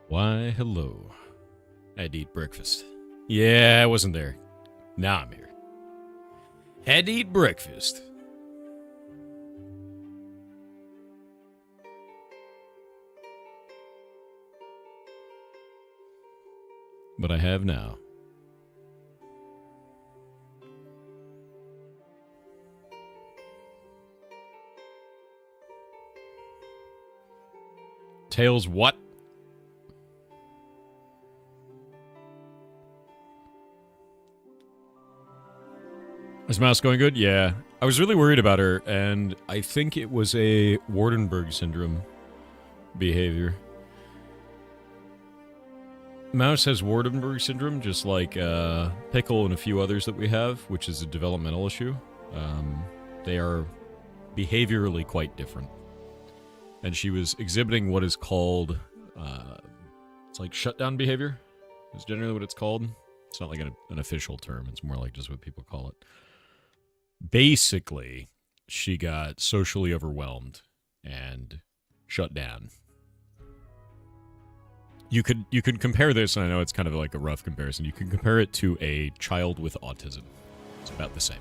Why, hello. I had to eat breakfast. Yeah, I wasn't there. Now I'm here. Had to eat breakfast. But I have now. Tails what? Is Mouse going good? Yeah. I was really worried about her, and I think it was a Wardenberg syndrome behavior. Mouse has Wardenberg syndrome, just like Pickle and a few others that we have, which is a developmental issue. They are behaviorally quite different. And she was exhibiting what is called, it's like shutdown behavior. Is generally what it's called. It's not like an official term. It's more like just what people call it. Basically, she got socially overwhelmed and shut down. You could compare this, and I know it's kind of like a rough comparison. You can compare it to a child with autism. It's about the same.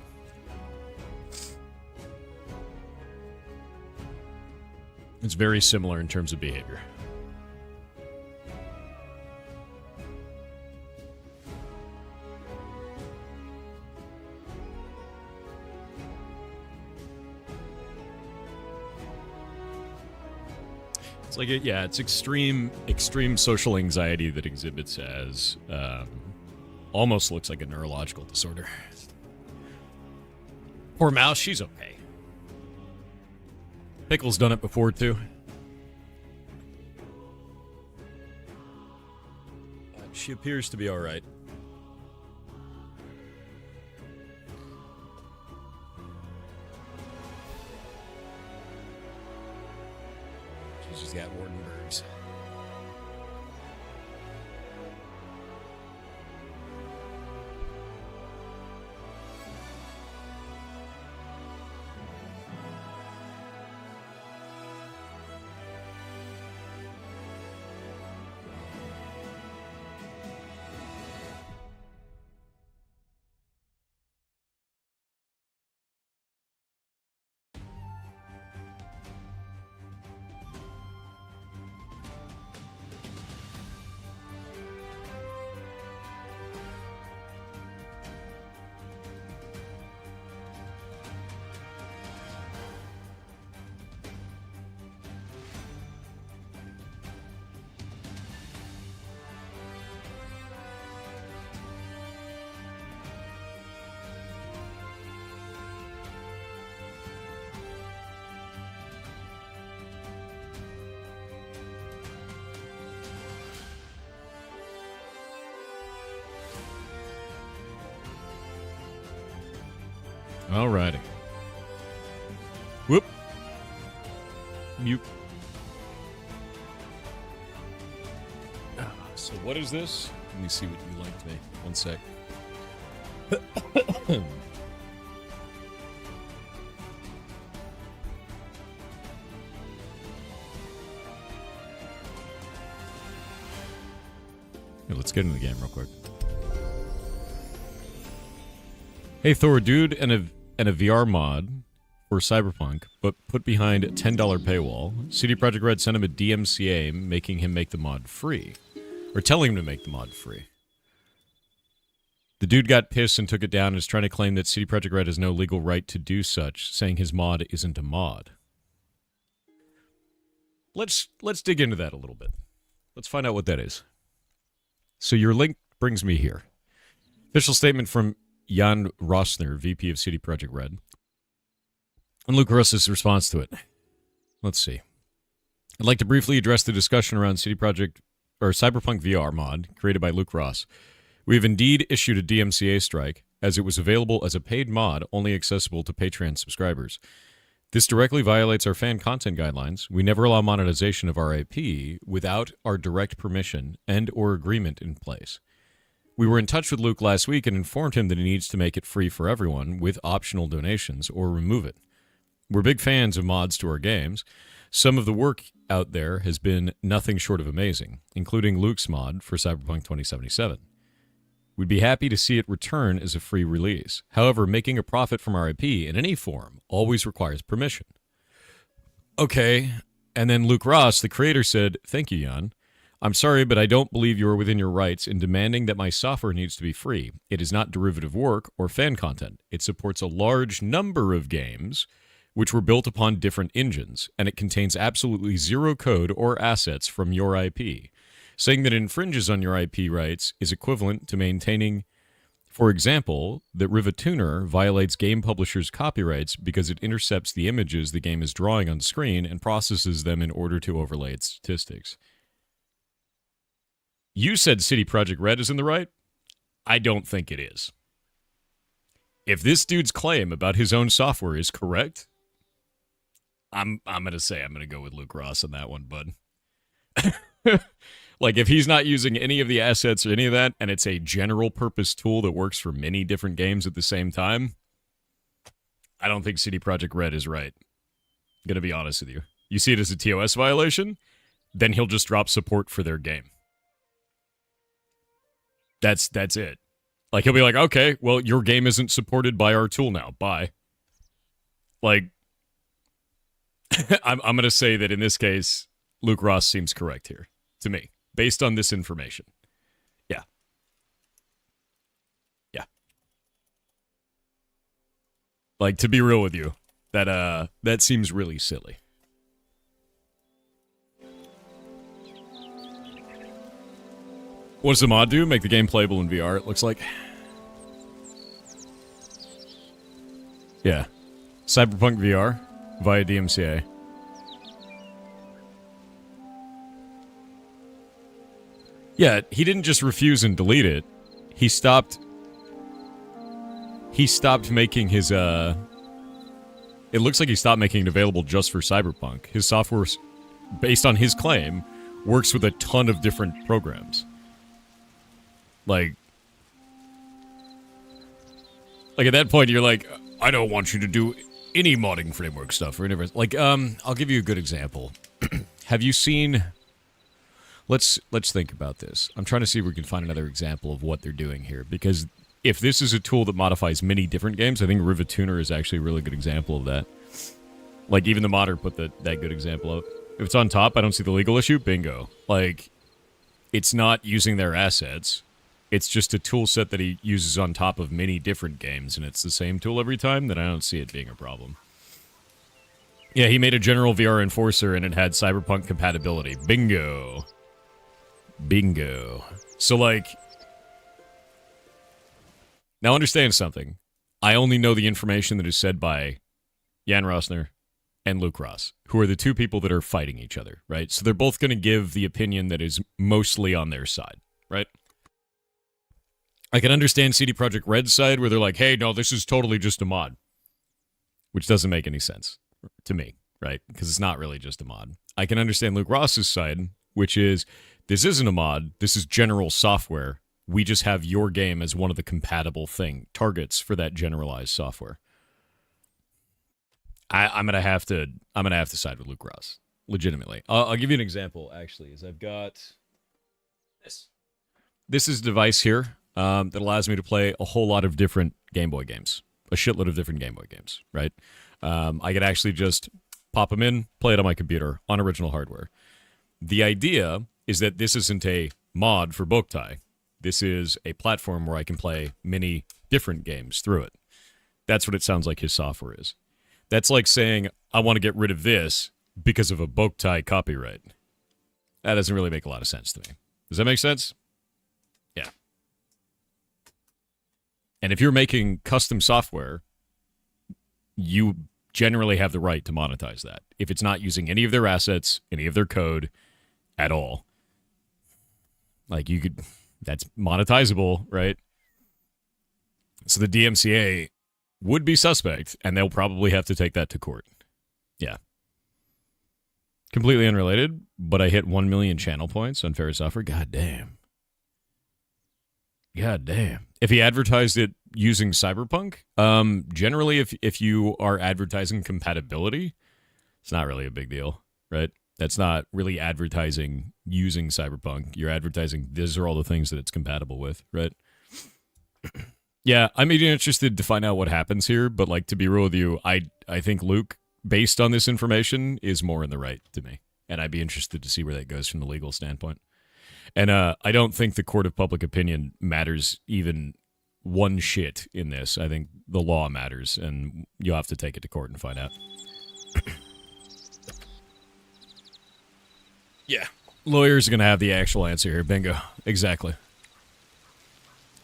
It's very similar in terms of behavior. It's like, it's extreme social anxiety that exhibits as, almost looks like a neurological disorder. Poor Mouse, she's okay. Pickle's done it before, too. She appears to be alright. She's just got Wardenbergs. Alrighty. Whoop. Mute. So what is this? Let me see what you liked me. One sec. Here, let's get into the game real quick. Hey Thor, dude, and a VR mod for Cyberpunk, but put behind a $10 paywall. CD Projekt Red sent him a DMCA, making him make the mod free. Or telling him to make the mod free. The dude got pissed and took it down and is trying to claim that CD Projekt Red has no legal right to do such, saying his mod isn't a mod. Let's dig into that a little bit. Let's find out what that is. So your link brings me here. Official statement from Jan Rosner, VP of CD Projekt Red. And Luke Russ's response to it. Let's see. I'd like to briefly address the discussion around CD Projekt or Cyberpunk VR mod created by Luke Ross. We have indeed issued a DMCA strike, as it was available as a paid mod only accessible to Patreon subscribers. This directly violates our fan content guidelines. We never allow monetization of our IP without our direct permission and or agreement in place. We were in touch with Luke last week and informed him that he needs to make it free for everyone with optional donations or remove it. We're big fans of mods to our games, Some of the work out there has been nothing short of amazing, including Luke's mod for Cyberpunk 2077. We'd be happy to see it return as a free release. However, making a profit from our IP in any form always requires permission. Okay, and then Luke Ross, the creator, said, "Thank you, Jan. I'm sorry, but I don't believe you are within your rights in demanding that my software needs to be free. It is not derivative work or fan content. It supports a large number of games which were built upon different engines, and it contains absolutely zero code or assets from your IP. Saying that it infringes on your IP rights is equivalent to maintaining, for example, that Refactoring violates game publishers' copyrights because it intercepts the images the game is drawing on screen and processes them in order to overlay its statistics." You said CD Projekt Red is in the right? I don't think it is. If this dude's claim about his own software is correct, I'm going to go with Luke Ross on that one, bud. Like, if he's not using any of the assets or any of that, and it's a general purpose tool that works for many different games at the same time, I don't think CD Projekt Red is right. I'm going to be honest with you. You see it as a TOS violation, then he'll just drop support for their game. That's it. Like, he'll be like, okay, well, your game isn't supported by our tool now. Bye. Like, I'm going to say that in this case, Luke Ross seems correct here, to me, based on this information. Yeah. Yeah. Like, to be real with you, that seems really silly. What does the mod do? Make the game playable in VR, it looks like. Yeah. Cyberpunk VR via DMCA. Yeah, he didn't just refuse and delete it. He stopped making his, it looks like he stopped making it available just for Cyberpunk. His software, based on his claim, works with a ton of different programs. Like at that point, you're like, I don't want you to do any modding framework stuff or whatever. Like, I'll give you a good example. Have you seen... Let's think about this. I'm trying to see if we can find another example of what they're doing here. Because if this is a tool that modifies many different games, I think Refactoring is actually a really good example of that. Like, even the modder put that good example up. If it's on top, I don't see the legal issue. Bingo. Like, it's not using their assets. It's just a tool set that he uses on top of many different games, and it's the same tool every time, then I don't see it being a problem. Yeah, he made a general VR enforcer, and it had Cyberpunk compatibility. Bingo. Bingo. So, like... Now, understand something. I only know the information that is said by Jan Rosner and Luke Ross, who are the two people that are fighting each other, right? So they're both going to give the opinion that is mostly on their side, right? I can understand CD Projekt Red's side where they're like, hey, no, this is totally just a mod. Which doesn't make any sense to me, right? Because it's not really just a mod. I can understand Luke Ross's side, which is, this isn't a mod, this is general software. We just have your game as one of the compatible targets for that generalized software. I'm gonna have to side with Luke Ross, legitimately. I'll give you an example, actually, is I've got this. This is a device here. That allows me to play a whole lot of different Game Boy games. A shitload of different Game Boy games, right? I could actually just pop them in, play it on my computer, on original hardware. The idea is that this isn't a mod for Boktai. This is a platform where I can play many different games through it. That's what it sounds like his software is. That's like saying, I want to get rid of this because of a Boktai copyright. That doesn't really make a lot of sense to me. Does that make sense? Yeah. And if you're making custom software, you generally have the right to monetize that. If it's not using any of their assets, any of their code at all. Like, you could... That's monetizable, right? So the DMCA would be suspect, and they'll probably have to take that to court. Yeah. Completely unrelated, but I hit 1 million channel points on Fair Software. God damn. God damn. If he advertised it using Cyberpunk, generally if you are advertising compatibility, it's not really a big deal, right? That's not really advertising using Cyberpunk. You're advertising these are all the things that it's compatible with, right? Yeah, I'm interested to find out what happens here, but like to be real with you, I think Luke, based on this information, is more in the right to me. And I'd be interested to see where that goes from the legal standpoint. And I don't think the court of public opinion matters even one shit in this. I think the law matters, and you'll have to take it to court and find out. Yeah. Lawyers are going to have the actual answer here. Bingo. Exactly.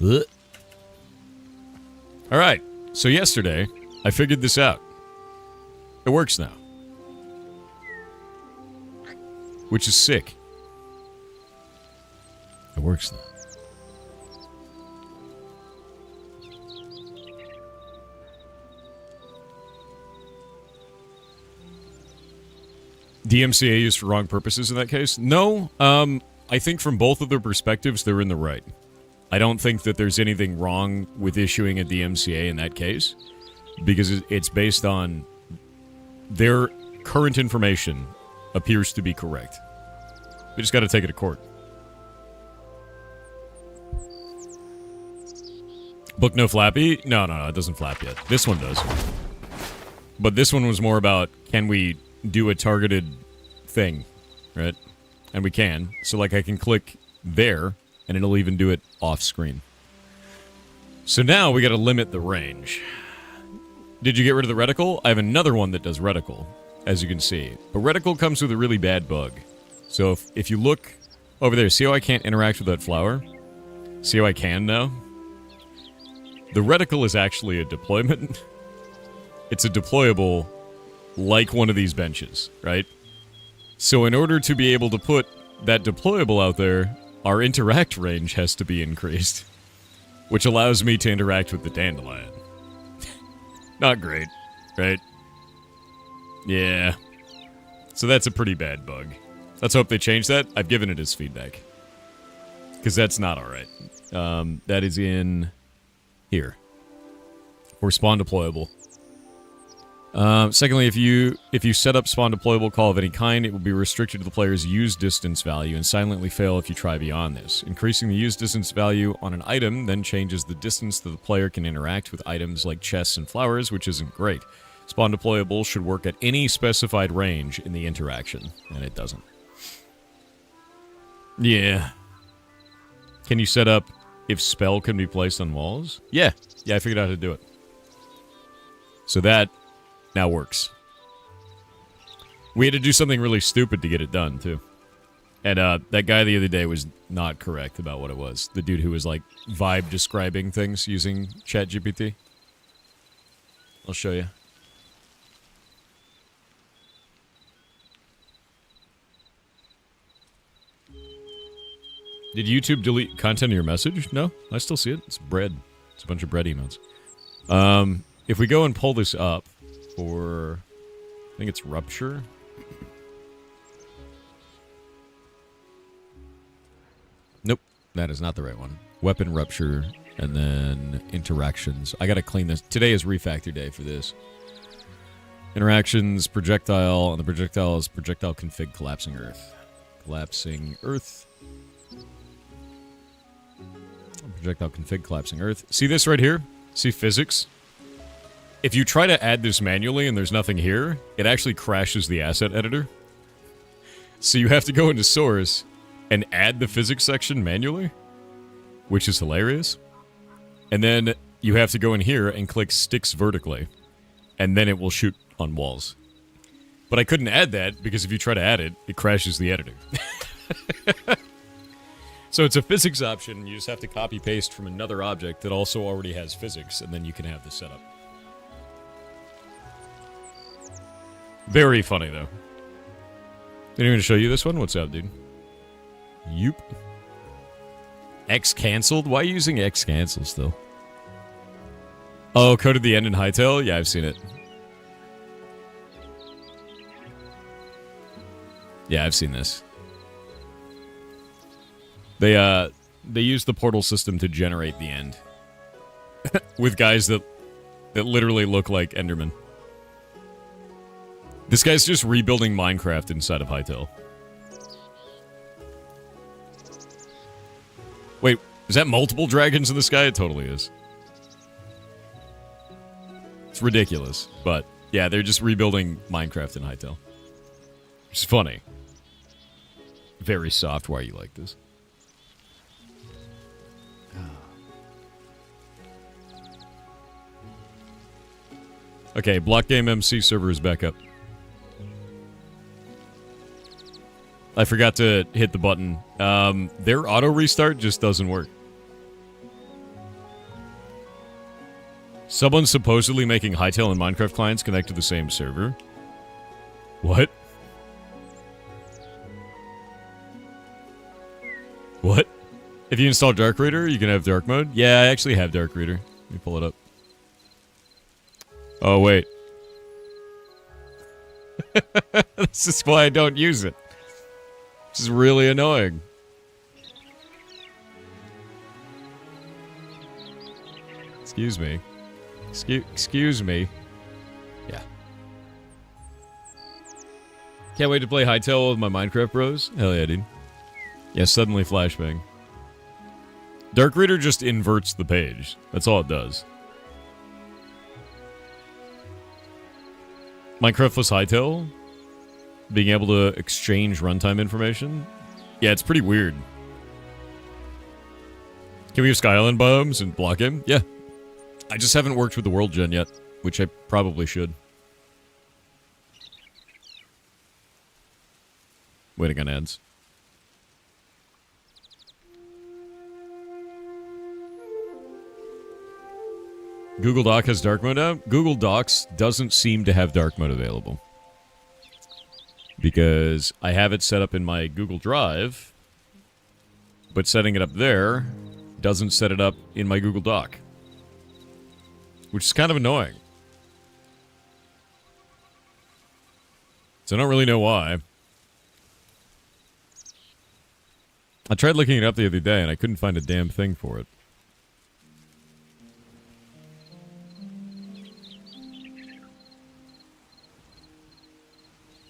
All right. So yesterday, I figured this out. It works now. Which is sick. It works now. DMCA used for wrong purposes in that case? No. I think from both of their perspectives, they're in the right. I don't think that there's anything wrong with issuing a DMCA in that case, because it's based on their current information appears to be correct. We just got to take it to court. Book no flappy? No, it doesn't flap yet. This one does. But this one was more about, can we do a targeted thing, right? And we can. So, like, I can click there, and it'll even do it off screen. So now we got to limit the range. Did you get rid of the reticle? I have another one that does reticle, as you can see. But reticle comes with a really bad bug. So if you look over there, see how I can't interact with that flower? See how I can now? The reticle is actually a deployment. It's a deployable like one of these benches, right? So in order to be able to put that deployable out there, our interact range has to be increased, which allows me to interact with the dandelion. Not great, right? Yeah. So that's a pretty bad bug. Let's hope they change that. I've given it as feedback. Because that's not alright. That is in here. For spawn deployable. Secondly, if you set up spawn deployable call of any kind, it will be restricted to the player's use distance value and silently fail if you try beyond this. Increasing the use distance value on an item then changes the distance that the player can interact with items like chests and flowers, which isn't great. Spawn deployable should work at any specified range in the interaction, and it doesn't. Yeah. Can you set up if spell can be placed on walls? Yeah, I figured out how to do it. So that now works. We had to do something really stupid to get it done, too. And that guy the other day was not correct about what it was. The dude who was, like, vibe describing things using ChatGPT. I'll show you. Did YouTube delete content in your message? No, I still see it. It's bread. It's a bunch of bread emotes. If we go and pull this up for, I think it's Rupture. Nope, that is not the right one. Weapon Rupture, and then Interactions. I gotta clean this. Today is refactor day for this. Interactions, Projectile, and the projectile is Projectile Config Collapsing Earth. Collapsing Earth. Projectile config collapsing earth. See this right here? See physics? If you try to add this manually and there's nothing here, it actually crashes the asset editor. So you have to go into source and add the physics section manually, which is hilarious. And then you have to go in here and click sticks vertically, and then it will shoot on walls. But I couldn't add that because if you try to add it, it crashes the editor. So it's a physics option. You just have to copy-paste from another object that also already has physics, and then you can have the setup. Very funny, though. Anyone to show you this one? What's up, dude? Yoop. X canceled? Why are you using X cancel still? Oh, coded the end in Hytale? Yeah, I've seen it. Yeah, I've seen this. They use the portal system to generate the end. With guys that literally look like Endermen. This guy's just rebuilding Minecraft inside of Hytale. Wait, is that multiple dragons in the sky? It totally is. It's ridiculous, but yeah, they're just rebuilding Minecraft in Hytale. Which is funny. Very soft. Why are you like this? Okay, Blockgame MC server is back up. I forgot to hit the button. Their auto restart just doesn't work. Someone's supposedly making Hytale and Minecraft clients connect to the same server. What? What? If you install Dark Reader, you can have dark mode? Yeah, I actually have Dark Reader. Let me pull it up. Oh, wait. This is why I don't use it. This is really annoying. Excuse me. Excuse me. Yeah. Can't wait to play Hytale with my Minecraft bros. Hell yeah, dude. Yeah, suddenly flashbang. Dark Reader just inverts the page. That's all it does. Minecraft plus Hytale? Being able to exchange runtime information? Yeah, it's pretty weird. Can we have Sky Island biomes and Blockgame? Yeah. I just haven't worked with the world gen yet, which I probably should. Waiting on ads. Google Doc has dark mode out? Google Docs doesn't seem to have dark mode available. Because I have it set up in my Google Drive, but setting it up there doesn't set it up in my Google Doc. Which is kind of annoying. So I don't really know why. I tried looking it up the other day and I couldn't find a damn thing for it.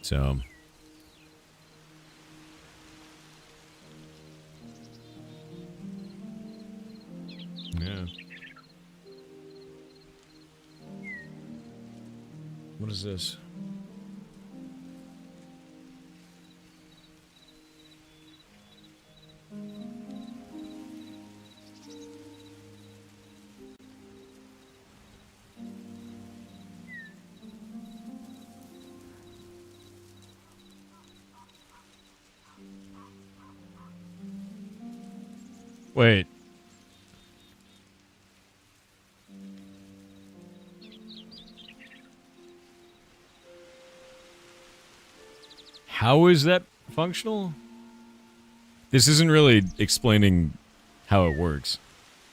So... yeah. What is this? Wait. How is that functional? This isn't really explaining how it works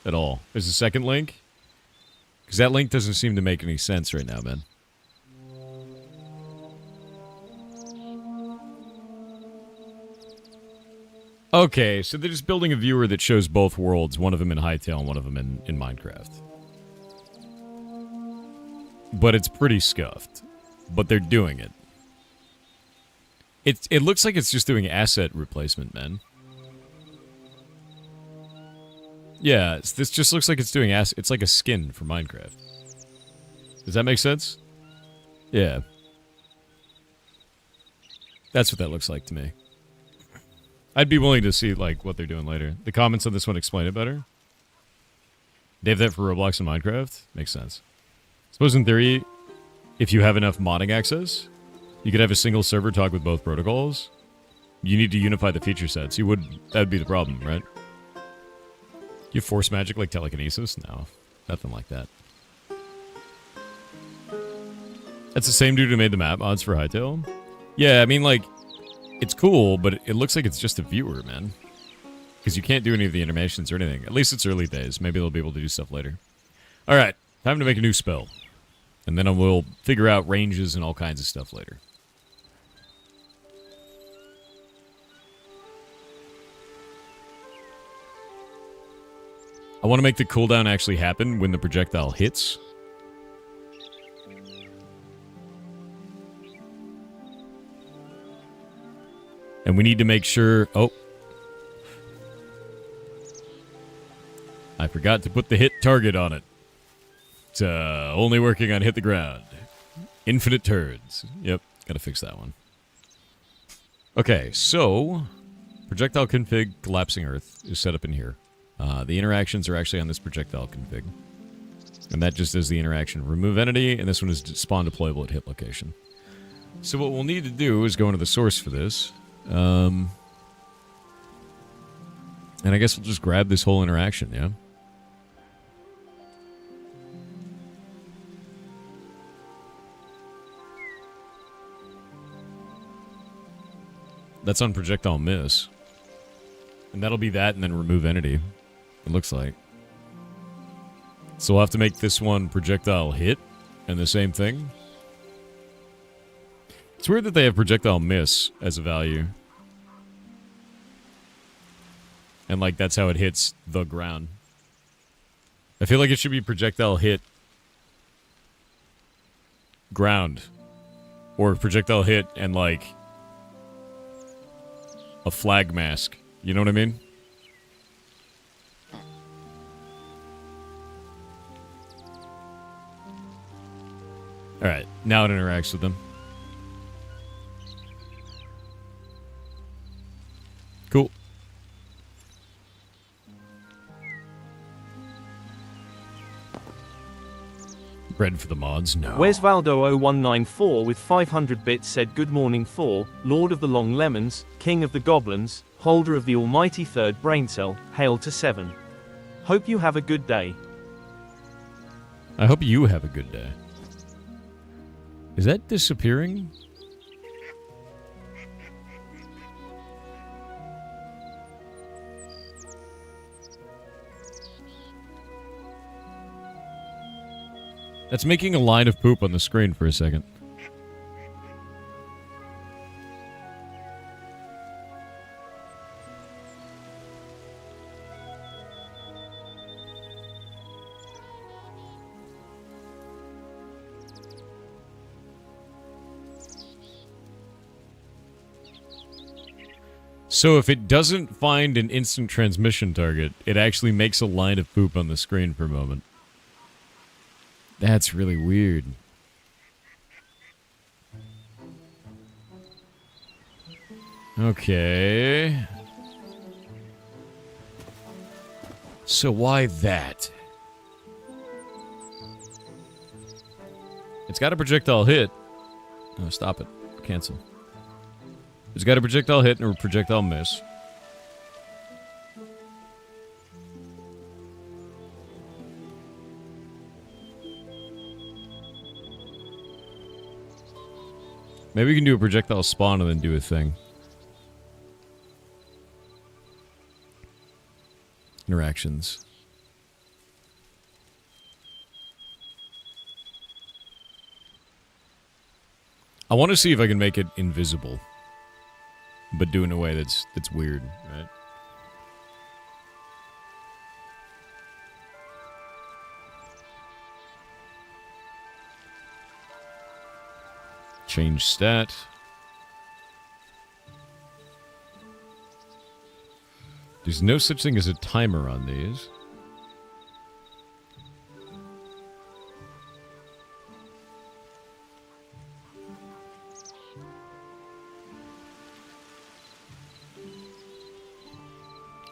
at all. There's a second link? Because that link doesn't seem to make any sense right now, man. Okay, so they're just building a viewer that shows both worlds, one of them in Hytale and one of them in Minecraft. But it's pretty scuffed. But they're doing it. It looks like it's just doing asset replacement, man. Yeah, this just looks like it's doing it's like a skin for Minecraft. Does that make sense? Yeah. That's what that looks like to me. I'd be willing to see, like, what they're doing later. The comments on this one explain it better. They have that for Roblox and Minecraft? Makes sense. Suppose in theory, if you have enough modding access, you could have a single server talk with both protocols. You need to unify the feature sets. That would be the problem, right? You have force magic like telekinesis? No, nothing like that. That's the same dude who made the map mods for Hytale? Yeah, I mean, like, it's cool, but it looks like it's just a viewer, man. Because you can't do any of the animations or anything. At least it's early days. Maybe they'll be able to do stuff later. Alright, time to make a new spell. And then we'll figure out ranges and all kinds of stuff later. I want to make the cooldown actually happen when the projectile hits. And we need to make sure... Oh. I forgot to put the hit target on it. It's only working on hit the ground. Infinite turds. Yep, gotta fix that one. Okay, so... Projectile config collapsing earth is set up in here. The interactions are actually on this projectile config. And that just does the interaction. Remove entity, and this one is spawn deployable at hit location. So what we'll need to do is go into the source for this. And I guess we'll just grab this whole interaction, yeah? That's on projectile miss. And that'll be that and then remove entity. It looks like. So we'll have to make this one projectile hit and the same thing. It's weird that they have projectile miss as a value. And like that's how it hits the ground. I feel like it should be projectile hit ground. Or projectile hit and like a flag mask. You know what I mean? Alright, now it interacts with them. Cool. Bread for the mods? No. Where's Valdo0194 with 500 bits said good morning for, Lord of the Long Lemons, King of the Goblins, holder of the almighty third brain cell, hail to 7. Hope you have a good day. I hope you have a good day. Is that disappearing? That's making a line of poop on the screen for a second. So if it doesn't find an instant transmission target, it actually makes a line of poop on the screen for a moment. That's really weird. Okay. So why that? It's got a projectile hit. Oh, stop it. Cancel. It's got a projectile hit and a projectile miss. Maybe we can do a projectile spawn and then do a thing. Interactions. I want to see if I can make it invisible. But do it in a way that's weird, right? Change stat. There's no such thing as a timer on these.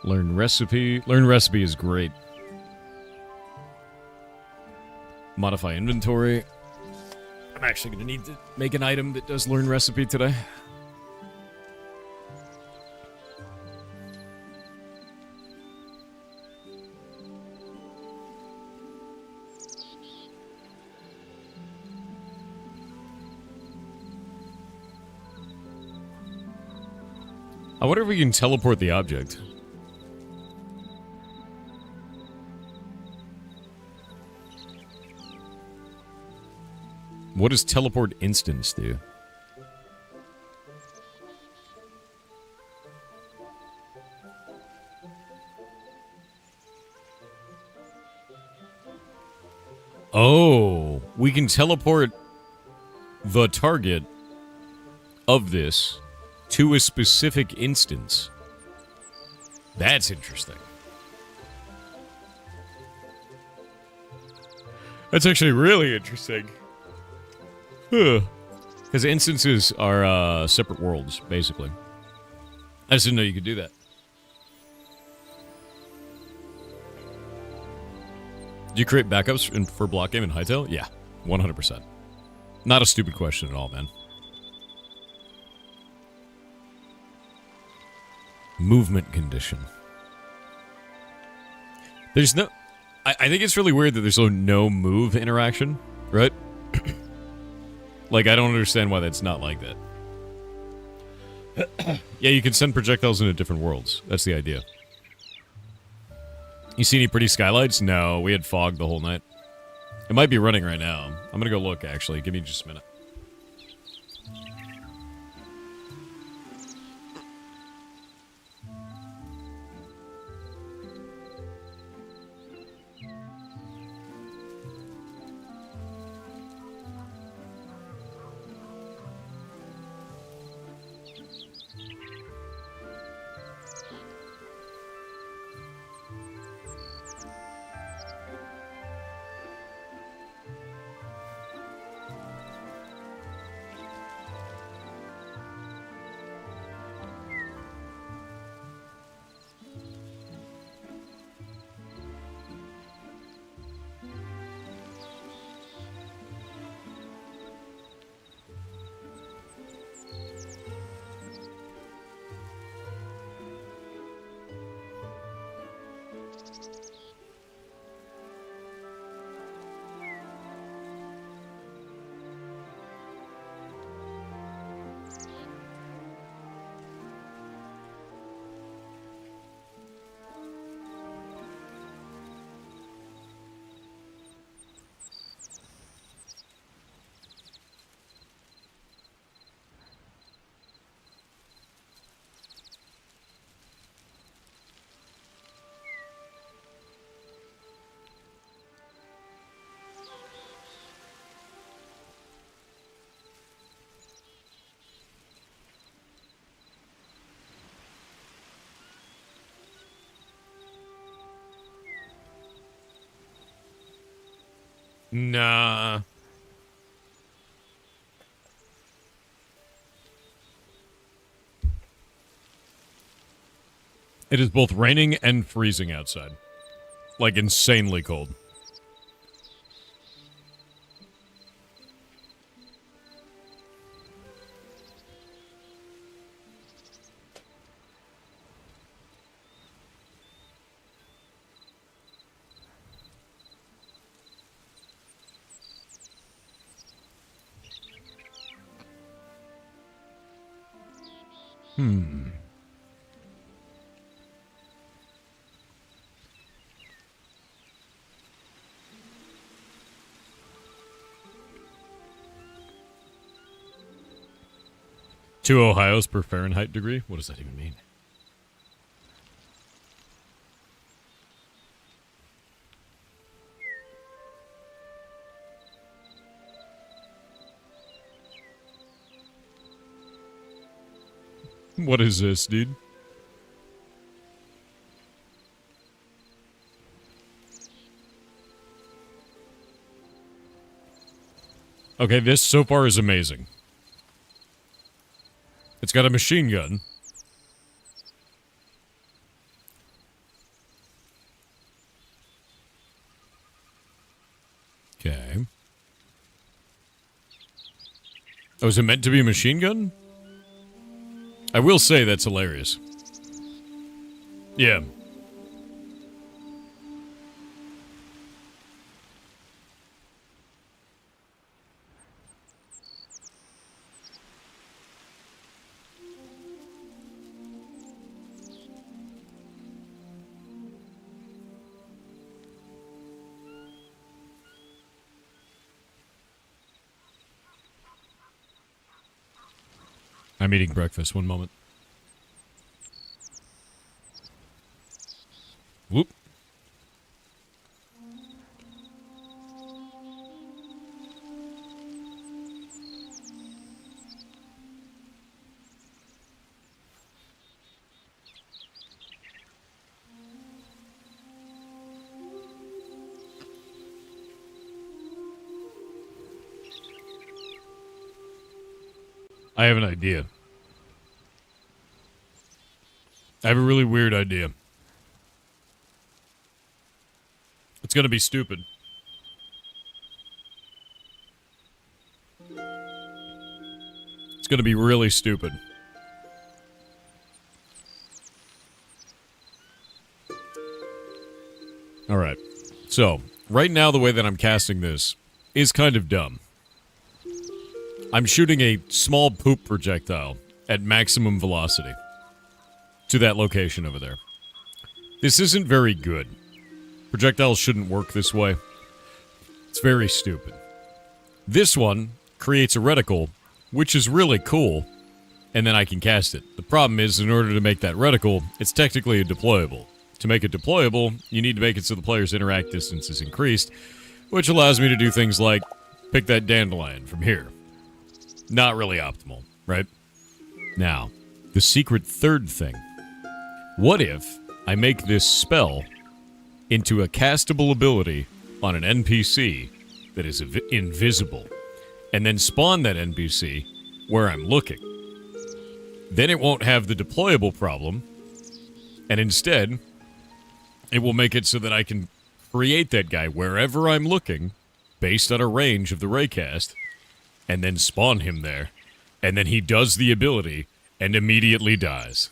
Learn recipe. Learn recipe is great. Modify inventory. I'm actually going to need to make an item that does learn recipe today. I wonder if we can teleport the object. What does teleport instance do? Oh, we can teleport the target of this to a specific instance. That's interesting. That's actually really interesting. Because instances are separate worlds, basically. I just didn't know you could do that. Do you create backups for Blockgame and Hytale? Yeah, 100%. Not a stupid question at all, man. Movement condition. There's no... I think it's really weird that there's no move interaction, right? Like, I don't understand why that's not like that. Yeah, you can send projectiles into different worlds. That's the idea. You see any pretty skylights? No, we had fog the whole night. It might be running right now. I'm gonna go look, actually. Give me just a minute. Nah. It is both raining and freezing outside. Like, insanely cold. Hmm. Two Ohios per Fahrenheit degree? What does that even mean? What is this, dude? Okay, this so far is amazing. It's got a machine gun. Okay. Oh, is it meant to be a machine gun? I will say that's hilarious. Yeah. I'm eating breakfast. One moment. Whoop. I have an idea. I have a really weird idea. It's going to be stupid. It's going to be really stupid. All right. So, right now the way that I'm casting this is kind of dumb. I'm shooting a small poop projectile at maximum velocity to that location over there. This isn't very good. Projectiles shouldn't work this way. It's very stupid. This one creates a reticle, which is really cool, and then I can cast it. The problem is, in order to make that reticle, it's technically a deployable. To make it deployable, you need to make it so the player's interact distance is increased, which allows me to do things like pick that dandelion from here. Not really optimal, right? Now, the secret third thing. What if I make this spell into a castable ability on an NPC that is invisible, and then spawn that NPC where I'm looking? Then it won't have the deployable problem, and instead, it will make it so that I can create that guy wherever I'm looking, based on a range of the raycast, and then spawn him there, and then he does the ability and immediately dies.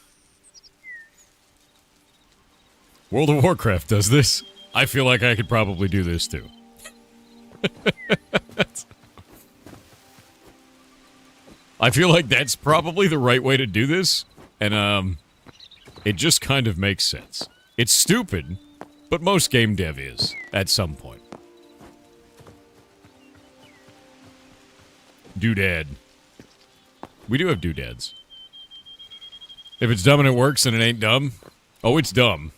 World of Warcraft does this. I feel like I could probably do this too. I feel like that's probably the right way to do this, and it just kind of makes sense. It's stupid, but most game dev is, at some point. Doodad. We do have doodads. If it's dumb and it works and it ain't dumb, oh, it's dumb.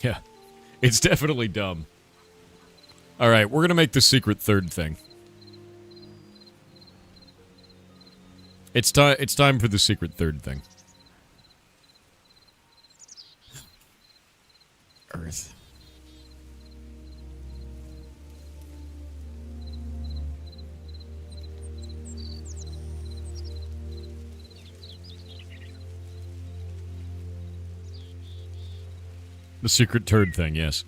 Yeah, it's definitely dumb. Alright, we're gonna make the secret third thing. It's time for the secret third thing. Earth. The secret turd thing, yes.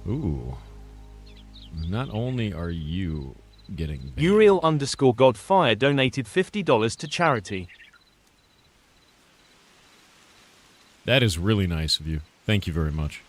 Ooh. Not only are you getting banned. Uriel_Godfire donated $50 to charity. That is really nice of you. Thank you very much.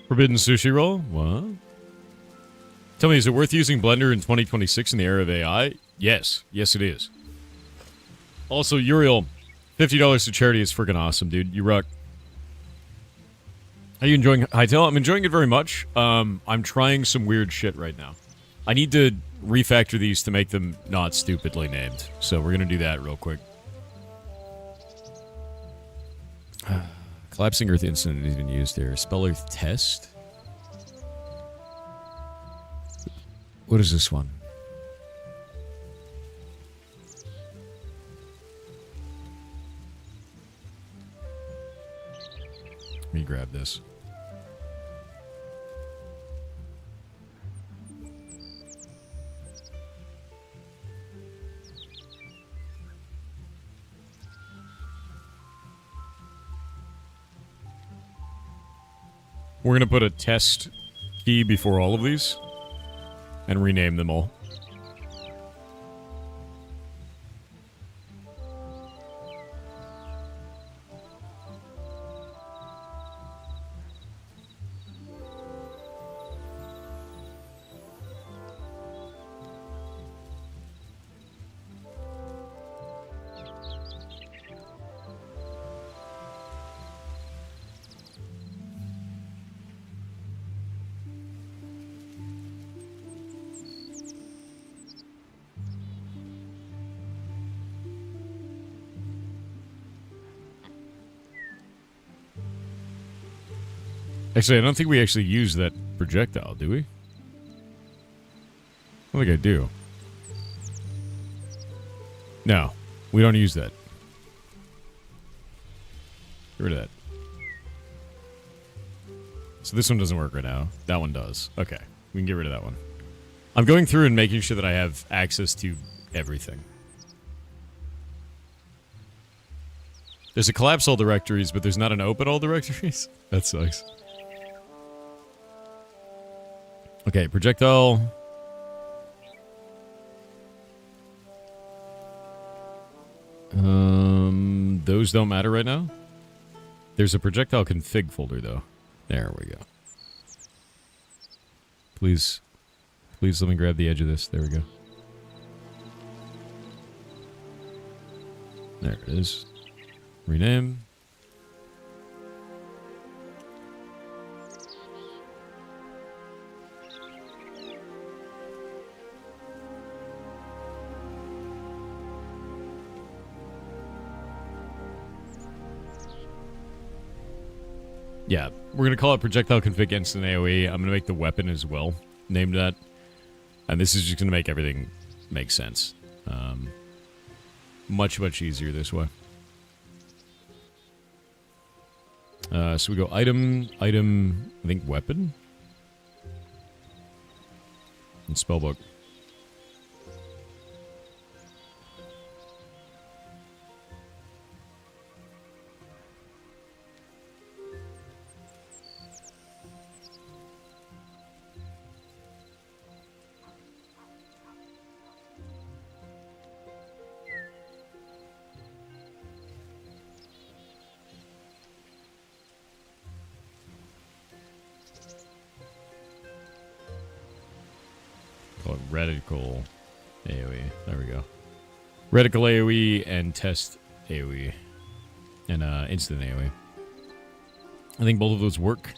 Forbidden sushi roll? What? Tell me, is it worth using Blender in 2026 in the era of AI? Yes. Yes, it is. Also, Uriel, $50 to charity is freaking awesome, dude. You rock. Are you enjoying Hytale? I'm enjoying it very much. I'm trying some weird shit right now. I need to refactor these to make them not stupidly named. So we're going to do that real quick. Collapsing Earth incident is even used there. Spell Earth test? What is this one? Let me grab this. We're going to put a test key before all of these and rename them all. Actually, I don't think we actually use that projectile, do we? I don't think I do. No, we don't use that. Get rid of that. So this one doesn't work right now. That one does. Okay, we can get rid of that one. I'm going through and making sure that I have access to everything. There's a collapse all directories, but there's not an open all directories. That sucks. Okay, projectile. Those don't matter right now. There's a projectile config folder though. There we go. Please let me grab the edge of this. There we go. There it is. Rename. Yeah, we're going to call it projectile config instant AoE. I'm going to make the weapon as well named that. And this is just going to make everything make sense. Much easier this way. So we go item, I think weapon. And spellbook. Call it reticle AoE. There we go. Reticle AoE and test AoE. And instant AoE. I think both of those work.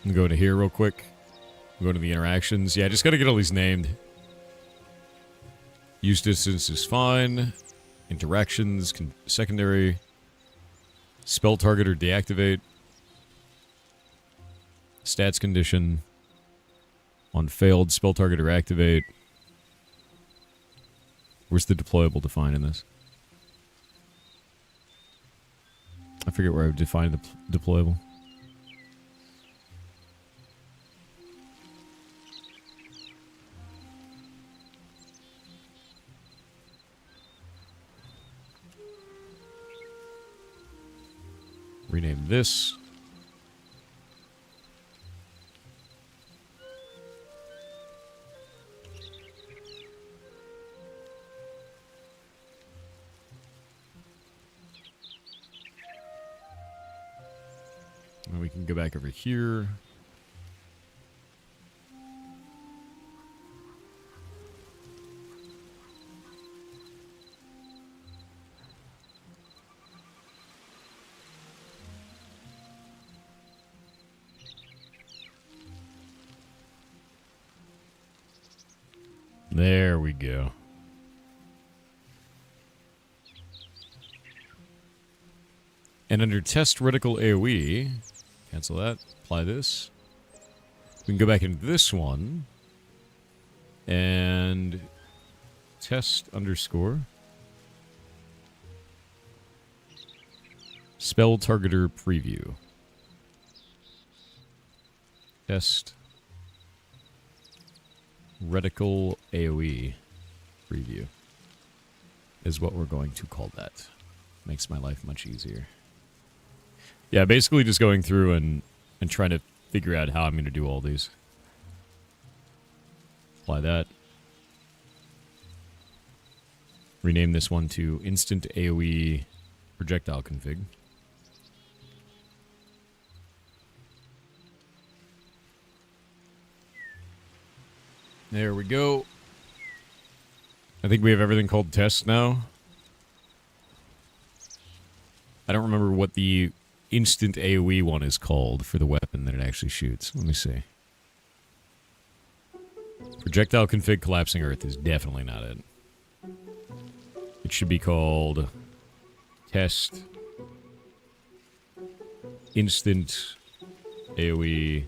I'm going to here real quick. Go to the interactions. Yeah, just got to get all these named. Use distance is fine. Interactions, secondary. Spell target or deactivate. Stats condition. On failed, spell target or activate. Where's the deployable define in this? I forget where I would define the deployable. Rename this. And we can go back over here. There we go. And under test reticle AoE, cancel that, apply this. We can go back into this one and test underscore spell targeter preview. Test reticle AoE preview is what we're going to call that. Makes my life much easier. Yeah, basically just going through and trying to figure out how I'm going to do all these. Apply that. Rename this one to instant AoE projectile config. There we go. I think we have everything called test now. I don't remember what the instant AoE one is called for the weapon that it actually shoots. Let me see. Projectile config collapsing earth is definitely not it. It should be called test instant AoE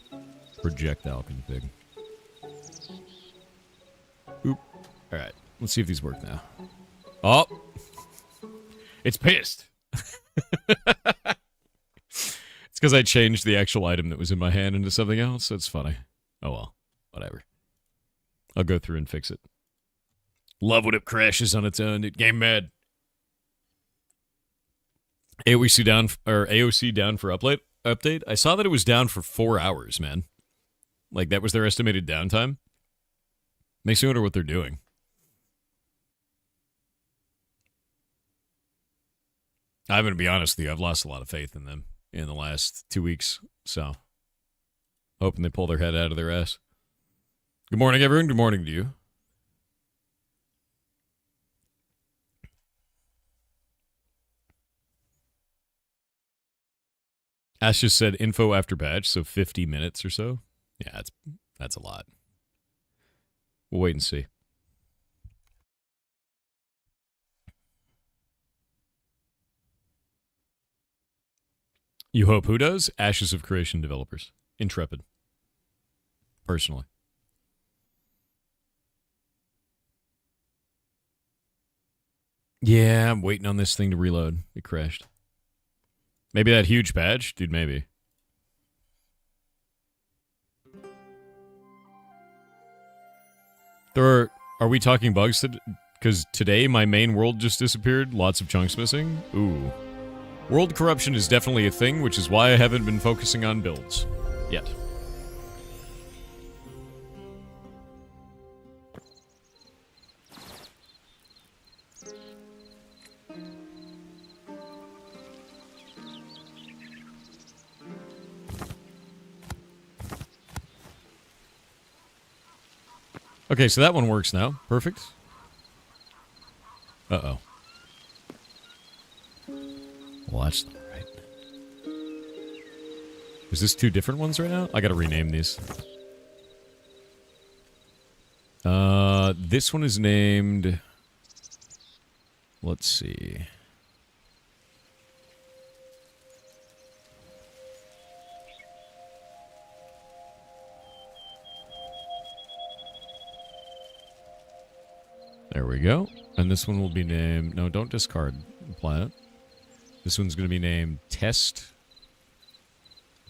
projectile config. Oop. Alright, let's see if these work now. Oh! It's pissed! It's because I changed the actual item that was in my hand into something else, so it's funny. Oh well, whatever. I'll go through and fix it. Love when it crashes on its own. It game mad. AOC down, or AOC down for update. I saw that it was down for 4 hours, man. Like, that was their estimated downtime. Makes me wonder what they're doing. I'm going to be honest with you. I've lost a lot of faith in them in the last 2 weeks. So, hoping they pull their head out of their ass. Good morning, everyone. Good morning to you. Ash just said info after batch, so 50 minutes or so. Yeah, that's a lot. We'll wait and see. You hope who does? Ashes of Creation developers. Intrepid. Personally. Yeah, I'm waiting on this thing to reload. It crashed. Maybe that huge badge? Dude, maybe. Are we talking bugs? Because today my main world just disappeared. Lots of chunks missing. Ooh. World corruption is definitely a thing, which is why I haven't been focusing on builds. Yet. Okay, so that one works now. Perfect. Uh-oh. Well, that's not right. Is this 2 different ones right now? I gotta rename these. This one is named... Let's see. There we go. And this one will be named... No, don't discard planet. This one's going to be named Test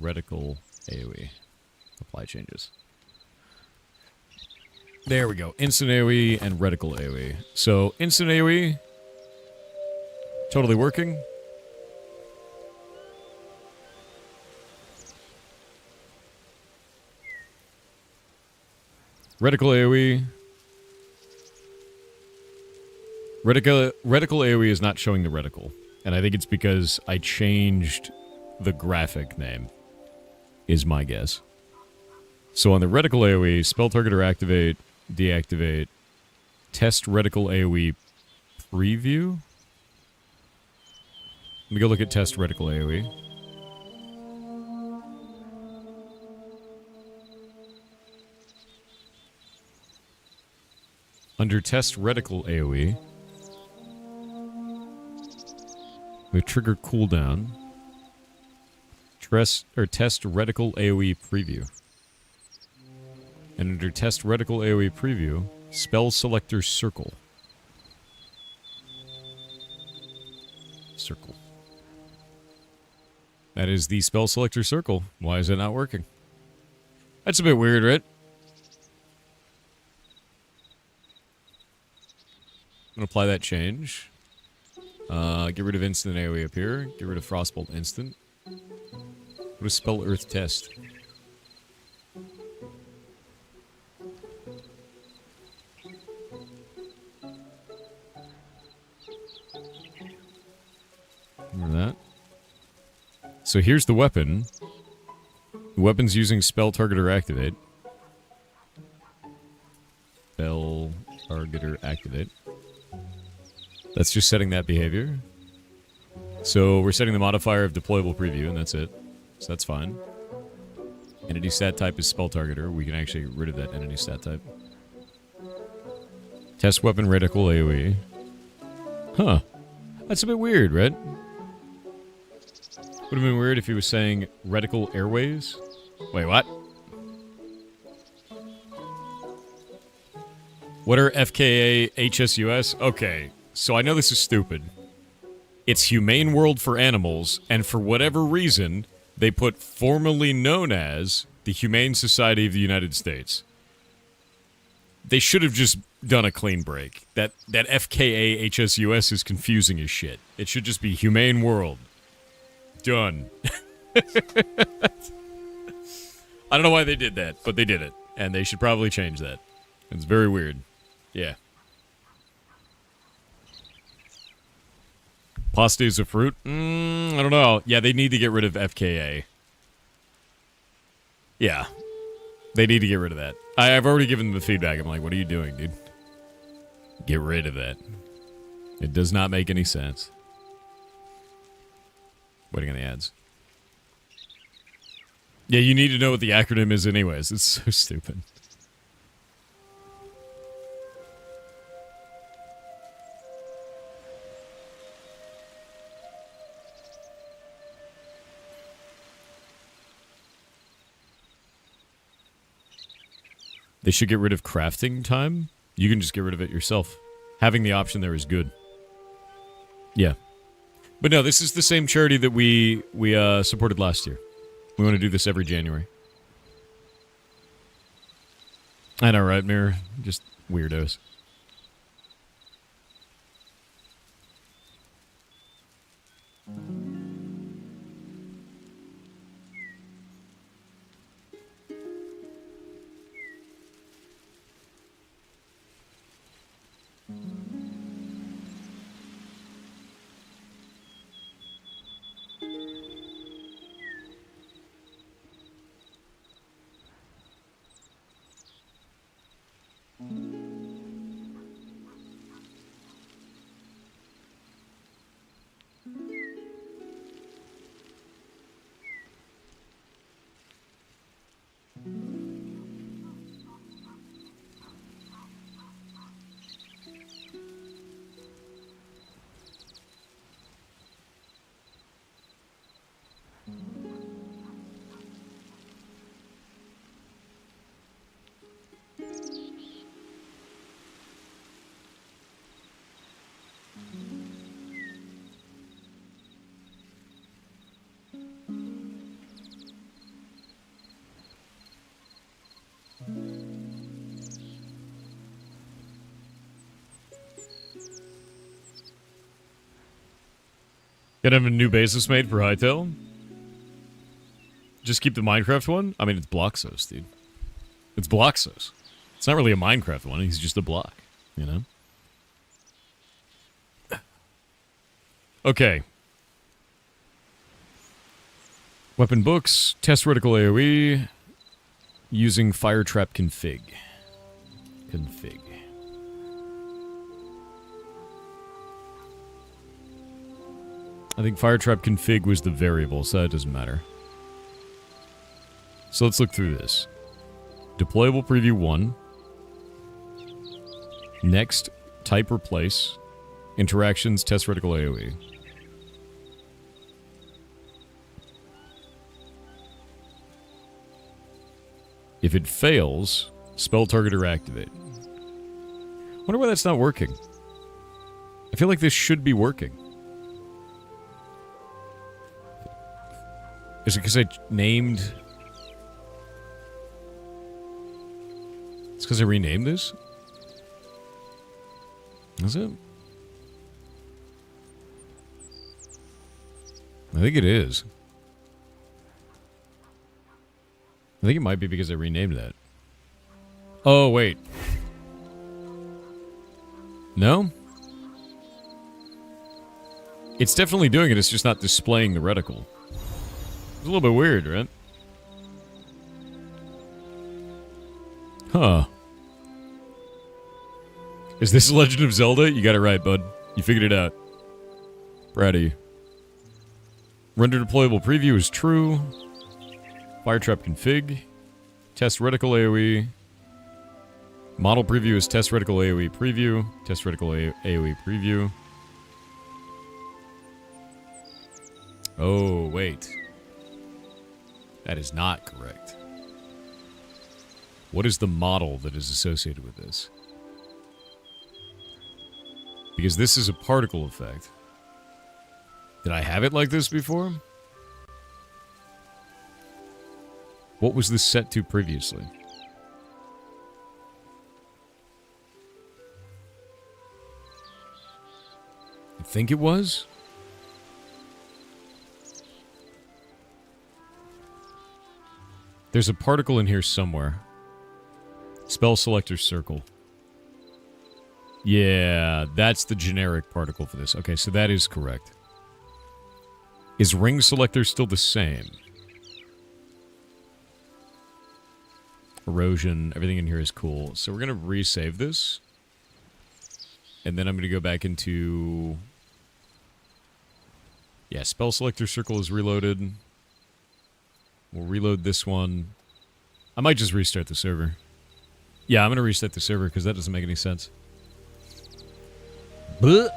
Reticle AoE. Apply changes. There we go. Instant AoE and Reticle AoE. So, Instant AoE, totally working. Reticle AoE... Reticle AoE is not showing the reticle. And I think it's because I changed the graphic name, is my guess. So on the reticle AoE, spell targeter activate, deactivate, test reticle AoE preview. Let me go look at test reticle AoE. Under test reticle AoE, we trigger cooldown. Test reticle AoE preview. And under test reticle AoE preview, spell selector circle. Circle. That is the spell selector circle. Why is it not working? That's a bit weird, right? I'm gonna apply that change. Get rid of instant AoE up here. Get rid of Frostbolt instant. What is spell earth test? Remember that? So here's the weapon. The weapon's using spell targeter activate. Spell targeter activate. That's just setting that behavior. So we're setting the modifier of deployable preview, and that's it. So that's fine. Entity stat type is spell targeter. We can actually get rid of that entity stat type. Test weapon reticle AoE. Huh. That's a bit weird, right? Would have been weird if he was saying reticle airways. Wait, what? What are FKA HSUS? Okay, so I know this is stupid. It's Humane World for Animals, and for whatever reason, they put formerly known as the Humane Society of the United States. They should have just done a clean break. That FKA HSUS is confusing as shit. It should just be Humane World. Done. I don't know why they did that, but they did it. And they should probably change that. It's very weird. Yeah. Pasta is a fruit? I don't know. Yeah, they need to get rid of FKA. Yeah. They need to get rid of that. I've already given them the feedback. I'm like, what are you doing, dude? Get rid of that. It does not make any sense. Waiting on the ads. Yeah, you need to know what the acronym is anyways. It's so stupid. They should get rid of crafting time. You can just get rid of it yourself. Having the option there is good. Yeah. But no, this is the same charity that we supported last year. We want to do this every January. I know, right, Mirror? Just weirdos. Gonna have a new basis made for Hytale? Just keep the Minecraft one? I mean, it's Bloxos, dude. It's Bloxos. It's not really a Minecraft one, he's just a block, you know? Okay. Weapon books, test reticle AoE, using fire trap config. Config. I think fire trap config was the variable, so that doesn't matter. So let's look through this. Deployable preview 1. Next, type replace. Interactions, test reticle AoE. If it fails, spell targeter activate. Wonder why that's not working. I feel like this should be working. Is it because I named... It's because I renamed this? Is it? I think it is. I think it might be because I renamed that. Oh, wait. No? It's definitely doing it, it's just not displaying the reticle. It's a little bit weird, right? Huh. Is this Legend of Zelda? You got it right, bud. You figured it out. Proud of you. Render deployable preview is true. Fire trap config. Test reticle AoE. Model preview is test reticle AoE preview. Test reticle AoE preview. Oh, wait. That is not correct. What is the model that is associated with this? Because this is a particle effect. Did I have it like this before? What was this set to previously? I think it was? There's a particle in here somewhere. Spell selector circle. Yeah, that's the generic particle for this. Okay, so that is correct. Is ring selector still the same? Erosion, everything in here is cool. So we're going to resave this. And then I'm going to go back into... Yeah, spell selector circle is reloaded. We'll reload this one. I might just restart the server. Yeah, I'm going to reset the server because that doesn't make any sense. But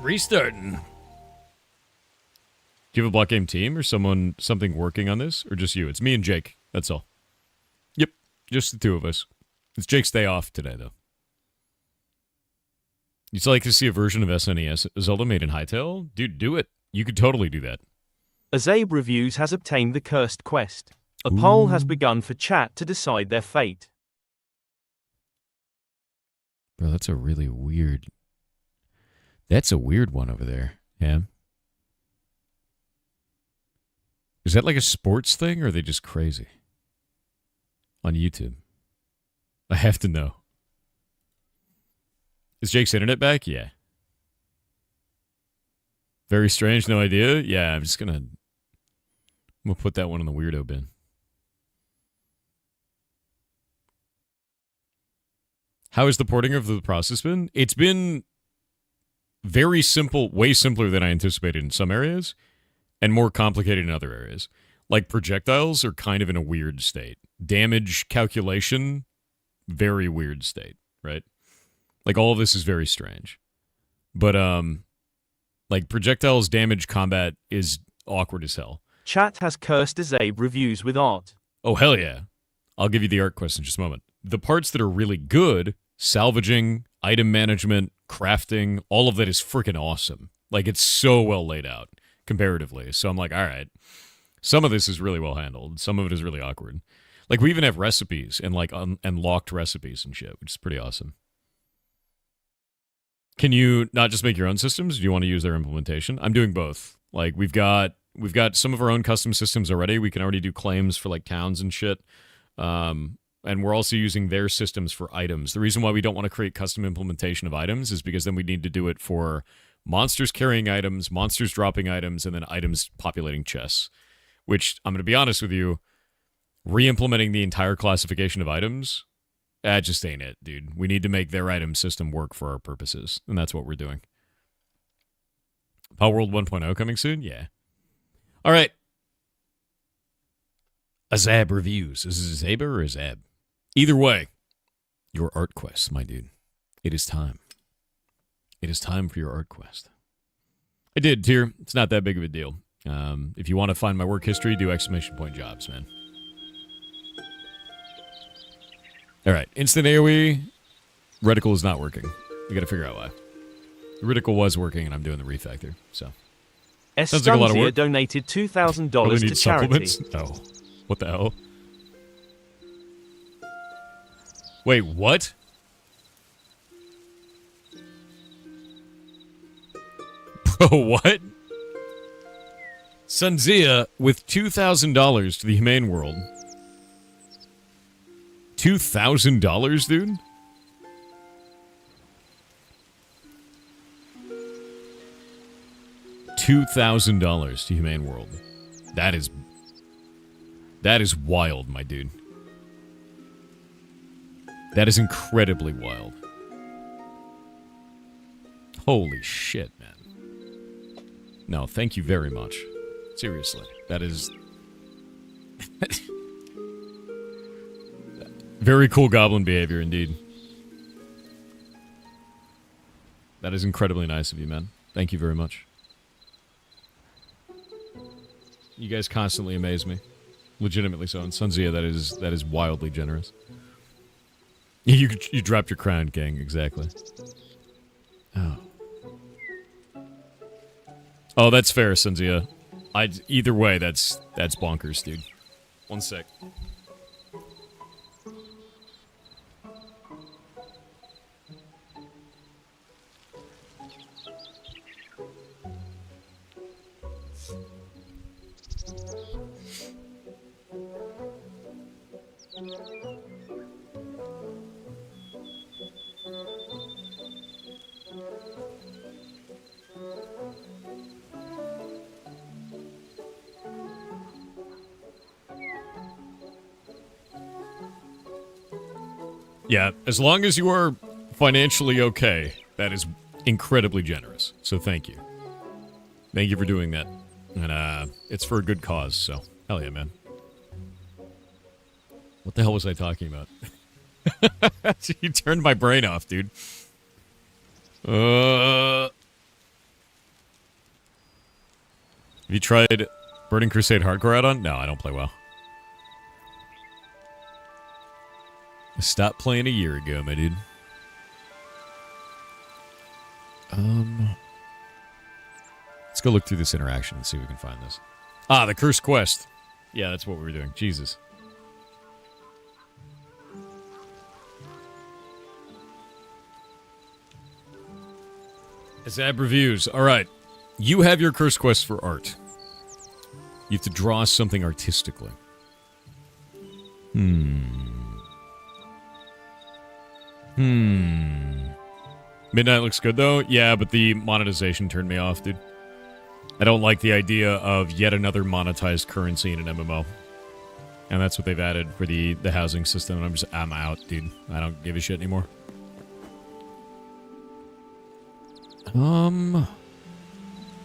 restarting. Do you have a Blockgame team or something working on this? Or just you? It's me and Jake. That's all. Yep, just the two of us. It's Jake's day off today, though. You'd like to see a version of SNES Zelda made in Hytale? Dude, do it. You could totally do that. Azabe Reviews has obtained the cursed quest. A poll has begun for chat to decide their fate. Bro, that's a really weird... That's a weird one over there. Yeah. Is that like a sports thing, or are they just crazy? On YouTube. I have to know. Is Jake's internet back? Yeah. Very strange, no idea? Yeah, I'm gonna put that one in the weirdo bin. How has the porting of the process been? It's been very simple, way simpler than I anticipated in some areas, and more complicated in other areas. Like, projectiles are kind of in a weird state. Damage calculation, very weird state, right? Like, all of this is very strange. But, like, projectiles damage combat is awkward as hell. Chat has cursed Azabe Reviews with art. Oh, hell yeah. I'll give you the art quest in just a moment. The parts that are really good, salvaging, item management, crafting, all of that is freaking awesome. Like, it's so well laid out, comparatively. So I'm like, all right. Some of this is really well handled. Some of it is really awkward. Like, we even have recipes and, like, unlocked recipes and shit, which is pretty awesome. Can you not just make your own systems? Do you want to use their implementation? I'm doing both. Like, we've got some of our own custom systems already. We can already do claims for, like, towns and shit. And we're also using their systems for items. The reason why we don't want to create custom implementation of items is because then we need to do it for monsters carrying items, monsters dropping items, and then items populating chests. Which, I'm going to be honest with you, re-implementing the entire classification of items, that just ain't it, dude. We need to make their item system work for our purposes, and that's what we're doing. Power World 1.0 coming soon? Yeah. All right. Azab Reviews. Is it Azaba or Azab? Either way, your art quest, my dude. It is time. It is time for your art quest. I did, Tier. It's not that big of a deal. If you want to find my work history, do exclamation point jobs, man. All right. Instant AoE. Reticle is not working. We got to figure out why. The reticle was working, and I'm doing the refactor, so. Sounds like a lot of work. Donated $2,000 to charity. No. What the hell? Wait, what? Bro, what? Sunzia with $2,000 to the humane world. $2,000, dude? $2,000 to humane world. That is wild, my dude. That is incredibly wild. Holy shit, man. No, thank you very much. Seriously. That is... very cool goblin behavior, indeed. That is incredibly nice of you, man. Thank you very much. You guys constantly amaze me. Legitimately so. And Sunzia, that is wildly generous. You dropped your crown, gang. Exactly. Oh. Oh, that's fair, Sunzia. Either way, that's bonkers, dude. One sec. Yeah, as long as you are financially okay, that is incredibly generous. So thank you. Thank you for doing that. And it's for a good cause, so hell yeah, man. What the hell was I talking about? You turned my brain off, dude. Have you tried Burning Crusade Hardcore add-on? No, I don't play WoW. I stopped playing a year ago, my dude. Let's go look through this interaction and see if we can find this. Ah, the Cursed Quest. Yeah, that's what we were doing. Jesus. Azab reviews. All right. You have your Cursed Quest for art. You have to draw something artistically. Midnight looks good, though. Yeah, but the monetization turned me off, dude. I don't like the idea of yet another monetized currency in an MMO. And that's what they've added for the housing system. And I'm out, dude. I don't give a shit anymore.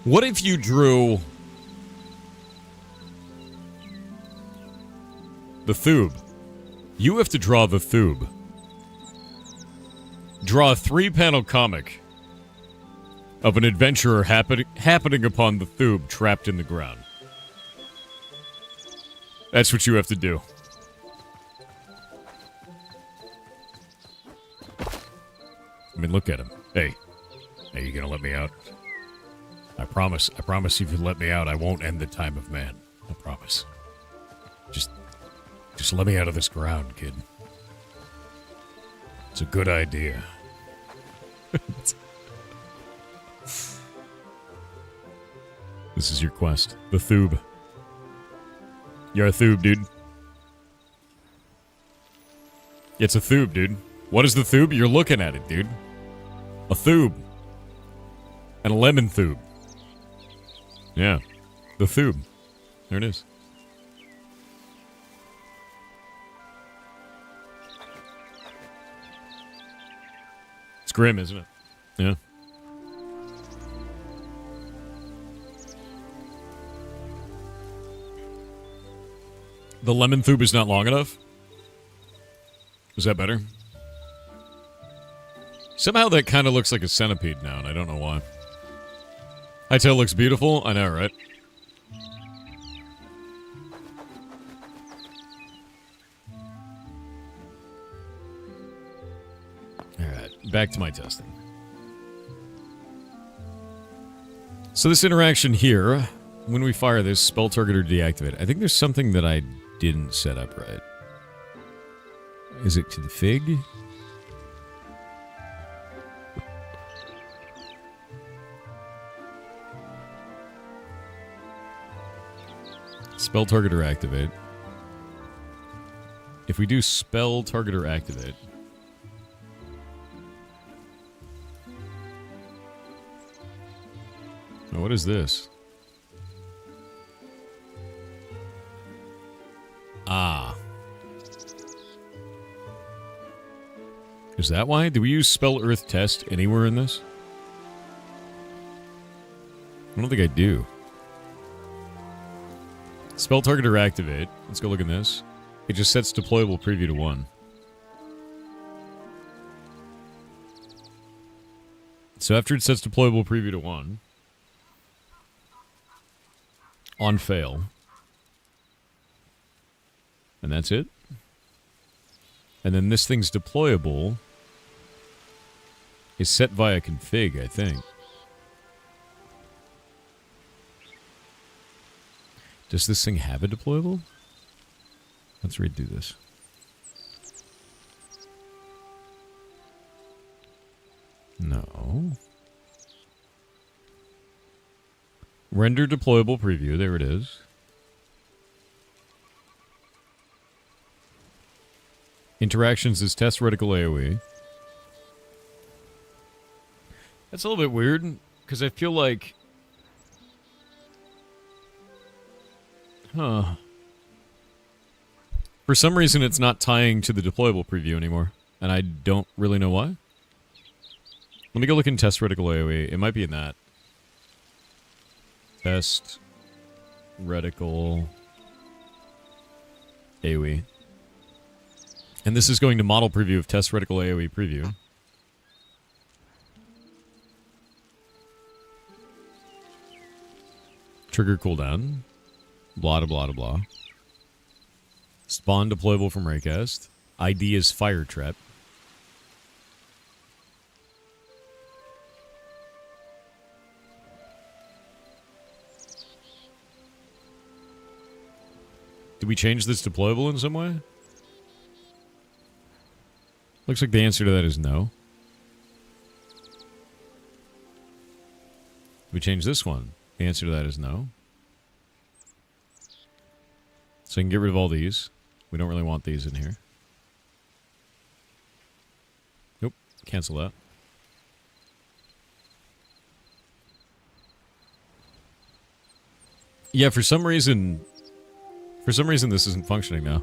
What if you drew the Thube? You have to draw the Thube. Draw a 3-panel comic of an adventurer happening upon the Thube trapped in the ground. That's what you have to do. I mean, look at him. Hey, you gonna let me out? I promise if you let me out, I won't end the time of man. I promise. Just let me out of this ground, kid. It's a good idea. This is your quest. The Thube. You're a Thube, dude. It's a Thube, dude. What is the Thube? You're looking at it, dude. A Thube. And a lemon Thube. Yeah. The Thube. There it is. It's grim, isn't it? Yeah. The lemon Thube is not long enough? Is that better? Somehow that kind of looks like a centipede now, and I don't know why. Hytale looks beautiful. I know, right? Alright, back to my testing. So this interaction here, when we fire this, spell target or deactivate, I think there's something that I didn't set up right. Is it to the fig? Spell target or activate. If we do spell target or activate. Now what is this? Ah. Is that why? Do we use spell earth test anywhere in this? I don't think I do. Spell target or activate. Let's go look at this. It just sets deployable preview to 1. So after it sets deployable preview to 1, on fail, And that's it. And then this thing's deployable is set via config, I think. Does this thing have a deployable? Let's read through this. No. Render deployable preview. There it is. Interactions is test reticle AoE. That's a little bit weird, because I feel like... Huh. For some reason, it's not tying to the deployable preview anymore, and I don't really know why. Let me go look in test reticle AoE. It might be in that. Test reticle AoE. And this is going to model preview of test reticle AoE preview. Trigger cooldown. Blah, blah, blah, blah. Spawn deployable from Raycast. ID is fire trap. Did we change this deployable in some way? Looks like the answer to that is no. Did we change this one? The answer to that is no. So I can get rid of all these. We don't really want these in here. Nope. Cancel that. Yeah, for some reason this isn't functioning now.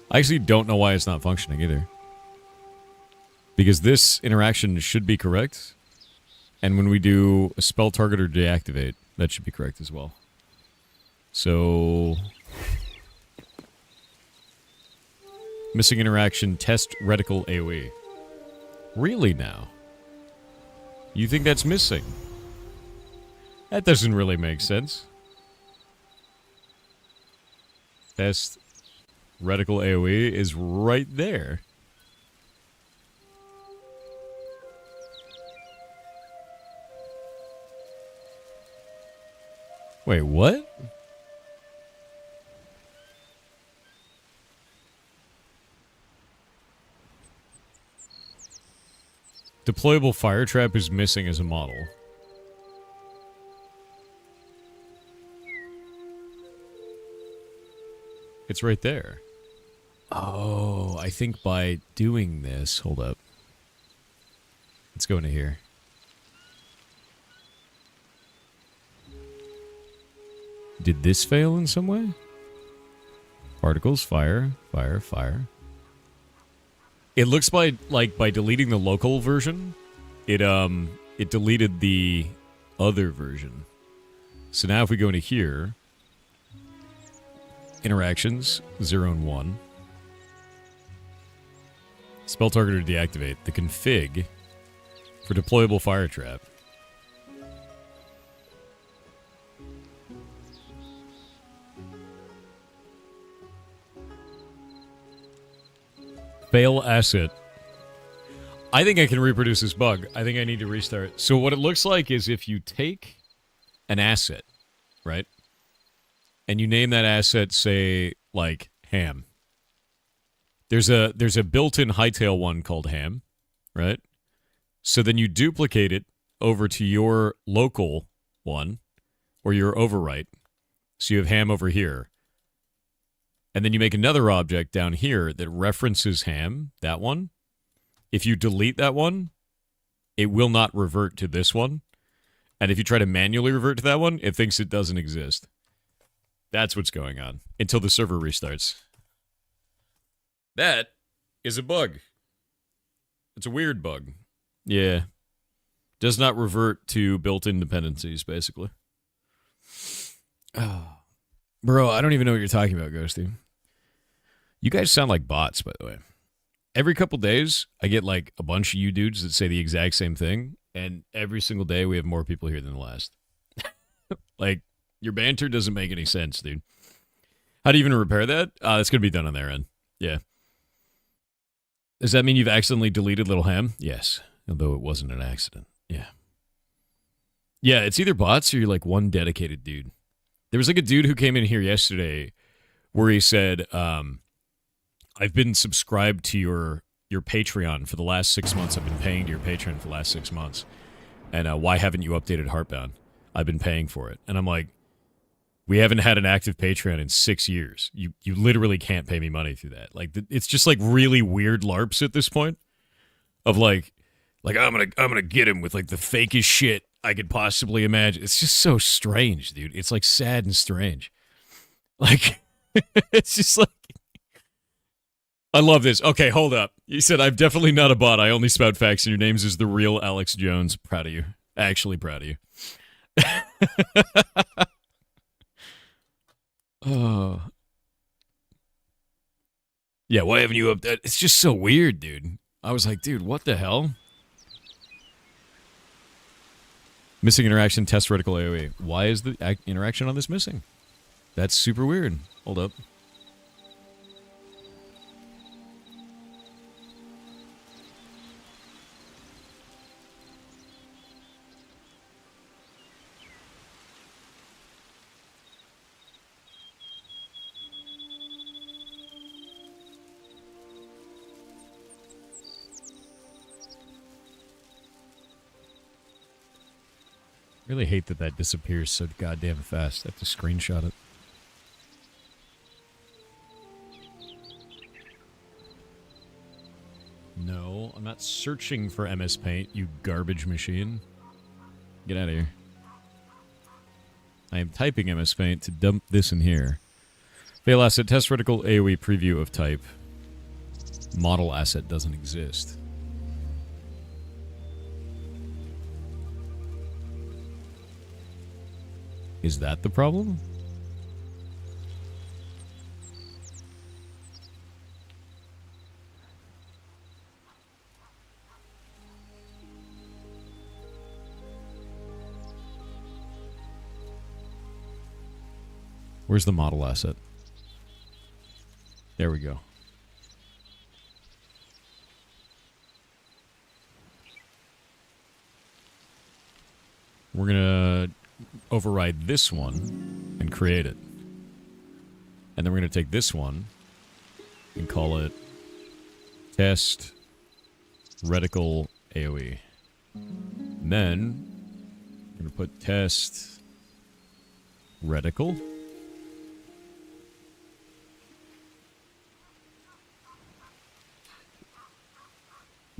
I actually don't know why it's not functioning either. Because this interaction should be correct. And when we do a spell target or deactivate, that should be correct as well. So... Missing interaction, test reticle AoE. Really now? You think that's missing? That doesn't really make sense. Test reticle AoE is right there. Wait, what? Deployable fire trap is missing as a model. It's right there. Oh, I think by doing this... Hold up. Let's go into here. Did this fail in some way? Particles, fire, fire, fire. It looks by deleting the local version, it deleted the other version. So now if we go into here, interactions 0 and 1, spell target or deactivate, the config for deployable fire trap. Fail asset. I think I can reproduce this bug. I think I need to restart. So what it looks like is if you take an asset, right? And you name that asset, say, like, ham. There's a built-in Hytale one called ham, right? So then you duplicate it over to your local one, or your overwrite. So you have ham over here. And then you make another object down here that references ham, that one. If you delete that one, it will not revert to this one. And if you try to manually revert to that one, it thinks it doesn't exist. That's what's going on until the server restarts. That is a bug. It's a weird bug. Yeah. Does not revert to built-in dependencies, basically. Oh. Bro, I don't even know what you're talking about, Ghosty. You guys sound like bots, by the way. Every couple days, I get like a bunch of you dudes that say the exact same thing, and every single day we have more people here than the last. Like, your banter doesn't make any sense, dude. How do you even repair that? That's going to be done on their end. Yeah. Does that mean you've accidentally deleted Little Ham? Yes. Although it wasn't an accident. Yeah. Yeah, it's either bots or you're like one dedicated dude. There was like a dude who came in here yesterday where he said, I've been subscribed to your Patreon for the last 6 months. I've been paying to your Patreon for the last 6 months. And why haven't you updated Heartbound? I've been paying for it. And I'm like, we haven't had an active Patreon in 6 years. You literally can't pay me money through that. Like, it's just like really weird LARPs at this point of like I'm gonna get him with like the fakest shit I could possibly imagine. It's just so strange, dude. It's like sad and strange. Like, it's just like, I love this. Okay, hold up. You said, I'm definitely not a bot. I only spout facts, and your name's is the real Alex Jones. Proud of you. Actually proud of you. Oh. Yeah, why haven't you up that? It's just so weird, dude. I was like, dude, what the hell? Missing interaction, test reticle AoE. Why is the interaction on this missing? That's super weird. Hold up. I really hate that that disappears so goddamn fast. I have to screenshot it. No, I'm not searching for MS Paint, you garbage machine. Get out of here. I am typing MS Paint to dump this in here. Fail asset, test reticle AoE preview of type. Model asset doesn't exist. Is that the problem? Where's the model asset? There we go. We're gonna override this one and create it. And then we're going to take this one and call it test reticle AoE. And then we're going to put test reticle.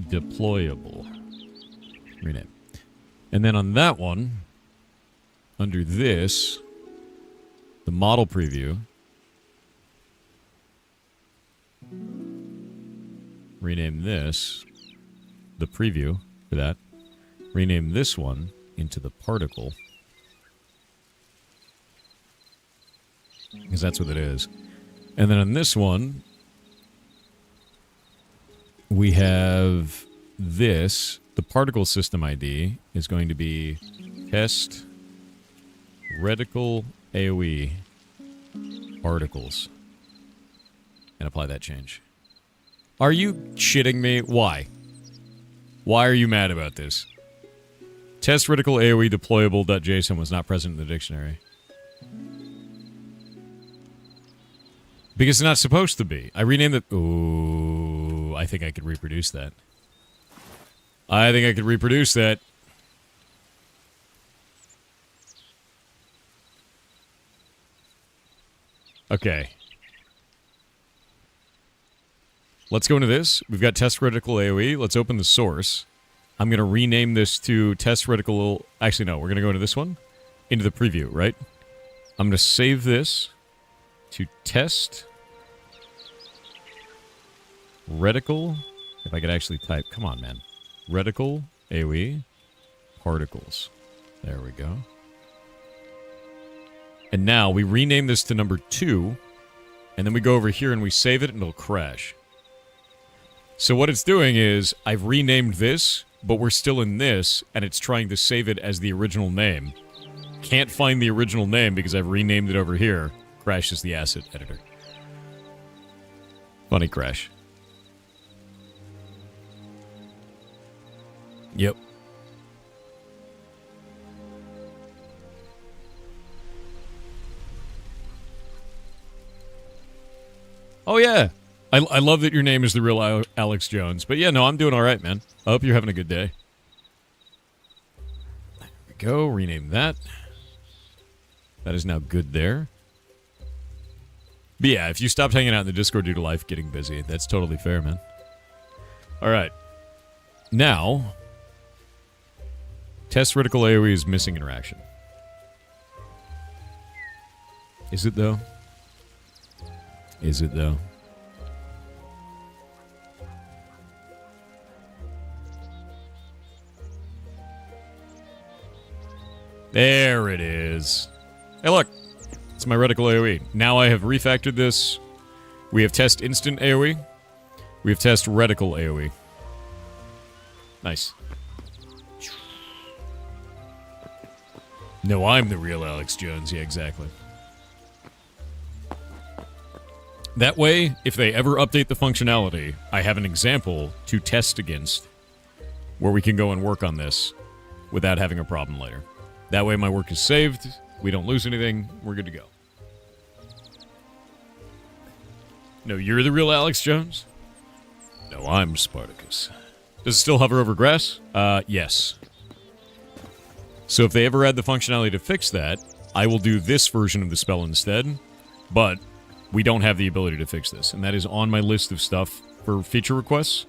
Deployable. Rename. And then on that one, under this, the model preview, rename this, the preview for that, rename this one into the particle, because that's what it is. And then on this one, we have this, the particle system ID is going to be test reticle AoE particles. And apply that change. Are you shitting me? Why? Why are you mad about this? Test reticle AoE deployable.json was not present in the dictionary. Because it's not supposed to be. I renamed it. Ooh, I think I could reproduce that. I think I could reproduce that. Okay. Let's go into this. We've got test reticle AoE. Let's open the source. I'm going to rename this to test reticle... Actually, no. We're going to go into this one. Into the preview, right? I'm going to save this to test reticle... If I could actually type. Come on, man. Reticle AoE particles. There we go. And now we rename this to number 2, and then we go over here and we save it and it'll crash. So what it's doing is, I've renamed this, but we're still in this, and it's trying to save it as the original name. Can't find the original name because I've renamed it over here. Crash is the asset editor. Funny Crash. Yep. Oh, yeah. I love that your name is the real Alex Jones. But yeah, no, I'm doing all right, man. I hope you're having a good day. There we go. Rename that. That is now good there. But yeah, if you stopped hanging out in the Discord due to life getting busy, that's totally fair, man. All right. Now, test reticle AoE is missing interaction. Is it, though? Is it, though? There it is. Hey, look. It's my reticle AoE. Now I have refactored this. We have test instant AoE. We have test reticle AoE. Nice. No, I'm the real Alex Jones. Yeah, exactly. That way, if they ever update the functionality, I have an example to test against where we can go and work on this without having a problem later. That way my work is saved, we don't lose anything, we're good to go. No, you're the real Alex Jones? No, I'm Spartacus. Does it still hover over grass? Yes. So if they ever add the functionality to fix that, I will do this version of the spell instead, but we don't have the ability to fix this, and that is on my list of stuff for feature requests.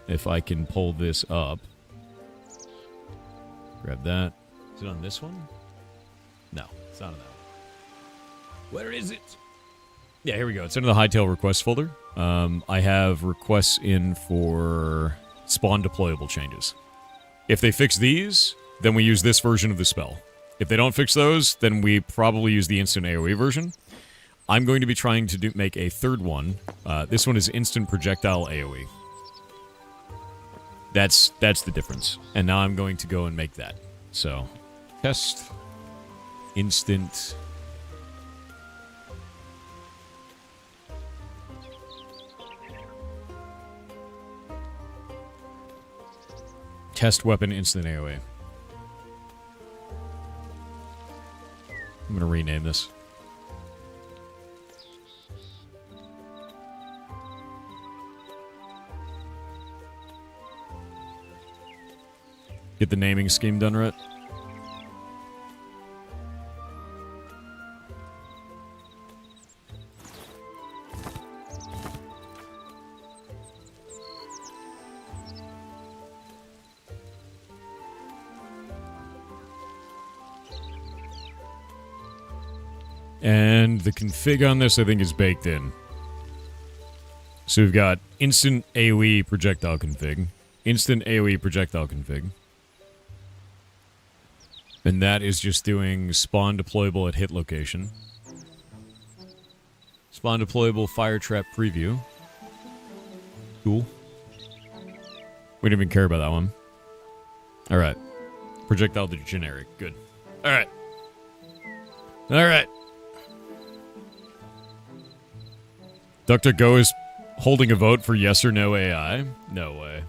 If I can pull this up. Grab that. Is it on this one? No, it's not on that one. Where is it? Yeah, here we go. It's under the Hytale request folder. I have requests in for spawn deployable changes. If they fix these, then we use this version of the spell. If they don't fix those, then we probably use the instant AoE version. I'm going to be trying to make a third one. This one is instant projectile AoE. That's the difference. And now I'm going to go and make that. So, test instant test weapon instant AoE. I'm going to rename this. Get the naming scheme done right. And the config on this, I think, is baked in. So we've got instant AoE projectile config, instant AoE projectile config. And that is just doing spawn deployable at hit location. Spawn deployable fire trap preview. Cool. We didn't even care about that one. Alright. Projectile to generic. Good. Alright. Alright. DuckDuckGo is holding a vote for yes or no AI? No way.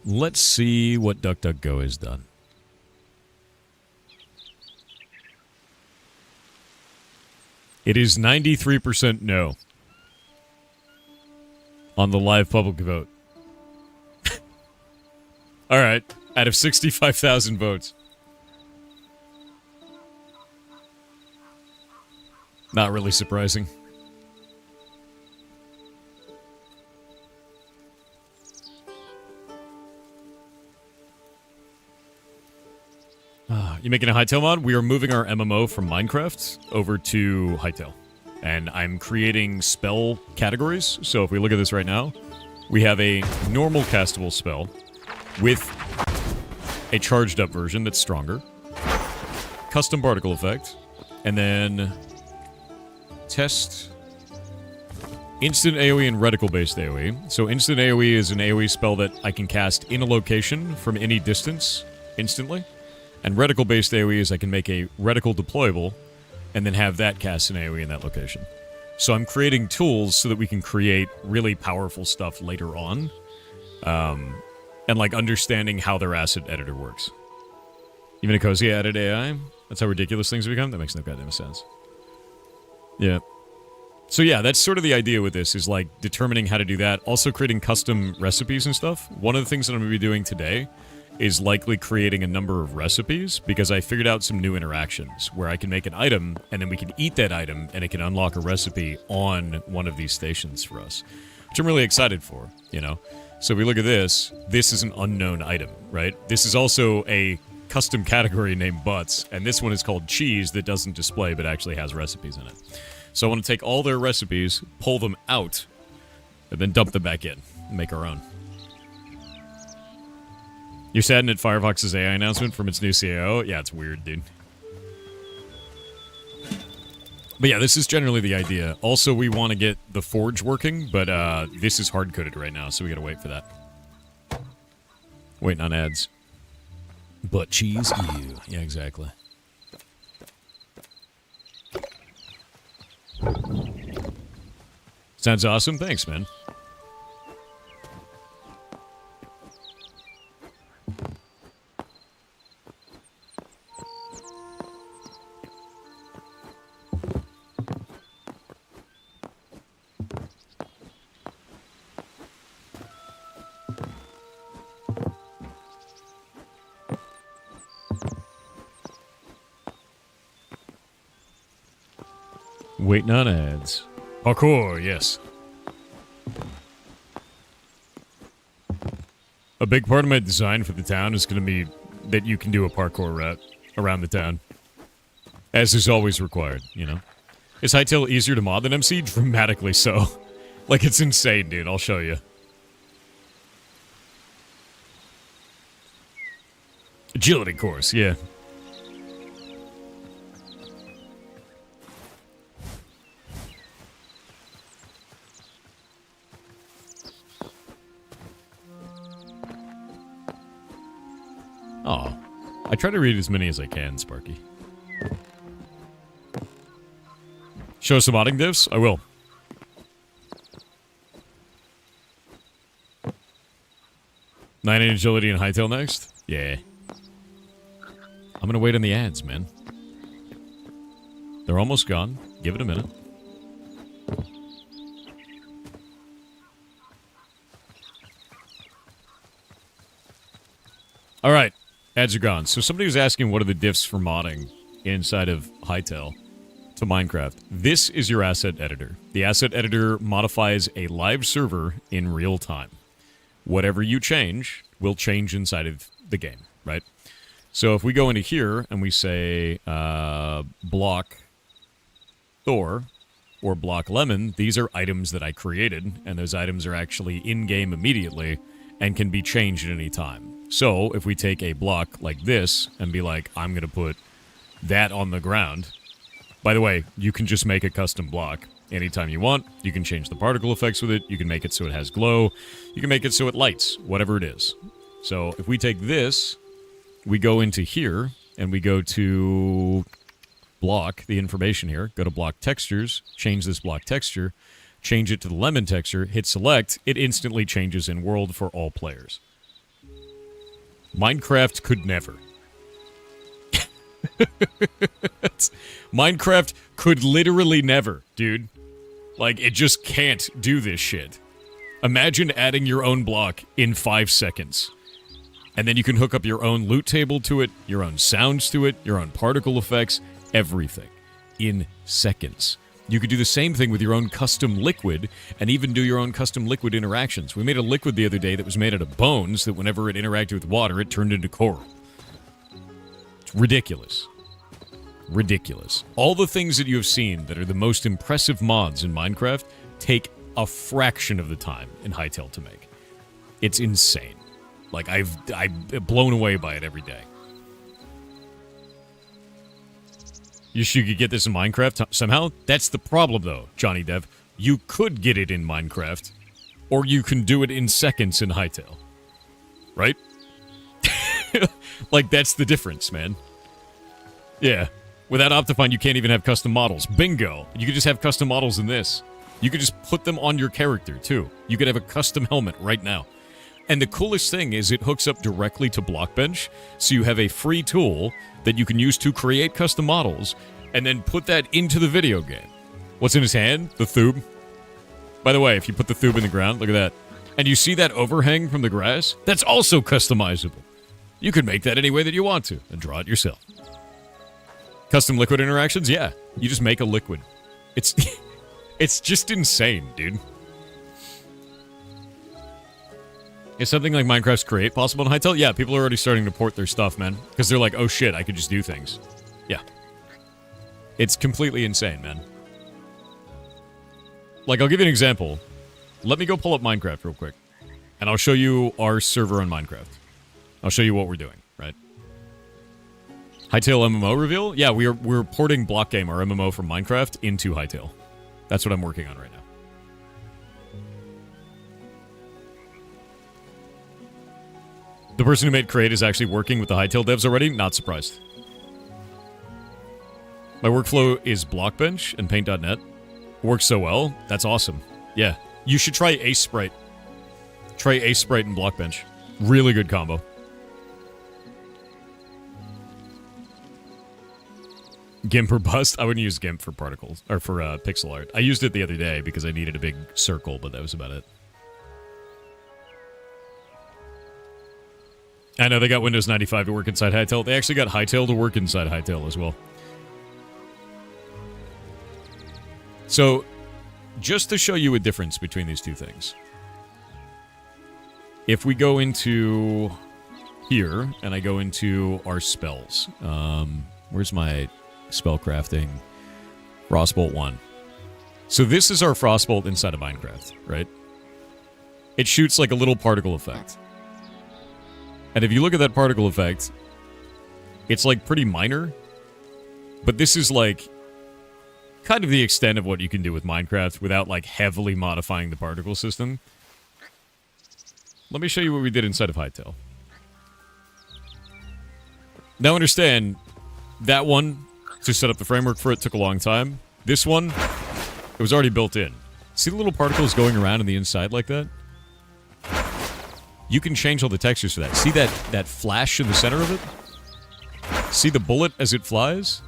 Let's see what DuckDuckGo has done. It is 93% no on the live public vote. Alright, out of 65,000 votes. Not really surprising. You making a Hytale mod? We are moving our MMO from Minecraft over to Hytale. And I'm creating spell categories. So if we look at this right now, we have a normal castable spell with a charged up version that's stronger, custom particle effect, and then test instant AoE and reticle-based AoE. So instant AoE is an AoE spell that I can cast in a location from any distance instantly. And reticle-based AoE is I can make a reticle deployable and then have that cast an AoE in that location. So I'm creating tools so that we can create really powerful stuff later on. And like understanding how their asset editor works. Even a cozy added AI? That's how ridiculous things become? That makes no goddamn sense. Yeah. So yeah, that's sort of the idea with this, is like determining how to do that. Also creating custom recipes and stuff. One of the things that I'm going to be doing today is likely creating a number of recipes, because I figured out some new interactions where I can make an item, and then we can eat that item, and it can unlock a recipe on one of these stations for us. Which I'm really excited for, you know? So if we look at this, this is an unknown item, right? This is also a custom category named Butts, and this one is called Cheese that doesn't display but actually has recipes in it. So I want to take all their recipes, pull them out, and then dump them back in and make our own. You're saddened at Firefox's AI announcement from its new CAO? Yeah, it's weird, dude. But yeah, this is generally the idea. Also, we want to get the forge working, but this is hard-coded right now, so we gotta wait for that. Waiting on ads. But cheese, ew. Yeah, exactly. Sounds awesome. Thanks, man. Waiting on ads. Parkour, yes. A big part of my design for the town is going to be that you can do a parkour route around the town. As is always required, you know? Is Hytale easier to mod than MC? Dramatically so. Like, it's insane, dude. I'll show you. Agility course, yeah. Oh, I try to read as many as I can, Sparky. Show some modding diffs? I will. Nine in agility and Hytale next? Yeah. I'm gonna wait on the ads, man. They're almost gone. Give it a minute. Alright. Ads are gone. So somebody was asking what are the diffs for modding inside of Hytale to Minecraft. This is your asset editor. The asset editor modifies a live server in real time. Whatever you change will change inside of the game, right? So if we go into here and we say block Thor or block Lemon, these are items that I created, and those items are actually in-game immediately and can be changed at any time. So, if we take a block like this and be like, I'm going to put that on the ground. By the way, you can just make a custom block anytime you want. You can change the particle effects with it. You can make it so it has glow. You can make it so it lights, whatever it is. So, if we take this, we go into here, and we go to block, the information here, go to block textures, change this block texture, change it to the lemon texture, hit select, it instantly changes in world for all players. Minecraft could never. Minecraft could literally never, dude. Like, it just can't do this shit. Imagine adding your own block in 5 seconds. And then you can hook up your own loot table to it, your own sounds to it, your own particle effects, everything. In seconds. You could do the same thing with your own custom liquid, and even do your own custom liquid interactions. We made a liquid the other day that was made out of bones, that whenever it interacted with water, it turned into coral. It's ridiculous. Ridiculous. All the things that you have seen that are the most impressive mods in Minecraft take a fraction of the time in Hytale to make. It's insane. Like, I'm blown away by it every day. You could get this in Minecraft somehow? That's the problem, though, Johnny Dev. you could get it in Minecraft, or you can do it in seconds in Hytale. Right? Like, that's the difference, man. Yeah. Without Optifine, you can't even have custom models. Bingo! You could just have custom models in this. You could just put them on your character, too. You could have a custom helmet right now. And the coolest thing is it hooks up directly to Blockbench, so you have a free tool that you can use to create custom models, and then put that into the video game. What's in his hand? The thube. By the way, if you put the thube in the ground, look at that. And you see that overhang from the grass? That's also customizable. You can make that any way that you want to, and draw it yourself. Custom liquid interactions? Yeah. You just make a liquid. It's it's just insane, dude. Is something like Minecraft's Create possible in Hytale? Yeah, people are already starting to port their stuff, man. Because they're like, oh shit, I could just do things. Yeah. It's completely insane, man. Like, I'll give you an example. Let me go pull up Minecraft real quick. And I'll show you our server on Minecraft. I'll show you what we're doing, right? Hytale MMO reveal? Yeah, we're porting Blockgame, our MMO from Minecraft, into Hytale. That's what I'm working on right now. The person who made Create is actually working with the Hytale devs already? Not surprised. My workflow is Blockbench and Paint.net. Works so well. That's awesome. Yeah. You should try Ace Sprite. Try Ace Sprite and Blockbench. Really good combo. GIMP or bust? I wouldn't use GIMP for particles, or for pixel art. I used it the other day because I needed a big circle, but that was about it. I know they got Windows 95 to work inside Hytale. They actually got Hytale to work inside Hytale as well. So, just to show you a difference between these two things. If we go into here, and I go into our spells. Where's my spell crafting? Frostbolt 1. So this is our Frostbolt inside of Minecraft, right? It shoots like a little particle effect. And if you look at that particle effect, it's like pretty minor. But this is like kind of the extent of what you can do with Minecraft without like heavily modifying the particle system. Let me show you what we did inside of Hytale. Now understand, that one, to set up the framework for it, took a long time. This one, it was already built in. See the little particles going around in the inside like that? You can change all the textures for that. See that flash in the center of it? See the bullet as it flies?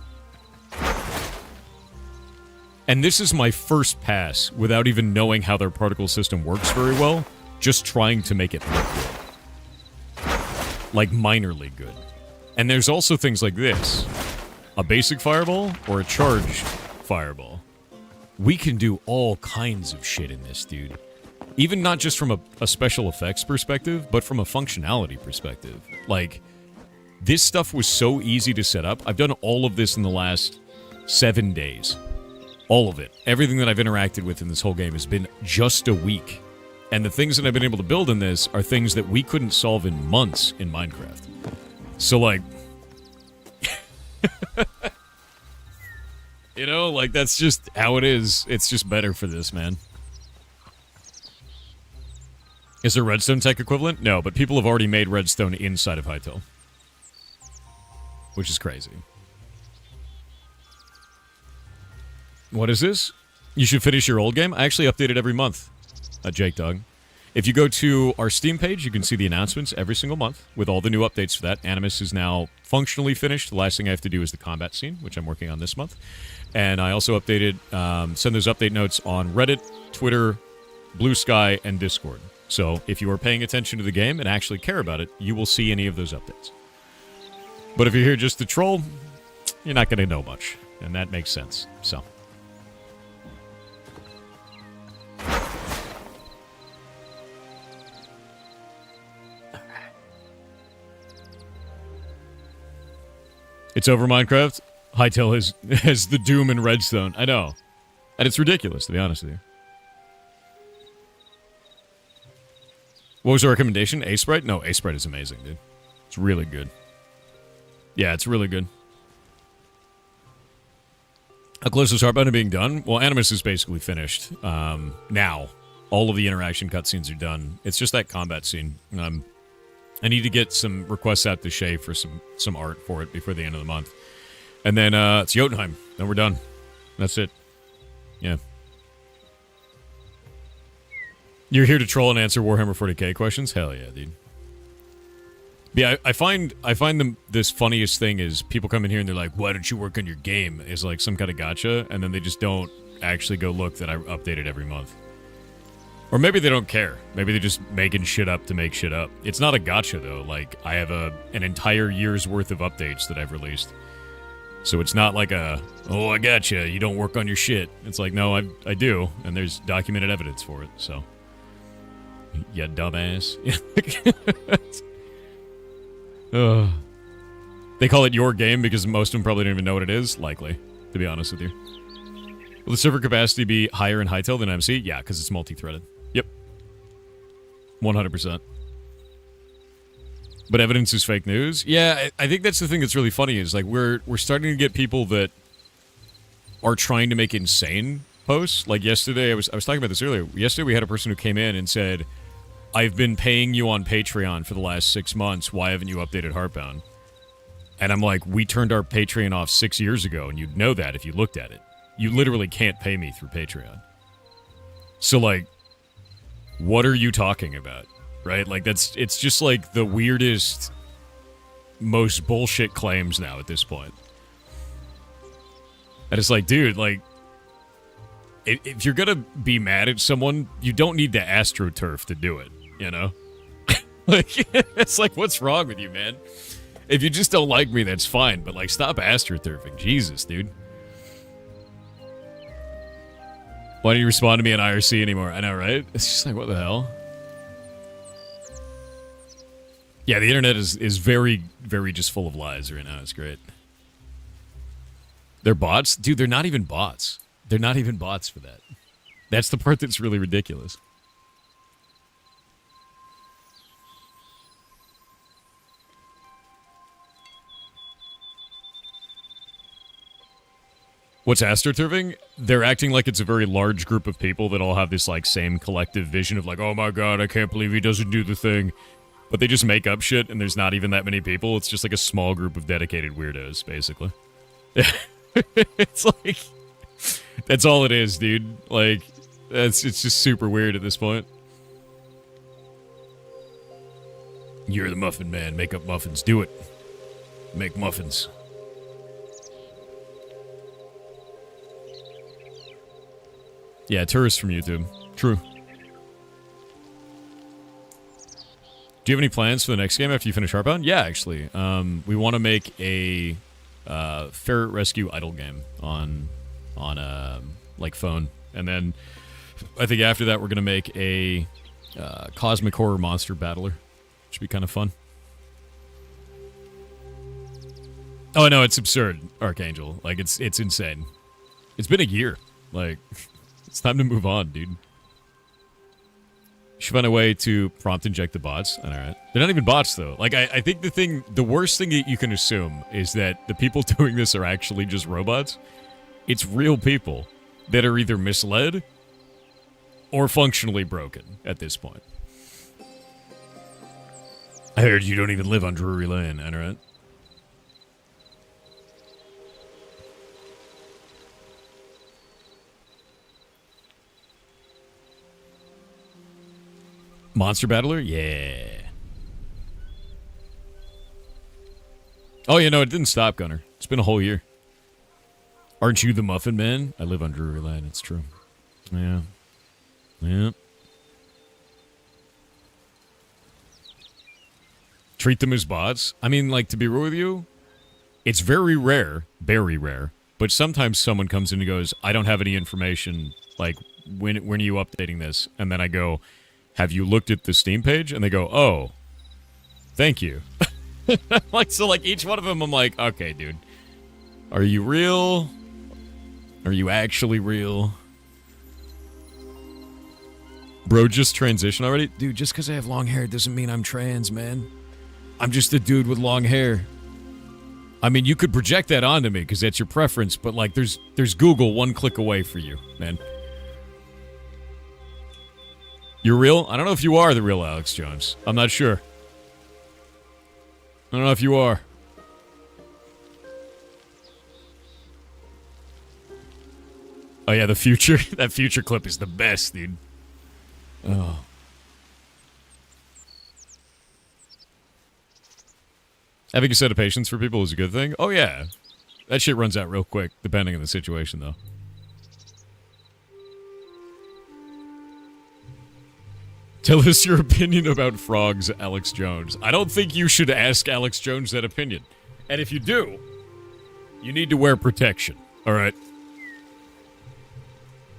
And this is my first pass without even knowing how their particle system works very well, just trying to make it look good. Like minorly good. And there's also things like this. A basic fireball or a charged fireball. We can do all kinds of shit in this, dude. Even not just from a special effects perspective, but from a functionality perspective. Like, this stuff was so easy to set up. I've done all of this in the last 7 days. All of it. Everything that I've interacted with in this whole game has been just a week. And the things that I've been able to build in this are things that we couldn't solve in months in Minecraft. So, like... you know, like, that's just how it is. It's just better for this, man. Is there redstone tech equivalent? No, but people have already made redstone inside of Hytale. Which is crazy. What is this? You should finish your old game? I actually update it every month. Jake Dog. If you go to our Steam page, you can see the announcements every single month with all the new updates for that. Animus is now functionally finished. The last thing I have to do is the combat scene, which I'm working on this month. And I also updated, send those update notes on Reddit, Twitter, Blue Sky, and Discord. So if you are paying attention to the game and actually care about it, you will see any of those updates. But if you're here just to troll, you're not going to know much. And that makes sense. So... it's over Minecraft. Hytale has the Doom and Redstone. I know. And it's ridiculous, to be honest with you. What was your recommendation? Ace Sprite? No, Ace Sprite is amazing, dude. It's really good. Yeah, it's really good. How close is Heartbound to being done? Well, Animus is basically finished. Now. All of the interaction cutscenes are done. It's just that combat scene. I need to get some requests out to Shay for some art for it before the end of the month. And then it's Jotunheim. Then we're done. That's it. Yeah. You're here to troll and answer Warhammer 40k questions? Hell yeah, dude. Yeah, I find this funniest thing is people come in here and they're like, why don't you work on your game? It's like some kind of gotcha, and then they just don't actually go look that I update it every month. Or maybe they don't care. Maybe they're just making shit up to make shit up. It's not a gotcha, though. Like, I have an entire year's worth of updates that I've released. So it's not like oh, I gotcha, you don't work on your shit. It's like, no, I do, and there's documented evidence for it, so. Yeah, dumbass. They call it your game because most of them probably don't even know what it is. Likely, to be honest with you. Will the server capacity be higher in Hytale than MC? Yeah, because it's multi-threaded. Yep. 100%. But evidence is fake news? Yeah, I think that's the thing that's really funny is, like, we're starting to get people that are trying to make insane posts. Like, yesterday, I was talking about this earlier. Yesterday, we had a person who came in and said, I've been paying you on Patreon for the last 6 months. Why haven't you updated Heartbound? And I'm like, we turned our Patreon off 6 years ago, and you'd know that if you looked at it. You literally can't pay me through Patreon. So, like, what are you talking about? Right? Like, it's just, like, the weirdest, most bullshit claims now at this point. And it's like, dude, like, if you're gonna be mad at someone, you don't need to AstroTurf to do it, you know? Like, it's like, what's wrong with you, man? If you just don't like me, that's fine, but, like, stop AstroTurfing. Jesus, dude. Why don't you respond to me on IRC anymore? I know, right? It's just like, what the hell? Yeah, the internet is very, very just full of lies right now. It's great. They're bots? Dude, they're not even bots. They're not even bots for that. That's the part that's really ridiculous. What's astroturfing? They're acting like it's a very large group of people that all have this, like, same collective vision of, like, oh my god, I can't believe he doesn't do the thing. But they just make up shit, and there's not even that many people. It's just, like, a small group of dedicated weirdos, basically. It's like... That's all it is, dude. Like, it's just super weird at this point. You're the muffin man. Make up muffins. Do it. Make muffins. Yeah, tourists from YouTube. True. Do you have any plans for the next game after you finish Heartbound? Yeah, actually. We want to make a ferret rescue idle game on like phone, and then I think after that we're gonna make a cosmic horror monster battler. Should be kind of fun. Oh no, it's absurd, Archangel. Like it's insane. It's been a year. Like it's time to move on, dude. You should find a way to prompt inject the bots. All right, they're not even bots though. Like I think the worst thing that you can assume is that the people doing this are actually just robots. It's real people that are either misled or functionally broken at this point. I heard you don't even live on Drury Lane, alright? Monster Battler? Yeah. Oh, yeah, no, it didn't stop, Gunner. It's been a whole year. Aren't you the Muffin Man? I live on Drury Lane, it's true. Yeah. Yeah. Treat them as bots? I mean, like, to be real with you, it's very rare, but sometimes someone comes in and goes, I don't have any information, like, when are you updating this? And then I go, have you looked at the Steam page? And they go, oh, thank you. Like, so, like, each one of them, I'm like, okay, dude, are you real? Are you actually real? Bro, just transition already? Dude, just because I have long hair doesn't mean I'm trans, man. I'm just a dude with long hair. I mean, you could project that onto me because that's your preference, but like, there's Google one click away for you, man. You're real? I don't know if you are the real Alex Jones. I'm not sure. I don't know if you are. Oh yeah, the future. That future clip is the best, dude. Oh. Having a set of patience for people is a good thing. Oh yeah. That shit runs out real quick, depending on the situation, though. Tell us your opinion about frogs, Alex Jones. I don't think you should ask Alex Jones that opinion. And if you do, you need to wear protection. Alright?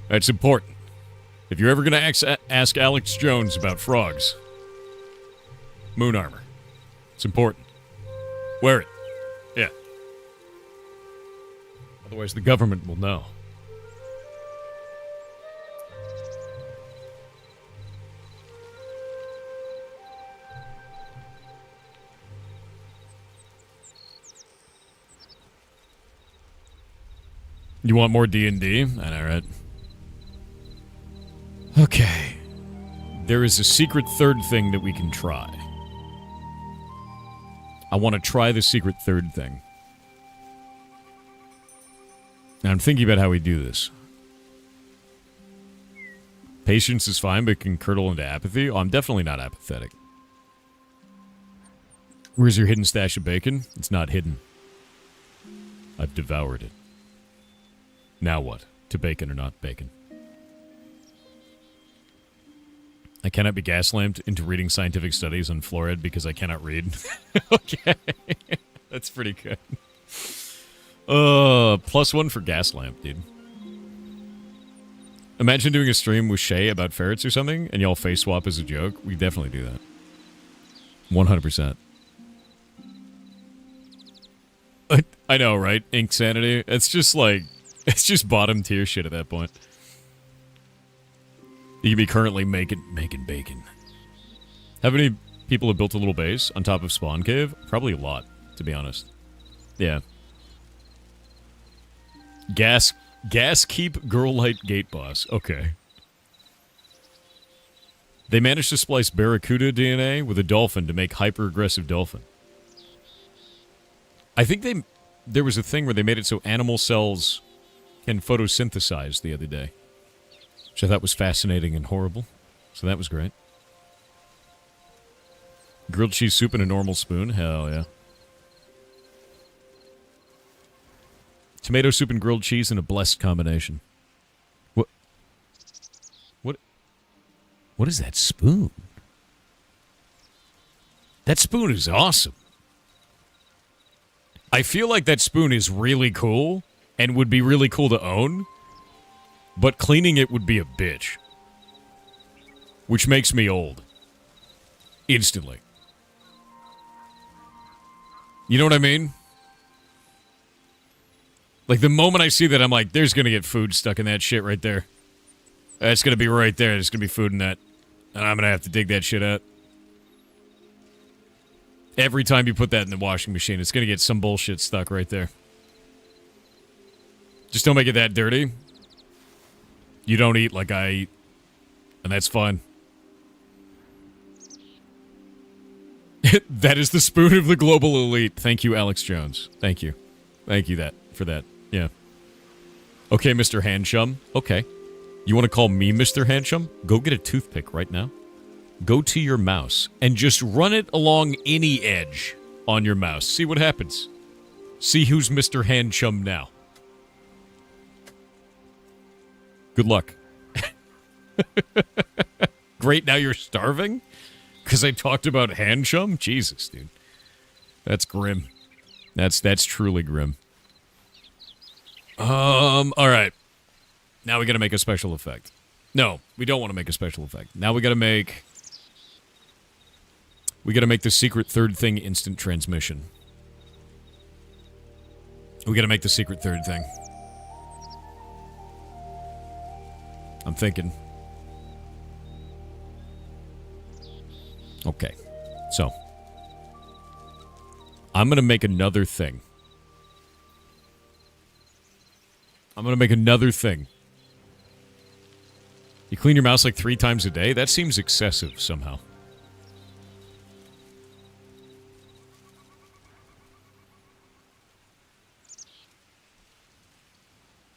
That's important. If you're ever going to ask Alex Jones about frogs, moon armor. It's important. Wear it. Yeah. Otherwise, the government will know. You want more D&D? I know, right? Okay. There is a secret third thing that we can try. I want to try the secret third thing. Now, I'm thinking about how we do this. Patience is fine, but can curdle into apathy? Oh, I'm definitely not apathetic. Where's your hidden stash of bacon? It's not hidden. I've devoured it. Now what? To bacon or not bacon? I cannot be gaslamped into reading scientific studies on fluoride because I cannot read. Okay. That's pretty good. +1 for gaslamp, dude. Imagine doing a stream with Shay about ferrets or something, and y'all face swap as a joke. We definitely do that. 100%. I know, right? Ink sanity. It's just like... It's just bottom tier shit at that point. You could be currently making bacon. How many people have built a little base on top of Spawn Cave? Probably a lot, to be honest. Yeah. Gas keep girl light gate boss. Okay. They managed to splice barracuda DNA with a dolphin to make hyper-aggressive dolphin. I think there was a thing where they made it so animal cells can photosynthesize the other day, which I thought was fascinating and horrible. So that was great. Grilled cheese soup in a normal spoon? Hell yeah. Tomato soup and grilled cheese in a blessed combination. What is that spoon? That spoon is awesome. I feel like that spoon is really cool and would be really cool to own, but cleaning it would be a bitch. Which makes me old. Instantly. You know what I mean? Like, the moment I see that, I'm like, there's gonna get food stuck in that shit right there. That's gonna be right there. There's gonna be food in that. And I'm gonna have to dig that shit out. Every time you put that in the washing machine, it's gonna get some bullshit stuck right there. Just don't make it that dirty. You don't eat like I eat. And that's fine. That is the spoon of the global elite. Thank you, Alex Jones. Thank you. Thank you for that. Yeah. Okay, Mr. Handchum. Okay. You want to call me Mr. Handchum? Go get a toothpick right now. Go to your mouse and just run it along any edge on your mouse. See what happens. See who's Mr. Handchum now. Good luck. Great, now you're starving? Because I talked about Handchum? Jesus, dude. That's grim. That's truly grim. Alright. Now we gotta make a special effect. No, we don't want to make a special effect. Now we gotta make... We gotta make the secret third thing instant transmission. We gotta make the secret third thing. I'm thinking. Okay. So. I'm gonna make another thing. I'm going to make another thing. You clean your mouse like 3 times a day? That seems excessive somehow.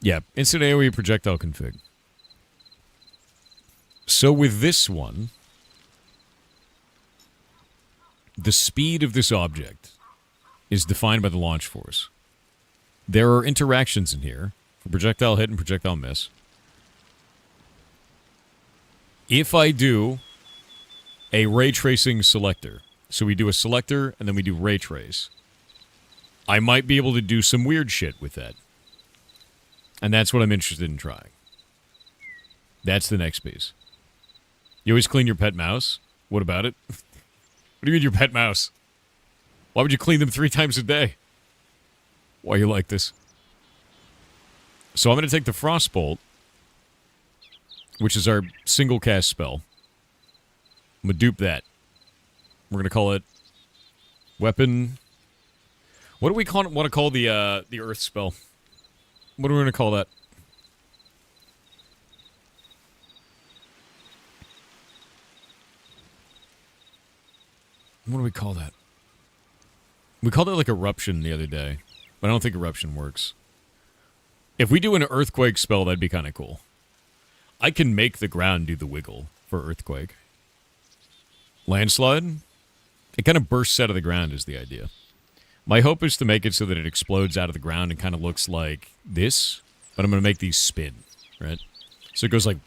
Yeah, instant AoE projectile config. So with this one, the speed of this object is defined by the launch force. There are interactions in here for projectile hit and projectile miss. If I do a ray tracing selector, so we do a selector and then we do ray trace, I might be able to do some weird shit with that. And that's what I'm interested in trying. That's the next piece. You always clean your pet mouse? What about it? What do you mean your pet mouse? Why would you clean them 3 times a day? Why are you like this? So I'm going to take the Frostbolt, which is our single cast spell. I'm going to dupe that. We're going to call it Weapon. What do we want to call the Earth spell? What are we going to call that? What do we call that? We called it like Eruption the other day, but I don't think Eruption works. If we do an Earthquake spell, that'd be kind of cool. I can make the ground do the wiggle for Earthquake. Landslide? It kind of bursts out of the ground is the idea. My hope is to make it so that it explodes out of the ground and kind of looks like this, but I'm going to make these spin, right? So it goes like,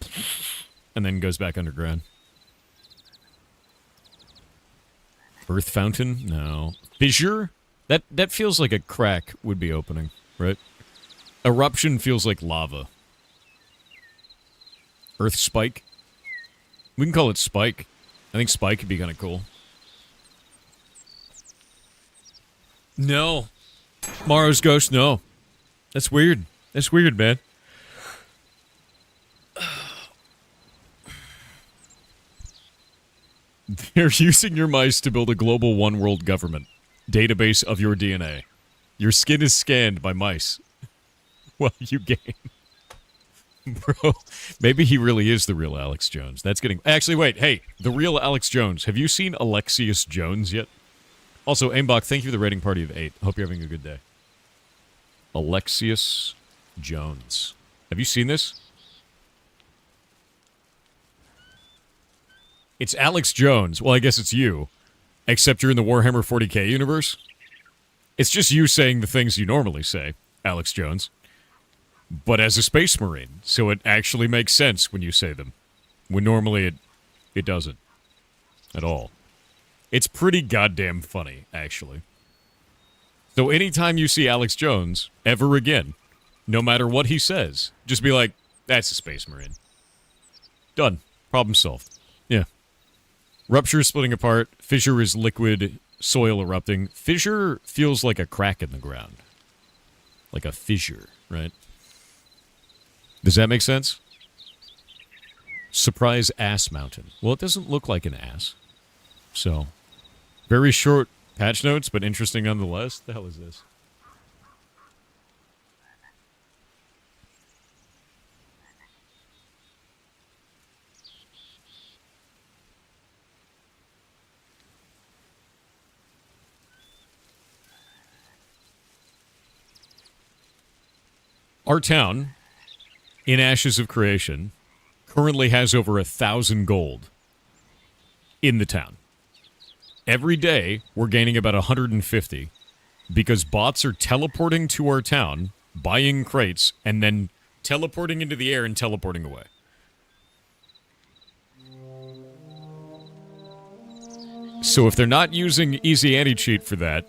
and then goes back underground. Earth Fountain? No. Fissure? That feels like a crack would be opening, right? Eruption feels like lava. Earth Spike? We can call it Spike. I think Spike could be kind of cool. No. Morrow's Ghost, no. That's weird. That's weird, man. They're using your mice to build a global one-world government. Database of your DNA. Your skin is scanned by mice. Well, you game. Bro, maybe he really is the real Alex Jones. That's getting... Actually, wait. Hey, the real Alex Jones. Have you seen Alexius Jones yet? Also, Aimbach, thank you for the rating party of 8. Hope you're having a good day. Alexius Jones. Have you seen this? It's Alex Jones. Well, I guess it's you. Except you're in the Warhammer 40k universe. It's just you saying the things you normally say, Alex Jones. But as a Space Marine, so it actually makes sense when you say them. When normally it doesn't. At all. It's pretty goddamn funny, actually. So anytime you see Alex Jones, ever again, no matter what he says, just be like, that's a Space Marine. Done. Problem solved. Yeah. Rupture is splitting apart. Fissure is liquid. Soil erupting. Fissure feels like a crack in the ground. Like a fissure, right? Does that make sense? Surprise ass mountain. Well, it doesn't look like an ass. So, very short patch notes, but interesting nonetheless. The hell is this? Our town, in Ashes of Creation, currently has over 1,000 gold in the town. Every day, we're gaining about 150 because bots are teleporting to our town, buying crates, and then teleporting into the air and teleporting away. So if they're not using Easy Anti-Cheat for that,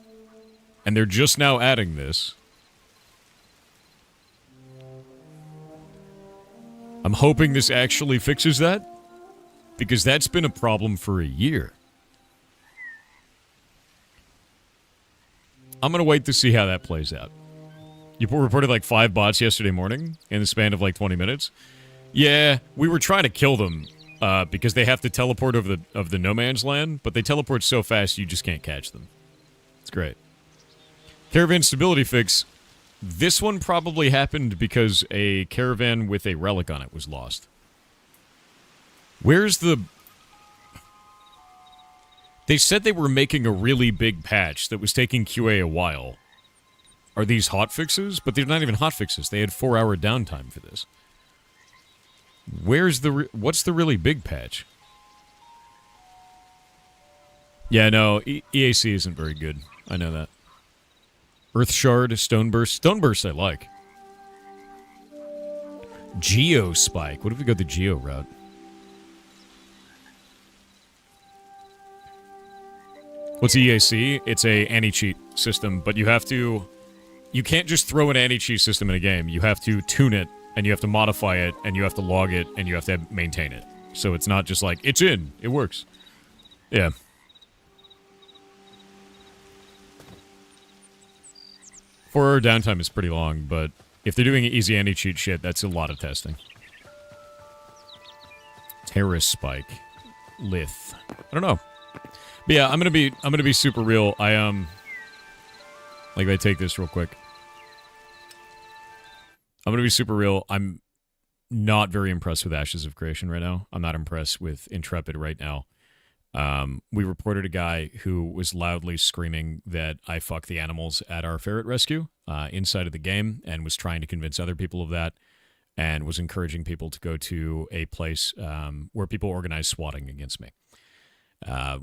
and they're just now adding this, I'm hoping this actually fixes that, because that's been a problem for a year. I'm going to wait to see how that plays out. You reported like 5 bots yesterday morning in the span of like 20 minutes. Yeah, we were trying to kill them because they have to teleport over the no man's land, but they teleport so fast you just can't catch them. It's great. Caravan stability fix. This one probably happened because a caravan with a relic on it was lost. Where's the... They said they were making a really big patch that was taking QA a while. Are these hotfixes? But they're not even hotfixes. They had 4-hour downtime for this. Where's the... What's the really big patch? Yeah, no, EAC isn't very good. I know that. Earth Shard, Stoneburst. Stoneburst I like. Geo Spike. What if we go the Geo route? What's EAC? It's a anti-cheat system, but you have to... You can't just throw an anti-cheat system in a game. You have to tune it, and you have to modify it, and you have to log it, and you have to maintain it. So it's not just like, it's in, it works. Yeah. Four-hour downtime is pretty long, but if they're doing easy anti-cheat shit, that's a lot of testing. Terrace Spike. Lith. I don't know. But yeah, I'm gonna be super real. Like if I take this real quick. I'm gonna be super real. I'm not very impressed with Ashes of Creation right now. I'm not impressed with Intrepid right now. We reported a guy who was loudly screaming that I fuck the animals at our ferret rescue inside of the game, and was trying to convince other people of that, and was encouraging people to go to a place where people organize swatting against me.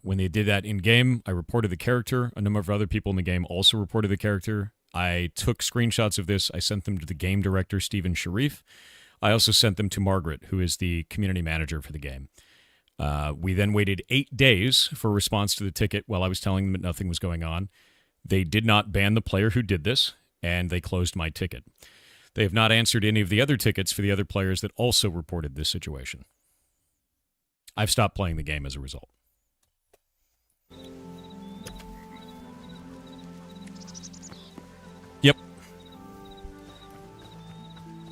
When they did that in-game, I reported the character. A number of other people in the game also reported the character. I took screenshots of this. I sent them to the game director, Stephen Sharif. I also sent them to Margaret, who is the community manager for the game. We then waited 8 days for a response to the ticket while I was telling them that nothing was going on. They did not ban the player who did this, and they closed my ticket. They have not answered any of the other tickets for the other players that also reported this situation. I've stopped playing the game as a result. Yep.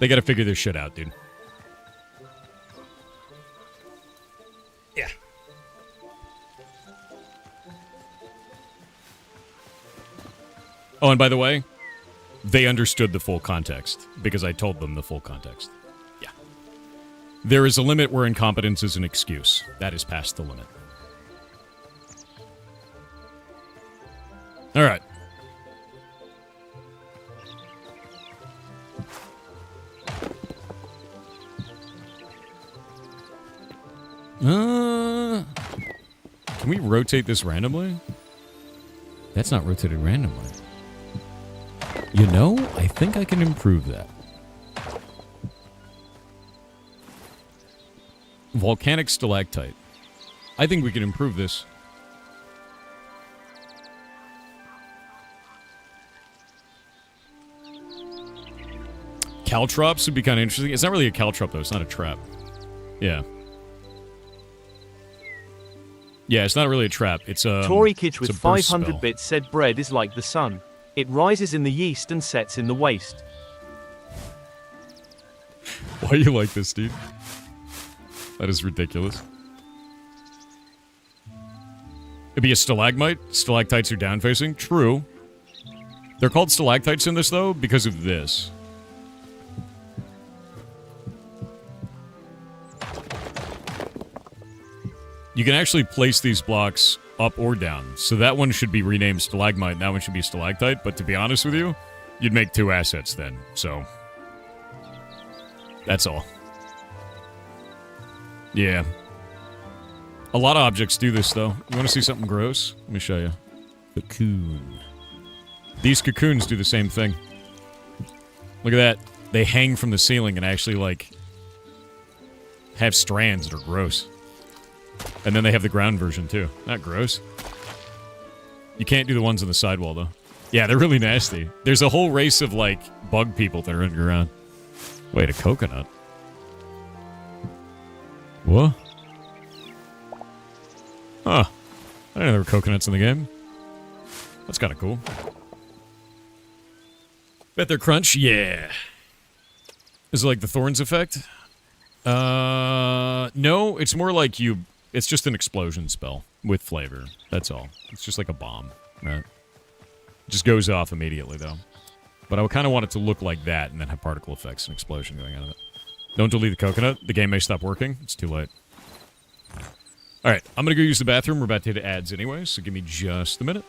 They gotta figure this shit out, dude. Yeah. Oh, and by the way, they understood the full context, because I told them the full context. Yeah. There is a limit where incompetence is an excuse. That is past the limit. All right. Can we rotate this randomly? That's not rotated randomly. You know, I think I can improve that. Volcanic stalactite. I think we can improve this. Caltrops would be kind of interesting. It's not really a caltrop, though. It's not a trap. Yeah. Yeah, it's not really a trap. It's a... Tory Kitch with 500 bits said bread is like the sun. It rises in the yeast and sets in the waste. Why you like this, dude? That is ridiculous. It'd be a stalagmite. Stalactites are down-facing. True. They're called stalactites in this, though, because of this. You can actually place these blocks up or down. So that one should be renamed stalagmite, and that one should be stalactite. But to be honest with you, you'd make two assets then. So, that's all. Yeah. A lot of objects do this, though. You want to see something gross? Let me show you. Cocoon. These cocoons do the same thing. Look at that. They hang from the ceiling and actually, like, have strands that are gross. And then they have the ground version, too. Not gross. You can't do the ones on the sidewall, though. Yeah, they're really nasty. There's a whole race of, like, bug people that are underground. Wait, a coconut? What? Huh. I didn't know there were coconuts in the game. That's kind of cool. Bet they're crunch? Yeah. Is it like the Thorns effect? No, it's more like you... It's just an explosion spell with flavor. That's all. It's just like a bomb, right? It just goes off immediately, though. But I kind of want it to look like that and then have particle effects and explosion going out of it. Don't delete the coconut. The game may stop working. It's too late. All right, I'm going to go use the bathroom. We're about to hit ads anyway, so give me just a minute.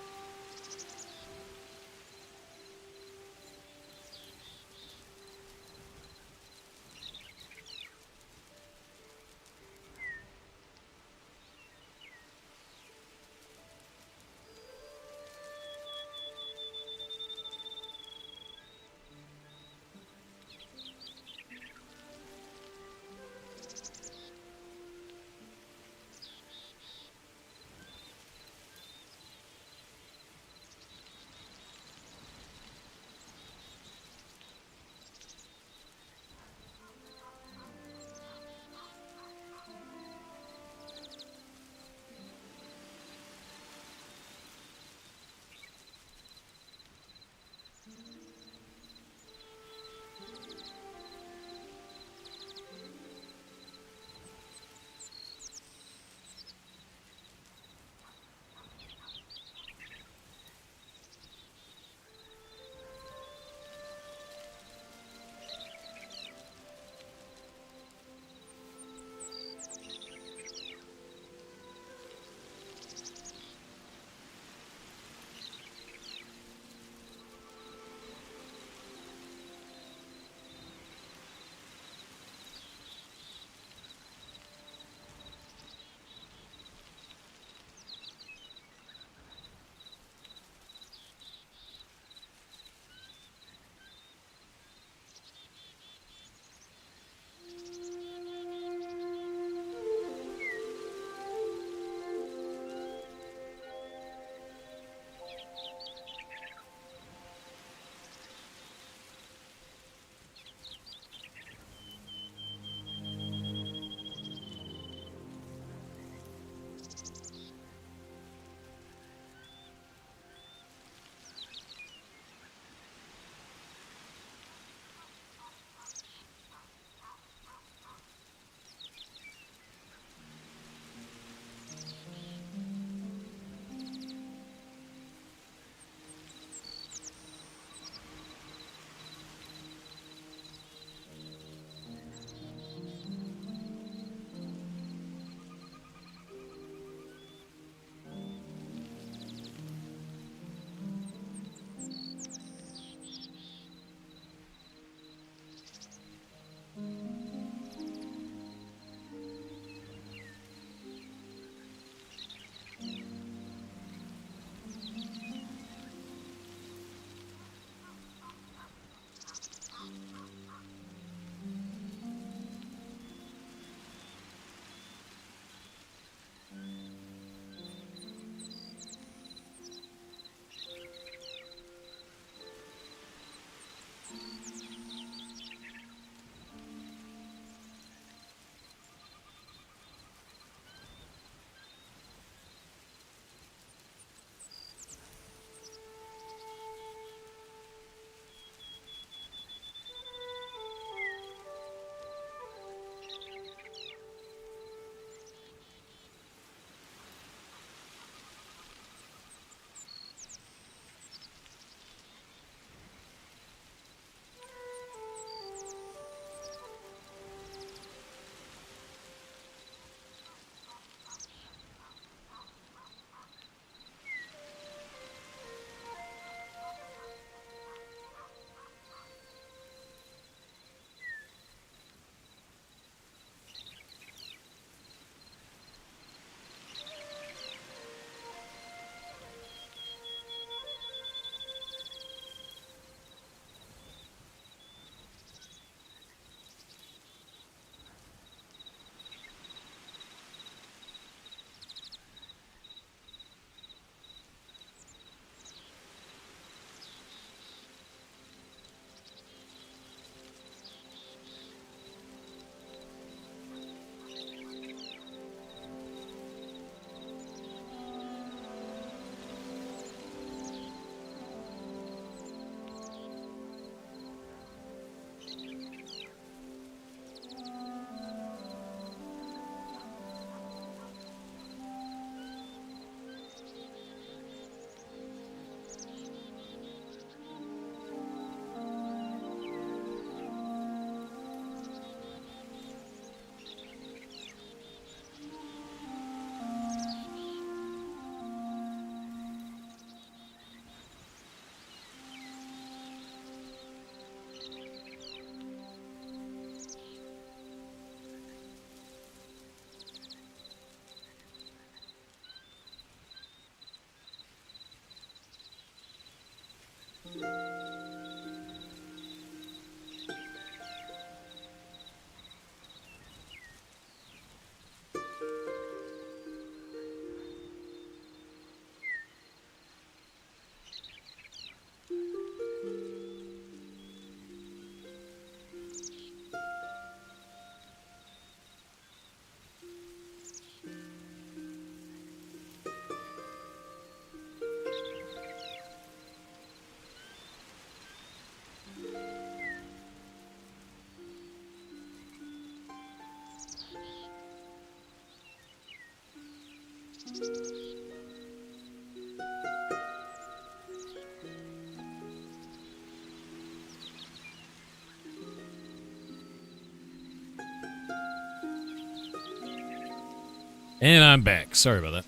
And I'm back. Sorry about that.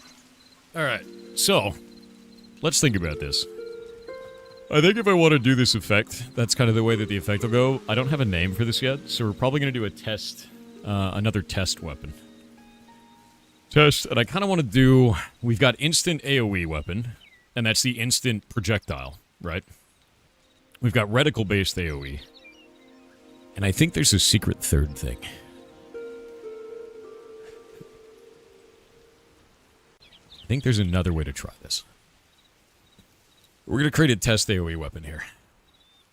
Alright, so, let's think about this. I think if I want to do this effect, that's kind of the way that the effect will go. I don't have a name for this yet, so we're probably going to do a test, another test weapon. Test, and I kind of want to do... We've got instant AoE weapon, and that's the instant projectile, right? We've got reticle-based AoE. And I think there's a secret third thing. I think there's another way to try this. We're going to create a test AoE weapon here.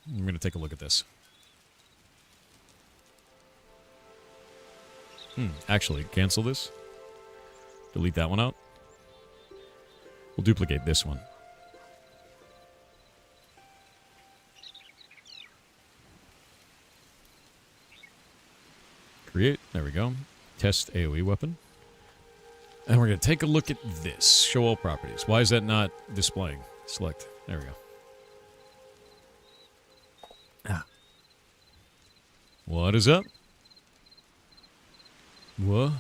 I'm going to take a look at this. Actually, cancel this. Delete that one out. We'll duplicate this one. Create. There we go. Test AoE weapon. And we're going to take a look at this. Show all properties. Why is that not displaying? Select. There we go. Ah. What is up? What?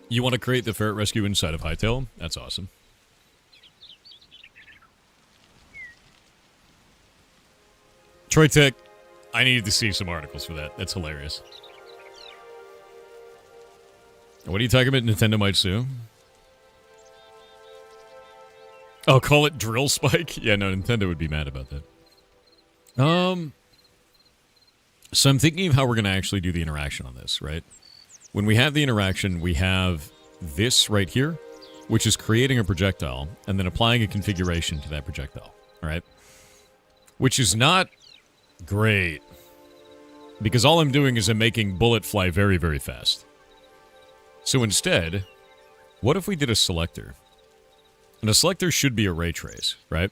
You want to create the ferret rescue inside of Hytale? That's awesome. Troy Tech, I needed to see some articles for that. That's hilarious. What are you talking about? Nintendo might sue? Oh, call it Drill Spike? Yeah, no, Nintendo would be mad about that. So I'm thinking of how we're going to actually do the interaction on this, right? When we have the interaction, we have this right here, which is creating a projectile, and then applying a configuration to that projectile, all right? Which is not great, because all I'm doing is I'm making bullet fly very, very fast. So instead, what if we did a selector? And a selector should be a ray trace, right?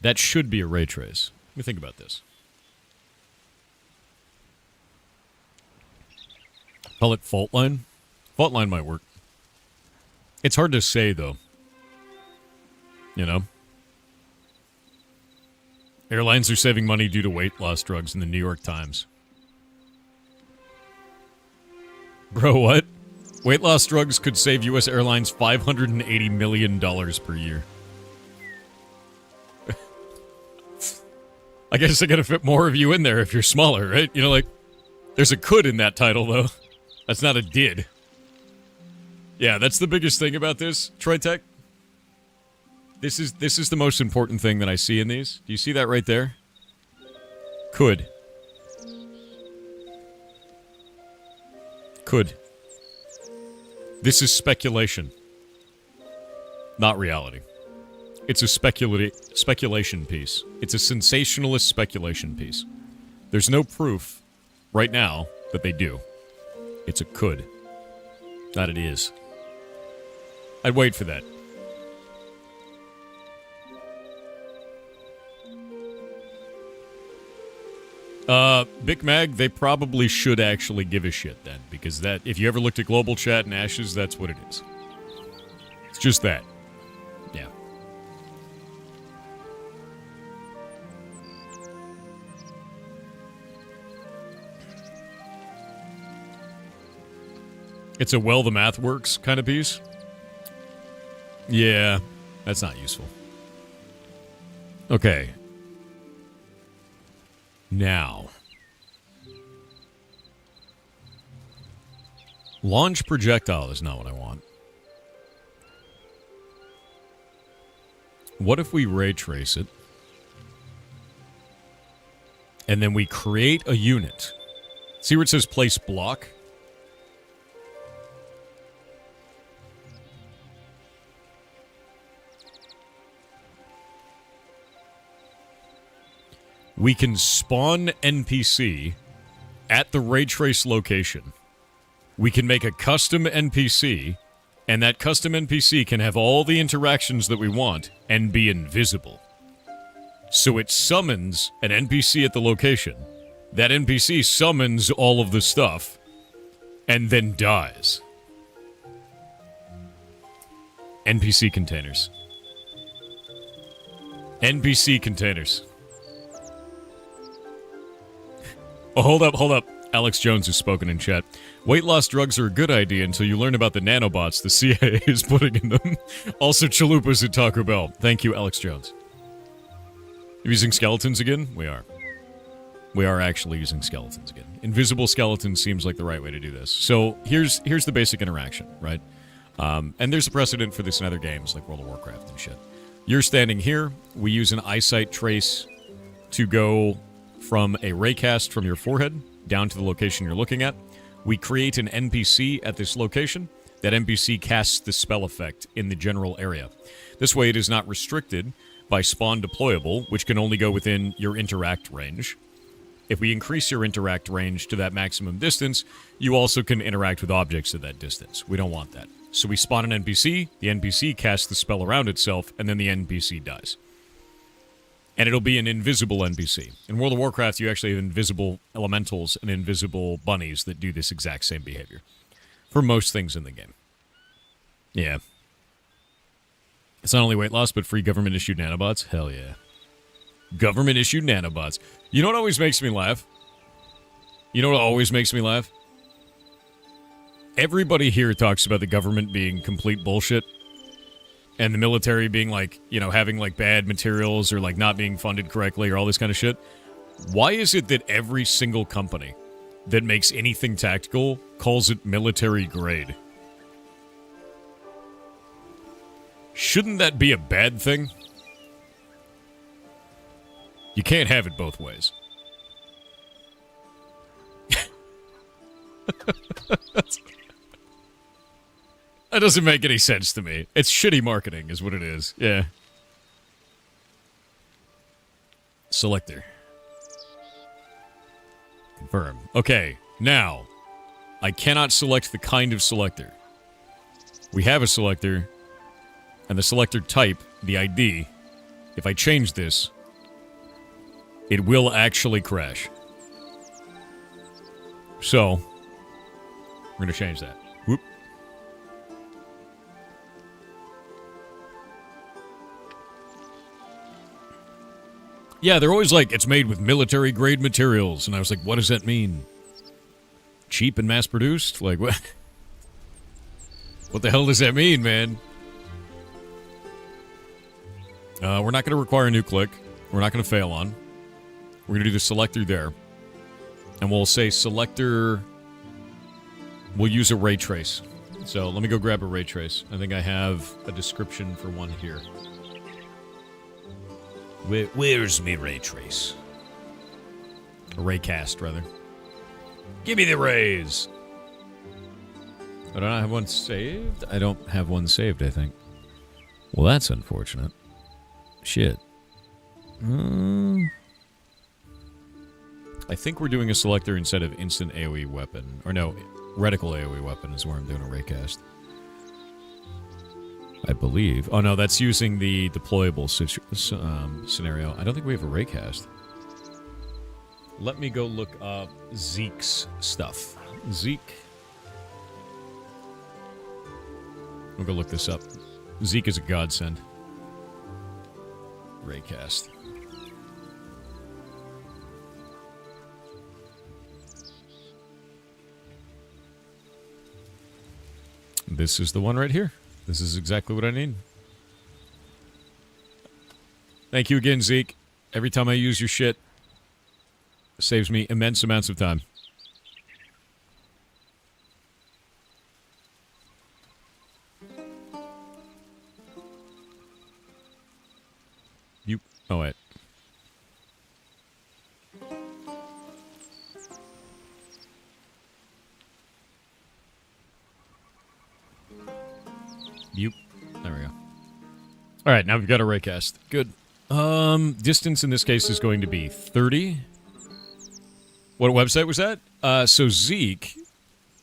That should be a ray trace. Let me think about this. Call it fault line? Fault line might work. It's hard to say, though. You know? Airlines are saving money due to weight loss drugs in the New York Times. Bro, what? Weight loss drugs could save U.S. airlines $580 million per year. I guess I gotta fit more of you in there if you're smaller, right? You know, like, there's a could in that title, though. That's not a did. Yeah, that's the biggest thing about this, Troy Tech. This is the most important thing that I see in these. Do you see that right there? Could. Could. This is speculation. Not reality. It's a speculation piece. It's a sensationalist speculation piece. There's no proof right now that they do. It's a could. Not it is. I'd wait for that. Big Mag, they probably should actually give a shit then, because that, if you ever looked at global chat and Ashes, that's what it is. It's just that. Yeah. It's a well the math works kind of piece. Yeah, that's not useful. Okay. Now. Launch projectile is not what I want. What if we ray trace it? And then we create a unit. See where it says place block? We can spawn NPC at the ray trace location. We can make a custom NPC, and that custom NPC can have all the interactions that we want and be invisible. So it summons an NPC at the location. That NPC summons all of the stuff, and then dies. NPC containers. NPC containers. Oh, hold up. Alex Jones has spoken in chat. Weight loss drugs are a good idea until you learn about the nanobots the CIA is putting in them. Also, chalupas at Taco Bell. Thank you, Alex Jones. Using skeletons again? We are. We are actually using skeletons again. Invisible skeletons seems like the right way to do this. So here's the basic interaction, right? And there's a precedent for this in other games like World of Warcraft and shit. You're standing here. We use an eyesight trace to go from a raycast from your forehead down to the location you're looking at. We create an NPC at this location. That NPC casts the spell effect in the general area. This way it is not restricted by spawn deployable, which can only go within your interact range. If we increase your interact range to that maximum distance, you also can interact with objects at that distance. We don't want that. So we spawn an NPC, the NPC casts the spell around itself, and then the NPC dies. And it'll be an invisible NPC. In World of Warcraft, you actually have invisible elementals and invisible bunnies that do this exact same behavior. For most things in the game. Yeah. It's not only weight loss, but free government-issued nanobots? Hell yeah. Government-issued nanobots. You know what always makes me laugh? Everybody here talks about the government being complete bullshit. And the military being like, you know, having like bad materials or like not being funded correctly or all this kind of shit. Why is it that every single company that makes anything tactical calls it military grade? Shouldn't that be a bad thing? You can't have it both ways. That doesn't make any sense to me. It's shitty marketing is what it is. Yeah. Selector. Confirm. Okay, now, I cannot select the kind of selector. We have a selector, and the selector type, the ID, if I change this, it will actually crash. So, we're going to change that. Whoop. Yeah, they're always like, it's made with military-grade materials. And I was like, what does that mean? Cheap and mass-produced? Like, what? What the hell does that mean, man? We're not going to require a new click. We're not going to fail on. We're going to do the selector there. And we'll say selector... We'll use a ray trace. So let me go grab a ray trace. I think I have a description for one here. Where's me ray trace? A ray cast, rather. Give me the rays! I don't have one saved? I don't have one saved, I think. Well, that's unfortunate. Shit. I think we're doing a selector instead of instant AoE weapon. Or no, reticle AoE weapon is where I'm doing a raycast. I believe. Oh no, that's using the deployable scenario. I don't think we have a raycast. Let me go look up Zeke's stuff. Zeke. We'll go look this up. Zeke is a godsend. Raycast. This is the one right here. This is exactly what I need. Thank you again, Zeke. Every time I use your shit, it saves me immense amounts of time. You... Oh, wait. There we go. Alright, now we've got a raycast. Good. Distance in this case is going to be 30. What website was that? So Zeke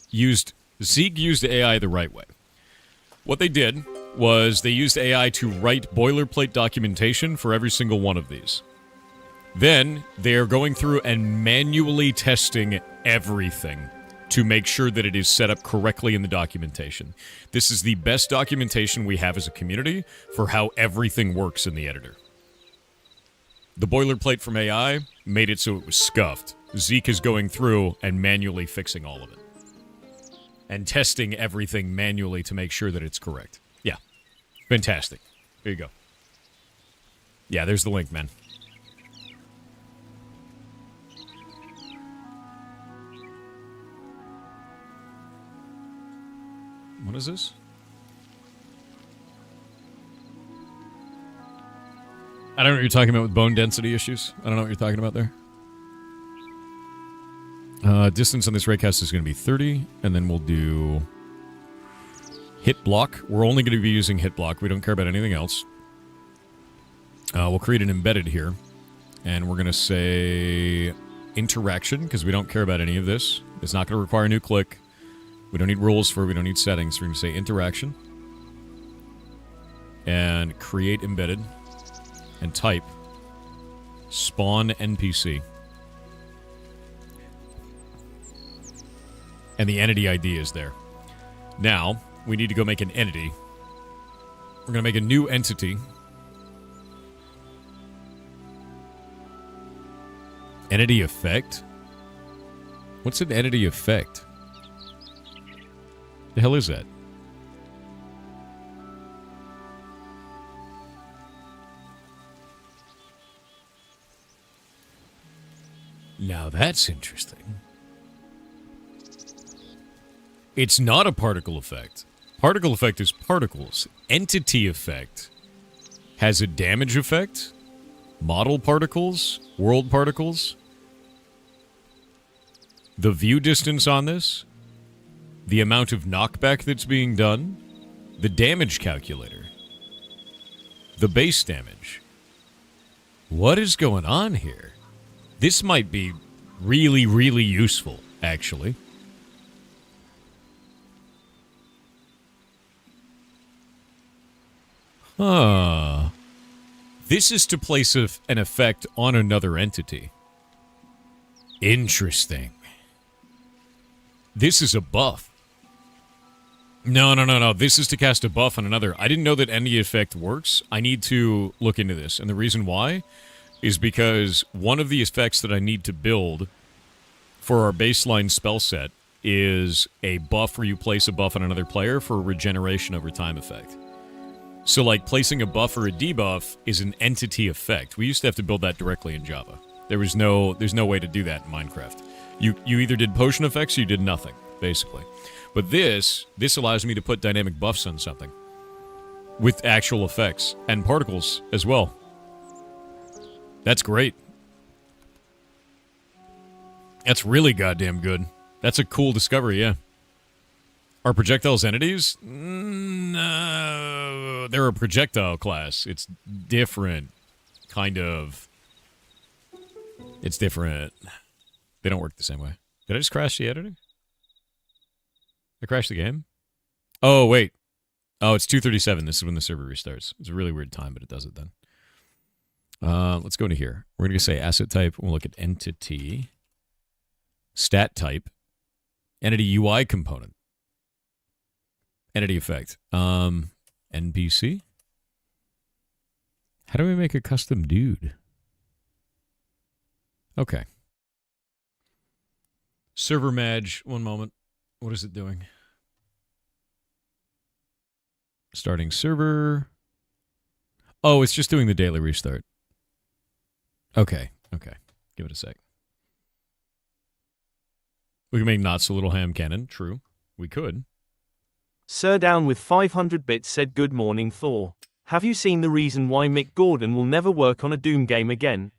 used AI the right way. What they did was they used AI to write boilerplate documentation for every single one of these. Then they are going through and manually testing everything to make sure that it is set up correctly in the documentation. This is the best documentation we have as a community for how everything works in the editor. The boilerplate from AI made it so it was scuffed. Zeke is going through and manually fixing all of it. And testing everything manually to make sure that it's correct. Yeah. Fantastic. There you go. Yeah, there's the link, man. What is this? I don't know what you're talking about with bone density issues. I don't know what you're talking about there. Distance on this raycast is going to be 30, and then we'll do hit block. We're only going to be using hit block. We don't care about anything else. We'll create an embedded here, and we're going to say interaction, because we don't care about any of this. It's not going to require a new click. We don't need rules for it. We don't need settings. We're going to say interaction, and create embedded, and type spawn NPC. And the entity ID is there. Now, we need to go make an entity. We're going to make a new entity. Entity effect? What's an entity effect? The hell is that? Now that's interesting. It's not a particle effect. Particle effect is particles. Entity effect has a damage effect, model particles, world particles, the view distance on this, the amount of knockback that's being done, the damage calculator, the base damage. What is going on here? This might be really, really useful, actually. Huh. This is to place an effect on another entity. Interesting. This is a buff. No. This is to cast a buff on another. I didn't know that any effect works. I need to look into this. And the reason why is because one of the effects that I need to build for our baseline spell set is a buff where you place a buff on another player for a regeneration over time effect. So, like, placing a buff or a debuff is an entity effect. We used to have to build that directly in Java. There's no way to do that in Minecraft. You either did potion effects or you did nothing, basically. But this allows me to put dynamic buffs on something with actual effects and particles as well. That's great. That's really goddamn good. That's a cool discovery, yeah. Are projectiles entities? No, they're a projectile class. It's different, kind of. It's different. They don't work the same way. Did I just crash the editor? I crashed the game? Oh, wait. Oh, it's 2:37. This is when the server restarts. It's a really weird time, but it does it then. Let's go into here. We're going to say asset type. We'll look at entity. Stat type. Entity UI component. Entity effect. NPC? How do we make a custom dude? Okay. Server Madge, one moment. What is it doing? Starting server. Oh, it's just doing the daily restart. Okay. Give it a sec. We can make not so little ham cannon. True. We could. Sir Down with 500 bits said good morning Thor. Have you seen the reason why Mick Gordon will never work on a Doom game again?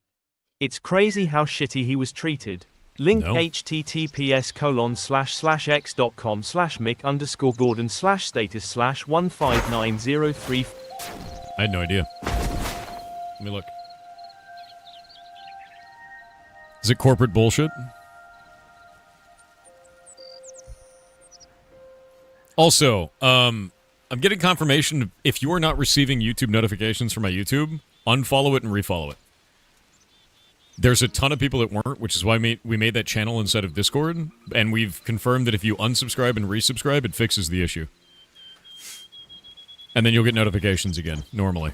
It's crazy how shitty he was treated. Link No. https://x.com/mick_gordon/status/15903. I had no idea. Let me look. Is it corporate bullshit? Also, I'm getting confirmation if you are not receiving YouTube notifications from my YouTube, unfollow it and refollow it. There's a ton of people that weren't, which is why we made that channel instead of Discord, and we've confirmed that if you unsubscribe and resubscribe, it fixes the issue. And then you'll get notifications again, normally.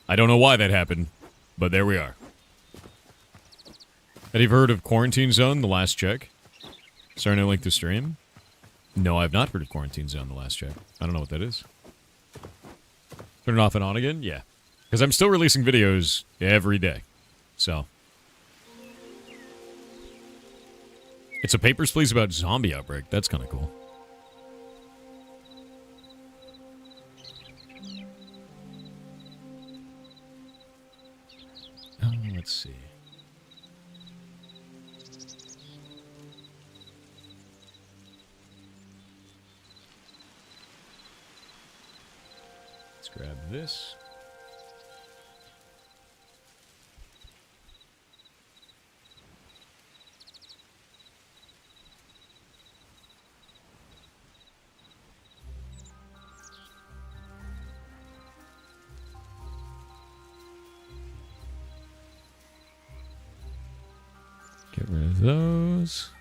I don't know why that happened, but there we are. Have you heard of Quarantine Zone, The Last Check? Starting to link the stream? No, I've not heard of Quarantine Zone, The Last Check. I don't know what that is. Turn it off and on again? Yeah. Because I'm still releasing videos every day. So. It's a Papers, Please about zombie outbreak. That's kind of cool. Oh, let's see. Let's grab this. Get rid of those.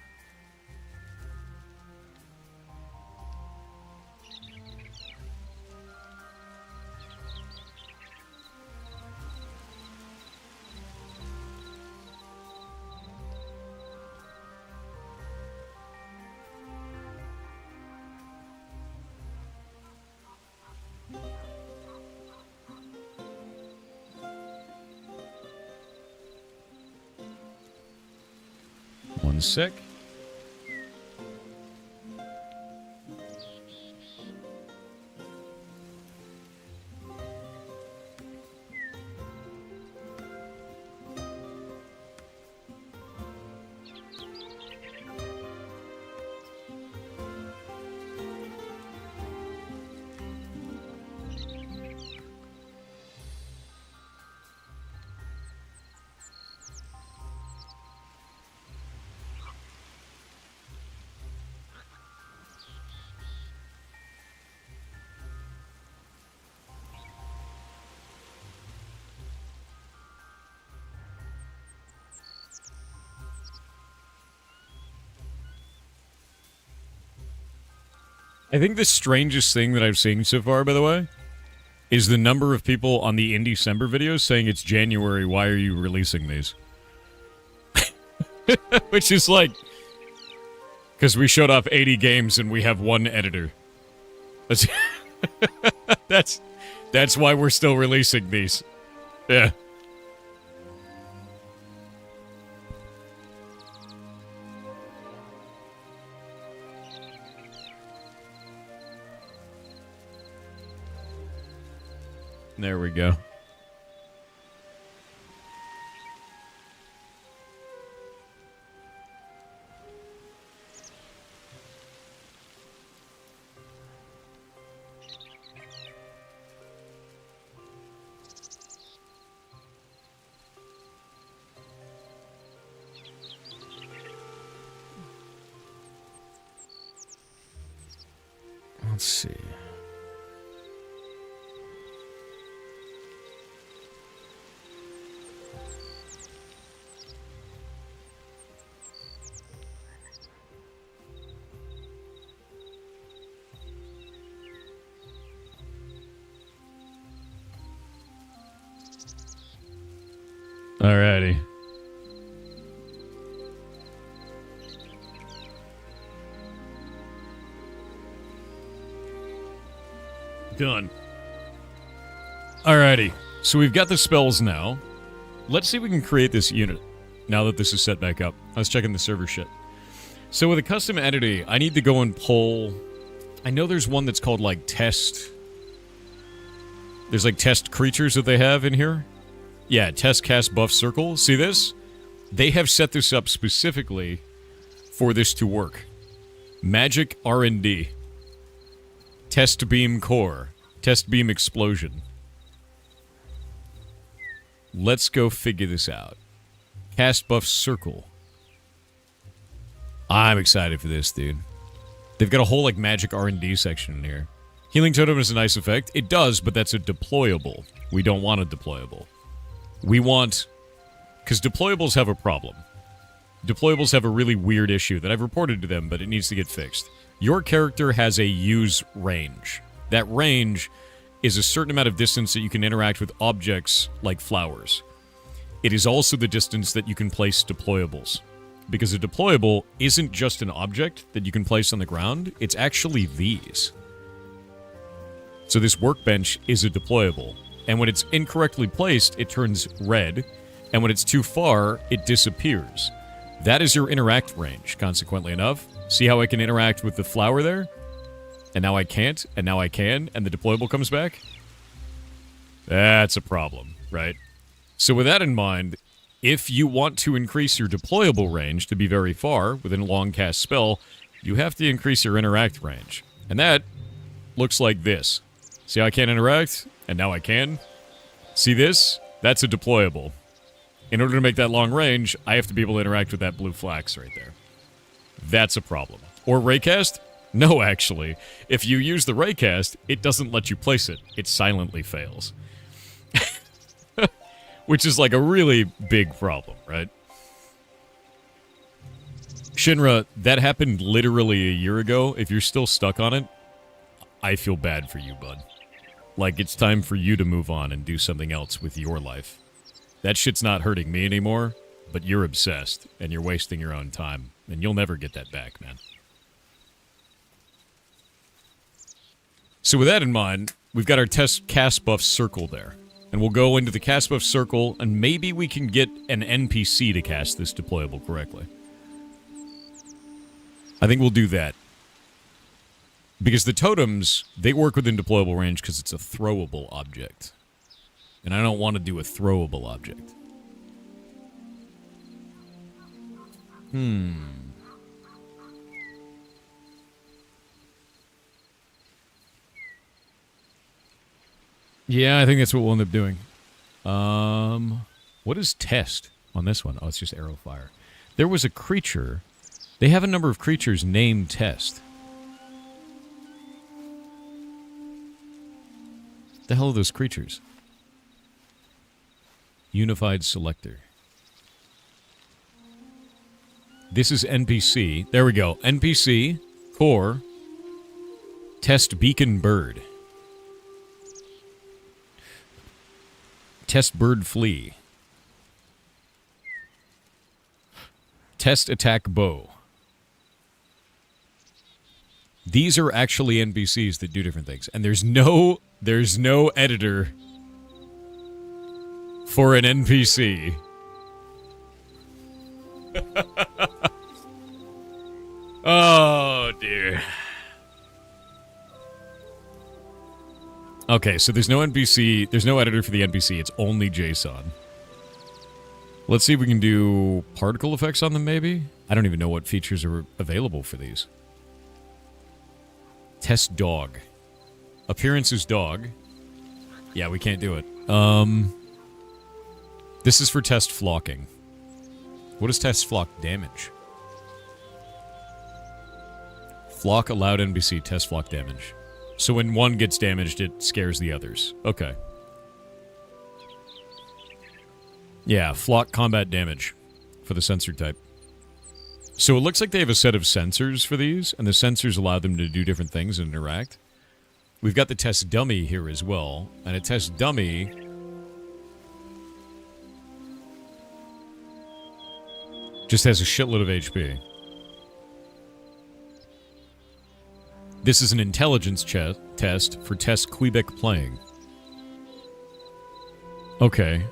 One sec. I think the strangest thing that I've seen so far, by the way, is the number of people on the In-December videos saying it's January, why are you releasing these? Which is like, because we showed off 80 games and we have one editor. That's why we're still releasing these. Yeah. There we go. Let's see. Alrighty. Done. Alrighty. So we've got the spells now. Let's see if we can create this unit now that this is set back up. I was checking the server shit. So with a custom entity, I need to go and pull... I know there's one that's called, like, test... There's, like, test creatures that they have in here. Yeah, test cast buff circle. See this? They have set this up specifically for this to work. Magic R&D. Test beam core. Test beam explosion. Let's go figure this out. Cast buff circle. I'm excited for this, dude. They've got a whole, like, magic R&D section in here. Healing totem is a nice effect. It does, but that's a deployable. We don't want a deployable. We want... Because deployables have a problem. Deployables have a really weird issue that I've reported to them, but it needs to get fixed. Your character has a use range. That range is a certain amount of distance that you can interact with objects like flowers. it is also the distance that you can place deployables. Because a deployable isn't just an object that you can place on the ground, it's actually these. So this workbench is a deployable, and when it's incorrectly placed, it turns red, and when it's too far, it disappears. That is your interact range, consequently enough. See how I can interact with the flower there? And now I can't, and now I can, and the deployable comes back? That's a problem, right? So with that in mind, if you want to increase your deployable range to be very far within a long cast spell, you have to increase your interact range. And that looks like this. See how I can't interact? And now I can? See this? That's a deployable. In order to make that long range, I have to be able to interact with that blue flax right there. That's a problem. Or raycast? No, actually. If you use the raycast, it doesn't let you place it. It silently fails. Which is like a really big problem, right? Shinra, that happened literally a year ago. If you're still stuck on it, I feel bad for you, bud. Like, it's time for you to move on and do something else with your life. That shit's not hurting me anymore, but you're obsessed, and you're wasting your own time, and you'll never get that back, man. So with that in mind, we've got our test cast buff circle there. And we'll go into the cast buff circle, and maybe we can get an NPC to cast this deployable correctly. I think we'll do that. Because the totems, they work within deployable range because it's a throwable object. And I don't want to do a throwable object. Yeah, I think that's what we'll end up doing. What is test on this one? Oh, it's just arrow fire. There was a creature. They have a number of creatures named Test. The hell are those creatures? Unified Selector. This is NPC. There we go. NPC, core, Test Beacon Bird. Test Bird Flea. Test Attack Bow. These are actually NPCs that do different things. And there's no editor for an NPC. Oh, dear. Okay, so there's no NPC, there's no editor for the NPC, it's only JSON. Let's see if we can do particle effects on them, maybe? I don't even know what features are available for these. Test dog. Appearance is dog. Yeah, we can't do it. This is for test flocking. What does test flock damage? Flock allowed NPC, test flock damage. So when one gets damaged, it scares the others. Okay. Yeah, flock combat damage for the sensor type. So it looks like they have a set of sensors for these, and the sensors allow them to do different things and interact. We've got the test dummy here as well, and a test dummy just has a shitload of HP. This is an intelligence test for test Quebec playing. Okay.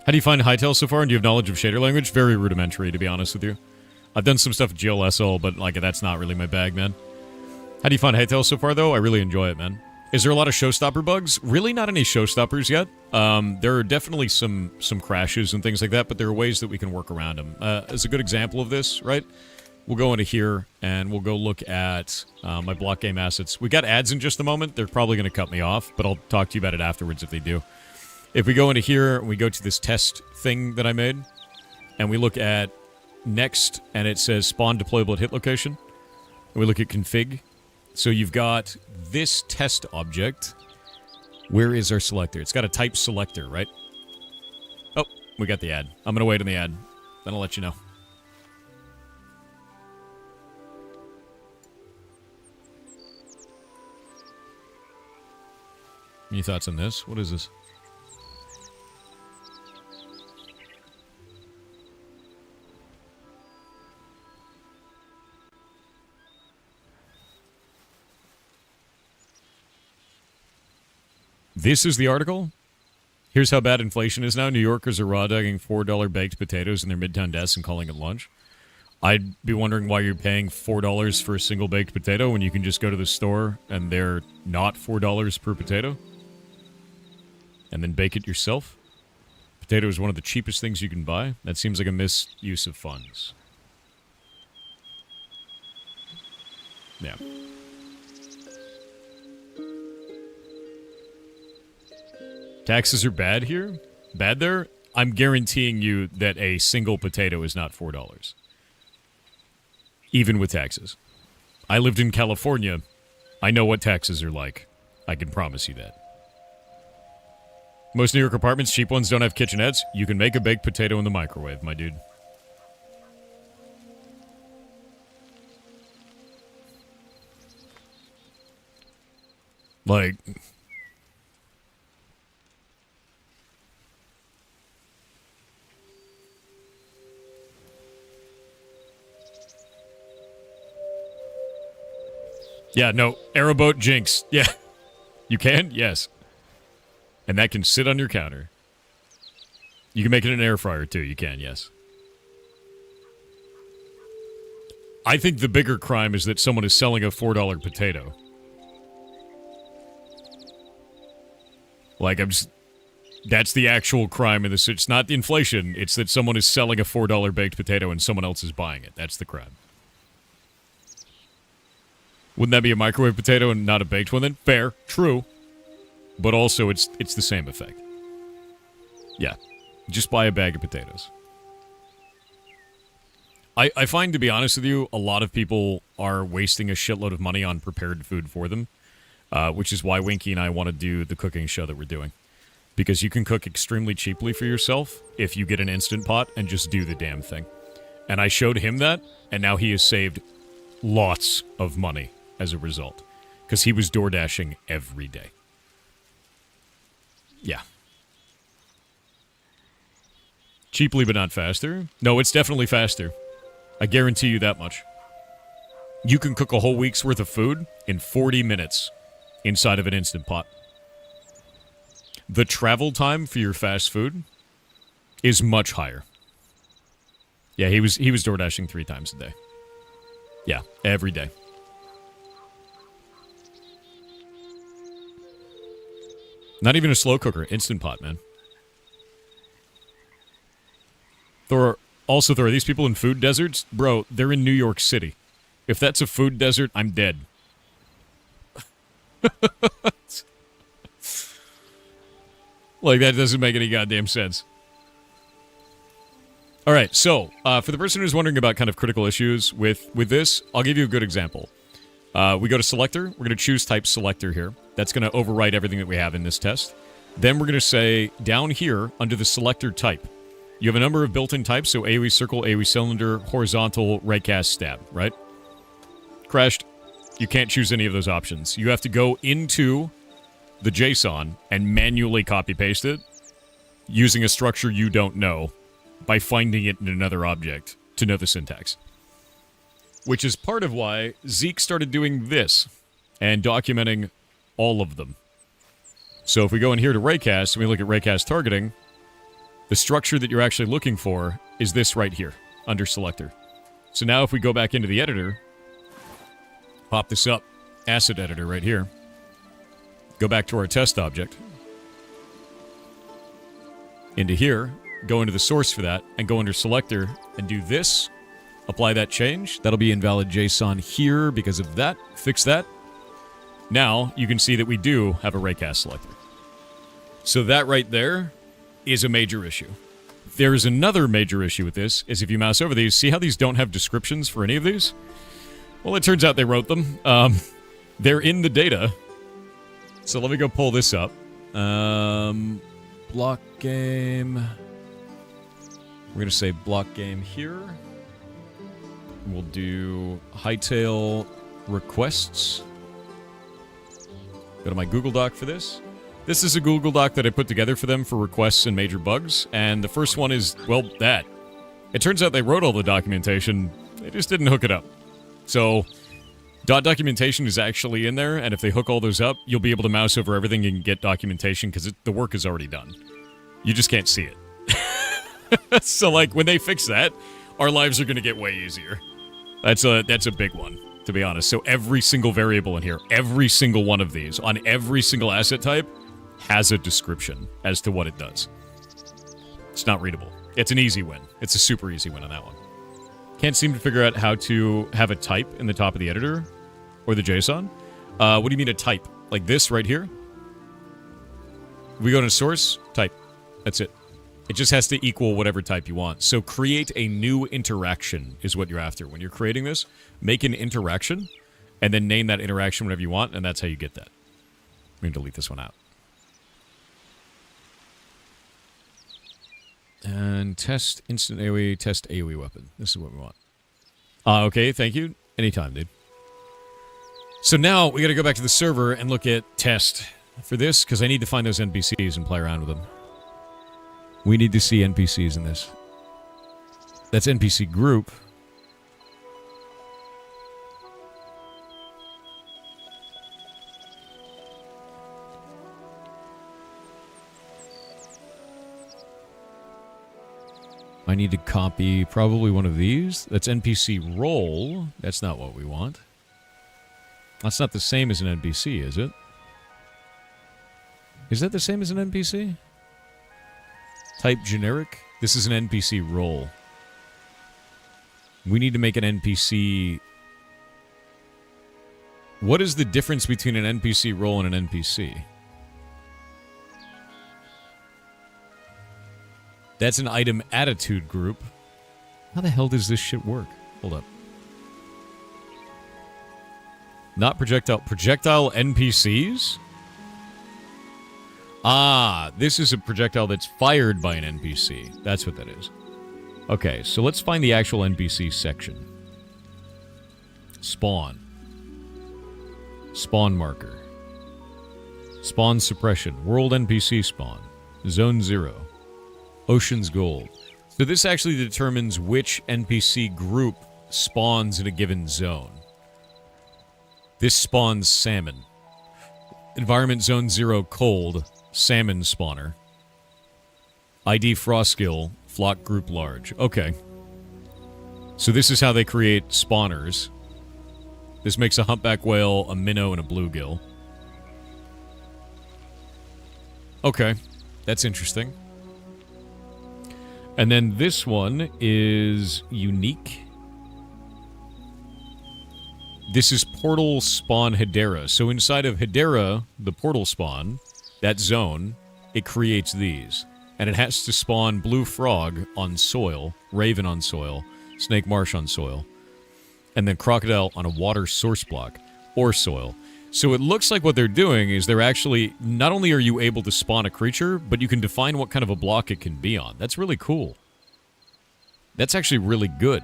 How do you find Hytale so far, and do you have knowledge of shader language? Very rudimentary, to be honest with you. I've done some stuff with GLSL, but like that's not really my bag, man. How do you find Hytale so far, though? I really enjoy it, man. Is there a lot of showstopper bugs? Really not any showstoppers yet. There are definitely some crashes and things like that, but there are ways that we can work around them. As a good example of this, right? We'll go into here, and we'll go look at my Blockgame assets. We got ads in just a moment. They're probably going to cut me off, but I'll talk to you about it afterwards if they do. If we go into here, and we go to this test thing that I made, and we look at next, and it says spawn deployable at hit location, and we look at config. So you've got this test object. Where is our selector? It's got a type selector, right? Oh, we got the ad. I'm going to wait on the ad. Then I'll let you know. Any thoughts on this? What is this? This is the article? Here's how bad inflation is now. New Yorkers are raw dogging $4 baked potatoes in their midtown desks and calling it lunch. I'd be wondering why you're paying $4 for a single baked potato when you can just go to the store and they're not $4 per potato. And then bake it yourself. Potato is one of the cheapest things you can buy. That seems like a misuse of funds. Yeah. Taxes are bad here? Bad there? I'm guaranteeing you that a single potato is not $4. Even with taxes. I lived in California. I know what taxes are like. I can promise you that. Most New York apartments, cheap ones, don't have kitchenettes. You can make a baked potato in the microwave, my dude. Like... Yeah, no, aeroboat jinx. Yeah. You can? Yes. And that can sit on your counter. You can make it in an air fryer, too. You can, yes. I think the bigger crime is that someone is selling a $4 potato. Like, I'm just... That's the actual crime in this. It's not the inflation. It's that someone is selling a $4 baked potato and someone else is buying it. That's the crime. Wouldn't that be a microwave potato and not a baked one then? Fair. True. But also, it's the same effect. Yeah. Just buy a bag of potatoes. I find, to be honest with you, a lot of people are wasting a shitload of money on prepared food for them, which is why Winky and I want to do the cooking show that we're doing. Because you can cook extremely cheaply for yourself if you get an Instant Pot and just do the damn thing. And I showed him that, and now he has saved lots of money as a result. Because he was door dashing every day. Yeah. Cheaply but not faster? No, it's definitely faster. I guarantee you that much. You can cook a whole week's worth of food in 40 minutes inside of an Instant Pot. The travel time for your fast food is much higher. Yeah, he was door dashing 3 times a day. Yeah, every day. Not even a slow cooker, Instant Pot, man. Thor, are these people in food deserts? Bro, they're in New York City. If that's a food desert, I'm dead. Like, that doesn't make any goddamn sense. Alright, so, for the person who's wondering about kind of critical issues with this, I'll give you a good example. We go to Selector. We're going to choose Type Selector here. That's going to overwrite everything that we have in this test. Then we're going to say, down here, under the Selector type, you have a number of built-in types, so AoE Circle, AoE Cylinder, Horizontal, Raycast, Stab, right? Crashed. You can't choose any of those options. You have to go into the JSON and manually copy-paste it using a structure you don't know by finding it in another object to know the syntax. Which is part of why Zeke started doing this and documenting all of them. So if we go in here to Raycast and we look at Raycast targeting, the structure that you're actually looking for is this right here, under Selector. So now if we go back into the editor, pop this up, Asset Editor right here, go back to our test object, into here, go into the source for that, and go under Selector, and do this, apply that change. That'll be invalid JSON here because of that. Fix that. Now, you can see that we do have a Raycast selector. So that right there is a major issue. There's another major issue with this, is if you mouse over these, see how these don't have descriptions for any of these? Well, it turns out they wrote them. They're in the data. So let me go pull this up. Blockgame. We're going to say Blockgame here. We'll do Hytale requests. Go to my Google Doc for this. This is a Google Doc that I put together for them for requests and major bugs, and the first one is, well, that. It turns out they wrote all the documentation, they just didn't hook it up. So, documentation is actually in there, and if they hook all those up, you'll be able to mouse over everything and get documentation, because the work is already done. You just can't see it. So, like, when they fix that, our lives are going to get way easier. That's a big one, to be honest. So every single variable in here, every single one of these, on every single asset type, has a description as to what it does. It's not readable. It's an easy win. It's a super easy win on that one. Can't seem to figure out how to have a type in the top of the editor or the JSON. What do you mean a type? Like this right here? We go to source, type. That's it. It just has to equal whatever type you want. So create a new interaction is what you're after. When you're creating this, make an interaction, and then name that interaction whatever you want, and that's how you get that. I'm going to delete this one out. And test instant AoE, test AoE weapon. This is what we want. Okay, thank you. Anytime, dude. So now we got to go back to the server and look at test for this, because I need to find those NPCs and play around with them. We need to see NPCs in this. That's NPC group. I need to copy probably one of these. That's NPC role. That's not what we want. That's not the same as an NPC, is it? Is that the same as an NPC? Type generic. This is an NPC role. We need to make an NPC... What is the difference between an NPC role and an NPC? That's an item attitude group. How the hell does this shit work? Hold up. Not projectile. Projectile NPCs? Ah, this is a projectile that's fired by an NPC. That's what that is. Okay, so let's find the actual NPC section. Spawn. Spawn marker. Spawn suppression. World NPC spawn. Zone 0. Ocean's Gold. So this actually determines which NPC group spawns in a given zone. This spawns salmon. Environment Zone 0 cold. Salmon spawner. ID Frostgill, flock group large. Okay. So this is how they create spawners. This makes a humpback whale, a minnow, and a bluegill. Okay. That's interesting. And then this one is unique. This is Portal Spawn Hedera. So inside of Hedera, the portal spawn, that zone, it creates these. And it has to spawn blue frog on soil, raven on soil, snake marsh on soil, and then crocodile on a water source block, or soil. So it looks like what they're doing is they're actually, not only are you able to spawn a creature, but you can define what kind of a block it can be on. That's really cool. That's actually really good.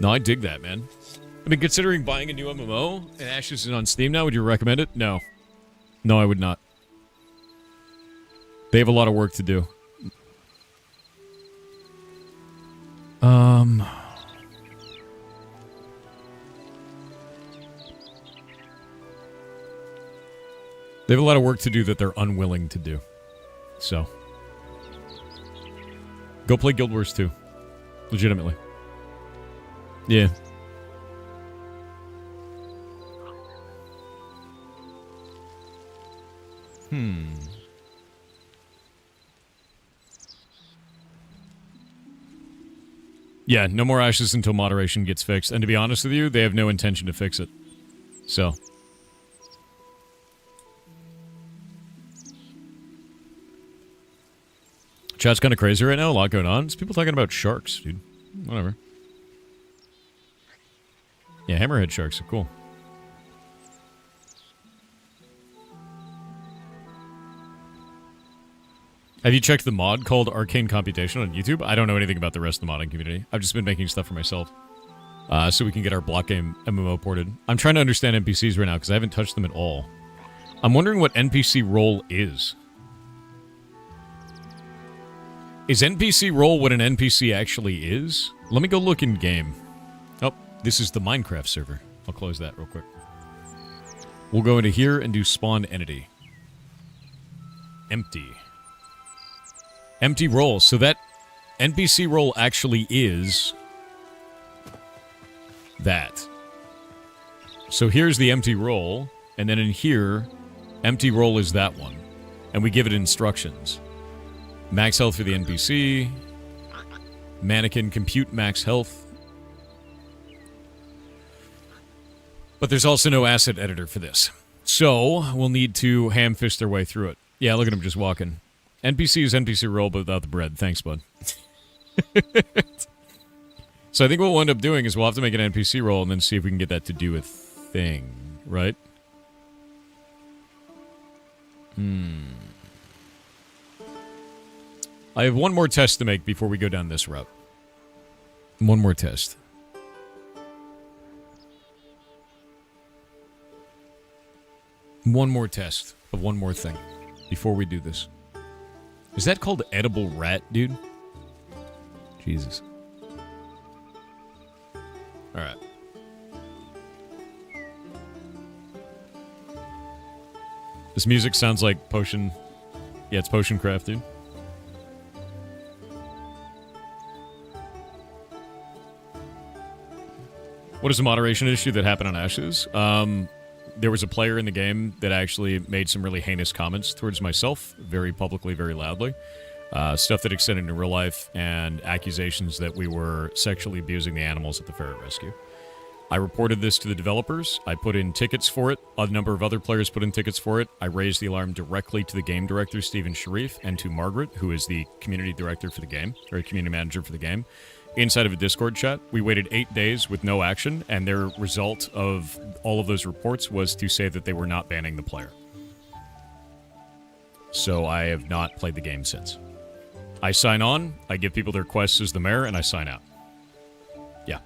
No, I dig that, man. I mean, considering buying a new MMO, and Ashes is on Steam now, would you recommend it? No. No, I would not. They have a lot of work to do. They have a lot of work to do that they're unwilling to do. So. Go play Guild Wars 2. Legitimately. Yeah. Yeah, no more Ashes until moderation gets fixed. And to be honest with you, they have no intention to fix it. So. Chat's kind of crazy right now. A lot going on. There's people talking about sharks, dude. Whatever. Yeah, hammerhead sharks are cool. Have you checked the mod called Arcane Computation on YouTube? I don't know anything about the rest of the modding community. I've just been making stuff for myself. so we can get our Blockgame MMO ported. I'm trying to understand NPCs right now because I haven't touched them at all. I'm wondering what NPC role is. Is NPC role what an NPC actually is? Let me go look in game. Oh, this is the Minecraft server. I'll close that real quick. We'll go into here and do spawn entity. Empty. Empty role. So that NPC role actually is that. So here's the empty role, and then in here, empty role is that one. And we give it instructions. Max health for the NPC. Mannequin, compute max health. But there's also no asset editor for this. So, we'll need to ham-fist our way through it. Yeah, look at him just walking. NPC is NPC role, but without the bread. Thanks, bud. So I think what we'll end up doing is we'll have to make an NPC role and then see if we can get that to do a thing, right? I have one more test to make before we go down this route. One more test. One more test of one more thing before we do this. Is that called edible rat, dude? Jesus. Alright. This music sounds like potion. Yeah, it's potion craft, dude. What is a moderation issue that happened on Ashes? There was a player in the game that actually made some really heinous comments towards myself, very publicly, very loudly. Stuff that extended into real life, and accusations that we were sexually abusing the animals at the ferret rescue. I reported this to the developers. I put in tickets for it. A number of other players put in tickets for it. I raised the alarm directly to the game director, Stephen Sharif, and to Margaret, who is the community director for the game, or community manager for the game. Inside of a Discord chat, we waited 8 days with no action, and their result of all of those reports was to say that they were not banning the player. So I have not played the game since. I sign on, I give people their quests as the mayor, and I sign out. Yeah.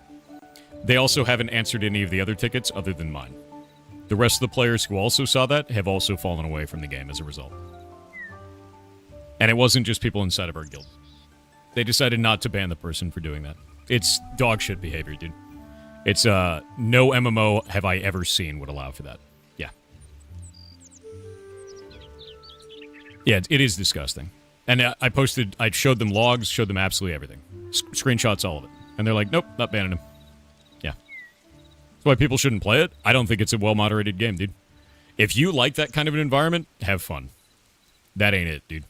They also haven't answered any of the other tickets other than mine. The rest of the players who also saw that have also fallen away from the game as a result. And it wasn't just people inside of our guild. They decided not to ban the person for doing that. It's dog shit behavior, dude. It's, no MMO have I ever seen would allow for that. Yeah. Yeah, it is disgusting. And I showed them logs, showed them absolutely everything. Screenshots, all of it. And they're like, nope, not banning him. Yeah. That's why people shouldn't play it. I don't think it's a well-moderated game, dude. If you like that kind of an environment, have fun. That ain't it, dude.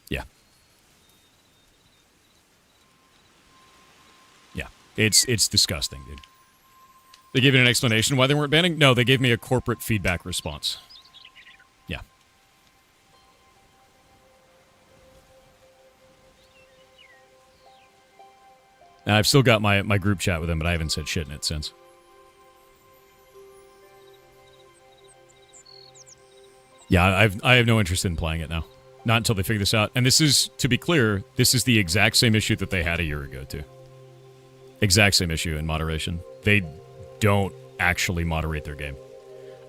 Yeah. Yeah. It's disgusting, dude. They gave you an explanation why they weren't banning? No, they gave me a corporate feedback response. Yeah. Now, I've still got my group chat with them, but I haven't said shit in it since. Yeah, I have no interest in playing it now. Not until they figure this out. And this is, to be clear, this is the exact same issue that they had a year ago, too. Exact same issue in moderation. They don't actually moderate their game.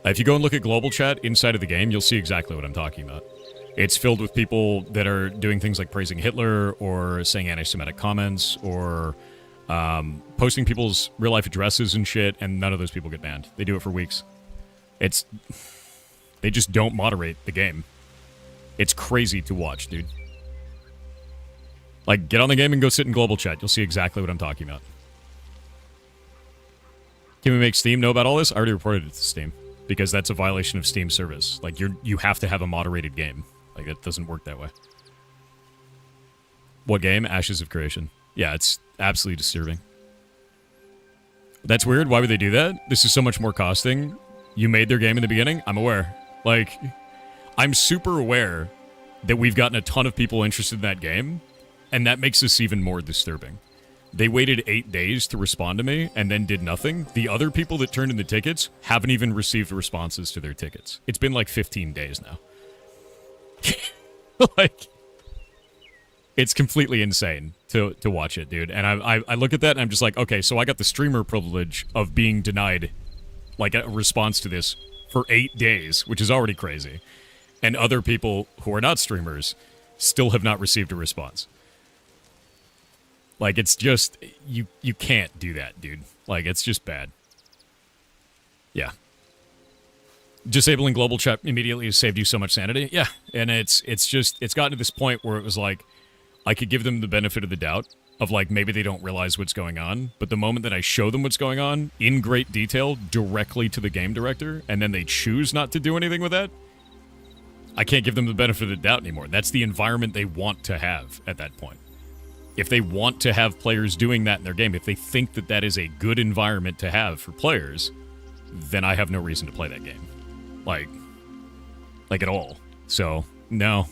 If you go and look at global chat inside of the game, you'll see exactly what I'm talking about. It's filled with people that are doing things like praising Hitler or saying anti-Semitic comments or posting people's real-life addresses and shit, and none of those people get banned. They do it for weeks. They just don't moderate the game. It's crazy to watch, dude. Like, get on the game and go sit in global chat. You'll see exactly what I'm talking about. Can we make Steam know about all this? I already reported it to Steam. Because that's a violation of Steam service. Like, you have to have a moderated game. Like, it doesn't work that way. What game? Ashes of Creation. Yeah, it's absolutely disturbing. That's weird. Why would they do that? This is so much more costing. You made their game in the beginning? I'm aware. Like, I'm super aware that we've gotten a ton of people interested in that game, and that makes this even more disturbing. They waited 8 days to respond to me and then did nothing. The other people that turned in the tickets haven't even received responses to their tickets. It's been like 15 days now. Like, It's completely insane to watch it, dude. And I look at that and I'm just like, okay, so I got the streamer privilege of being denied, like, a response to this for 8 days, which is already crazy. And other people who are not streamers still have not received a response. Like, it's just, you can't do that, dude. Like, it's just bad. Yeah. Disabling global chat immediately has saved you so much sanity. Yeah, and it's gotten to this point where it was like, I could give them the benefit of the doubt of, like, maybe they don't realize what's going on, but the moment that I show them what's going on in great detail directly to the game director, and then they choose not to do anything with that, I can't give them the benefit of the doubt anymore. That's the environment they want to have at that point. If they want to have players doing that in their game, if they think that that is a good environment to have for players, then I have no reason to play that game. Like at all. So, no.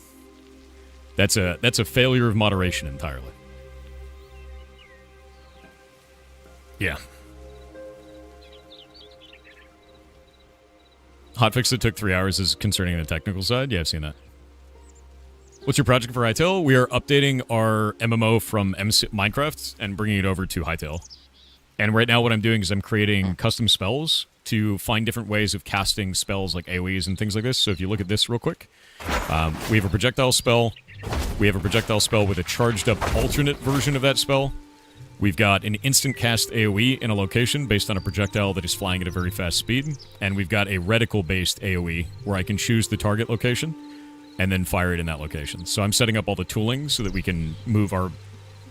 That's a failure of moderation entirely. Yeah. Hotfix that took 3 hours is concerning the technical side. Yeah, I've seen that. What's your project for Hytale? We are updating our MMO from Minecraft and bringing it over to Hytale. And right now what I'm doing is I'm creating custom spells to find different ways of casting spells like AoEs and things like this. So if you look at this real quick, we have a projectile spell. We have a projectile spell with a charged up alternate version of that spell. We've got an instant cast AoE in a location based on a projectile that is flying at a very fast speed. And we've got a reticle-based AoE where I can choose the target location and then fire it in that location. So I'm setting up all the tooling so that we can move our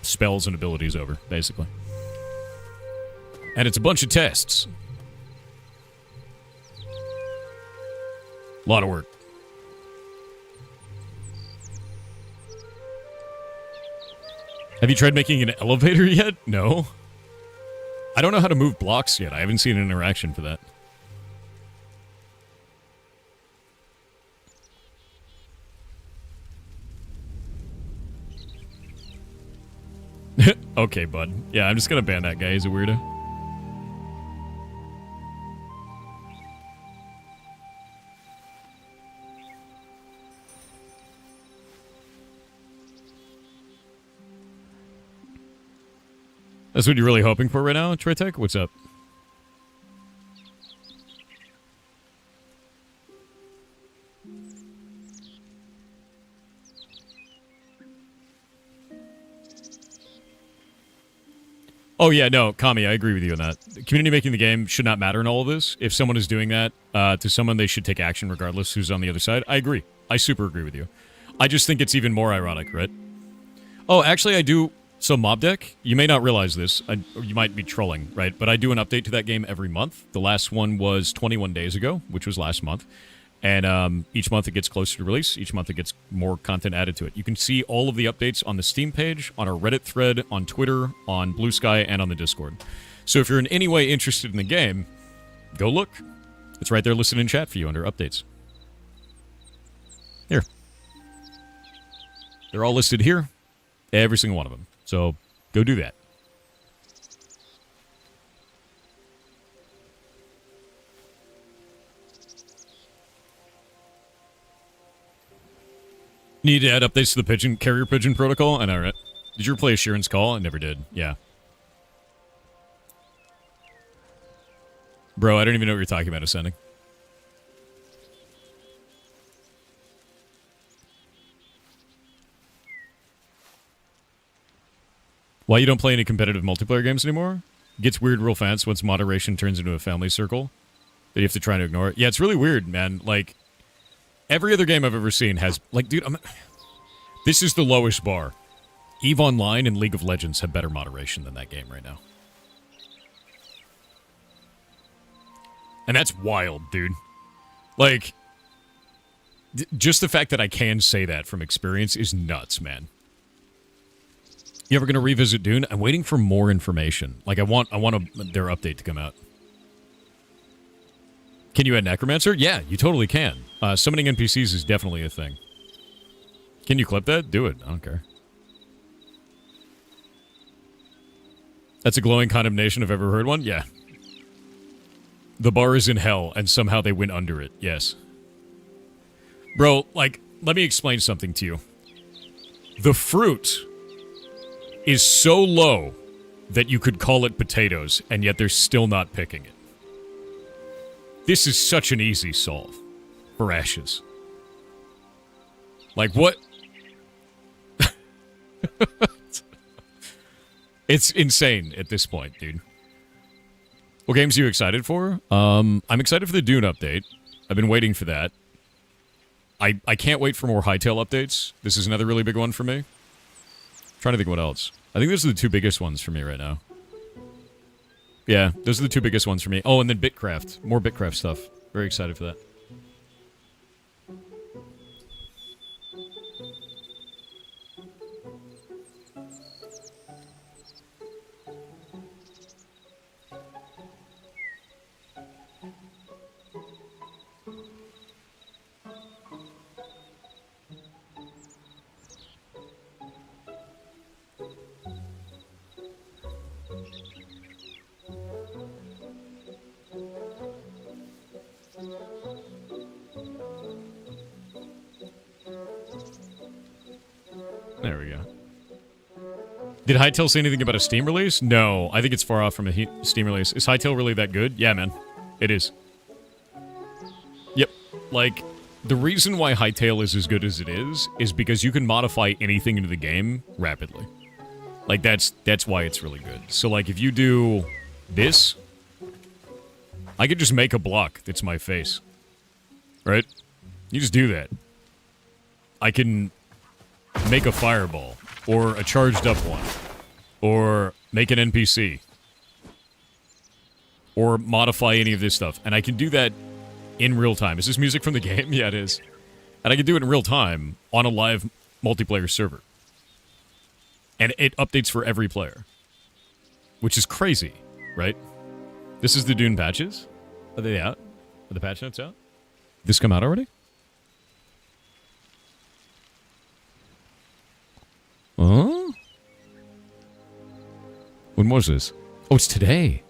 spells and abilities over, basically. And it's a bunch of tests. A lot of work. Have you tried making an elevator yet? No. I don't know how to move blocks yet. I haven't seen an interaction for that. Okay, bud. Yeah, I'm just gonna ban that guy. He's a weirdo. That's what you're really hoping for right now, Tritech? What's up? Oh yeah, no, Kami, I agree with you on that. The community making the game should not matter in all of this. If someone is doing that to someone, they should take action regardless who's on the other side. I agree. I super agree with you. I just think it's even more ironic, right? Oh, actually, I do... So Mob Deck, you may not realize this, or you might be trolling, right? But I do an update to that game every month. The last one was 21 days ago, which was last month. And each month it gets closer to release. Each month it gets more content added to it. You can see all of the updates on the Steam page, on our Reddit thread, on Twitter, on Blue Sky, and on the Discord. So if you're in any way interested in the game, go look. It's right there listed in chat for you under updates. Here. They're all listed here. Every single one of them. So, go do that. Need to add updates to the carrier pigeon protocol? I know, right? Did you ever play Assurance Call? I never did. Yeah. Bro, I don't even know what you're talking about, Ascending. Why you don't play any competitive multiplayer games anymore? Gets weird real fast once moderation turns into a family circle. That you have to try to ignore it. Yeah, it's really weird, man. Like, every other game I've ever seen has... Like, dude, this is the lowest bar. EVE Online and League of Legends have better moderation than that game right now. And that's wild, dude. Like, just the fact that I can say that from experience is nuts, man. You ever going to revisit Dune? I'm waiting for more information. Like, I want their update to come out. Can you add Necromancer? Yeah, you totally can. Summoning NPCs is definitely a thing. Can you clip that? Do it. I don't care. That's a glowing condemnation if I've ever heard one? Yeah. The bar is in hell, and somehow they went under it. Yes. Bro, like, let me explain something to you. The fruit is so low that you could call it potatoes, and yet they're still not picking it. This is such an easy solve for ashes. Like, what? It's insane at this point, dude. What games are you excited for? I'm excited for the Dune update. I've been waiting for that. I can't wait for more Hytale updates. This is another really big one for me. I'm trying to think what else. I think those are the two biggest ones for me right now. Yeah, those are the two biggest ones for me. Oh, and then Bitcraft. More Bitcraft stuff. Very excited for that. There we go. Did Hytale say anything about a Steam release? No, I think it's far off from a Steam release. Is Hytale really that good? Yeah, man. It is. Yep. Like, the reason why Hytale is as good as it is because you can modify anything into the game rapidly. Like, that's why it's really good. So, like, if you do this, I could just make a block that's my face. Right? You just do that. I can make a fireball, or a charged up one, or make an NPC, or modify any of this stuff. And I can do that in real time. Is this music from the game? Yeah, it is. And I can do it in real time on a live multiplayer server. And it updates for every player. Which is crazy, right? This is the Dune patches. Are they out? Are the patch notes out? This come out already? Huh? When was this? Oh, it's today.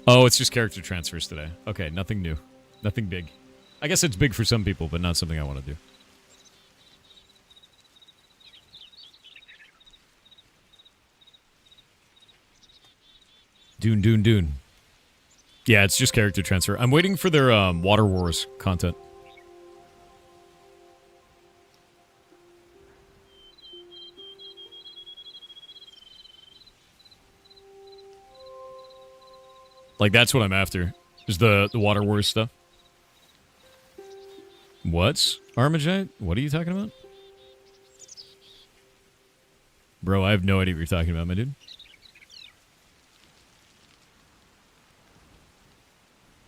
Oh, it's just character transfers today. Okay, nothing new. Nothing big. I guess it's big for some people, but not something I want to do. Dune. Yeah, it's just character transfer. I'm waiting for their Water Wars content. Like, that's what I'm after. Is the Water Wars stuff. What's Armagite? What are you talking about? Bro, I have no idea what you're talking about, my dude.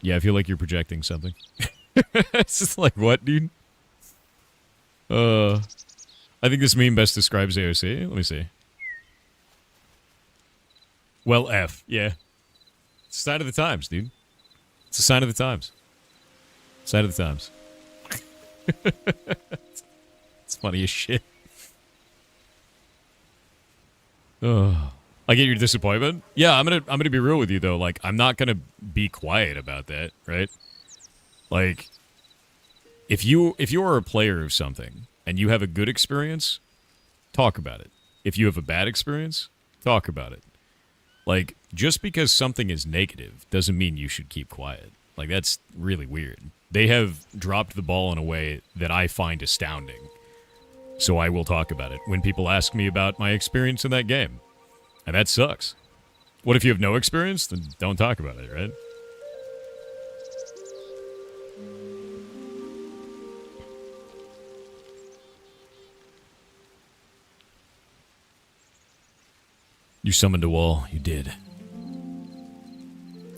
Yeah, I feel like you're projecting something. It's just like, what, dude? I think this meme best describes AOC. Let me see. Well, F. Yeah. It's a sign of the times, dude. It's a sign of the times. Sign of the times. It's funny as shit. Oh. I get your disappointment. Yeah, I'm gonna be real with you though. Like, I'm not gonna be quiet about that, right? Like, if you are a player of something and you have a good experience, talk about it. If you have a bad experience, talk about it. Like, just because something is negative doesn't mean you should keep quiet. Like, that's really weird. They have dropped the ball in a way that I find astounding. So I will talk about it when people ask me about my experience in that game. And that sucks. What if you have no experience? Then don't talk about it, right? You summoned a wall. You did.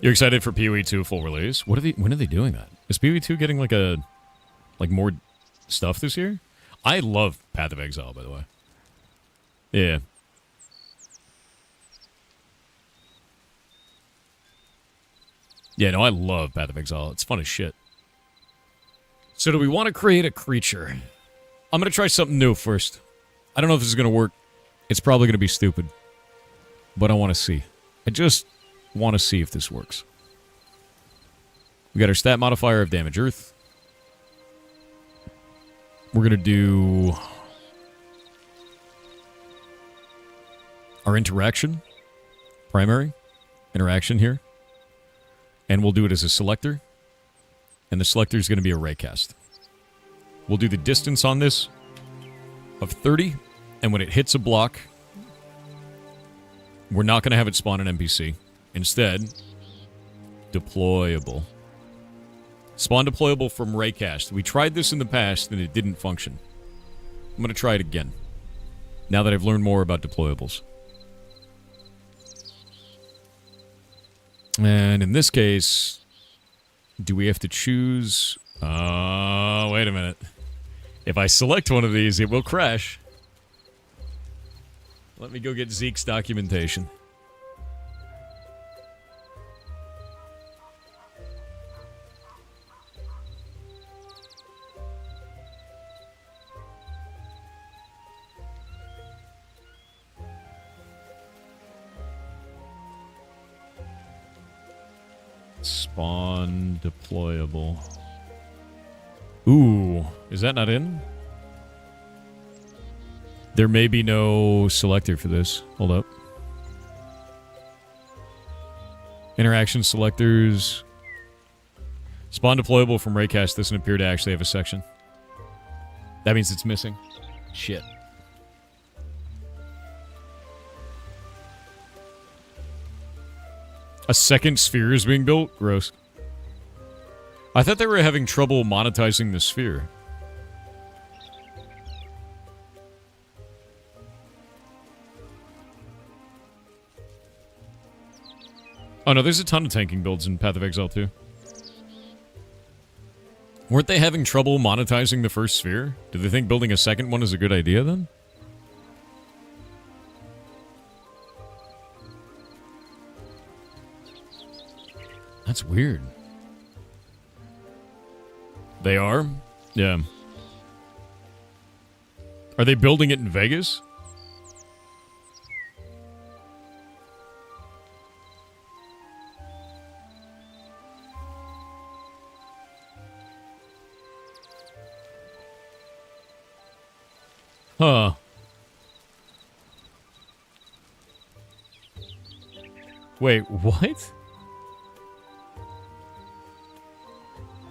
You're excited for PoE 2 full release? When are they doing that? Is PoE 2 getting like more stuff this year? I love Path of Exile, by the way. Yeah. Yeah, no, I love Path of Exile. It's fun as shit. So do we want to create a creature? I'm going to try something new first. I don't know if this is going to work. It's probably going to be stupid. But I want to see. I just want to see if this works. We got our stat modifier of damage earth. we're going to do our interaction, primary interaction here. And we'll do it as a selector. And the selector is going to be a raycast. We'll do the distance on this of 30. And when it hits a block, we're not going to have it spawn an NPC. Instead, deployable. Spawn deployable from raycast. We tried this in the past and it didn't function. I'm going to try it again. Now that I've learned more about deployables. And in this case, do we have to choose... wait a minute. If I select one of these, it will crash. Let me go get Zeke's documentation. Spawn deployable. Ooh, is that not in? There may be no selector for this. Hold up. Interaction selectors. Spawn deployable from raycast doesn't appear to actually have a section. That means it's missing. Shit. A second sphere is being built? Gross. I thought they were having trouble monetizing the sphere. Oh no, there's a ton of tanking builds in Path of Exile too. Weren't they having trouble monetizing the first sphere? Do they think building a second one is a good idea then? That's weird. They are? Yeah. Are they building it in Vegas? Huh. Wait, what?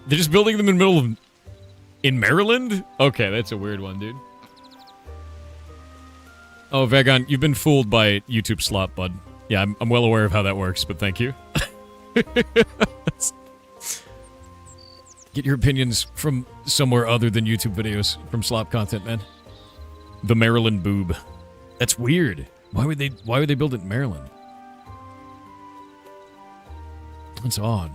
They're just building them in the middle of... In Maryland? Okay, that's a weird one, dude. Oh, Vagon, you've been fooled by YouTube slop, bud. Yeah, I'm well aware of how that works, but thank you. Get your opinions from somewhere other than YouTube videos, from slop content, man. The Maryland boob. That's weird. Why would they build it in Maryland? That's odd.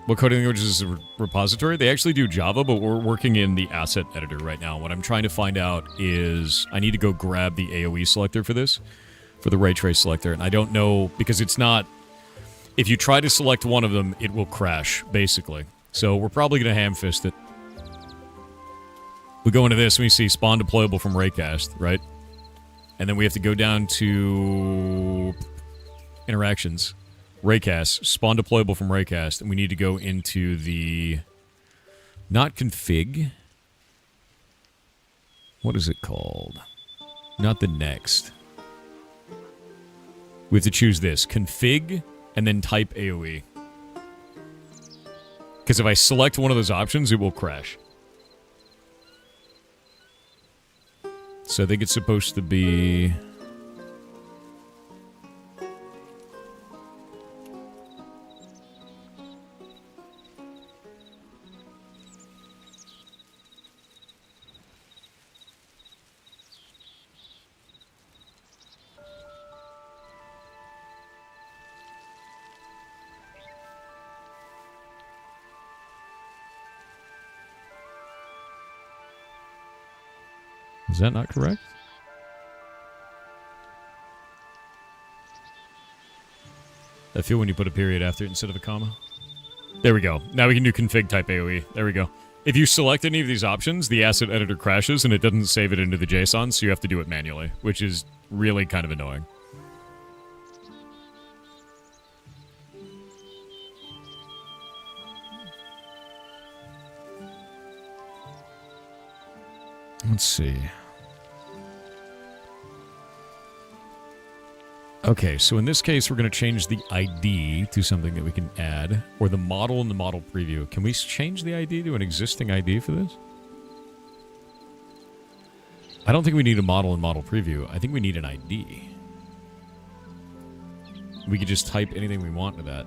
What coding language is a repository? They actually do Java, but we're working in the asset editor right now. What I'm trying to find out is I need to go grab the AoE selector for this, for the ray trace selector, and I don't know, because it's not... If you try to select one of them, it will crash, basically. So we're probably going to ham-fist it. We go into this and we see spawn deployable from raycast, right? And then we have to go down to interactions. Raycast, spawn deployable from raycast, and we need to go into the... Not config. What is it called? Not the next. We have to choose this. Config, and then type AoE. Because if I select one of those options, it will crash. So I think it's supposed to be... Is that not correct? I feel when you put a period after it instead of a comma. There we go. Now we can do config type AoE. There we go. If you select any of these options, the asset editor crashes and it doesn't save it into the JSON, so you have to do it manually, which is really kind of annoying. Let's see. Okay, so in this case, we're going to change the ID to something that we can add, or the model in the model preview. Can we change the ID to an existing ID for this? I don't think we need a model in model preview. I think we need an ID. We could just type anything we want into that.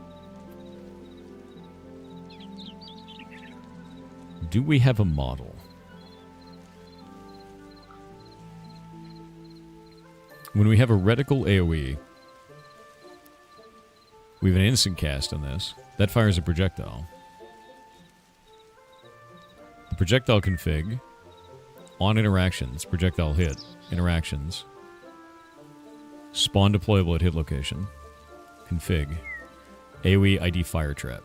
Do we have a model? When we have a reticle AoE, we have an instant cast on this. That fires a projectile. The projectile config on interactions, projectile hit, interactions, spawn deployable at hit location, config, AoE ID fire trap.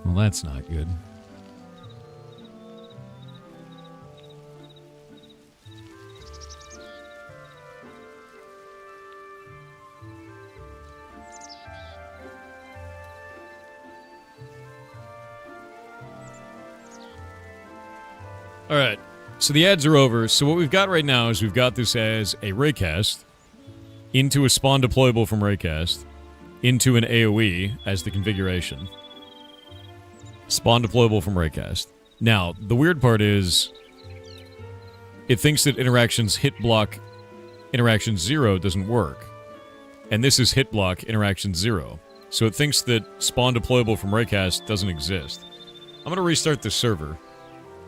Well, that's not good. All right, so the ads are over. So what we've got right now is we've got this as a raycast into a spawn deployable from raycast into an AoE as the configuration. Spawn deployable from raycast. Now, the weird part is it thinks that interactions hit block interaction 0 doesn't work. And this is hit block interaction 0. So it thinks that spawn deployable from raycast doesn't exist. I'm going to restart the server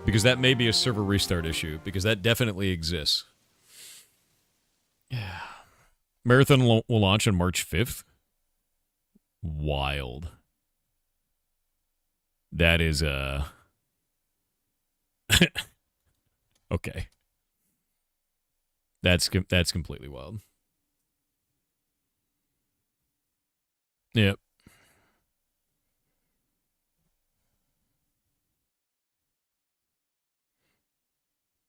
because that may be a server restart issue because that definitely exists. Yeah. Marathon will launch on March 5th. Wild. That is, okay. That's completely wild. Yep.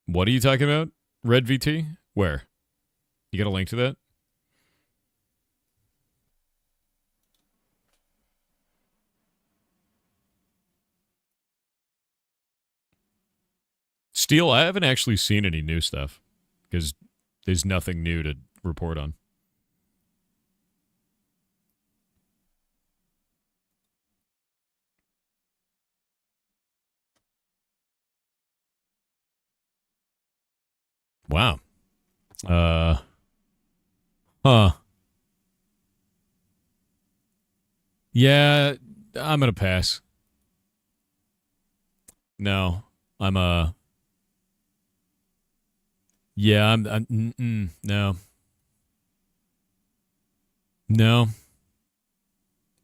What are you talking about? Red VT? Where? You got a link to that? Steel, I haven't actually seen any new stuff because there's nothing new to report on. Wow. Huh. Yeah, I'm gonna pass. No, I'm yeah, no. No.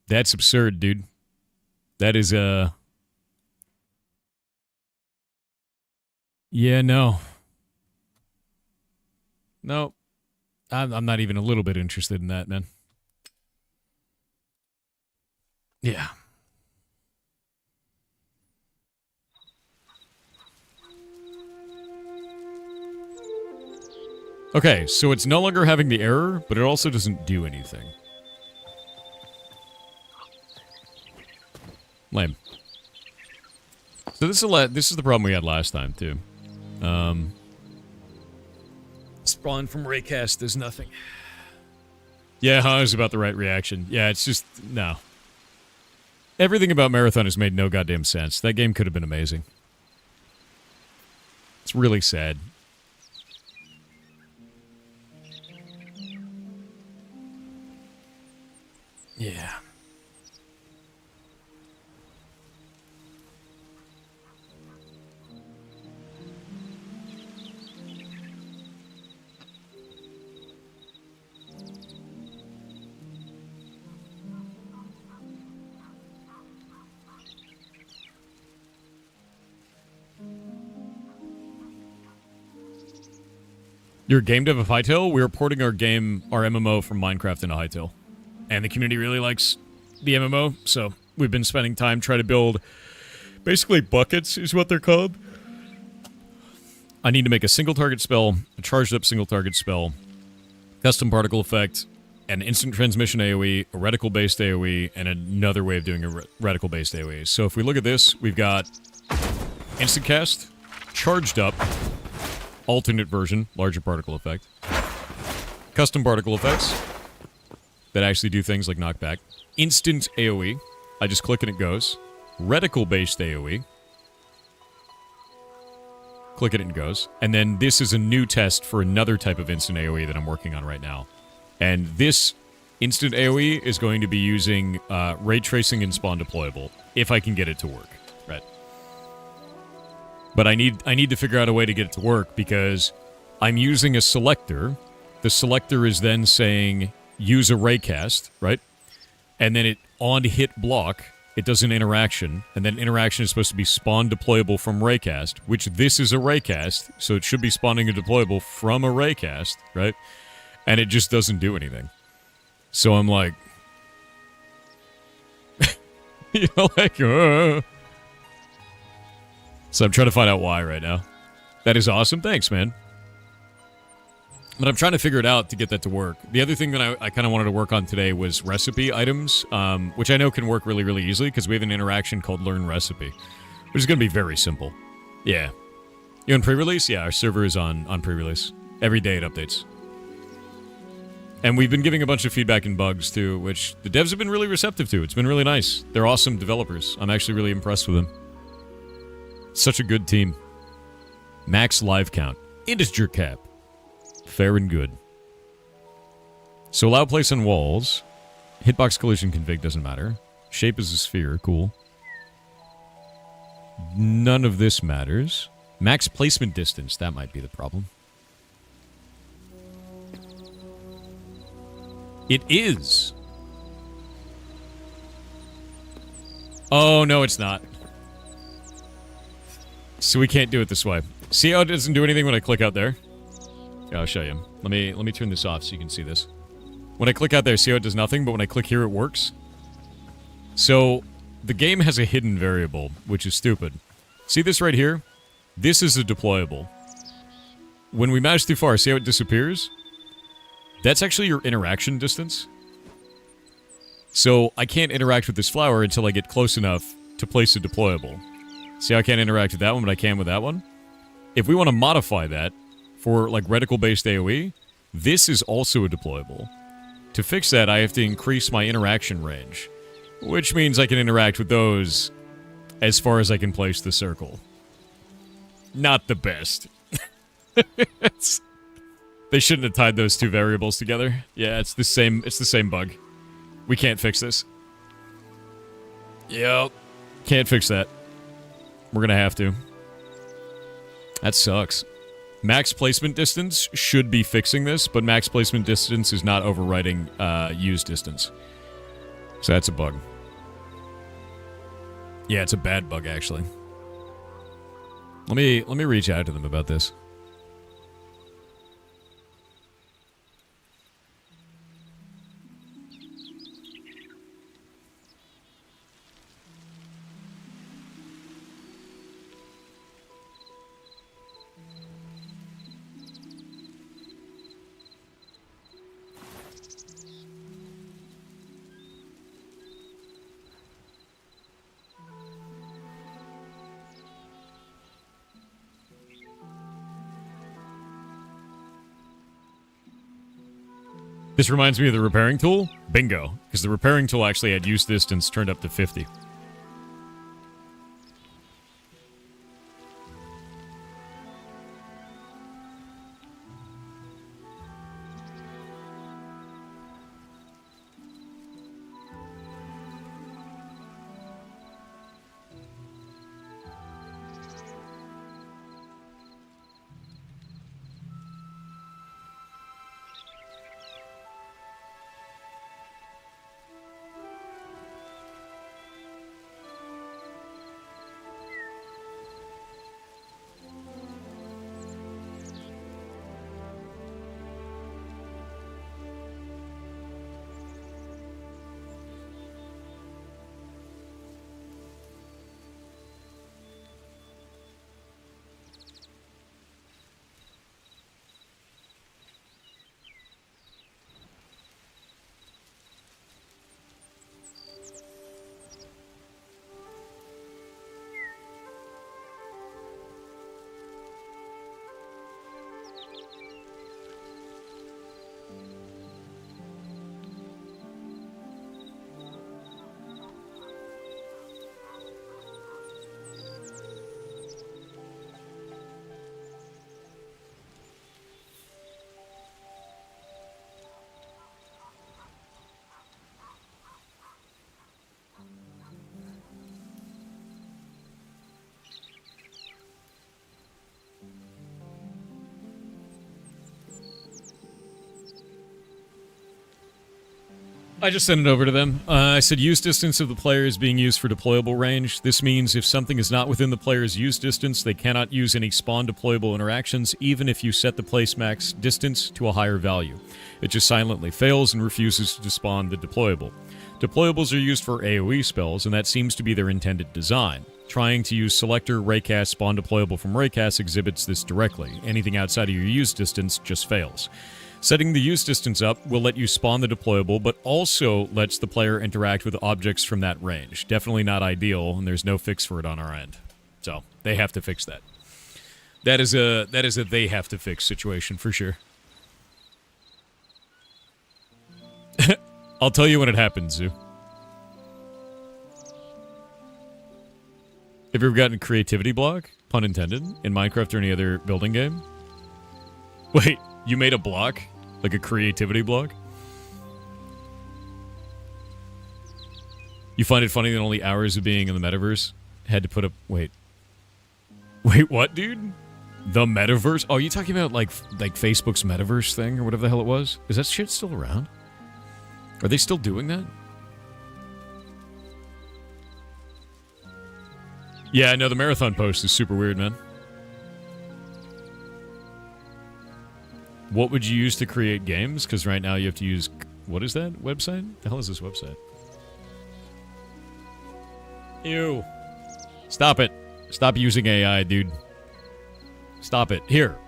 That's absurd, dude. That is, yeah, no. No. I'm not even a little bit interested in that, man. Yeah. Okay, so it's no longer having the error, but it also doesn't do anything. Lame. So this is the problem we had last time, too. Spawn from Raycast, there's nothing. Yeah, I was about the right reaction. Yeah, it's just, no. Everything about Marathon has made no goddamn sense. That game could have been amazing. It's really sad. Yeah. You're a game dev of Hytale? We're porting our MMO from Minecraft into Hytale. And the community really likes the MMO, so we've been spending time trying to build basically buckets is what they're called. I need to make a single target spell, a charged up single target spell, custom particle effect, an instant transmission AoE, a reticle based AoE, and another way of doing a reticle based AoE. So if we look at this, we've got instant cast, charged up, alternate version, larger particle effect, custom particle effects that actually do things like knockback, instant AoE, I just click and it goes, reticle based AoE, click it and it goes, and then this is a new test for another type of instant AoE that I'm working on right now. And this instant AoE is going to be using ray tracing and spawn deployable, if I can get it to work, right? But I need to figure out a way to get it to work because I'm using a selector. The selector is then saying use a raycast, right? And then it on hit block, it does an interaction, and then interaction is supposed to be spawn deployable from raycast, which this is a raycast, so it should be spawning a deployable from a raycast, right? And it just doesn't do anything. So I'm like, you know, like, So I'm trying to find out why right now. That is awesome. Thanks, man. But I'm trying to figure it out to get that to work. The other thing that I kind of wanted to work on today was recipe items, which I know can work really, really easily because we have an interaction called Learn Recipe, which is going to be very simple. Yeah. You on pre-release? Yeah, our server is on pre-release. Every day it updates. And we've been giving a bunch of feedback and bugs, too, which the devs have been really receptive to. It's been really nice. They're awesome developers. I'm actually really impressed with them. Such a good team. Max live count. Integer cap. Fair and good. So allow place on walls. Hitbox collision config doesn't matter. Shape is a sphere. Cool. None of this matters. Max placement distance. That might be the problem. It is. Oh, no, it's not. So we can't do it this way. See how it doesn't do anything when I click out there? Yeah, I'll show you. Let me turn this off so you can see this. When I click out there, see how it does nothing, but when I click here, it works? So, the game has a hidden variable, which is stupid. See this right here? This is a deployable. When we mouse too far, see how it disappears? That's actually your interaction distance. So, I can't interact with this flower until I get close enough to place a deployable. See how I can't interact with that one, but I can with that one? If we want to modify that for, like, reticle-based AoE, this is also a deployable. To fix that, I have to increase my interaction range, which means I can interact with those as far as I can place the circle. Not the best. They shouldn't have tied those two variables together. Yeah, it's the same bug. We can't fix this. Yep. Can't fix that. We're gonna have to. That sucks. Max placement distance should be fixing this, but max placement distance is not overriding use distance. So that's a bug. Yeah, it's a bad bug, actually. Let me reach out to them about this. This reminds me of the repairing tool. Bingo. Because the repairing tool actually had use distance turned up to 50. I just sent it over to them. I said use distance of the player is being used for deployable range. This means if something is not within the player's use distance, they cannot use any spawn deployable interactions, even if you set the place max distance to a higher value. It just silently fails and refuses to despawn the deployable. Deployables are used for AoE spells, and that seems to be their intended design. Trying to use selector, raycast, spawn deployable from raycast exhibits this directly. Anything outside of your use distance just fails. Setting the use distance up will let you spawn the deployable, but also lets the player interact with objects from that range. Definitely not ideal, and there's no fix for it on our end. So, they have to fix that. That is a they have to fix situation for sure. I'll tell you when it happens, Zoo. Have you ever gotten a creativity block, pun intended, in Minecraft or any other building game? Wait, you made a block? Like a creativity block? You find it funny that only hours of being in the metaverse had to put up... Wait, what, dude? The metaverse? Oh, you talking about, like Facebook's metaverse thing, or whatever the hell it was? Is that shit still around? Are they still doing that? Yeah, I know the marathon post is super weird, man. What would you use to create games? Because right now you have to use... What is that website? The hell is this website? Ew. Stop it. Stop using AI, dude. Stop it. Here.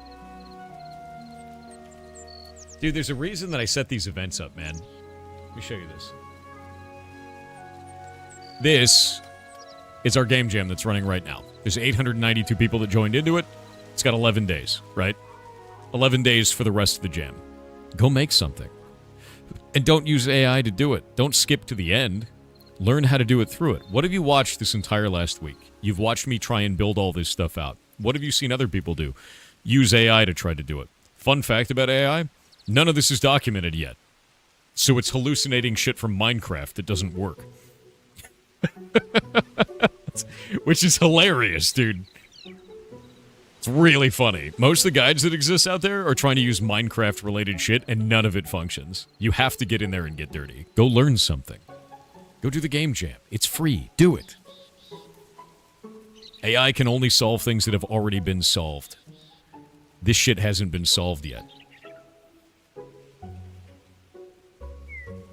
Dude, there's a reason that I set these events up, man. Let me show you this. This is our game jam that's running right now. There's 892 people that joined into it. It's got 11 days, right? 11 days for the rest of the jam. Go make something. And don't use AI to do it. Don't skip to the end. Learn how to do it through it. What have you watched this entire last week? You've watched me try and build all this stuff out. What have you seen other people do? Use AI to try to do it. Fun fact about AI, none of this is documented yet. So it's hallucinating shit from Minecraft that doesn't work. Which is hilarious, dude. It's really funny. Most of the guides that exist out there are trying to use Minecraft-related shit, and none of it functions. You have to get in there and get dirty. Go learn something. Go do the game jam. It's free. Do it. AI can only solve things that have already been solved. This shit hasn't been solved yet.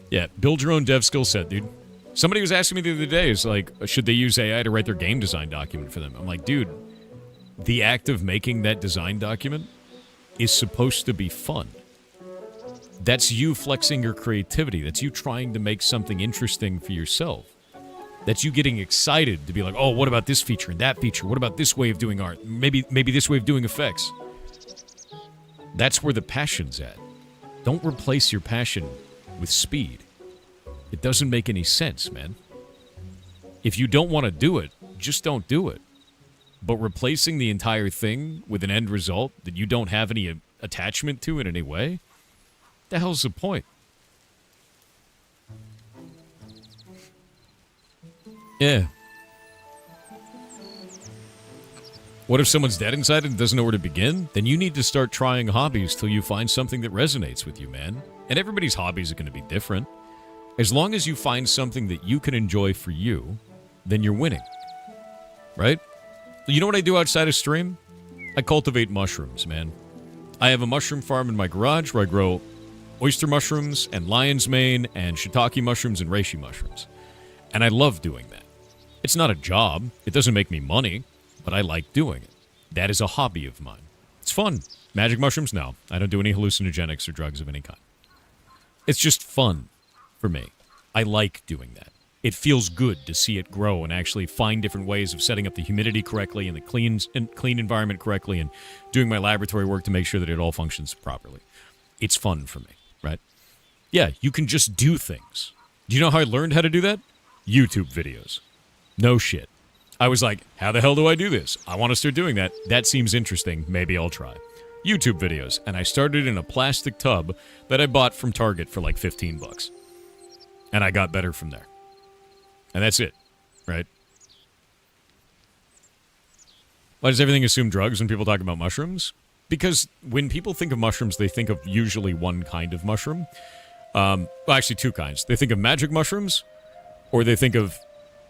Yeah, build your own dev skill set, dude. Somebody was asking me the other day, is like, should they use AI to write their game design document for them? I'm like, dude, the act of making that design document is supposed to be fun. That's you flexing your creativity. That's you trying to make something interesting for yourself. That's you getting excited to be like, oh, what about this feature and that feature? What about this way of doing art? Maybe this way of doing effects. That's where the passion's at. Don't replace your passion with speed. It doesn't make any sense, man. If you don't want to do it, just don't do it. But replacing the entire thing with an end result that you don't have any attachment to in any way, the hell's the point? Yeah. What if someone's dead inside and doesn't know where to begin? Then you need to start trying hobbies till you find something that resonates with you, man. And everybody's hobbies are going to be different. As long as you find something that you can enjoy for you, then you're winning. Right? You know what I do outside of stream? I cultivate mushrooms, man. I have a mushroom farm in my garage where I grow oyster mushrooms and lion's mane and shiitake mushrooms and reishi mushrooms. And I love doing that. It's not a job. It doesn't make me money, but I like doing it. That is a hobby of mine. It's fun. Magic mushrooms? No. I don't do any hallucinogenics or drugs of any kind. It's just fun for me. I like doing that. It feels good to see it grow and actually find different ways of setting up the humidity correctly and the clean environment correctly and doing my laboratory work to make sure that it all functions properly. It's fun for me, right? Yeah, you can just do things. Do you know how I learned how to do that? YouTube videos. No shit. I was like, how the hell do I do this? I want to start doing that. That seems interesting. Maybe I'll try. YouTube videos. And I started in a plastic tub that I bought from Target for like 15 bucks. And I got better from there. And that's it, right? Why does everything assume drugs when people talk about mushrooms? Because when people think of mushrooms, they think of usually one kind of mushroom. Well, actually, two kinds. They think of magic mushrooms, or they think of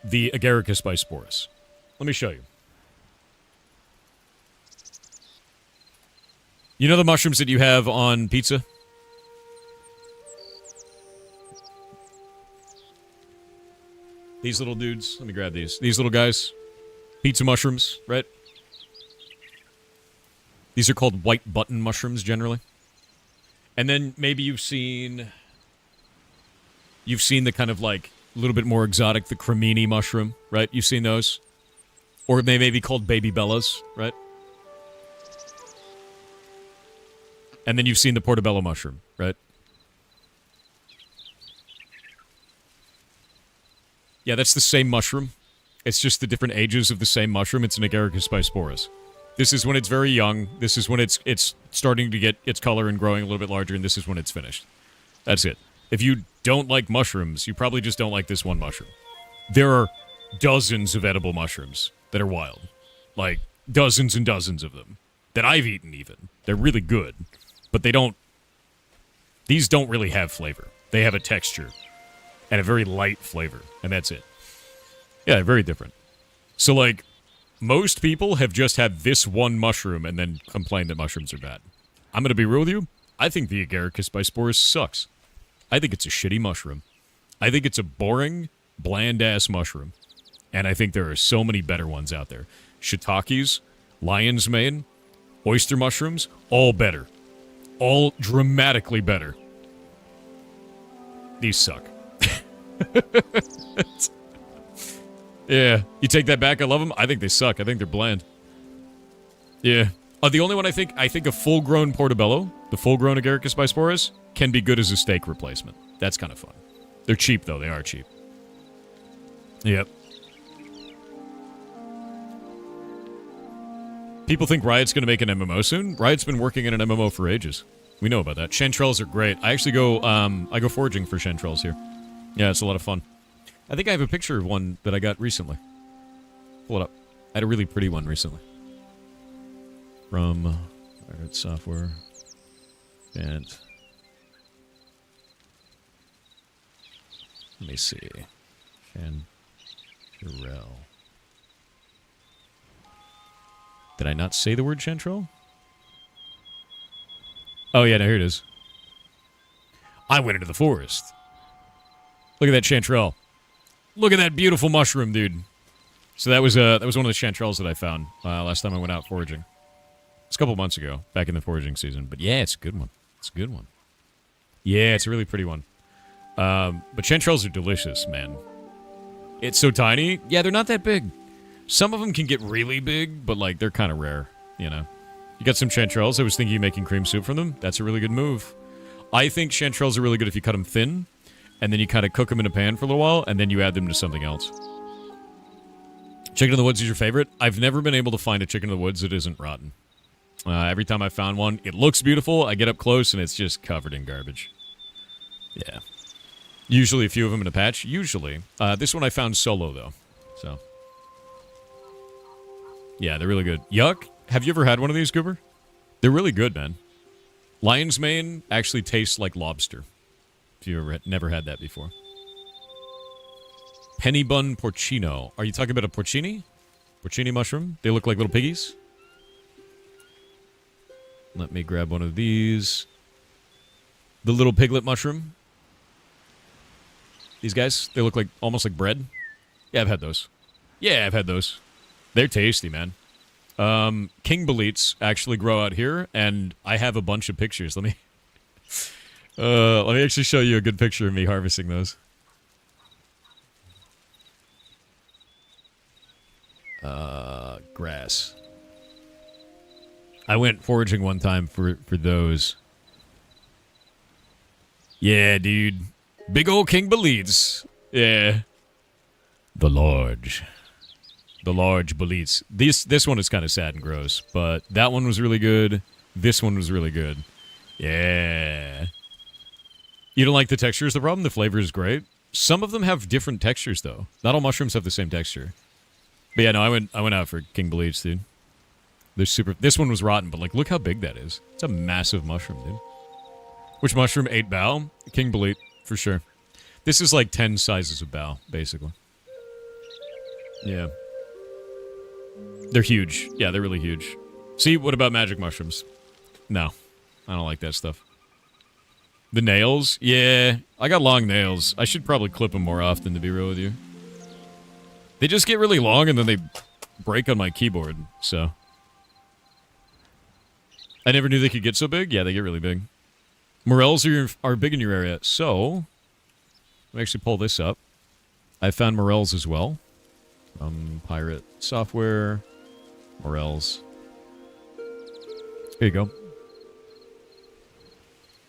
the Agaricus bisporus. Let me show you. You know the mushrooms that you have on pizza? These little dudes. Let me grab these. These little guys. Pizza mushrooms, right? These are called white button mushrooms, generally. And then maybe you've seen the kind of like a little bit more exotic, the cremini mushroom, right? You've seen those. Or they may be called baby bellas, right? And then you've seen the portobello mushroom, right? Yeah, that's the same mushroom. It's just the different ages of the same mushroom. It's an Agaricus bisporus. This is when it's very young. This is when it's starting to get its color and growing a little bit larger, and this is when it's finished. That's it. If you don't like mushrooms, you probably just don't like this one mushroom. There are dozens of edible mushrooms that are wild. Like, dozens and dozens of them. That I've eaten, even. They're really good. But they don't... These don't really have flavor. They have a texture. And a very light flavor. And that's it. Yeah, very different. So, like... Most people have just had this one mushroom and then complain that mushrooms are bad. I'm going to be real with you. I think the Agaricus bisporus sucks. I think it's a shitty mushroom. I think it's a boring, bland-ass mushroom. And I think there are so many better ones out there. Shiitakes, lion's mane, oyster mushrooms, all better. All dramatically better. These suck. Yeah, you take that back. I love them. I think they suck. I think they're bland. Yeah. The only one I think a full-grown portobello, the full-grown Agaricus bisporus, can be good as a steak replacement. That's kind of fun. They're cheap, though. They are cheap. Yep. People think Riot's going to make an MMO soon. Riot's been working in an MMO for ages. We know about that. Chanterelles are great. I actually go, I go foraging for chanterelles here. Yeah, it's a lot of fun. I think I have a picture of one that I got recently. Pull it up. I had a really pretty one recently. From Pirate Software. And let me see. Chanterelle. Did I not say the word chanterelle? Oh yeah, no, here it is. I went into the forest. Look at that chanterelle. Look at that beautiful mushroom, dude. So that was one of the chanterelles that I found last time I went out foraging. It's a couple months ago, back in the foraging season. But yeah, it's a good one. It's a good one. Yeah, it's a really pretty one. But chanterelles are delicious, man. It's so tiny. Yeah, they're not that big. Some of them can get really big, but like they're kind of rare, you know. You got some chanterelles. I was thinking of making cream soup from them. That's a really good move. I think chanterelles are really good if you cut them thin. And then you kind of cook them in a pan for a little while, and then you add them to something else. Chicken in the Woods is your favorite? I've never been able to find a chicken in the woods that isn't rotten. Every time I found one, it looks beautiful. I get up close, and it's just covered in garbage. Yeah. Usually a few of them in a patch. Usually. This one I found solo, though. So. Yeah, they're really good. Yuck. Have you ever had one of these, Goober? They're really good, man. Lion's mane actually tastes like lobster. If you ever never had that before. Penny bun porcino. Are you talking about a porcini? Porcini mushroom? They look like little piggies. Let me grab one of these. The little piglet mushroom. These guys, they look like almost like bread. Yeah, I've had those. Yeah, I've had those. They're tasty, man. King boletes actually grow out here, and I have a bunch of pictures. Let me actually show you a good picture of me harvesting those. Grass. I went foraging one time for those. Yeah, dude. Big old king boletes. Yeah. The large boletes. This one is kind of sad and gross, but that one was really good. This one was really good. Yeah. You don't like the texture is the problem? The flavor is great. Some of them have different textures, though. Not all mushrooms have the same texture. But yeah, no, I went out for king boletes, dude. They're super... This one was rotten, but like, look how big that is. It's a massive mushroom, dude. Which mushroom? 8 bow? King Bolete, for sure. This is like 10 sizes of bow, basically. Yeah. They're huge. Yeah, they're really huge. See, what about magic mushrooms? No. I don't like that stuff. The nails? Yeah. I got long nails. I should probably clip them more often, to be real with you. They just get really long and then they break on my keyboard, so. I never knew they could get so big. Yeah, they get really big. Morels are big in your area, so. Let me actually pull this up. I found morels as well. Pirate software. Morels. Here you go.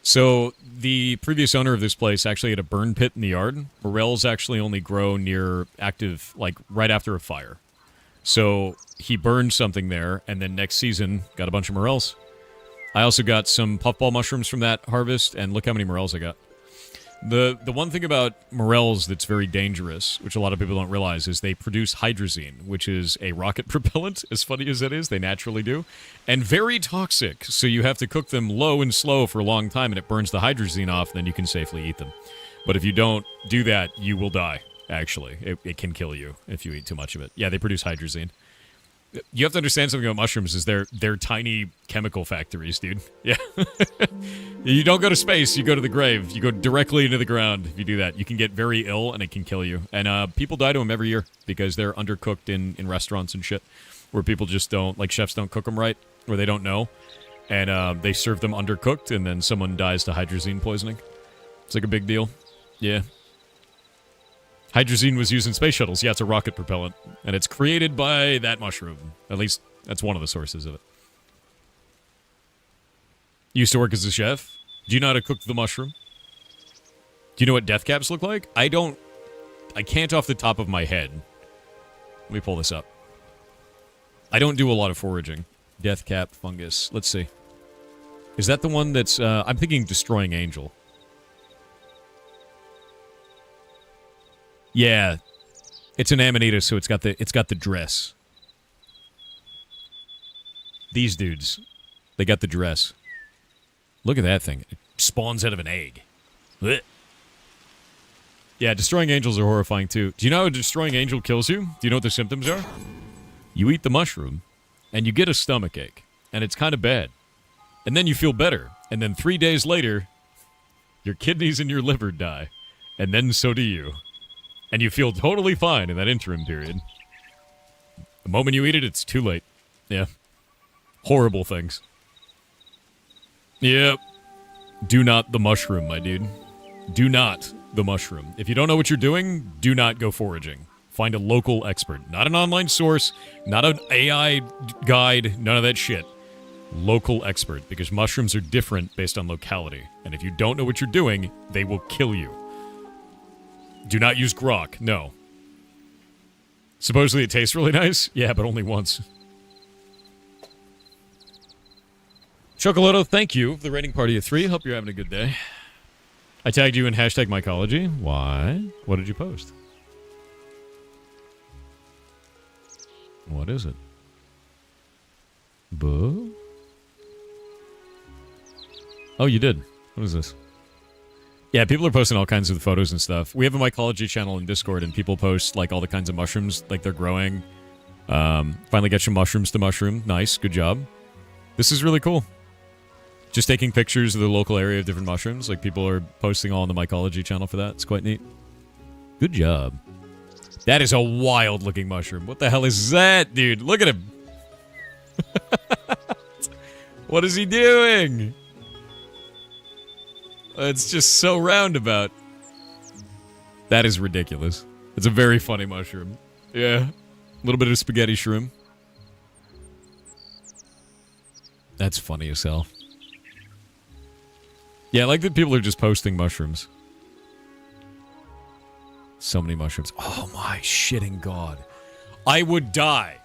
So, the previous owner of this place actually had a burn pit in the yard. Morels actually only grow near active, like, right after a fire. So, he burned something there, and then next season, got a bunch of morels. I also got some puffball mushrooms from that harvest, and look how many morels I got. The one thing about morels that's very dangerous, which a lot of people don't realize, is they produce hydrazine, which is a rocket propellant, as funny as it is, they naturally do, and very toxic, so you have to cook them low and slow for a long time, and it burns the hydrazine off, and then you can safely eat them. But if you don't do that, you will die, actually. It can kill you if you eat too much of it. Yeah, they produce hydrazine. You have to understand something about mushrooms is they're tiny chemical factories, dude. Yeah. You don't go to space, you go to the grave. You go directly into the ground if you do that. You can get very ill and it can kill you. And people die to them every year because they're undercooked in restaurants and shit where people just don't, like chefs don't cook them right or they don't know. And they serve them undercooked and then someone dies to hydrazine poisoning. It's like a big deal. Yeah. Hydrazine was used in space shuttles. Yeah, it's a rocket propellant. And it's created by that mushroom. At least, that's one of the sources of it. Used to work as a chef. Do you know how to cook the mushroom? Do you know what death caps look like? I can't off the top of my head. Let me pull this up. I don't do a lot of foraging. Death cap, fungus. Let's see. Is that the one that's... I'm thinking Destroying Angel. Yeah, it's an Amanita, so it's got the dress. These dudes, they got the dress. Look at that thing. It spawns out of an egg. Blech. Yeah, Destroying Angels are horrifying too. Do you know how a Destroying Angel kills you? Do you know what the symptoms are? You eat the mushroom, and you get a stomachache, and it's kind of bad. And then you feel better, and then 3 days later, your kidneys and your liver die, and then so do you. And you feel totally fine in that interim period. The moment you eat it, it's too late. Yeah. Horrible things. Yep. Do not the mushroom, my dude. Do not the mushroom. If you don't know what you're doing, do not go foraging. Find a local expert. Not an online source, not an AI guide, none of that shit. Local expert, because mushrooms are different based on locality. And if you don't know what you're doing, they will kill you. Do not use grok. No. Supposedly it tastes really nice? Yeah, but only once. Chocolado, thank you for the rating party of 3. Hope you're having a good day. I tagged you in hashtag mycology. Why? What did you post? What is it? Boo? Oh, you did. What is this? Yeah, people are posting all kinds of photos and stuff. We have a mycology channel in Discord, and people post, like, all the kinds of mushrooms, like, they're growing. Finally get your mushrooms to mushroom. Nice, good job. This is really cool. Just taking pictures of the local area of different mushrooms. Like, people are posting all on the mycology channel for that. It's quite neat. Good job. That is a wild-looking mushroom. What the hell is that, dude? Look at him. What is he doing? It's just so roundabout. That is ridiculous. It's a very funny mushroom. Yeah. A little bit of spaghetti shroom. That's funny as hell. Yeah, I like that people are just posting mushrooms. So many mushrooms. Oh my shitting god. I would die.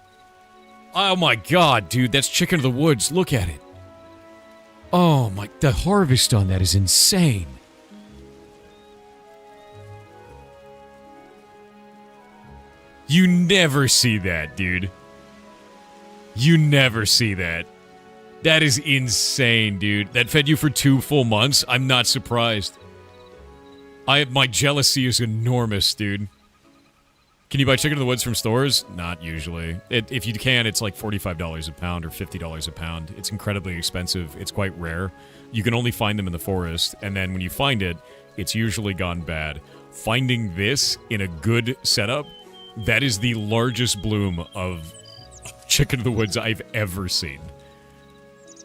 Oh my god, dude. That's chicken of the woods. Look at it. Oh my, the harvest on that is insane. You never see that, dude. You never see that. That is insane, dude. That fed you for 2 full months? I'm not surprised. My jealousy is enormous, dude. Can you buy chicken in the woods from stores? Not usually. If you can, it's like $45 a pound or $50 a pound. It's incredibly expensive. It's quite rare. You can only find them in the forest, and then when you find it, it's usually gone bad. Finding this in a good setup, that is the largest bloom of chicken in the woods I've ever seen.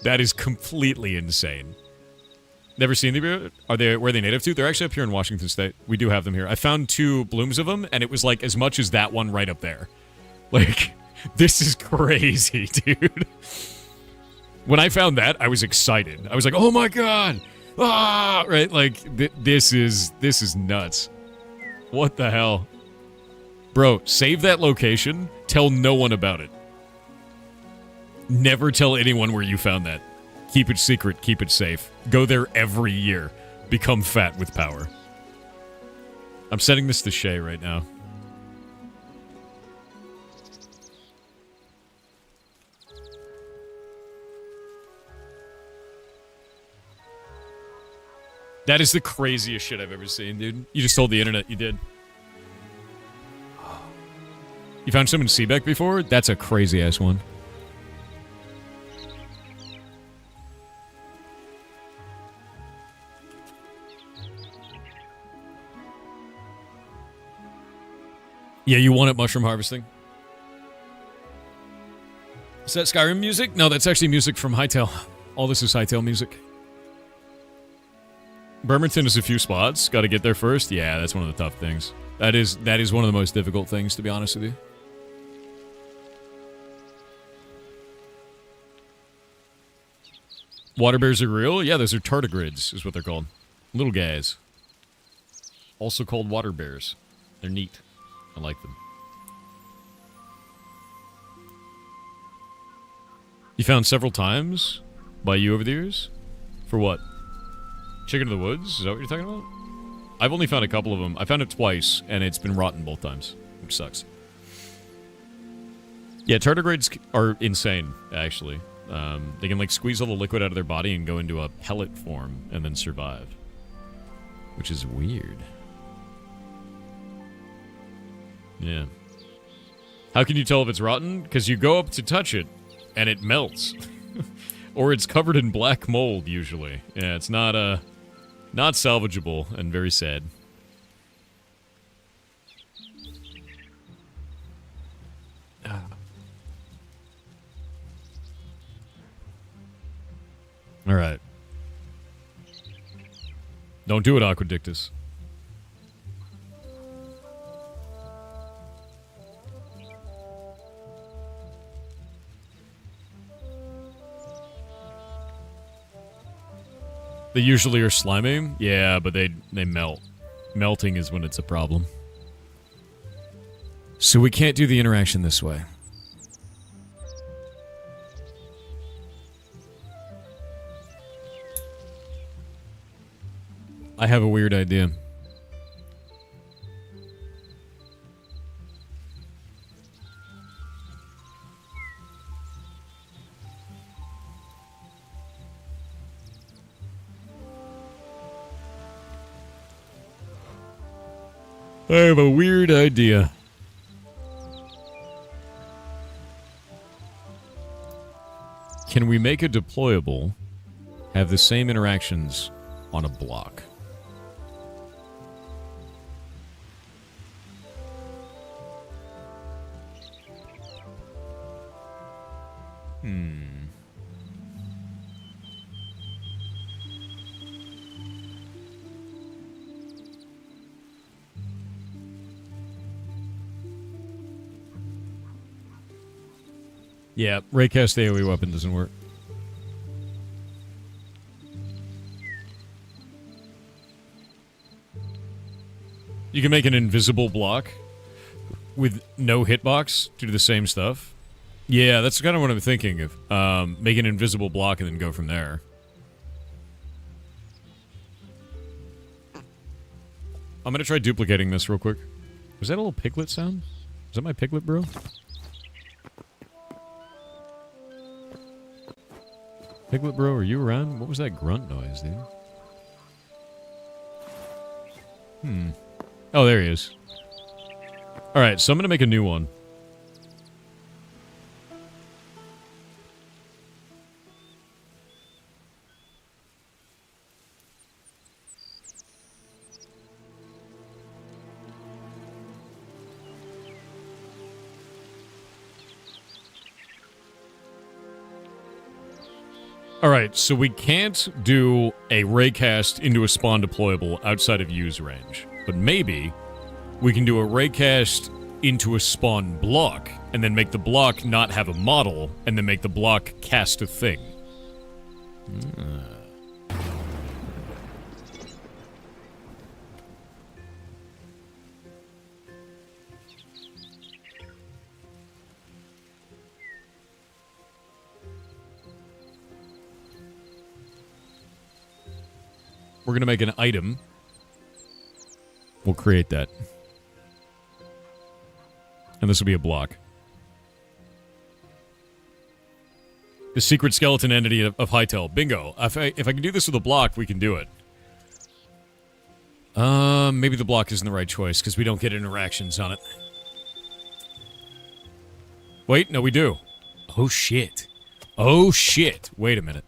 That is completely insane. Never seen them. Where are they native to? They're actually up here in Washington State. We do have them here. I found 2 blooms of them, and it was like as much as that one right up there. Like, this is crazy, dude. When I found that, I was excited. I was like, oh my god! Ah! Right? Like, this is nuts. What the hell? Bro, save that location. Tell no one about it. Never tell anyone where you found that. Keep it secret, keep it safe. Go there every year. Become fat with power. I'm sending this to Shay right now. That is the craziest shit I've ever seen, dude. You just told the internet you did. You found some in Seebeck before? That's a crazy-ass one. Yeah, you want it mushroom harvesting? Is that Skyrim music? No, that's actually music from Hytale. All this is Hytale music. Bremerton is a few spots. Got to get there first. Yeah, that's one of the tough things. That is one of the most difficult things, to be honest with you. Water bears are real? Yeah, those are tardigrades, is what they're called. Little guys. Also called water bears. They're neat. I like them. You found several times by you over the years? For what? Chicken in the woods? Is that what you're talking about? I've only found a couple of them. I found it twice, and it's been rotten both times, which sucks. Yeah, tardigrades are insane, actually. They can, like, squeeze all the liquid out of their body and go into a pellet form and then survive. Which is weird. Yeah. How can you tell if it's rotten? Because you go up to touch it, and it melts. Or it's covered in black mold, usually. Yeah, it's not salvageable, and very sad. Alright. Don't do it, Aquadictus. They usually are slimy. Yeah, but they melt. Melting is when it's a problem. So we can't do the interaction this way. I have a weird idea. I have a weird idea. Can we make a deployable have the same interactions on a block? Yeah, Raycast AoE weapon doesn't work. You can make an invisible block with no hitbox to do the same stuff. Yeah, that's kind of what I'm thinking of. Make an invisible block and then go from there. I'm going to try duplicating this real quick. Was that a little piglet sound? Is that my piglet, bro? Piglet Bro, are you around? What was that grunt noise, dude? Oh, there he is. Alright, so I'm gonna make a new one. Alright, so we can't do a raycast into a spawn deployable outside of use range. But maybe we can do a raycast into a spawn block, and then make the block not have a model, and then make the block cast a thing. We're going to make an item. We'll create that. And this will be a block. The secret skeleton entity of Hytale. Bingo. If I can do this with a block, we can do it. Maybe the block isn't the right choice, because we don't get interactions on it. Wait, no we do. Oh shit. Oh shit. Wait a minute.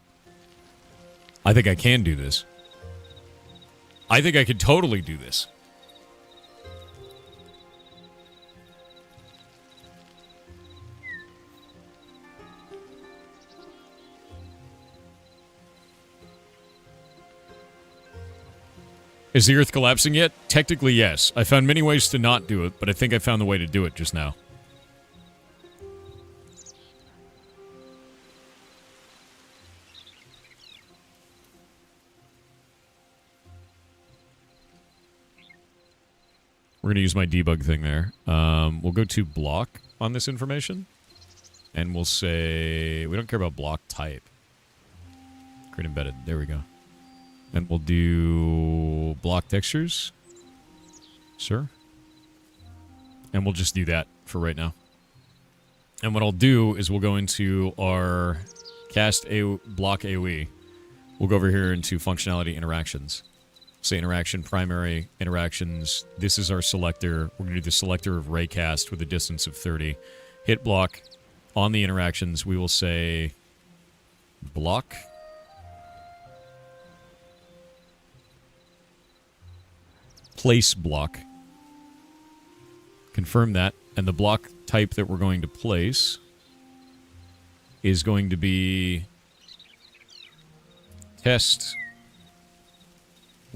I think I can do this. I think I could totally do this. Is the Earth collapsing yet? Technically, yes. I found many ways to not do it, but I think I found the way to do it just now. We're going to use my debug thing there. We'll go to block on this information. And we'll say... We don't care about block type. Create embedded. There we go. And we'll do block textures. Sir. And we'll just do that for right now. And what I'll do is we'll go into our cast block AoE. We'll go over here into functionality interactions. Say interaction, primary, interactions. This is our selector. We're going to do the selector of raycast with a distance of 30. Hit block. On the interactions, we will say block. Place block. Confirm that. And the block type that we're going to place is going to be test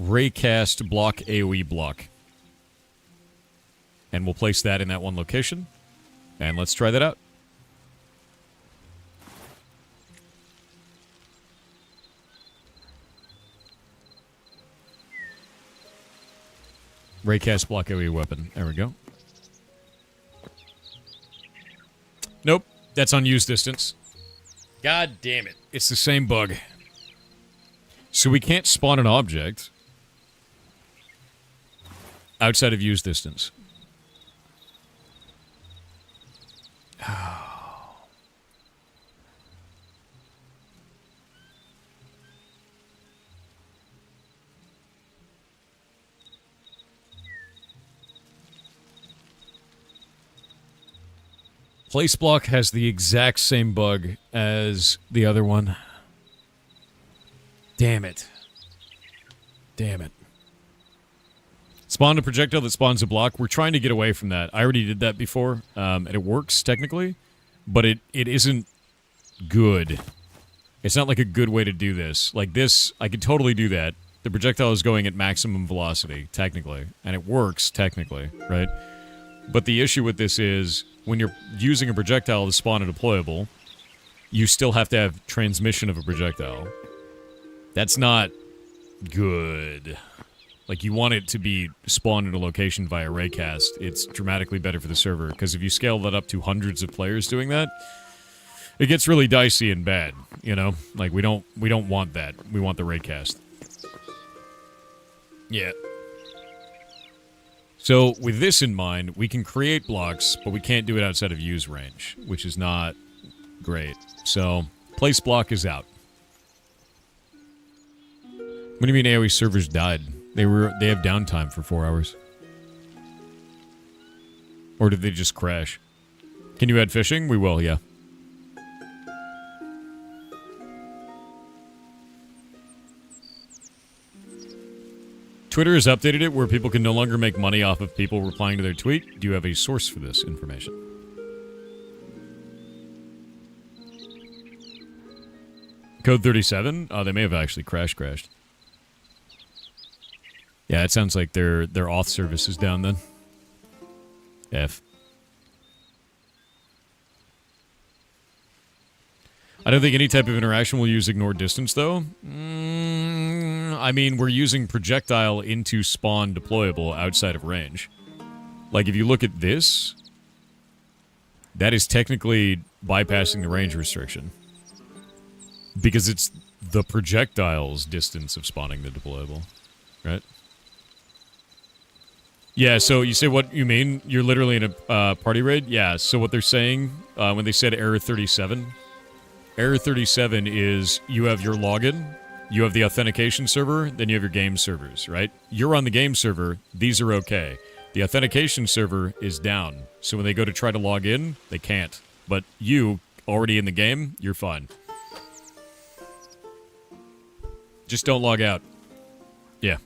raycast block AoE block. And we'll place that in that one location. And let's try that out. Raycast block AoE weapon. There we go. Nope. That's on use distance. God damn it. It's the same bug. So we can't spawn an object outside of use distance. Place block has the exact same bug as the other one. Damn it. Damn it. Spawn a projectile that spawns a block. We're trying to get away from that. I already did that before, and it works technically, but it isn't good. It's not like a good way to do this. Like this, I could totally do that. The projectile is going at maximum velocity, technically, and it works, technically, right? But the issue with this is, when you're using a projectile to spawn a deployable, you still have to have transmission of a projectile. That's not good. Like, you want it to be spawned in a location via raycast. It's dramatically better for the server, because if you scale that up to hundreds of players doing that, it gets really dicey and bad, you know? Like, we don't want that. We want the raycast. Yeah. So, with this in mind, we can create blocks, but we can't do it outside of use range, which is not great. So, place block is out. What do you mean AoE servers died? They have downtime for 4 hours. Or did they just crash? Can you add fishing? We will, yeah. Twitter has updated it where people can no longer make money off of people replying to their tweet. Do you have a source for this information? Code 37? Oh, they may have actually crashed. Yeah, it sounds like their auth service is down then. F. I don't think any type of interaction will use ignore distance, though. I mean, we're using projectile into spawn deployable outside of range. Like, if you look at this, that is technically bypassing the range restriction. Because it's the projectile's distance of spawning the deployable, right? Yeah, so you say what you mean? You're literally in a party raid? Yeah, so what they're saying when they said error 37... Error 37 is you have your login, you have the authentication server, then you have your game servers, right? You're on the game server, these are okay. The authentication server is down, so when they go to try to log in, they can't. But you, already in the game, you're fine. Just don't log out. Yeah.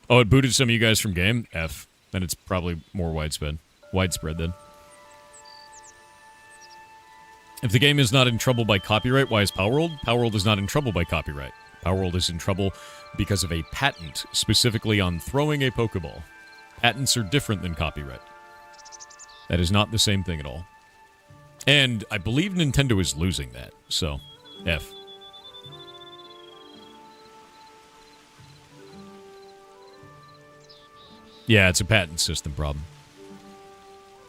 Oh, it booted some of you guys from game? F. Then it's probably more widespread. Widespread, then. If the game is not in trouble by copyright, why is Palworld? Palworld is not in trouble by copyright. Palworld is in trouble because of a patent, specifically on throwing a Pokeball. Patents are different than copyright. That is not the same thing at all. And I believe Nintendo is losing that, so F. Yeah, it's a patent system problem.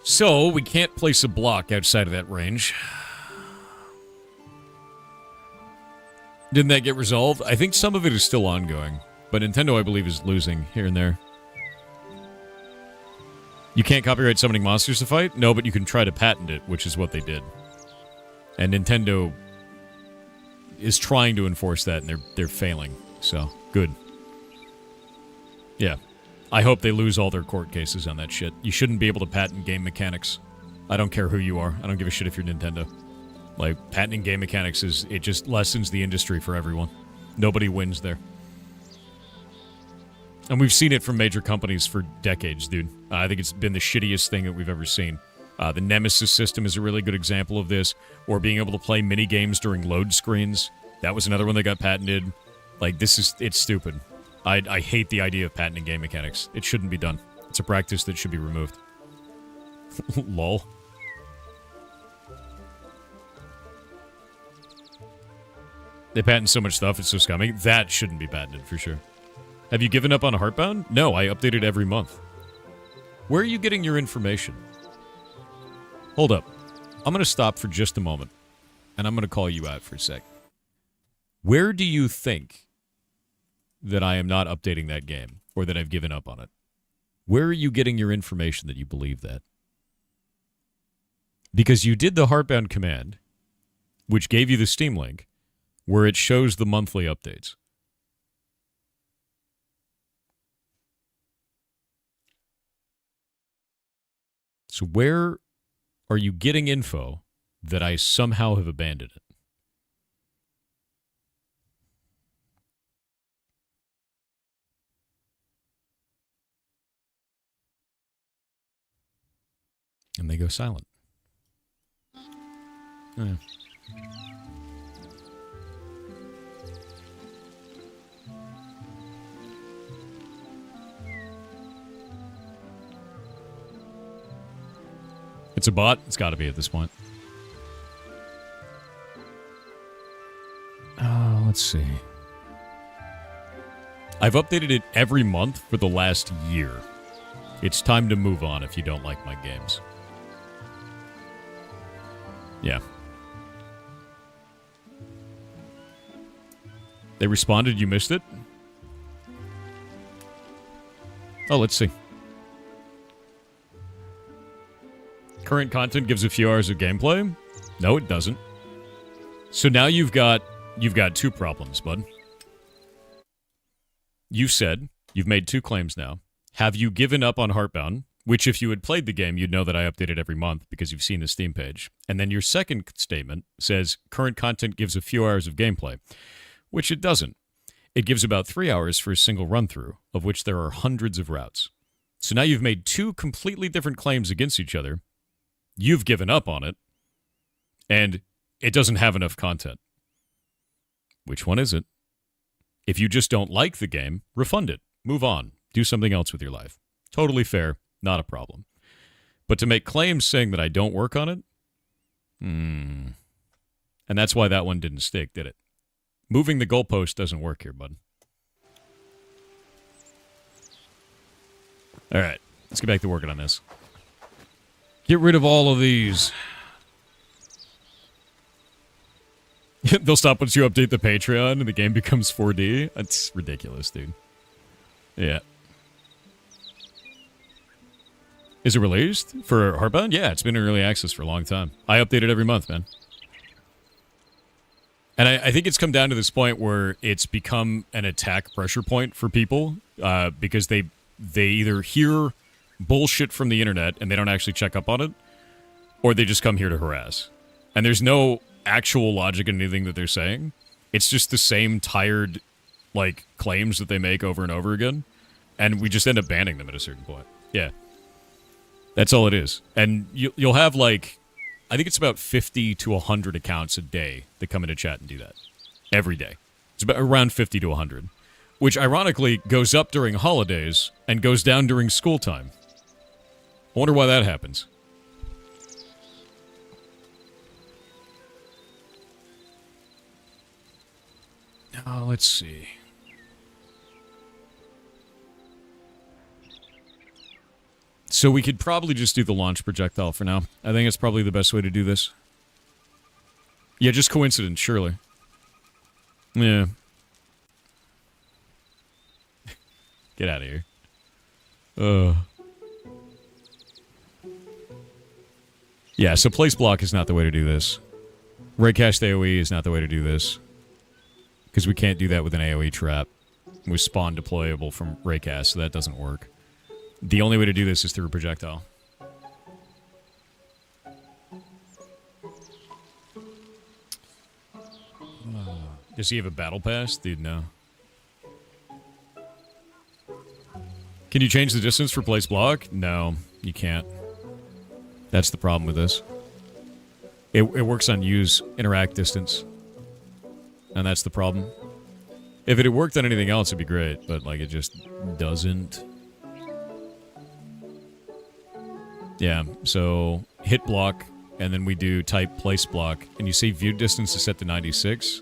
So, we can't place a block outside of that range. Didn't that get resolved? I think some of it is still ongoing. But Nintendo, I believe, is losing here and there. You can't copyright summoning monsters to fight? No, but you can try to patent it, which is what they did. And Nintendo is trying to enforce that, and they're failing. So, good. Yeah. I hope they lose all their court cases on that shit. You shouldn't be able to patent game mechanics. I don't care who you are. I don't give a shit if you're Nintendo. Like, patenting game mechanics it just lessens the industry for everyone. Nobody wins there. And we've seen it from major companies for decades, dude. I think it's been the shittiest thing that we've ever seen. The Nemesis system is a really good example of this. Or being able to play mini-games during load screens. That was another one that got patented. Like, it's stupid. I hate the idea of patenting game mechanics. It shouldn't be done. It's a practice that should be removed. Lol. They patent so much stuff, it's so scummy. That shouldn't be patented, for sure. Have you given up on Heartbound? No, I update it every month. Where are you getting your information? Hold up. I'm going to stop for just a moment, and I'm going to call you out for a sec. Where do you think that I am not updating that game, or that I've given up on it? Where are you getting your information that you believe that? Because you did the Heartbound command, which gave you the Steam link, where it shows the monthly updates. So where are you getting info that I somehow have abandoned it? And they go silent. Oh, yeah. It's a bot? It's got to be at this point. Oh, let's see. I've updated it every month for the last year. It's time to move on if you don't like my games. Yeah. They responded, you missed it? Oh, let's see. Current content gives a few hours of gameplay? No, it doesn't. So now you've got 2 problems, bud. You said you've made 2 claims now. Have you given up on Heartbound? Which, if you had played the game, you'd know that I update it every month because you've seen the Steam page. And then your second statement says current content gives a few hours of gameplay, which it doesn't. It gives about 3 hours for a single run-through, of which there are hundreds of routes. So now you've made 2 completely different claims against each other. You've given up on it, and it doesn't have enough content. Which one is it? If you just don't like the game, refund it. Move on. Do something else with your life. Totally fair. Not a problem. But to make claims saying that I don't work on it? And that's why that one didn't stick, did it? Moving the goalpost doesn't work here, bud. All right. Let's get back to working on this. Get rid of all of these. They'll stop once you update the Patreon and the game becomes 4D. That's ridiculous, dude. Yeah. Is it released for Heartbound? Yeah, it's been in early access for a long time. I update it every month, man. And I think it's come down to this point where it's become an attack pressure point for people because they either hear bullshit from the internet and they don't actually check up on it, or they just come here to harass. And there's no actual logic in anything that they're saying. It's just the same tired, like, claims that they make over and over again, and we just end up banning them at a certain point. Yeah. That's all it is. And you'll have, like, I think it's about 50 to 100 accounts a day that come into chat and do that. Every day. It's about around 50 to 100. Which, ironically, goes up during holidays and goes down during school time. I wonder why that happens. Now, let's see. So we could probably just do the launch projectile for now. I think it's probably the best way to do this. Yeah, just coincidence, surely. Yeah. Get out of here. Yeah, so place block is not the way to do this. Raycast AoE is not the way to do this. Because we can't do that with an AoE trap. We spawn deployable from Raycast, so that doesn't work. The only way to do this is through a projectile. Does he have a battle pass? Dude, no. Can you change the distance for place block? No, you can't. That's the problem with this. It works on use interact distance. And that's the problem. If it had worked on anything else, it'd be great, but, like, it just doesn't. Yeah, so hit block, and then we do type place block, and you see view distance is set to 96,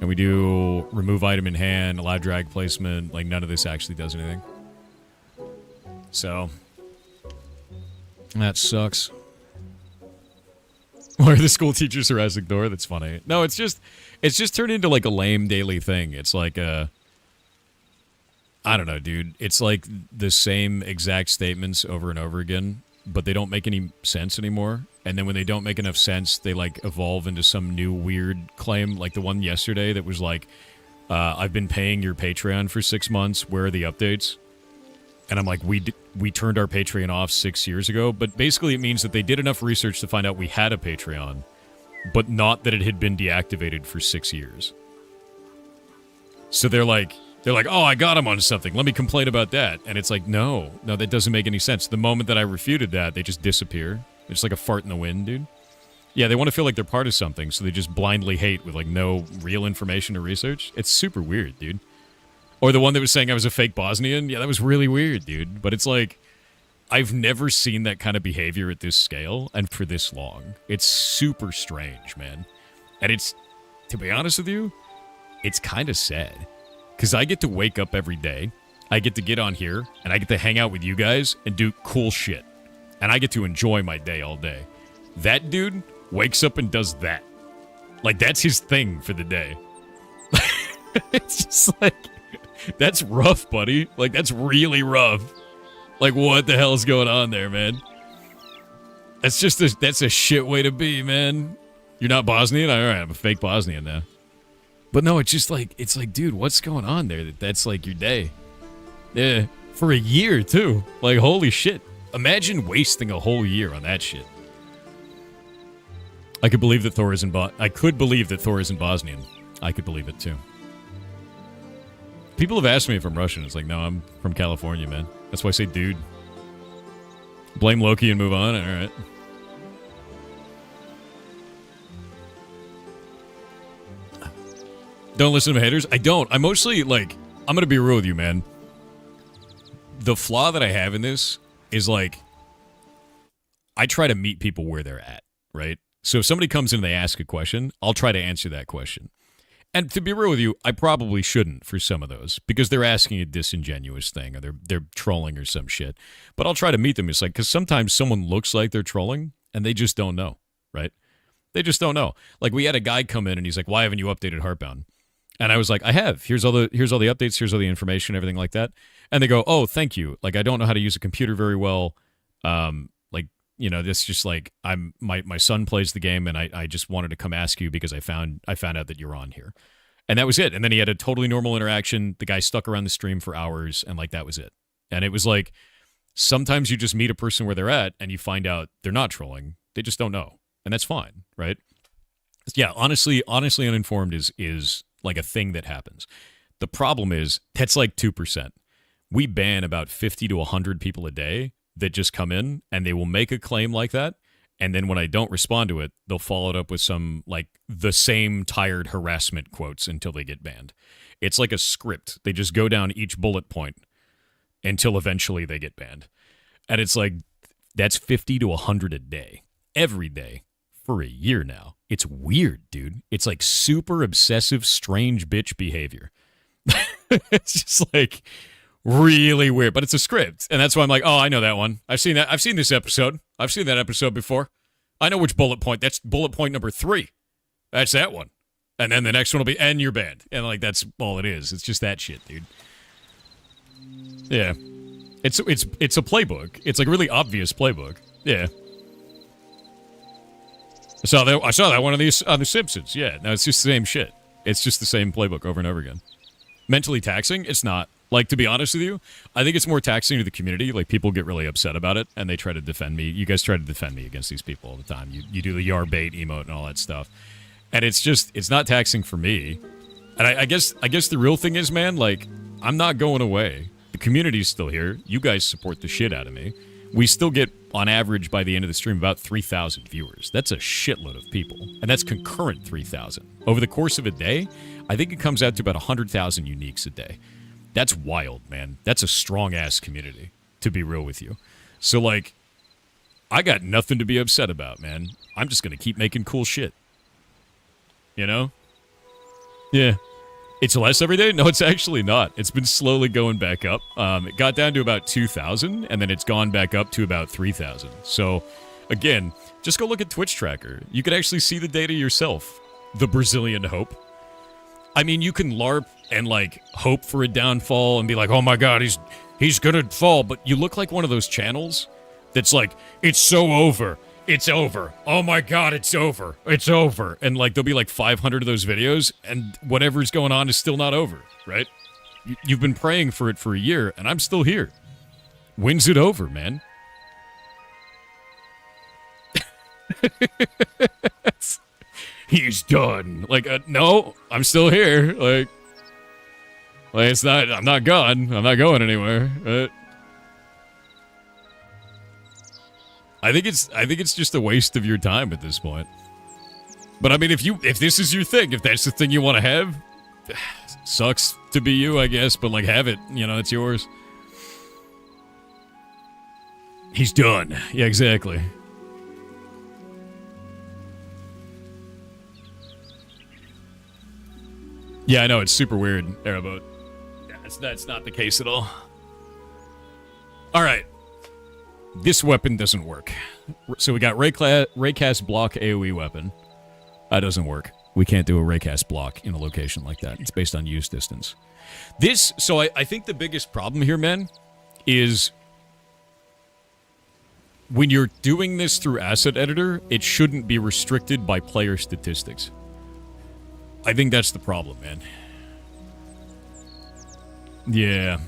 and we do remove item in hand, allow drag placement, like none of this actually does anything. So, that sucks. Why are the school teachers harassing Dora? That's funny. No, it's just turned into like a lame daily thing. It's like I don't know, dude. It's like the same exact statements over and over again, but they don't make any sense anymore. And then when they don't make enough sense, they like evolve into some new weird claim, like the one yesterday that was like, I've been paying your Patreon for 6 months. Where are the updates? And I'm like, we turned our Patreon off 6 years ago. But basically it means that they did enough research to find out we had a Patreon, but not that it had been deactivated for 6 years. So they're like, oh, I got him on something. Let me complain about that. And it's like, no, that doesn't make any sense. The moment that I refuted that, they just disappear. It's like a fart in the wind, dude. Yeah, they want to feel like they're part of something, so they just blindly hate with, like, no real information or research. It's super weird, dude. Or the one that was saying I was a fake Bosnian. Yeah, that was really weird, dude. But it's like, I've never seen that kind of behavior at this scale and for this long. It's super strange, man. And it's, to be honest with you, it's kind of sad. Because I get to wake up every day, I get to get on here, and I get to hang out with you guys and do cool shit. And I get to enjoy my day all day. That dude wakes up and does that. Like, that's his thing for the day. It's just like, that's rough, buddy. Like, that's really rough. Like, what the hell's going on there, man? That's a shit way to be, man. You're not Bosnian? All right, I'm a fake Bosnian now. But no, it's like, dude, what's going on there? That's like your day. Yeah, for a year too. Like, holy shit. Imagine wasting a whole year on that shit. I could believe that Thor is in Bosnian. I could believe Bosnian. I could believe it too. People have asked me if I'm Russian. It's like, no, I'm from California, man. That's why I say dude. Blame Loki and move on. All right. Don't listen to haters. I don't. I mostly, like, I'm going to be real with you, man. The flaw that I have in this is, like, I try to meet people where they're at, right? So if somebody comes in and they ask a question, I'll try to answer that question. And to be real with you, I probably shouldn't for some of those because they're asking a disingenuous thing or they're trolling or some shit. But I'll try to meet them. It's like, because sometimes someone looks like they're trolling and they just don't know, right? They just don't know. Like, we had a guy come in and he's like, why haven't you updated Heartbound? And I was like, I have. Here's all the updates. Here's all the information, everything like that. And they go, oh, thank you. Like, I don't know how to use a computer very well. Like, you know, this just like my son plays the game, and I just wanted to come ask you because I found out that you're on here, and that was it. And then he had a totally normal interaction. The guy stuck around the stream for hours, and like that was it. And it was like sometimes you just meet a person where they're at, and you find out they're not trolling. They just don't know, and that's fine, right? Yeah, honestly, uninformed is like a thing that happens. The problem is that's like 2%. We ban about 50 to 100 people a day that just come in and they will make a claim like that. And then when I don't respond to it, they'll follow it up with some like the same tired harassment quotes until they get banned. It's like a script. They just go down each bullet point until eventually they get banned. And it's like, that's 50 to 100 a day, every day for a year now. It's weird, dude. It's like super obsessive, strange bitch behavior. It's just like really weird, but it's a script. And that's why I'm like, oh, I know that one. I've seen that. I've seen this episode. I've seen that episode before. I know which bullet point. That's bullet point number 3. That's that one. And then the next one will be, and you're banned. And like, that's all it is. It's just that shit, dude. Yeah. It's a playbook. It's like a really obvious playbook. Yeah. I saw that one on The Simpsons. Yeah, no, it's just the same shit. It's just the same playbook over and over again. Mentally taxing? It's not. Like, to be honest with you, I think it's more taxing to the community. Like, people get really upset about it, and they try to defend me. You guys try to defend me against these people all the time. You do the yar bait emote and all that stuff. And it's not taxing for me. And I guess the real thing is, man, like, I'm not going away. The community's still here. You guys support the shit out of me. We still get, on average, by the end of the stream, about 3,000 viewers. That's a shitload of people. And that's concurrent 3,000. Over the course of a day, I think it comes out to about 100,000 uniques a day. That's wild, man. That's a strong-ass community, to be real with you. So, like, I got nothing to be upset about, man. I'm just going to keep making cool shit. You know? Yeah. It's less every day? No, it's actually not. It's been slowly going back up. It got down to about 2,000, and then it's gone back up to about 3,000. So, again, just go look at Twitch Tracker. You can actually see the data yourself. The Brazilian hope. I mean, you can LARP and, like, hope for a downfall and be like, oh my god, he's gonna fall. But you look like one of those channels that's like, it's so over. It's over. Oh my god, it's over. It's over. And, like, there'll be, like, 500 of those videos, and whatever's going on is still not over, right? You've been praying for it for a year, and I'm still here. When's it over, man? He's done. Like, no, I'm still here. Like, it's not, I'm not gone. I'm not going anywhere. I think it's just a waste of your time at this point. But I mean, if this is your thing, if that's the thing you want to have, sucks to be you, I guess. But like, have it. You know, it's yours. He's done. Yeah, exactly. Yeah, I know it's super weird, Airboat. Yeah, that's not the case at all. All right. This weapon doesn't work. So we got Raycast block AoE weapon. That doesn't work. We can't do a Raycast block in a location like that. It's based on use distance. So I think the biggest problem here, man, is when you're doing this through Asset Editor, it shouldn't be restricted by player statistics. I think that's the problem, man. Yeah.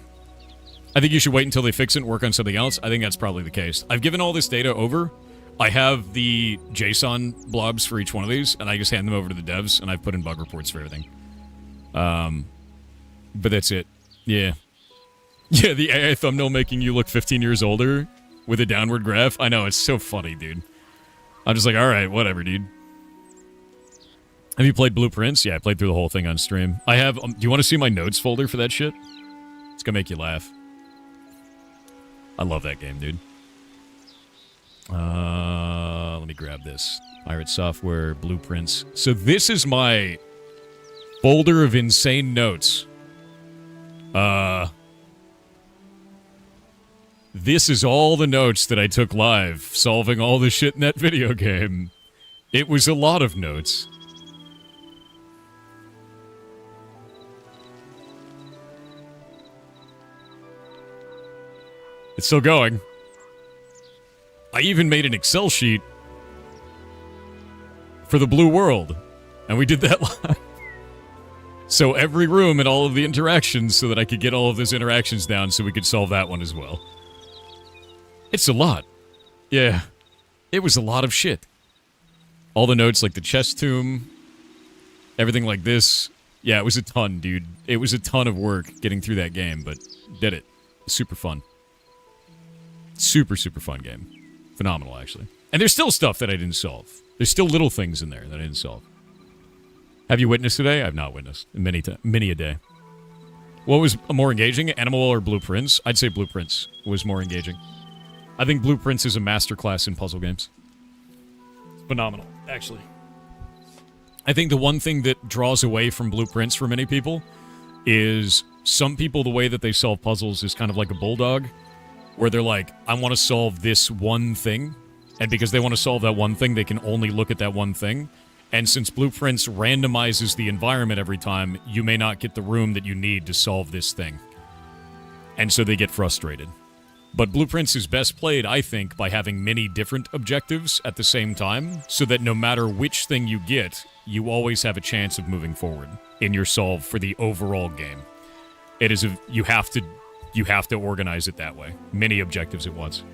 I think you should wait until they fix it and work on something else. I think that's probably the case. I've given all this data over. I have the JSON blobs for each one of these, and I just hand them over to the devs, and I've put in bug reports for everything. But that's it. Yeah. Yeah, the AI thumbnail making you look 15 years older with a downward graph. I know, it's so funny, dude. I'm just like, alright, whatever, dude. Have you played Blueprints? Yeah, I played through the whole thing on stream. I have... do you want to see my notes folder for that shit? It's gonna make you laugh. I love that game, dude. Let me grab this. Pirate Software, Blueprints. So this is my folder of insane notes. This is all the notes that I took live, solving all the shit in that video game. It was a lot of notes. It's still going. I even made an Excel sheet for the Blue World, and we did that live. So every room and all of the interactions so that I could get all of those interactions down so we could solve that one as well. It's a lot. Yeah. It was a lot of shit. All the notes like the chest tomb, everything like this. Yeah, it was a ton, dude. It was a ton of work getting through that game, but did it. Super fun. Super, super fun game. Phenomenal, actually. And there's still stuff that I didn't solve. There's still little things in there that I didn't solve. Have you witnessed today? I've not witnessed. Many a day. What was more engaging? Animal or Blueprints? I'd say Blueprints was more engaging. I think Blueprints is a masterclass in puzzle games. It's phenomenal, actually. I think the one thing that draws away from Blueprints for many people is some people, the way that they solve puzzles is kind of like a bulldog, where they're like, I want to solve this one thing, and because they want to solve that one thing, they can only look at that one thing. And since Blueprints randomizes the environment every time, you may not get the room that you need to solve this thing. And so they get frustrated. But Blueprints is best played, I think, by having many different objectives at the same time, so that no matter which thing you get, you always have a chance of moving forward in your solve for the overall game. It is you have to organize it that way. Many objectives at once.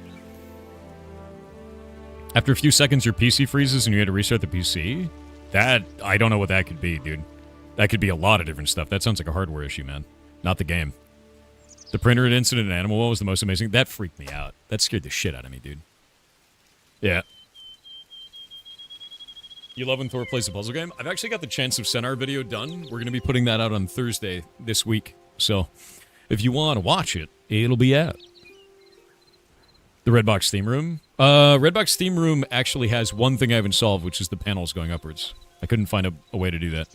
After a few seconds, your PC freezes and you had to restart the PC? That, I don't know what that could be, dude. That could be a lot of different stuff. That sounds like a hardware issue, man. Not the game. The printer incident in Animal Well was the most amazing. That freaked me out. That scared the shit out of me, dude. Yeah. You love when Thor plays a puzzle game? I've actually got the Chance of Senar video done. We're going to be putting that out on Thursday this week. So, if you want to watch it, it'll be out. The Redbox Theme Room? Redbox Theme Room actually has one thing I haven't solved, which is the panels going upwards. I couldn't find a way to do that.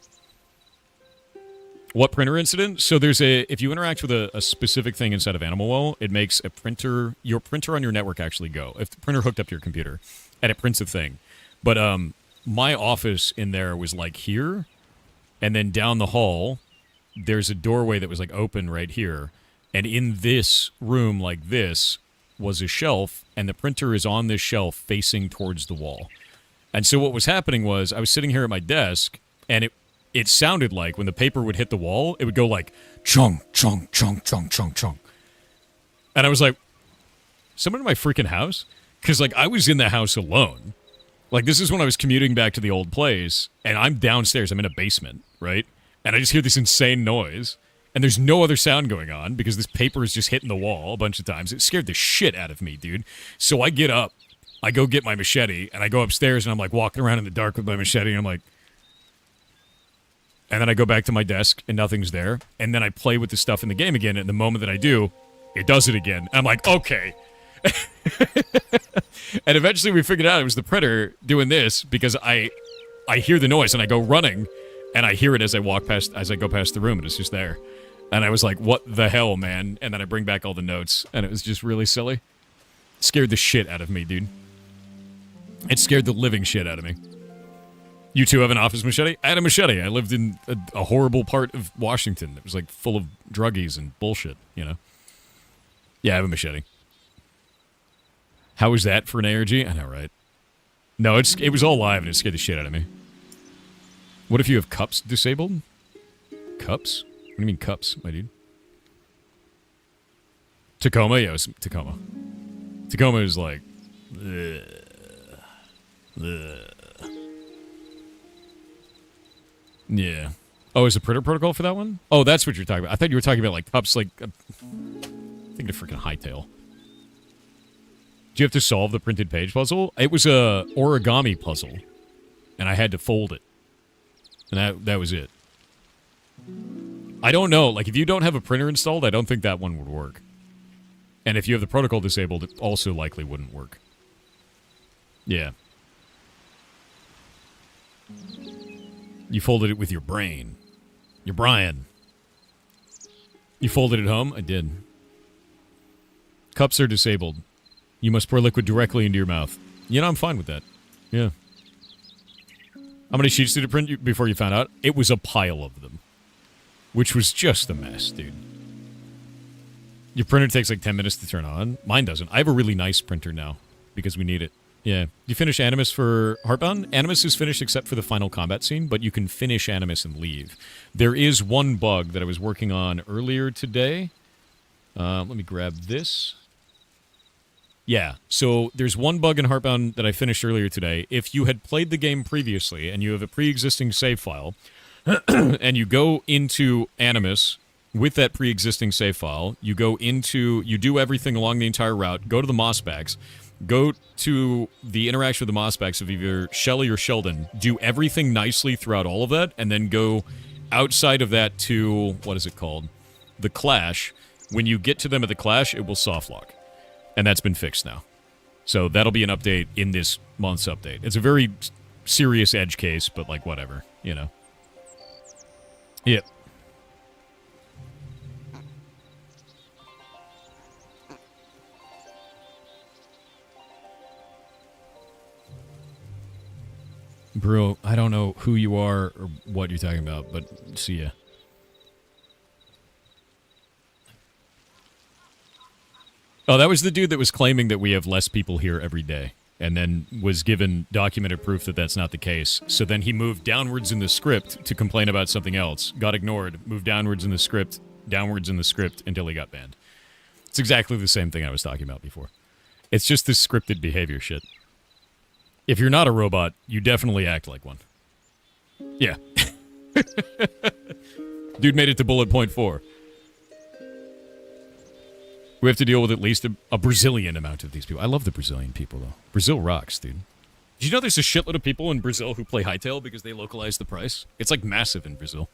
What printer incident? So there's if you interact with a specific thing inside of Animal Well, it makes your printer on your network actually go. If the printer hooked up to your computer, and it prints a thing. But my office in there was like here, and then down the hall, there's a doorway that was like open right here. And in this room like this was a shelf, and the printer is on this shelf facing towards the wall. And so what was happening was I was sitting here at my desk, and it sounded like when the paper would hit the wall, it would go like chunk, chunk, chunk, chunk, chunk, chunk. And I was like, someone in my freaking house? Because like I was in the house alone. Like this is when I was commuting back to the old place, and I'm downstairs, I'm in a basement, right? And I just hear this insane noise, and there's no other sound going on because this paper is just hitting the wall a bunch of times. It scared the shit out of me, dude. So I get up, I go get my machete, and I go upstairs, and I'm like walking around in the dark with my machete, and I'm like... And then I go back to my desk, and nothing's there. And then I play with the stuff in the game again, and the moment that I do, it does it again. I'm like, okay. And eventually we figured out it was the printer doing this, because I hear the noise, and I go running, and I hear it as I go past the room, and it's just there. And I was like, what the hell, man? And then I bring back all the notes, and it was just really silly. It scared the shit out of me, dude. It scared the living shit out of me. You two have an office machete? I had a machete. I lived in a horrible part of Washington that was like full of druggies and bullshit, you know? Yeah, I have a machete. How was that for an ARG? I know, right? No, it was all live and it scared the shit out of me. What if you have cups disabled? Cups? What do you mean cups, my dude? Tacoma? Yeah, it was Tacoma. Tacoma is like... Yeah. Oh, is a printer protocol for that one? Oh, that's what you're talking about. I thought you were talking about, like, cups, like... I think of freaking Hytale. Do you have to solve the printed page puzzle? It was a origami puzzle, and I had to fold it. And that was it. I don't know. Like, if you don't have a printer installed, I don't think that one would work. And if you have the protocol disabled, it also likely wouldn't work. Yeah. You folded it with your brain. Your Brian. You folded it home? I did. Cups are disabled. You must pour liquid directly into your mouth. You know, I'm fine with that. Yeah. How many sheets did it print before you found out? It was a pile of them. Which was just a mess, dude. Your printer takes like 10 minutes to turn on. Mine doesn't. I have a really nice printer now because we need it. Yeah. You finish Animus for Heartbound? Animus is finished except for the final combat scene, but you can finish Animus and leave. There is one bug that I was working on earlier today. Let me grab this. Yeah, so there's one bug in Heartbound that I finished earlier today. If you had played the game previously and you have a pre-existing save file, and you go into Animus with that pre-existing save file, you do everything along the entire route, go to the Mossbacks, go to the interaction with the Mossbacks of either Shelly or Sheldon, do everything nicely throughout all of that, and then go outside of that to, what is it called? The Clash. When you get to them at the Clash, it will softlock. And that's been fixed now. So that'll be an update in this month's update. It's a very serious edge case, but like whatever, you know. Yep. Bro, I don't know who you are or what you're talking about, but see ya. Oh, that was the dude that was claiming that we have less people here every day, and then was given documented proof that that's not the case. So then he moved downwards in the script to complain about something else, got ignored, moved downwards in the script, until he got banned. It's exactly the same thing I was talking about before. It's just this scripted behavior shit. If you're not a robot, you definitely act like one. Yeah. Dude made it to bullet point 4. We have to deal with at least a Brazilian amount of these people. I love the Brazilian people, though. Brazil rocks, dude. Did you know there's a shitload of people in Brazil who play Hytale because they localize the price? It's, like, massive in Brazil.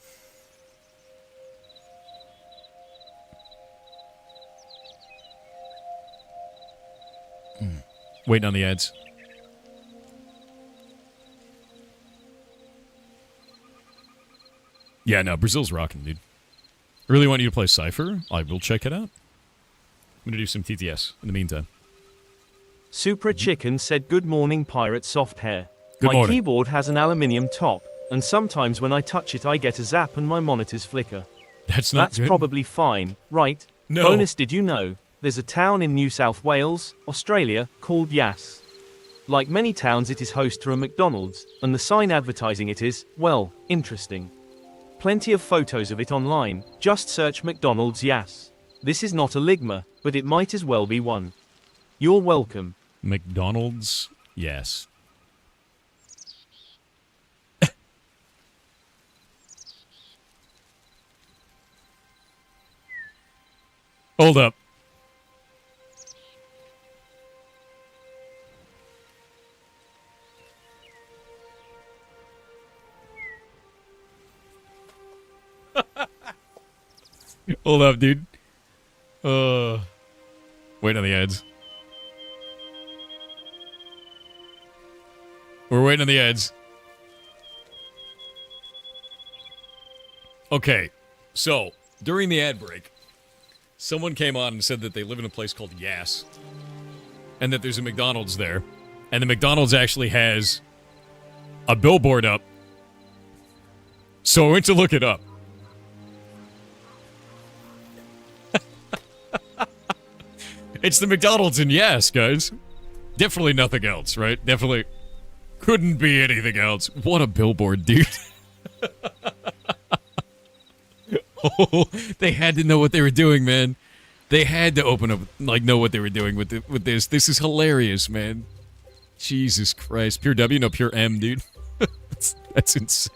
Waiting on the ads. Yeah, no, Brazil's rocking, dude. I really want you to play Cypher. I will check it out. I'm going to do some TTS in the meantime. Supra Chicken said, "Good morning, Pirate Soft Hair. Good morning. My keyboard has an aluminium top, and sometimes when I touch it I get a zap and my monitors flicker. That's not good. Probably fine, right? No. Bonus, did you know there's a town in New South Wales, Australia, called Yass? Like many towns, it is host to a McDonald's, and the sign advertising it is, well, interesting. Plenty of photos of it online, just search McDonald's Yass. This is not a ligma, but it might as well be one. You're welcome." McDonald's, yes. Hold up. Hold up, dude. Waiting on the ads. We're waiting on the ads. Okay, so, during the ad break, someone came on and said that they live in a place called Yass, and that there's a McDonald's there, and the McDonald's actually has a billboard up. So I went to look it up. It's the McDonald's in Yass, guys. Definitely nothing else, right? Definitely couldn't be anything else. What a billboard, dude. Oh, they had to know what they were doing, man. They had to open up, like, know what they were doing with this. This is hilarious, man. Jesus Christ. Pure W? No, pure M, dude. That's insane.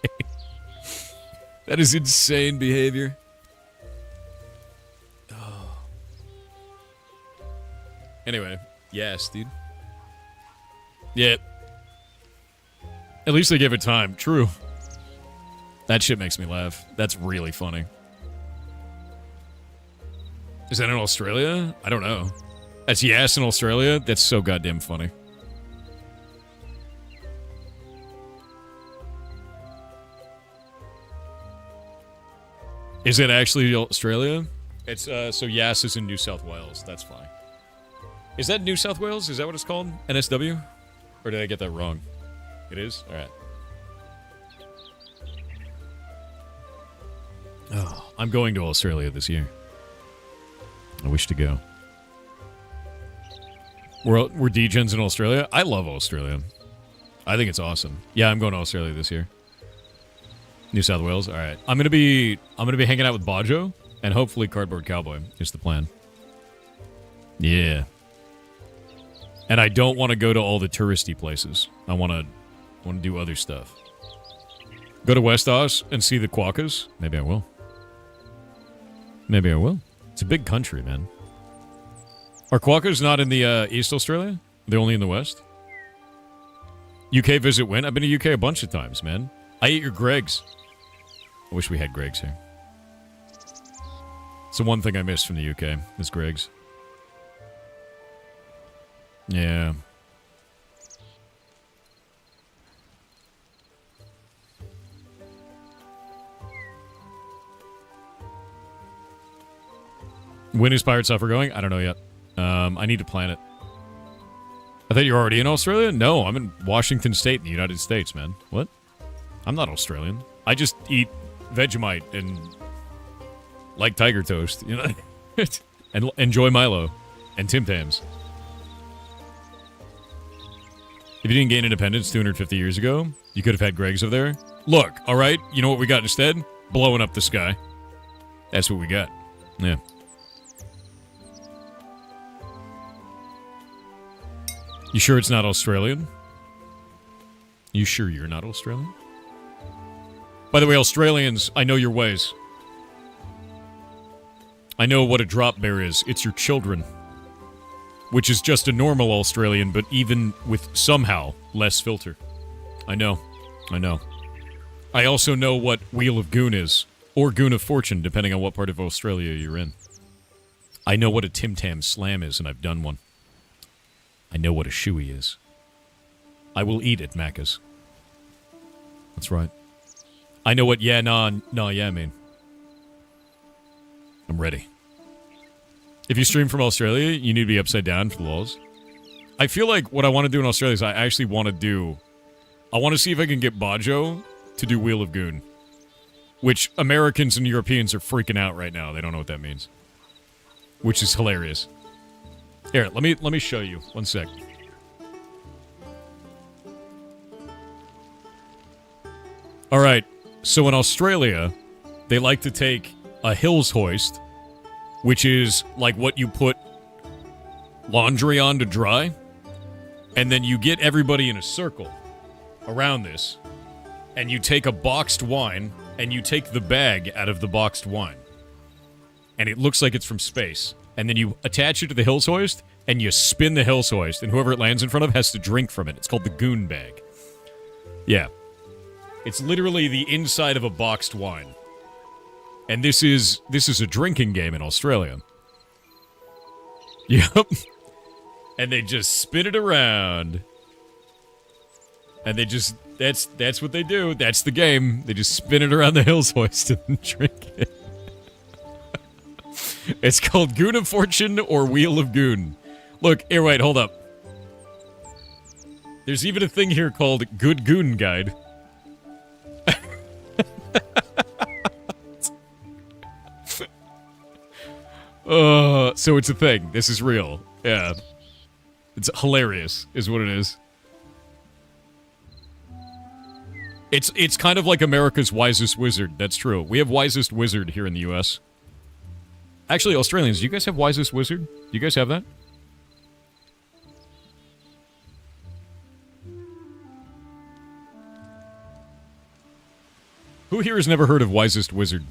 That is insane behavior. Oh. Anyway, yes, dude. Yeah. At least they gave it time. True. That shit makes me laugh. That's really funny. Is that in Australia? I don't know. That's yes in Australia? That's so goddamn funny. Is it actually Australia? It's, so yes is in New South Wales. That's funny. Is that New South Wales? Is that what it's called? NSW? Or did I get that wrong? It is? Alright. Oh, I'm going to Australia this year. I wish to go. We're degens in Australia? I love Australia. I think it's awesome. Yeah, I'm going to Australia this year. New South Wales? Alright. I'm gonna be hanging out with Bajo and hopefully Cardboard Cowboy is the plan. Yeah. And I don't want to go to all the touristy places. I want to do other stuff. Go to West Aus and see the quokkas? Maybe I will. Maybe I will. It's a big country, man. Are quokkas not in the East Australia? They're only in the West? UK visit when? I've been to UK a bunch of times, man. I ate your Greggs. I wish we had Greggs here. It's the one thing I missed from the UK, is Greggs. Yeah. When is Pirate Software going? I don't know yet. I need to plan it. I thought you were already in Australia? No, I'm in Washington State in the United States, man. What? I'm not Australian. I just eat Vegemite and like Tiger Toast, you know? And enjoy Milo and Tim Tams. If you didn't gain independence 250 years ago, you could have had Greggs over there. Look, all right, you know what we got instead? Blowing up the sky. That's what we got. Yeah. You sure it's not Australian? You sure you're not Australian? By the way, Australians, I know your ways. I know what a drop bear is. It's your children. Which is just a normal Australian, but even with somehow less filter. I know. I know. I also know what Wheel of Goon is. Or Goon of Fortune, depending on what part of Australia you're in. I know what a Tim Tam Slam is, and I've done one. I know what a shoey is. I will eat at Macca's. That's right. I know what yeah, nah, yeah mean. I'm ready. If you stream from Australia, you need to be upside down for the laws. I feel like what I want to do in Australia is I actually want to see if I can get Bajo to do Wheel of Goon. Which Americans and Europeans are freaking out right now. They don't know what that means. Which is hilarious. Here, let me show you. One sec. Alright, so in Australia, they like to take a Hills hoist, which is like what you put laundry on to dry, and then you get everybody in a circle around this, and you take a boxed wine, and you take the bag out of the boxed wine. And it looks like it's from space. And then you attach it to the Hills hoist, and you spin the Hills hoist, and whoever it lands in front of has to drink from it. It's called the Goon Bag. Yeah. It's literally the inside of a boxed wine. And this is a drinking game in Australia. Yep. And they just spin it around. And they just, that's what they do. That's the game. They just spin it around the Hills hoist and drink it. It's called Goon of Fortune or Wheel of Goon. Look, here, wait, hold up. There's even a thing here called Good Goon Guide. So it's a thing. This is real. Yeah. It's hilarious, is what it is. It's kind of like America's wisest wizard. That's true. We have wisest wizard here in the U.S. Actually, Australians, do you guys have wisest wizard? Do you guys have that? Who here has never heard of wisest wizard?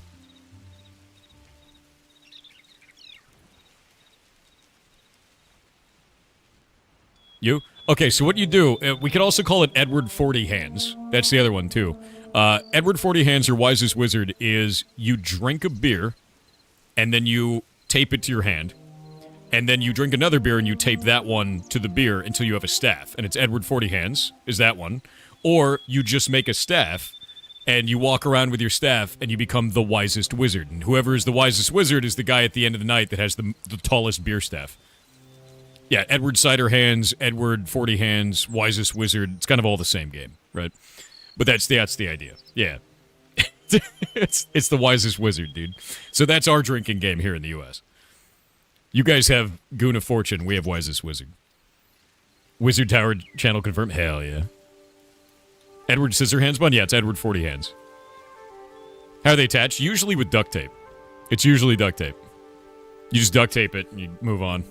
You? Okay, so what you do, we could also call it Edward 40 Hands. That's the other one, too. Edward 40 Hands, your wisest wizard, is you drink a beer, and then you tape it to your hand. And then you drink another beer, and you tape that one to the beer until you have a staff. And it's Edward 40 Hands, is that one. Or you just make a staff, and you walk around with your staff, and you become the wisest wizard. And whoever is the wisest wizard is the guy at the end of the night that has the tallest beer staff. Yeah, Edward Cider Hands, Edward 40 Hands, Wisest Wizard. It's kind of all the same game, right? But that's the idea. Yeah. it's the Wisest Wizard, dude. So that's our drinking game here in the U.S. You guys have Goon of Fortune. We have Wisest Wizard. Wizard Tower channel confirmed. Hell yeah. Edward Scissorhands bun? Yeah, it's Edward 40 Hands. How are they attached? Usually with duct tape. It's usually duct tape. You just duct tape it and you move on.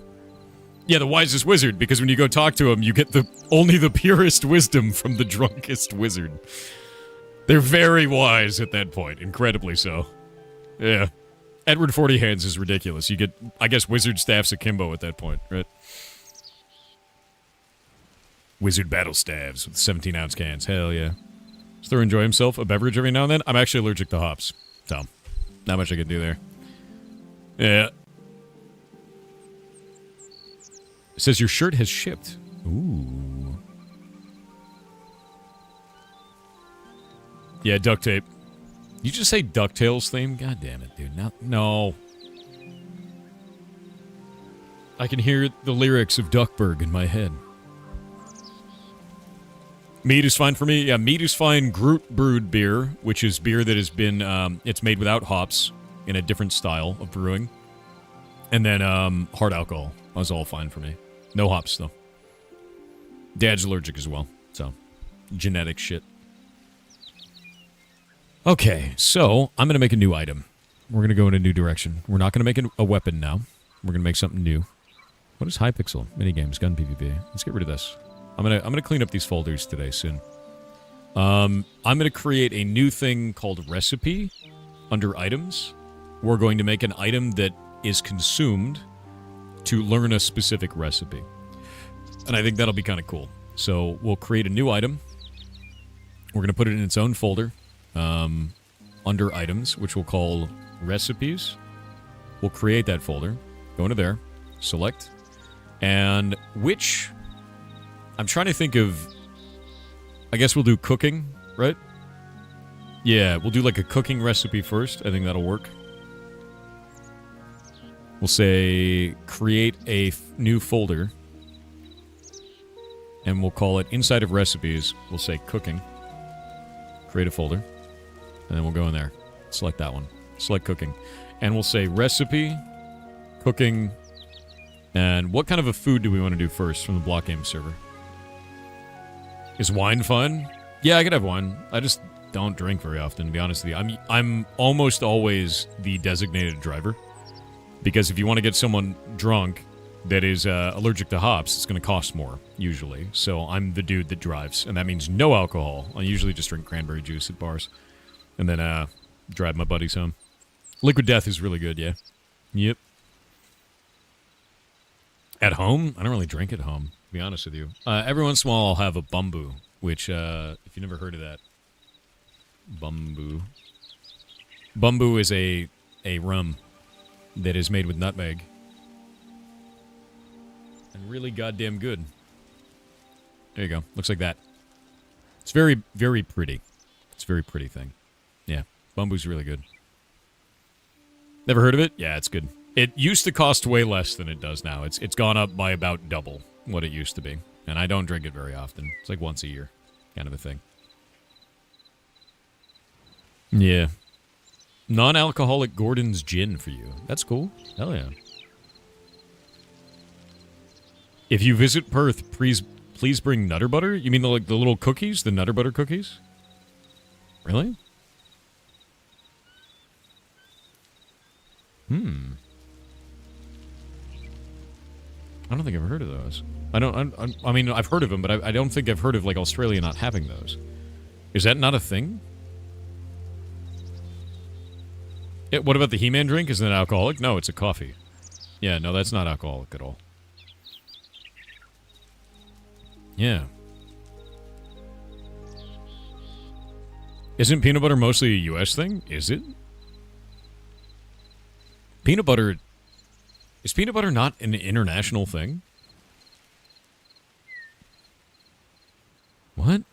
Yeah, the wisest wizard, because when you go talk to him, you get only the purest wisdom from the drunkest wizard. They're very wise at that point, incredibly so. Yeah. Edward 40 Hands is ridiculous. You get, I guess, wizard staffs akimbo at that point, right? Wizard battle staves with 17-ounce cans. Hell yeah. Does Thor enjoy himself a beverage every now and then? I'm actually allergic to hops, so not much I can do there. Yeah. It says your shirt has shipped. Ooh. Yeah, duct tape. You just say DuckTales theme? God damn it, dude. No. I can hear the lyrics of Duckburg in my head. Mead is fine for me. Yeah, mead is fine. Groot brewed beer, which is beer that has been, it's made without hops in a different style of brewing. And then hard alcohol. That's all fine for me. No hops, though. Dad's allergic as well, so genetic shit. Okay, so I'm going to make a new item. We're going to go in a new direction. We're not going to make a weapon now. We're going to make something new. What is Hypixel? Minigames, gun PvP. Let's get rid of this. I'm gonna clean up these folders today soon. I'm going to create a new thing called recipe under items. We're going to make an item that is consumed to learn a specific recipe. And I think that'll be kind of cool. So we'll create a new item. We're going to put it in its own folder under items, which we'll call recipes. We'll create that folder. Go into there. Select. And which... I'm trying to think of... I guess we'll do cooking, right? Yeah, we'll do like a cooking recipe first. I think that'll work. We'll say create a new folder. And we'll call it inside of recipes. We'll say cooking. Create a folder. And then we'll go in there. Select that one. Select cooking. And we'll say recipe, cooking, and what kind of a food do we want to do first from the Blockgame server? Is wine fun? Yeah, I could have wine. I just don't drink very often, to be honest with you. I'm almost always the designated driver. Because if you want to get someone drunk that is allergic to hops, it's going to cost more, usually. So I'm the dude that drives, and that means no alcohol. I usually just drink cranberry juice at bars. And then drive my buddies home. Liquid Death is really good, yeah. Yep. At home? I don't really drink at home, to be honest with you. Every once in a while I'll have a bumbu, which, if you've never heard of that. Bumbu. Bumbu is a rum that is made with nutmeg. And really goddamn good. There you go. Looks like that. It's very, very pretty. It's a very pretty thing. Yeah. Bumbu's really good. Never heard of it? Yeah, it's good. It used to cost way less than it does now. It's gone up by about double what it used to be. And I don't drink it very often. It's like once a year kind of a thing. Yeah. Non-alcoholic Gordon's gin for you. That's cool. Hell yeah. If you visit Perth, please bring Nutter Butter? You mean the little cookies? The Nutter Butter cookies? Really? I don't think I've heard of those. I mean, I've heard of them, but I don't think I've heard of, like, Australia not having those. Is that not a thing? Yeah, what about the He-Man drink? Is that alcoholic? No, it's a coffee. Yeah, no, that's not alcoholic at all. Yeah. Isn't peanut butter mostly a U.S. thing? Is it? Peanut butter... Is peanut butter not an international thing? What?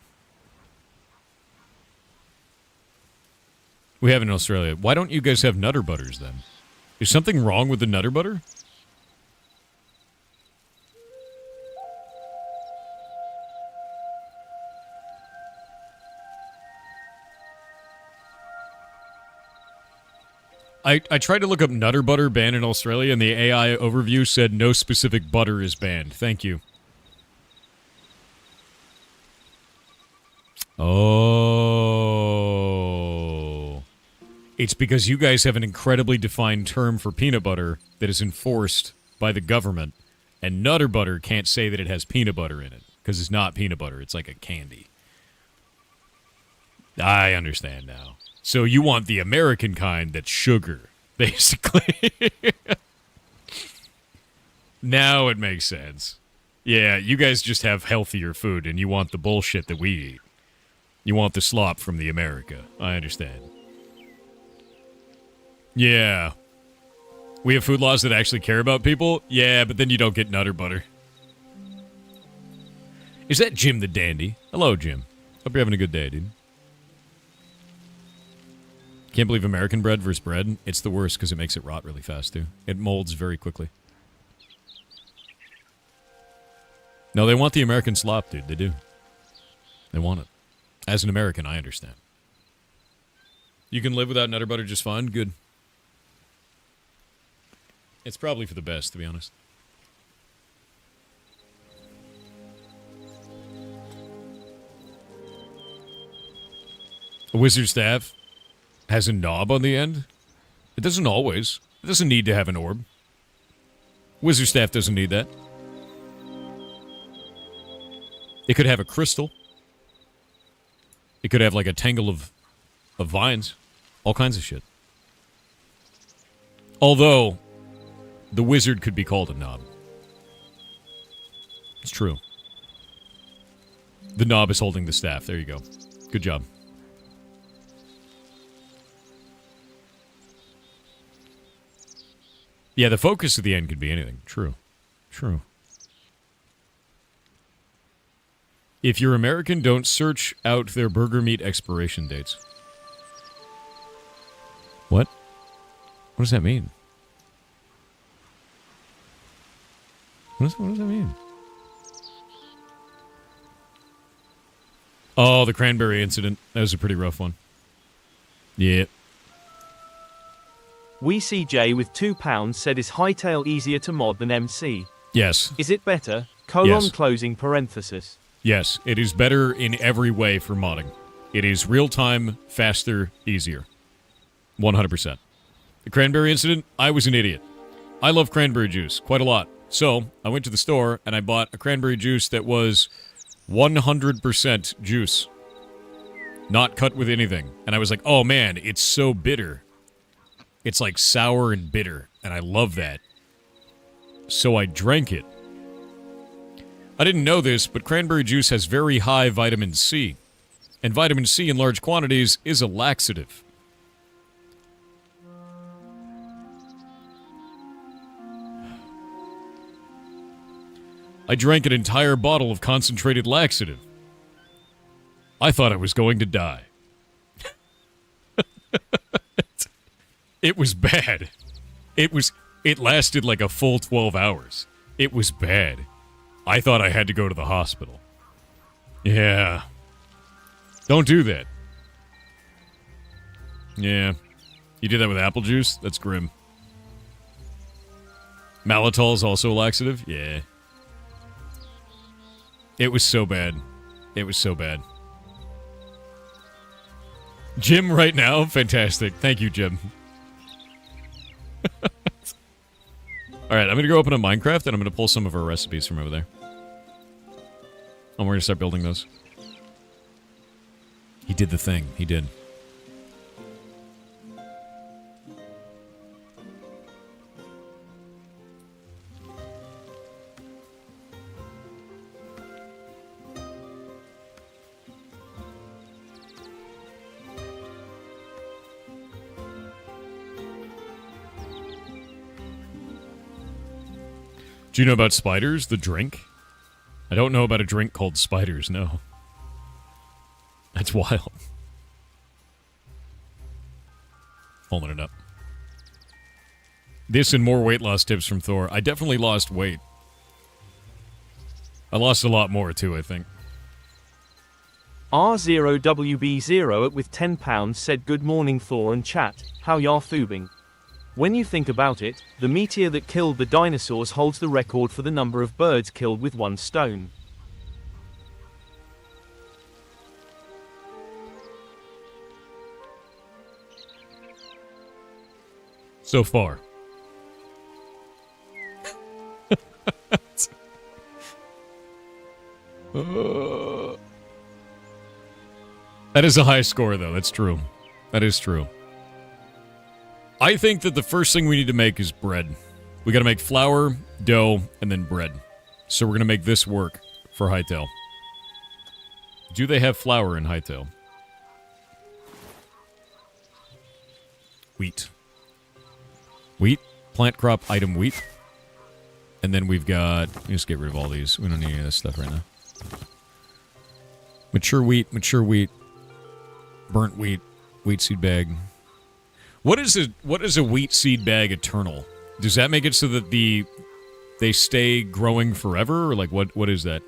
We have in Australia. Why don't you guys have Nutter Butters, then? Is something wrong with the Nutter Butter? I tried to look up Nutter Butter banned in Australia, and the AI overview said no specific butter is banned. Thank you. Oh. It's because you guys have an incredibly defined term for peanut butter that is enforced by the government, and Nutter Butter can't say that it has peanut butter in it, because it's not peanut butter. It's like a candy. I understand now. So you want the American kind that's sugar, basically. Now it makes sense. Yeah, you guys just have healthier food, and you want the bullshit that we eat. You want the slop from the America. I understand. Yeah. We have food laws that actually care about people? Yeah, but then you don't get Nutter Butter. Is that Jim the Dandy? Hello, Jim. Hope you're having a good day, dude. Can't believe American bread versus bread. It's the worst because it makes it rot really fast, too. It molds very quickly. No, they want the American slop, dude. They do. They want it. As an American, I understand. You can live without Nutter Butter just fine? Good. It's probably for the best, to be honest. A wizard staff has a knob on the end? It doesn't always. It doesn't need to have an orb. Wizard staff doesn't need that. It could have a crystal. It could have like a tangle of vines. All kinds of shit. Although, the wizard could be called a knob. It's true. The knob is holding the staff. There you go. Good job. Yeah, the focus at the end could be anything. True. True. If you're American, don't search out their burger meat expiration dates. What? What does that mean? What does that mean? Oh, the cranberry incident. That was a pretty rough one. Yeah. WeCJ with £2 said, is Hytale easier to mod than MC? Yes. Is it better? Yes. Closing parenthesis. Yes, it is better in every way for modding. It is real-time, faster, easier. 100%. The cranberry incident, I was an idiot. I love cranberry juice quite a lot. So, I went to the store and I bought a cranberry juice that was 100% juice. Not cut with anything. And I was like, oh man, it's so bitter. It's like sour and bitter, and I love that. So I drank it. I didn't know this, but cranberry juice has very high vitamin C. And vitamin C in large quantities is a laxative. I drank an entire bottle of concentrated laxative. I thought I was going to die. It was bad. It lasted like a full 12 hours. It was bad. I thought I had to go to the hospital. Yeah. Don't do that. Yeah. You did that with apple juice? That's grim. Malitol is also a laxative? Yeah. It was so bad. It was so bad. Jim right now? Fantastic. Thank you, Jim. Alright, I'm going to go open a Minecraft, and I'm going to pull some of our recipes from over there. And we're going to start building those. He did the thing. He did. Do you know about spiders, the drink? I don't know about a drink called spiders, no. That's wild. Pulling it up. This and more weight loss tips from Thor. I definitely lost weight. I lost a lot more, too, I think. R0WB0 with £10 said good morning Thor and chat, how y'all foobing? When you think about it, the meteor that killed the dinosaurs holds the record for the number of birds killed with one stone. So far. That is a high score, though. That's true. That is true. I think that the first thing we need to make is bread. We gotta make flour, dough, and then bread. So we're gonna make this work for Hytale. Do they have flour in Hytale? Wheat. Wheat. Plant crop item wheat. And then we've got... Let me just get rid of all these. We don't need any of this stuff right now. Mature wheat, burnt wheat, wheat seed bag. What is a wheat seed bag eternal? Does that make it so that they stay growing forever, or like what is that?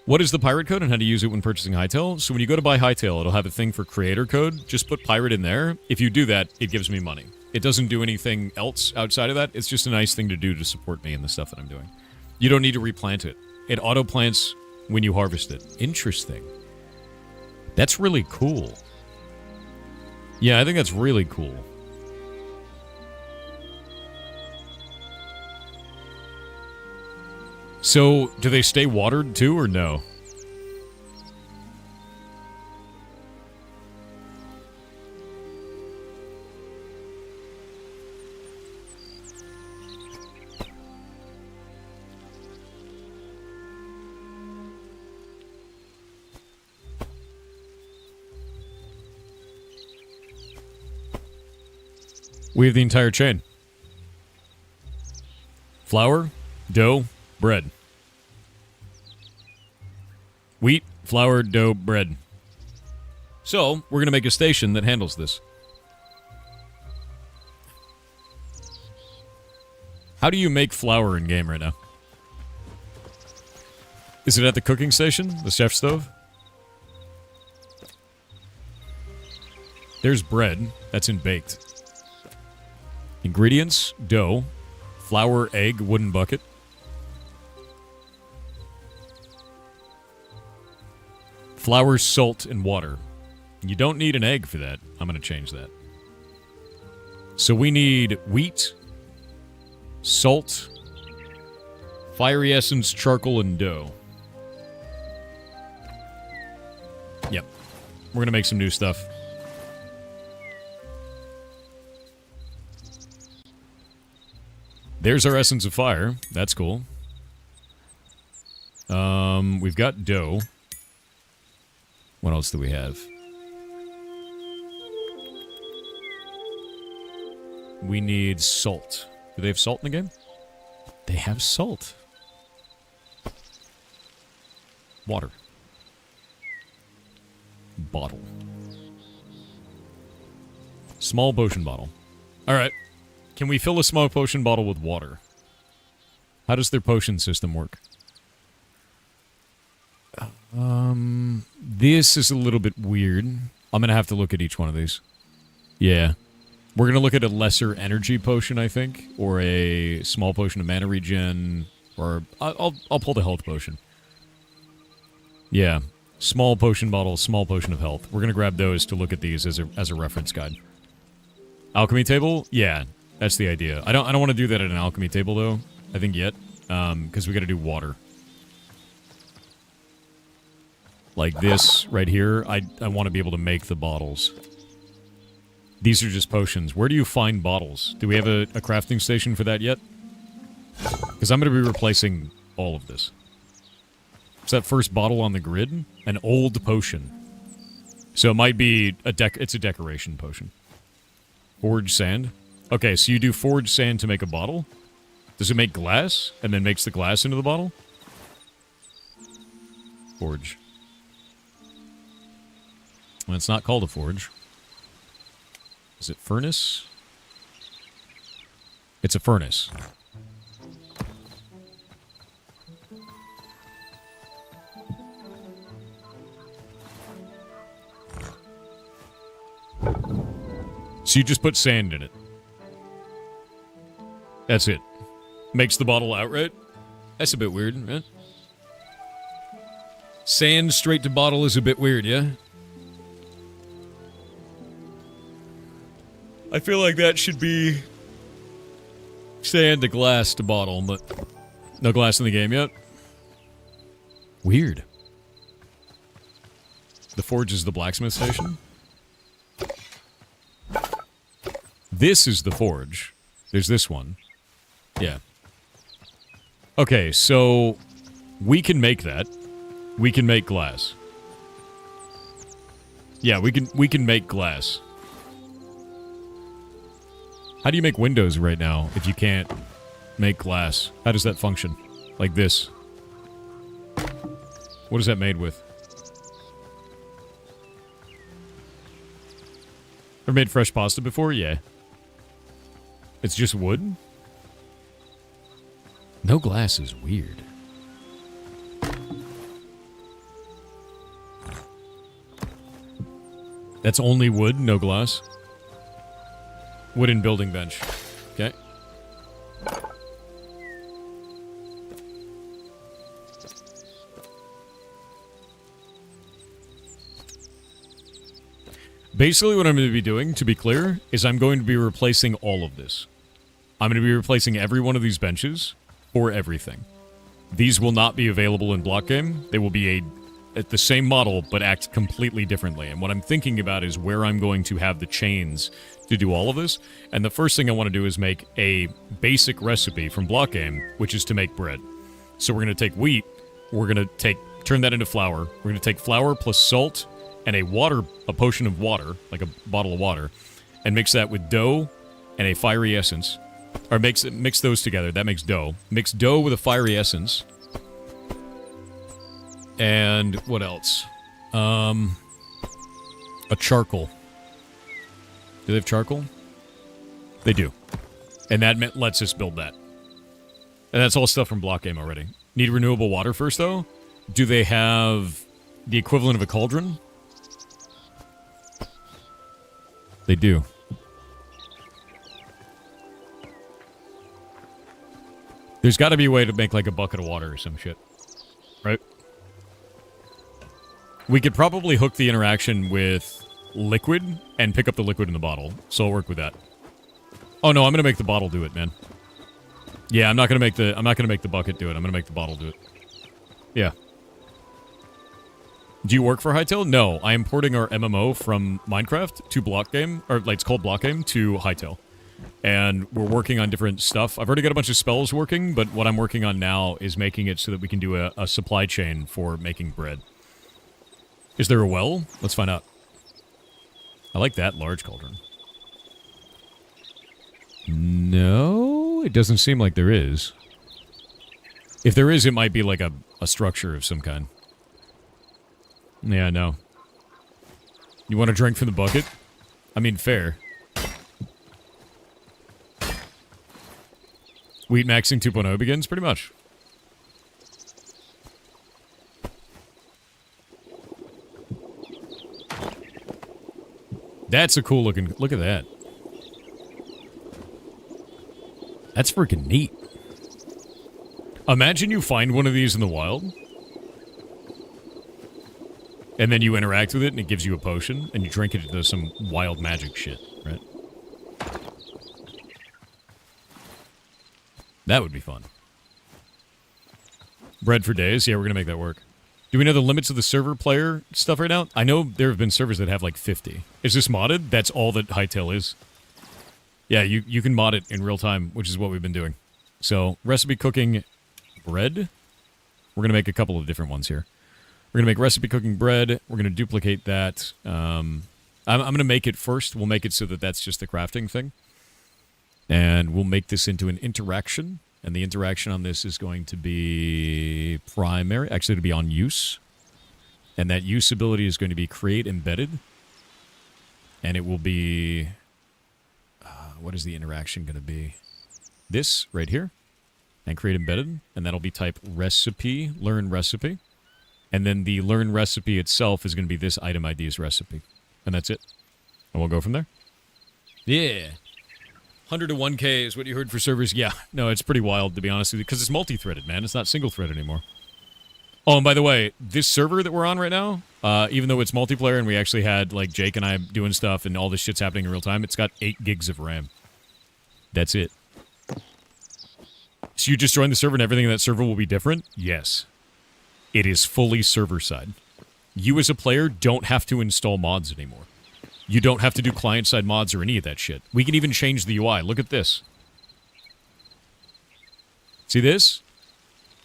What is the pirate code and how to use it when purchasing Hytale? So when you go to buy Hytale, it'll have a thing for creator code. Just put pirate in there. If you do that, it gives me money. It doesn't do anything else outside of that. It's just a nice thing to do to support me in the stuff that I'm doing. You don't need to replant it. It auto plants when you harvest it. Interesting. That's really cool. Yeah, I think that's really cool. So, do they stay watered too, or no? We have the entire chain. Flour, dough, bread. Wheat, flour, dough, bread. So, we're going to make a station that handles this. How do you make flour in game right now? Is it at the cooking station? The chef stove? There's bread. That's in baked. Ingredients, dough, flour, egg, wooden bucket. Flour, salt, and water. You don't need an egg for that. I'm going to change that. So we need wheat, salt, fiery essence, charcoal, and dough. Yep. We're going to make some new stuff. There's our essence of fire. That's cool. We've got dough. What else do we have? We need salt. Do they have salt in the game? They have salt. Water. Bottle. Small potion bottle. Alright. Can we fill a small potion bottle with water? How does their potion system work? This is a little bit weird. I'm going to have to look at each one of these. Yeah. We're going to look at a lesser energy potion, I think. Or a small potion of mana regen. Or I'll pull the health potion. Yeah. Small potion bottle, small potion of health. We're going to grab those to look at these as a reference guide. Alchemy table? Yeah, that's the idea. I don't want to do that at an alchemy table, though. I think yet. Because we got to do water. Like this right here, I want to be able to make the bottles. These are just potions. Where do you find bottles? Do we have a crafting station for that yet? Because I'm going to be replacing all of this. Is that first bottle on the grid? An old potion. So it might be it's a decoration potion. Forge sand. Okay, so you do forge sand to make a bottle? Does it make glass? And then makes the glass into the bottle? Forge. Well, it's not called a forge. Is it furnace? It's a furnace. So you just put sand in it. That's it. Makes the bottle outright? That's a bit weird, right? Sand straight to bottle is a bit weird, yeah? I feel like that should be sand to glass to bottle, but no glass in the game yet. Weird. The forge is the blacksmith station? This is the forge. There's this one. Yeah. Okay, so we can make that. We can make glass. Yeah, we can make glass. How do you make windows right now if you can't make glass? How does that function? Like this. What is that made with? Ever made fresh pasta before? Yeah. It's just wood? No glass is weird. That's only wood, no glass? Wooden building bench. Okay. Basically what I'm going to be doing, to be clear, is I'm going to be replacing all of this. I'm going to be replacing every one of these benches for everything. These will not be available in Blockgame. They will be at the same model, but act completely differently. And what I'm thinking about is where I'm going to have the chains to do all of this. And the first thing I want to do is make a basic recipe from Blockgame, which is to make bread. So we're going to take wheat, we're going to turn that into flour. We're going to take flour plus salt and a potion of water, like a bottle of water, and mix that with dough and a fiery essence. Or mix those together. That makes dough. Mix dough with a fiery essence. And what else? A charcoal. Do they have charcoal? They do. And that lets us build that. And that's all stuff from Blockgame already. Need renewable water first, though? Do they have the equivalent of a cauldron? They do. There's got to be a way to make, like, a bucket of water or some shit. Right? We could probably hook the interaction with liquid and pick up the liquid in the bottle. So I'll work with that. Oh, no, I'm going to make the bottle do it, man. Yeah, I'm not going to make the bucket do it. I'm going to make the bottle do it. Yeah. Do you work for Hytale? No, I am porting our MMO from Minecraft to Blockgame, or like it's called Blockgame, to Hytale. And we're working on different stuff. I've already got a bunch of spells working, but what I'm working on now is making it so that we can do a supply chain for making bread. Is there a well? Let's find out. I like that large cauldron. No, it doesn't seem like there is. If there is, it might be like a structure of some kind. Yeah, no. You want to drink from the bucket? I mean, fair. Wheat maxing 2.0 begins? Pretty much. That's a cool looking... Look at that. That's freaking neat. Imagine you find one of these in the wild. And then you interact with it, and it gives you a potion, and you drink it, it does some wild magic shit, right? That would be fun. Bread for days? Yeah, we're going to make that work. Do we know the limits of the server player stuff right now? I know there have been servers that have like 50. Is this modded? That's all that Hytale is. Yeah, you can mod it in real time, which is what we've been doing. So, recipe cooking bread. We're going to make a couple of different ones here. We're going to make recipe cooking bread. We're going to duplicate that. I'm going to make it first. We'll make it so that that's just the crafting thing. And we'll make this into an interaction. And the interaction on this is going to be primary. Actually, it'll be on use. And that use ability is going to be create embedded. And it will be... what is the interaction going to be? This right here. And create embedded. And that'll be type recipe, learn recipe. And then the learn recipe itself is going to be this item ID's recipe. And that's it. And we'll go from there. Yeah. 100 to 1K is what you heard for servers. Yeah. No, it's pretty wild, to be honest with you. Because it's multi-threaded, man. It's not single-threaded anymore. Oh, and by the way, this server that we're on right now, even though it's multiplayer and we actually had, like, Jake and I doing stuff and all this shit's happening in real time, it's got 8 gigs of RAM. That's it. So you just join the server and everything in that server will be different? Yes. It is fully server-side. You as a player don't have to install mods anymore. You don't have to do client-side mods or any of that shit. We can even change the UI. Look at this. See this?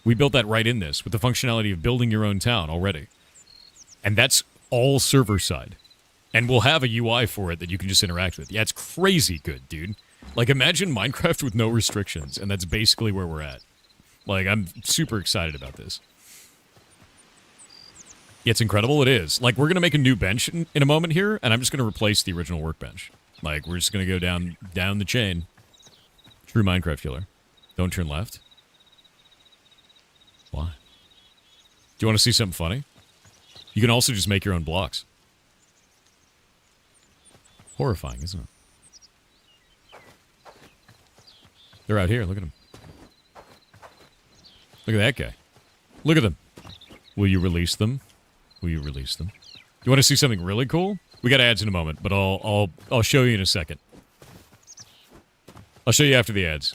We built that right in this with the functionality of building your own town already. And that's all server-side. And we'll have a UI for it that you can just interact with. Yeah, it's crazy good, dude. Like, imagine Minecraft with no restrictions, and that's basically where we're at. Like, I'm super excited about this. It's incredible, it is. Like, we're going to make a new bench in a moment here, and I'm just going to replace the original workbench. Like, we're just going to go down the chain. True Minecraft killer. Don't turn left. Why? Do you want to see something funny? You can also just make your own blocks. Horrifying, isn't it? They're out here, look at them. Look at that guy. Look at them. Will you release them? Will you release them? You want to see something really cool? We got ads in a moment, but I'll show you in a second. I'll show you after the ads.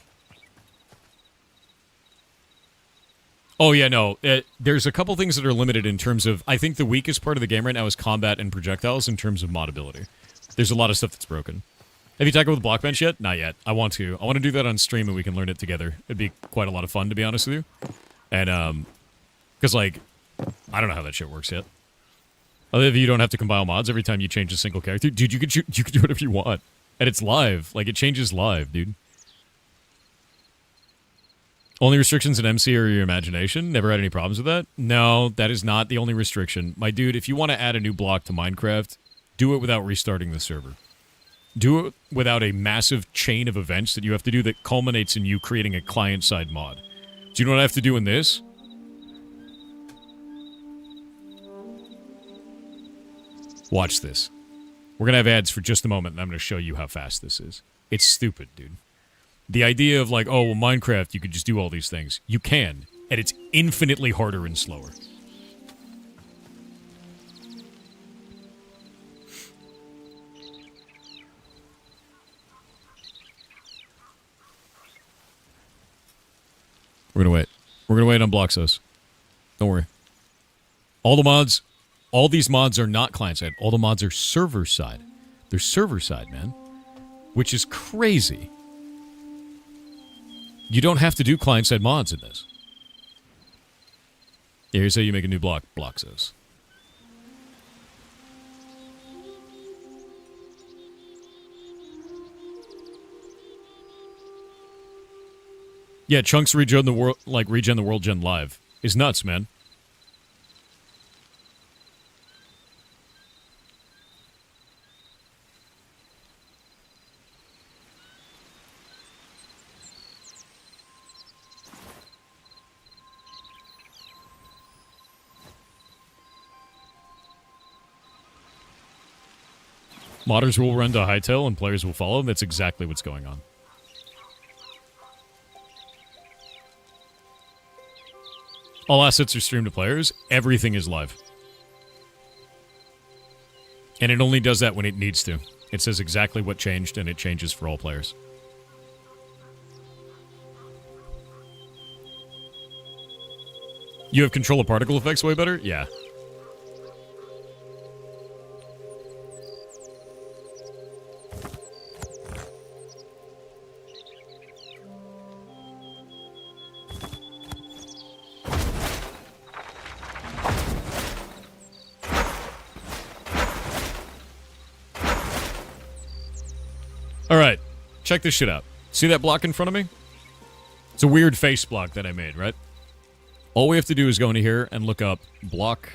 Oh yeah, no. There's a couple things that are limited in terms of... I think the weakest part of the game right now is combat and projectiles in terms of modability. There's a lot of stuff that's broken. Have you tackled with Blockbench yet? Not yet. I want to. I want to do that on stream and we can learn it together. It'd be quite a lot of fun, to be honest with you. And, because, like, I don't know how that shit works yet. Other than you don't have to compile mods every time you change a single character. Dude, you could do whatever you want. And it's live. Like, it changes live, dude. Only restrictions in MC are your imagination? Never had any problems with that? No, that is not the only restriction. My dude, if you want to add a new block to Minecraft, do it without restarting the server. Do it without a massive chain of events that you have to do that culminates in you creating a client-side mod. Do you know what I have to do in this? Watch this. We're going to have ads for just a moment, and I'm going to show you how fast this is. It's stupid, dude. The idea of like, oh, well, Minecraft, you could just do all these things. You can, and it's infinitely harder and slower. We're going to wait. We're going to wait on Bloxos. Don't worry. All the mods... All these mods are not client-side. All the mods are server-side. They're server-side, man. Which is crazy. You don't have to do client-side mods in this. Yeah, here's how you make a new block. Bloxos. Yeah, Chunks regen the world, like regen the world gen live is nuts, man. Modders will run to Hytale and players will follow. That's exactly what's going on. All assets are streamed to players. Everything is live. And it only does that when it needs to. It says exactly what changed, and it changes for all players. You have control of particle effects way better? Yeah. Alright, check this shit out. See that block in front of me? It's a weird face block that I made, right? All we have to do is go into here and look up block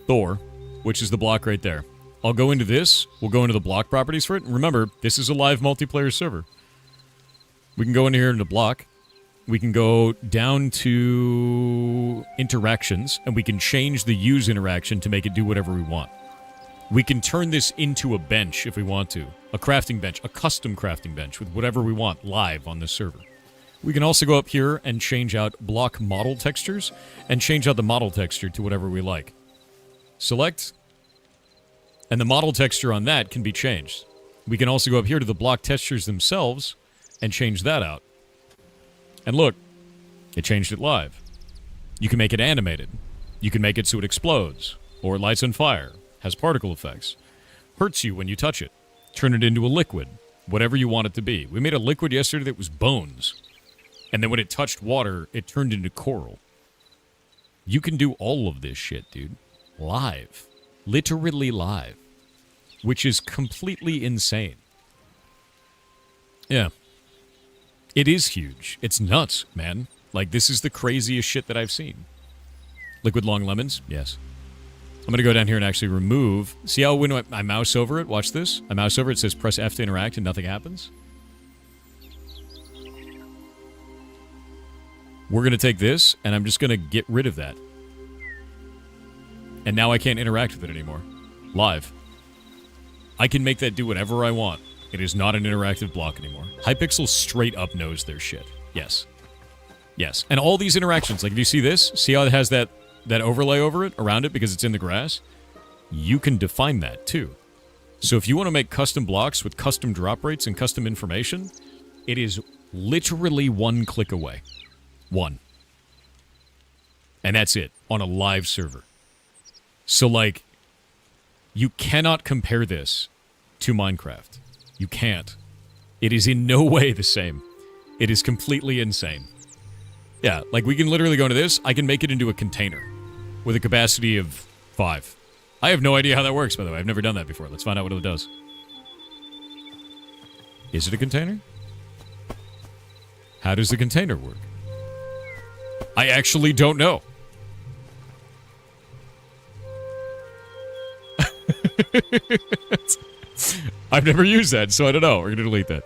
Thor, which is the block right there. I'll go into this, we'll go into the block properties for it, and remember, this is a live multiplayer server. We can go into here into block, we can go down to interactions, and we can change the use interaction to make it do whatever we want. We can turn this into a bench if we want to. A crafting bench, a custom crafting bench with whatever we want live on this server. We can also go up here and change out block model textures and change out the model texture to whatever we like. Select, and the model texture on that can be changed. We can also go up here to the block textures themselves and change that out. And look, it changed it live. You can make it animated. You can make it so it explodes, or it lights on fire, has particle effects, hurts you when you touch it, turn it into a liquid, whatever you want it to be. We made a liquid yesterday that was bones, and then when it touched water, it turned into coral. You can do all of this shit, dude. Live. Literally live. Which is completely insane. Yeah. It is huge. It's nuts, man. Like, this is the craziest shit that I've seen. Liquid long lemons? Yes. I'm going to go down here and actually remove... See how when I mouse over it? Watch this. I mouse over it, it says press F to interact and nothing happens? We're going to take this, and I'm just going to get rid of that. And now I can't interact with it anymore. Live. I can make that do whatever I want. It is not an interactive block anymore. Hypixel straight up knows their shit. Yes. Yes. And all these interactions, like if you see this, see how it has that overlay over it, around it, because it's in the grass? You can define that, too. So if you want to make custom blocks with custom drop rates and custom information, it is literally one click away. One. And that's it, on a live server. So, like, you cannot compare this to Minecraft. You can't. It is in no way the same. It is completely insane. Yeah, like, we can literally go into this. I can make it into a container with a capacity of 5. I have no idea how that works, by the way. I've never done that before. Let's find out what it does. Is it a container? How does the container work? I actually don't know. I've never used that, so I don't know. We're going to delete that.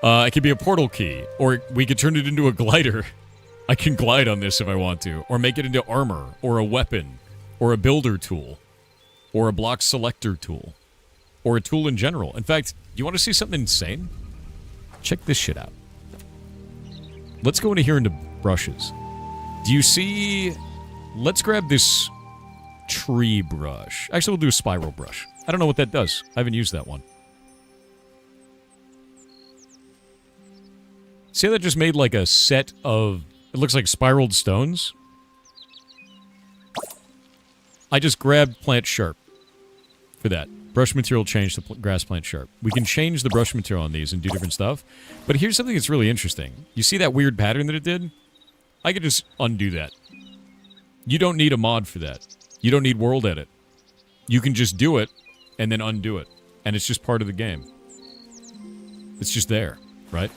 It could be a portal key, or we could turn it into a glider. I can glide on this if I want to, or make it into armor, or a weapon, or a builder tool, or a block selector tool, or a tool in general. In fact, you want to see something insane? Check this shit out. Let's go into here into brushes. Do you see... Let's grab this tree brush. Actually, we'll do a spiral brush. I don't know what that does. I haven't used that one. See how that just made like a set of... It looks like spiraled stones? I just grabbed plant sharp for that. Brush material change to grass plant sharp. We can change the brush material on these and do different stuff. But here's something that's really interesting. You see that weird pattern that it did? I could just undo that. You don't need a mod for that. You don't need world edit. You can just do it and then undo it. And it's just part of the game. It's just there, right?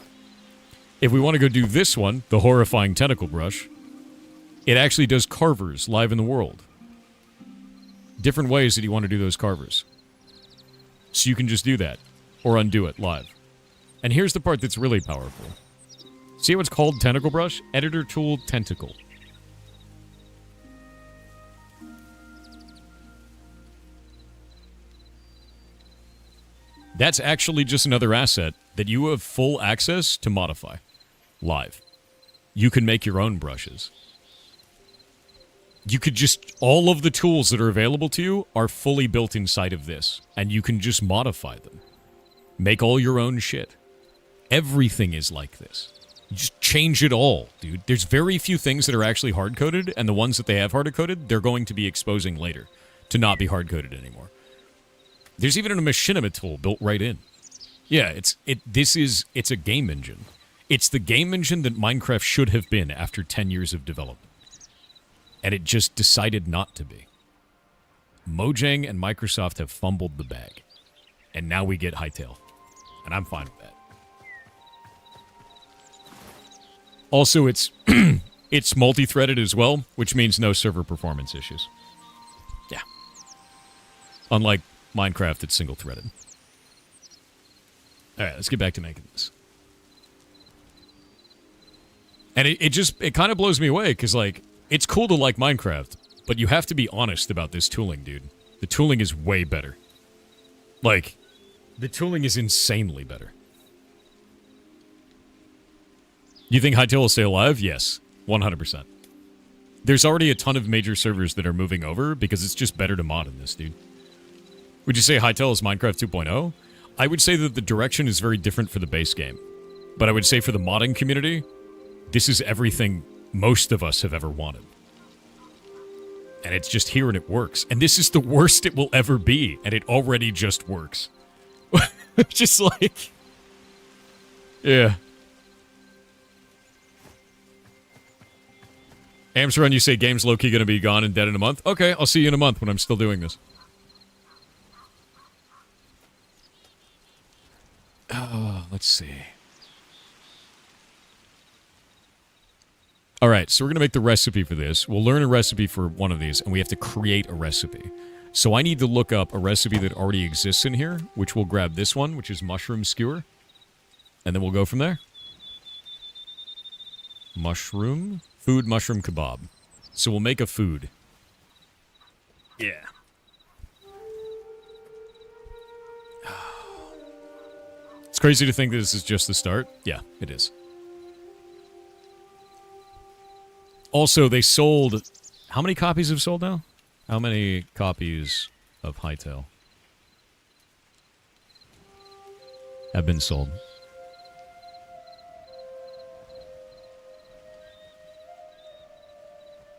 If we want to go do this one, the horrifying tentacle brush, it actually does carvers live in the world. Different ways that you want to do those carvers. So you can just do that, or undo it live. And here's the part that's really powerful. See how it's called Tentacle Brush? Editor Tool Tentacle. That's actually just another asset that you have full access to modify. Live. You can make your own brushes. You could just, all of the tools that are available to you are fully built inside of this, and you can just modify them. Make all your own shit. Everything is like this. You just change it all, dude. There's very few things that are actually hard-coded, and the ones that they have hard-coded, they're going to be exposing later to not be hard-coded anymore. There's even a machinima tool built right in. Yeah, it's a game engine. It's the game engine that Minecraft should have been after 10 years of development. And it just decided not to be. Mojang and Microsoft have fumbled the bag. And now we get Hytale. And I'm fine with that. Also, it's it's multi-threaded as well, which means no server performance issues. Yeah. Unlike Minecraft, it's single-threaded. Alright, let's get back to making this. And it kind of blows me away, because, like, it's cool to like Minecraft, but you have to be honest about this tooling, dude. The tooling is way better. Like, the tooling is insanely better. You think Hytale will stay alive? Yes, 100%. There's already a ton of major servers that are moving over because it's just better to mod in this, dude. Would you say Hytale is Minecraft 2.0? I would say that the direction is very different for the base game. But I would say for the modding community, this is everything most of us have ever wanted. And it's just here and it works. And this is the worst it will ever be, and it already just works. Just like... Yeah. Amsrun, you say game's low-key gonna be gone and dead in a month? Okay, I'll see you in a month when I'm still doing this. Oh, let's see. Alright, so we're gonna make the recipe for this. We'll learn a recipe for one of these, and we have to create a recipe. So I need to look up a recipe that already exists in here, which we'll grab this one, which is mushroom skewer. And then we'll go from there. Mushroom... Food, mushroom, kebab. So we'll make a food. Yeah. It's crazy to think that this is just the start. Yeah, it is. Also, they sold... How many copies have sold now? How many copies of Hytale have been sold?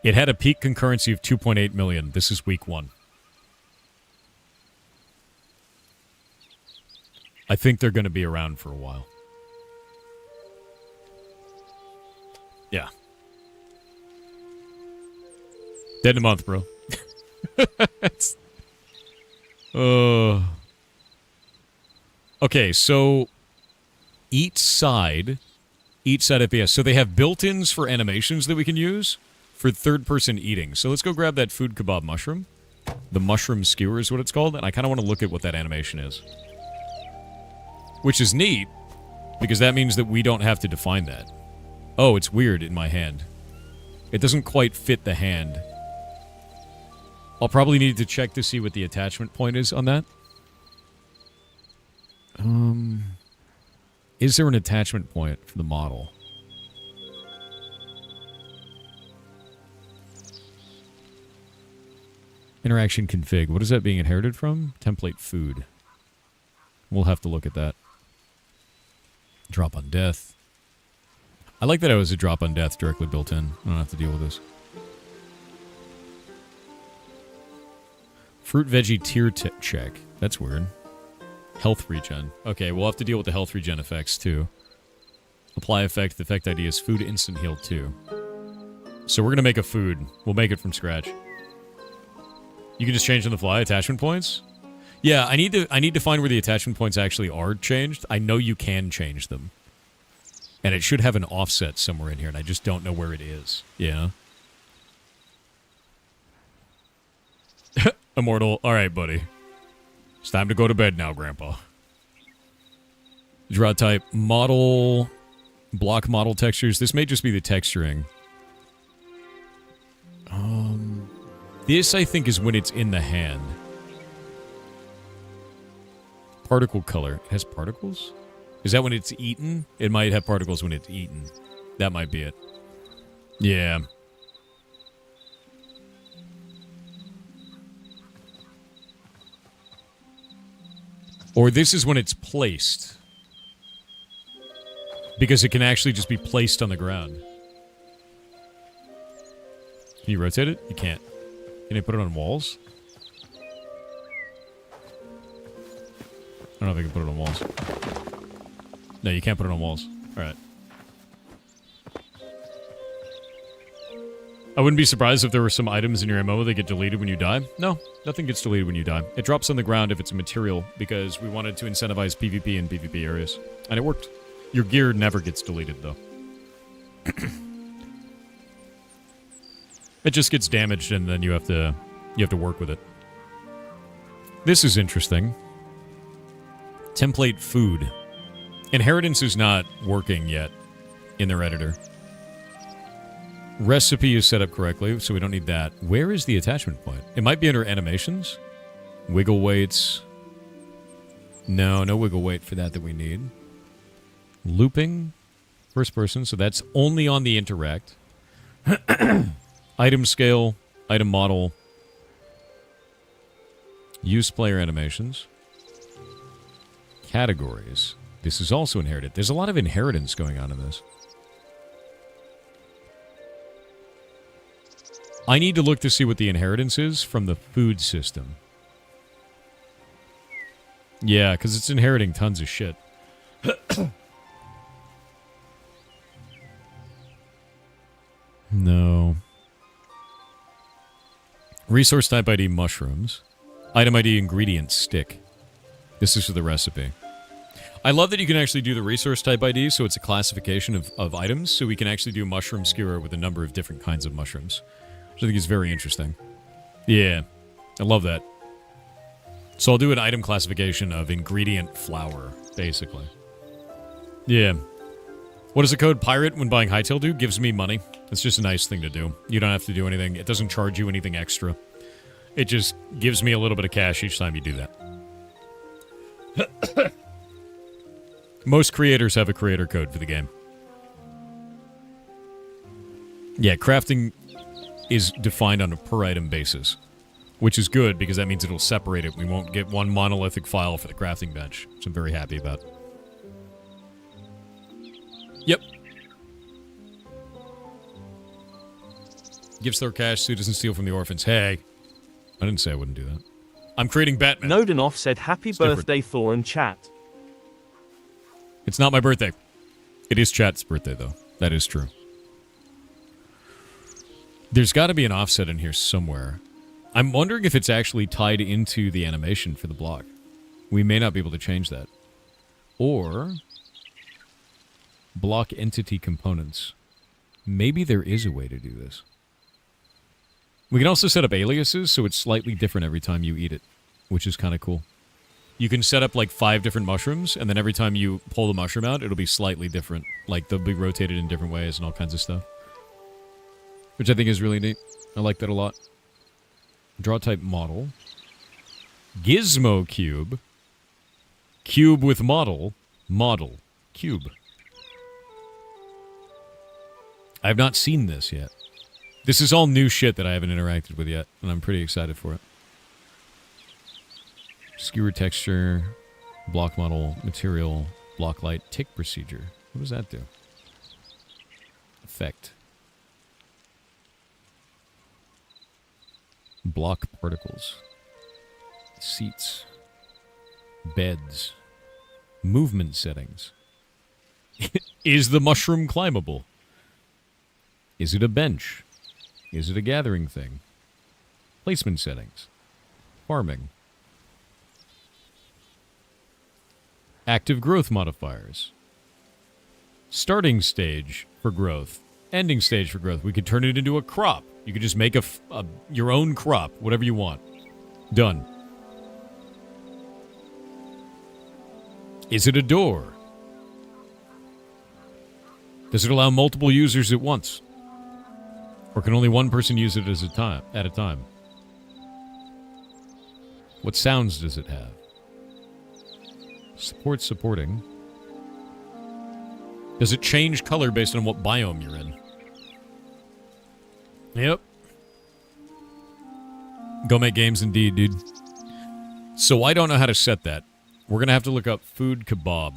It had a peak concurrency of 2.8 million. This is week 1. I think they're going to be around for a while. Yeah. Dead in a month, bro. Okay, so each side FPS. So they have built-ins for animations that we can use for third-person eating. So let's go grab that food kebab mushroom. The mushroom skewer is what it's called, and I kind of want to look at what that animation is. Which is neat, because that means that we don't have to define that. Oh, it's weird in my hand. It doesn't quite fit the hand. I'll probably need to check to see what the attachment point is on that. Is there an attachment point for the model? Interaction config. What is that being inherited from? Template food. We'll have to look at that. Drop on death. I like that it was a drop on death directly built in. I don't have to deal with this. Fruit veggie tier check. That's weird. Health regen. Okay, we'll have to deal with the health regen effects too. Apply effect. The effect ID is food instant heal 2. So we're going to make a food. We'll make it from scratch. You can just change on the fly attachment points? Yeah, I need to find where the attachment points actually are changed. I know you can change them. And it should have an offset somewhere in here, and I just don't know where it is. Yeah. Immortal. Alright, buddy. It's time to go to bed now, Grandpa. Draw type. Model. Block model textures. This may just be the texturing. This, I think, is when it's in the hand. Particle color. It has particles? Is that when it's eaten? It might have particles when it's eaten. That might be it. Yeah. Or this is when it's placed. Because it can actually just be placed on the ground. Can you rotate it? You can't. Can you put it on walls? I don't know if I can put it on walls. No, you can't put it on walls. Alright. I wouldn't be surprised if there were some items in your MMO that get deleted when you die. No, nothing gets deleted when you die. It drops on the ground if it's a material, because we wanted to incentivize PvP in PvP areas. And it worked. Your gear never gets deleted, though. It just gets damaged, and then you have to work with it. This is interesting. Template food. Inheritance is not working yet in their editor. Recipe is set up correctly, so we don't need that. Where is the attachment point? It might be under animations. Wiggle weights. No wiggle weight for that we need. Looping. First person, so that's only on the interact. Item scale. Item model. Use player animations. Categories. This is also inherited. There's a lot of inheritance going on in this. I need to look to see what the inheritance is from the food system. Yeah, because it's inheriting tons of shit. No. Resource type ID mushrooms. Item ID ingredient stick. This is for the recipe. I love that you can actually do the resource type ID, so it's a classification of items, so we can actually do mushroom skewer with a number of different kinds of mushrooms. Which I think is very interesting. Yeah, I love that. So I'll do an item classification of ingredient flour, basically. Yeah. What does the code pirate when buying Hytale do? Gives me money. It's just a nice thing to do. You don't have to do anything. It doesn't charge you anything extra. It just gives me a little bit of cash each time you do that. Most creators have a creator code for the game. Yeah, crafting is defined on a per item basis, which is good because that means it'll separate it. We won't get one monolithic file for the crafting bench, which I'm very happy about. Yep. Gives Thor cash so he doesn't steal from the orphans. Hey, I didn't say I wouldn't do that. I'm creating Batman. Nodenoff said happy birthday Thor and chat. It's not my birthday. It is chat's birthday, though. That is true. There's got to be an offset in here somewhere. I'm wondering if it's actually tied into the animation for the block. We may not be able to change that. Or block entity components. Maybe there is a way to do this. We can also set up aliases so it's slightly different every time you eat it, which is kind of cool. You can set up like 5 different mushrooms, and then every time you pull the mushroom out, it'll be slightly different. Like they'll be rotated in different ways and all kinds of stuff. Which I think is really neat. I like that a lot. Draw type model. Gizmo cube. Cube with model. Model. Cube. I have not seen this yet. This is all new shit that I haven't interacted with yet, and I'm pretty excited for it. Skewer texture. Block model. Material. Block light. Tick procedure. What does that do? Effect. Block particles. Seats. Beds. Movement settings. Is the mushroom climbable? Is it a bench? Is it a gathering thing? Placement settings. Farming. Active growth modifiers. Starting stage for growth. Ending stage for growth. We could turn it into a crop. You could just make your own crop, whatever you want. Done. Is it a door? Does it allow multiple users at once? Or can only one person use it at a time? What sounds does it have? Supporting. Does it change color based on what biome you're in? Yep. Go make games indeed, dude. So I don't know how to set that. We're going to have to look up food kebab.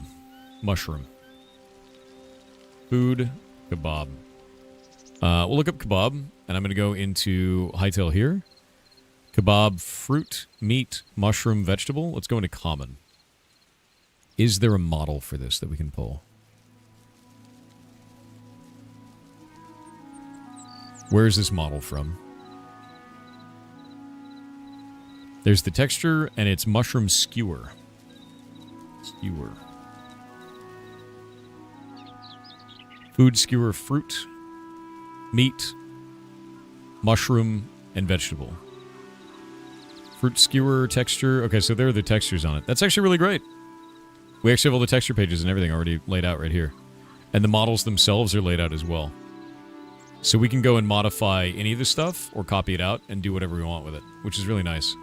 Mushroom. Food kebab. We'll look up kebab, and I'm going to go into Hytale here. Kebab, fruit, meat, mushroom, vegetable. Let's go into common. Is there a model for this that we can pull? Where is this model from? There's the texture, and it's mushroom skewer. Skewer. Food skewer, fruit, meat, mushroom, and vegetable. Fruit skewer texture. Okay, so there are the textures on it. That's actually really great. We actually have all the texture pages and everything already laid out right here. And the models themselves are laid out as well. So we can go and modify any of this stuff or copy it out and do whatever we want with it, which is really nice.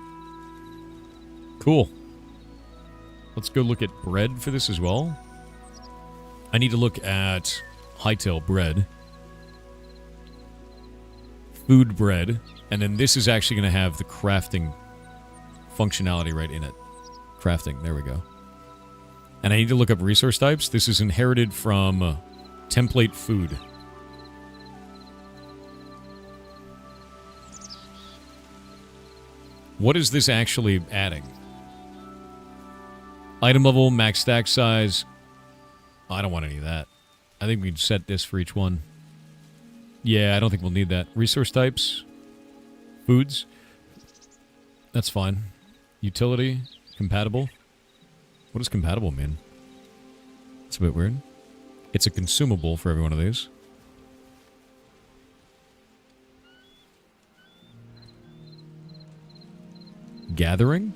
Cool. Let's go look at bread for this as well. I need to look at Hytale bread. Food bread. And then this is actually going to have the crafting functionality right in it. Crafting. There we go. And I need to look up resource types. This is inherited from template food. What is this actually adding? Item level, max stack size. I don't want any of that. I think we can set this for each one. Yeah, I don't think we'll need that. Resource types. Foods. That's fine. Utility. Compatible. What does compatible mean? It's a bit weird. It's a consumable for every one of these. Gathering.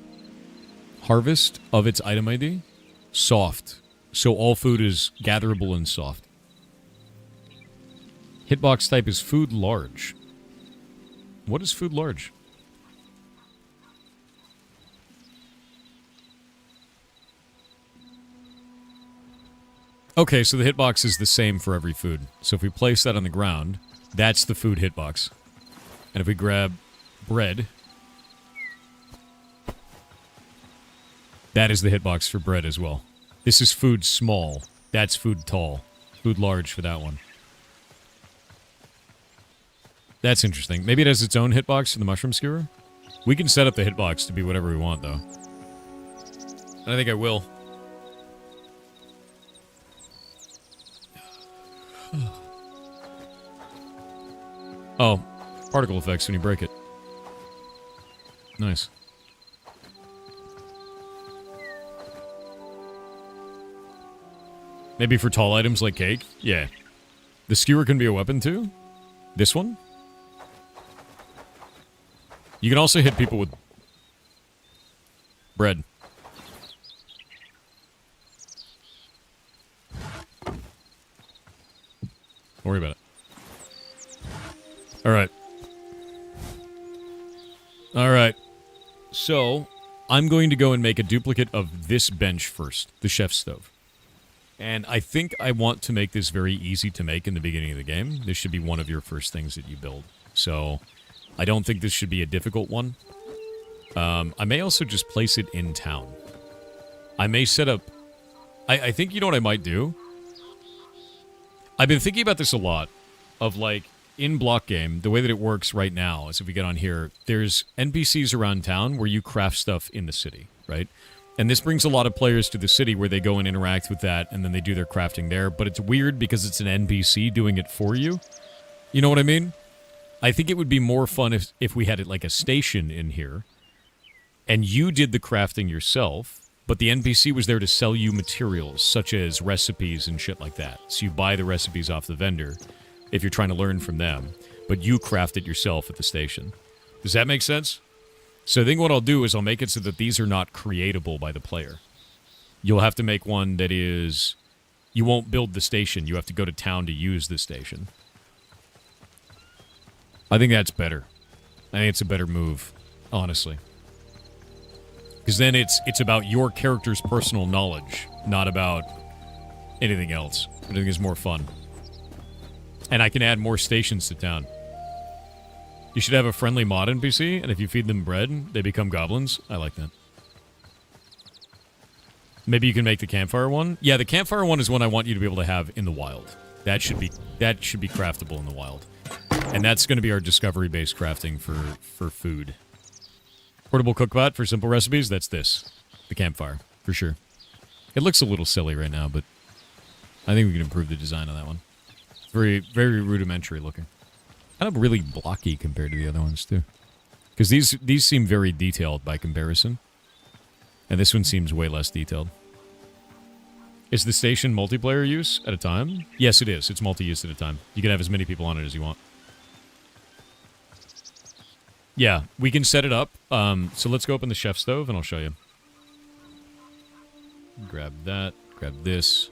Harvest of its item ID. Soft. So all food is gatherable and soft. Hitbox type is food large. What is food large? Okay, so the hitbox is the same for every food. So if we place that on the ground, that's the food hitbox. And if we grab bread, that is the hitbox for bread as well. This is food small. That's food tall. Food large for that one. That's interesting. Maybe it has its own hitbox for the mushroom skewer? We can set up the hitbox to be whatever we want, though. And I think I will. Oh, particle effects when you break it. Nice. Maybe for tall items like cake? Yeah. The skewer can be a weapon too? This one? You can also hit people with bread. Don't worry about it. Alright. Alright. So, I'm going to go and make a duplicate of this bench first. The chef's stove. And I think I want to make this very easy to make in the beginning of the game. This should be one of your first things that you build. So, I don't think this should be a difficult one. I may also just place it in town. I may set up... I think you know what I might do? I've been thinking about this a lot. Of like, in Blockgame, the way that it works right now is if we get on here, there's NPCs around town where you craft stuff in the city, right? And this brings a lot of players to the city where they go and interact with that, and then they do their crafting there. But it's weird because it's an NPC doing it for you. You know what I mean? I think it would be more fun if we had it like a station in here, and you did the crafting yourself, but the NPC was there to sell you materials, such as recipes and shit like that. So you buy the recipes off the vendor, if you're trying to learn from them, but you craft it yourself at the station. Does that make sense? So I think what I'll do is I'll make it so that these are not creatable by the player. You'll have to make one that is... You won't build the station. You have to go to town to use the station. I think that's better. I think it's a better move, honestly. Because then it's about your character's personal knowledge, not about anything else. I think it's more fun. And I can add more stations to town. You should have a friendly mod NPC, and if you feed them bread, they become goblins. I like that. Maybe you can make the campfire one. Yeah, the campfire one is one I want you to be able to have in the wild. That should be craftable in the wild. And that's going to be our discovery-based crafting for food. Portable cookbot for simple recipes, that's this. The campfire, for sure. It looks a little silly right now, but I think we can improve the design on that one. It's very, very rudimentary looking. Kind of really blocky compared to the other ones, too. Because these seem very detailed by comparison. And this one seems way less detailed. Is the station multiplayer use at a time? Yes, it is. It's multi-use at a time. You can have as many people on it as you want. Yeah, we can set it up. So let's go open the chef stove and I'll show you. Grab that. Grab this.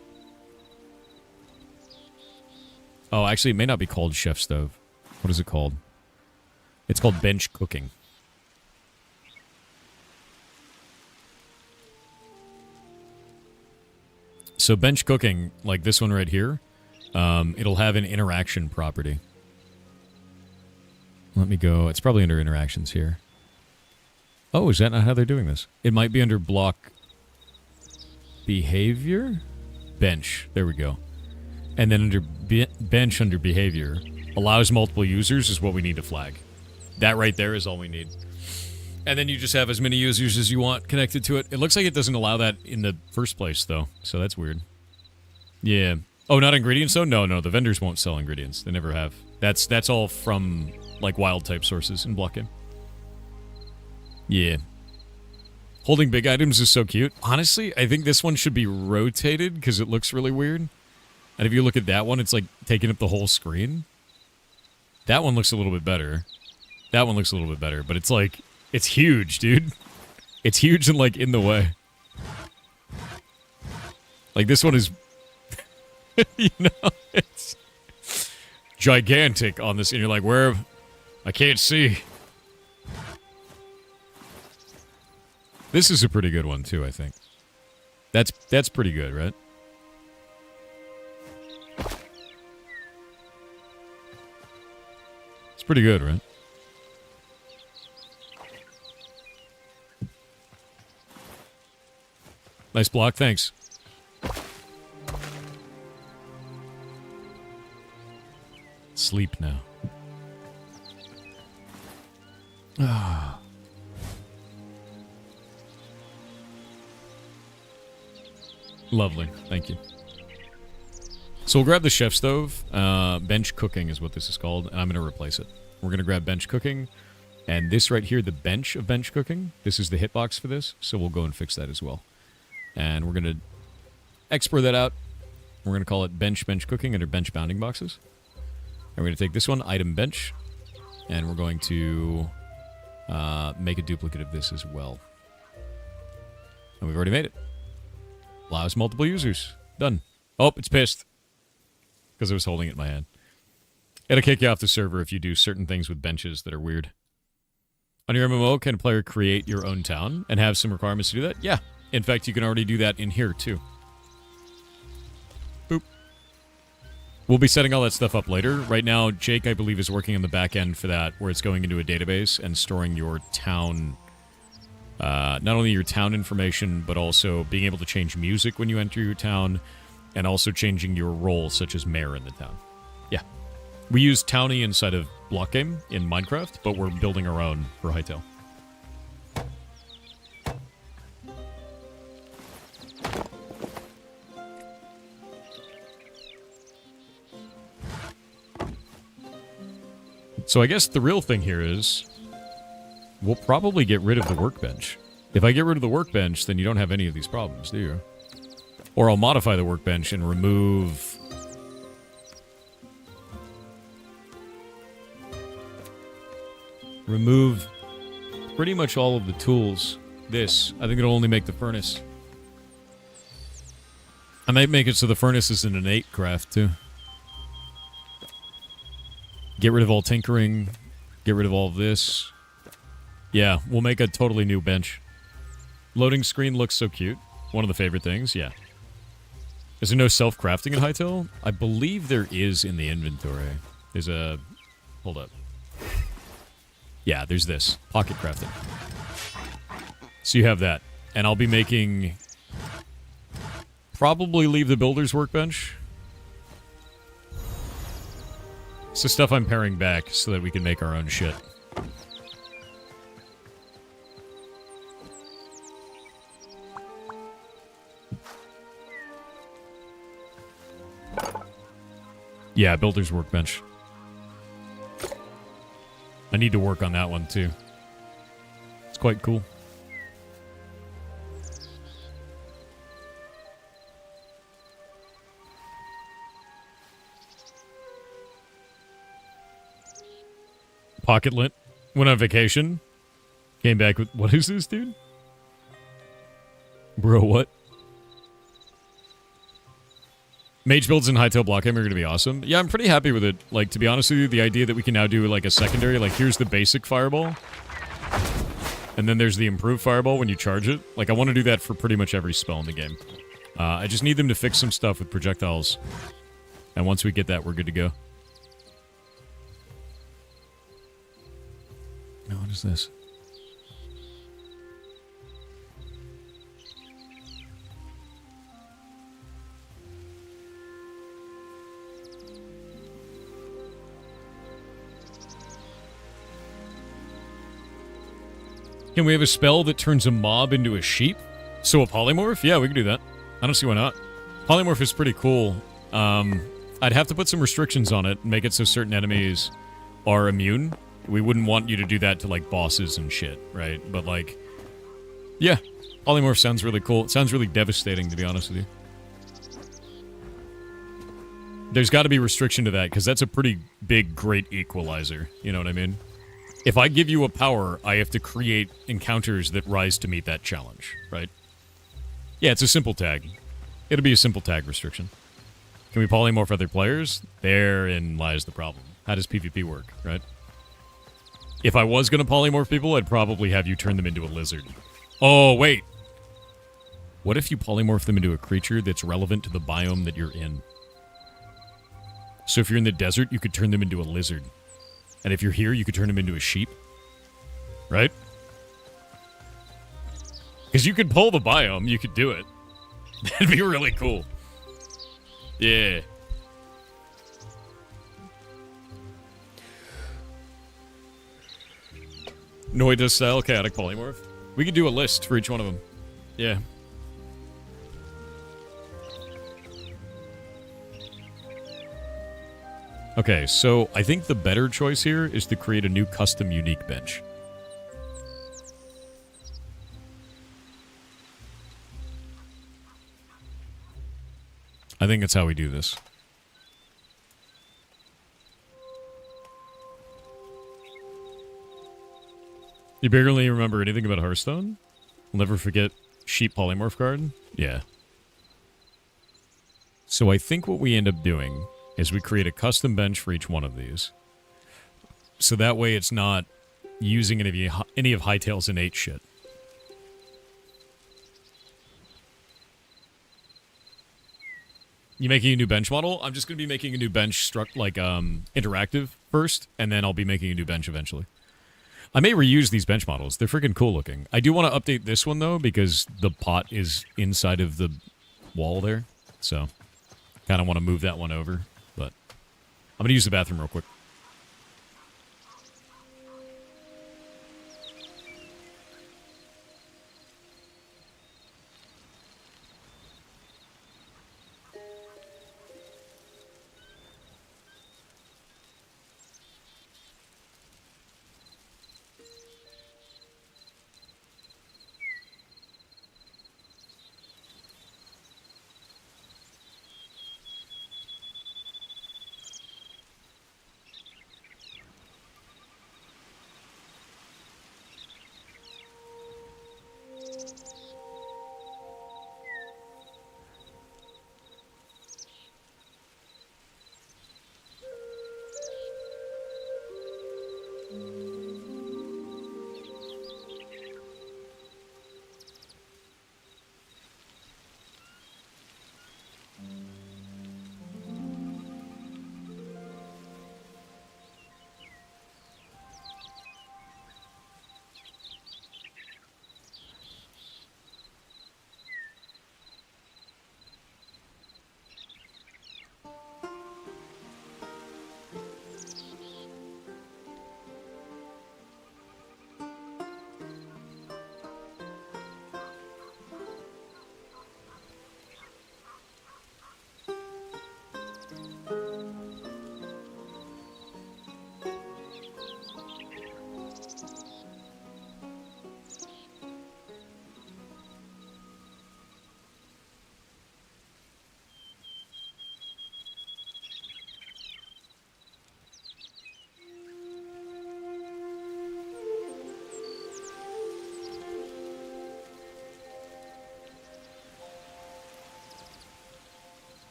Oh, actually, it may not be called chef stove. What is it called? It's called bench cooking. So bench cooking, like this one right here, it'll have an interaction property. Let me go. It's probably under interactions here. Oh, is that not how they're doing this? It might be under block behavior? Bench. There we go. And then under bench under behavior, allows multiple users is what we need to flag. That right there is all we need. And then you just have as many users as you want connected to it. It looks like it doesn't allow that in the first place, though. So that's weird. Yeah. Oh, not ingredients, though? No, the vendors won't sell ingredients. They never have. That's all from, like, wild-type sources in Blockgame. Yeah. Holding big items is so cute. Honestly, I think this one should be rotated because it looks really weird. And if you look at that one, it's, like, taking up the whole screen. That one looks a little bit better. That one looks a little bit better, but it's, like... It's huge, dude. It's huge and, like, in the way. Like, this one is... you know, it's... gigantic on this, and you're like, where... I can't see. This is a pretty good one, too, I think. That's pretty good, right? It's pretty good, right? Nice block, thanks. Sleep now. Ah. Lovely, thank you. So we'll grab the chef stove. Bench cooking is what this is called, and I'm going to replace it. We're going to grab bench cooking, and this right here, the bench of bench cooking, this is the hitbox for this, so we'll go and fix that as well. And we're going to export that out. We're going to call it bench cooking under bench bounding boxes. And we're going to take this one, item bench, and we're going to make a duplicate of this as well. And we've already made it. Allows multiple users. Done. Oh, it's pissed. Because I was holding it in my hand. It'll kick you off the server if you do certain things with benches that are weird. On your MMO, can a player create your own town and have some requirements to do that? Yeah. In fact, you can already do that in here, too. Boop. We'll be setting all that stuff up later. Right now, Jake, I believe, is working on the back end for that, where it's going into a database and storing your town... not only your town information, but also being able to change music when you enter your town, and also changing your role, such as mayor in the town. Yeah. We use Townie inside of Blockgame in Minecraft, but we're building our own for Hytale. So I guess the real thing here is... we'll probably get rid of the workbench. If I get rid of the workbench, then you don't have any of these problems, do you? Or I'll modify the workbench and remove... remove pretty much all of the tools. This, I think it'll only make the furnace. I might make it so the furnace is an innate craft, too. Get rid of all tinkering. Get rid of all of this. Yeah, we'll make a totally new bench. Loading screen looks so cute. One of the favorite things, yeah. Is there no self-crafting in Hytale? I believe there is in the inventory. There's a... hold up. Yeah, there's this. Pocket crafting. So you have that. And I'll be making probably leave the builder's workbench. It's the stuff I'm paring back so that we can make our own shit. Yeah, builder's workbench. I need to work on that one too. It's quite cool. Pocket lit. Went on vacation. Came back with... What is this, dude? Bro, what? Mage builds in Hytale Blockgame are going to be awesome. Yeah, I'm pretty happy with it. Like, to be honest with you, the idea that we can now do, like, a secondary... Like, here's the basic fireball. And then there's the improved fireball when you charge it. Like, I want to do that for pretty much every spell in the game. I just need them to fix some stuff with projectiles. And once we get that, we're good to go. Now, what is this? Can we have a spell that turns a mob into a sheep? So a polymorph? Yeah, we can do that. I don't see why not. Polymorph is pretty cool. I'd have to put some restrictions on it and make it so certain enemies are immune. We wouldn't want you to do that to, like, bosses and shit, right? But, like, yeah. Polymorph sounds really cool. It sounds really devastating, to be honest with you. There's got to be restriction to that, because that's a pretty big, great equalizer. You know what I mean? If I give you a power, I have to create encounters that rise to meet that challenge, right? Yeah, it's a simple tag. It'll be a simple tag restriction. Can we polymorph other players? Therein lies the problem. How does PvP work, right? If I was going to polymorph people, I'd probably have you turn them into a lizard. Oh, wait. What if you polymorph them into a creature that's relevant to the biome that you're in? So if you're in the desert, you could turn them into a lizard. And if you're here, you could turn them into a sheep. Right? Because you could pull the biome, you could do it. That'd be really cool. Yeah. Noida style chaotic polymorph. We could do a list for each one of them. Yeah. Okay, so I think the better choice here is to create a new custom unique bench. I think that's how we do this. You barely remember anything about Hearthstone? We'll never forget Sheep Polymorph card? Yeah. So I think what we end up doing is we create a custom bench for each one of these. So that way it's not using any of Hytale's innate shit. You making a new bench model? I'm just going to be making a new bench interactive first, and then I'll be making a new bench eventually. I may reuse these bench models. They're freaking cool looking. I do want to update this one, though, because the pot is inside of the wall there. So, kind of want to move that one over. But I'm going to use the bathroom real quick.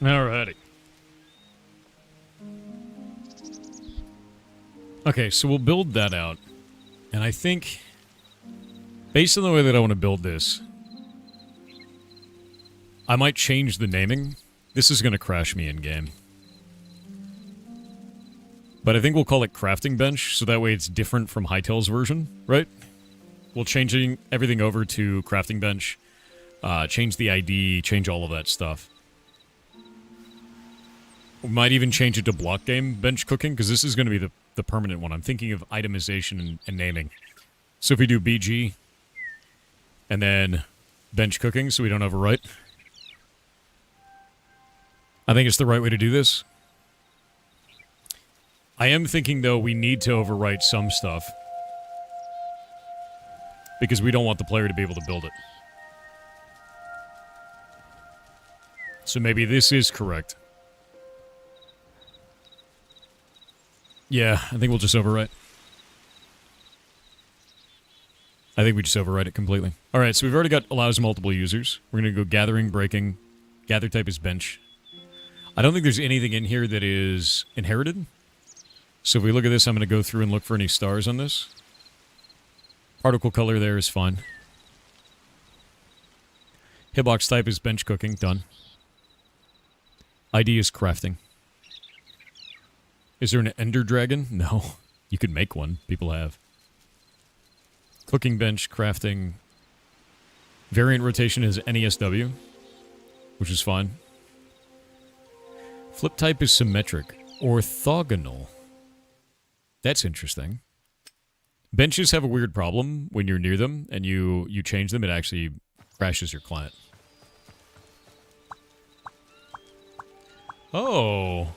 Alrighty. Okay, so we'll build that out. And I think, based on the way that I want to build this, I might change the naming. This is going to crash me in-game. But I think we'll call it Crafting Bench, so that way it's different from Hytale's version, right? We'll changing everything over to Crafting Bench, change the ID, change all of that stuff. We might even change it to Blockgame Bench Cooking, because this is going to be the permanent one. I'm thinking of itemization and naming. So if we do BG, and then Bench Cooking, so we don't overwrite. I think it's the right way to do this. I am thinking, though, we need to overwrite some stuff. Because we don't want the player to be able to build it. So maybe this is correct. Yeah, I think we'll just overwrite. I think we just overwrite it completely. Alright, so we've already got allows multiple users. We're going to go gathering, breaking. Gather type is bench. I don't think there's anything in here that is inherited. So if we look at this, I'm going to go through and look for any stars on this. Particle color there is fine. Hitbox type is bench cooking. Done. ID is crafting. Is there an ender dragon? No. You could make one. People have. Cooking bench, crafting. Variant rotation is NESW, which is fine. Flip type is symmetric. Orthogonal. That's interesting. Benches have a weird problem when you're near them and you change them, it actually crashes your client. Oh.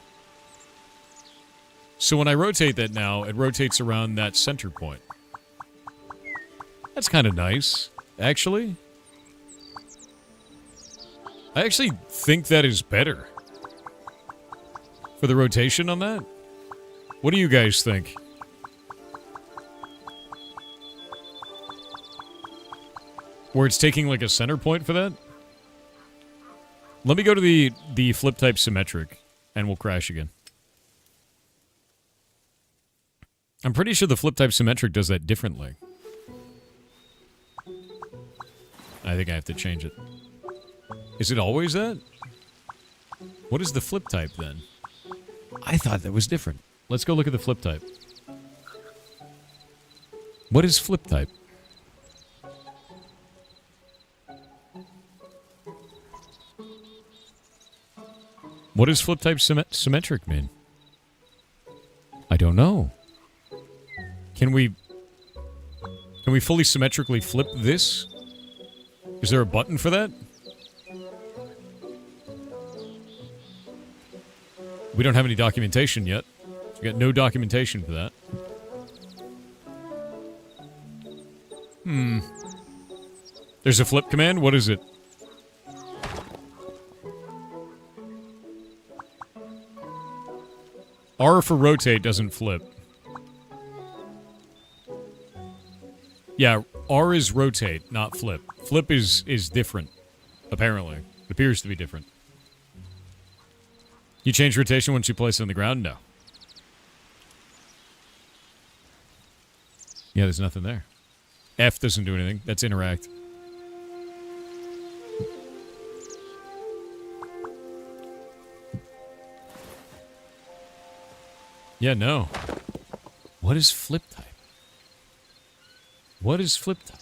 So when I rotate that now, it rotates around that center point. That's kind of nice, actually. I actually think that is better. For the rotation on that? What do you guys think? Where it's taking like a center point for that? Let me go to the flip type symmetric, and we'll crash again. I'm pretty sure the flip type symmetric does that differently. I think I have to change it. Is it always that? What is the flip type then? I thought that was different. Let's go look at the flip type. What is flip type? What does flip type symmetric mean? I don't know. Can we fully symmetrically flip this? Is there a button for that? We don't have any documentation yet. We got no documentation for that. There's a flip command? What is it? R for rotate doesn't flip. Yeah, R is rotate, not flip. Flip is different, apparently. It appears to be different. You change rotation once you place it on the ground? No. Yeah, there's nothing there. F doesn't do anything. That's interact. Yeah, no. What is flip type? What is flip type?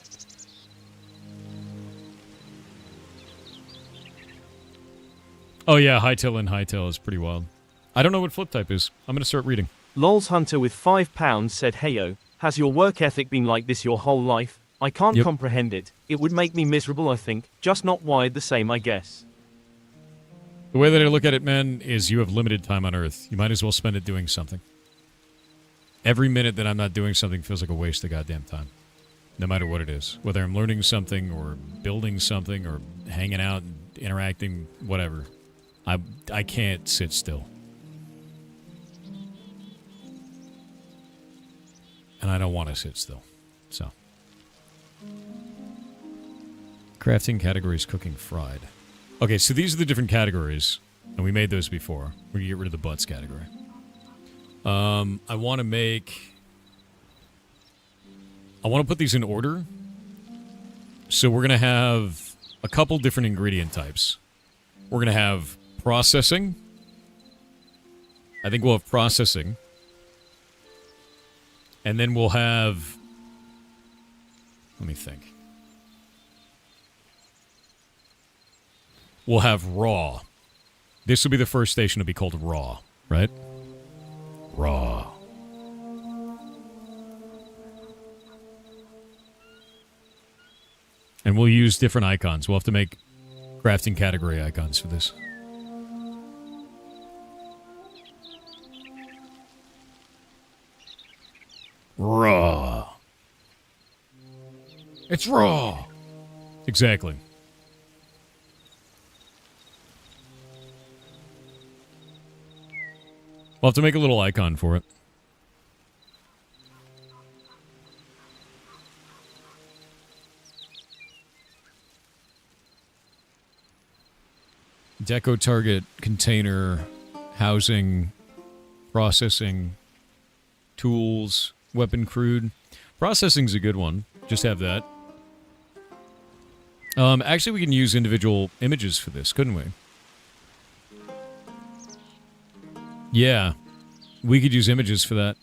Oh yeah, Hytale and Hytale is pretty wild. I don't know what flip type is. I'm going to start reading. Lols Hunter with £5 said, "Heyo, has your work ethic been like this your whole life? I can't comprehend it. It would make me miserable, I think. Just not wired the same, I guess." The way that I look at it, man, is you have limited time on Earth. You might as well spend it doing something. Every minute that I'm not doing something feels like a waste of goddamn time. No matter what it is. Whether I'm learning something, or building something, or hanging out, and interacting, whatever. I can't sit still. And I don't want to sit still. So. Crafting categories, cooking, fried. Okay, so these are the different categories. And we made those before. We're going to get rid of the butts category. I want to put these in order. So we're going to have a couple different ingredient types. We're going to have processing. I think we'll have processing. And then we'll have... Let me think. We'll have raw. This will be the first station to be called raw, right? Raw. And we'll use different icons. We'll have to make crafting category icons for this. Raw. It's raw. Exactly. We'll have to make a little icon for it. Deco target, container, housing, processing, tools, weapon crude. Processing's a good one. Just have that. Actually, we can use individual images for this, couldn't we? Yeah, we could use images for that.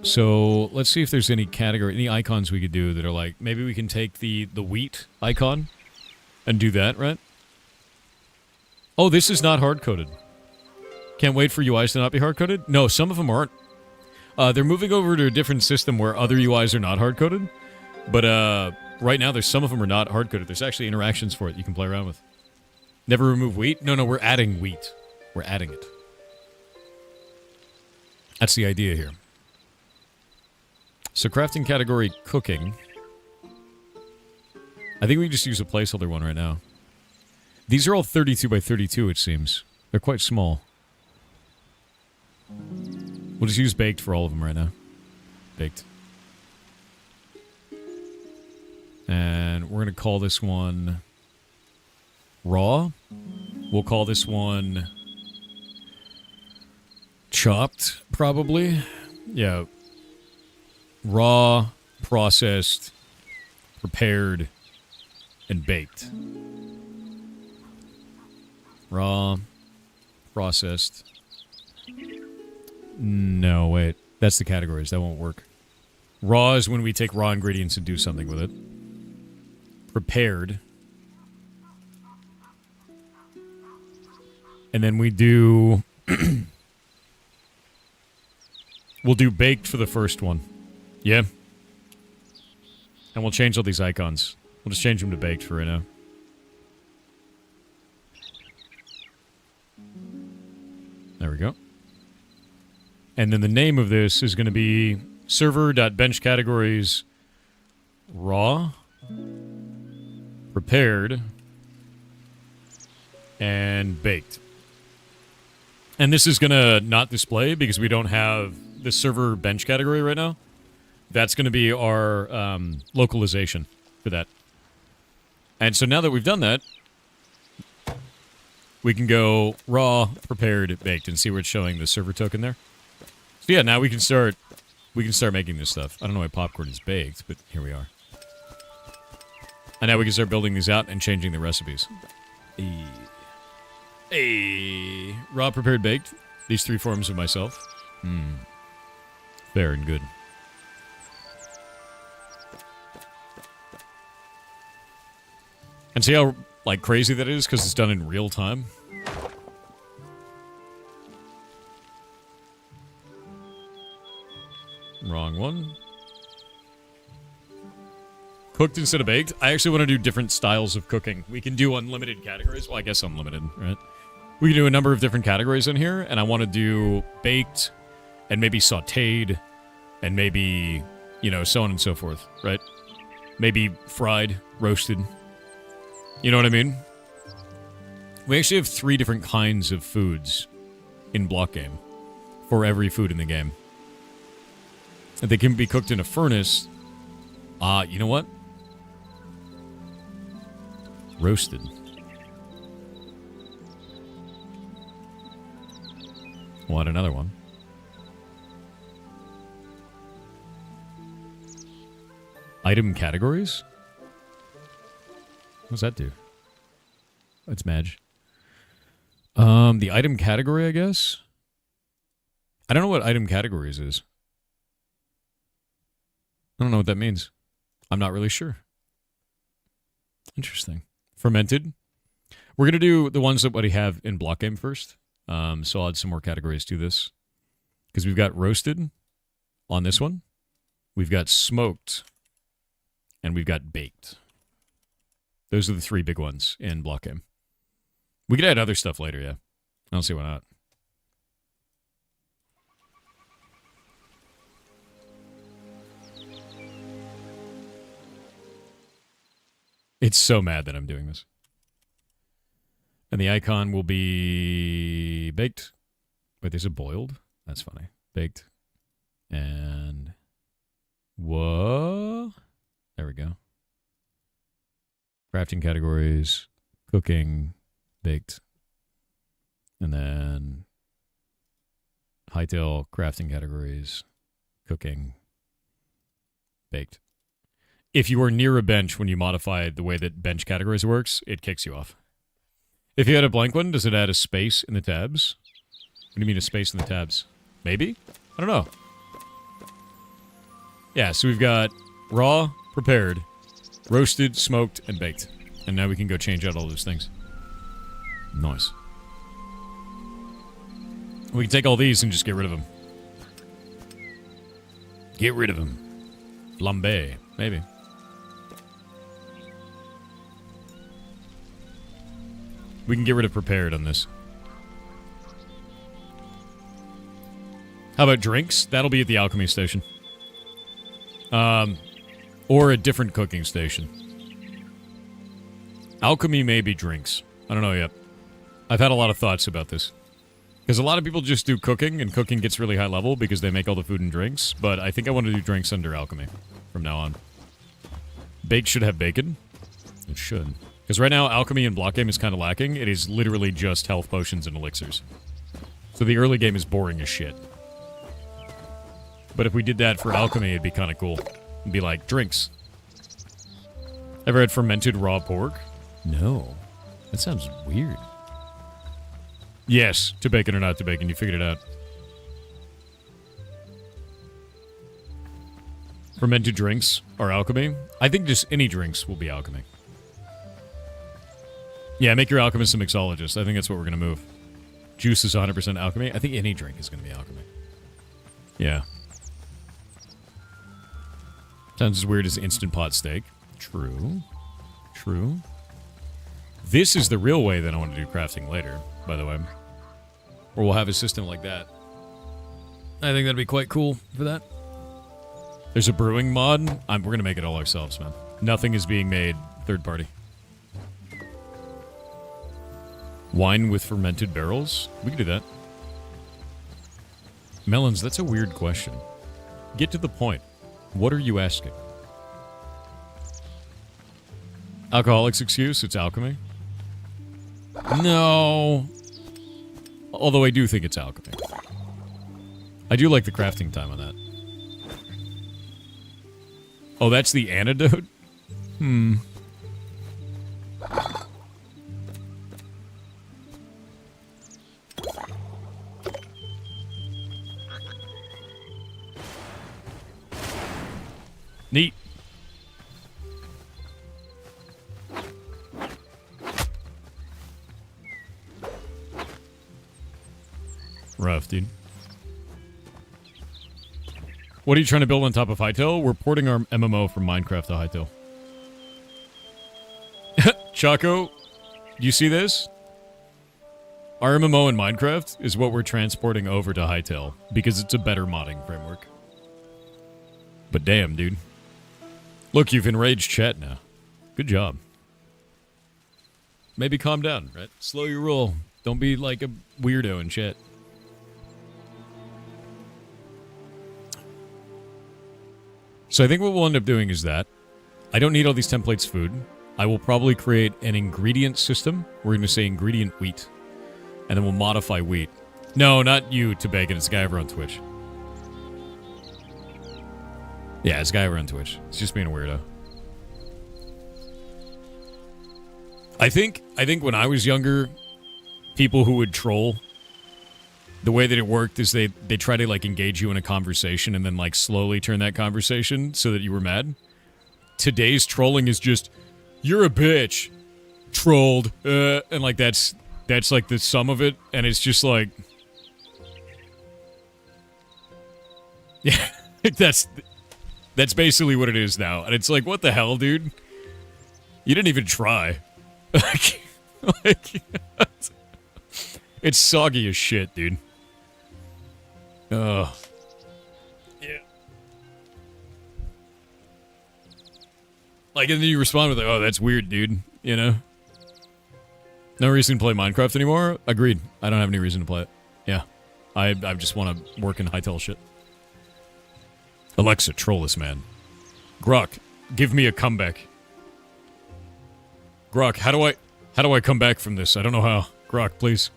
So let's see if there's any category, any icons we could do that are like, maybe we can take the wheat icon and do that, right? Oh, this is not hard-coded. Can't wait for UIs to not be hard-coded? No, some of them aren't. They're moving over to a different system where other UIs are not hard-coded. But right now, there's some of them are not hard-coded. There's actually interactions for it you can play around with. Never remove wheat? No, we're adding wheat. We're adding it. That's the idea here. So crafting category cooking. I think we can just use a placeholder one right now. These are all 32 by 32, it seems. They're quite small. We'll just use baked for all of them right now. Baked. And we're going to call this one raw. We'll call this one chopped, probably. Yeah. Raw, processed, prepared, and baked. Raw, processed. No, wait. That's the categories. That won't work. Raw is when we take raw ingredients and do something with it. Prepared. And then we do... we'll do baked for the first one. Yeah. And we'll change all these icons. We'll just change them to baked for right now. There we go. And then the name of this is going to be server.benchCategories raw, prepared, and baked. And this is going to not display because we don't have the server bench category right now. That's going to be our localization for that. And so now that we've done that, we can go raw, prepared, baked, and see where it's showing the server token there. So yeah, now we can start making this stuff. I don't know why popcorn is baked, but here we are. And now we can start building these out and changing the recipes. Hey. Raw, prepared, baked. These three forms of myself. Fair and good. And see how, like, crazy that is because it's done in real time? Wrong one. Cooked instead of baked? I actually want to do different styles of cooking. We can do unlimited categories. Well, I guess unlimited, right? We can do a number of different categories in here, and I want to do baked, and maybe sautéed, and maybe, you know, so on and so forth, right? Maybe fried, roasted. You know what I mean? We actually have 3 different kinds of foods in Blockgame for every food in the game. And they can be cooked in a furnace. You know what? Roasted. We'll add another one. Item categories? What does that do? That's Madge. The item category, I guess? I don't know what item categories is. I don't know what that means. I'm not really sure. Interesting. Fermented. We're going to do the ones that we have in Blockgame first. So I'll add some more categories to this. Because we've got roasted on this one. We've got smoked. And we've got baked. Those are the three big ones in Blockgame. We could add other stuff later, yeah. I don't see why not. It's so mad that I'm doing this. And the icon will be baked. Wait, there's a boiled? That's funny. Baked. And... whoa. There we go. Crafting categories. Cooking. Baked. And then... Hytale crafting categories. Cooking. Baked. If you are near a bench when you modify the way that bench categories works, it kicks you off. If you had a blank one, does it add a space in the tabs? What do you mean a space in the tabs? Maybe? I don't know. Yeah, so we've got raw, prepared, roasted, smoked, and baked. And now we can go change out all those things. Nice. We can take all these and just get rid of them. Get rid of them. Flambe, maybe. We can get rid of prepared on this. How about drinks? That'll be at the alchemy station. Or a different cooking station. Alchemy may be drinks. I don't know yet. I've had a lot of thoughts about this. Because a lot of people just do cooking, and cooking gets really high level because they make all the food and drinks. But I think I want to do drinks under alchemy from now on. Bake should have bacon. It should. Because right now, alchemy in Blockgame is kind of lacking. It is literally just health potions and elixirs. So the early game is boring as shit. But if we did that for alchemy, it'd be kind of cool. It'd be like, drinks. Ever had fermented raw pork? No. That sounds weird. Yes, to bacon or not to bacon. You figured it out. Fermented drinks are alchemy. I think just any drinks will be alchemy. Yeah, make your alchemist a mixologist. I think that's what we're going to move. Juice is 100% alchemy. I think any drink is going to be alchemy. Yeah. Sounds as weird as instant pot steak. True. True. This is the real way that I want to do crafting later, by the way. Or we'll have a system like that. I think that'd be quite cool for that. There's a brewing mod. We're going to make it all ourselves, man. Nothing is being made third party. Wine with fermented barrels? We can do that. Melons, that's a weird question. Get to the point. What are you asking? Alcoholic's excuse? It's alchemy? No. Although I do think it's alchemy. I do like the crafting time on that. Oh, that's the antidote? Hmm. Neat. Rough, dude. What are you trying to build on top of Hytale? We're porting our MMO from Minecraft to Hytale. Choco, do you see this? Our MMO in Minecraft is what we're transporting over to Hytale because it's a better modding framework. But damn, dude. Look, you've enraged chat now. Good job. Maybe calm down, right? Slow your roll. Don't be like a weirdo in chat. So I think what we'll end up doing is that. I don't need all these templates food. I will probably create an ingredient system. We're going to say ingredient wheat. And then we'll modify wheat. No, not you, Tobagan. It's a guy over on Twitch. Yeah, it's a guy over on Twitch. It's just being a weirdo. I think when I was younger, people who would troll, the way that it worked is they try to, like, engage you in a conversation and then, like, slowly turn that conversation so that you were mad. Today's trolling is just, you're a bitch, trolled, and, like, that's like, the sum of it, and it's just, like... Yeah, that's basically what it is now, and it's like, what the hell, dude? You didn't even try. like, it's soggy as shit, dude. Ugh. Yeah. Like, and then you respond with, like, oh, that's weird, dude. You know? No reason to play Minecraft anymore? Agreed. I don't have any reason to play it. Yeah. I just want to work in Hytale shit. Alexa, troll this man. Grok, give me a comeback. Grok, how do I come back from this? I don't know how. Grok, please.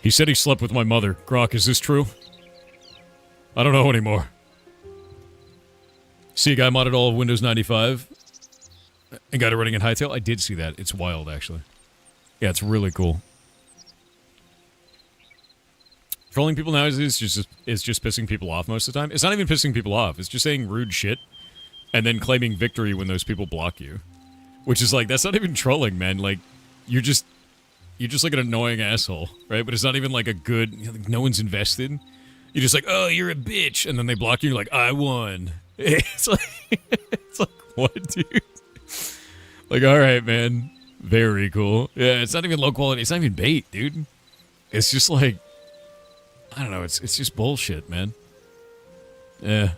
He said he slept with my mother. Grok, is this true? I don't know anymore. See a guy modded all of Windows 95 and got it running in Hytale? I did see that. It's wild, actually. Yeah, it's really cool. Trolling people nowadays is just pissing people off most of the time. It's not even pissing people off. It's just saying rude shit and then claiming victory when those people block you. Which is like, that's not even trolling, man. Like, you're just like an annoying asshole, right? But it's not even like a good, you know, like, no one's invested. You're just like, oh, you're a bitch. And then they block you, you're like, I won. It's like, what, dude? Like, all right, man. Very cool. Yeah, it's not even low quality. It's not even bait, dude. It's just like, I don't know. It's just bullshit, man. Yeah.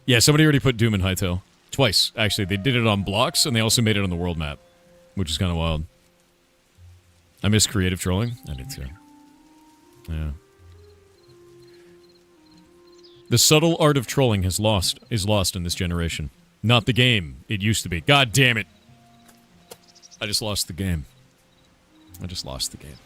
Yeah, somebody already put Doom in Hytale. Twice, actually. They did it on blocks, and they also made it on the world map, which is kind of wild. I miss creative trolling. I did too. Yeah. The subtle art of trolling is lost in this generation. Not the game. It used to be. God damn it. I just lost the game. I just lost the game.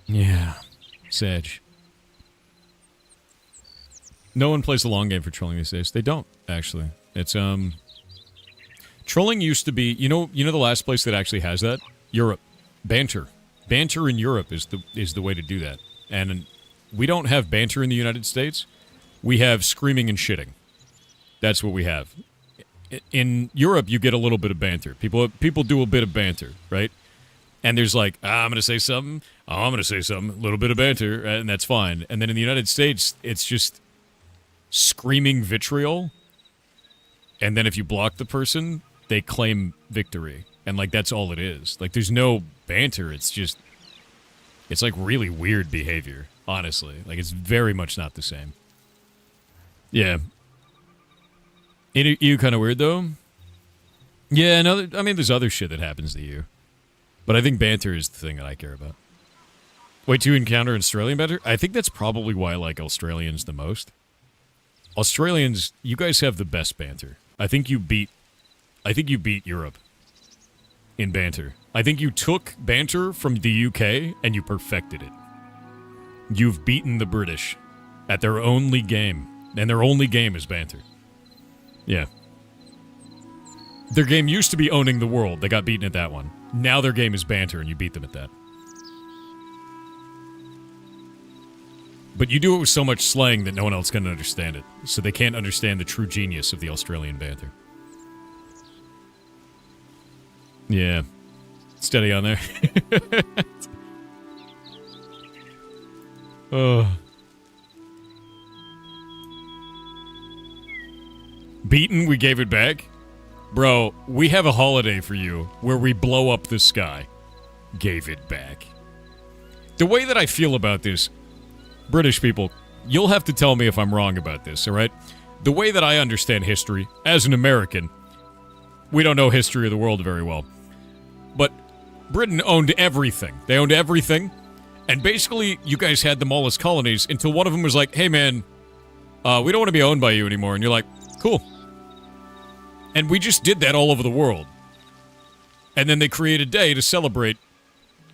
Yeah. Sedge. No one plays the long game for trolling these days. They don't, actually. It's, trolling used to be... You know the last place that actually has that? Europe. Banter. Banter in Europe is the way to do that. And we don't have banter in the United States. We have screaming and shitting. That's what we have. In Europe, you get a little bit of banter. People do a bit of banter, right? And there's like, I'm going to say something. Oh, I'm going to say something. A little bit of banter, and that's fine. And then in the United States, it's just screaming vitriol. And then if you block the person, they claim victory. And, like, that's all it is. Like, there's no banter. It's just... It's, like, really weird behavior, honestly. Like, it's very much not the same. Yeah. You kind of weird, though? Yeah, no, I mean, there's other shit that happens to you. But I think banter is the thing that I care about. Wait, do you encounter Australian banter? I think that's probably why I like Australians the most. Australians, you guys have the best banter. I think you beat Europe in banter. I think you took banter from the UK and you perfected it. You've beaten the British at their only game. And their only game is banter. Yeah. Their game used to be owning the world. They got beaten at that one. Now their game is banter and you beat them at that. But you do it with so much slang that no one else can understand it. So they can't understand the true genius of the Australian banter. Yeah. Steady on there. Oh. Beaten, we gave it back? Bro, we have a holiday for you where we blow up the sky. Gave it back. The way that I feel about this, British people, you'll have to tell me if I'm wrong about this, alright? The way that I understand history, as an American, we don't know history of the world very well. But Britain owned everything. They owned everything. And basically, you guys had them all as colonies until one of them was like, hey man, we don't want to be owned by you anymore. And you're like, cool. And we just did that all over the world. And then they create a day to celebrate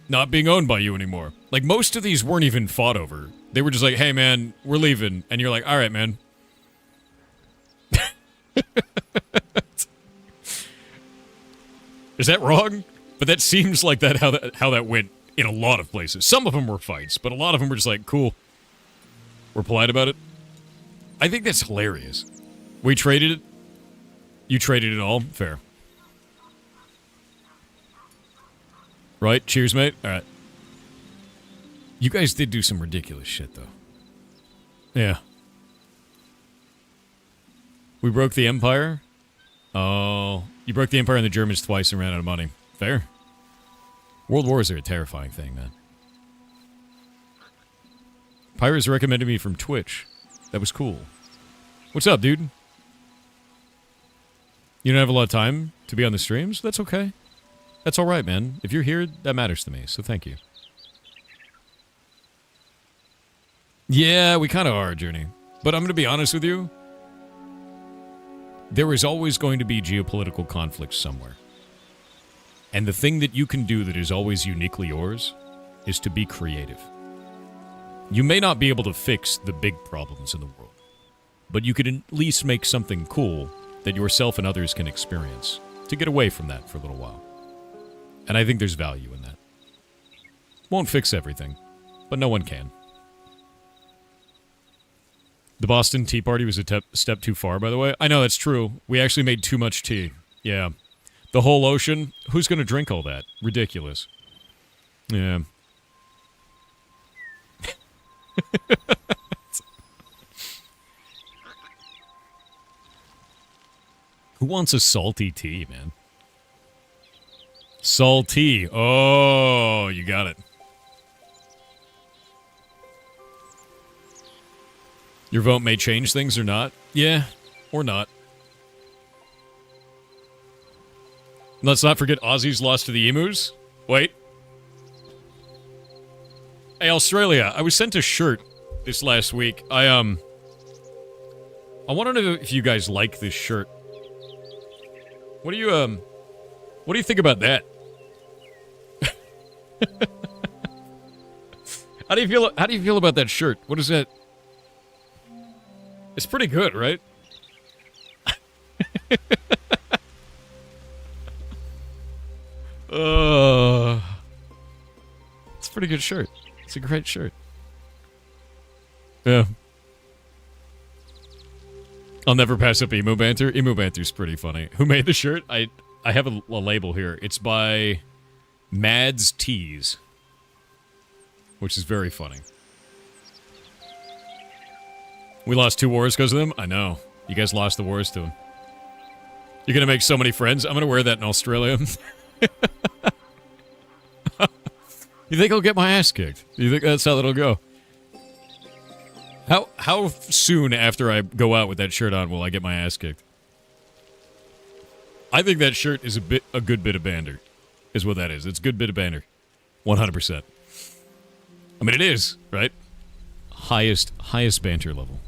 not being owned by you anymore. Like, most of these weren't even fought over. They were just like, hey, man, we're leaving. And you're like, all right, man. Is that wrong? But that seems like how that went in a lot of places. Some of them were fights, but a lot of them were just like, cool. We're polite about it. I think that's hilarious. We traded it. You traded it all. Fair. Right? Cheers, mate. All right. You guys did do some ridiculous shit, though. Yeah. We broke the Empire? Oh. You broke the Empire and the Germans twice and ran out of money. Fair. World wars are a terrifying thing, man. Pyra's recommended me from Twitch. That was cool. What's up, dude? You don't have a lot of time to be on the streams? That's okay. That's alright, man. If you're here, that matters to me, so thank you. Yeah, we kind of are, Journey. But I'm going to be honest with you. There is always going to be geopolitical conflict somewhere. And the thing that you can do that is always uniquely yours is to be creative. You may not be able to fix the big problems in the world, but you could at least make something cool that yourself and others can experience to get away from that for a little while. And I think there's value in that. Won't fix everything, but no one can. The Boston Tea Party was a step too far, by the way. I know, that's true. We actually made too much tea. Yeah. The whole ocean? Who's going to drink all that? Ridiculous. Yeah. Who wants a salty tea, man? Salty. Oh, you got it. Your vote may change things or not. Yeah, or not. Let's not forget Aussies lost to the Emus. Wait. Hey, Australia, I was sent a shirt this last week. I want to know if you guys like this shirt. What do you think about that? How do you feel about that shirt? What is that? It's pretty good, right? It's a pretty good shirt. It's a great shirt. Yeah. I'll never pass up Emo Banter. Emo Banter's pretty funny. Who made the shirt? I have a label here. It's by Mads Tees, which is very funny. We lost 2 wars because of them? I know. You guys lost the wars to them. You're going to make so many friends. I'm going to wear that in Australia. You think I'll get my ass kicked? You think that's how that'll go? How soon after I go out with that shirt on will I get my ass kicked? I think that shirt is a good bit of banter, is what that is. It's a good bit of banter. 100%. I mean, it is, right? Highest banter level.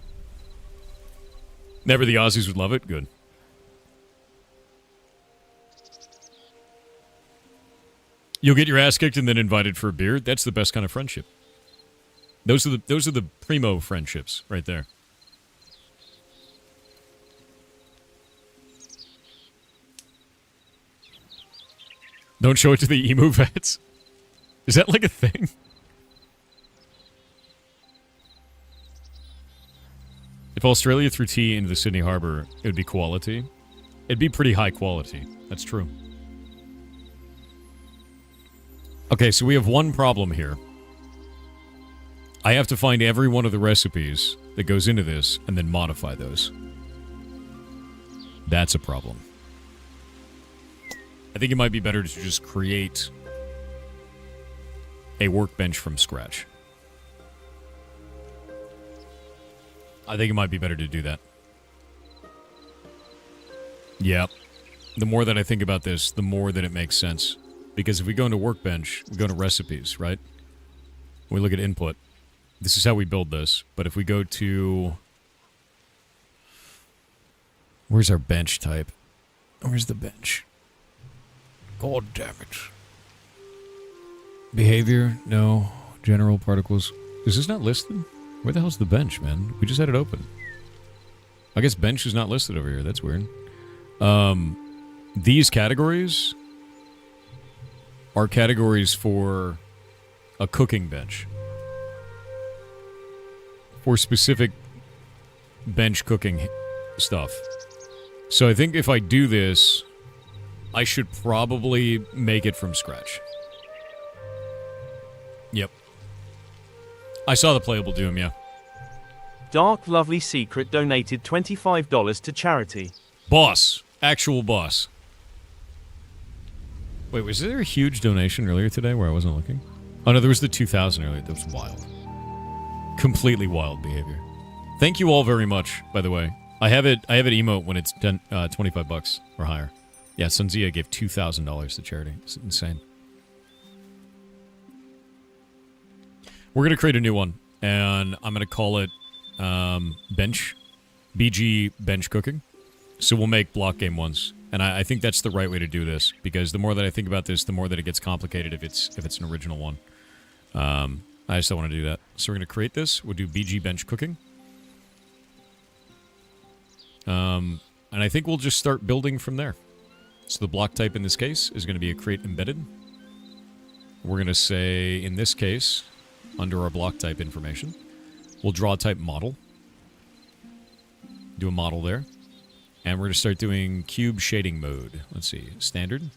Never the Aussies would love it? Good. You'll get your ass kicked and then invited for a beer? That's the best kind of friendship. Those are the primo friendships right there. Don't show it to the emu vets? Is that like a thing? If Australia threw tea into the Sydney Harbour, it would be quality. It'd be pretty high quality. That's true. Okay, so we have one problem here. I have to find every one of the recipes that goes into this and then modify those. That's a problem. I think it might be better to just create a workbench from scratch. I think it might be better to do that. Yeah. The more that I think about this, the more that it makes sense. Because if we go into workbench, we go to recipes, right? We look at input. This is how we build this. But if we go to... Where's our bench type? Where's the bench? God damn it. Behavior? No. General particles. Is this not listed? Where the hell's the bench, man? We just had it open. I guess bench is not listed over here. That's weird. These categories are categories for a cooking bench. For specific bench cooking stuff. So I think if I do this, I should probably make it from scratch. Yep. I saw the playable Doom, yeah. Dark Lovely Secret donated $25 to charity. Boss. Actual boss. Wait, was there a huge donation earlier today where I wasn't looking? Oh no, there was the 2,000 earlier. That was wild. Completely wild behavior. Thank you all very much, by the way. I have it emote when it's 25 bucks or higher. Yeah, Sunzia gave $2,000 to charity. It's insane. We're going to create a new one, and I'm going to call it Bench. BG Bench Cooking. So we'll make Blockgame ones. And I think that's the right way to do this, because the more that I think about this, the more that it gets complicated if it's an original one. I just don't want to do that. So we're going to create this. We'll do BG Bench Cooking. And I think we'll just start building from there. So the block type in this case is going to be a create embedded. We're going to say, in this case, under our block type information, we'll draw a type model. Do a model there. And we're going to start doing cube shading mode. Let's see, standard.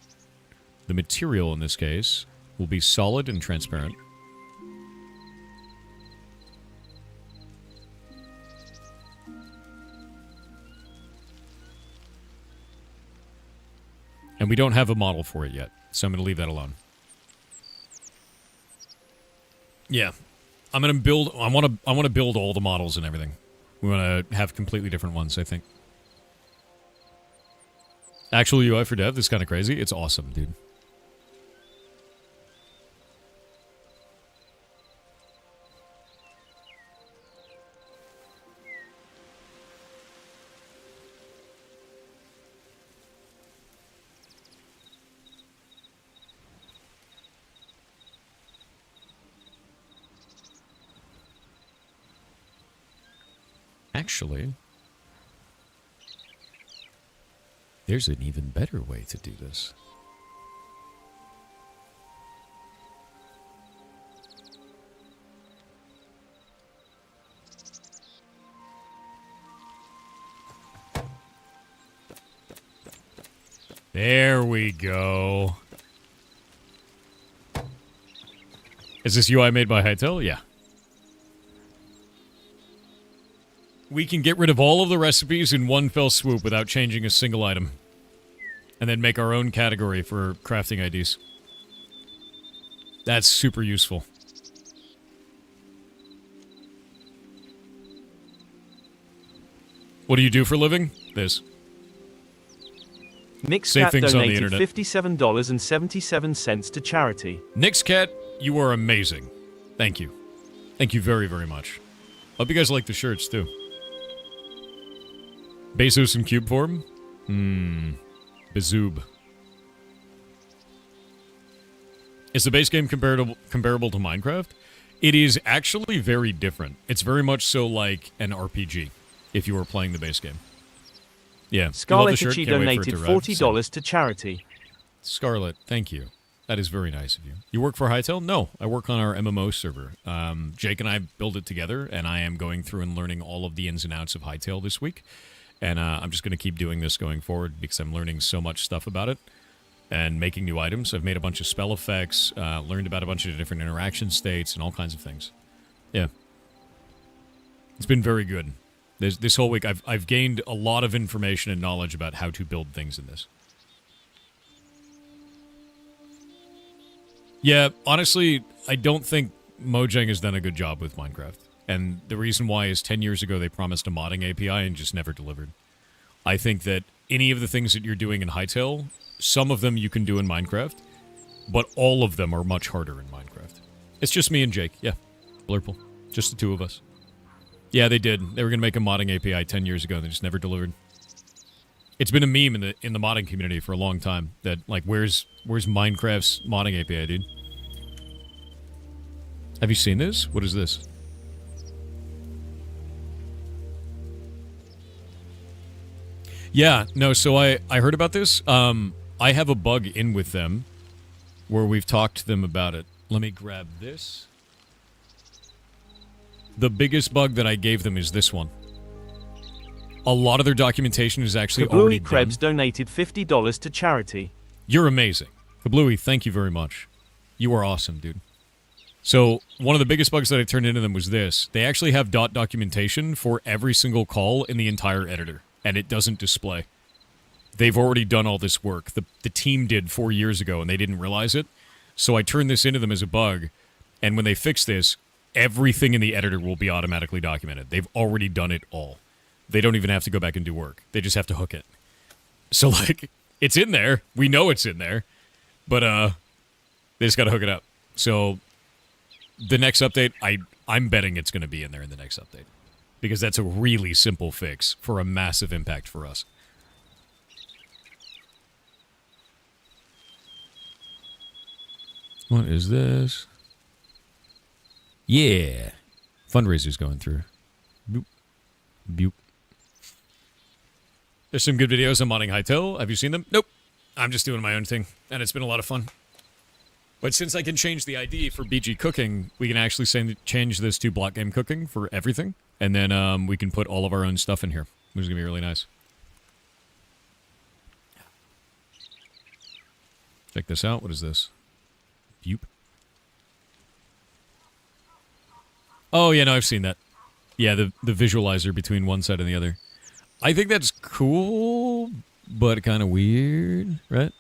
The material in this case will be solid and transparent. And we don't have a model for it yet, so I'm going to leave that alone. Yeah, I'm going to build. I want to build all the models and everything. We want to have completely different ones, I think. Actual UI for dev is kind of crazy. It's awesome, dude. Actually, there's an even better way to do this. There we go. Is this UI made by Hytale? Yeah. We can get rid of all of the recipes in one fell swoop without changing a single item. And then make our own category for crafting IDs. That's super useful. What do you do for a living? This. Nixcat donated $57.77 to charity. Nixcat, you are amazing. Thank you. Thank you very, very much. Hope you guys like the shirts, too. Bezos in cube form? Bazoob. Is the base game comparable to Minecraft? It is actually very different. It's very much so like an RPG, if you were playing the base game. Yeah. Scarlet Chi donated $40 to charity. Scarlet, thank you. That is very nice of you. You work for Hytale? No, I work on our MMO server. Jake and I build it together, and I am going through and learning all of the ins and outs of Hytale this week. And I'm just going to keep doing this going forward because I'm learning so much stuff about it and making new items. I've made a bunch of spell effects, learned about a bunch of different interaction states and all kinds of things. Yeah. It's been very good. This whole week, I've gained a lot of information and knowledge about how to build things in this. Yeah, honestly, I don't think Mojang has done a good job with Minecraft. And the reason why is 10 years ago they promised a modding API and just never delivered. I think that any of the things that you're doing in Hytale, some of them you can do in Minecraft, but all of them are much harder in Minecraft. It's just me and Jake, yeah. Blurple. Just the two of us. Yeah, they did. They were going to make a modding API 10 years ago and they just never delivered. It's been a meme in the modding community for a long time that, like, where's Minecraft's modding API, dude? Have you seen this? What is this? Yeah, no, so I heard about this. I have a bug in with them where we've talked to them about it. Let me grab this. The biggest bug that I gave them is this one. A lot of their documentation is actually already done. Krebs donated $50 to charity. You're amazing. Kabluey, thank you very much. You are awesome, dude. So, one of the biggest bugs that I turned into them was this. They actually have documentation for every single call in the entire editor, and it doesn't display. They've already done all this work. The team did 4 years ago, and they didn't realize it. So I turned this into them as a bug, and when they fix this, everything in the editor will be automatically documented. They've already done it all. They don't even have to go back and do work. They just have to hook it. So, like, it's in there. We know it's in there. But, they just got to hook it up. So, the next update, I'm betting it's going to be in there in the next update. Because that's a really simple fix for a massive impact for us. What is this? Yeah. Fundraiser's going through. Boop. Boop. There's some good videos on modding Hytale. Have you seen them? Nope. I'm just doing my own thing, and it's been a lot of fun. But since I can change the ID for BG Cooking, we can actually change this to Blockgame Cooking for everything, and then we can put all of our own stuff in here, which is going to be really nice. Check this out. What is this? Boop. Oh, yeah, no, I've seen that. Yeah, the visualizer between one side and the other. I think that's cool, but kind of weird, right?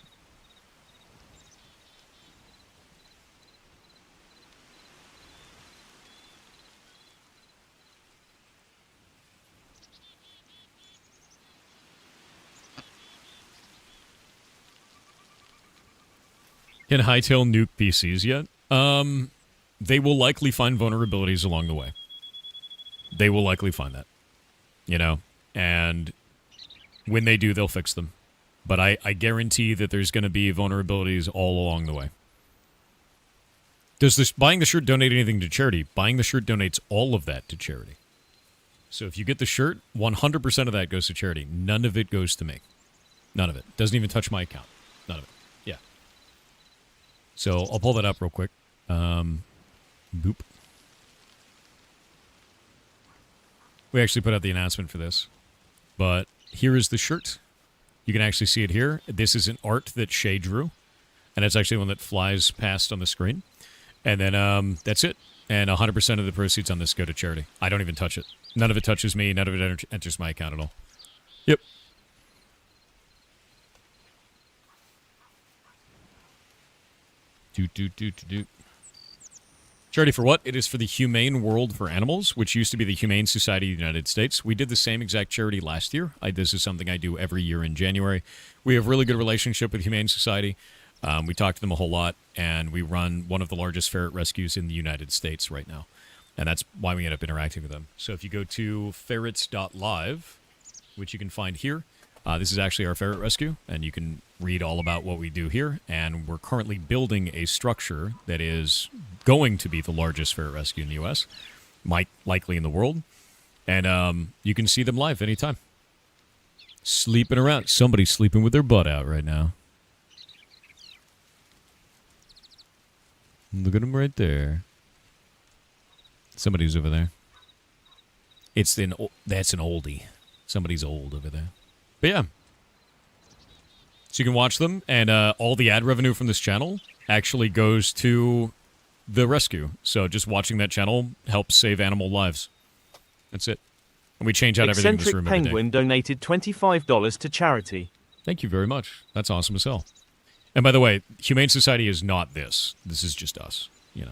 Can Hytale nuke PCs yet? They will likely find vulnerabilities along the way. They will likely find that. You know? And when they do, they'll fix them. But I guarantee that there's going to be vulnerabilities all along the way. Does this buying the shirt donate anything to charity? Buying the shirt donates all of that to charity. So if you get the shirt, 100% of that goes to charity. None of it goes to me. None of it. Doesn't even touch my account. None of it. Yeah. So I'll pull that up real quick. Boop. We actually put out the announcement for this. But here is the shirt. You can actually see it here. This is an art that Shay drew. And it's actually one that flies past on the screen. And then that's it. And 100% of the proceeds on this go to charity. I don't even touch it. None of it touches me. None of it enters my account at all. Yep. Doot. Charity for what? It is for the Humane World for Animals, which used to be the Humane Society of the United States. We did the same exact charity last year. This is something I do every year in January. We have a really good relationship with Humane Society. We talk to them a whole lot, and we run one of the largest ferret rescues in the United States right now. And that's why we end up interacting with them. So if you go to ferrets.live, which you can find here, this is actually our ferret rescue, and you can read all about what we do here. And we're currently building a structure that is going to be the largest ferret rescue in the U.S., likely in the world. And you can see them live anytime. Sleeping around. Somebody's sleeping with their butt out right now. Look at them right there. Somebody's over there. That's an oldie. Somebody's old over there. But yeah. So you can watch them, and all the ad revenue from this channel actually goes to the rescue. So just watching that channel helps save animal lives. That's it. And we change out everything in this room every day. Penguin donated $25 to charity. Thank you very much. That's awesome as hell. And by the way, Humane Society is not this. This is just us, you know.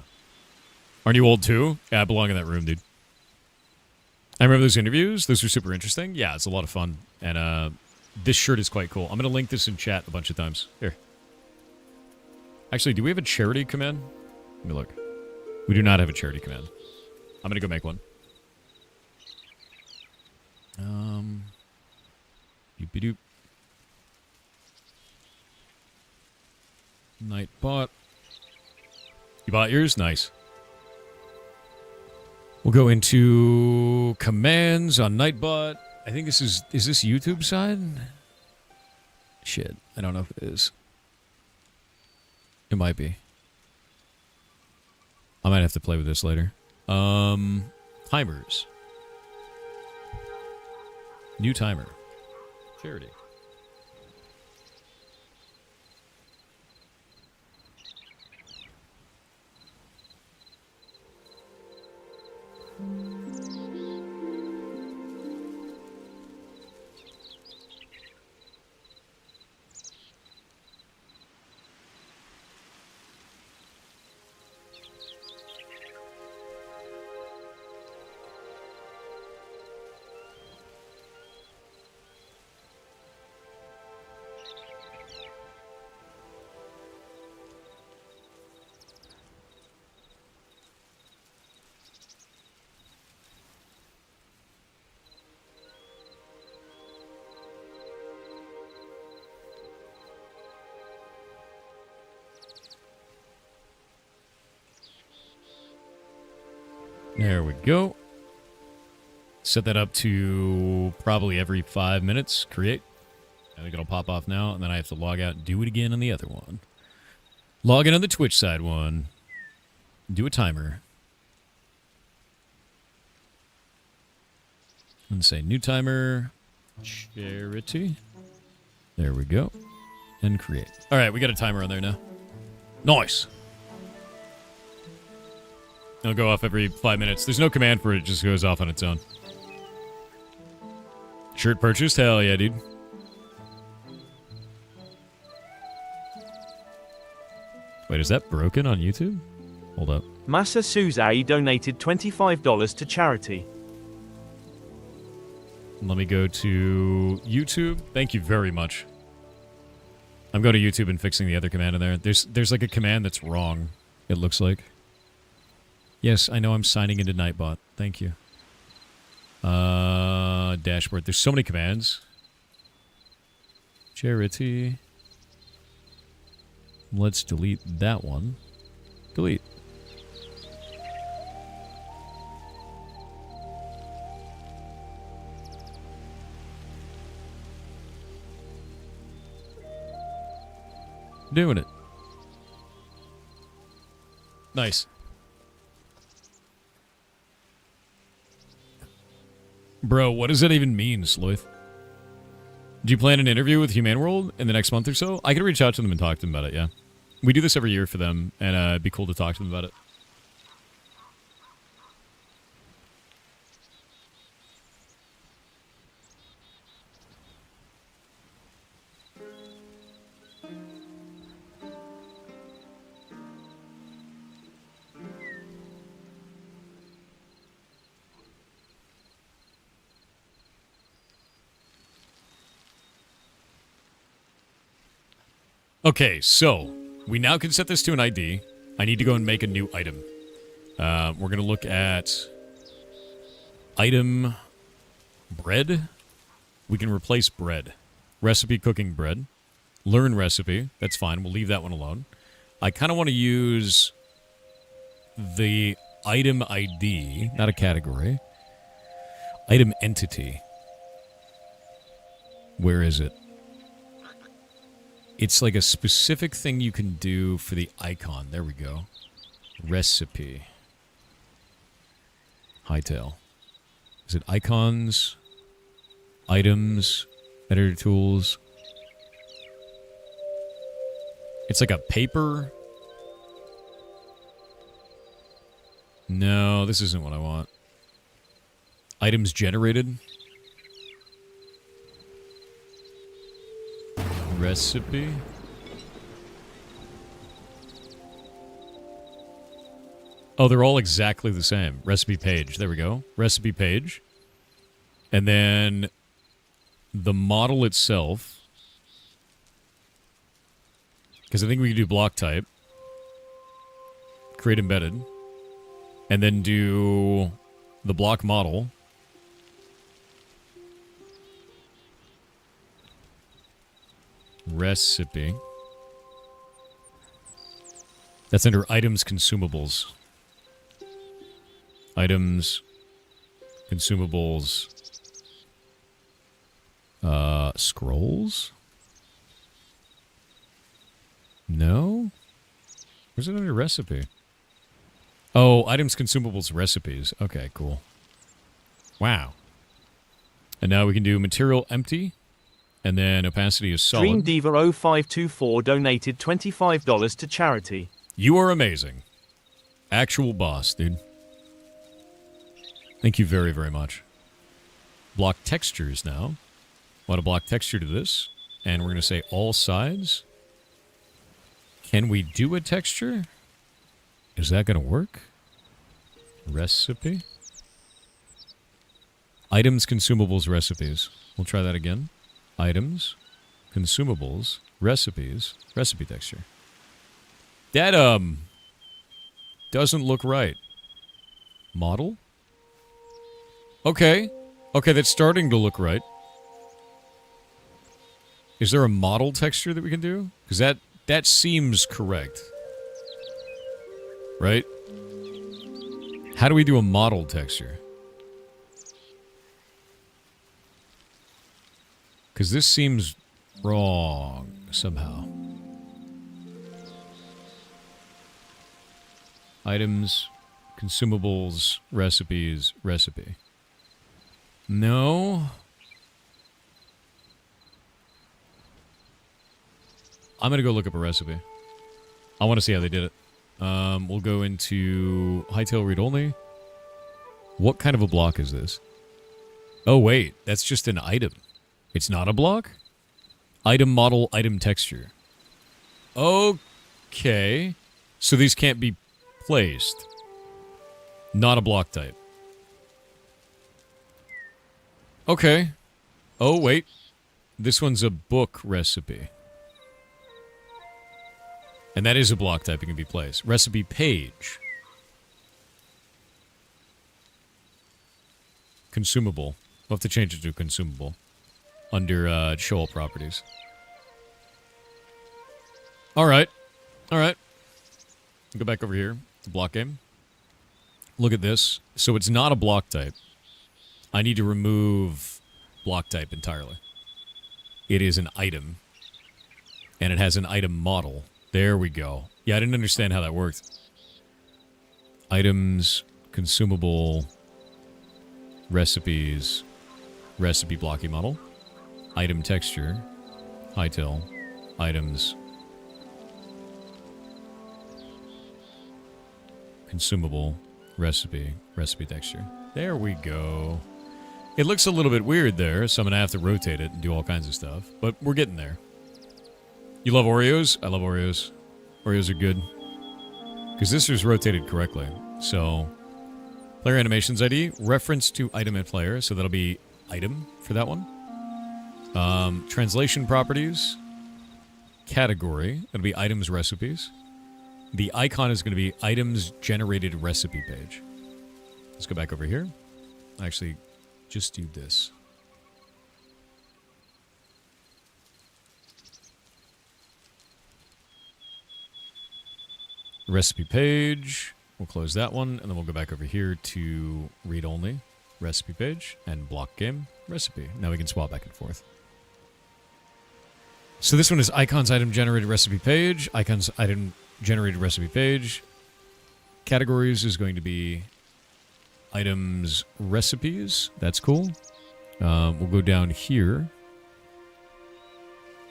Aren't you old too? Yeah, I belong in that room, dude. I remember those interviews. Those were super interesting. Yeah, it's a lot of fun. And this shirt is quite cool. I'm going to link this in chat a bunch of times. Here. Actually, do we have a charity command? Let me look. We do not have a charity command. I'm going to go make one. Doop-a-doop. Nightbot. You bought yours? Nice. We'll go into commands on Nightbot. I think this is this YouTube side? Shit, I don't know if it is. It might be. I might have to play with this later. Timers. New timer. Charity. There we go. Set that up to probably every 5 minutes. Create. I think it'll pop off now, and then I have to log out and do it again on the other one. Log in on the Twitch side one. Do a timer. And say new timer. Charity. There we go. And create. All right, we got a timer on there now. Nice. It'll go off every 5 minutes. There's no command for it. It just goes off on its own. Shirt purchased? Hell yeah, dude. Wait, is that broken on YouTube? Hold up. Massa Suzai donated $25 to charity. Let me go to YouTube. Thank you very much. I'm going to YouTube and fixing the other command in there. There's like a command that's wrong, it looks like. Yes, I know I'm signing into Nightbot. Thank you. Dashboard. There's so many commands. Charity. Let's delete that one. Delete. Doing it. Nice. Bro, what does that even mean, Sloith? Do you plan an interview with Humane World in the next month or so? I could reach out to them and talk to them about it, yeah. We do this every year for them, and it'd be cool to talk to them about it. Okay, so we now can set this to an ID. I need to go and make a new item. We're going to look at item bread. We can replace bread. Recipe cooking bread. Learn recipe. That's fine. We'll leave that one alone. I kind of want to use the item ID, not a category. Item entity. Where is it? It's like a specific thing you can do for the icon. There we go. Recipe. Hytale. Is it icons? Items? Editor tools? It's like a paper. No, this isn't what I want. Items generated. Recipe. Oh, they're all exactly the same. Recipe page. There we go. Recipe page. And then the model itself. Because I think we can do block type. Create embedded. And then do the block model. Recipe. That's under items, consumables. Items, consumables, scrolls? No? Where's it under recipe? Oh, items, consumables, recipes. Okay, cool. Wow. And now we can do material empty, and then opacity is solid. Dream Diva 0524 donated $25 to charity. You are amazing. Actual boss, dude. Thank you very, very much. Block textures now. Want to block texture to this, and we're going to say all sides. Can we do a texture? Is that going to work? Recipe? Items, consumables, recipes. We'll try that again. Items, consumables, recipes, recipe texture. That, doesn't look right. Model? Okay. Okay, that's starting to look right. Is there a model texture that we can do? Because that seems correct. Right? How do we do a model texture? Because this seems wrong somehow. Items, consumables, recipes, recipe. No. I'm going to go look up a recipe. I want to see how they did it. We'll go into Hytale read only. What kind of a block is this? Oh, wait. That's just an item. It's not a block? Item model, item texture. Okay. So these can't be placed. Not a block type. Okay. Oh, wait. This one's a book recipe. And that is a block type. It can be placed. Recipe page. Consumable. We'll have to change it to consumable. Under show all properties. Alright. Alright. Go back over here to Blockgame. Look at this. So it's not a block type. I need to remove block type entirely. It is an item. And it has an item model. There we go. Yeah, I didn't understand how that worked. Items, consumable, recipes, recipe blocky model, item texture, Hytale, items, consumable, recipe, recipe texture. There we go. It looks a little bit weird there, so I'm going to have to rotate it and do all kinds of stuff. But we're getting there. You love Oreos? I love Oreos. Oreos are good. Because this is rotated correctly. So, player animations ID, reference to item and player. So that'll be item for that one. Translation properties. Category. That'll be items recipes. The icon is going to be items generated recipe page. Let's go back over here. Actually, just do this. Recipe page. We'll close that one, and then we'll go back over here to read only. Recipe page and block game recipe. Now we can swap back and forth. So this one is icons item generated recipe page. Icons item generated recipe page. Categories is going to be items recipes. That's cool. We'll go down here.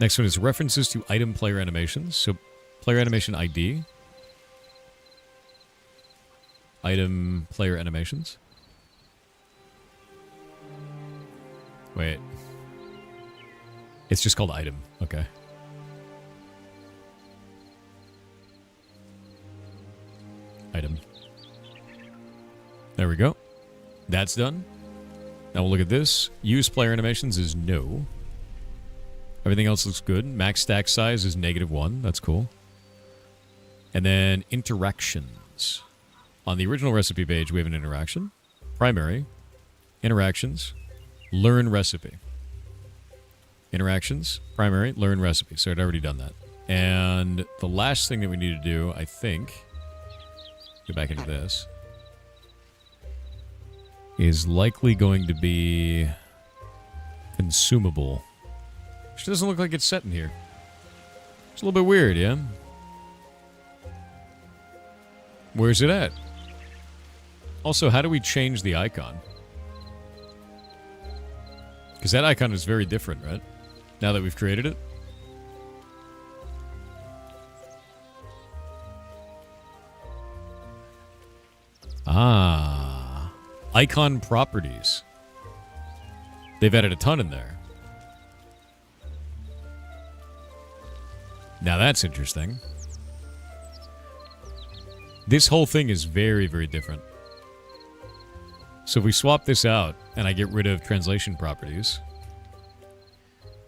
Next one is references to item player animations. So player animation ID. Item player animations. Wait. It's just called item. Okay. Item. There we go. That's done. Now we'll look at this. Use player animations is no. Everything else looks good. Max stack size is -1. That's cool. And then interactions. On the original recipe page, we have an interaction. Primary. Interactions. Learn recipe. Interactions. Primary. Learn recipe. So I'd already done that. And the last thing that we need to do, I think, get back into this, is likely going to be consumable. Which doesn't look like it's set in here. It's a little bit weird, yeah? Where's it at? Also, how do we change the icon? Because that icon is very different, right? Now that we've created it. Ah. Icon properties. They've added a ton in there. Now that's interesting. This whole thing is very, very different. So if we swap this out, and I get rid of translation properties,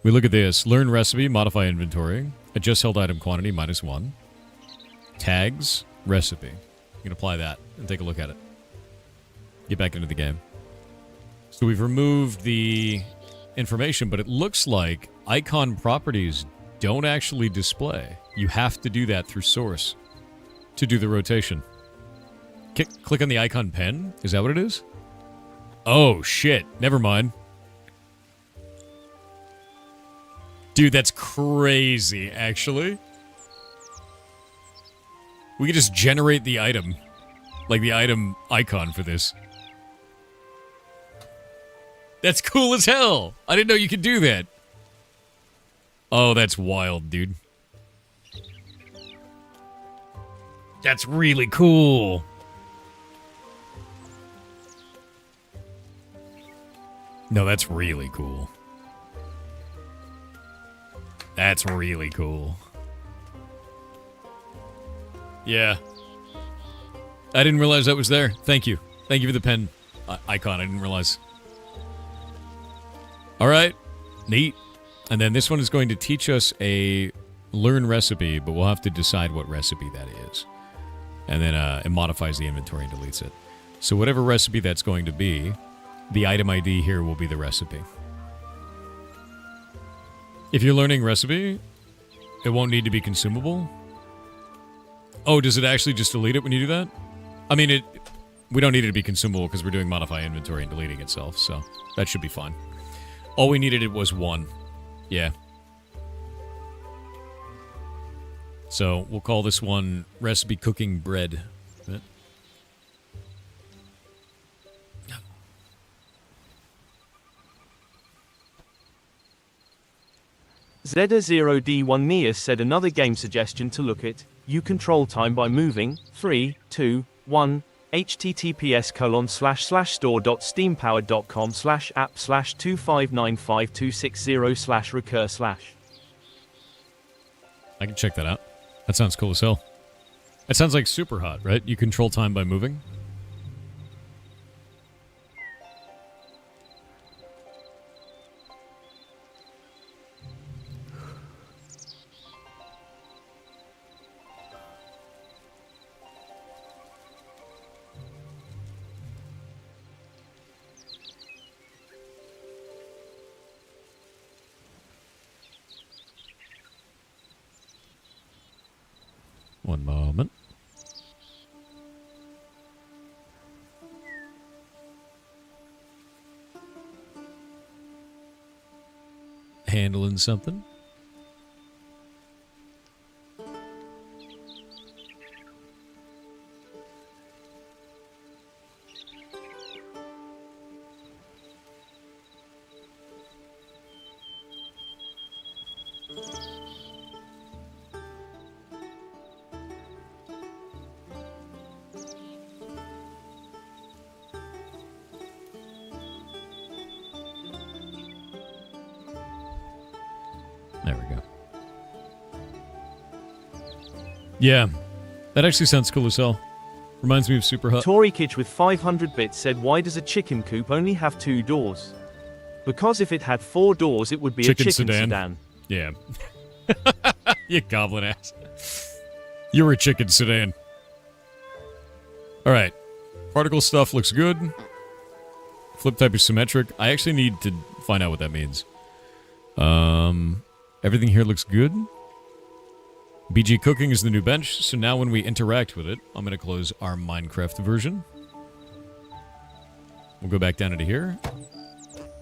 we look at this. Learn recipe, modify inventory, adjust held item quantity, -1. Tags, recipe. You can apply that and take a look at it. Get back into the game. So we've removed the information, but it looks like icon properties don't actually display. You have to do that through source to do the rotation. Click on the icon pen? Is that what it is? Oh, shit. Never mind. Dude, that's crazy, actually. We could just generate the item. Like the item icon for this. That's cool as hell. I didn't know you could do that. Oh, that's wild, dude. That's really cool. No, that's really cool. That's really cool. Yeah. I didn't realize that was there. Thank you. Thank you for the pen icon. I didn't realize. All right. Neat. And then this one is going to teach us a learn recipe, but we'll have to decide what recipe that is. And then it modifies the inventory and deletes it. So whatever recipe that's going to be, the item ID here will be the recipe. If you're learning recipe, it won't need to be consumable. Oh, does it actually just delete it when you do that? I mean, we don't need it to be consumable because we're doing modify inventory and deleting itself, so that should be fine. All we needed it was 1. Yeah. So we'll call this one recipe cooking bread. Zeta0D1 Neas said another game suggestion to look at. You control time by moving. 3, 2, 1. https://store.steampowered.com/app/2595260/recur/. I can check that out. That sounds cool as hell. That sounds like super hot, right? You control time by moving? One moment. Handling something. There we go. Yeah, that actually sounds cool as hell. Reminds me of Super Hut. Tory Kitch with 500 bits said, why does a chicken coop only have 2 doors? Because if it had 4 doors, it would be a chicken sedan. Yeah. You goblin ass. You're a chicken sedan. Alright. Particle stuff looks good. Flip type is symmetric. I actually need to find out what that means. Everything here looks good. BG Cooking is the new bench, so now when we interact with it, I'm going to close our Minecraft version. We'll go back down into here.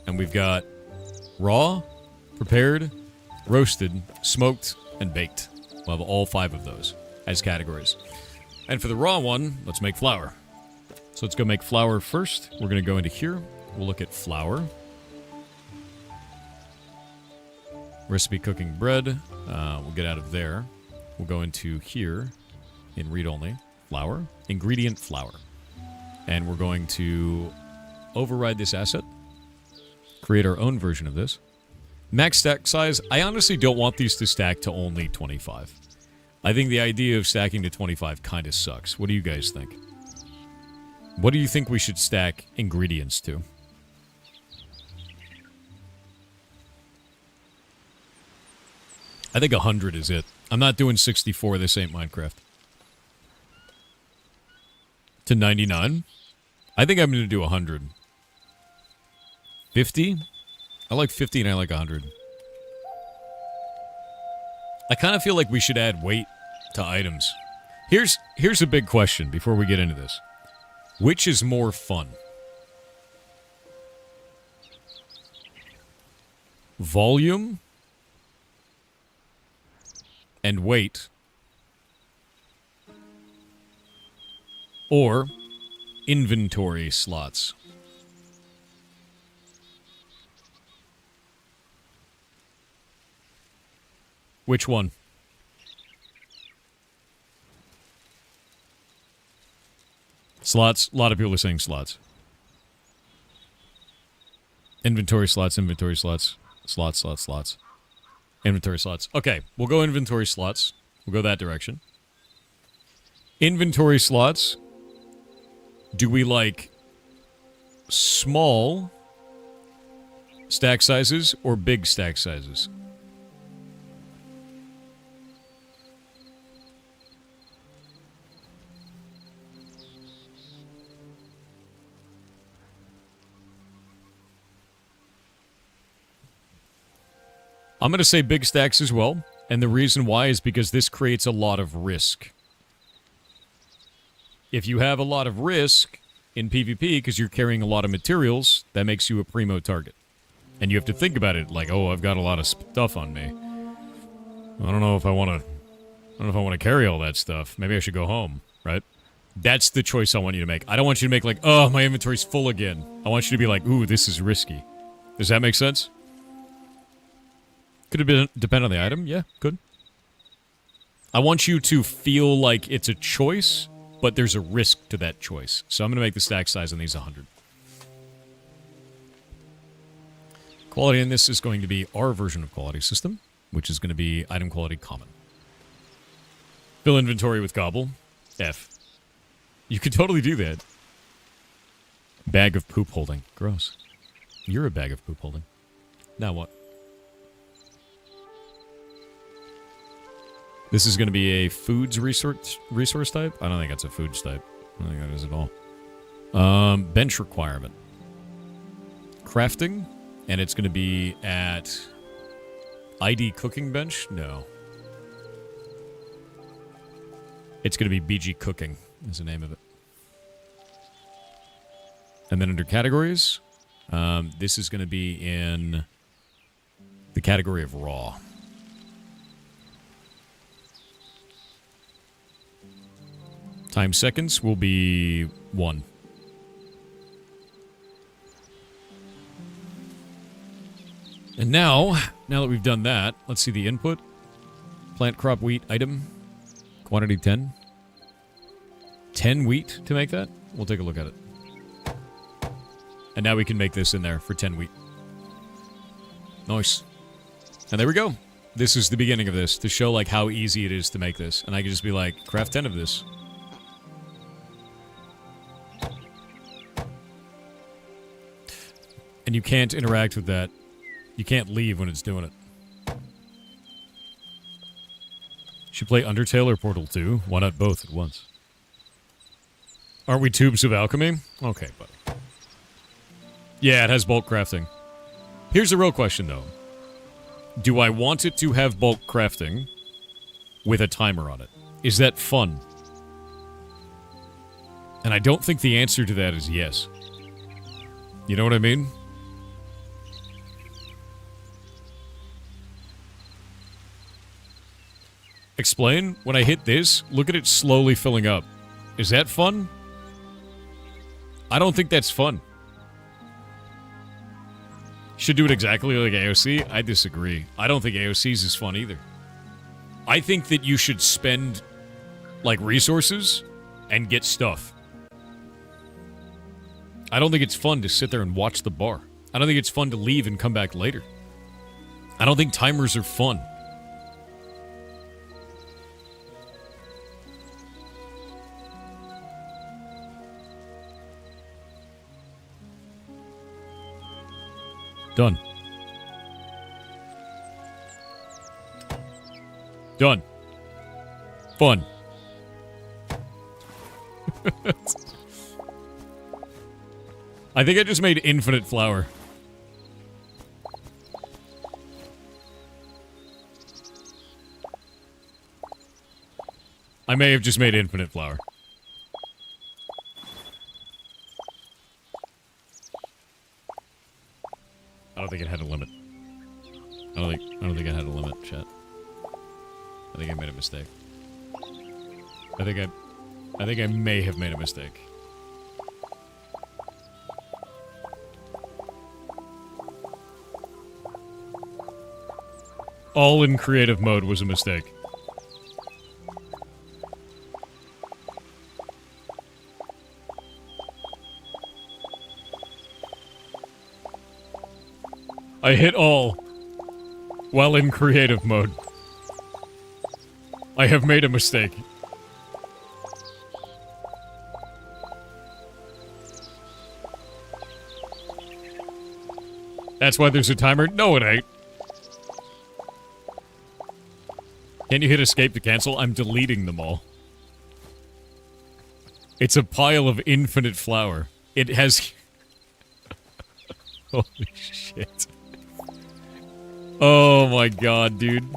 And we've got raw, prepared, roasted, smoked, and baked. We'll have all 5 of those as categories. And for the raw one, let's make flour. So let's go make flour first. We're going to go into here. We'll look at flour. Recipe cooking bread. We'll get out of there. We'll go into here in read-only. Flour. Ingredient flour. And we're going to override this asset. Create our own version of this. Max stack size. I honestly don't want these to stack to only 25. I think the idea of stacking to 25 kind of sucks. What do you guys think? What do you think we should stack ingredients to? I think 100 is it. I'm not doing 64. This ain't Minecraft. To 99? I think I'm going to do 100. 50? I like 50 and I like 100. I kind of feel like we should add weight to items. Here's a big question before we get into this. Which is more fun? Volume and weight, or inventory slots? Which one? Slots. A lot of people are saying slots. Inventory slots, inventory slots. Slots, slots, slots. Inventory slots. Okay, we'll go inventory slots. We'll go that direction. Inventory slots. Do we like small stack sizes or big stack sizes? I'm going to say big stacks as well, and the reason why is because this creates a lot of risk. If you have a lot of risk in PvP because you're carrying a lot of materials, that makes you a primo target. And you have to think about it like, oh, I've got a lot of stuff on me. I don't know if I want to carry all that stuff. Maybe I should go home, right? That's the choice I want you to make. I don't want you to make like, oh, my inventory's full again. I want you to be like, ooh, this is risky. Does that make sense? Could it depend on the item? Yeah, could. I want you to feel like it's a choice, but there's a risk to that choice. So I'm going to make the stack size on these 100. Quality in this is going to be our version of quality system, which is going to be item quality common. Fill inventory with gobble. F. You could totally do that. Bag of poop holding. Gross. You're a bag of poop holding. Now what? This is going to be a foods resource type? I don't think that's a foods type. I don't think that is at all. Bench requirement. Crafting. And it's going to be at ID cooking bench? No. It's going to be BG cooking is the name of it. And then under categories, this is going to be in the category of raw. Time seconds will be 1. And now that we've done that, let's see the input. Plant crop wheat item. Quantity 10. 10 wheat to make that? We'll take a look at it. And now we can make this in there for 10 wheat. Nice. And there we go. This is the beginning of this, to show like how easy it is to make this. And I can just be like, craft 10 of this. And you can't interact with that. You can't leave when it's doing it. Should play Undertale or Portal 2. Why not both at once? Aren't we tubes of alchemy? Okay, buddy. Yeah, it has bulk crafting. Here's the real question, though. Do I want it to have bulk crafting with a timer on it. Is that fun? And I don't think the answer to that is yes. You know what I mean? Explain? When I hit this, look at it slowly filling up. Is that fun? I don't think that's fun. Should do it exactly like AOC? I disagree. I don't think AOC's is fun either. I think that you should spend, like, resources and get stuff. I don't think it's fun to sit there and watch the bar. I don't think it's fun to leave and come back later. I don't think timers are fun. Done. Done. Fun. I think I just made infinite flour. I may have just made infinite flour. I don't think it had a limit. I don't think it had a limit, chat. I think I made a mistake. I think I may have made a mistake. All in creative mode was a mistake. I hit all while in creative mode. I have made a mistake. That's why there's a timer? No, it ain't. Can you hit escape to cancel? I'm deleting them all. It's a pile of infinite flour. It has... Holy shit. Oh my god, dude.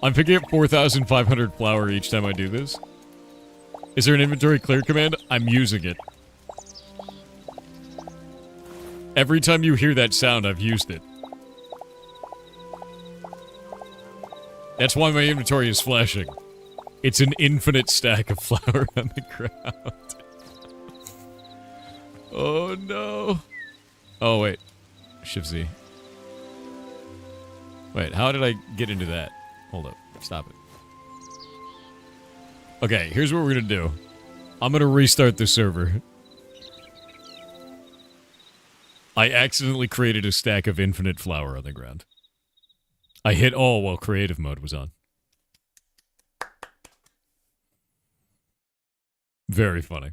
I'm picking up 4,500 flour each time I do this. Is there an inventory clear command? I'm using it. Every time you hear that sound, I've used it. That's why my inventory is flashing. It's an infinite stack of flour on the ground. Oh no. Oh wait. Shift Z. Wait, how did I get into that? Hold up. Stop it. Okay, here's what we're gonna do. I'm gonna restart the server. I accidentally created a stack of infinite flour on the ground. I hit all while creative mode was on. Very funny.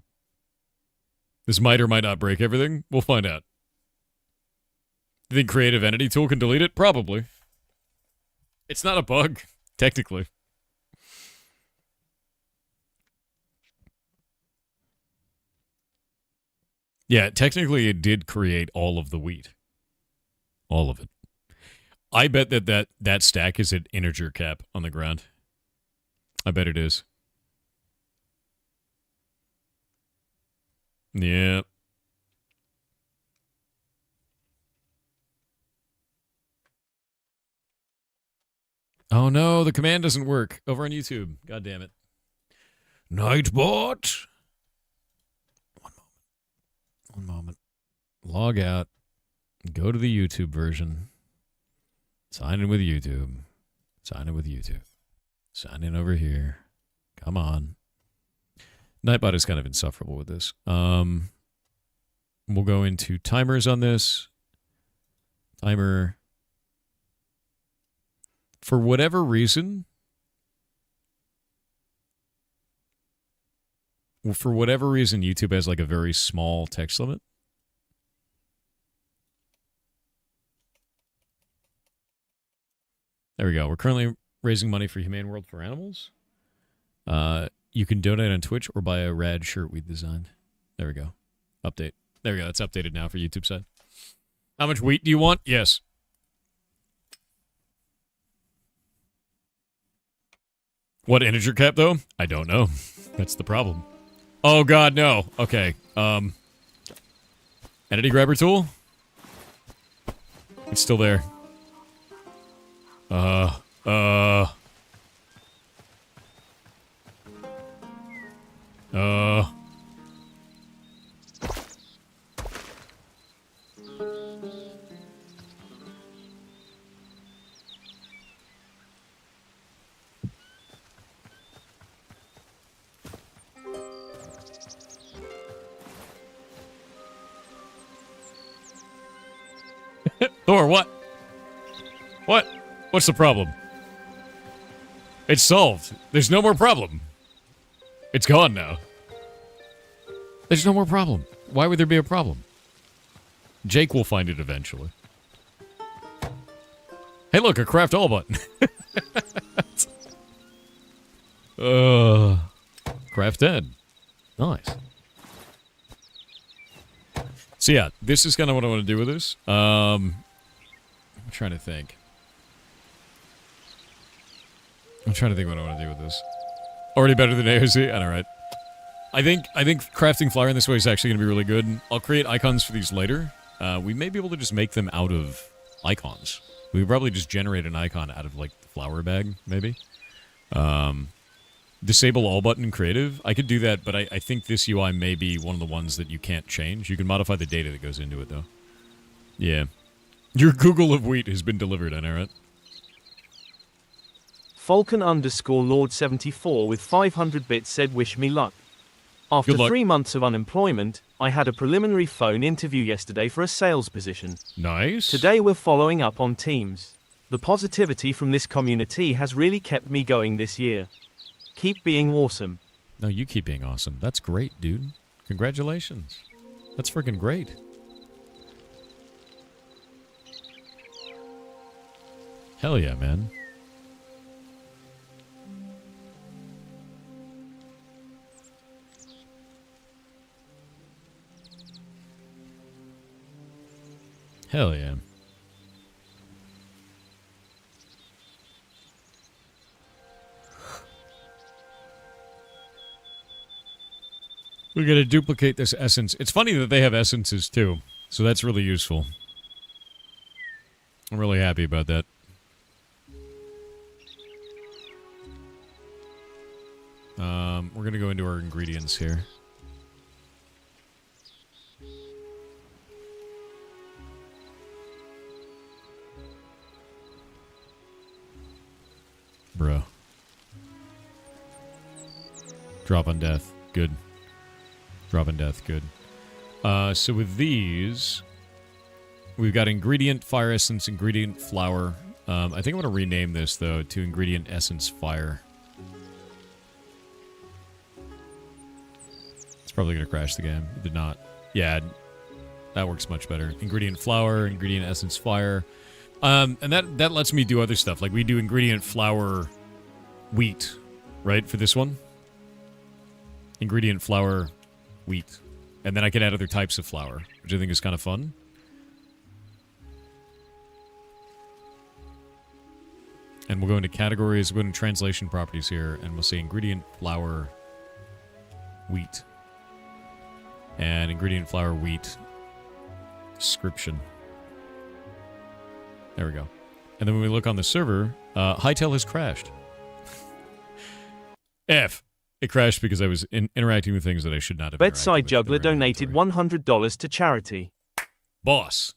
This might or might not break everything. We'll find out. You think Creative Entity Tool can delete it? Probably. It's not a bug, technically. Yeah, technically it did create all of the wheat. All of it. I bet that stack is an integer cap on the ground. I bet it is. Yeah. Oh no, the command doesn't work over on YouTube. God damn it. Nightbot. One moment. Log out. Go to the YouTube version. Sign in with YouTube. Sign in with YouTube. Sign in over here. Come on. Nightbot is kind of insufferable with this. We'll go into timers on this. Timer. For whatever reason, YouTube has like a very small text limit. There we go. We're currently raising money for Humane World for Animals. You can donate on Twitch or buy a rad shirt we designed. There we go. Update. There we go. That's updated now for YouTube side. How much wheat do you want? Yes. What integer cap, though? I don't know. That's the problem. Oh, God, no. Okay. Entity grabber tool? It's still there. Thor, what? What? What's the problem? It's solved. There's no more problem. It's gone now. There's no more problem. Why would there be a problem? Jake will find it eventually. Hey, look, a craft all button. Craft 10. Nice. So yeah, this is kind of what I want to do with this. I'm trying to think. What I want to do with this. Already better than AOC? I know, right? I think crafting flour in this way is actually going to be really good. I'll create icons for these later. We may be able to just make them out of icons. We would probably just generate an icon out of, like, the flour bag, maybe. Disable all button in creative. I could do that, but I think this UI may be one of the ones that you can't change. You can modify the data that goes into it, though. Yeah. Your Google of wheat has been delivered, I know, right? Falcon_Lord74 with 500 bits said wish me luck. After 3 months of unemployment, I had a preliminary phone interview yesterday for a sales position. Nice. Today we're following up on Teams. The positivity from this community has really kept me going this year. Keep being awesome. No, you keep being awesome. That's great, dude. Congratulations. That's freaking great. Hell yeah, man. Hell yeah. We're going to duplicate this essence. It's funny that they have essences, too. So that's really useful. I'm really happy about that. We're going to go into our ingredients here. Bro. Drop on death. Good. Drop on death. Good. So with these, we've got ingredient fire essence, ingredient flour. I think I'm going to rename this, though, to ingredient essence fire. It's probably going to crash the game. It did not. Yeah, that works much better. Ingredient flour, ingredient essence fire. And that lets me do other stuff. Like, we do ingredient flour wheat, right, for this one? Ingredient flour wheat. And then I can add other types of flour, which I think is kind of fun. And we'll go into categories, we'll go into translation properties here, and we'll say ingredient flour wheat. And ingredient flour wheat description. There we go. And then when we look on the server, Hytale has crashed. F. It crashed because I was interacting with things that I should not have. Bedside Juggler donated $100 to charity. Boss,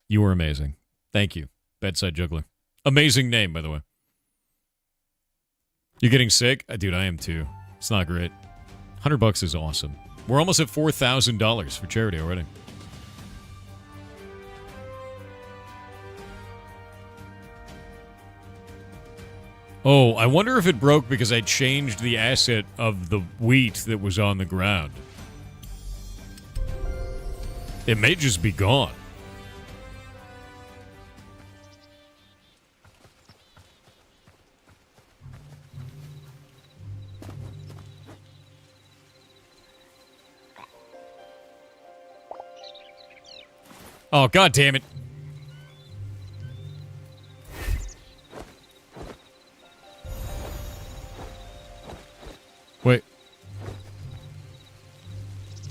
you were amazing. Thank you, Bedside Juggler. Amazing name, by the way. You getting sick? Dude, I am too. It's not great. $100 is awesome. We're almost at $4,000 for charity already. Oh, I wonder if it broke because I changed the asset of the wheat that was on the ground. It may just be gone. Oh, God damn it.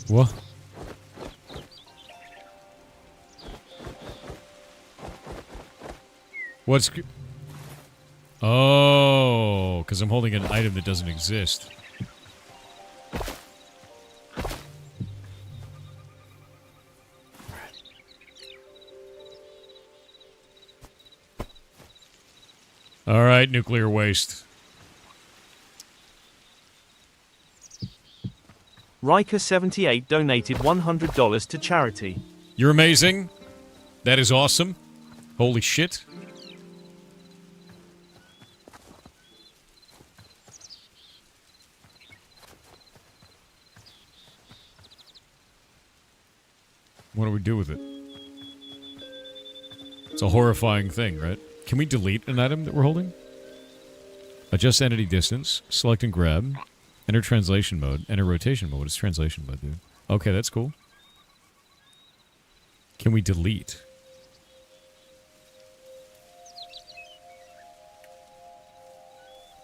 What? What's... Oh, because I'm holding an item that doesn't exist. All right, nuclear waste. Riker78 donated $100 to charity. You're amazing. That is awesome. Holy shit. What do we do with it? It's a horrifying thing, right? Can we delete an item that we're holding? Adjust entity distance, select and grab, enter translation mode, enter rotation mode. What is translation mode, dude? Okay, that's cool. Can we delete?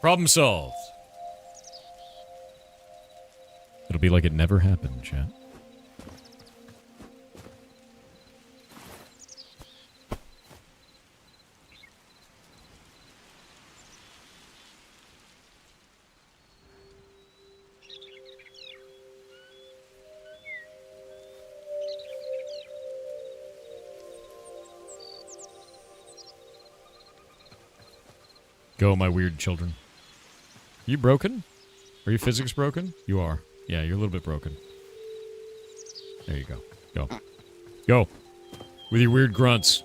Problem solved. It'll be like it never happened, chat. Go, my weird children. You broken? Are your physics broken? You are. Yeah, you're a little bit broken. There you go. Go. Go. With your weird grunts.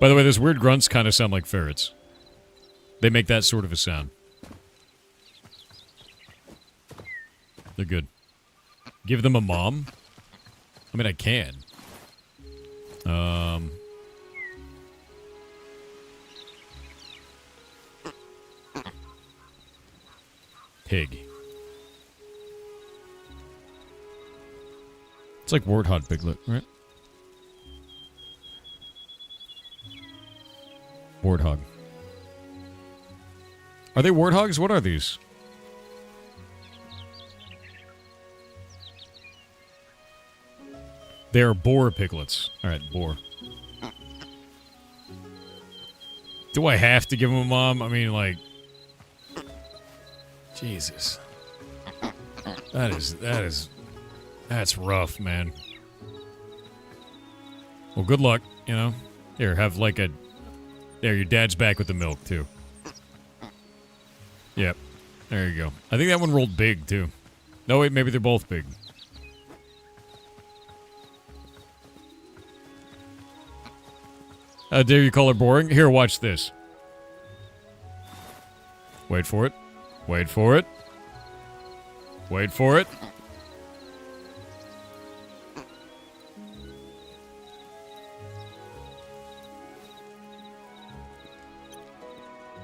By the way, those weird grunts kind of sound like ferrets. They make that sort of a sound. They're good. Give them a mom? I mean, I can. Pig. It's like warthog piglet, right? Warthog. Are they warthogs? What are these? They are boar piglets. Alright, boar. Do I have to give them a mom? I mean, like... Jesus. That's rough, man. Well, good luck, you know? Here, have like a... There, your dad's back with the milk, too. Yep. There you go. I think that one rolled big, too. No, wait, maybe they're both big. Dare you call her boring? Here, watch this. Wait for it. Wait for it. Wait for it.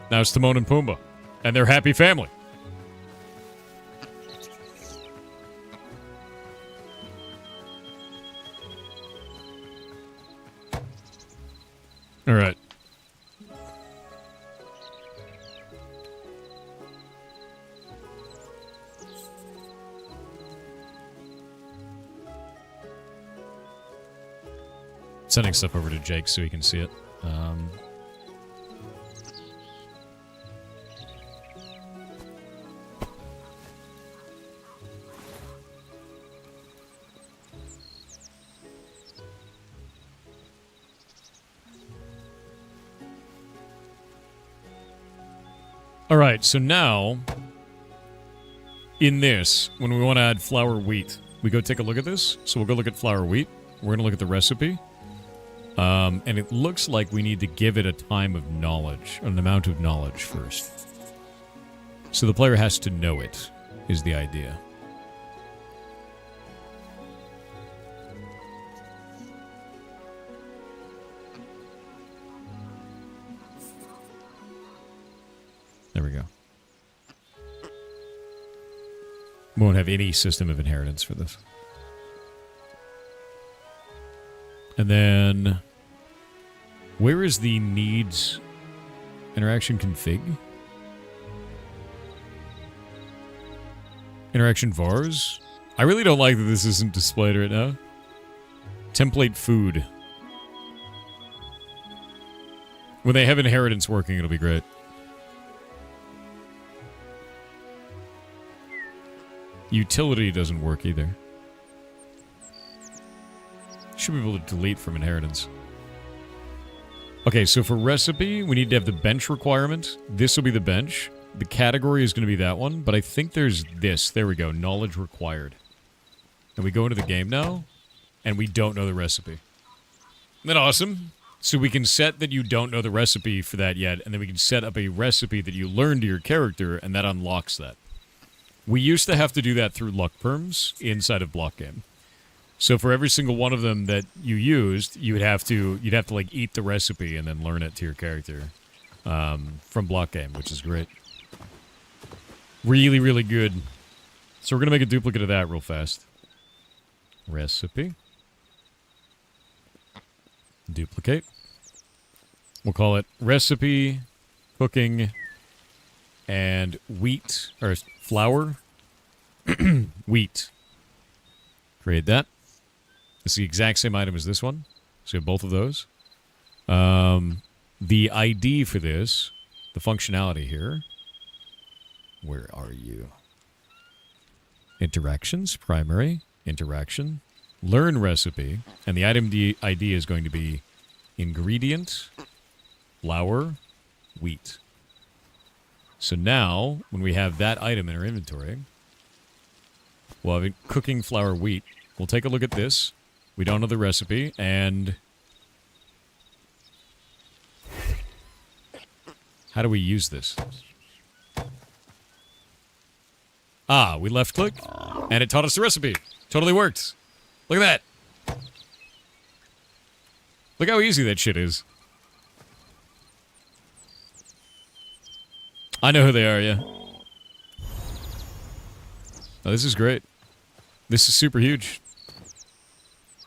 Now it's Timon and Pumbaa. And their happy family. All right. Sending stuff over to Jake so he can see it. All right, so now, in this, when we want to add flour wheat, we go take a look at this. So we'll go look at flour wheat. We're going to look at the recipe. And it looks like we need to give it a time of knowledge, an amount of knowledge first. So the player has to know it, is the idea. There we go. We won't have any system of inheritance for this. And then, where is the needs interaction config? Interaction vars? I really don't like that this isn't displayed right now. Template food. When they have inheritance working, it'll be great. Utility doesn't work either. Should be able to delete from inheritance. Okay, so for recipe, we need to have the bench requirement. This will be the bench. The category is going to be that one, but I think there's this. There we go. Knowledge required. And we go into the game now, and we don't know the recipe. Isn't that awesome? So we can set that you don't know the recipe for that yet, and then we can set up a recipe that you learn to your character, and that unlocks that. We used to have to do that through luck perms inside of Blockgame. So for every single one of them that you used, you'd have to like eat the recipe and then learn it to your character from Blockgame, which is great. Really, really good. So we're gonna make a duplicate of that real fast. Recipe. Duplicate. We'll call it recipe, cooking, and wheat, or flour. Wheat. Create that. It's the exact same item as this one. So you have both of those. The ID for this, the functionality here. Where are you? Interactions, primary, interaction, learn recipe, and the item ID is going to be ingredient, flour, wheat. So now, when we have that item in our inventory, we'll have cooking, flour, wheat. We'll take a look at this. We don't know the recipe, and how do we use this? Ah, we left click, and it taught us the recipe. Totally worked. Look at that. Look how easy that shit is. I know who they are, yeah. Oh, this is great. This is super huge.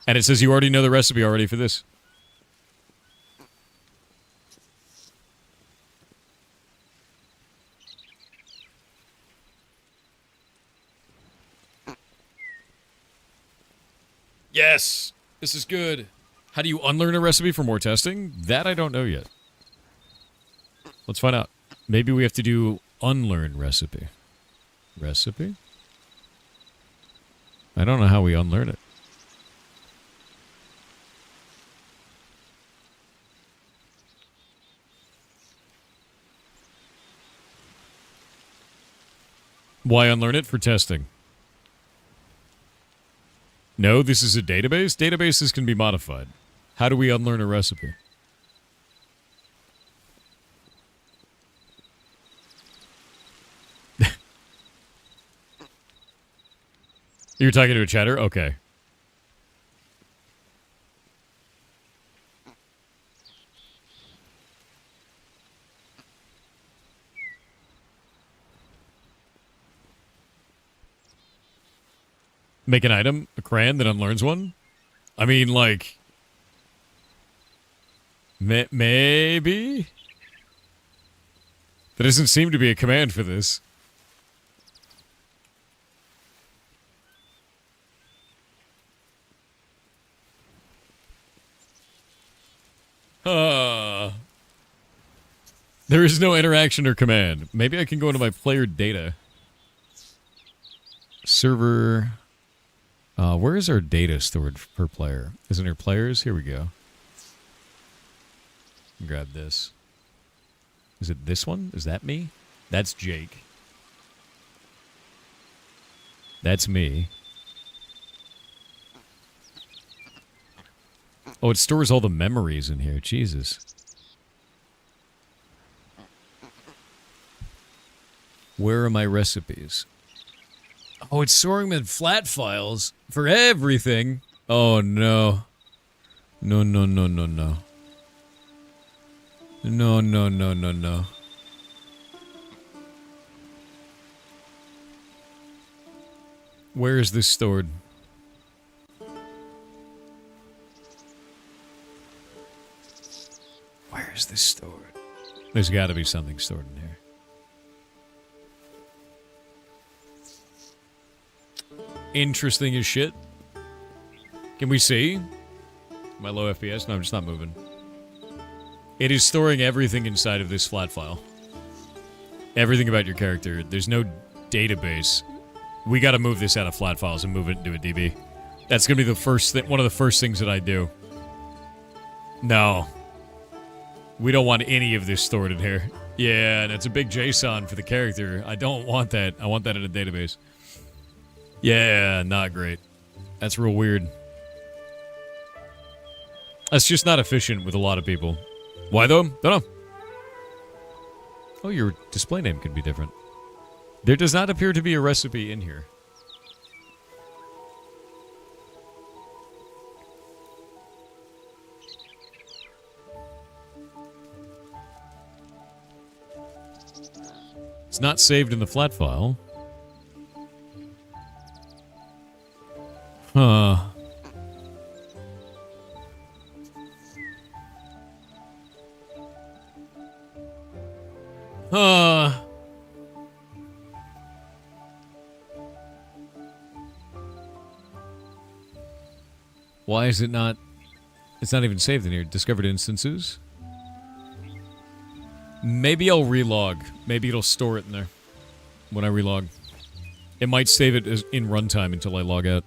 And it says you already know the recipe already for this. Yes! This is good. How do you unlearn a recipe for more testing? That I don't know yet. Let's find out. Maybe we have to do unlearn recipe. Recipe? I don't know how we unlearn it. Why unlearn it? For testing. No, this is a database? Databases can be modified. How do we unlearn a recipe? You're talking to a chatter? Okay. Make an item, a crayon that unlearns one? I mean, like... maybe? There doesn't seem to be a command for this. There is no interaction or command. Maybe I can go into my player data. Server... where is our data stored per player? Isn't there players? Here we go. Grab this. Is it this one? Is that me? That's Jake. That's me. Oh, it stores all the memories in here. Jesus. Where are my recipes? Oh, it's storing them in flat files for everything. Oh, no. No, no, no, no, no. No, no, no, no, no. Where is this stored? Where is this stored? There's got to be something stored in here. interesting as shit. Can we see? My low FPS? No, I'm just not moving. It is storing everything inside of this flat file. Everything about your character. There's no database. We gotta move this out of flat files and move it into a DB. That's gonna be the first thing, one of the first things that I do. No. We don't want any of this stored in here. Yeah, and it's a big JSON for the character. I don't want that. I want that in a database. Yeah, not great. That's real weird. That's just not efficient with a lot of people. Why though? Don't know. Oh, your display name could be different. There does not appear to be a recipe in here. It's not saved in the flat file. Huh. Why is it not... It's not even saved in here. Discovered instances? Maybe I'll relog. Maybe it'll store it in there when I relog. It might save it as in runtime until I log out.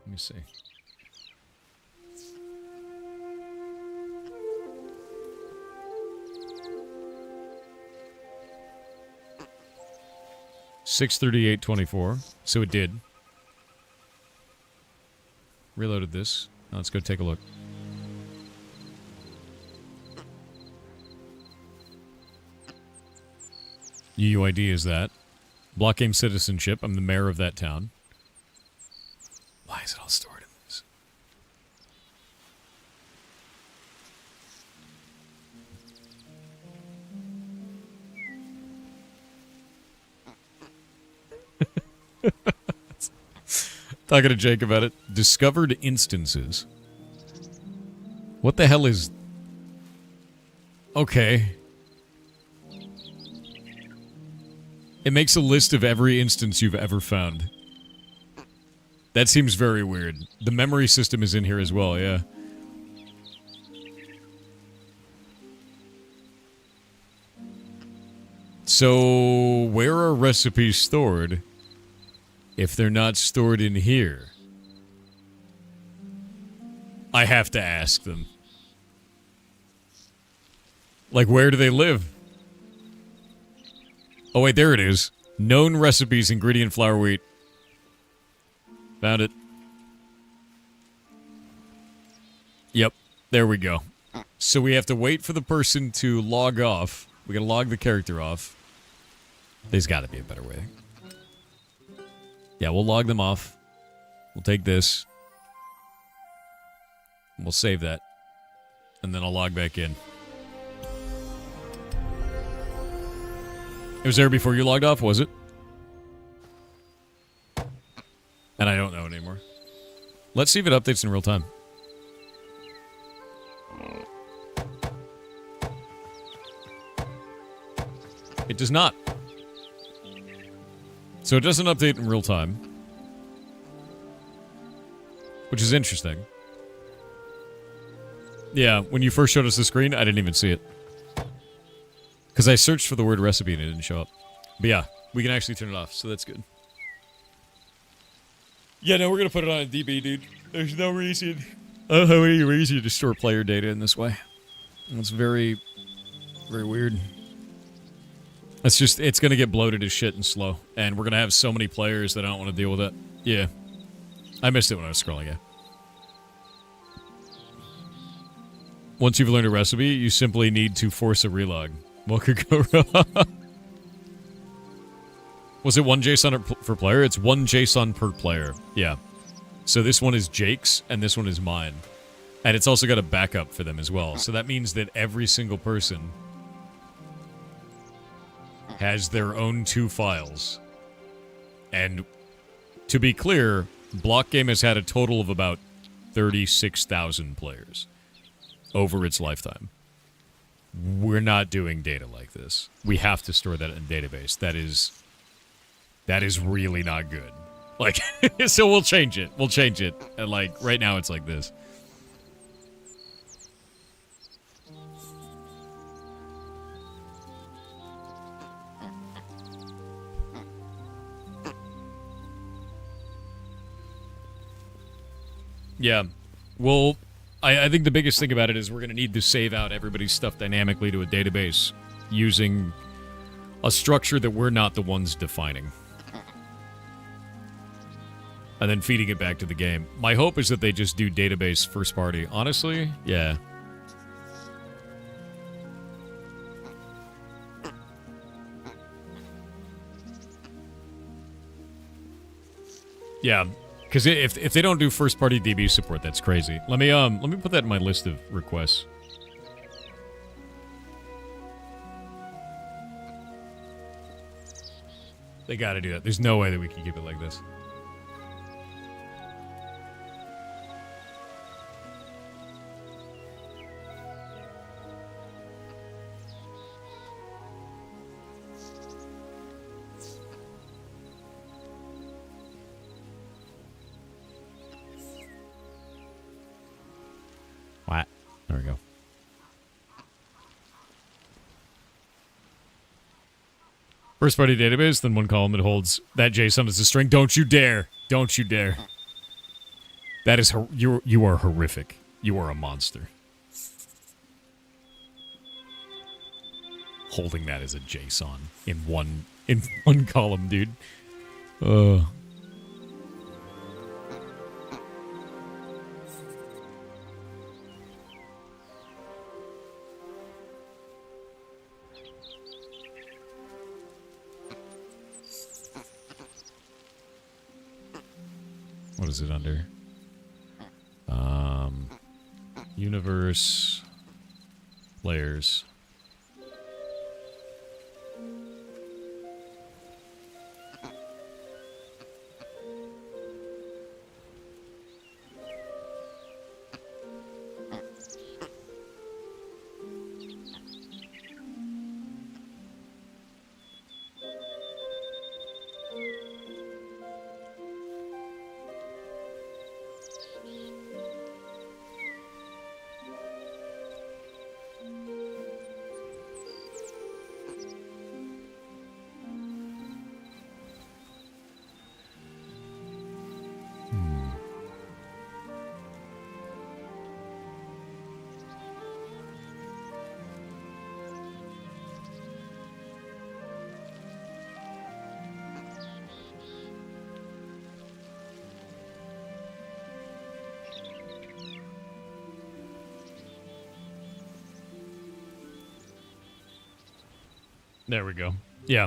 Let me see. $638.24. So it did. Reloaded this. Now let's go take a look. UUID is that. Blockgame citizenship. I'm the mayor of that town. Why is it all stored in this? Talking to Jake about it. Discovered instances. What the hell is... Okay. It makes a list of every instance you've ever found. That seems very weird. The memory system is in here as well, yeah. So, where are recipes stored if they're not stored in here? I have to ask them. Like, where do they live? Oh, wait, there it is. Known recipes, ingredient, flour, wheat. Found it. Yep, there we go. So we have to wait for the person to log off. We gotta log the character off. There's gotta be a better way. Yeah, we'll log them off. We'll take this. We'll save that. And then I'll log back in. It was there before you logged off, was it? And I don't know anymore. Let's see if it updates in real time. It does not. So it doesn't update in real time. Which is interesting. Yeah, when you first showed us the screen, I didn't even see it. Because I searched for the word recipe and it didn't show up. But yeah, we can actually turn it off, so that's good. Yeah, no, we're going to put it on a DB, dude. There's no reason. I don't have any reason to store player data in this way. It's very, very weird. It's just, it's going to get bloated as shit and slow. And we're going to have so many players that I don't want to deal with that. Yeah. I missed it when I was scrolling, yeah. Once you've learned a recipe, you simply need to force a relog. What could go wrong? Was it one JSON per player? It's one JSON per player. Yeah. So this one is Jake's, and this one is mine. And it's also got a backup for them as well. So that means that every single person has their own 2 files. And to be clear, Blockgame has had a total of about 36,000 players over its lifetime. we're not doing data like this. We have to store that in a database. That is really not good. Like, so we'll change it. We'll change it. And like, right now it's like this. Yeah. Well, I think the biggest thing about it is we're going to need to save out everybody's stuff dynamically to a database using a structure that we're not the ones defining. And then feeding it back to the game. My hope is that they just do database first party. Honestly, yeah. Yeah. Because if they don't do first-party DB support, that's crazy. Let me put that in my list of requests. They got to do that. There's no way that we can keep it like this. What? There we go. First party database, then one column that holds that JSON as a string. Don't you dare. Don't you dare. That is, you are horrific. You are a monster. Holding that as a JSON in one column, dude. What is it under? Universe layers. There we go. Yeah.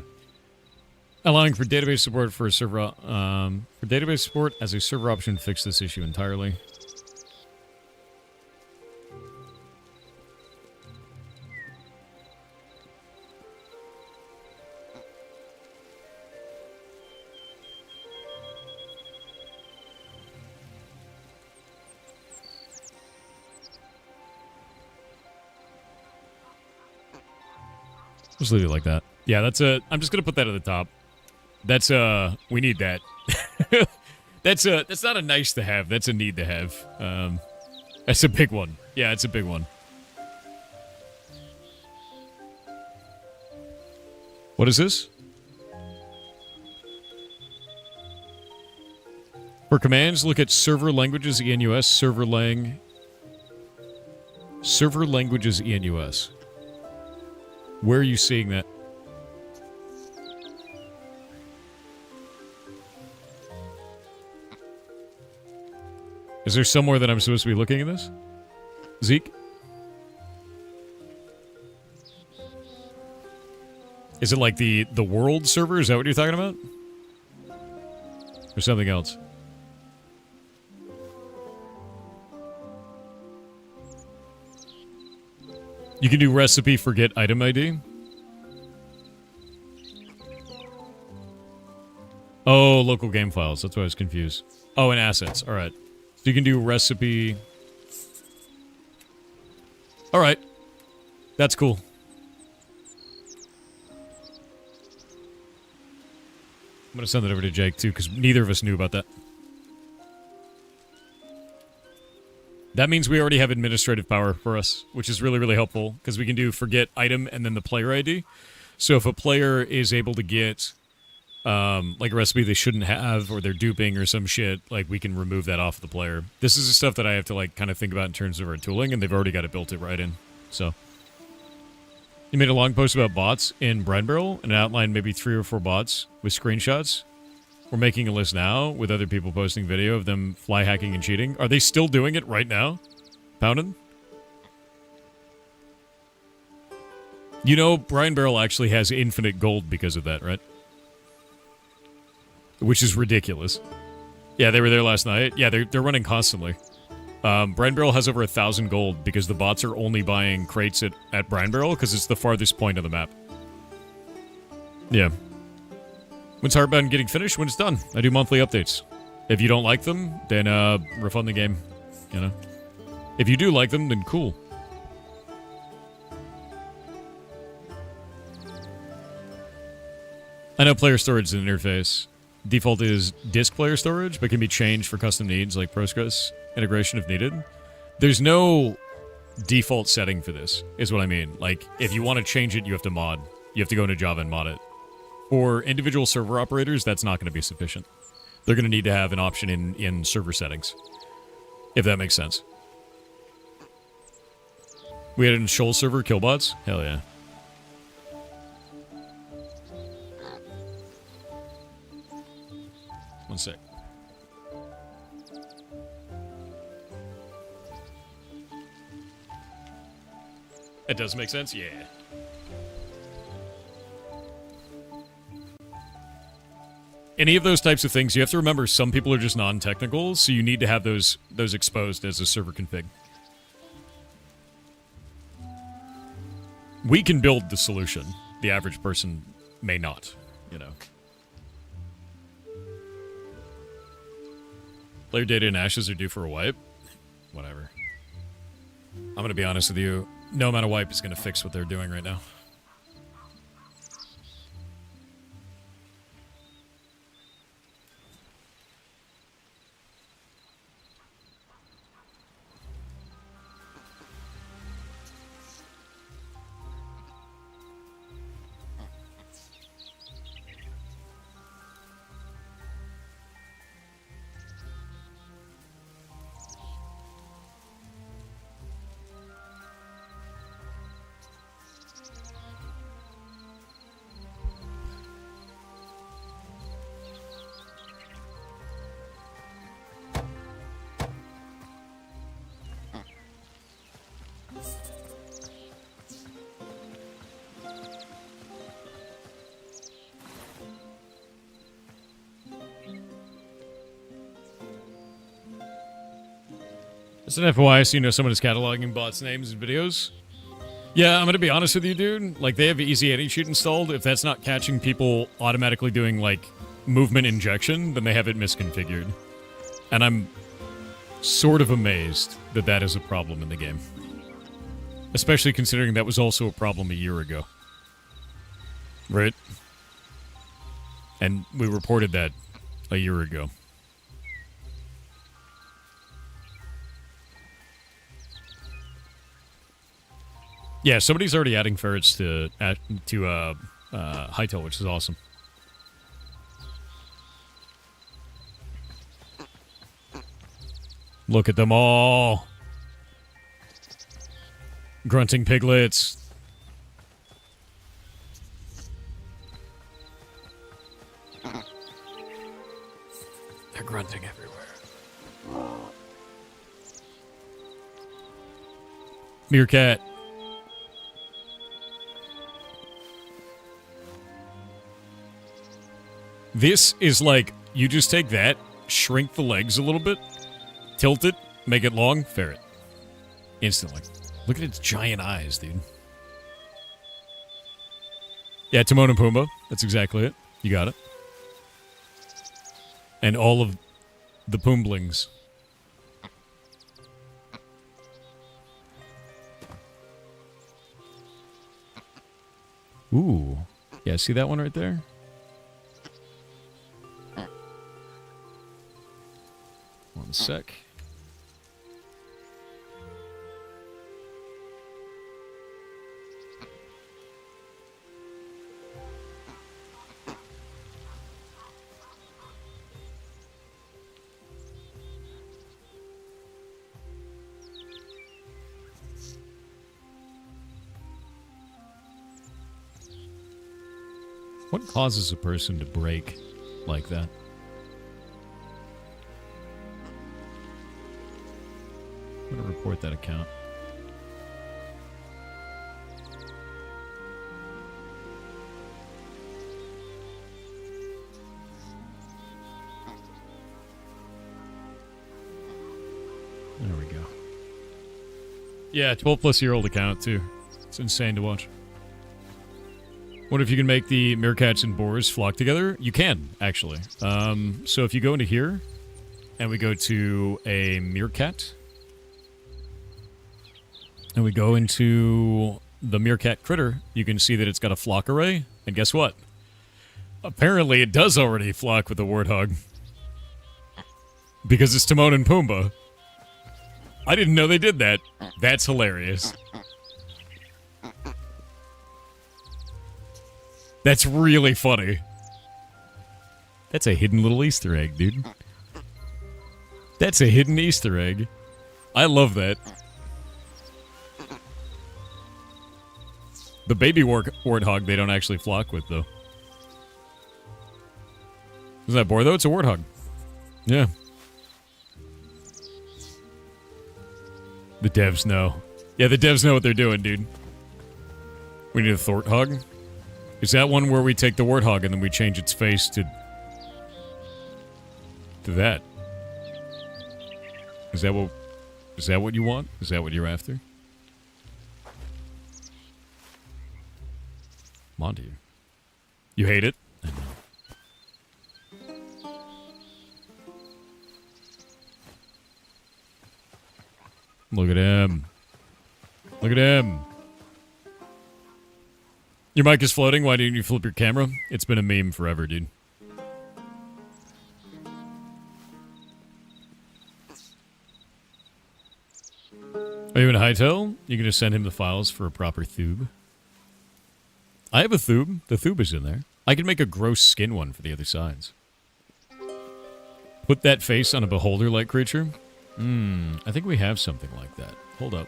Allowing for database support for a server, for database support as a server option, fix this issue entirely. Just leave it like that. Yeah, that's I'm just gonna put that at the top. That's we need that. That's not a nice to have. That's a need to have. That's a big one. Yeah, it's a big one. What is this? For commands, look at server languages ENUS, server languages ENUS. Where are you seeing that? Is there somewhere that I'm supposed to be looking at this? Zeke? Is it like the world server? Is that what you're talking about? Or something else? You can do recipe forget item ID. Oh, local game files. That's why I was confused. Oh, and assets. All right. So you can do recipe. All right. That's cool. I'm going to send that over to Jake, too, because neither of us knew about that. That means we already have administrative power for us, which is really, really helpful, because we can do forget item and then the player ID. So if a player is able to get, like, a recipe they shouldn't have, or they're duping or some shit, like, we can remove that off the player. This is the stuff that I have to, like, kind of think about in terms of our tooling, and they've already got it built right in. So... You made a long post about bots in Brine Barrel and outlined maybe 3 or 4 bots with screenshots. We're making a list now with other people posting video of them fly hacking and cheating. Are they still doing it right now? Poundin'? You know, Brine Barrel actually has infinite gold because of that, right? Which is ridiculous. Yeah, they were there last night. Yeah, they're running constantly. Brine Barrel has over 1,000 gold because the bots are only buying crates at Brine Barrel because it's the farthest point of the map. Yeah. When's Heartbound getting finished? When it's done. I do monthly updates. If you don't like them, then refund the game. You know? If you do like them, then cool. I know player storage is an interface. Default is disk player storage, but can be changed for custom needs like Postgres integration if needed. There's no default setting for this, is what I mean. Like, if you want to change it, you have to mod. You have to go into Java and mod it. For individual server operators, that's not going to be sufficient. They're going to need to have an option in server settings, if that makes sense. We had a Shoal server kill bots? Hell yeah. One sec. It does make sense? Yeah. Any of those types of things, you have to remember some people are just non-technical, so you need to have those exposed as a server config. We can build the solution. The average person may not, you know. Player data and ashes are due for a wipe. Whatever. I'm going to be honest with you. No amount of wipe is going to fix what they're doing right now. It's an FYI, so you know someone is cataloging bots' names and videos. Yeah, I'm gonna be honest with you, dude. Like, they have Easy Anti-Cheat installed. If that's not catching people automatically doing, like, movement injection, then they have it misconfigured. And I'm sort of amazed that that is a problem in the game. Especially considering that was also a problem a year ago. Right? And we reported that a year ago. Yeah, somebody's already adding ferrets to Hytale, which is awesome. Look at them all. Grunting piglets. They're grunting everywhere. Meerkat. This is like, you just take that, shrink the legs a little bit, tilt it, make it long, ferret. Instantly. Look at its giant eyes, dude. Yeah, Timon and Pumbaa. That's exactly it. You got it. And all of the Pumbling. Ooh. Yeah, see that one right there? One sec. What causes a person to break like that? I'm going to report that account. There we go. Yeah, 12-plus-year-old account, too. It's insane to watch. What if you can make the meerkats and boars flock together? You can, actually. So if you go into here, and we go to a meerkat, and we go into the meerkat critter, you can see that it's got a flock array, and guess what? Apparently it does already flock with the warthog. Because it's Timon and Pumbaa. I didn't know they did that. That's hilarious. That's really funny. That's a hidden little Easter egg, dude. That's a hidden Easter egg. I love that. The baby warthog they don't actually flock with, though. Is that boar, though? It's a warthog. Yeah. The devs know. Yeah, the devs know what they're doing, dude. We need a Thorthog. Is that one where we take the warthog and then we change its face to that? Is that what you want? Is that what you're after? Monty. You hate it? I know. Look at him. Look at him. Your mic is floating. Why didn't you flip your camera? It's been a meme forever, dude. Are you in Hytale? You can just send him the files for a proper thube. I have a thube. The thube is in there. I can make a gross skin one for the other sides. Put that face on a beholder-like creature? I think we have something like that. Hold up.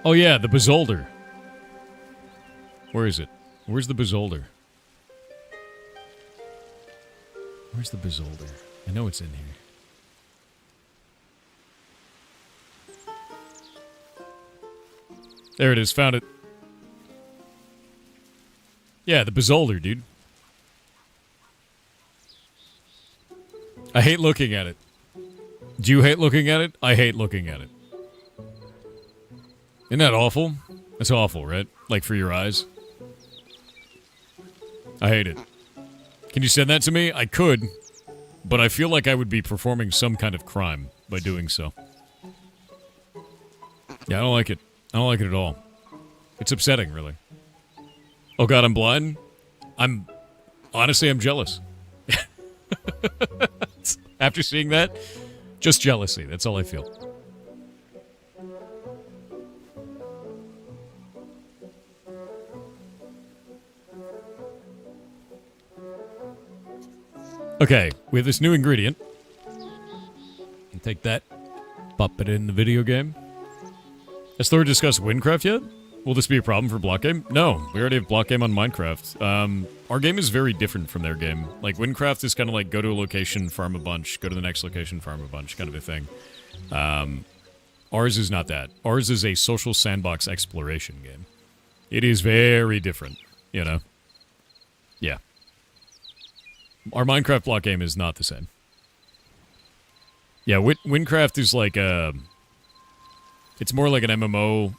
Oh yeah, the Bezolder. Where is it? Where's the Bezolder? Where's the Bezolder? I know it's in here. There it is, found it. Yeah, the Bezolder, dude. I hate looking at it. Do you hate looking at it? I hate looking at it. Isn't that awful? That's awful, right? Like for your eyes. I hate it. Can you send that to me? I could, but I feel like I would be performing some kind of crime by doing so. Yeah, I don't like it. I don't like it at all. It's upsetting, really. Oh god, I'm blind? Honestly, I'm jealous. After seeing that, just jealousy. That's all I feel. Okay, we have this new ingredient. And take that, pop it in the video game. Has Thor discussed Windcraft yet? Will this be a problem for Blockgame? No, we already have Blockgame on Minecraft. Our game is very different from their game. Like, Windcraft is kind of like go to a location, farm a bunch, go to the next location, farm a bunch, kind of a thing. Ours is not that. Ours is a social sandbox exploration game. It is very different, you know? Yeah. Our Minecraft block game is not the same. Yeah, Windcraft is like a... It's more like an MMO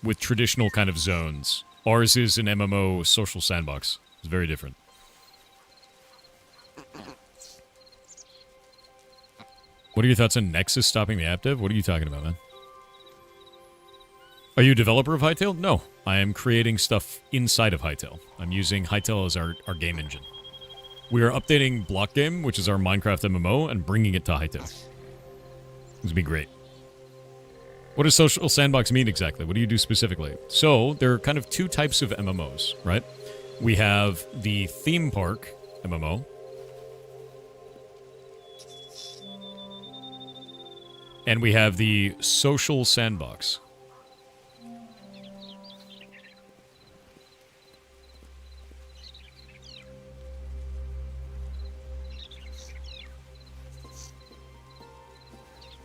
with traditional kind of zones. Ours is an MMO social sandbox. It's very different. What are your thoughts on Nexus stopping the app dev? What are you talking about, man? Are you a developer of Hytale? No. I am creating stuff inside of Hytale. I'm using Hytale as our game engine. We are updating Blockgame, which is our Minecraft MMO, and bringing it to Hytale. It's going to be great. What does social sandbox mean exactly? What do you do specifically? So, there are kind of two types of MMOs, right? We have the theme park MMO. And we have the social sandbox.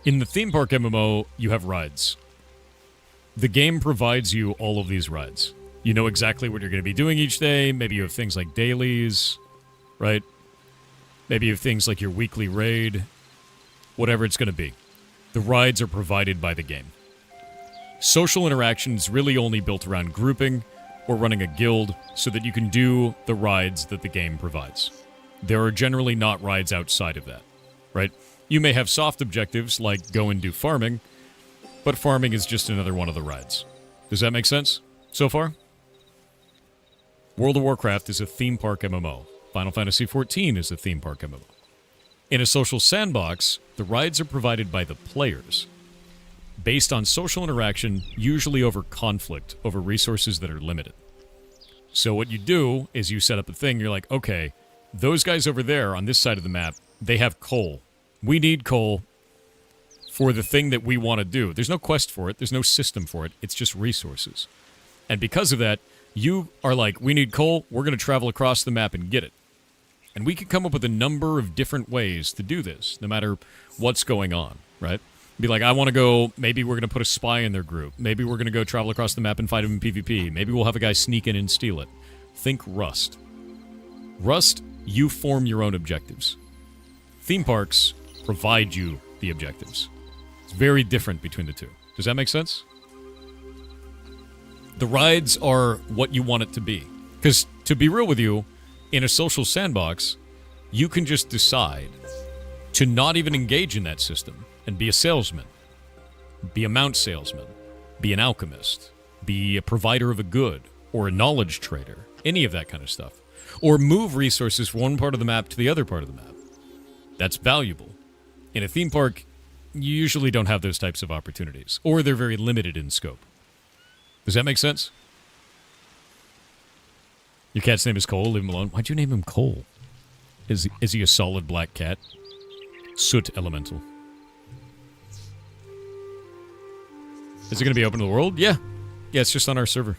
In the theme park MMO, you have rides. The game provides you all of these rides. You know exactly what you're going to be doing each day. Maybe you have things like dailies, right? Maybe you have things like your weekly raid. Whatever it's going to be. The rides are provided by the game. Social interaction is really only built around grouping or running a guild so that you can do the rides that the game provides. There are generally not rides outside of that, right? You may have soft objectives like go and do farming, but farming is just another one of the rides. Does that make sense so far? World of Warcraft is a theme park MMO. Final Fantasy XIV is a theme park MMO. In a social sandbox, the rides are provided by the players, based on social interaction, usually over conflict, over resources that are limited. So what you do is you set up a thing, you're like, okay, those guys over there on this side of the map, they have coal. We need coal for the thing that we want to do. There's no quest for it. There's no system for it. It's just resources. And because of that, you are like, we need coal. We're going to travel across the map and get it. And we can come up with a number of different ways to do this, no matter what's going on, right? Be like, I want to go, maybe we're going to put a spy in their group. Maybe we're going to go travel across the map and fight him in PvP. Maybe we'll have a guy sneak in and steal it. Think Rust. Rust, you form your own objectives. Theme parks provide you the objectives. It's very different between the two. Does that make sense? The rides are what you want it to be. Because, to be real with you, in a social sandbox, you can just decide to not even engage in that system and be a salesman, be a mount salesman, be an alchemist, be a provider of a good, or a knowledge trader, any of that kind of stuff. Or move resources from one part of the map to the other part of the map. That's valuable. In a theme park, you usually don't have those types of opportunities, or they're very limited in scope. Does that make sense? Your cat's name is Cole, leave him alone. Why'd you name him Cole? Is he a solid black cat? Soot elemental. Is it going to be open to the world? Yeah. Yeah, it's just on our server.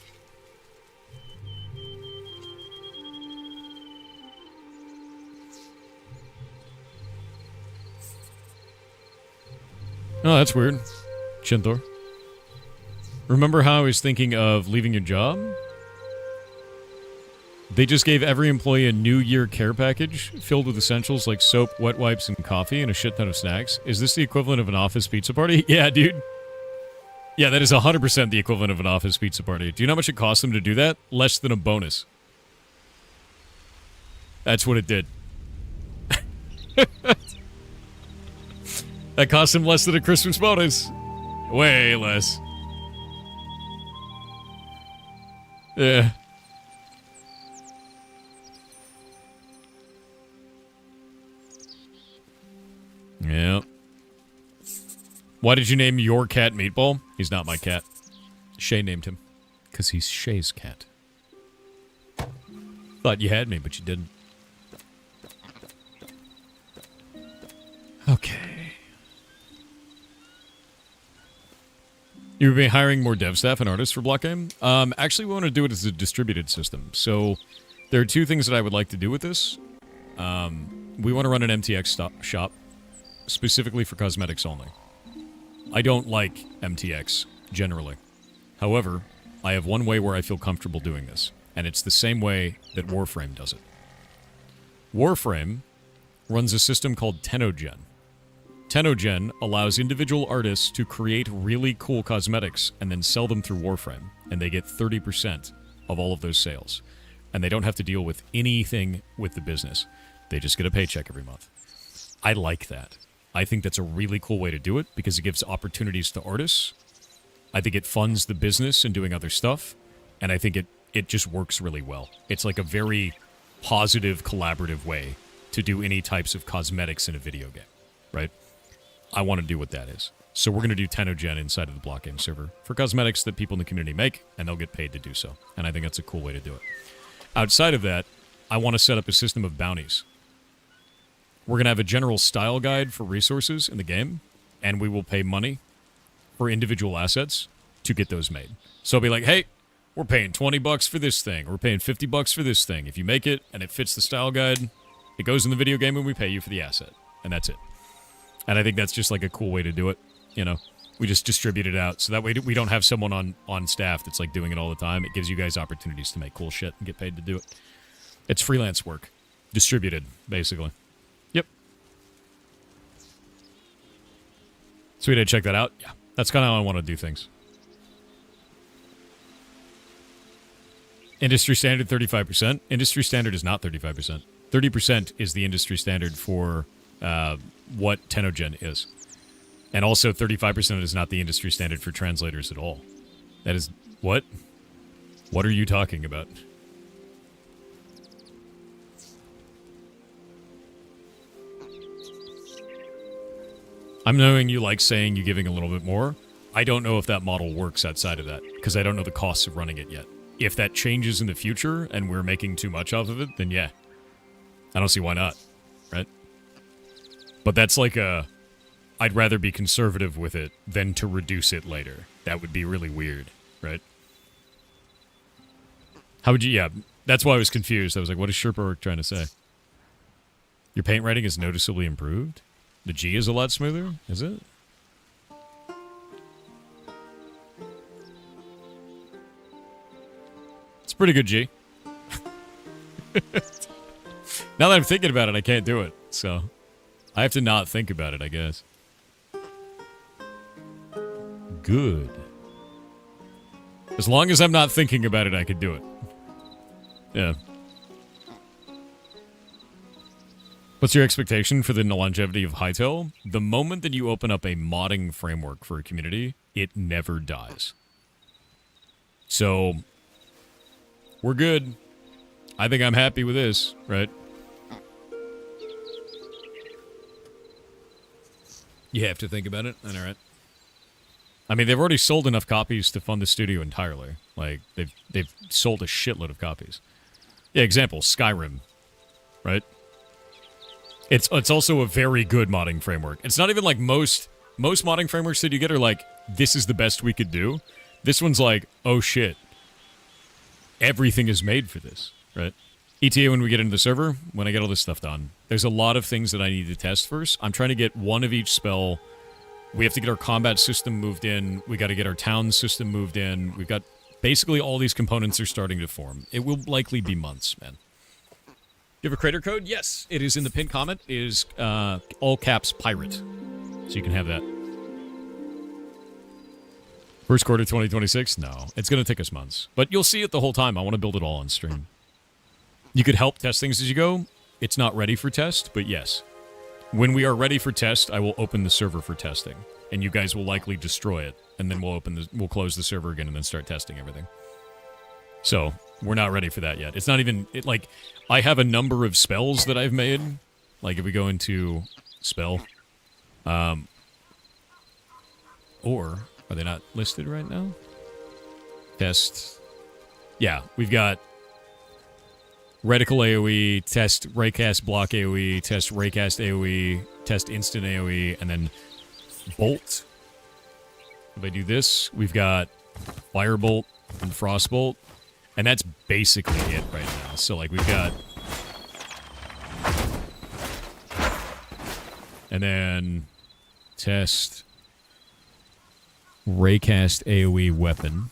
Oh, that's weird. Shinthor. Remember how I was thinking of leaving your job? They just gave every employee a New Year care package filled with essentials like soap, wet wipes, and coffee, and a shit ton of snacks. Is this the equivalent of an office pizza party? Yeah, dude. Yeah, that is 100% the equivalent of an office pizza party. Do you know how much it cost them to do that? Less than a bonus. That's what it did. That cost him less than a Christmas bonus. Way less. Yeah. Yeah. Why did you name your cat Meatball? He's not my cat. Shay named him. Because he's Shay's cat. Thought you had me, but you didn't. Okay. You've been hiring more dev staff and artists for Blockgame? Actually, we want to do it as a distributed system. So, there are two things that I would like to do with this. We want to run an MTX shop, specifically for cosmetics only. I don't like MTX, generally. However, I have one way where I feel comfortable doing this, and it's the same way that Warframe does it. Warframe runs a system called Tenogen. Tenogen allows individual artists to create really cool cosmetics and then sell them through Warframe, and they get 30% of all of those sales. And they don't have to deal with anything with the business. They just get a paycheck every month. I like that. I think that's a really cool way to do it because it gives opportunities to artists I think it funds the business and doing other stuff, and I think it just works really well. It's like a very positive, collaborative way to do any types of cosmetics in a video game, right? I want to do what that is. So we're going to do Tenogen inside of the Blockgame server for cosmetics that people in the community make, and they'll get paid to do so. And I think that's a cool way to do it. Outside of that, I want to set up a system of bounties. We're going to have a general style guide for resources in the game, and we will pay money for individual assets to get those made. So it'll be like, hey, we're paying $20 for this thing. We're paying $50 for this thing. If you make it and it fits the style guide, it goes in the video game and we pay you for the asset. And that's it. And I think that's just like a cool way to do it. You know, we just distribute it out. So that way we don't have someone on staff that's like doing it all the time. It gives you guys opportunities to make cool shit and get paid to do it. It's freelance work. Distributed, basically. Yep. Sweet, I'd check that out. Yeah, that's kind of how I want to do things. Industry standard 35%. Industry standard is not 35%. 30% is the industry standard for what Tenogen is. And also 35% is not the industry standard for translators at all. That is... What? What are you talking about? I'm knowing you like saying you're giving a little bit more. I don't know if that model works outside of that, because I don't know the costs of running it yet. If that changes in the future and we're making too much off of it, then yeah. I don't see why not, right? But that's like a... I'd rather be conservative with it than to reduce it later. That would be really weird, right? How would you... Yeah, that's why I was confused. I was like, what is Sherpa trying to say? Your paint writing is noticeably improved? The G is a lot smoother? Is it? It's pretty good G. Now that I'm thinking about it, I can't do it. So, I have to not think about it, I guess. Good. As long as I'm not thinking about it, I can do it. Yeah. What's your expectation for the longevity of Hytale? The moment that you open up a modding framework for a community, it never dies. So, we're good. I think I'm happy with this, right? You have to think about it, all right. I mean, they've already sold enough copies to fund the studio entirely. Like, they've sold a shitload of copies. Yeah, example, Skyrim, right? It's also a very good modding framework. It's not even like most modding frameworks that you get are like, this is the best we could do. This one's like, oh shit. Everything is made for this, right? ETA when we get into the server, when I get all this stuff done. There's a lot of things that I need to test first. I'm trying to get one of each spell. We have to get our combat system moved in. We got to get our town system moved in. We've got basically all these components are starting to form. It will likely be months, man. You have a creator code? Yes. It is in the pinned comment. It is all caps pirate. So you can have that. First quarter 2026? No. It's going to take us months. But you'll see it the whole time. I want to build it all on stream. You could help test things as you go. It's not ready for test, but yes. When we are ready for test, I will open the server for testing. And you guys will likely destroy it. And then we'll close the server again and then start testing everything. So, we're not ready for that yet. It's not even... like, I have a number of spells that I've made. Like, if we go into spell. Or, are they not listed right now? Test. Yeah, we've got reticle AoE, test raycast block AoE, test raycast AoE, test instant AoE, and then bolt. If I do this, we've got firebolt and frostbolt. And that's basically it right now. So, like, we've got... And then... Test... Raycast AoE weapon.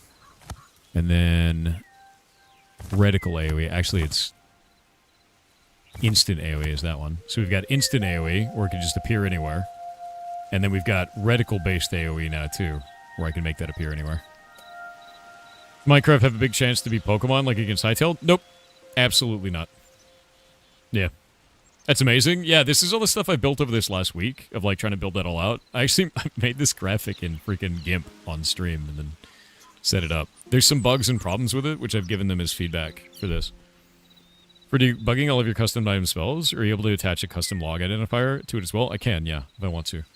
And then... Reticle AoE. Actually, it's... Instant AoE is that one. So we've got instant AoE, where it can just appear anywhere. And then we've got reticle-based AoE now, too. Where I can make that appear anywhere. Minecraft have a big chance to be Pokemon like against Hytale? Nope. Absolutely not. Yeah. That's amazing. Yeah, this is all the stuff I built over this last week of like trying to build that all out. I made this graphic in freaking GIMP on stream and then set it up. There's some bugs and problems with it, which I've given them as feedback for this. For debugging all of your custom item spells, are you able to attach a custom log identifier to it as well? I can, yeah, if I want to. Can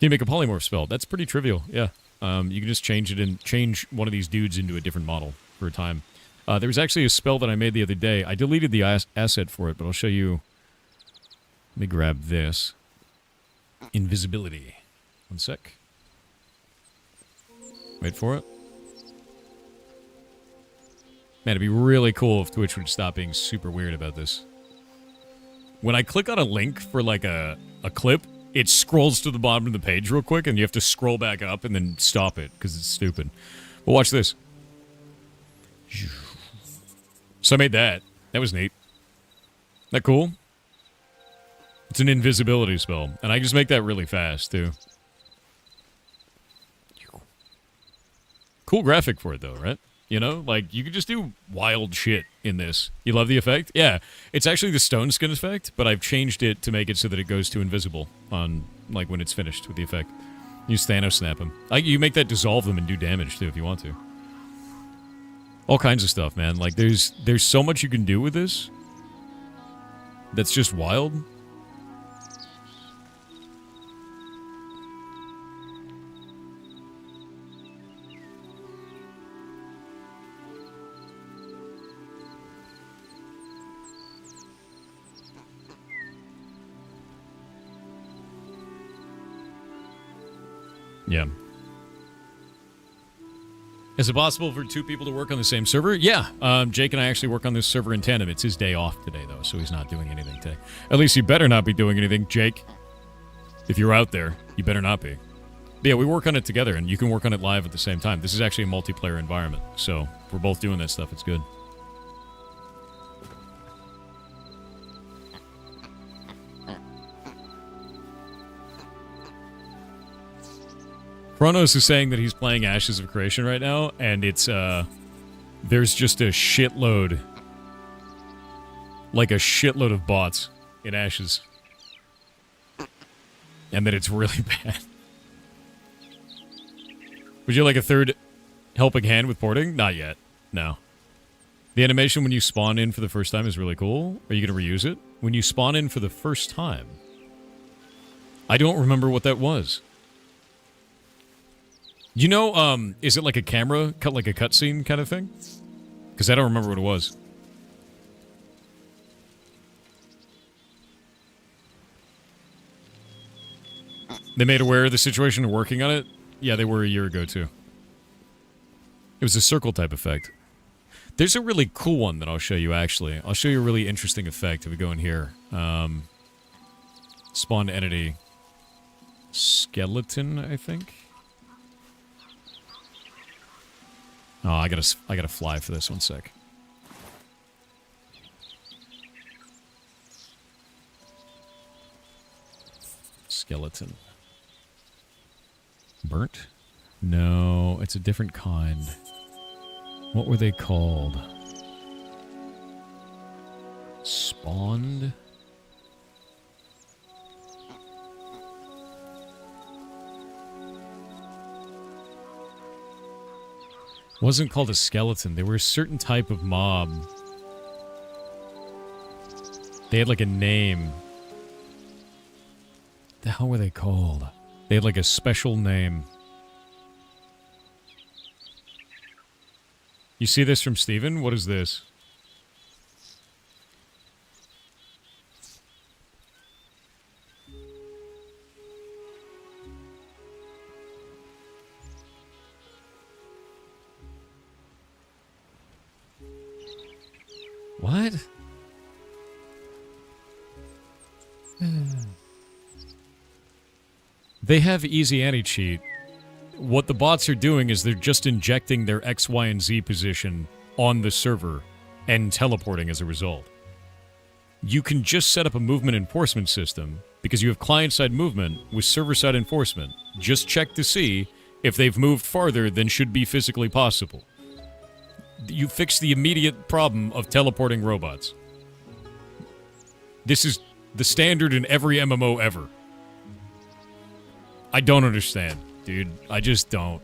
you make a polymorph spell? That's pretty trivial, yeah. You can just change it and change one of these dudes into a different model for a time. There was actually a spell that I made the other day. I deleted the asset for it, but I'll show you. Let me grab this. Invisibility. One sec. Wait for it. Man, it'd be really cool if Twitch would stop being super weird about this. When I click on a link for like a clip, it scrolls to the bottom of the page real quick, and you have to scroll back up and then stop it, because it's stupid. But watch this. So I made that. That was neat. Isn't that cool? It's an invisibility spell, and I just make that really fast, too. Cool graphic for it, though, right? You know, like, you can just do wild shit in this. You love the effect? Yeah. It's actually the stone skin effect, but I've changed it to make it so that it goes to invisible on, like, when it's finished with the effect. You Thanos snap him. You make that dissolve them and do damage, too, if you want to. All kinds of stuff, man. Like, there's so much you can do with this that's just wild. Yeah. Is it possible for two people to work on the same server? Yeah. Jake and I actually work on this server in tandem. It's his day off today, though, so he's not doing anything today. At least he better not be doing anything, Jake. If you're out there, you better not be. But yeah, we work on it together, and you can work on it live at the same time. This is actually a multiplayer environment, so if we're both doing that stuff, it's good. Kronos is saying that he's playing Ashes of Creation right now, and it's, there's just a shitload, like a shitload of bots in Ashes. And that it's really bad. Would you like a third helping hand with porting? Not yet. No. The animation when you spawn in for the first time is really cool. Are you going to reuse it? When you spawn in for the first time? I don't remember what that was. You know, is it like a camera, like a cutscene kind of thing? Because I don't remember what it was. They made aware of the situation and working on it? Yeah, they were a year ago, too. It was a circle type effect. There's a really cool one that I'll show you, actually. I'll show you a really interesting effect if we go in here. Spawn entity. Skeleton, I think? Oh, I gotta fly for this. 1 sec. Skeleton. Burnt? No, it's a different kind. What were they called? Spawned? Wasn't called a skeleton. They were a certain type of mob. They had like a name. The hell were they called? They had like a special name. You see this from Steven? What is this? What? They have easy anti-cheat. What the bots are doing is they're just injecting their X, Y, and Z position on the server and teleporting as a result. You can just set up a movement enforcement system because you have client-side movement with server-side enforcement. Just check to see if they've moved farther than should be physically possible. You fix the immediate problem of teleporting robots. This is the standard in every MMO ever. I don't understand, dude. I just don't.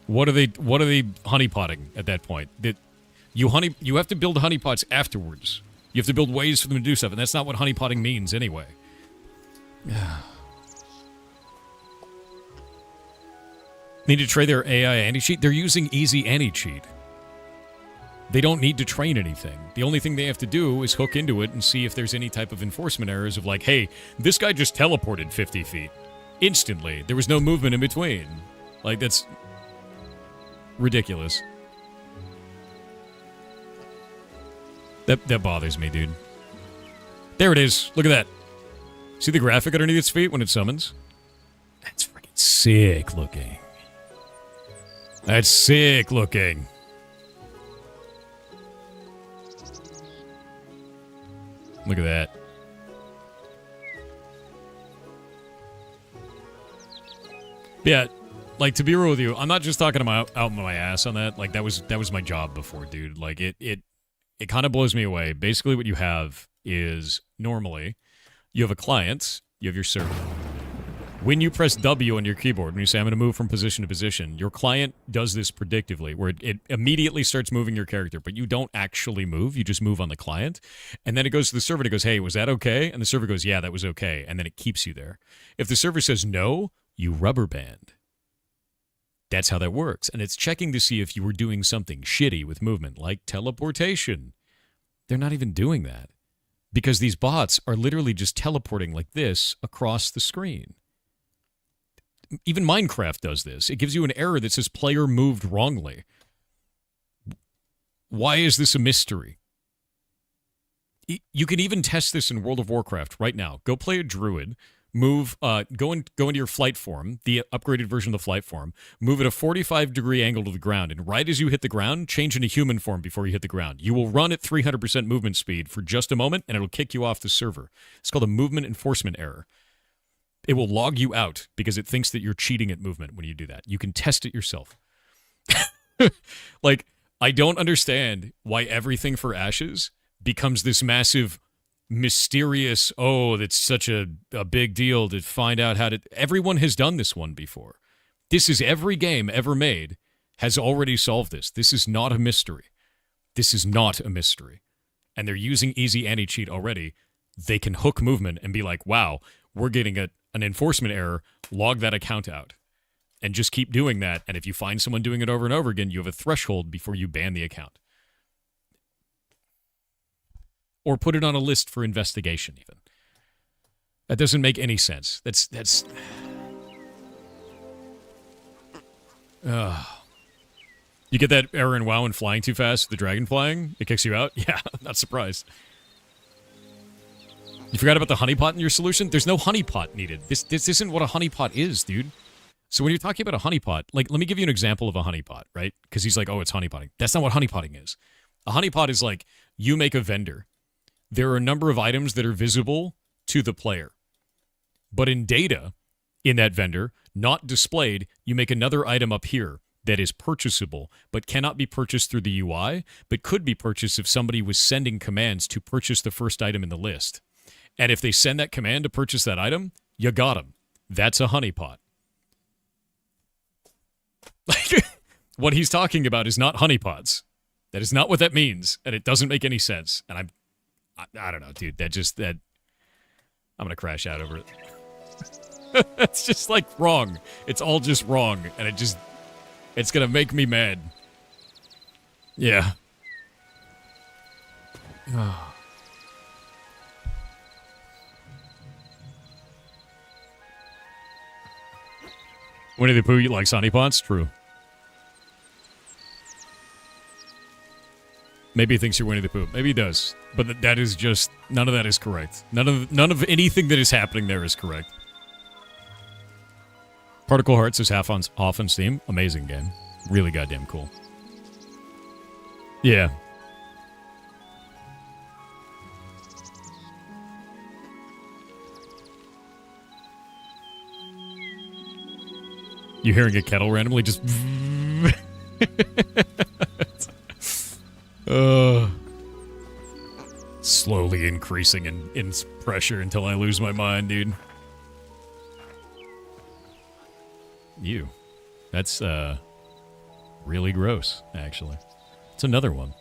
What are they honeypotting at that point? That you have to build honeypots afterwards. You have to build ways for them to do stuff, and that's not what honeypotting means anyway. Need to train their AI anti-cheat? They're using easy anti-cheat. They don't need to train anything. The only thing they have to do is hook into it and see if there's any type of enforcement errors of like, hey, this guy just teleported 50 feet. Instantly. There was no movement in between. Like, that's ridiculous. That bothers me, dude. There it is. Look at that. See the graphic underneath its feet when it summons? That's freaking sick looking. That's sick looking. Look at that. Yeah, like, to be real with you, I'm not just talking out my ass on that. Like, that was my job before, dude. Like, it kind of blows me away. Basically, what you have is, normally, you have a client, you have your server. When you press W on your keyboard, when you say, I'm going to move from position to position, your client does this predictively, where it immediately starts moving your character, but you don't actually move, you just move on the client. And then it goes to the server and it goes, hey, was that okay? And the server goes, yeah, that was okay. And then it keeps you there. If the server says no, you rubber band. That's how that works. And it's checking to see if you were doing something shitty with movement, like teleportation. They're not even doing that. Because these bots are literally just teleporting like this across the screen. Even Minecraft does this. It gives you an error that says player moved wrongly. Why is this a mystery? You can even test this in World of Warcraft right now. Go play a druid. Go into your flight form, the upgraded version of the flight form. Move at a 45-degree angle to the ground, and right as you hit the ground, change into human form before you hit the ground. You will run at 300% movement speed for just a moment, and it'll kick you off the server. It's called a movement enforcement error. It will log you out because it thinks that you're cheating at movement when you do that. You can test it yourself. Like, I don't understand why everything for Ashes becomes this massive, mysterious, oh, that's such a big deal to find out how to... Everyone has done this one before. This is every game ever made has already solved this. This is not a mystery. This is not a mystery. And they're using easy anti-cheat already. They can hook movement and be like, wow, we're getting an enforcement error, log that account out. And just keep doing that. And if you find someone doing it over and over again, you have a threshold before you ban the account. Or put it on a list for investigation, even. That doesn't make any sense. That's... You get that error in WoW and flying too fast, the dragon flying? It kicks you out? Yeah, not surprised. You forgot about the honeypot in your solution? There's no honeypot needed. This isn't what a honeypot is, dude. So when you're talking about a honeypot, like, let me give you an example of a honeypot, right? Because he's like, oh, it's honeypotting. That's not what honeypotting is. A honeypot is like, you make a vendor. There are a number of items that are visible to the player. But in data, in that vendor, not displayed, you make another item up here that is purchasable, but cannot be purchased through the UI, but could be purchased if somebody was sending commands to purchase the first item in the list. And if they send that command to purchase that item, you got them. That's a honeypot. Like, what he's talking about is not honeypots. That is not what that means, and it doesn't make any sense. And I don't know, dude. I'm gonna crash out over it. It's just, like, wrong. It's all just wrong, and it's gonna make me mad. Yeah. Winnie the Pooh likes honeypots? True. Maybe he thinks you're Winnie the Pooh. Maybe he does. But that is just... None of that is correct. None of anything that is happening there is correct. Particle Hearts is off on Steam. Amazing game. Really goddamn cool. Yeah. You hearing a kettle randomly just... slowly increasing in pressure until I lose my mind, dude. Ew. That's, really gross, actually. It's another one.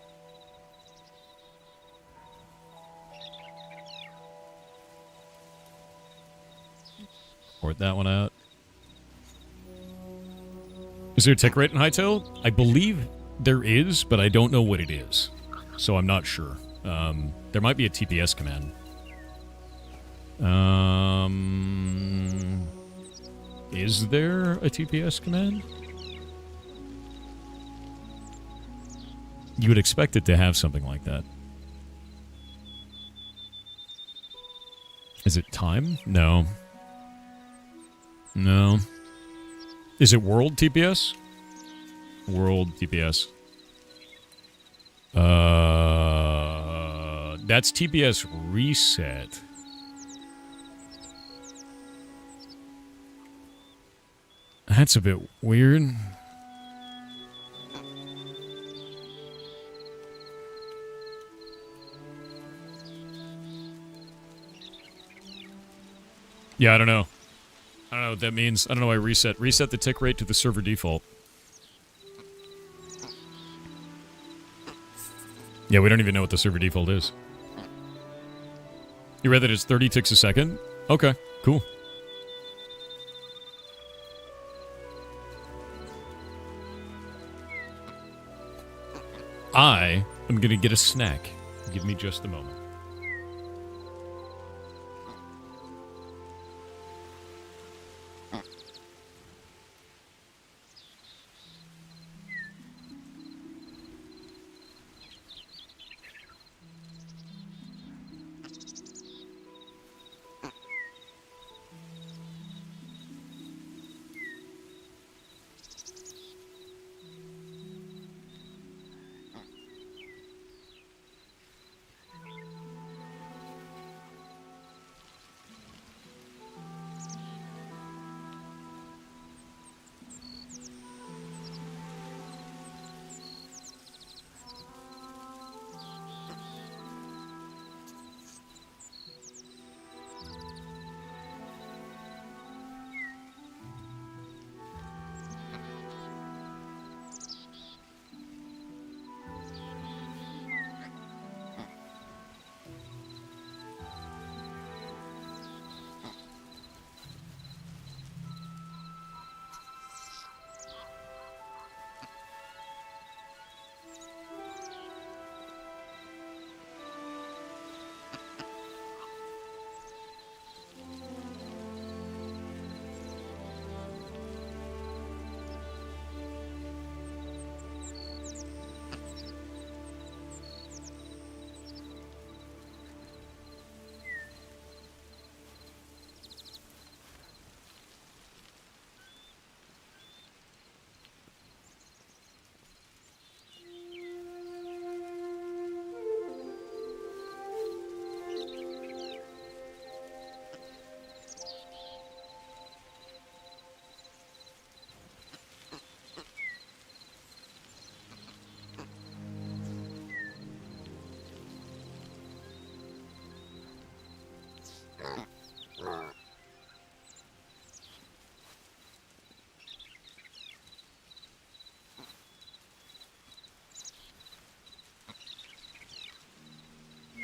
Port that one out. Is there a tick rate in Hytale? I believe there is, but I don't know what it is. So I'm not sure. There might be a TTS command. Is there a TTS command? You would expect it to have something like that. Is it time? No. No. Is it world TPS? World TPS. That's TPS reset. That's a bit weird. Yeah, I don't know. I don't know what that means. I don't know why reset. Reset the tick rate to the server default. Yeah, we don't even know what the server default is. You read that it's 30 ticks a second? Okay, cool. I am gonna get a snack. Give me just a moment.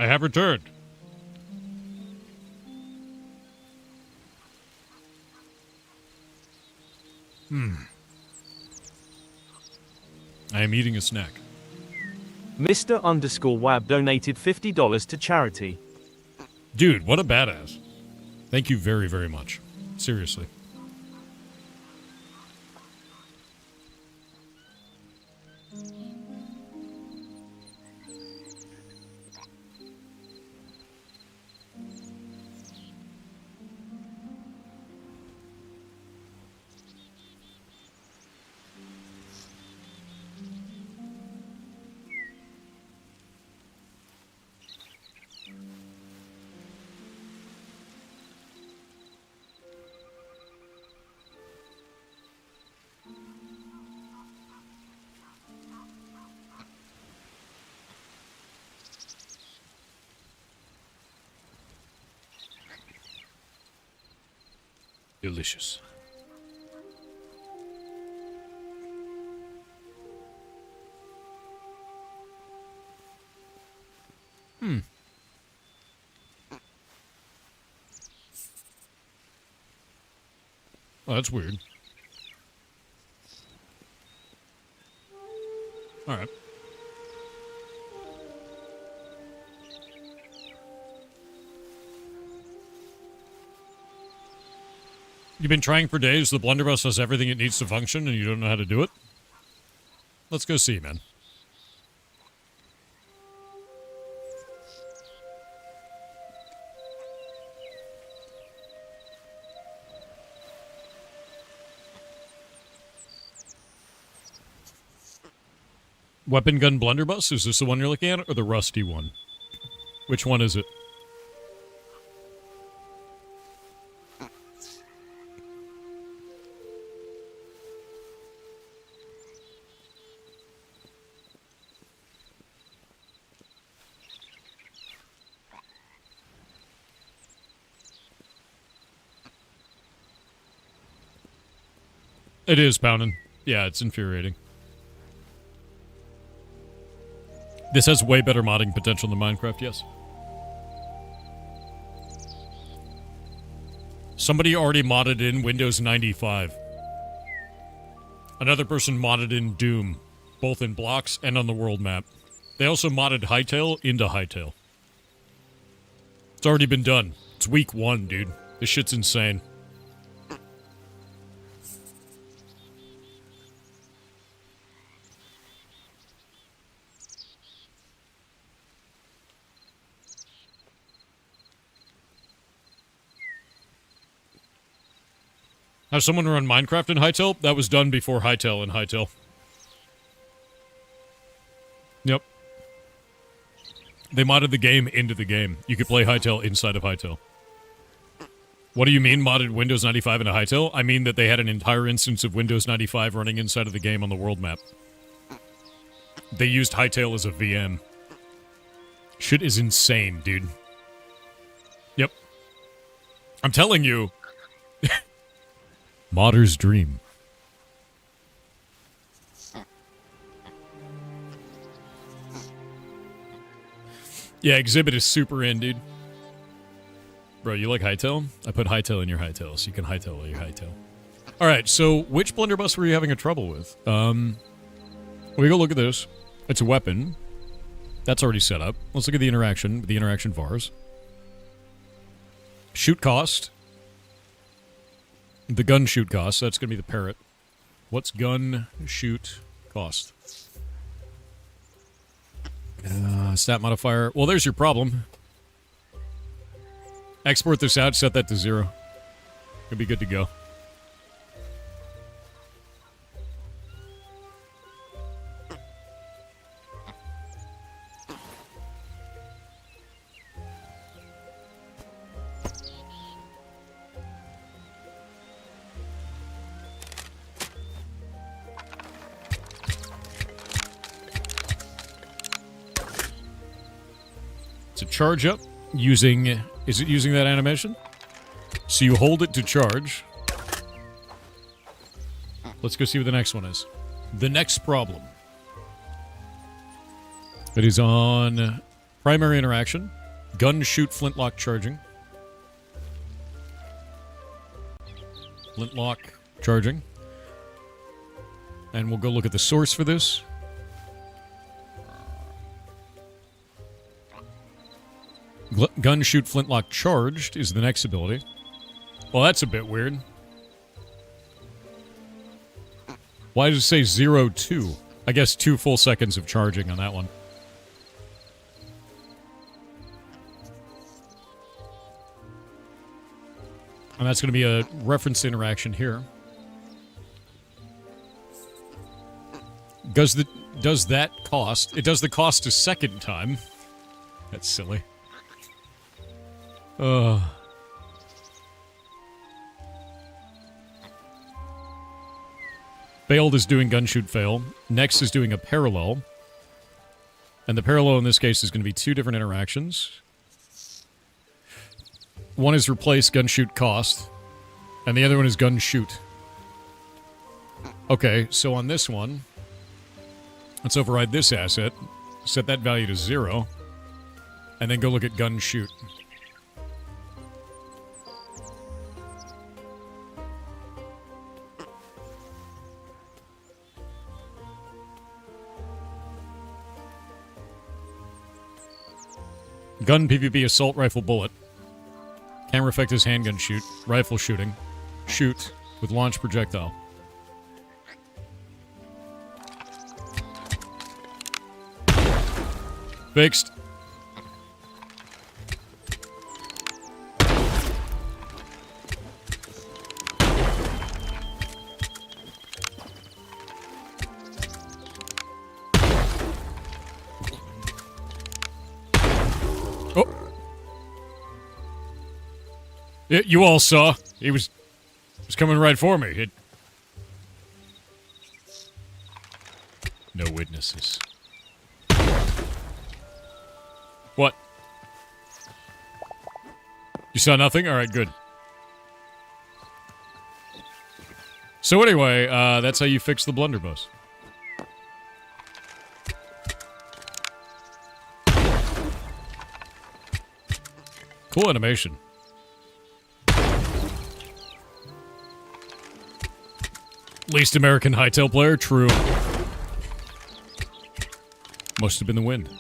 I have returned. I am eating a snack. Mr_Wab donated $50 to charity. Dude, what a badass. Thank you very, very much. Seriously. Delicious. Oh, that's weird. All right. You've been trying for days, the blunderbuss has everything it needs to function, and you don't know how to do it? Let's go see, man. Weapon gun blunderbuss? Is this the one you're looking at, or the rusty one? Which one is it? It is pounding. Yeah, it's infuriating. This has way better modding potential than Minecraft, yes. Somebody already modded in Windows 95. Another person modded in Doom, both in blocks and on the world map. They also modded Hytale into Hytale. It's already been done. It's week 1, dude. This shit's insane. Have someone run Minecraft in Hytale? That was done before Hytale in Hytale. Yep. They modded the game into the game. You could play Hytale inside of Hytale. What do you mean modded Windows 95 into Hytale? I mean that they had an entire instance of Windows 95 running inside of the game on the world map. They used Hytale as a VM. Shit is insane, dude. Yep. I'm telling you. Modder's dream. Yeah, Exhibit is super in, dude. Bro, you like Hytale? I put Hytale in your Hytale, so you can Hytale your Hytale. Alright, so which blunderbuss were you having a trouble with? We go look at this. It's a weapon. That's already set up. Let's look at the interaction vars. Shoot cost. The gun shoot cost. That's going to be the parrot. What's gun shoot cost? Stat modifier. Well, there's your problem. Export this out. Set that to 0. It'll be good to go. Charge up using... Is it using that animation? So you hold it to charge. Let's go see what the next one is. The next problem. It is on primary interaction. Gun shoot flintlock charging. Flintlock charging. And we'll go look at the source for this. Gun shoot flintlock charged is the next ability. Well, that's a bit weird. Why does it say 0-2? I guess 2 full seconds of charging on that one. And that's going to be a reference interaction here. Does that cost? It does the cost a second time. That's silly. Failed is doing gun shoot fail. Next is doing a parallel. And the parallel in this case is going to be 2 different interactions. One is replace gun shoot cost. And the other one is gun shoot. Okay, so on this one, let's override this asset, set that value to 0, and then go look at gun shoot. Gun PvP assault rifle bullet. Camera effect is handgun shoot. Rifle shooting. Shoot with launch projectile. Fixed. Oh. You all saw. He was coming right for me. No witnesses. What? You saw nothing? All right, good. So anyway, that's how you fix the blunderbuss. Cool animation. Least American Hytale player? True. Must have been the wind.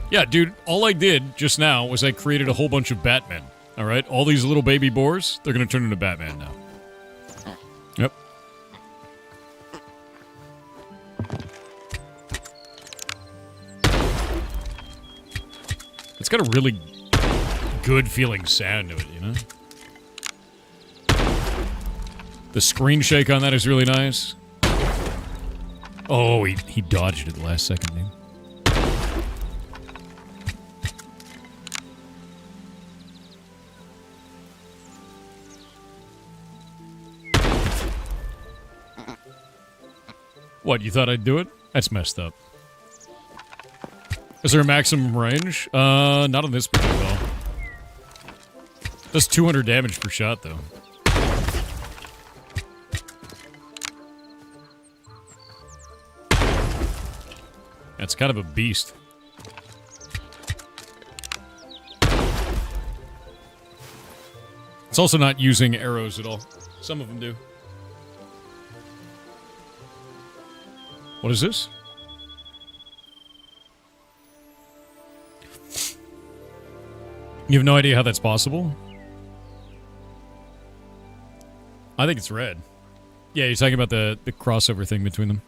Yeah, dude, all I did just now was I created a whole bunch of Batmen. Alright? All these little baby boars, they're gonna turn into Batman now. Yep. It's got a really good feeling sound to it, you know? The screen shake on that is really nice. Oh, he dodged it the last second, dude. What, you thought I'd do it? That's messed up. Is there a maximum range? Not on this projectile. Does 200 damage per shot, though. That's kind of a beast. It's also not using arrows at all. Some of them do. What is this? You have no idea how that's possible? I think it's red. Yeah, you're talking about the crossover thing between them.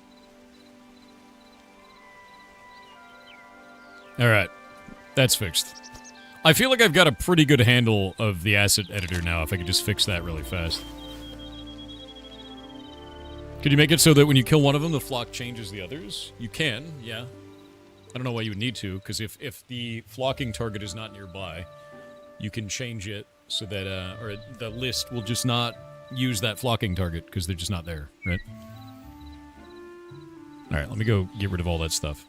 Alright. That's fixed. I feel like I've got a pretty good handle of the asset editor now, if I could just fix that really fast. Could you make it so that when you kill one of them, the flock changes the others? You can, yeah. I don't know why you would need to, because if the flocking target is not nearby, you can change it so that, or the list will just not use that flocking target, because they're just not there, right? Alright, let me go get rid of all that stuff.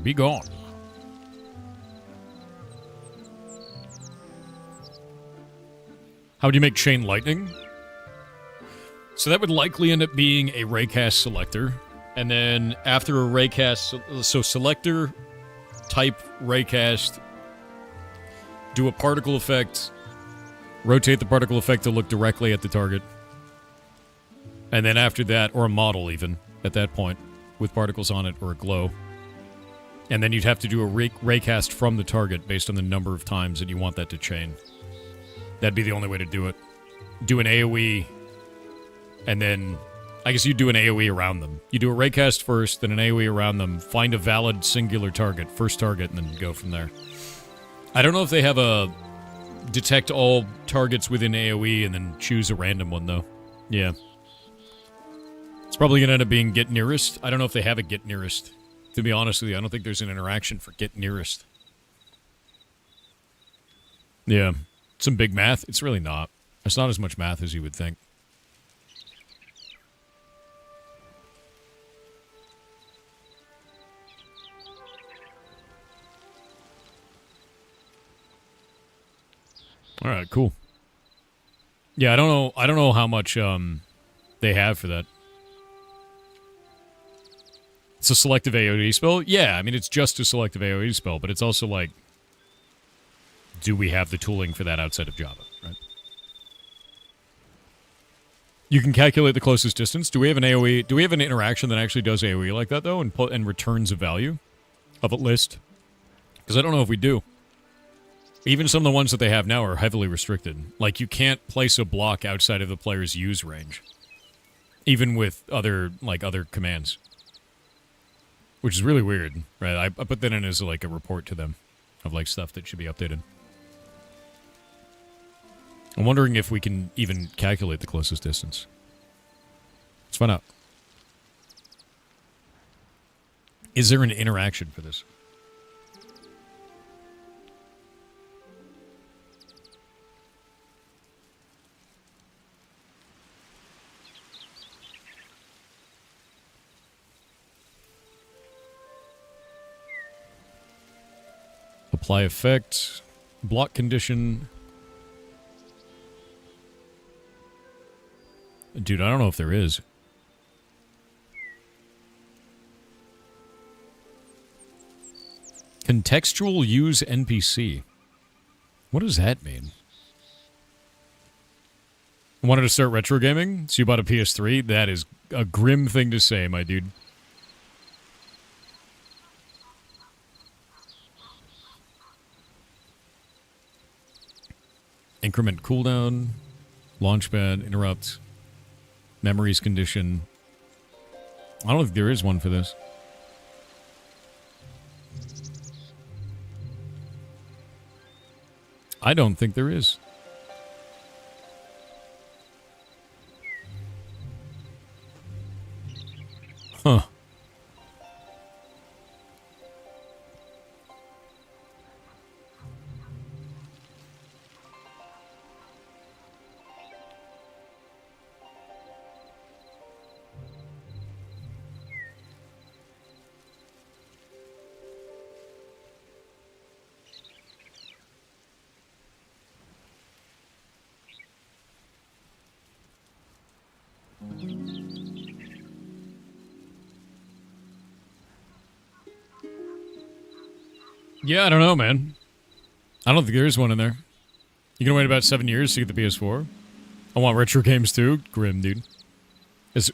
Be gone. How would you make chain lightning? So that would likely end up being a raycast selector. And then after a raycast, so selector, type raycast, do a particle effect, rotate the particle effect to look directly at the target. And then after that, or a model even, at that point, with particles on it or a glow. And then you'd have to do a raycast from the target based on the number of times that you want that to chain. That'd be the only way to do it. Do an AoE, and then I guess you do an AoE around them. You do a raycast first, then an AoE around them, find a valid singular target, first target, and then go from there. I don't know if they have a detect all targets within AoE and then choose a random one, though. Yeah. It's probably going to end up being get nearest. I don't know if they have a get nearest. To be honest with you, I don't think there's an interaction for get nearest. Yeah. Some big math? It's really not. It's not as much math as you would think. All right, cool. Yeah, I don't know. I don't know how much they have for that. It's a selective AoE spell. Yeah, I mean it's just a selective AoE spell, but it's also like, do we have the tooling for that outside of Java? Right. You can calculate the closest distance. Do we have an AoE? Do we have an interaction that actually does AoE like that though, and returns a value of a list? Because I don't know if we do. Even some of the ones that they have now are heavily restricted. Like, you can't place a block outside of the player's use range. Even with other commands. Which is really weird, right? I put that in as, like, a report to them of, like, stuff that should be updated. I'm wondering if we can even calculate the closest distance. Let's find out. Is there an interaction for this? Apply effect, block condition. Dude, I don't know if there is. Contextual use NPC. What does that mean? Wanted to start retro gaming? So you bought a PS3? That is a grim thing to say, my dude. Increment cooldown, launchpad, interrupt, memories condition. I don't think there is one for this. I don't think there is. Huh. Yeah, I don't know, man. I don't think there is one in there. You can wait about 7 years to get the PS4. I want retro games too. Grim, dude. Is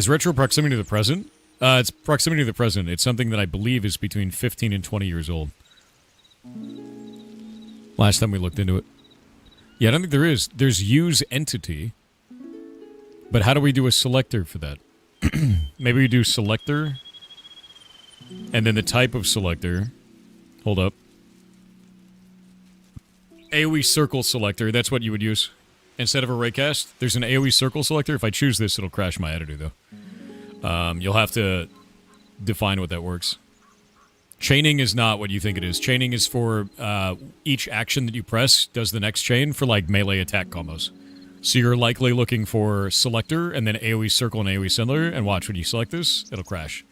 retro proximity to the present? It's proximity to the present. It's something that I believe is between 15 and 20 years old. Last time we looked into it. Yeah, I don't think there is. There's use entity. But how do we do a selector for that? Maybe we do selector. And then the type of selector. Hold up. AoE circle selector. That's what you would use. Instead of a raycast, there's an AoE circle selector. If I choose this, it'll crash my editor, though. You'll have to define what that works. Chaining is not what you think it is. Chaining is for each action that you press does the next chain for, like, melee attack combos. So you're likely looking for selector and then AoE circle and AoE sendler, and watch when you select this, it'll crash.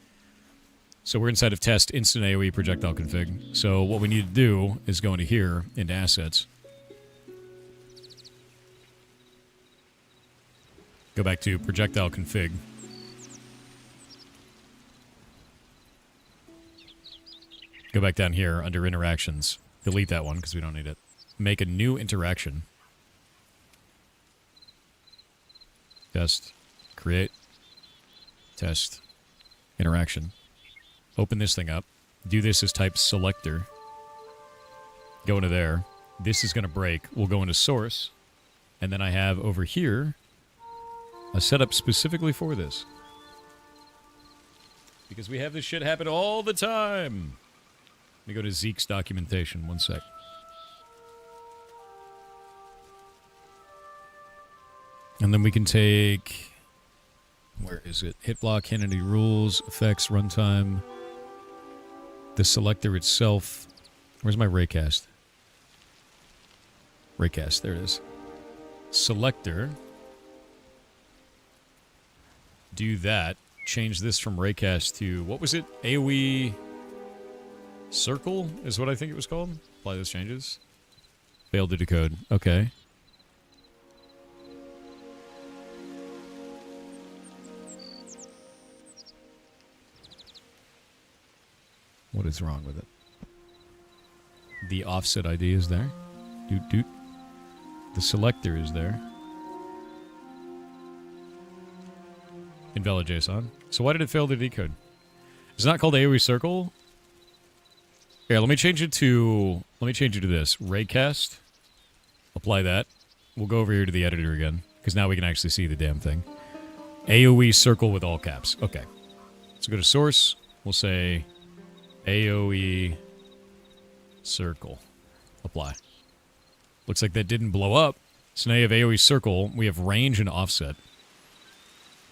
So we're inside of test instant AoE projectile config. So what we need to do is go into here, into assets. Go back to projectile config. Go back down here under interactions. Delete that one because we don't need it. Make a new interaction. Test. Create. Test. Interaction. Open this thing up. Do this as type selector. Go into there. This is going to break. We'll go into source. And then I have over here a setup specifically for this. Because we have this shit happen all the time. Let me go to Zeke's documentation. One sec. And then we can take... Where is it? Hit block, entity rules, effects, runtime... The selector itself. Where's my raycast? Raycast, there it is. Selector. Do that. Change this from raycast to, what was it? AoE circle is what I think it was called. Apply those changes. Failed to decode. Okay. What is wrong with it? The offset ID is there. Doot doot. The selector is there. Invalid JSON. So why did it fail to decode? It's not called AoE circle. Here, let me change it to this. Raycast. Apply that. We'll go over here to the editor again, because now we can actually see the damn thing. AoE circle with all caps. Okay. So go to source. We'll say AoE circle. Apply. Looks like that didn't blow up. So now you have AoE circle. We have range and offset.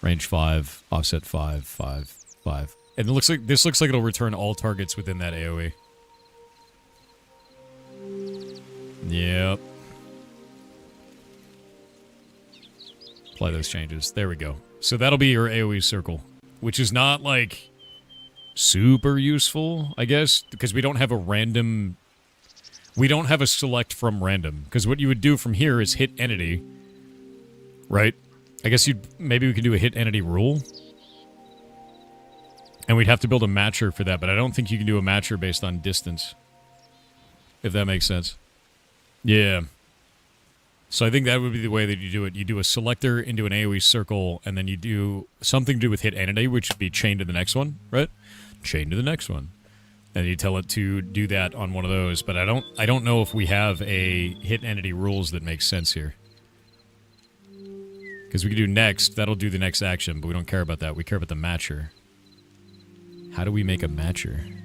Range 5, offset 5, 5, 5. And this looks like it'll return all targets within that AoE. Yep. Apply those changes. There we go. So that'll be your AoE circle, which is not like super useful, I guess, because we don't have a random. We don't have a select from random, because what you would do from here is hit entity, right? I guess maybe we could do a hit entity rule, and we'd have to build a matcher for that, but I don't think you can do a matcher based on distance, if that makes sense. Yeah. So I think that would be the way that you do it. You do a selector into an AoE circle, and then you do something to do with hit entity, which would be chain to the next one, right? Chain to the next one. And you tell it to do that on one of those, but I don't know if we have a hit entity rules that makes sense here. Because we can do next, that'll do the next action, but we don't care about that. We care about the matcher. How do we make a matcher?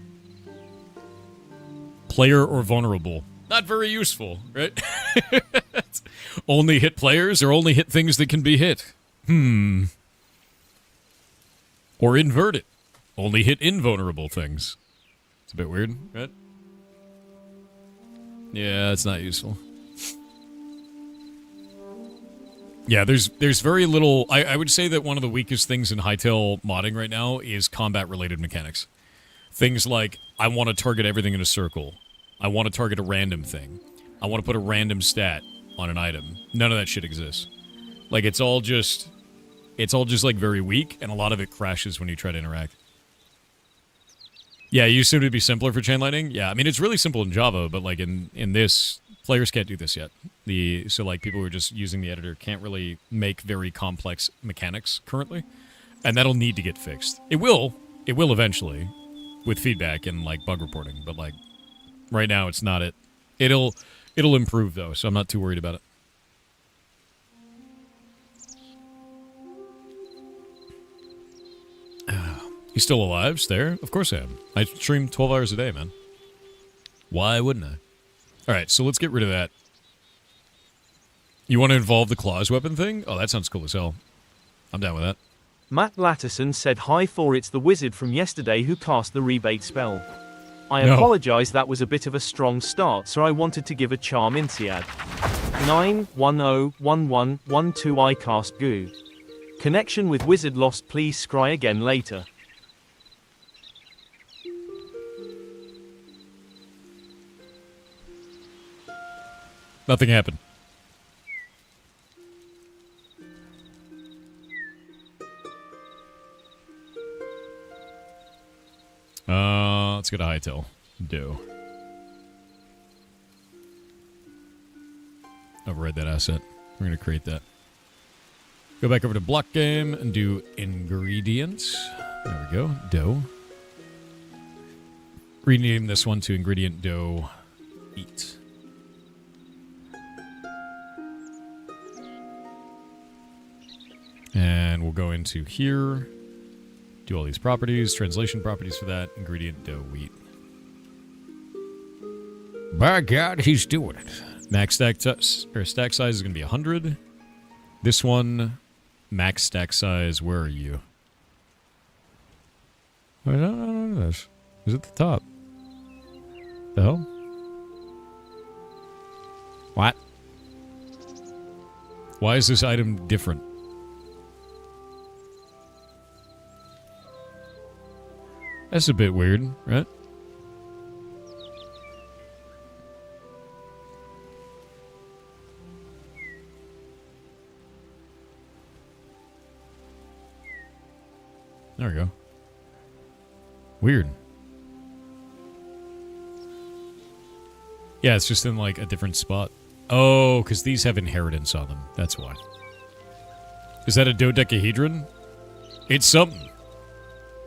Player or vulnerable. Not very useful, right? Only hit players or only hit things that can be hit? Or invert it. Only hit invulnerable things. It's a bit weird, right? Yeah, it's not useful. Yeah, there's very little. I would say that one of the weakest things in Hytale modding right now is combat-related mechanics. Things like, I want to target everything in a circle. I want to target a random thing. I want to put a random stat on an item. None of that shit exists. Like, it's all just like very weak, and a lot of it crashes when you try to interact. Yeah, you assume it would be simpler for chain lightning? Yeah, I mean, it's really simple in Java, but like in this, players can't do this yet. So like people who are just using the editor can't really make very complex mechanics currently, and that'll need to get fixed. It will eventually, with feedback and like bug reporting, but like right now it's not it. It'll improve though, so I'm not too worried about it. You still alive, Stare? Of course I am. I stream 12 hours a day, man. Why wouldn't I? Alright, so let's get rid of that. You want to involve the claws weapon thing? Oh, that sounds cool as hell. I'm down with that. Matt Latterson said hi for it's the wizard from yesterday who cast the rebate spell. I apologize, that was a bit of a strong start, so I wanted to give a charm INSEAD. 9101112 I cast goo. Connection with wizard lost, please scry again later. Nothing happened. Let's go to Hytale. Do. Override that asset. We're going to create that. Go back over to Blockgame and do ingredients. There we go. Dough. Rename this one to ingredient dough eat. And we'll go into here, do all these properties, translation properties for that, ingredient dough wheat. By God, he's doing it. Max stack size is going to be 100. This one, max stack size, where are you? I don't know this. Is it the top? The hell? What? Why is this item different? That's a bit weird, right? Weird. Yeah, it's just in, like, a different spot. Oh, because these have inheritance on them. That's why. Is that a dodecahedron? It's something.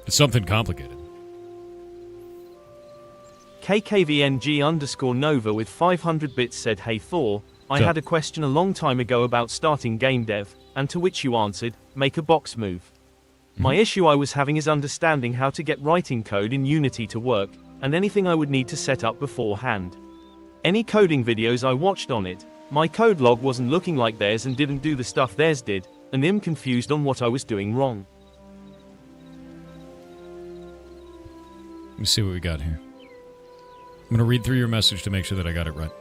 It's something complicated. KKVNG_Nova with 500 bits said, "Hey Thor, I had a question a long time ago about starting game dev, and to which you answered, make a box move. My issue I was having is understanding how to get writing code in Unity to work, and anything I would need to set up beforehand. Any coding videos I watched on it, my code log wasn't looking like theirs and didn't do the stuff theirs did, and I'm confused on what I was doing wrong." Let me see what we got here. I'm going to read through your message to make sure that I got it right.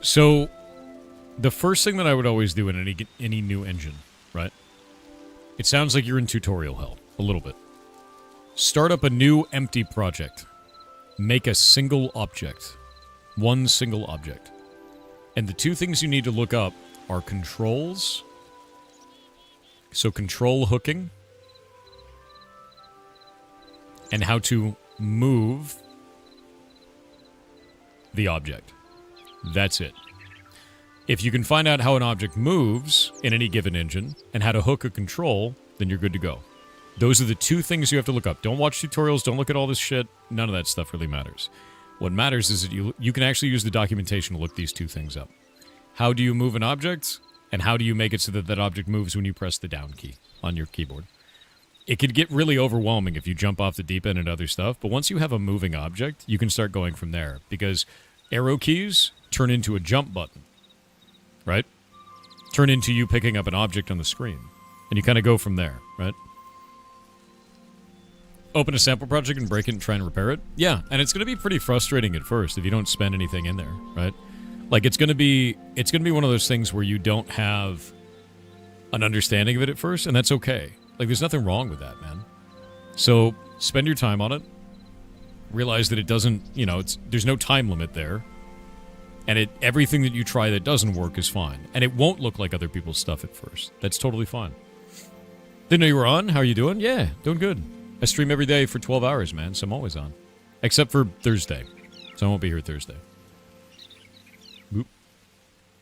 So, the first thing that I would always do in any new engine, right? It sounds like you're in tutorial hell, a little bit. Start up a new empty project. Make a single object. One single object. And the two things you need to look up are controls. So control hooking. And how to move the object. That's it. If you can find out how an object moves in any given engine and how to hook a control, then you're good to go. Those are the two things you have to look up. Don't watch tutorials, don't look at all this shit. None of that stuff really matters. What matters is that you can actually use the documentation to look these two things up. How do you move an object, and how do you make it so that that object moves when you press the down key on your keyboard? It could get really overwhelming if you jump off the deep end and other stuff, but once you have a moving object, you can start going from there, because arrow keys turn into a jump button, right? Turn into you picking up an object on the screen, and you kind of go from there, right? Open a sample project and break it and try and repair it? Yeah, and it's going to be pretty frustrating at first if you don't spend anything in there, right? Like, it's going to be one of those things where you don't have an understanding of it at first, and that's okay. Like, there's nothing wrong with that, man. So, spend your time on it. Realize that it doesn't, there's no time limit there. And everything that you try that doesn't work is fine. And it won't look like other people's stuff at first. That's totally fine. Didn't know you were on. How are you doing? Yeah, doing good. I stream every day for 12 hours, man, so I'm always on. Except for Thursday. So I won't be here Thursday. Boop.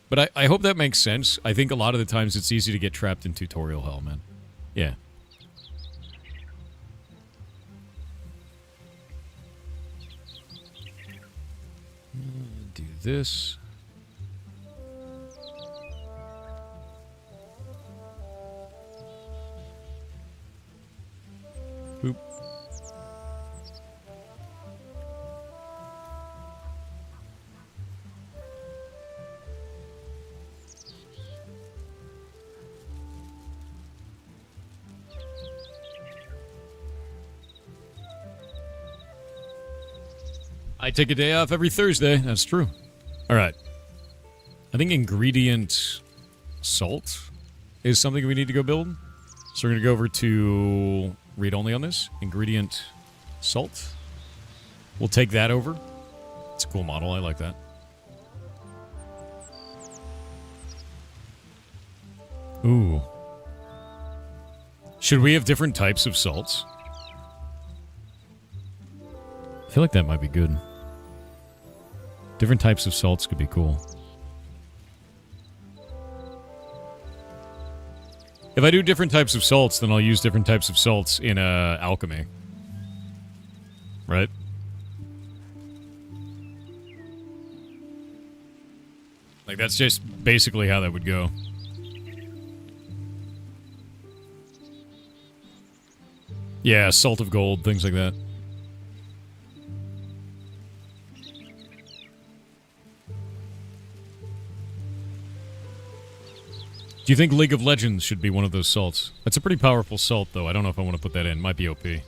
But I hope that makes sense. I think a lot of the times it's easy to get trapped in tutorial hell, man. Yeah. Do this. Boop. I take a day off every Thursday. That's true. All right. I think ingredient salt is something we need to go build. So we're going to go over to read only on this. Ingredient salt. We'll take that over. It's a cool model. I like that. Ooh. Should we have different types of salts? I feel like that might be good. Different types of salts could be cool. If I do different types of salts, then I'll use different types of salts in alchemy. Right? Like, that's just basically how that would go. Yeah, salt of gold, things like that. Do you think League of Legends should be one of those salts? That's a pretty powerful salt, though. I don't know if I want to put that in. Might be OP. Yeah.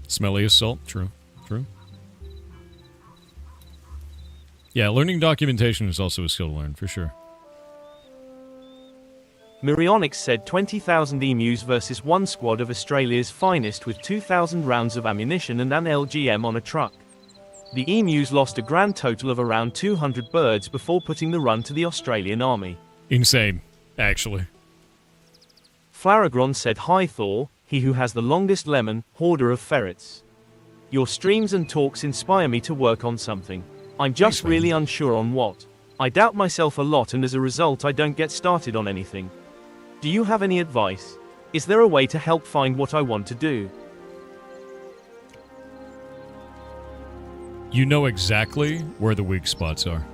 Smelliest salt? True. True. Yeah, learning documentation is also a skill to learn, for sure. Myrionics said 20,000 emus versus one squad of Australia's finest with 2,000 rounds of ammunition and an LGM on a truck. The emus lost a grand total of around 200 birds before putting the run to the Australian army. Insane, actually. Flaragron said, "Hi Thor, he who has the longest lemon, hoarder of ferrets. Your streams and talks inspire me to work on something. I'm just really unsure on what. I doubt myself a lot and as a result I don't get started on anything. Do you have any advice? Is there a way to help find what I want to do?" You know exactly where the weak spots are,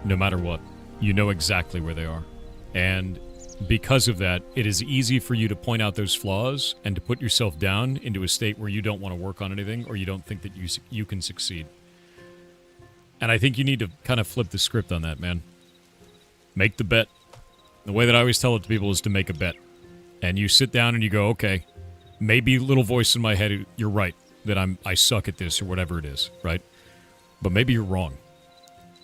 no matter what. You know exactly where they are. And because of that, it is easy for you to point out those flaws and to put yourself down into a state where you don't want to work on anything or you don't think that you can succeed. And I think you need to kind of flip the script on that, man. Make the bet. The way that I always tell it to people is to make a bet. And you sit down and you go, okay, maybe little voice in my head, you're right, that I suck at this or whatever it is, right? But maybe you're wrong.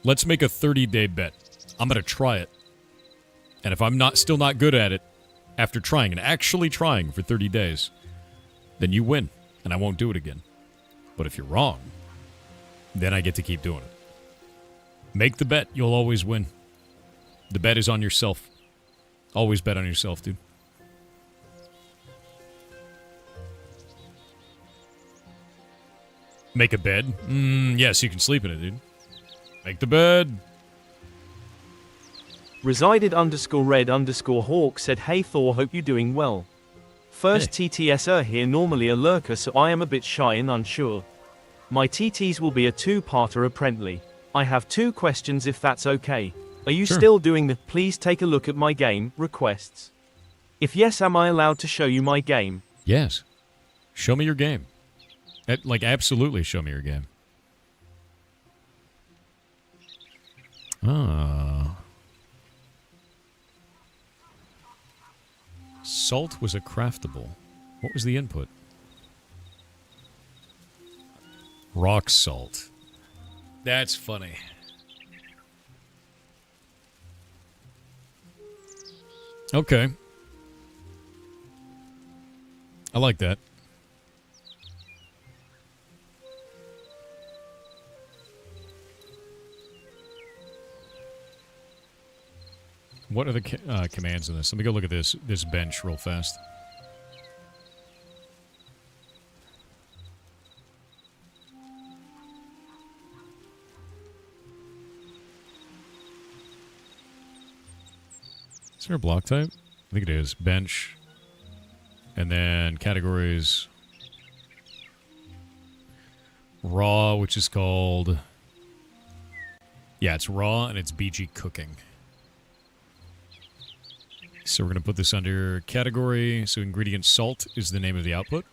Let's make a 30-day bet. I'm going to try it. And if I'm still not good at it, after trying and actually trying for 30 days, then you win, and I won't do it again. But if you're wrong, then I get to keep doing it. Make the bet, you'll always win. The bet is on yourself. Always bet on yourself, dude. Make a bed? Yes, you can sleep in it, dude. Make the bed. Resided_red_hawk said, "Hey Thor, hope you're doing well. First Hey. TTSer here, normally a lurker, so I am a bit shy and unsure. My TTs will be a two-parter apparently. I have two questions if that's okay. Are you Sure. still doing the "please take a look at my game" requests? If yes, am I allowed to show you my game? Yes. Show me your game. Absolutely show me your game. Ah. Salt was a craftable. What was the input? Rock salt. That's funny. Okay. I like that. What are the commands in this? Let me go look at this bench real fast. Is there a block type? I think it is. Bench. And then categories. Raw, which is called... Yeah, it's raw and it's BG cooking. So we're going to put this under category. So ingredient salt is the name of the output.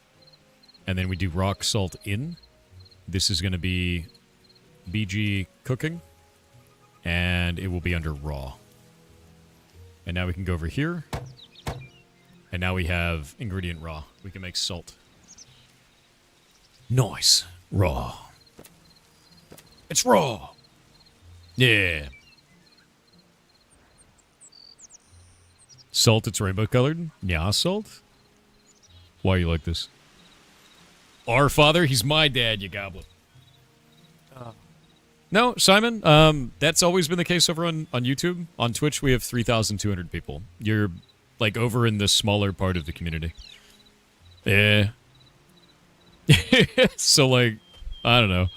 And then we do rock salt in. This is going to be BG cooking. And it will be under raw. And now we can go over here. And now we have ingredient raw. We can make salt. Nice. Raw. It's raw. Yeah. Salt, it's rainbow colored. Yeah, salt. Why are you like this? Our father, he's my dad, you goblin. No, Simon, that's always been the case over on YouTube. On Twitch, we have 3,200 people. You're, like, over in the smaller part of the community. Yeah. So, like, I don't know.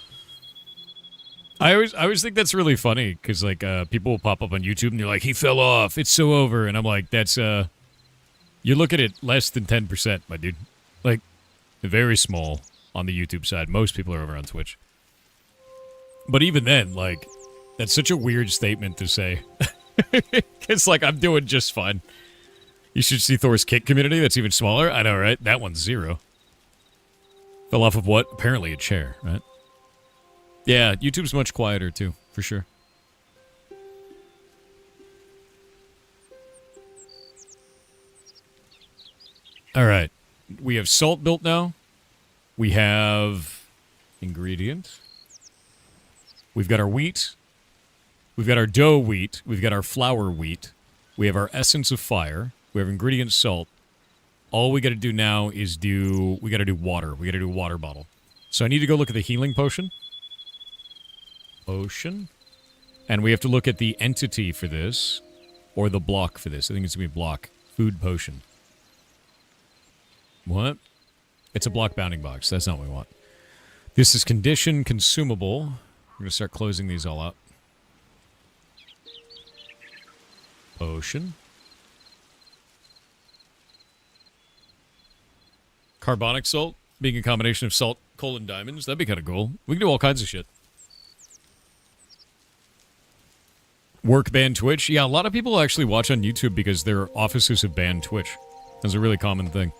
I always think that's really funny, because, like, people will pop up on YouTube, and they're like, he fell off, it's so over, and I'm like, that's, you look at it, less than 10%, my dude. Like, very small on the YouTube side. Most people are over on Twitch. But even then, like, that's such a weird statement to say. It's like, I'm doing just fine. You should see Thor's Kick community, that's even smaller. I know, right? That one's 0. Fell off of what? Apparently a chair, right? Yeah, YouTube's much quieter, too, for sure. All right. We have salt built now. We have ingredient. We've got our wheat. We've got our dough wheat. We've got our flour wheat. We have our essence of fire. We have ingredient salt. All we got to do now is we got to do water. We got to do a water bottle. So I need to go look at the healing potion. Potion. And we have to look at the entity for this. Or the block for this. I think it's going to be block. Food potion. What? It's a block bounding box. That's not what we want. This is condition consumable. We're going to start closing these all up. Potion. Carbonic salt, being a combination of salt, coal, and diamonds. That'd be kind of cool. We can do all kinds of shit. Work ban Twitch. Yeah, a lot of people actually watch on YouTube because their offices have banned Twitch. That's a really common thing.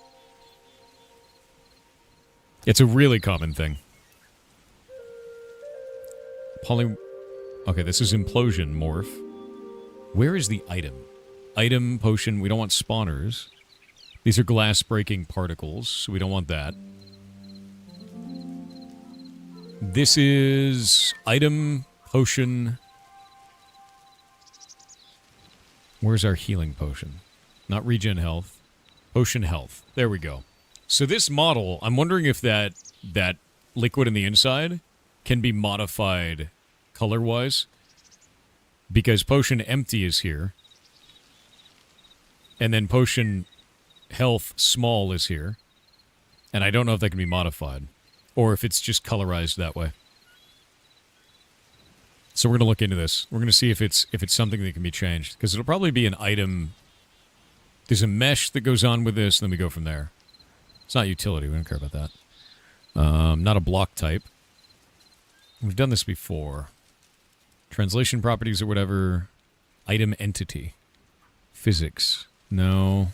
It's a really common thing. Okay, this is implosion morph. Where is the item? Item, potion, we don't want spawners. These are glass-breaking particles, so we don't want that. This is item, potion. Where's our healing potion? Not regen health. Potion health. There we go. So this model, I'm wondering if that liquid in the inside can be modified color-wise. Because potion empty is here. And then potion health small is here. And I don't know if that can be modified. Or if it's just colorized that way. So we're going to look into this. We're going to see if it's something that can be changed. Because it'll probably be an item. There's a mesh that goes on with this, and then we go from there. It's not utility. We don't care about that. Not a block type. We've done this before. Translation properties or whatever. Item entity. Physics. No.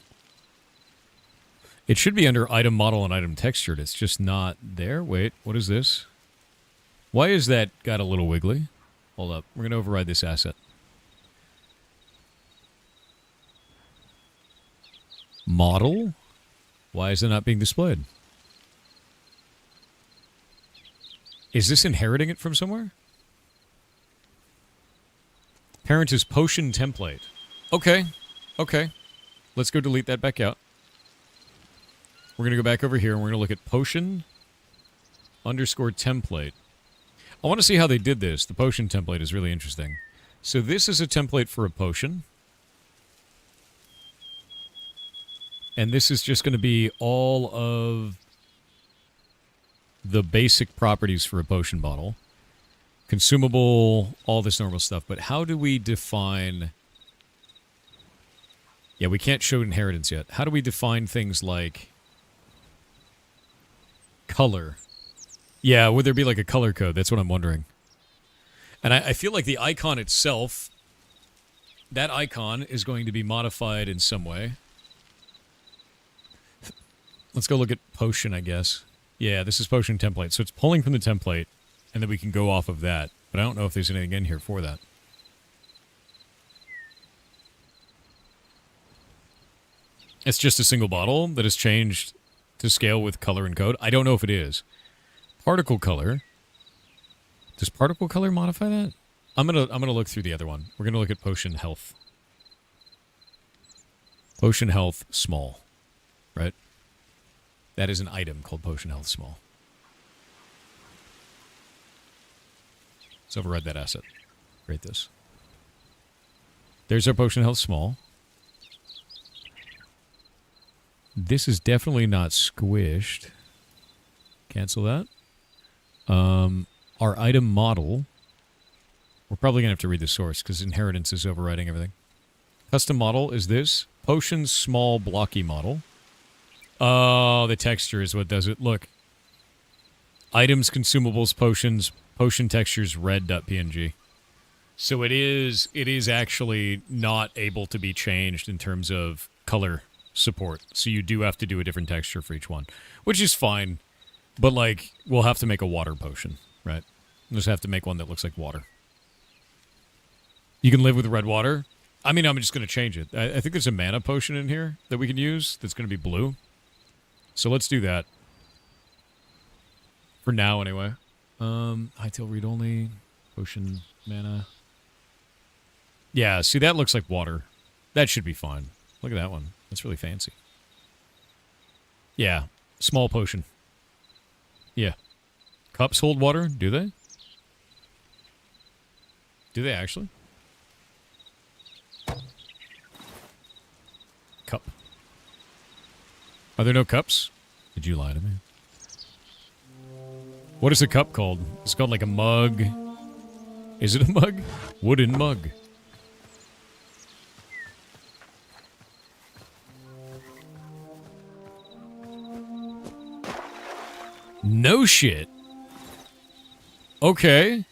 It should be under item model and item textured. It's just not there. Wait, what is this? Why is that got a little wiggly? Hold up. We're going to override this asset. Model? Why is it not being displayed? Is this inheriting it from somewhere? Parent is potion template. Okay. Okay. Let's go delete that back out. We're going to go back over here and we're going to look at potion underscore template. I want to see how they did this. The potion template is really interesting. So this is a template for a potion. And this is just going to be all of the basic properties for a potion bottle. Consumable, all this normal stuff. But how do we define... Yeah, we can't show inheritance yet. How do we define things like... color? Yeah, would there be like a color code? That's what I'm wondering. And I feel like the icon itself, that icon is going to be modified in some way. Let's go look at potion, I guess. Yeah, this is potion template. So it's pulling from the template, and then we can go off of that. But I don't know if there's anything in here for that. It's just a single bottle that is changed to scale with color and code. I don't know if it is. Particle color. Does particle color modify that? I'm gonna look through the other one. We're gonna look at potion health. Potion health small. Right? That is an item called potion health small. Let's override that asset. Create this. There's our potion health small. This is definitely not squished. Cancel that. Our item model. We're probably going to have to read the source because inheritance is overriding everything. Custom model is this. Potion small blocky model. Oh, the texture is what does it. Look. Items, consumables, potions, potion textures, red.png. So it is actually not able to be changed in terms of color support. So you do have to do a different texture for each one, which is fine. But, like, we'll have to make a water potion, right? We'll just have to make one that looks like water. You can live with red water. I mean, I'm just going to change it. I think there's a mana potion in here that we can use that's going to be blue. So let's do that. For now, anyway. Hytale read-only. Potion, mana. Yeah, see, that looks like water. That should be fine. Look at that one. That's really fancy. Yeah, small potion. Yeah. Cups hold water? Do they? Do they actually? Cup. Are there no cups? Did you lie to me? What is a cup called? It's called like a mug. Is it a mug? Wooden mug. No shit. Okay.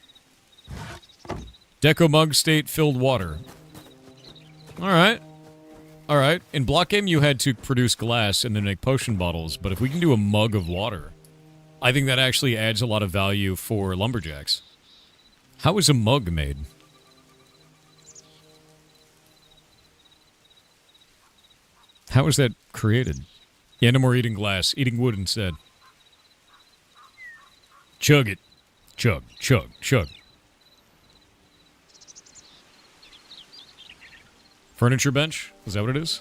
Deco mug state filled water. Alright. Alright. In Blockgame you had to produce glass and then make potion bottles, but if we can do a mug of water, I think that actually adds a lot of value for lumberjacks. How is a mug made? How is that created? Yeah, no more eating glass. Eating wood instead. Chug it. Chug, chug, chug. Furniture bench? Is that what it is?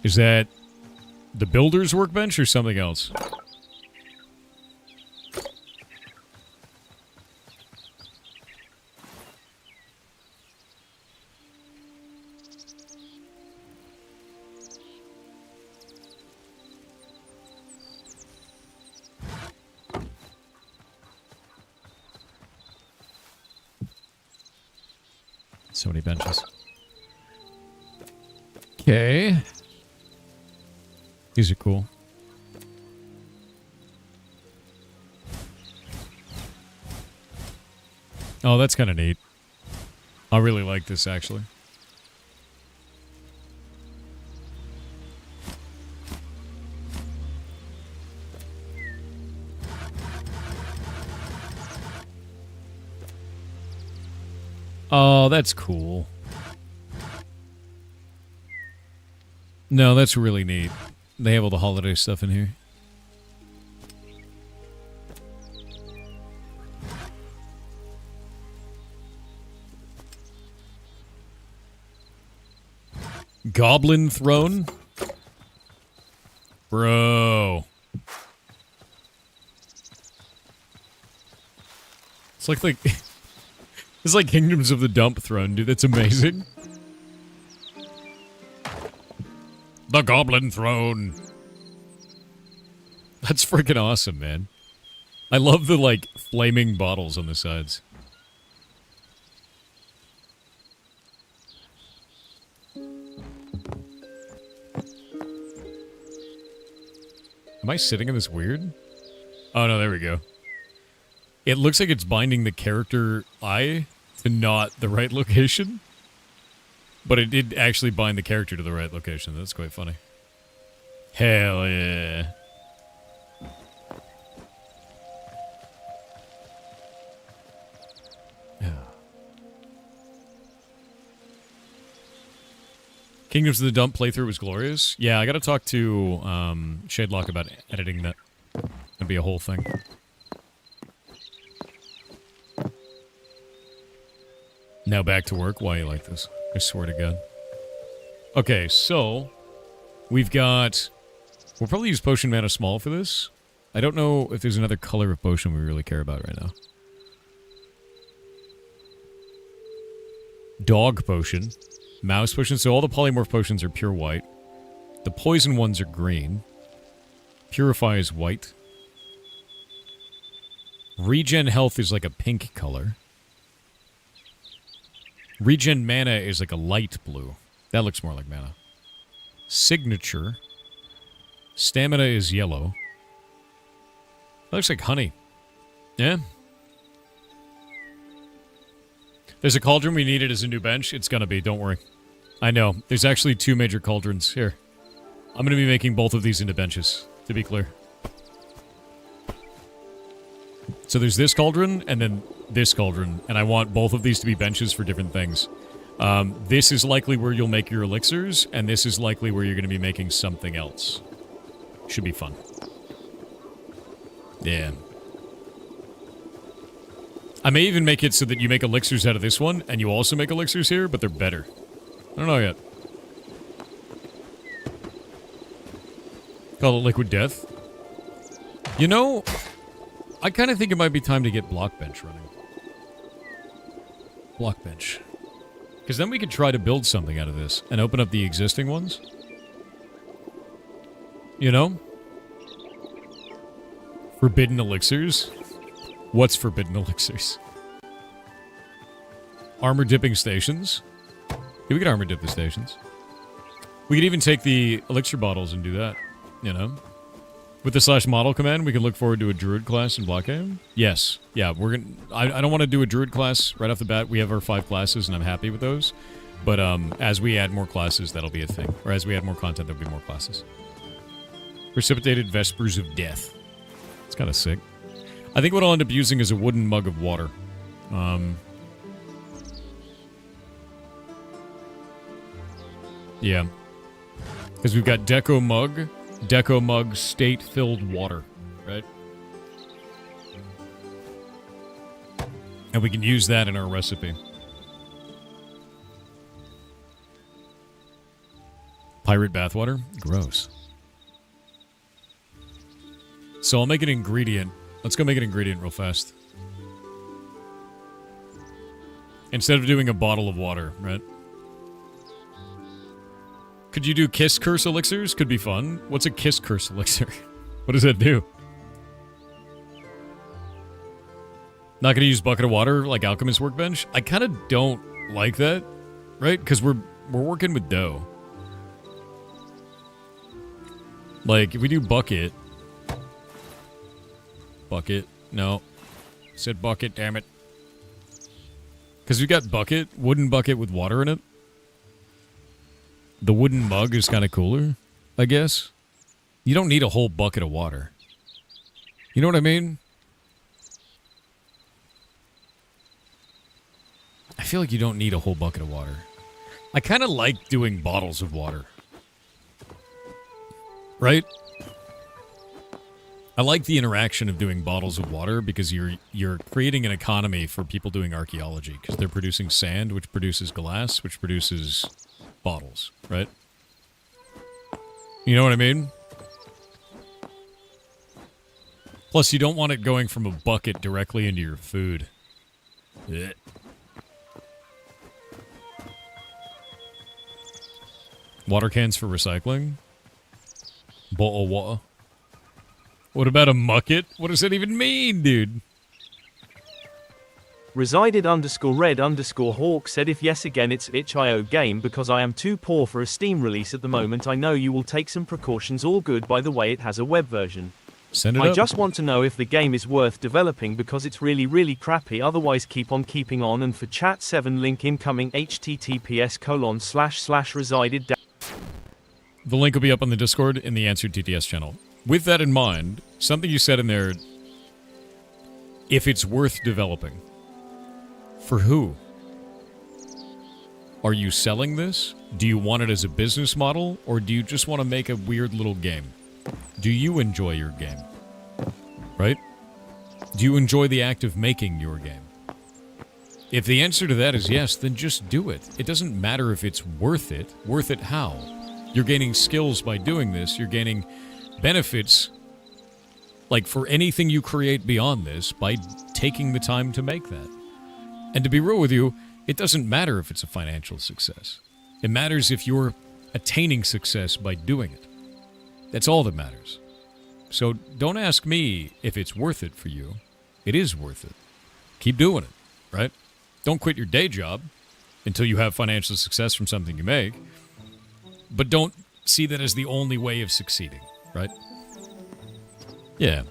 Is that the builder's workbench or something else? So many benches. Okay. These are cool. Oh, that's kind of neat. I really like this, actually. Oh, that's cool. No, that's really neat. They have all the holiday stuff in here. Goblin throne? Bro. It's like it's like Kingdoms of the Dump throne, dude. That's amazing. The Goblin Throne. That's freaking awesome, man. I love the, like, flaming bottles on the sides. Am I sitting in this weird? Oh, no, there we go. It looks like it's binding the character eye to not the right location. But it did actually bind the character to the right location. That's quite funny. Hell yeah. Kingdoms of the Dump playthrough was glorious. Yeah, I gotta talk to Shadelock about editing that. That'd be a whole thing. Now back to work. Why you like this? I swear to God. Okay, so we've got... We'll probably use Potion Mana Small for this. I don't know if there's another color of potion we really care about right now. Dog Potion. Mouse Potion. So all the polymorph potions are pure white. The poison ones are green. Purify is white. Regen Health is like a pink color. Regen Mana is like a light blue. That looks more like mana. Signature. Stamina is yellow. That looks like honey. Yeah. There's a cauldron we needed as a new bench. It's gonna be, don't worry. I know. There's actually 2 major cauldrons. Here. I'm gonna be making both of these into benches, to be clear. So there's this cauldron, and then this cauldron, and I want both of these to be benches for different things. This is likely where you'll make your elixirs, and this is likely where you're going to be making something else. Should be fun. Yeah. I may even make it so that you make elixirs out of this one, and you also make elixirs here, but they're better. I don't know yet. Call it Liquid Death. You know, I kind of think it might be time to get Blockbench running. Blockbench. Because then we could try to build something out of this and open up the existing ones. You know? Forbidden elixirs. What's forbidden elixirs? Armor dipping stations. Yeah, we could armor dip the stations. We could even take the elixir bottles and do that. You know? With the /model command, we can look forward to a druid class in Blockgame. Yes. Yeah, we're gonna... I don't want to do a druid class right off the bat. We have our 5 classes, and I'm happy with those. But as we add more classes, that'll be a thing. Or as we add more content, there'll be more classes. Precipitated Vespers of Death. It's kind of sick. I think what I'll end up using is a wooden mug of water. Yeah. Because we've got Deco Mug, state-filled water, right? And we can use that in our recipe. Pirate bathwater? Gross. So I'll make an ingredient. Let's go make an ingredient real fast. Instead of doing a bottle of water, right? Could you do Kiss Curse elixirs? Could be fun. What's a Kiss Curse elixir? What does that do? Not gonna use bucket of water like Alchemist Workbench? I kind of don't like that, right? Because we're working with dough. Like, if we do bucket... Bucket. No. Said bucket, damn it. Because we got bucket, wooden bucket with water in it. The wooden mug is kind of cooler, I guess. You don't need a whole bucket of water. You know what I mean? I feel like you don't need a whole bucket of water. I kind of like doing bottles of water. Right? I like the interaction of doing bottles of water because you're creating an economy for people doing archaeology because they're producing sand, which produces glass, which produces bottles, right? You know what I mean? Plus, you don't want it going from a bucket directly into your food. Ugh. Water cans for recycling? Bottle of water. What about a mucket? What does that even mean, dude? Resided_red_hawk said if yes again it's itch.io game because I am too poor for a Steam release at the moment. I know you will take some precautions. All good, by the way, it has a web version. Send it I up. just want to know if the game is worth developing because it's really crappy, otherwise keep on keeping on. And for chat 7 link incoming https://resided. The link will be up on the Discord in the Answered TTS channel. With that in mind, something you said in there, if it's worth developing. For who? Are you selling this? Do you want it as a business model? Or do you just want to make a weird little game? Do you enjoy your game? Right? Do you enjoy the act of making your game? If the answer to that is yes, then just do it. It doesn't matter if it's worth it. Worth it how? You're gaining skills by doing this. You're gaining benefits, like for anything you create beyond this, by taking the time to make that. And to be real with you, it doesn't matter if it's a financial success. It matters if you're attaining success by doing it. That's all that matters. So don't ask me if it's worth it for you. It is worth it. Keep doing it, right? Don't quit your day job until you have financial success from something you make. But don't see that as the only way of succeeding, right? Yeah.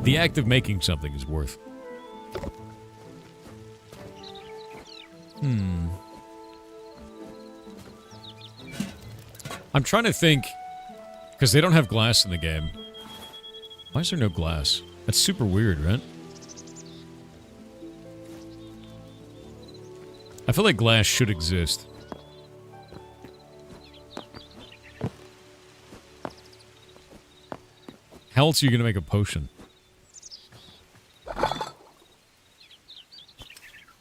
The act of making something is worth. I'm trying to think, because they don't have glass in the game. Why is there no glass? That's super weird, right? I feel like glass should exist. How else are you going to make a potion?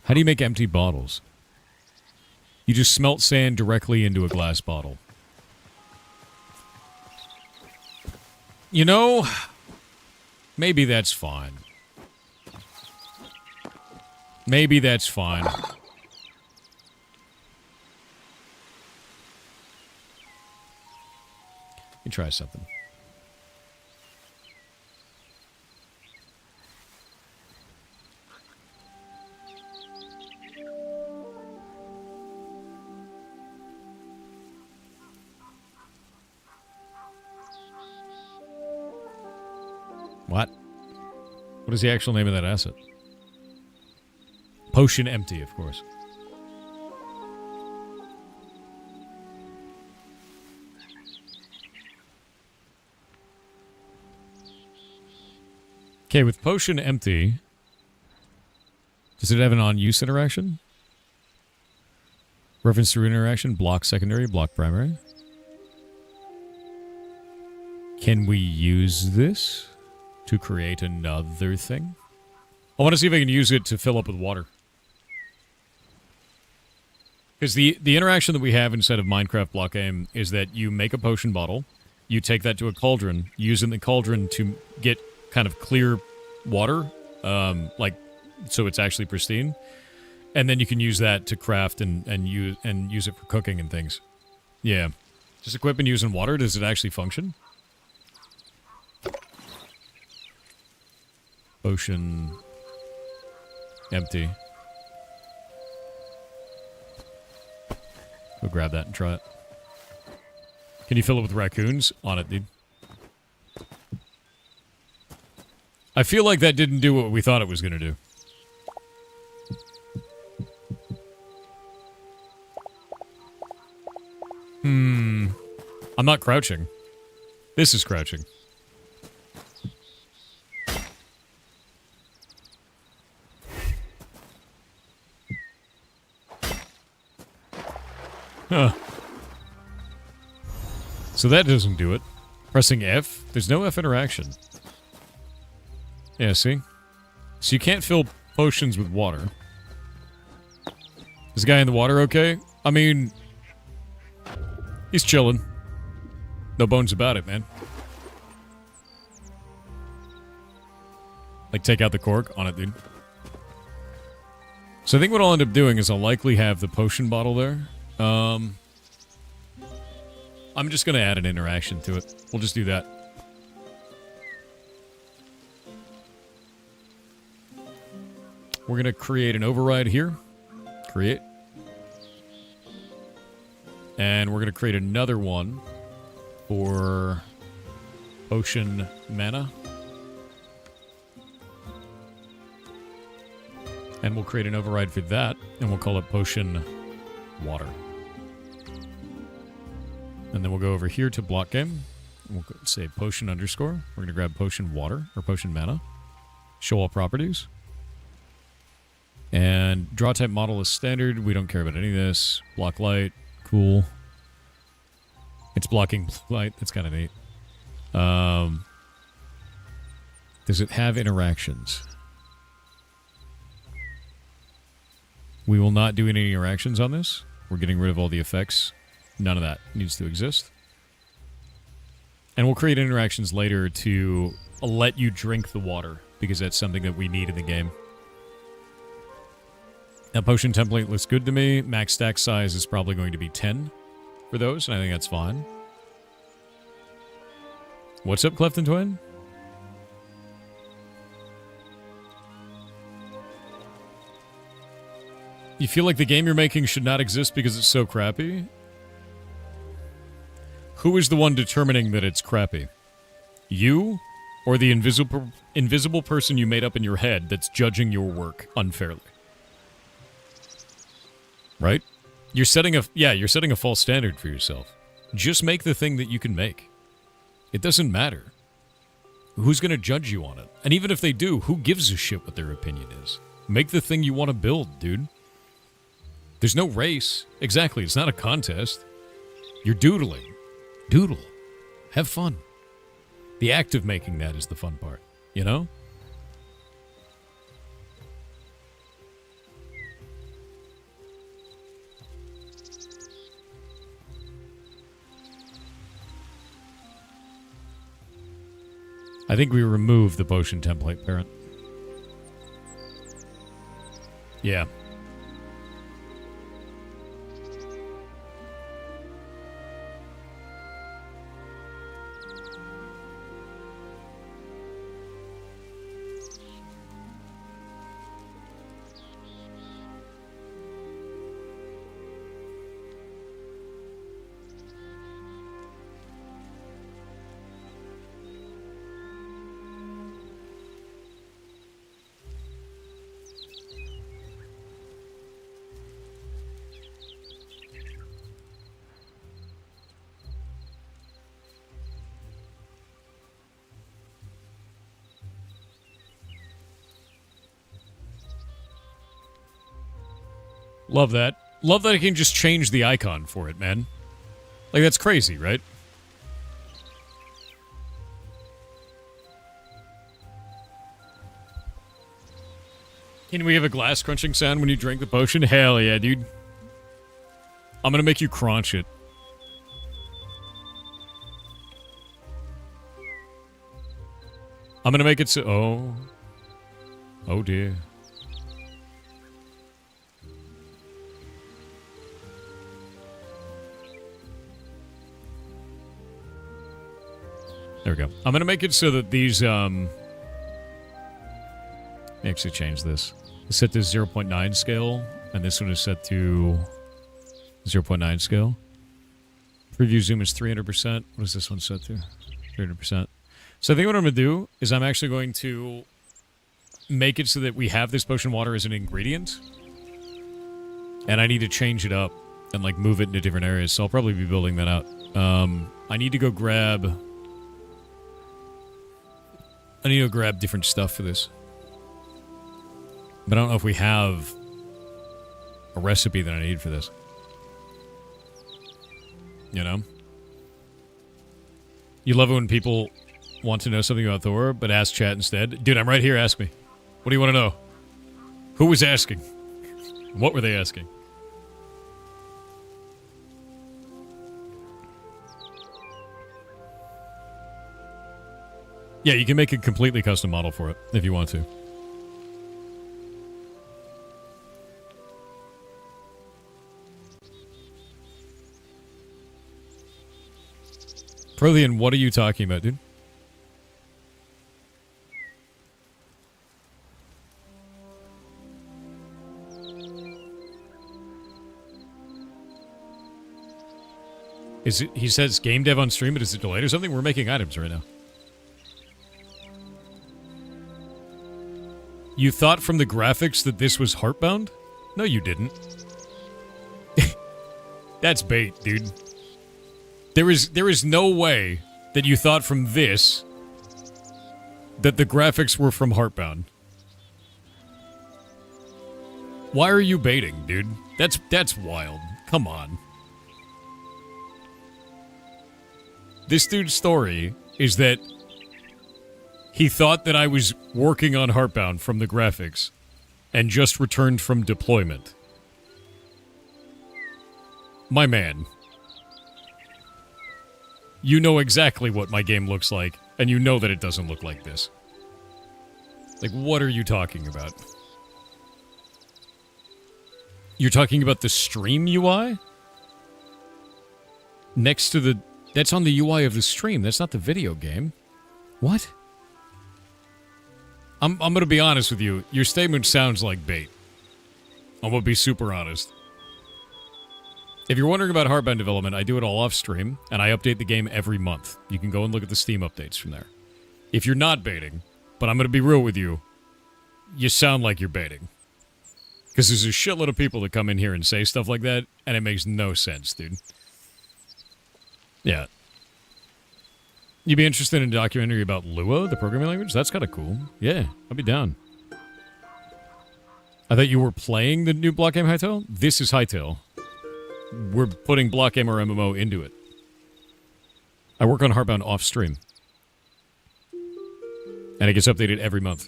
How do you make empty bottles? You just smelt sand directly into a glass bottle. You know, maybe that's fine. Maybe that's fine. Let me try something. What? What is the actual name of that asset? Potion empty, of course. Okay, with potion empty, does it have an on-use interaction? Reference to interaction, block secondary, block primary. Can we use this to create another thing? I want to see if I can use it to fill up with water. Because the interaction that we have inside of Minecraft Blockgame is that you make a potion bottle, you take that to a cauldron, using the cauldron to get kind of clear water, like so it's actually pristine, and then you can use that to craft and use it for cooking and things. Yeah, just equip and using water. Does it actually function? Potion empty. Go grab that and try it. Can you fill it with raccoons? On it, dude. I feel like that didn't do what we thought it was going to do. I'm not crouching. This is crouching. Huh. So that doesn't do it. Pressing F? There's no F interaction. Yeah, see? So you can't fill potions with water. Is the guy in the water okay? I mean, he's chilling. No bones about it, man. Like, take out the cork on it, dude. So I think what I'll end up doing is I'll likely have the potion bottle there. I'm just going to add an interaction to it. We'll just do that. We're going to create an override here. Create. And we're going to create another one for potion mana. And we'll create an override for that, and we'll call it potion water. And then we'll go over here to Blockgame. We'll say potion underscore. We're going to grab potion water, or potion mana. Show all properties. And draw type model is standard. We don't care about any of this. Block light. Cool. It's blocking light. That's kind of neat. Does it have interactions? We will not do any interactions on this. We're getting rid of all the effects. None of that needs to exist. And we'll create interactions later to let you drink the water, because that's something that we need in the game. Now, potion template looks good to me. Max stack size is probably going to be 10 for those, and I think that's fine. What's up, Clefton Twin? You feel like the game you're making should not exist because it's so crappy? Who is the one determining that it's crappy? You? Or the invisible person you made up in your head that's judging your work unfairly? Right? You're setting a false standard for yourself. Just make the thing that you can make. It doesn't matter. Who's going to judge you on it? And even if they do, who gives a shit what their opinion is? Make the thing you want to build, dude. There's no race. Exactly, it's not a contest. You're doodling. Doodle. Have fun. The act of making that is the fun part, you know? I think we removed the potion template parent. Yeah. Love that. Love that I can just change the icon for it, man. Like, that's crazy, right? Can we have a glass crunching sound when you drink the potion? Hell yeah, dude. I'm gonna make you crunch it. I'm gonna make it so... Oh. Oh, dear. There we go. I'm going to make it so that these, let me actually change this. It's set to 0.9 scale, and this one is set to 0.9 scale. Preview zoom is 300%. What is this one set to? 300%. So I think what I'm going to do is I'm actually going to make it so that we have this potion water as an ingredient. And I need to change it up and, like, move it into different areas, so I'll probably be building that out. I need to go grab... I need to grab different stuff for this. But I don't know if we have a recipe that I need for this. You know? You love it when people want to know something about Thor, but ask chat instead. Dude, I'm right here, ask me. What do you want to know? Who was asking? What were they asking? Yeah, you can make a completely custom model for it, if you want to. Prothean, what are you talking about, dude? Is it, he says game dev on stream, but is it delayed or something? We're making items right now. You thought from the graphics that this was Heartbound? No, you didn't. That's bait, dude. There is no way that you thought from this that the graphics were from Heartbound. Why are you baiting, dude? That's wild. Come on. This dude's story is that he thought that I was working on Heartbound from the graphics and just returned from deployment. My man. You know exactly what my game looks like, and you know that it doesn't look like this. Like, what are you talking about? You're talking about the stream UI? Next to the... That's on the UI of the stream. That's not the video game. What? I'm going to be honest with you. Your statement sounds like bait. I'm going to be super honest. If you're wondering about Heartbound development, I do it all off stream, and I update the game every month. You can go and look at the Steam updates from there. If you're not baiting, but I'm going to be real with you, you sound like you're baiting. Because there's a shitload of people that come in here and say stuff like that, and it makes no sense, dude. Yeah. You'd be interested in a documentary about Lua, the programming language? That's kind of cool. Yeah, I'd be down. I thought you were playing the new Blockgame Hytale? This is Hytale. We're putting Blockgame or MMO into it. I work on Heartbound off stream. And it gets updated every month.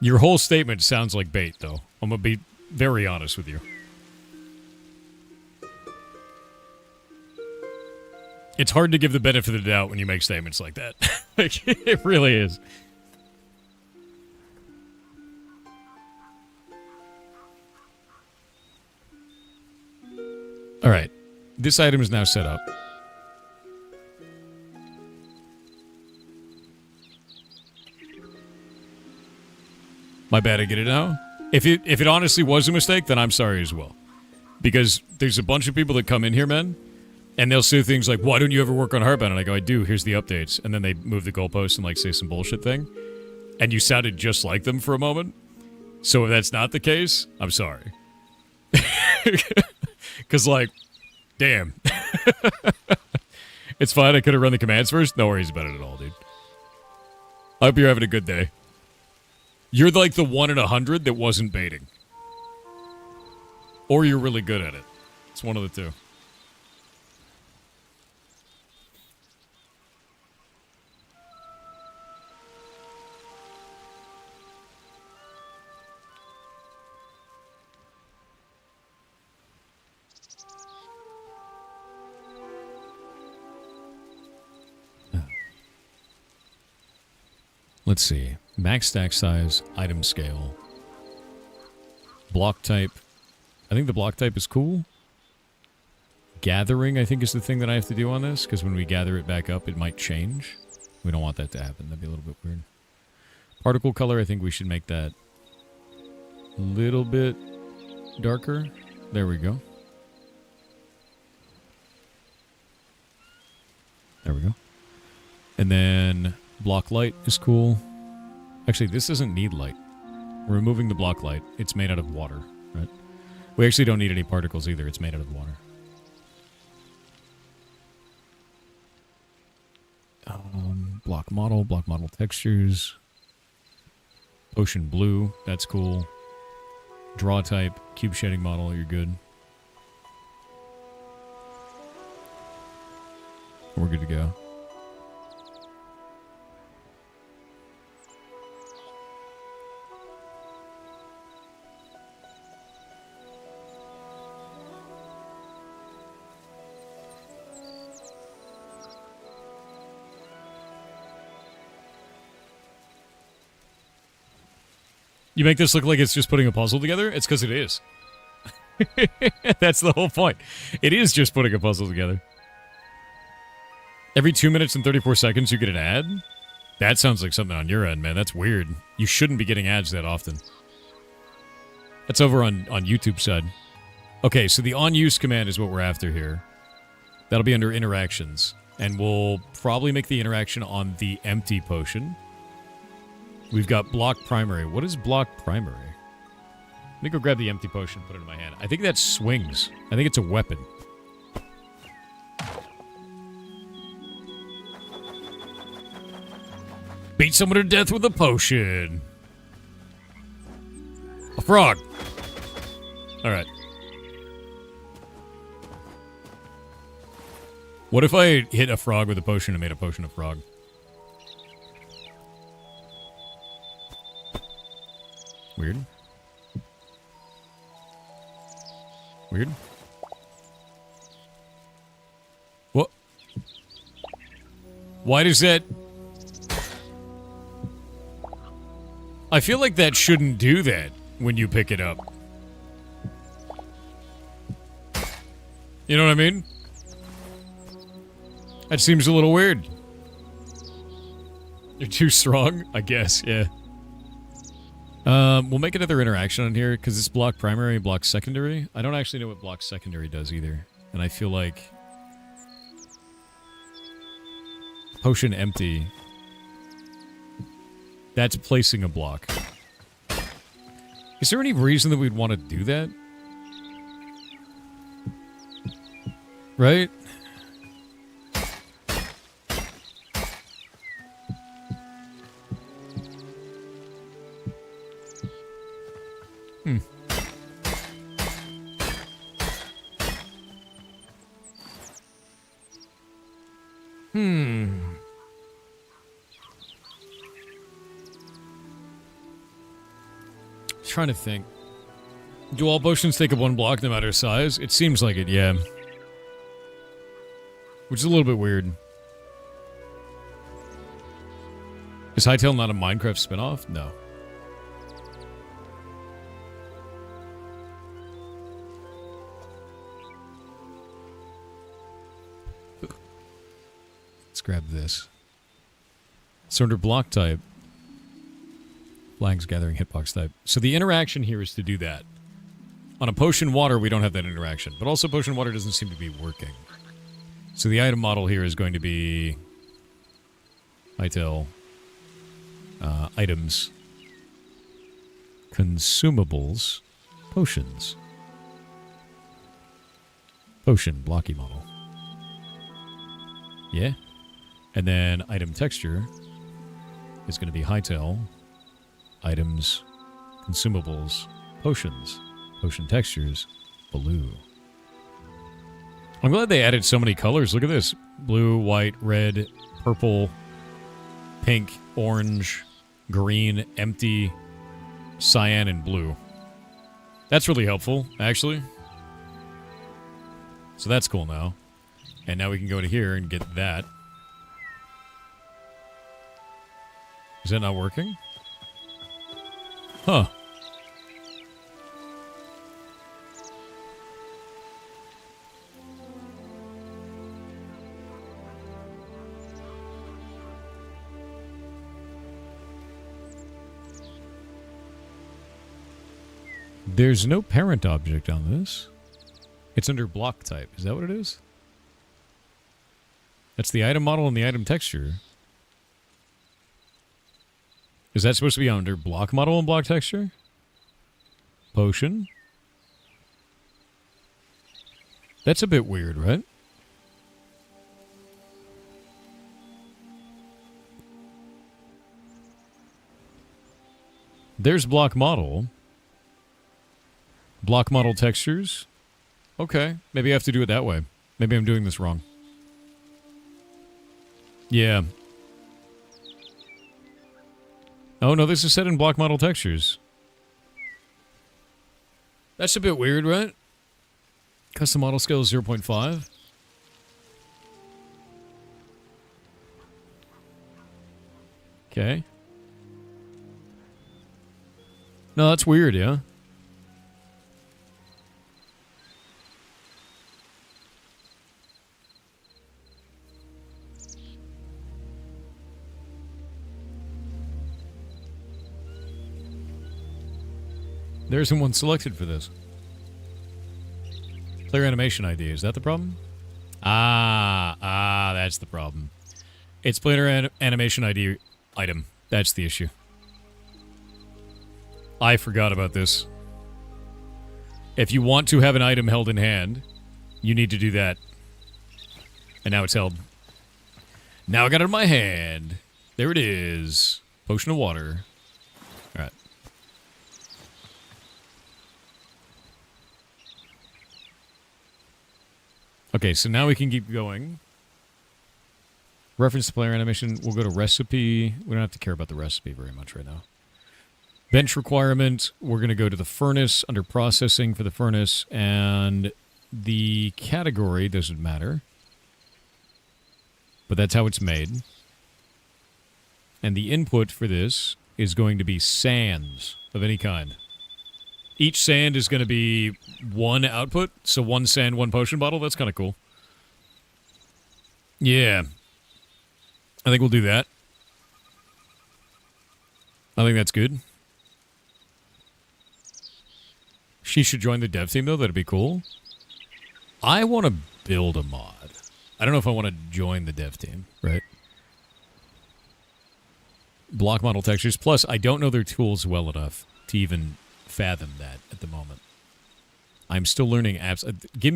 Your whole statement sounds like bait, though. I'm going to be very honest with you. It's hard to give the benefit of the doubt when you make statements like that. Like, it really is. All right. This item is now set up. My bad, I get it now. If it honestly was a mistake, then I'm sorry as well. Because there's a bunch of people that come in here, man, and they'll say things like, why don't you ever work on Heartbound? And I go, I do, here's the updates. And then they move the goalpost and like say some bullshit thing. And you sounded just like them for a moment. So if that's not the case, I'm sorry. Because like, damn. It's fine, I could have run the commands first. No worries about it at all, dude. I hope you're having a good day. You're like the 1 in 100 that wasn't baiting. Or you're really good at it. It's one of the two. Let's see. Max stack size, item scale, block type. I think the block type is cool. Gathering, I think, is the thing that I have to do on this, because when we gather it back up, it might change. We don't want that to happen. That'd be a little bit weird. Particle color, I think we should make that a little bit darker. There we go. There we go. And then block light is cool. Actually, this doesn't need light. We're removing the block light. It's made out of water, right? We actually don't need any particles either. It's made out of water. Block model textures. Ocean blue, that's cool. Draw type, cube shading model, you're good. We're good to go. You make this look like it's just putting a puzzle together? It's because it is. That's the whole point. It is just putting a puzzle together. Every 2 minutes and 34 seconds you get an ad? That sounds like something on your end, man. That's weird. You shouldn't be getting ads that often. That's over on YouTube side. Okay, so the on-use command is what we're after here. That'll be under interactions. And we'll probably make the interaction on the empty potion. We've got block primary. What is block primary? Let me go grab the empty potion and put it in my hand. I think that swings. I think it's a weapon. Beat someone to death with a potion. A frog. Alright. What if I hit a frog with a potion and made a potion of frog? Weird. Weird. What? Why does that... I feel like that shouldn't do that when you pick it up. You know what I mean? That seems a little weird. You're too strong, I guess, yeah. We'll make another interaction on here, because it's block primary, block secondary. I don't actually know what block secondary does either. And I feel like... Potion empty. That's placing a block. Is there any reason that we'd want to do that? Right? Trying to think. Do all potions take up one block no matter size? It seems like it, yeah. which is a little bit weird. Is Hytale not a Minecraft spinoff? No. Let's grab this. So under block type, flags gathering hitbox type. So the interaction here is to do that. On a potion water, we don't have that interaction. But also potion water doesn't seem to be working. So the item model here is going to be Hytale, items, consumables, potions. Potion, blocky model. Yeah. And then item texture is going to be Hytale, items, consumables, potions, potion textures, blue. I'm glad they added so many colors. Look at this. Blue, white, red, purple, pink, orange, green, empty, cyan, and blue. That's really helpful, actually. So that's cool now. And now we can go to here and get that. Is that not working? Huh. There's no parent object on this. It's under block type. Is that what it is? That's the item model and the item texture. Is that supposed to be under block model and block texture? Potion? That's a bit weird, right? There's block model. Block model textures. Okay, maybe I have to do it that way. Maybe I'm doing this wrong. Yeah. Oh, no, this is set in block model textures. That's a bit weird, right? Custom model scale is 0.5. Okay. No, that's weird, yeah? There isn't one selected for this. Player animation ID, is that the problem? That's the problem. It's player animation ID item. That's the issue. I forgot about this. If you want to have an item held in hand, you need to do that. And now it's held. Now I got it in my hand. There it is. Potion of water. Alright. Okay, so now we can keep going. Reference to player animation. We'll go to recipe. We don't have to care about the recipe very much right now. Bench requirement. We're going to go to the furnace under processing for the furnace. And the category doesn't matter. But that's how it's made. And the input for this is going to be sands of any kind. Each sand is going to be one output, so one sand, one potion bottle. That's kind of cool. Yeah. I think we'll do that. I think that's good. She should join the dev team, though. That'd be cool. I want to build a mod. I don't know if I want to join the dev team, right? Block model textures. Plus, I don't know their tools well enough to even fathom that at the moment. I'm still learning apps. Give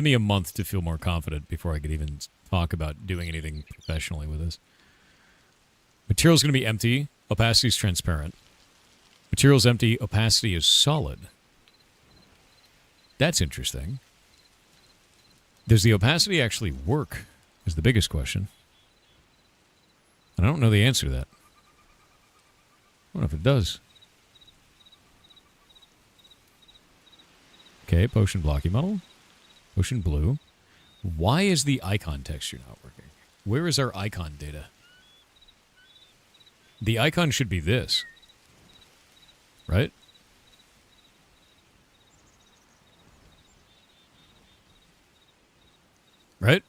me a month to feel more confident before I could even talk about doing anything professionally with this. Material is going to be empty. Opacity is transparent. Material is empty. Opacity is solid. That's interesting. Does the opacity actually work? Is the biggest question. And I don't know the answer to that. I don't know if it does. Okay, potion blocky model. Potion blue. Why is the icon texture not working? Where is our icon data? The icon should be this. Right? Right?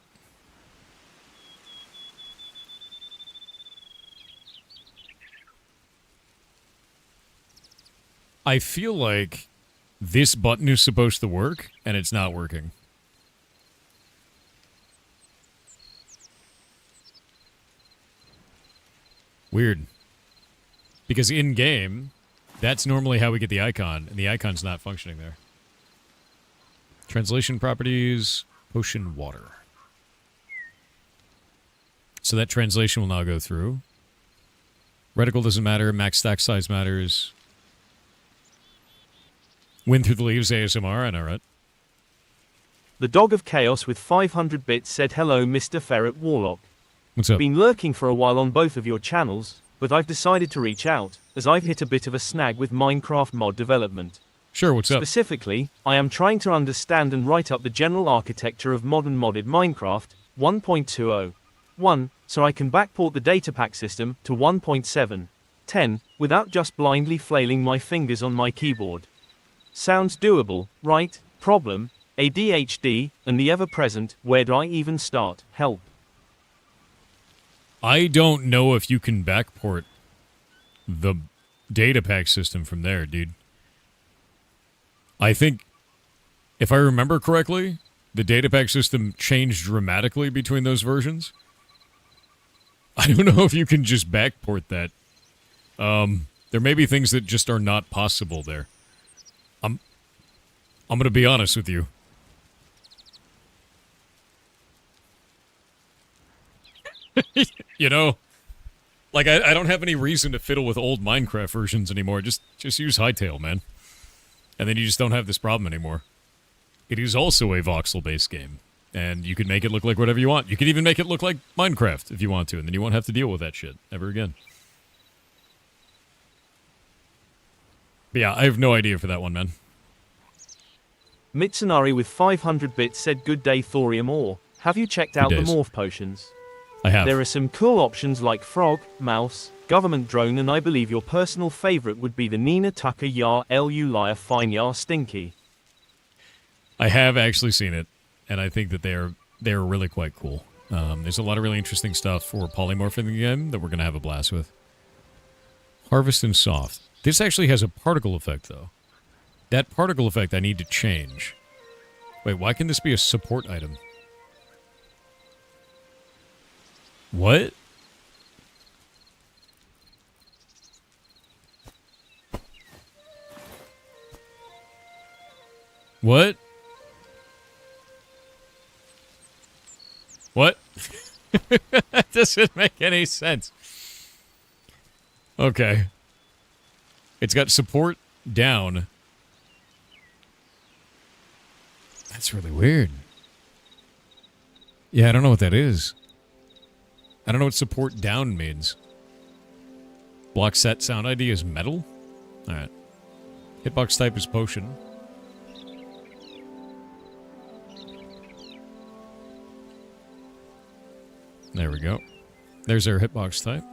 I feel like this button is supposed to work, and it's not working. Weird. Because in-game, that's normally how we get the icon, and the icon's not functioning there. Translation properties, potion water. So that translation will now go through. Reticle doesn't matter, max stack size matters. Wind through the leaves ASMR, I know, right? The Dog of Chaos with 500 bits said hello Mr. Ferret Warlock. What's up? Been lurking for a while on both of your channels, but I've decided to reach out, as I've hit a bit of a snag with Minecraft mod development. Sure, what's up? Specifically, I am trying to understand and write up the general architecture of modern modded Minecraft 1.20.1, so I can backport the datapack system to 1.7.10, without just blindly flailing my fingers on my keyboard. Sounds doable, right? Problem, ADHD, and the ever-present, where do I even start? Help. I don't know if you can backport the datapack system from there, dude. I think, if I remember correctly, the datapack system changed dramatically between those versions. I don't know if you can just backport that. There may be things that just are not possible there. I'm going to be honest with you. You know, like I don't have any reason to fiddle with old Minecraft versions anymore. Just use Hytale, man. And then you just don't have this problem anymore. It is also a voxel-based game, and you can make it look like whatever you want. You can even make it look like Minecraft if you want to, and then you won't have to deal with that shit ever again. But yeah, I have no idea for that one, man. Mitsunari with 500 bits said good day Thorium Ore. Have you checked out the morph potions? I have. There are some cool options like frog, mouse, government drone, and I believe your personal favorite would be the Nina Tucker Yar Lu Liar Fine Yar Stinky. I have actually seen it, and I think that they're really quite cool. There's a lot of really interesting stuff for polymorph in the game that we're going to have a blast with. Harvest and soft. This actually has a particle effect, though. That particle effect I need to change. Wait, why can this be a support item? What? What? What? That doesn't make any sense. Okay. It's got support down. That's really weird. Yeah, I don't know what that is. I don't know what support down means. Block set sound ID is metal? Alright. Hitbox type is potion. There we go. There's our hitbox type.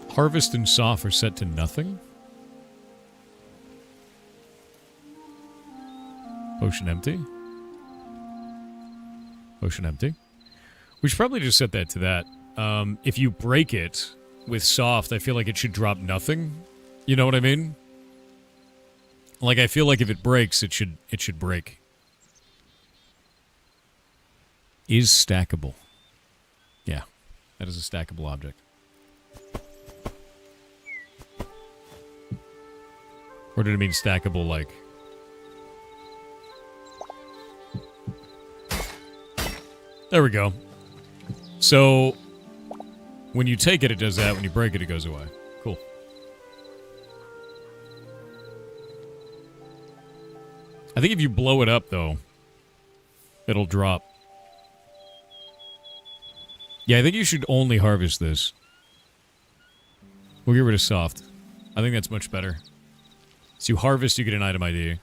Harvest and soft are set to nothing. Potion empty. Potion empty. We should probably just set that to that. If you break it with soft, I feel like it should drop nothing. You know what I mean? Like, I feel like if it breaks, it should break. Is stackable. Yeah, that is a stackable object. Or did it mean stackable, like... There we go. So, when you take it, it does that. When you break it, it goes away. Cool. I think if you blow it up, though, it'll drop. Yeah, I think you should only harvest this. We'll get rid of soft. I think that's much better. So you harvest, you get an item ID.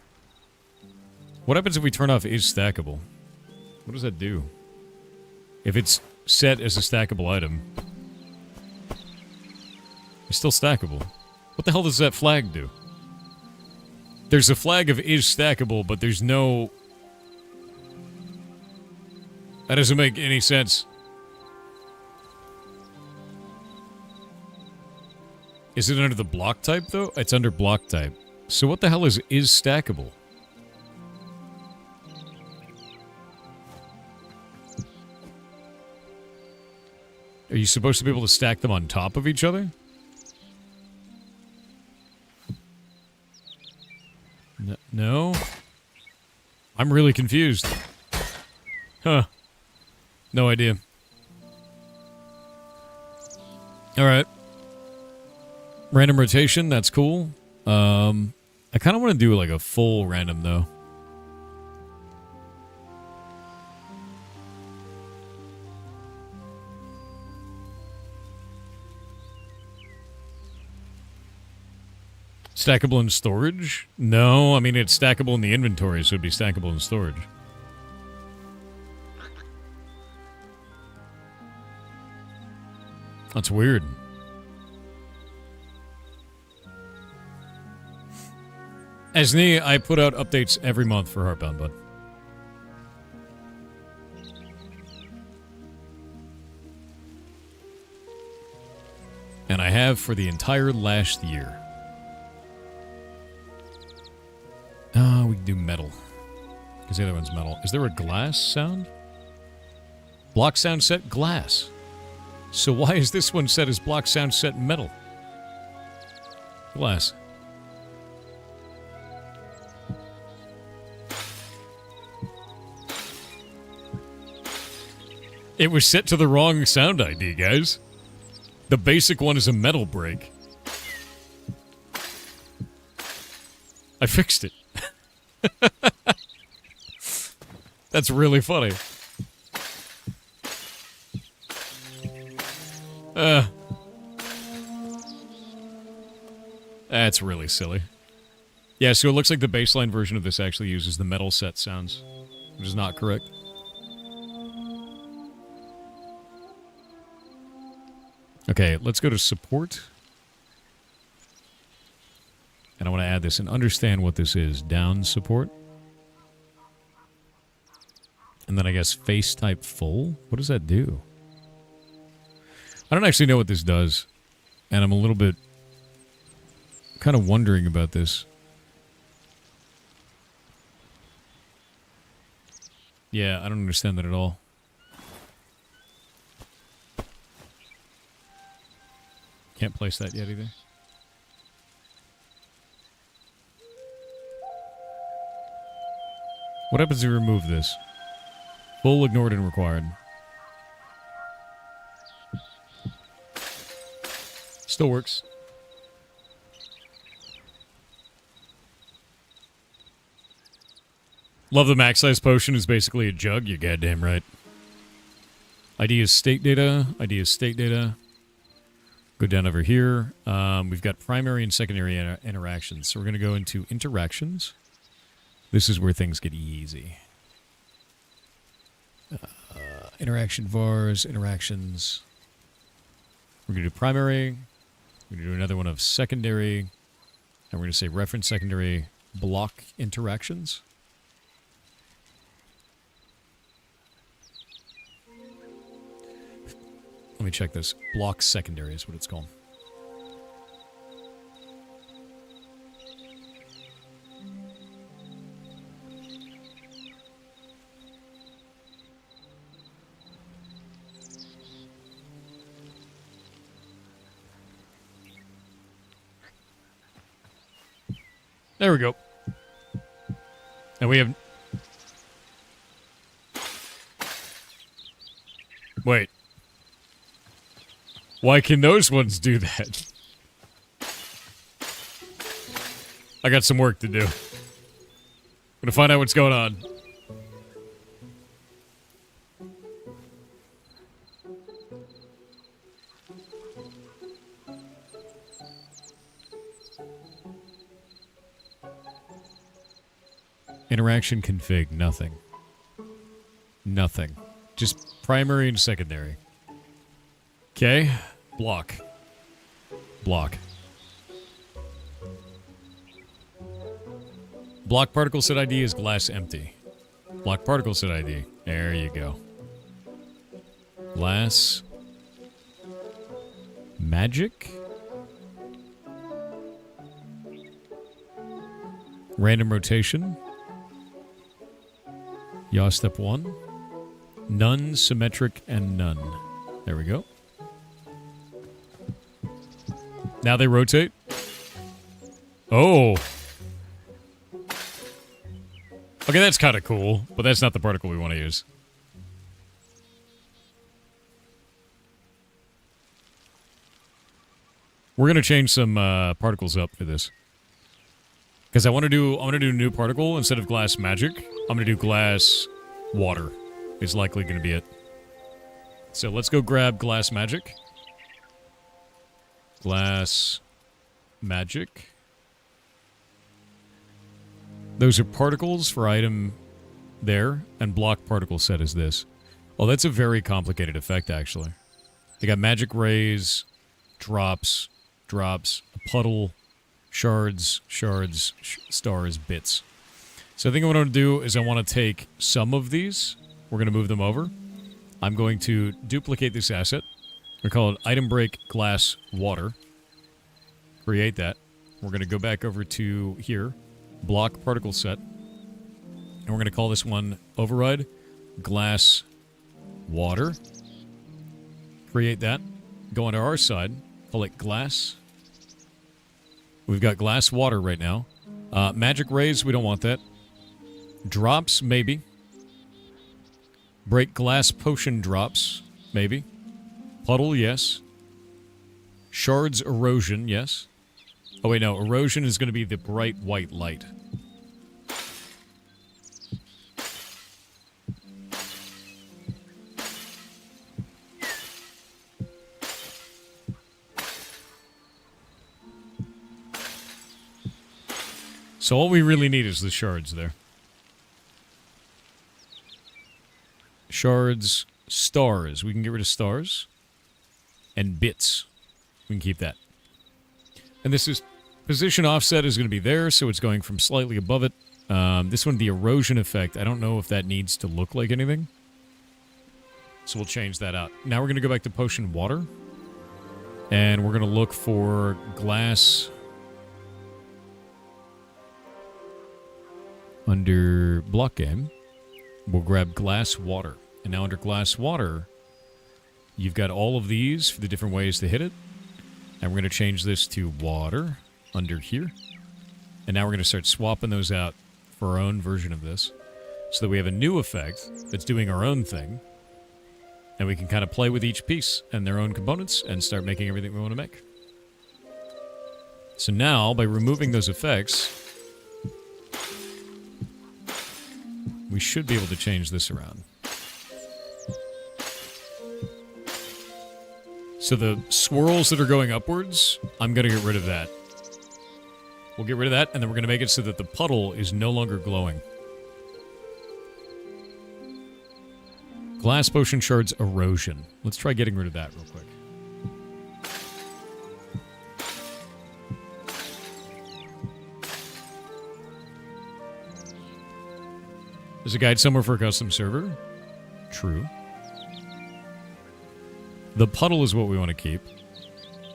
What happens if we turn off is stackable? What does that do? If it's set as a stackable item, it's still stackable. What the hell does that flag do? There's a flag of is stackable, but there's no... That doesn't make any sense. Is it under the block type, though? It's under block type. So what the hell is stackable? Are you supposed to be able to stack them on top of each other? No? I'm really confused. Huh. No idea. Alright. Random rotation, that's cool. I kind of want to do like a full random, though. Stackable in storage? No, I mean, it's stackable in the inventory, so it'd be stackable in storage. That's weird. As me, I put out updates every month for Heartbound, bud. And I have for the entire last year. We can do metal. Because the other one's metal. Is there a glass sound? Block sound set glass. So why is this one set as block sound set metal? Glass. It was set to the wrong sound ID, guys. The basic one is a metal break. I fixed it. That's really funny. That's really silly. Yeah, so it looks like the baseline version of this actually uses the metal set sounds, which is not correct. Okay, let's go to support. And I want to add this and understand what this is. Down support. And then I guess face type full. What does that do? I don't actually know what this does. And I'm a little bit kind of wondering about this. Yeah, I don't understand that at all. Can't place that yet either. What happens if you remove this? Full, ignored, and required. Still works. Love the max size potion is basically a jug. You're goddamn right. ID is state data. ID is state data. Go down over here. We've got primary and secondary interactions. So we're going to go into interactions. This is where things get easy. Interaction vars, interactions. We're going to do primary. We're going to do another one of secondary. And we're going to say reference secondary block interactions. Let me check this. Block secondary is what it's called. There we go. And we have... Wait. Why can those ones do that? I got some work to do. I'm gonna find out what's going on. Interaction config, nothing. Nothing. Just primary and secondary. Okay. Block. Block. Block particle set ID is glass empty. Block particle set ID. There you go. Glass. Magic. Random rotation. Yaw step 1. None, symmetric, and none. There we go. Now they rotate. Oh. Okay, that's kind of cool, but that's not the particle we want to use. We're gonna change some particles up for this, because I want to do a new particle instead of glass magic. I'm gonna do glass water. Is likely gonna be it. So let's go grab glass magic. Glass magic. Those are particles for item there, and block particle set is this. Oh, that's a very complicated effect, actually. They got magic rays, drops, a puddle, shards, stars, bits. So I think what I want to do is I want to take some of these. We're going to move them over. I'm going to duplicate this asset. We call it item break glass water. Create that. We're going to go back over to here. Block particle set. And we're going to call this one override glass water. Create that. Go onto our side. Call it glass. We've got glass water right now. Magic rays, we don't want that. Drops, maybe. Break glass potion drops, maybe. Puddle, yes. Shards erosion, yes. Oh wait, no, erosion is going to be the bright white light. So all we really need is the shards there. Shards, stars. We can get rid of stars. And bits. We can keep that. And this is... Position offset is going to be there, so it's going from slightly above it. This one, the erosion effect, I don't know if that needs to look like anything. So we'll change that out. Now we're going to go back to potion water. And we're going to look for glass... Under Blockgame, we'll grab glass water. And now under glass water, you've got all of these for the different ways to hit it. And we're going to change this to water under here. And now we're going to start swapping those out for our own version of this. So that we have a new effect that's doing our own thing. And we can kind of play with each piece and their own components and start making everything we want to make. So now, by removing those effects... we should be able to change this around. So the swirls that are going upwards, I'm going to get rid of that. We'll get rid of that, and then we're going to make it so that the puddle is no longer glowing. Glass potion shards erosion. Let's try getting rid of that real quick. There's a guide somewhere for a custom server. True. The puddle is what we want to keep.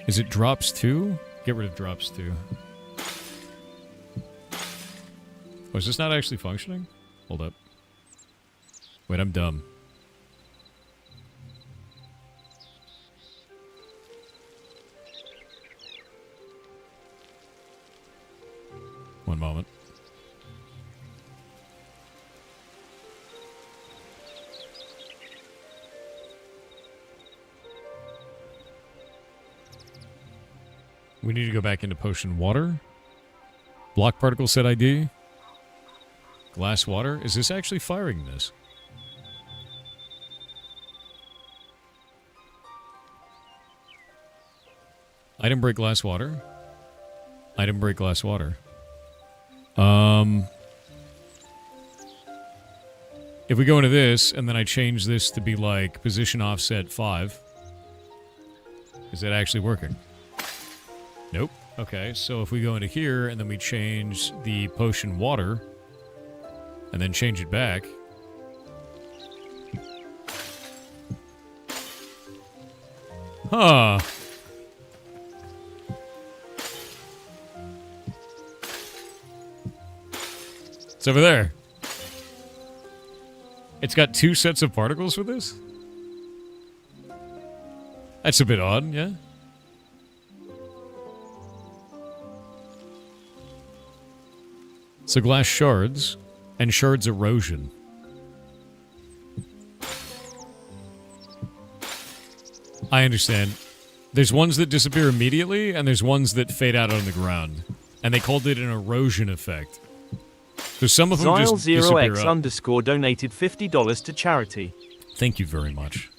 Is it drops too? Get rid of drops too. Oh, is this not actually functioning? Hold up. Wait, I'm dumb. One moment. We need to go back into potion water. Block particle set ID. Glass water. Is this actually firing this? Item break glass water. Item break glass water. If we go into this, and then I change this to be like position offset 5, is that actually working? Nope. Okay, so if we go into here, and then we change the potion water, and then change it back. Huh. It's over there. It's got 2 sets of particles for this? That's a bit odd, yeah? So glass shards and shards erosion. I understand. There's ones that disappear immediately, and there's ones that fade out on the ground. And they called it an erosion effect. So some of them just disappear up. Zyle0x_ donated $50 to charity. Thank you very much.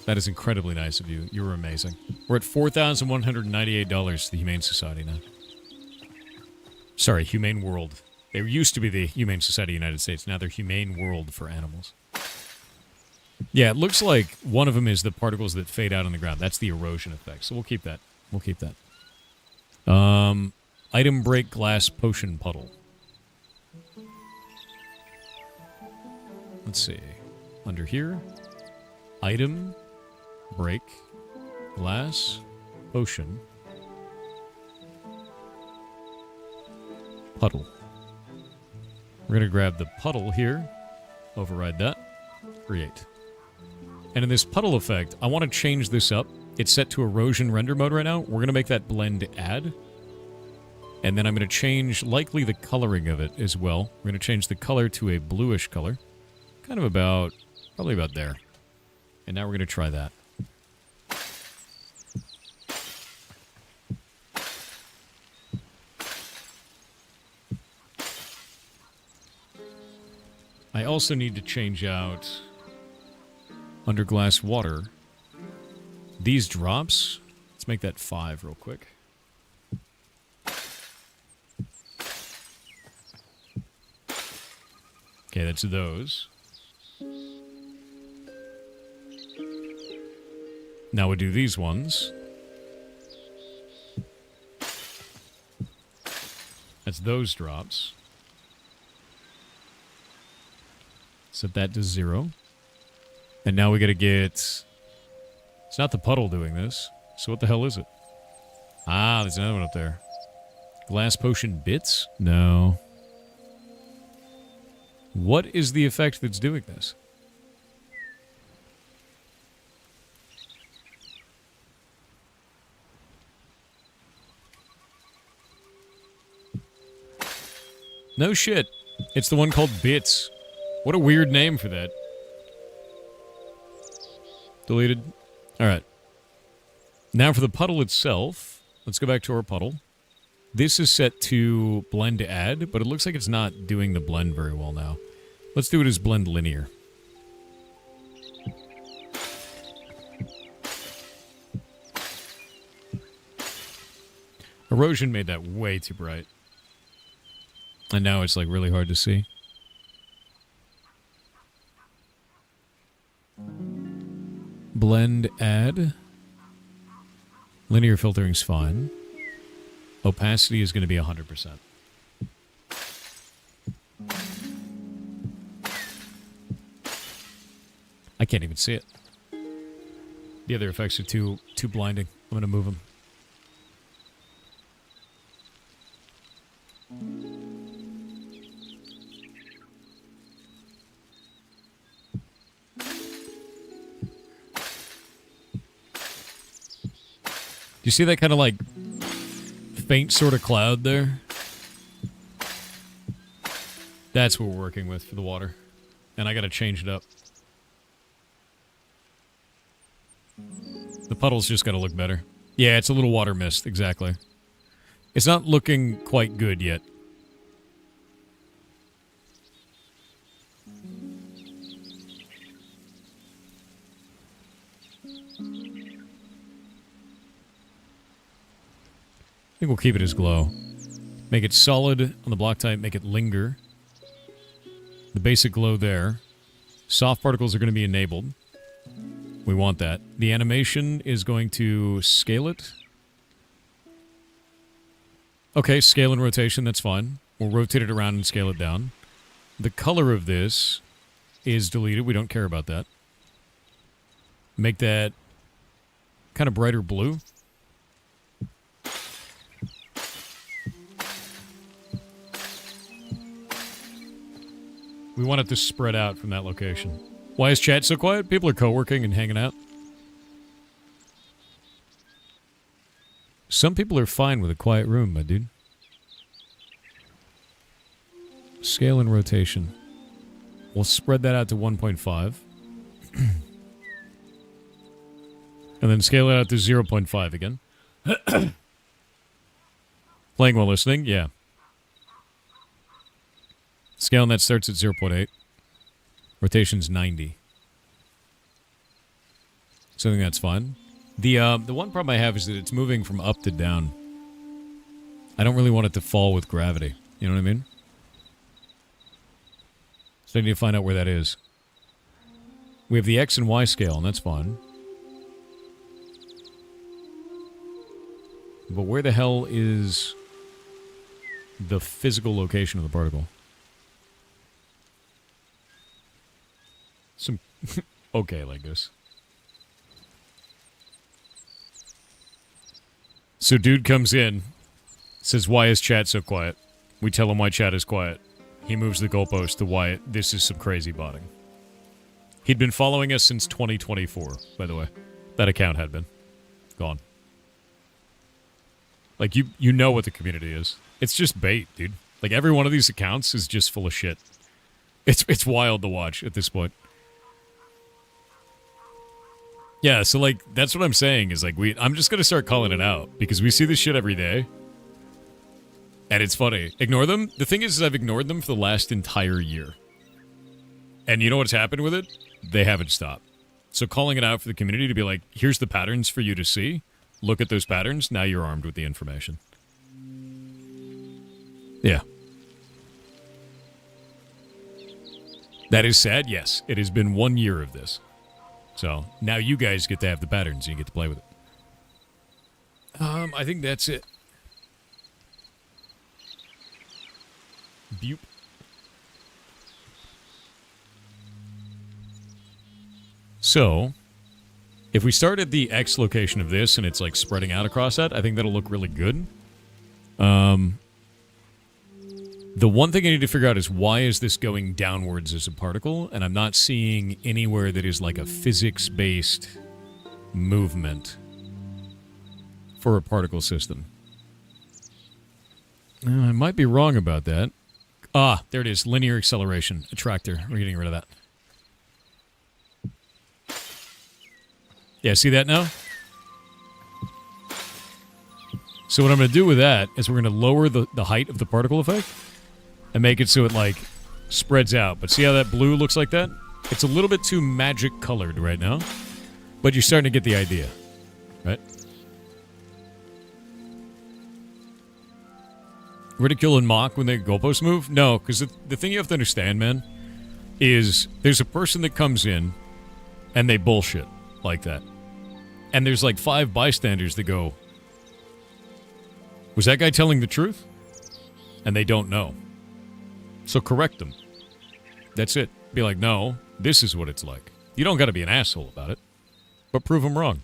That is incredibly nice of you. You're amazing. We're at $4,198 to the Humane Society now. Sorry, Humane World. They used to be the Humane Society of the United States. Now they're Humane World for animals. Yeah, it looks like one of them is the particles that fade out on the ground. That's the erosion effect. So we'll keep that. We'll keep that. Item break glass potion puddle. Let's see. Under here. Item break glass potion puddle. We're going to grab the puddle here. Override that. Create. And in this puddle effect, I want to change this up. It's set to erosion render mode right now. We're going to make that blend add. And then I'm going to change likely the coloring of it as well. We're going to change the color to a bluish color. Kind of about, probably about there. And now we're going to try that. I also need to change out, under glass water, these drops. Let's make that 5 real quick. Okay, that's those. Now we do these ones. That's those drops. Set that to 0. And now we gotta get... It's not the puddle doing this. So what the hell is it? Ah, there's another one up there. Glass potion bits? No. What is the effect that's doing this? No shit. It's the one called bits. What a weird name for that. Deleted. Alright. Now for the puddle itself, let's go back to our puddle. This is set to blend add, but it looks like it's not doing the blend very well now. Let's do it as blend linear. Erosion made that way too bright. And now it's like really hard to see. Blend add. Linear filtering's fine. Opacity is going to be 100%. I can't even see it. The other effects are too blinding. I'm going to move them. Do you see that kind of like faint sort of cloud there? That's what we're working with for the water. And I gotta change it up. The puddle's just gotta look better. Yeah, it's a little water mist, exactly. It's not looking quite good yet. I think we'll keep it as glow. Make it solid on the block type, make it linger. The basic glow there. Soft particles are going to be enabled. We want that. The animation is going to scale it. Okay, scale and rotation, that's fine. We'll rotate it around and scale it down. The color of this is deleted. We don't care about that. Make that kind of brighter blue. We want it to spread out from that location. Why is chat so quiet? People are co-working and hanging out. Some people are fine with a quiet room, my dude. Scale and rotation. We'll spread that out to 1.5. And then scale it out to 0.5 again. Playing while listening? Yeah. Scale on that starts at 0.8. Rotation's 90. So I think that's fine. The one problem I have is that it's moving from up to down. I don't really want it to fall with gravity. You know what I mean? So I need to find out where that is. We have the X and Y scale, and that's fine. But where the hell is the physical location of the particle? Some... okay, Legos. So dude comes in, says, why is chat so quiet? We tell him why chat is quiet. He moves the goalpost to why this is some crazy botting. He'd been following us since 2024, by the way. That account had been. Gone. Like, you know what the community is. It's just bait, dude. Like, every one of these accounts is just full of shit. It's wild to watch at this point. Yeah, so, like, that's what I'm saying, is, like, I'm just gonna start calling it out, because we see this shit every day. And it's funny. Ignore them. The thing is I've ignored them for the last entire year. And you know what's happened with it? They haven't stopped. So calling it out for the community to be like, here's the patterns for you to see. Look at those patterns. Now you're armed with the information. Yeah. That is sad, yes. It has been 1 year of this. So now you guys get to have the patterns and you get to play with it. I think that's it. Bupe. So, if we start at the X location of this and it's like spreading out across that, I think that'll look really good. The one thing I need to figure out is why is this going downwards as a particle, and I'm not seeing anywhere that is like a physics-based movement for a particle system. I might be wrong about that. Ah, there it is. Linear acceleration. Attractor. We're getting rid of that. Yeah, see that now? So what I'm going to do with that is we're going to lower the height of the particle effect and make it so it, like, spreads out. But see how that blue looks like that? It's a little bit too magic colored right now. But you're starting to get the idea. Right? Ridicule and mock when they goalposts move? No, because the thing you have to understand, man, is there's a person that comes in and they bullshit like that. And there's like 5 bystanders that go, was that guy telling the truth? And they don't know. So correct them. That's it. Be like, no, this is what it's like. You don't got to be an asshole about it, but prove them wrong.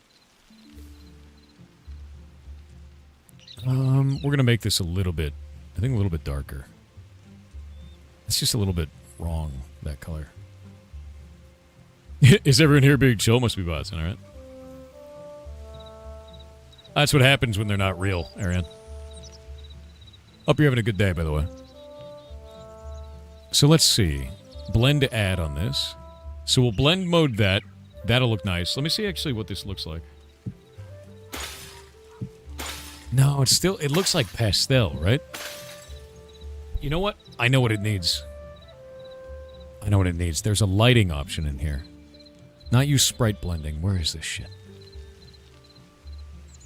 We're going to make this a little bit, I think a little bit darker. It's just a little bit wrong, that color. Is everyone here being chill? Must be bots, alright? That's what happens when they're not real, Ariane. Hope you're having a good day, by the way. So let's see. Blend to add on this. So we'll blend mode that. That'll look nice. Let me see actually what this looks like. No, it's still, it looks like pastel, right? You know what? I know what it needs. I know what it needs. There's a lighting option in here. Not use sprite blending. Where is this shit?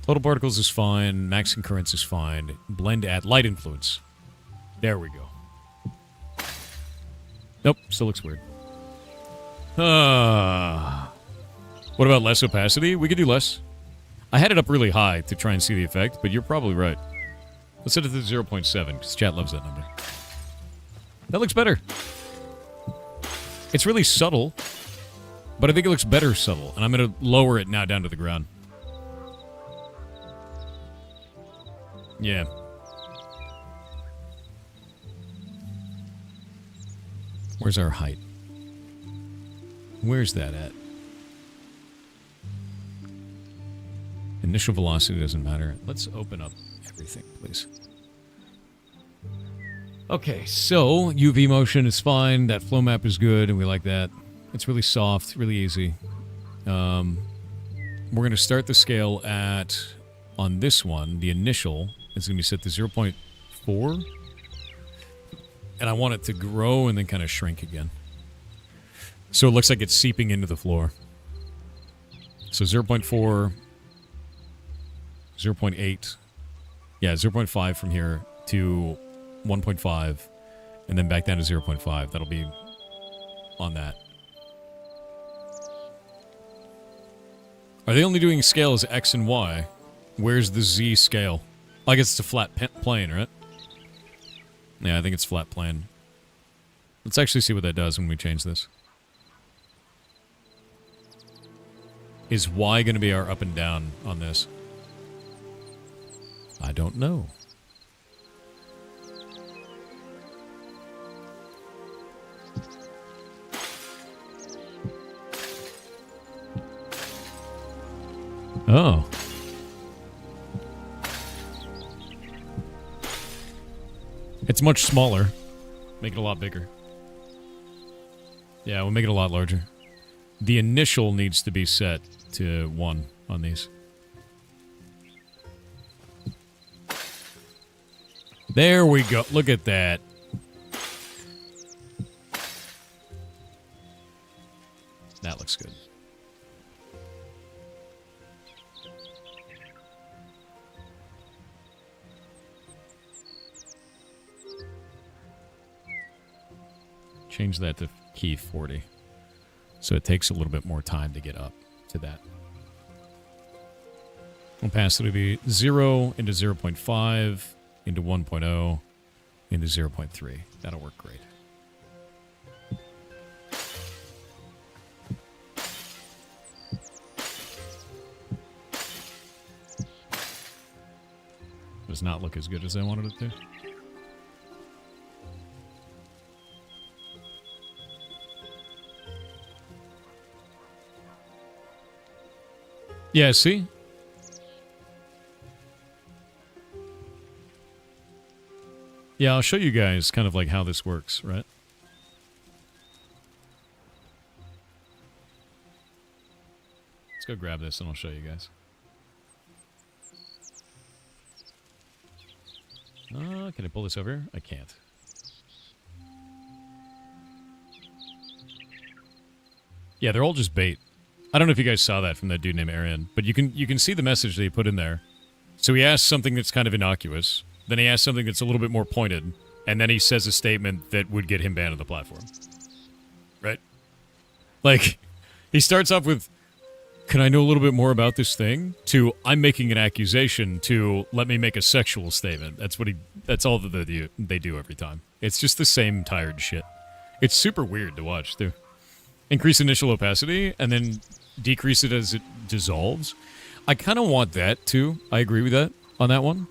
Total particles is fine. Max concurrence is fine. Blend add light influence. There we go. Nope, still looks weird. What about less opacity? We could do less. I had it up really high to try and see the effect, but you're probably right. Let's set it to 0.7, because chat loves that number. That looks better. It's really subtle, but I think it looks better subtle, and I'm going to lower it now down to the ground. Yeah. Where's our height? Where's that at? Initial velocity doesn't matter. Let's open up everything, please. Okay, so UV motion is fine. That flow map is good, and we like that. It's really soft, really easy. We're going to start the scale at, on this one, the initial is going to be set to 0.4. And I want it to grow and then kind of shrink again. So it looks like it's seeping into the floor. So 0.4, 0.8, yeah, 0.5 from here to 1.5, and then back down to 0.5. That'll be on that. Are they only doing scales X and Y? Where's the Z scale? I guess it's a flat plane, right? Yeah, I think it's flat plane. Let's actually see what that does when we change this. Is Y going to be our up and down on this? I don't know. Oh. It's much smaller. Make it a lot bigger. Yeah, we'll make it a lot larger. The initial needs to be set to 1 on these. There we go. Look at that. That looks good. Change that to key 40. So it takes a little bit more time to get up to that. Opacity will be 0 into 0.5 into 1.0 into 0.3. That'll work great. Does not look as good as I wanted it to. Yeah, see? Yeah, I'll show you guys kind of like how this works, right? Let's go grab this and I'll show you guys. Can I pull this over? I can't. Yeah, they're all just bait. I don't know if you guys saw that from that dude named Arian, but you can see the message that he put in there. So he asks something that's kind of innocuous, then he asks something that's a little bit more pointed, and then he says a statement that would get him banned on the platform. Right? Like, he starts off with, can I know a little bit more about this thing? To, I'm making an accusation, to, let me make a sexual statement. That's all that they do every time. It's just the same tired shit. It's super weird to watch, too. Increase initial opacity, and then decrease it as it dissolves. I kind of want that, too. I agree with that on that one.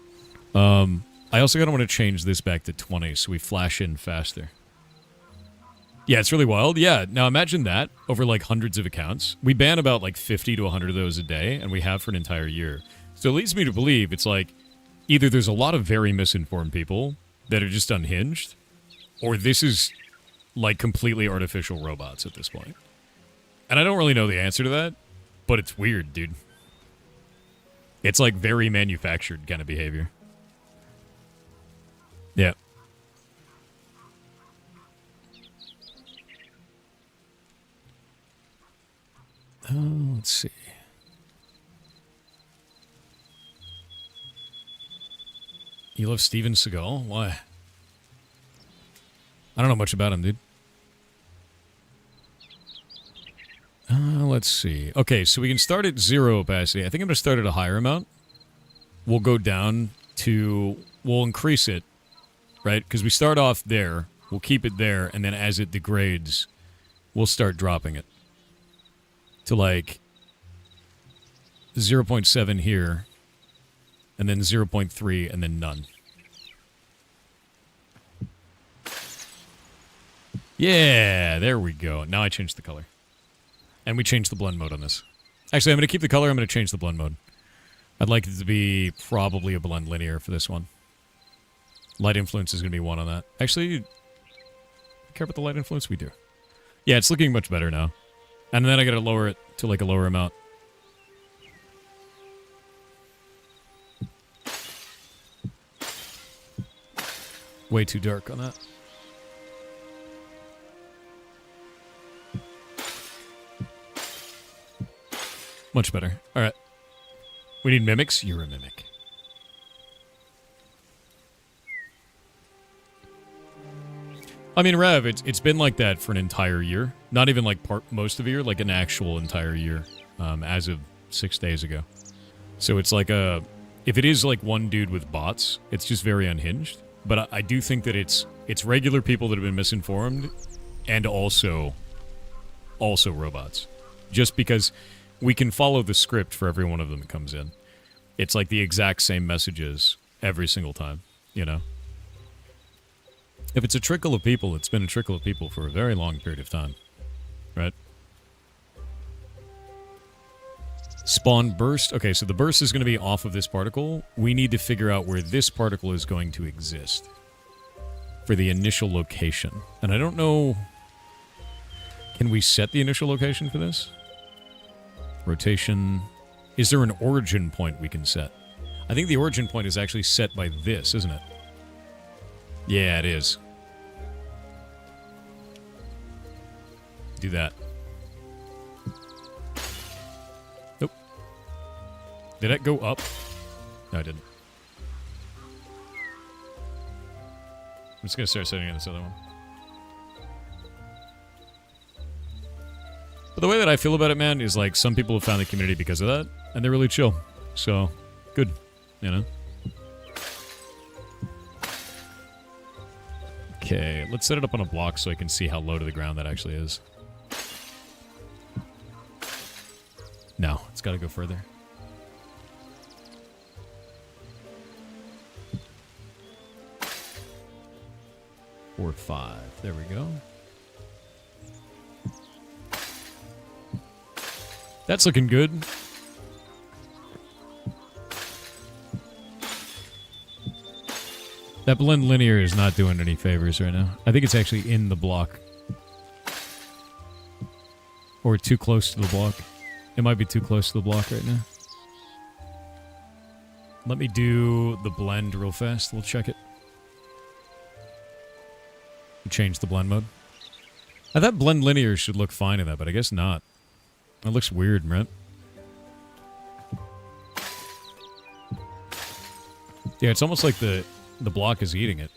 I also kind of want to change this back to 20 so we flash in faster. Yeah, it's really wild. Yeah, now imagine that over like hundreds of accounts. We ban about like 50 to 100 of those a day, and we have for an entire year. So it leads me to believe it's like either there's a lot of very misinformed people that are just unhinged, or this is like completely artificial robots at this point. And I don't really know the answer to that, but it's weird, dude. It's like very manufactured kind of behavior. Yeah. Oh, let's see. You love Steven Seagal? Why? I don't know much about him, dude. let's see. Okay, so we can start at 0 opacity. I think I'm going to start at a higher amount. We'll go down to... We'll increase it, right? Because we start off there. We'll keep it there, and then as it degrades, we'll start dropping it. To like 0.7 here, and then 0.3, and then none. Yeah, there we go. Now I changed the color. And we changed the blend mode on this. Actually, I'm going to keep the color, I'm going to change the blend mode. I'd like it to be probably a blend linear for this one. Light influence is going to be 1 on that. Actually, care about the light influence? We do. Yeah, it's looking much better now. And then I got to lower it to like a lower amount. Way too dark on that. Much better. Alright. We need mimics? You're a mimic. I mean, Rev, it's been like that for an entire year. Not even like most of a year, like an actual entire year. As of 6 days ago. So it's like a... If it is like one dude with bots, it's just very unhinged. But I do think that it's regular people that have been misinformed and also robots. Just because we can follow the script for every one of them that comes in. It's like the exact same messages every single time, you know? If it's a trickle of people, it's been a trickle of people for a very long period of time, right? Spawn burst. Okay, so the burst is going to be off of this particle. We need to figure out where this particle is going to exist for the initial location. And I don't know... Can we set the initial location for this? Rotation. Is there an origin point we can set? I think the origin point is actually set by this, isn't it? Yeah, it is. Do that. Nope. Did that go up? No, I didn't. I'm just going to start setting in this other one. But the way that I feel about it, man, is like some people have found the community because of that, and they're really chill. So, good, you know? Okay, let's set it up on a block so I can see how low to the ground that actually is. No, it's got to go further. Or 5. There we go. That's looking good. That blend linear is not doing any favors right now. I think it's actually in the block. Or too close to the block. It might be too close to the block right now. Let me do the blend real fast. We'll check it. Change the blend mode. I thought blend linear should look fine in that, but I guess not. It looks weird, right? Yeah, it's almost like the block is eating it.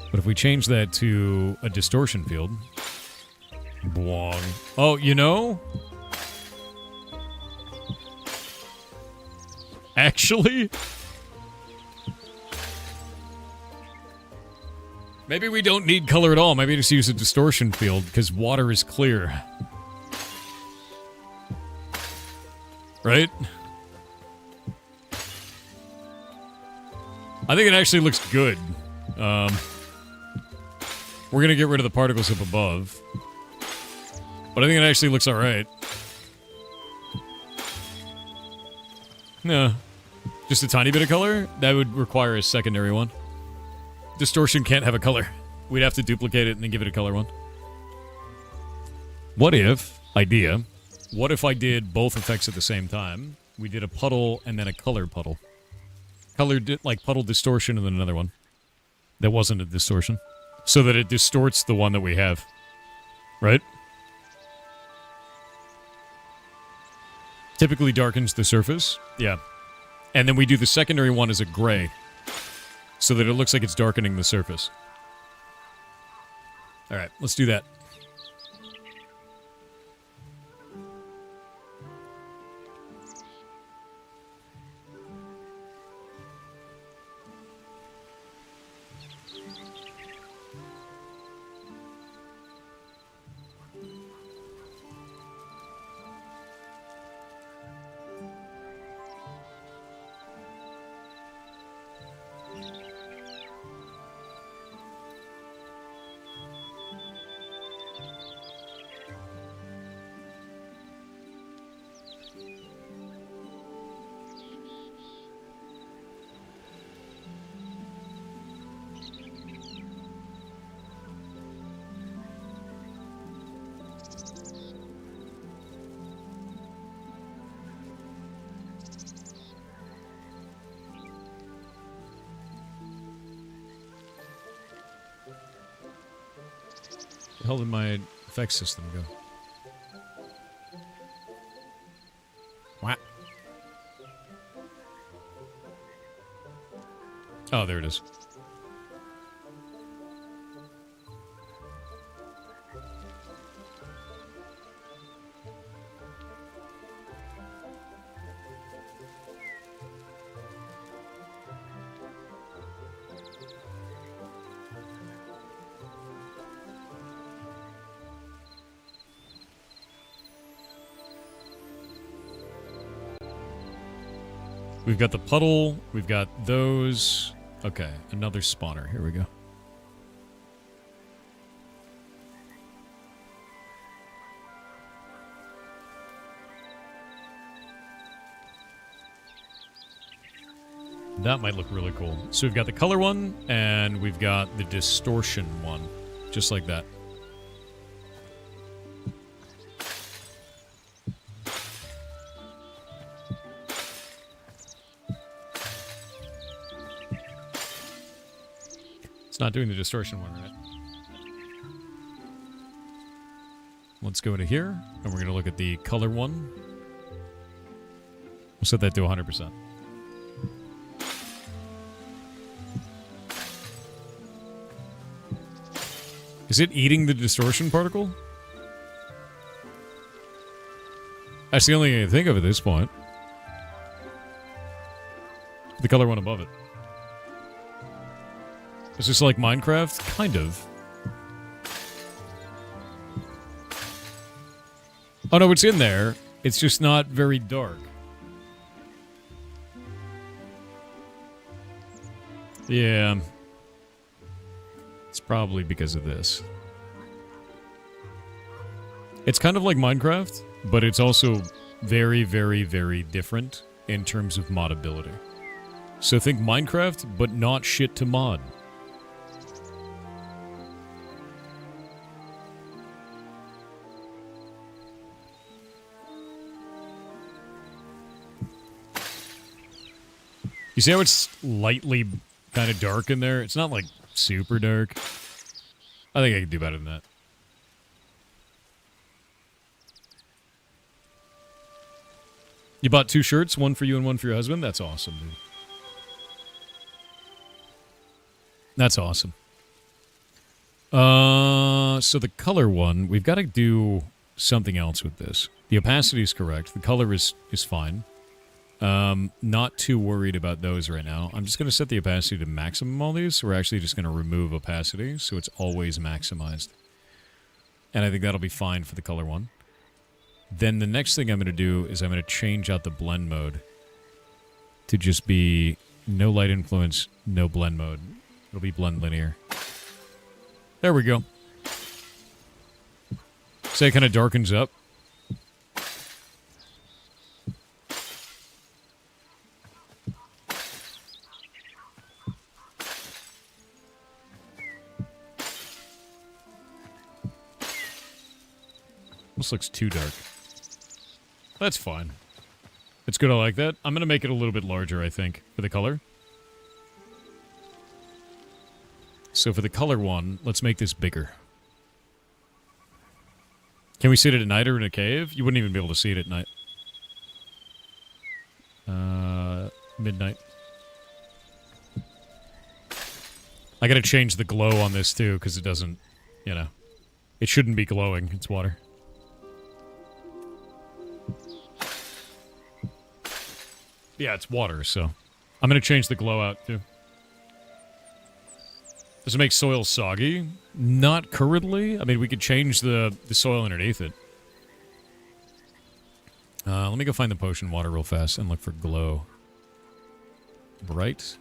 But if we change that to a distortion field... Bwong. Oh, you know? Actually? Maybe we don't need color at all. Maybe just use a distortion field, because water is clear. Right? I think it actually looks good. We're going to get rid of the particles up above. But I think it actually looks alright. No. Just a tiny bit of color? That would require a secondary one. Distortion can't have a color. We'd have to duplicate it and then give it a color one. What if, idea, what if I did both effects at the same time? We did a puddle and then a color puddle. Color, like puddle distortion and then another one. That wasn't a distortion. So that it distorts the one that we have. Right? Typically darkens the surface. Yeah. And then we do the secondary one as a gray. So that it looks like it's darkening the surface. Alright, let's do that. The hell did my effects system go? What? Oh, there it is. We've got the puddle. We've got those. Okay, another spawner. Here we go. That might look really cool. So we've got the color one, and we've got the distortion one. Just like that. Not doing the distortion one, right? Let's go into here, and we're going to look at the color one. We'll set that to 100%. Is it eating the distortion particle? That's the only thing I can think of at this point. The color one above it. Is this like Minecraft? Kind of. Oh no, it's in there. It's just not very dark. Yeah. It's probably because of this. It's kind of like Minecraft, but it's also very, very, very different in terms of modability. So think Minecraft, but not shit to mod. You see how it's lightly kind of dark in there? It's not, like, super dark. I think I can do better than that. You bought 2 shirts, one for you and one for your husband? That's awesome, dude. That's awesome. So the color one, we've got to do something else with this. The opacity is correct. The color is fine. Not too worried about those right now. I'm just going to set the opacity to maximum all these. So we're actually just going to remove opacity, so it's always maximized. And I think that'll be fine for the color one. Then the next thing I'm going to do is I'm going to change out the blend mode to just be no light influence, no blend mode. It'll be blend linear. There we go. So it kind of darkens up. This looks too dark. That's fine. It's good, I like that. I'm going to make it a little bit larger, I think, for the color. So for the color one, let's make this bigger. Can we see it at night or in a cave? You wouldn't even be able to see it at night. Midnight. I gotta change the glow on this too, because it doesn't, you know. It shouldn't be glowing. It's water. Yeah, it's water, so I'm going to change the glow out, too. Does it make soil soggy? Not currently. I mean, we could change the soil underneath it. Let me go find the potion water real fast and look for glow. Bright.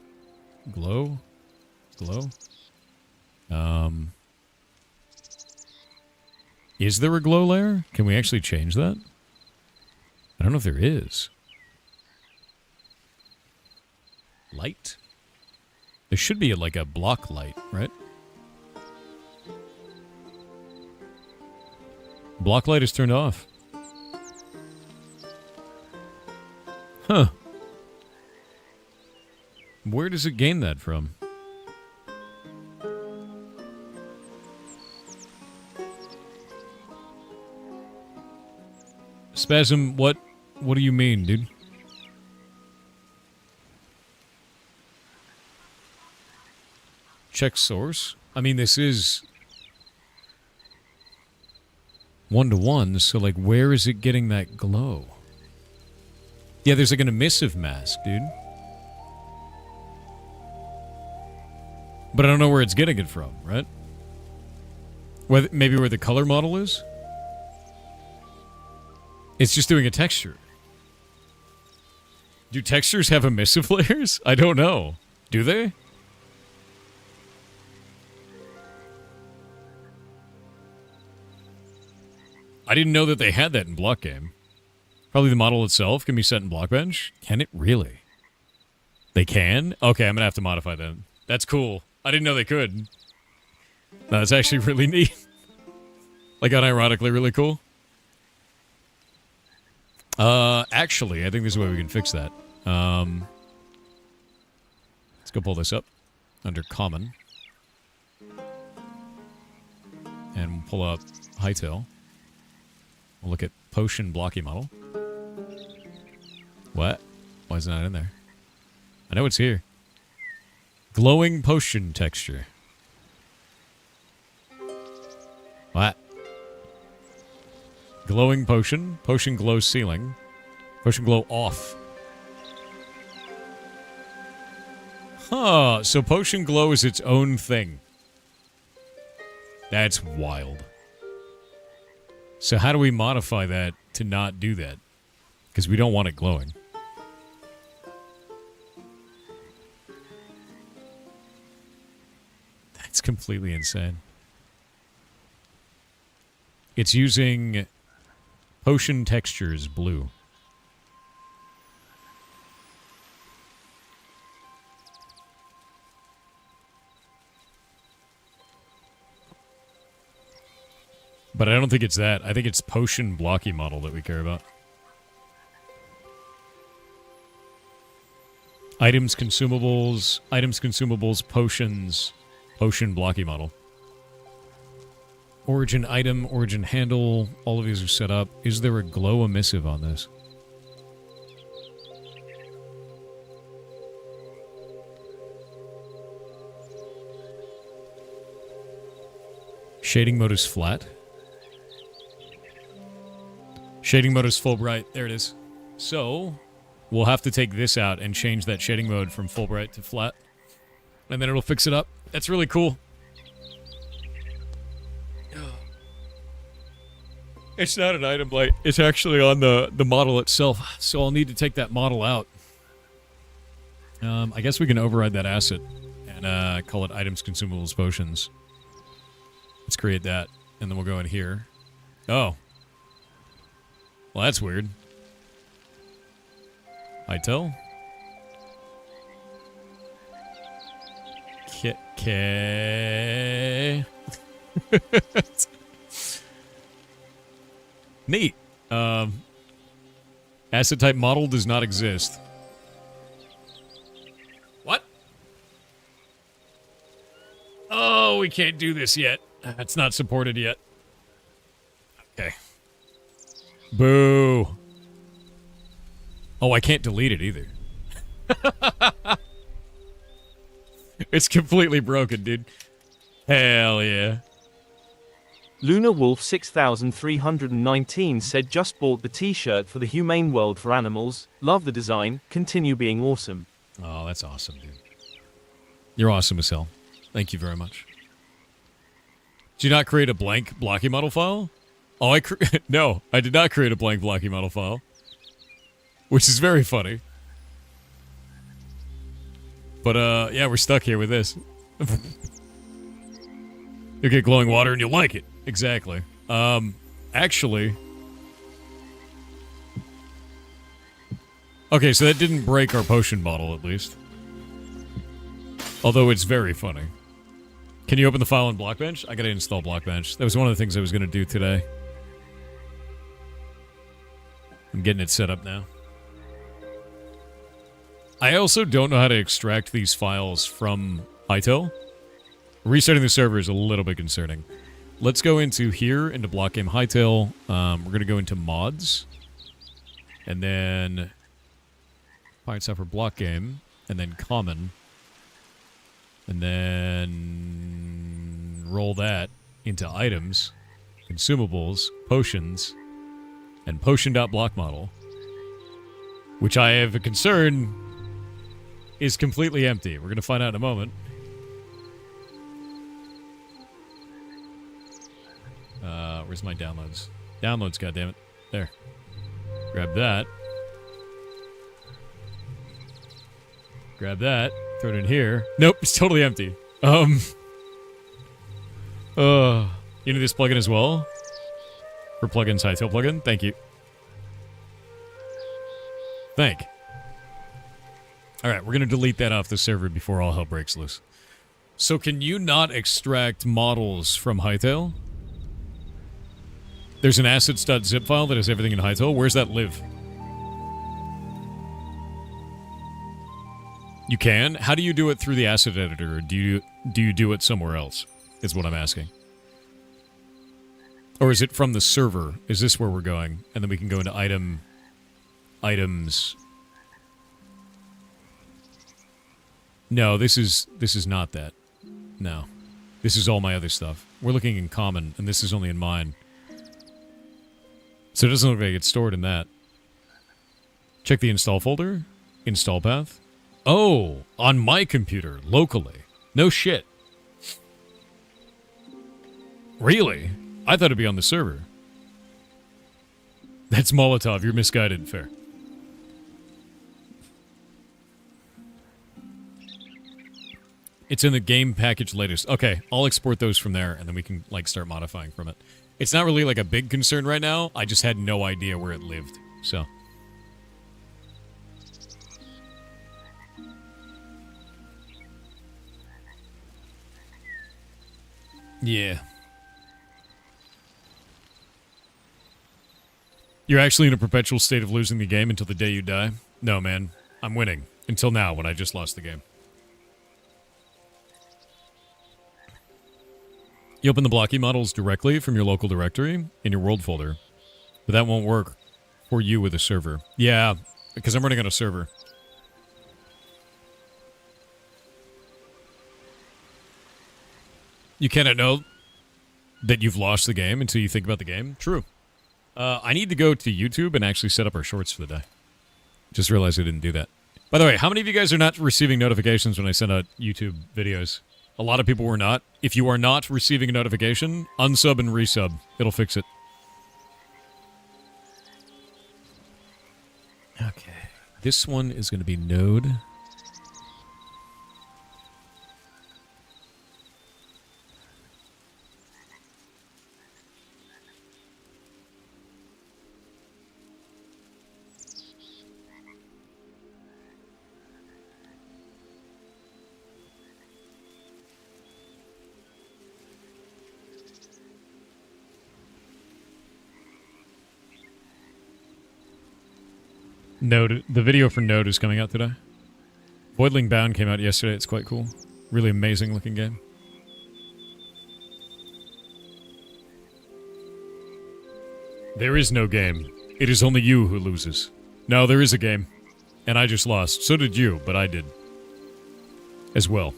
Glow. Glow. Is there a glow layer? Can we actually change that? I don't know if there is. Light? There should be like a block light, right? Block light is turned off. Huh. Where does it gain that from? Spasm, what do you mean, dude? Check source? I mean, this is 1-to-1, so, like, where is it getting that glow? Yeah, there's, like, an emissive mask, dude. But I don't know where it's getting it from, right? Maybe where the color model is? It's just doing a texture. Do textures have emissive layers? I don't know. Do they? I didn't know that they had that in Blockgame. Probably the model itself can be set in Blockbench. Can it really? They can? Okay, I'm going to have to modify that. That's cool. I didn't know they could. No, that's actually really neat. Like, unironically really cool. Actually, I think there's a way we can fix that. Let's go pull this up under Common. And we'll pull up Hytale. We'll look at Potion Blocky Model. What? Why is it not in there? I know it's here. Glowing Potion Texture. What? Glowing Potion. Potion Glow Ceiling. Potion Glow Off. Huh, so Potion Glow is its own thing. That's wild. So how do we modify that to not do that? Because we don't want it glowing. That's completely insane. It's using Potion Textures Blue. But I don't think it's that. I think it's Potion Blocky Model that we care about. Items, consumables, potions, Potion Blocky Model. Origin item, origin handle, all of these are set up. Is there a glow emissive on this? Shading mode is flat. Shading mode is full bright. There it is. So, we'll have to take this out and change that shading mode from full bright to flat. And then it'll fix it up. That's really cool. It's not an item light. It's actually on the model itself. So I'll need to take that model out. I guess we can override that asset and call it items, consumables, potions. Let's create that. And then we'll go in here. Oh. Well, that's weird. Hytale. Okay. Neat. Asset type model does not exist. What? Oh, we can't do this yet. It's not supported yet. Okay. Boo. Oh, I can't delete it either. It's completely broken, dude. Hell yeah. Luna Wolf 6319 said just bought the t-shirt for the Humane World for Animals. Love the design. Continue being awesome. Oh, that's awesome, dude. You're awesome as hell. Thank you very much. Did you not create a blank blocky model file? Oh, no, I did not create a blank blocky model file. Which is very funny. But, yeah, we're stuck here with this. You'll get glowing water and you'll like it. Exactly. Actually... Okay, so that didn't break our potion bottle, at least. Although it's very funny. Can you open the file in Blockbench? I gotta install Blockbench. That was one of the things I was gonna do today. I'm getting it set up now. I also don't know how to extract these files from Hytale. Restarting the server is a little bit concerning. Let's go into here, into Blockgame Hytale. We're going to go into mods. And then Python software Blockgame, and then common. And then roll that into items, consumables, potions, and potion.blockmodel, which I have a concern is completely empty. We're going to find out in a moment. Where's my downloads? Downloads, goddammit. There. Grab that. Grab that. Throw it in here. Nope, it's totally empty. You need this plugin as well? For plugins, Hytale plugin? Thank you. Thank. Alright, we're going to delete that off the server before all hell breaks loose. So can you not extract models from Hytale? There's an assets.zip file that has everything in Hytale. Where's that live? You can? How do you do it through the asset editor? Or do you do it somewhere else? Is what I'm asking. Or is it from the server? Is this where we're going? And then we can go into items. No, this is not that. No. This is all my other stuff. We're looking in common, and this is only in mine. So it doesn't look like it's stored in that. Check the install folder. Install path. Oh, on my computer, locally. No shit. Really? I thought it'd be on the server. That's Molotov. You're misguided. Fair. It's in the game package latest. Okay, I'll export those from there, and then we can, like, start modifying from it. It's not really, like, a big concern right now. I just had no idea where it lived, so. Yeah. You're actually in a perpetual state of losing the game until the day you die? No, man. I'm winning. Until now, when I just lost the game. You open the Blocky models directly from your local directory in your world folder. But that won't work for you with a server. Yeah, because I'm running on a server. You cannot know that you've lost the game until you think about the game. True. I need to go to YouTube and actually set up our shorts for the day. Just realized I didn't do that. By the way, how many of you guys are not receiving notifications when I send out YouTube videos? A lot of people were not. If you are not receiving a notification, unsub and resub. It'll fix it. Okay. This one is going to be Node. Node, the video for Node is coming out today. Voidling Bound came out yesterday. It's quite cool. Really amazing looking game. There is no game. It is only you who loses. No, there is a game. And I just lost. So did you, but I did. As well.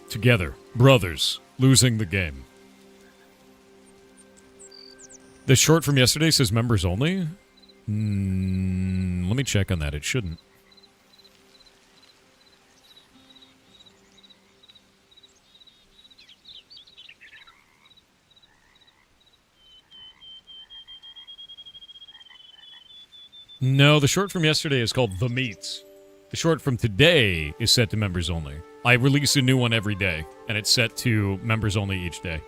Together. Brothers. Losing the game. The short from yesterday says members only? Let me check on that. It shouldn't. No, the short from yesterday is called The Meats. The short from today is set to members only. I release a new one every day, and it's set to members only each day.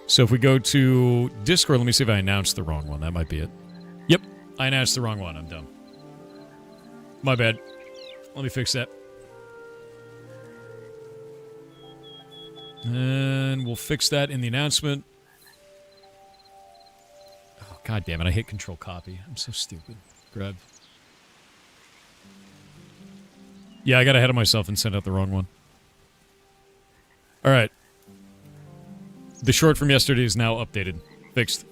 So if we go to Discord, let me see if I announced the wrong one. That might be it. Yep, I announced the wrong one. I'm dumb. My bad. Let me fix that. And we'll fix that in the announcement. Oh, God damn it. I hit Control Copy. I'm so stupid. Grab. Yeah, I got ahead of myself and sent out the wrong one. All right. The short from yesterday is now updated. Fixed.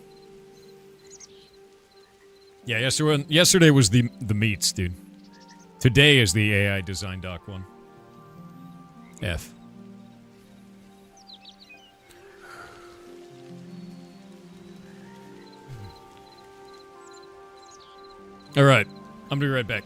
Yeah, yesterday was the meats, dude. Today is the AI design doc one. F. All right, I'm gonna be right back.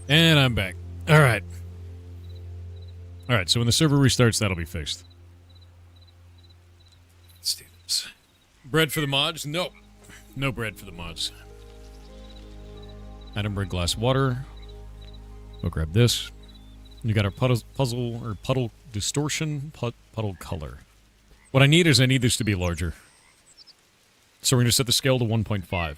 And I'm back. All right. All right, so when the server restarts, that'll be fixed. Let's do this. Bread for the mods? No. No bread for the mods. Item bread, glass water. We'll grab this. You got our puddle distortion, puddle color. What I need is this to be larger. So we're going to set the scale to 1.5.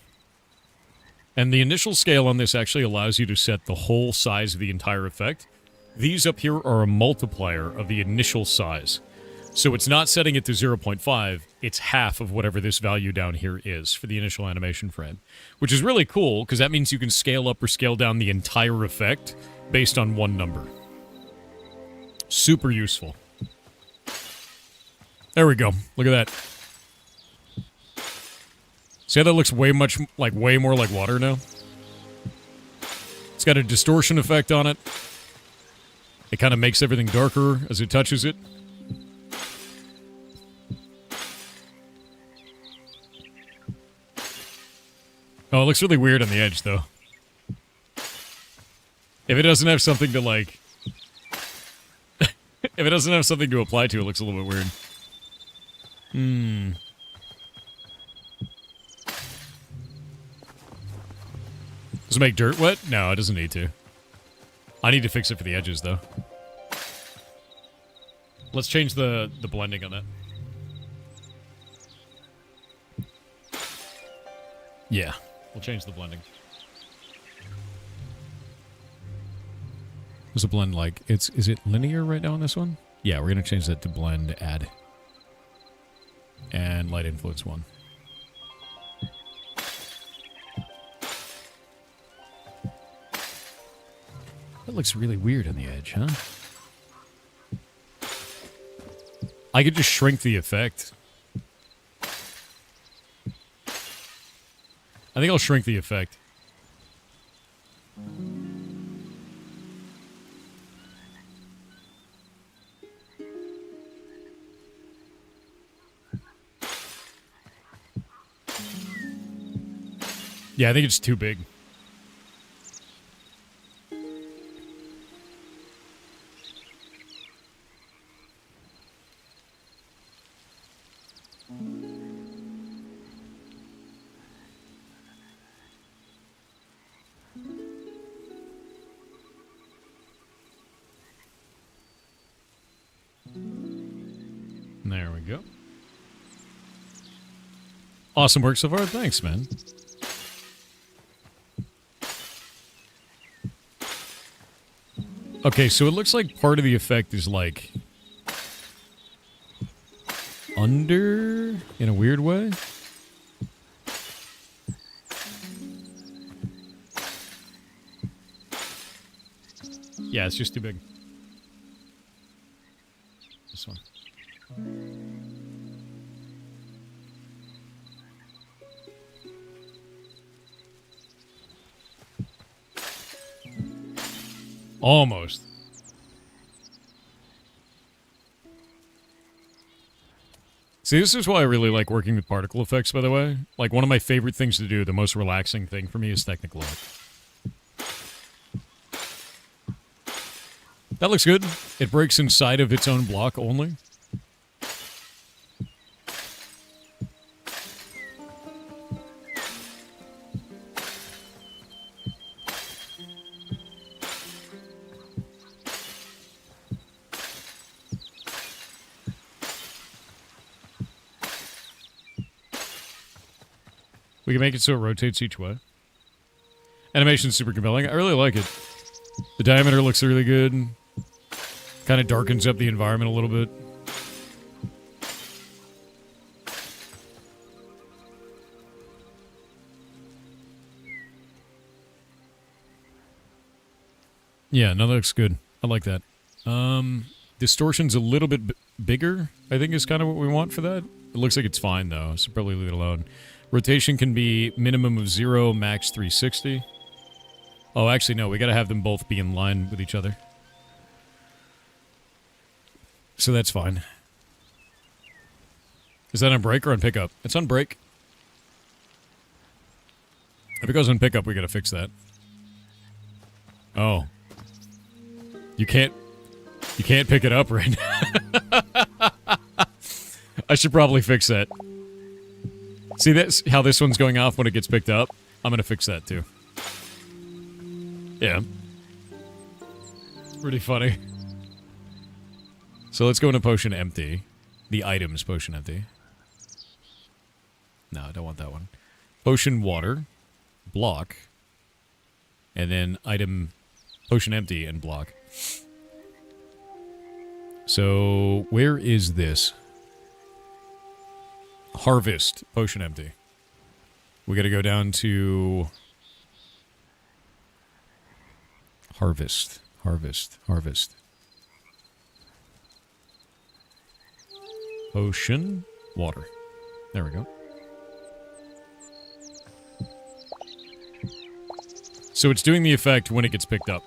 And the initial scale on this actually allows you to set the whole size of the entire effect. These up here are a multiplier of the initial size. So it's not setting it to 0.5, it's half of whatever this value down here is for the initial animation frame. Which is really cool, because that means you can scale up or scale down the entire effect based on one number. Super useful. There we go. Look at that. See how that looks way more like water now? It's got a distortion effect on it. It kind of makes everything darker as it touches it. Oh, it looks really weird on the edge, though. If it doesn't have something to, like... if it doesn't have something to apply to, it looks a little bit weird. Does it make dirt wet? No, it doesn't need to. I need to fix it for the edges, though. Let's change the blending on that. Yeah, we'll change the blending. Does it blend like... Is it linear right now on this one? Yeah, we're going to change that to blend, add. And light influence 1. That looks really weird on the edge, huh? I could just shrink the effect. I think I'll shrink the effect. Yeah, I think it's too big. There we go. Awesome work so far. Thanks, man. Okay, so it looks like part of the effect is like under in a weird way. Yeah, it's just too big. This one. Almost. See, this is why I really like working with particle effects, by the way. Like, one of my favorite things to do, the most relaxing thing for me is technical art. That looks good. It breaks inside of its own block only. We can make it so it rotates each way. Animation's super compelling. I really like it. The diameter looks really good. Kind of darkens up the environment a little bit. Yeah, no, that looks good. I like that. Distortion's a little bit bigger, I think is kind of what we want for that. It looks like it's fine, though, so probably leave it alone. Rotation can be minimum of 0, max 360. Oh, actually, no. We gotta have them both be in line with each other. So that's fine. Is that on break or on pickup? It's on break. If it goes on pickup, we gotta fix that. Oh. You can't pick it up right now. I should probably fix that. See that's how this one's going off when it gets picked up? I'm gonna fix that too. Yeah. Pretty funny. So let's go into potion empty. The items potion empty. No, I don't want that one. Potion water. Block. And then item potion empty and block. So where is this? Harvest, potion empty. We gotta go down to harvest, harvest, harvest. Potion, water. There we go. So it's doing the effect when it gets picked up.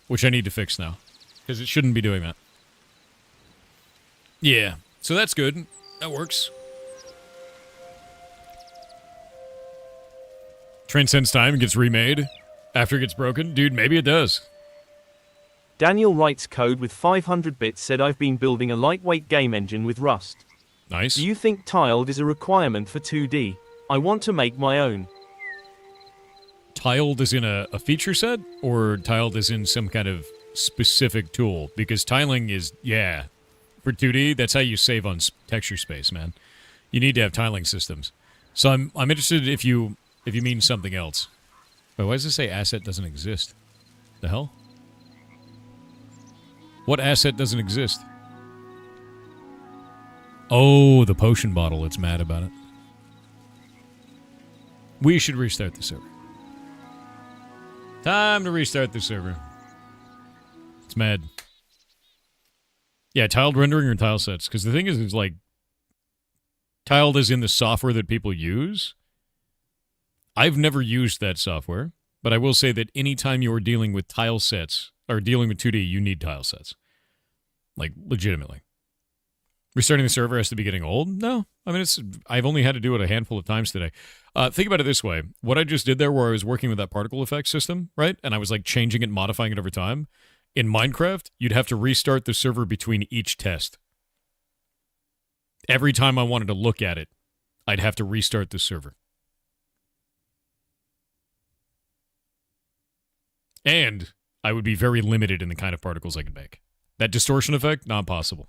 Which I need to fix now. Because it shouldn't be doing that. Yeah. So that's good. That works. Transcends time and gets remade after it gets broken? Dude, maybe it does. Daniel writes code with 500 bits said I've been building a lightweight game engine with Rust. Nice. Do you think tiled is a requirement for 2D? I want to make my own. Tiled is in a feature set? Or tiled is in some kind of specific tool? Because tiling is, yeah... For 2D, that's how you save on texture space, man. You need to have tiling systems. So I'm interested if you mean something else. Wait, why does it say asset doesn't exist? The hell? What asset doesn't exist? Oh, the potion bottle. It's mad about it. We should restart the server. Time to restart the server. It's mad. Yeah, tiled rendering or tile sets. Because the thing is, like, tiled is in the software that people use. I've never used that software, but I will say that anytime you are dealing with tile sets, or dealing with 2D, you need tile sets. Like, legitimately. Restarting the server has to be getting old? No. I mean, I've only had to do it a handful of times today. Think about it this way. What I just did there where I was working with that particle effect system, right? And I was like changing it, modifying it over time. In Minecraft, you'd have to restart the server between each test. Every time I wanted to look at it, I'd have to restart the server. And I would be very limited in the kind of particles I could make. That distortion effect, not possible.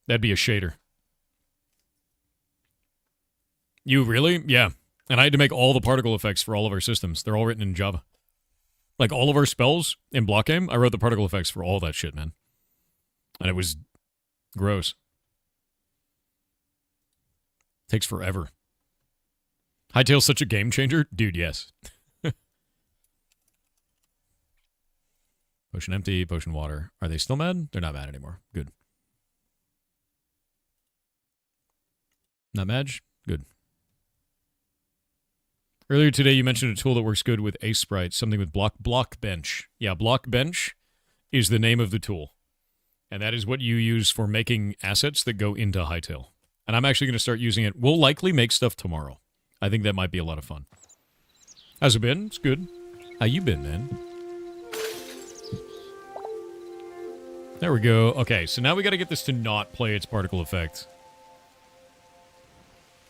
That'd be a shader. You really? Yeah. And I had to make all the particle effects for all of our systems. They're all written in Java. Like all of our spells in Blockgame, I wrote the particle effects for all that shit, man. And it was gross. Takes forever. Hytale's such a game changer? Dude, yes. Potion empty, potion water. Are they still mad? They're not mad anymore. Good. Not mad? Good. Earlier today, you mentioned a tool that works good with Ace Sprite, something with Blockbench. Yeah, Blockbench is the name of the tool. And that is what you use for making assets that go into Hytale. And I'm actually going to start using it. We'll likely make stuff tomorrow. I think that might be a lot of fun. How's it been? It's good. How you been, man? There we go. Okay, so now we got to get this to not play its particle effect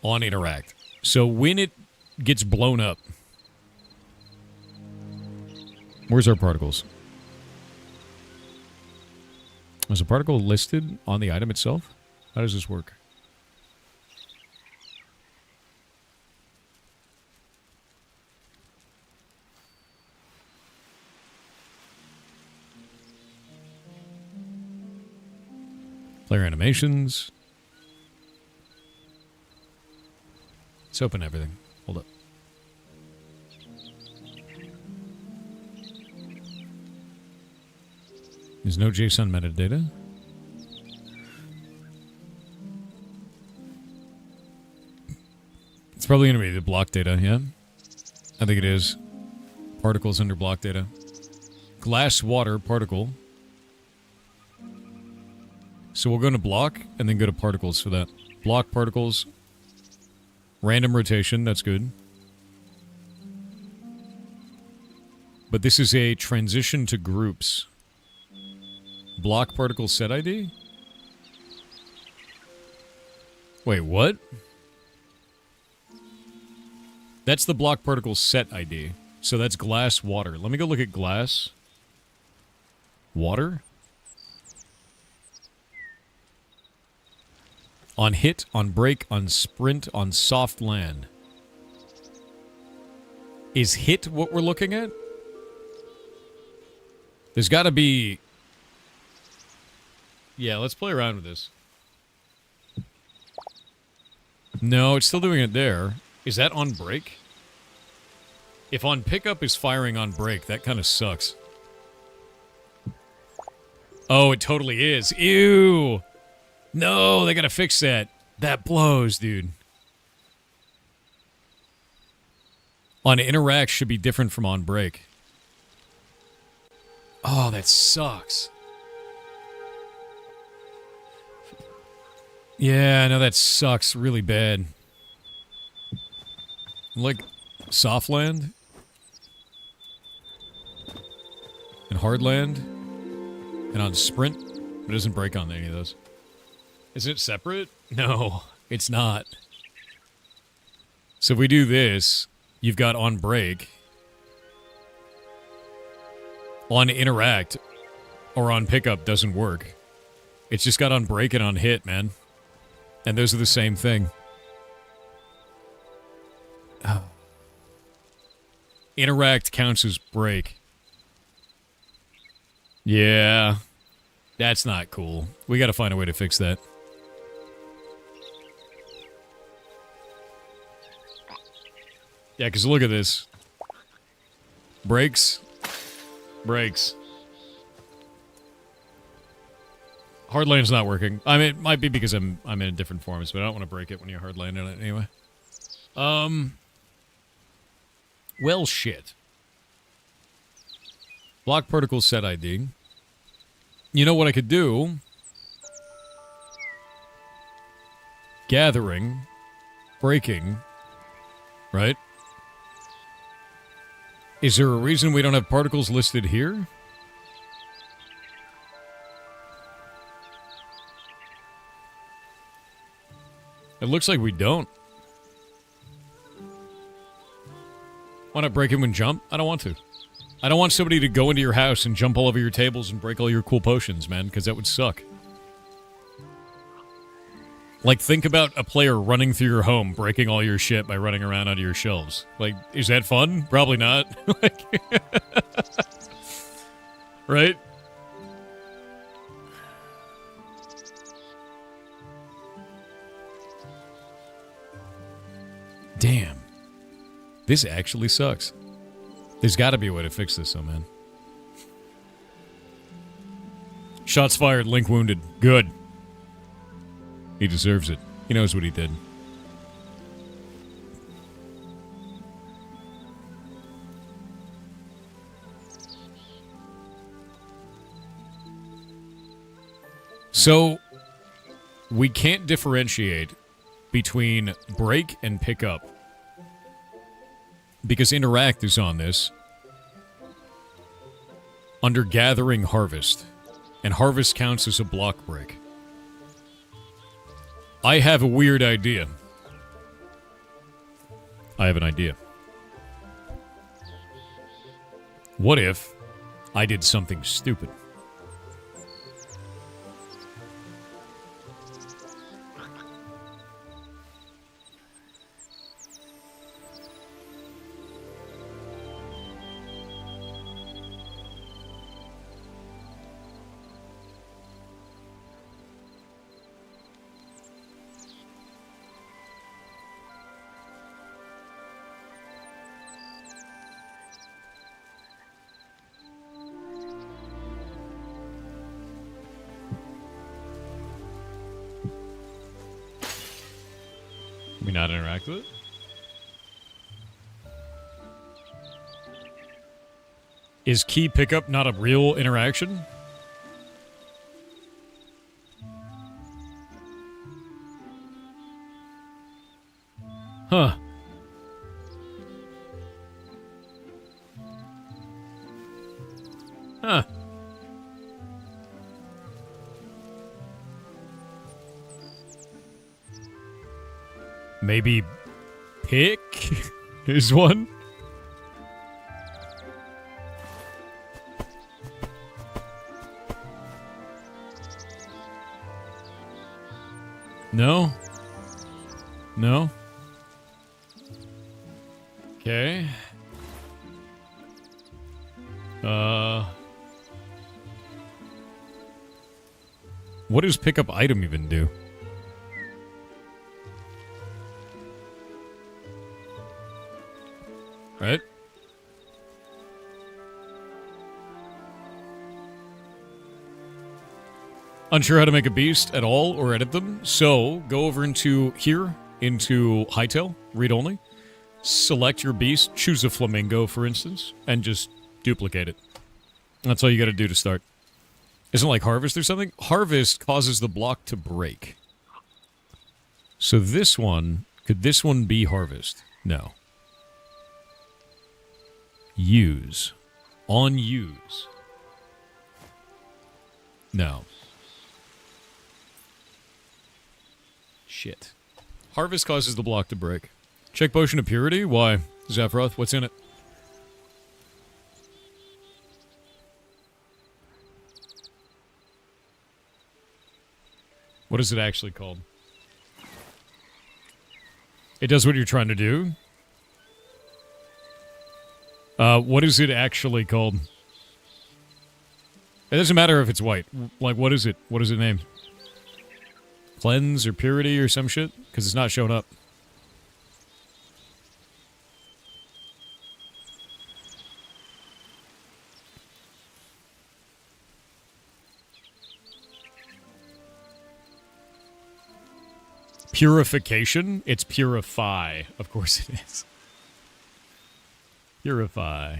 on interact. So when it gets blown up, where's our particles? Is a particle listed on the item itself? How does this work? Player animations. Let's open everything. Hold up. There's no JSON metadata. It's probably going to be the block data, yeah? I think it is. Particles under block data. Glass water particle. So we'll go to block and then go to particles for that. Block particles. Random rotation, that's good. But this is a transition to groups. Block particle set ID? Wait, what? That's the block particle set ID. So that's glass water. Let me go look at glass. Water? On hit, on break, on sprint, on soft land. Is hit what we're looking at? There's got to be... Yeah, let's play around with this. No, it's still doing it there. Is that on break? If on pickup is firing on break, that kind of sucks. Oh, it totally is. Ew! No, they gotta fix that. That blows, dude. On interact should be different from on break. Oh, that sucks. Yeah, no, that sucks really bad. Like soft land and hard land and on sprint, but it doesn't break on any of those. Is it separate? No, it's not. So if we do this, you've got on break, on interact, or on pickup doesn't work. It's just got on break and on hit, man. And those are the same thing. Oh. Interact counts as break. Yeah. That's not cool. We gotta find a way to fix that. Yeah, because look at this. Brakes. Brakes. Hardlane's not working. I mean, it might be because I'm in a different forms, but I don't want to break it when you hardline in it anyway. Well, shit. Block particle set ID. You know what I could do? Gathering. Breaking. Right? Is there a reason we don't have particles listed here? It looks like we don't. Want to break in and jump? I don't want to. I don't want somebody to go into your house and jump all over your tables and break all your cool potions, man, because that would suck. Like, think about a player running through your home, breaking all your shit by running around onto your shelves. Like, is that fun? Probably not. Like, right? Damn. This actually sucks. There's got to be a way to fix this, though, man. Shots fired, Link wounded. Good. He deserves it. He knows what he did. So, we can't differentiate between break and pick up because interact is on this under gathering harvest, and harvest counts as a block break. I have a weird idea. I have an idea. What if I did something stupid? We not interact with it? Is key pickup not a real interaction? Huh. Huh. Maybe pick is one? No? No? Okay. What does pickup item even do? Right? Unsure how to make a beast at all or edit them, so go over into here, into Hytale, read only. Select your beast, choose a flamingo, for instance, and just duplicate it. That's all you gotta do to start. Isn't it like harvest or something? Harvest causes the block to break. So this one, could this one be harvest? No. Use. On use. No. Shit. Harvest causes the block to break. Check potion of purity? Why? Zaphiroth, what's in it? What is it actually called? It does what you're trying to do? What is it actually called? It doesn't matter if it's white. Like, what is it? What is it named? Cleanse or purity or some shit? Because it's not showing up. Purification? It's purify. Of course it is. Purify.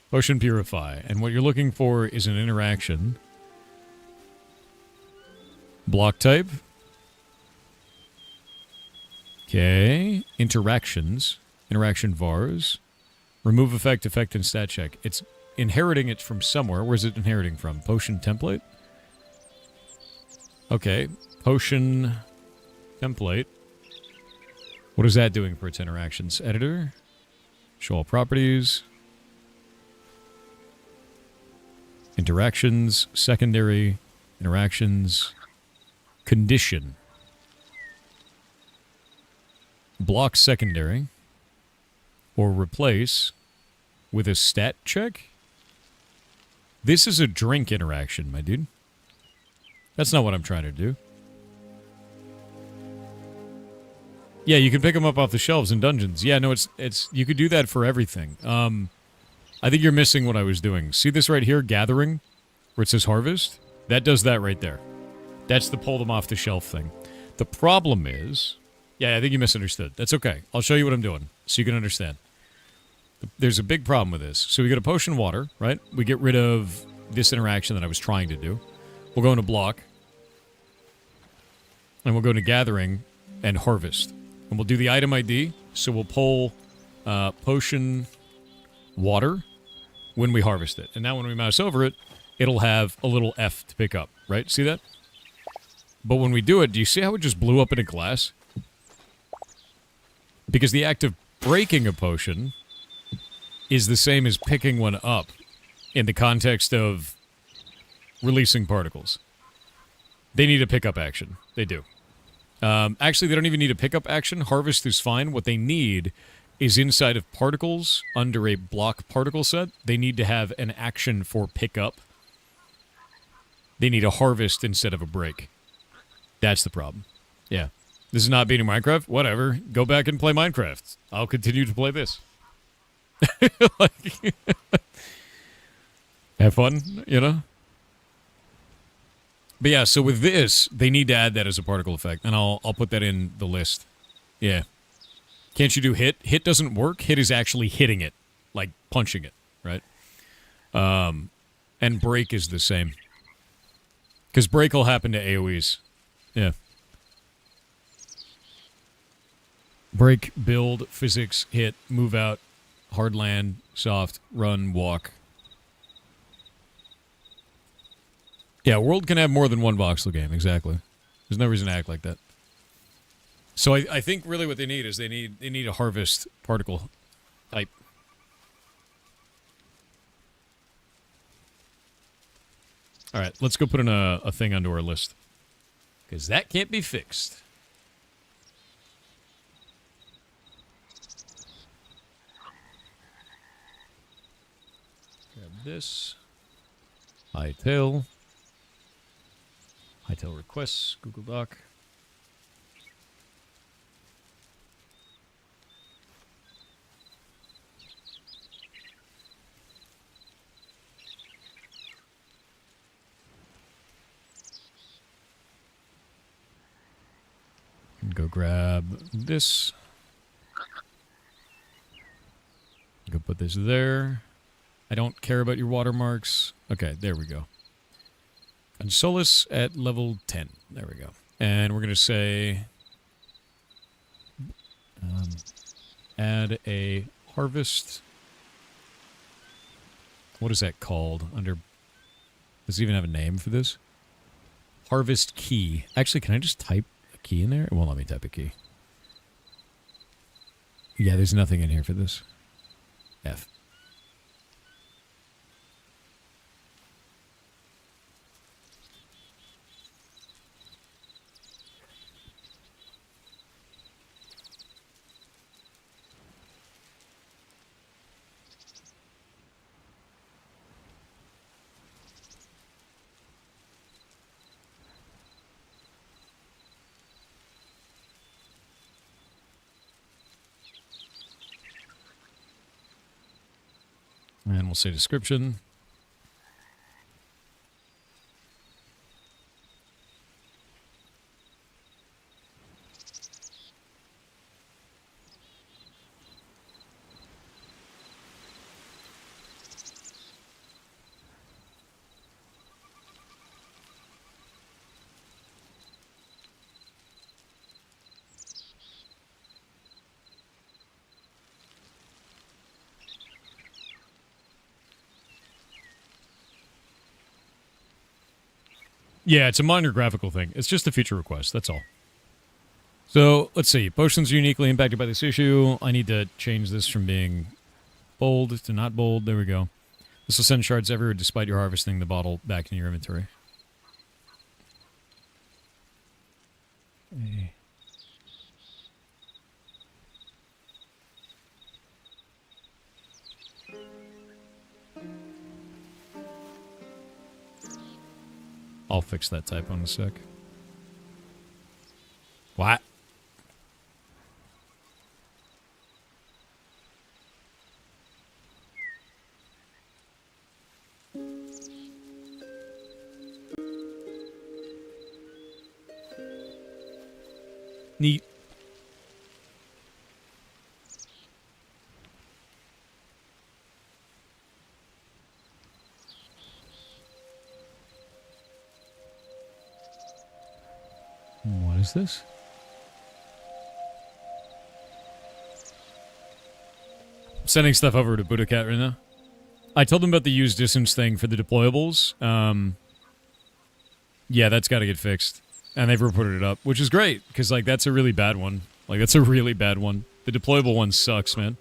Potion purify. And what you're looking for is an interaction. Block type. Okay. Interactions. Interaction vars. Remove effect, effect, and stat check. It's inheriting it from somewhere. Where's it inheriting from? Potion template? Okay. Potion template. What is that doing for its interactions? Editor. Show all properties. Interactions. Secondary. Interactions. Condition. Block secondary. Or replace with a stat check? This is a drink interaction, my dude. That's not what I'm trying to do. Yeah, you can pick them up off the shelves in dungeons. Yeah, no, it's you could do that for everything. I think you're missing what I was doing. See this right here, gathering, where it says harvest? That does that right there. That's the pull them off the shelf thing. The problem is, yeah, I think you misunderstood. That's okay. I'll show you what I'm doing so you can understand. There's a big problem with this. So we go to potion water, right? We get rid of this interaction that I was trying to do. We'll go into block. And we'll go to gathering and harvest. And we'll do the item ID. So we'll pull potion water when we harvest it. And now when we mouse over it, it'll have a little F to pick up, right? See that? But when we do it, do you see how it just blew up in a glass? Because the act of breaking a potion is the same as picking one up in the context of releasing particles. They need a pickup action. They do. Actually, they don't even need a pickup action. Harvest is fine. What they need is inside of particles under a block particle set. They need to have an action for pickup. They need a harvest instead of a break. That's the problem. Yeah. This is not beating Minecraft? Whatever. Go back and play Minecraft. I'll continue to play this. Like, have fun, you know? But yeah, so with this, they need to add that as a particle effect, and I'll put that in the list. Yeah. Can't you do hit? Hit doesn't work. Hit is actually hitting it, like punching it, right? And break is the same. Because break will happen to AoEs. Yeah. Break, build, physics, hit, move out, hard land, soft, run, walk. Yeah, world can have more than one voxel game, exactly. There's no reason to act like that. So I think really what they need is they need a harvest particle type. All right, let's go put in a thing onto our list. Because that can't be fixed. Grab this. Hytale. Hytale requests, Google Doc. Go grab this. Go put this there. I don't care about your watermarks. Okay, there we go. And Solus at level 10. There we go. And we're going to say... add a harvest. What is that called? Under... Does it even have a name for this? Harvest key. Actually, can I just type a key in there? It won't let me type a key. Yeah, there's nothing in here for this. F. And we'll say description. Yeah, it's a minor graphical thing. It's just a feature request, that's all. So, let's see. Potions are uniquely impacted by this issue. I need to change this from being bold to not bold. There we go. This will send shards everywhere despite your harvesting the bottle back in your inventory. Hey. I'll fix that typo in a sec. What? Neat. What is this? I'm sending stuff over to Buddhacat right now. I told them about the use distance thing for the deployables. Yeah, that's got to get fixed. And they've reported it up, which is great, because, like, that's a really bad one. Like, that's a really bad one. The deployable one sucks, man.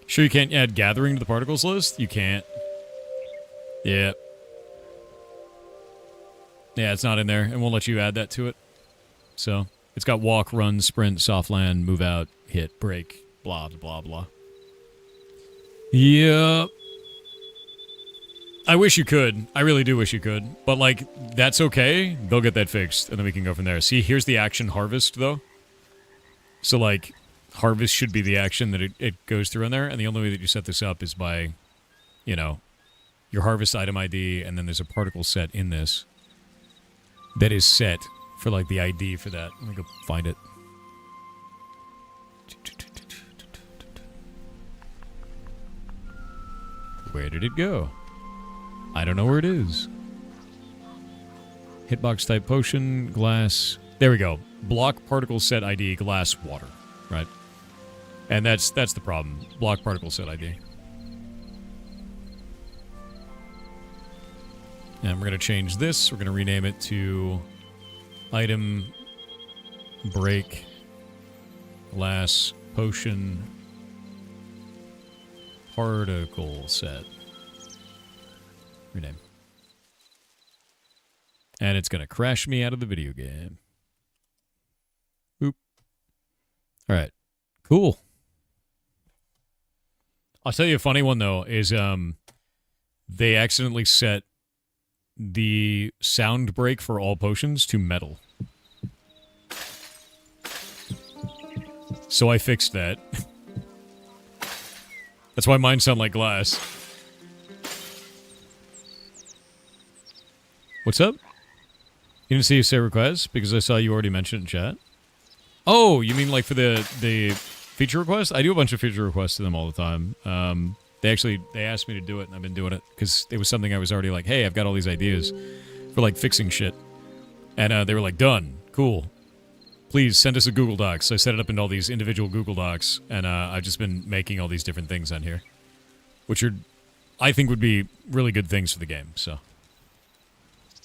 Sure you can't add gathering to the particles list? You can't. Yeah. Yeah, it's not in there. It won't let you add that to it. So, it's got walk, run, sprint, soft land, move out, hit, break, blah, blah, blah. Yep. I wish you could. I really do wish you could. But, like, that's okay. They'll get that fixed, and then we can go from there. See, here's the action harvest, though. So, like, harvest should be the action that it goes through in there, and the only way that you set this up is by, you know, your harvest item ID, and then there's a particle set in this that is set for, like, the ID for that. Let me go find it. Where did it go? I don't know where it is. Hitbox type potion, glass. There we go. Block particle set ID, glass, water. Right? And that's the problem. Block particle set ID. And we're going to change this. We're going to rename it to item break glass potion particle set. Rename. And it's going to crash me out of the video game. Boop. All right. Cool. I'll tell you a funny one, though, is they accidentally set the sound break for all potions to metal. So I fixed that. That's why mine sound like glass. What's up? You didn't see a say request because I saw you already mentioned it in chat. Oh, you mean like for the feature request? I do a bunch of feature requests to them all the time. They asked me to do it, and I've been doing it because it was something I was already like, hey, I've got all these ideas for like fixing shit, and they were like, done, cool. Please send us a Google Docs. So I set it up into all these individual Google Docs, and I've just been making all these different things on here, which are, I think, would be really good things for the game. So.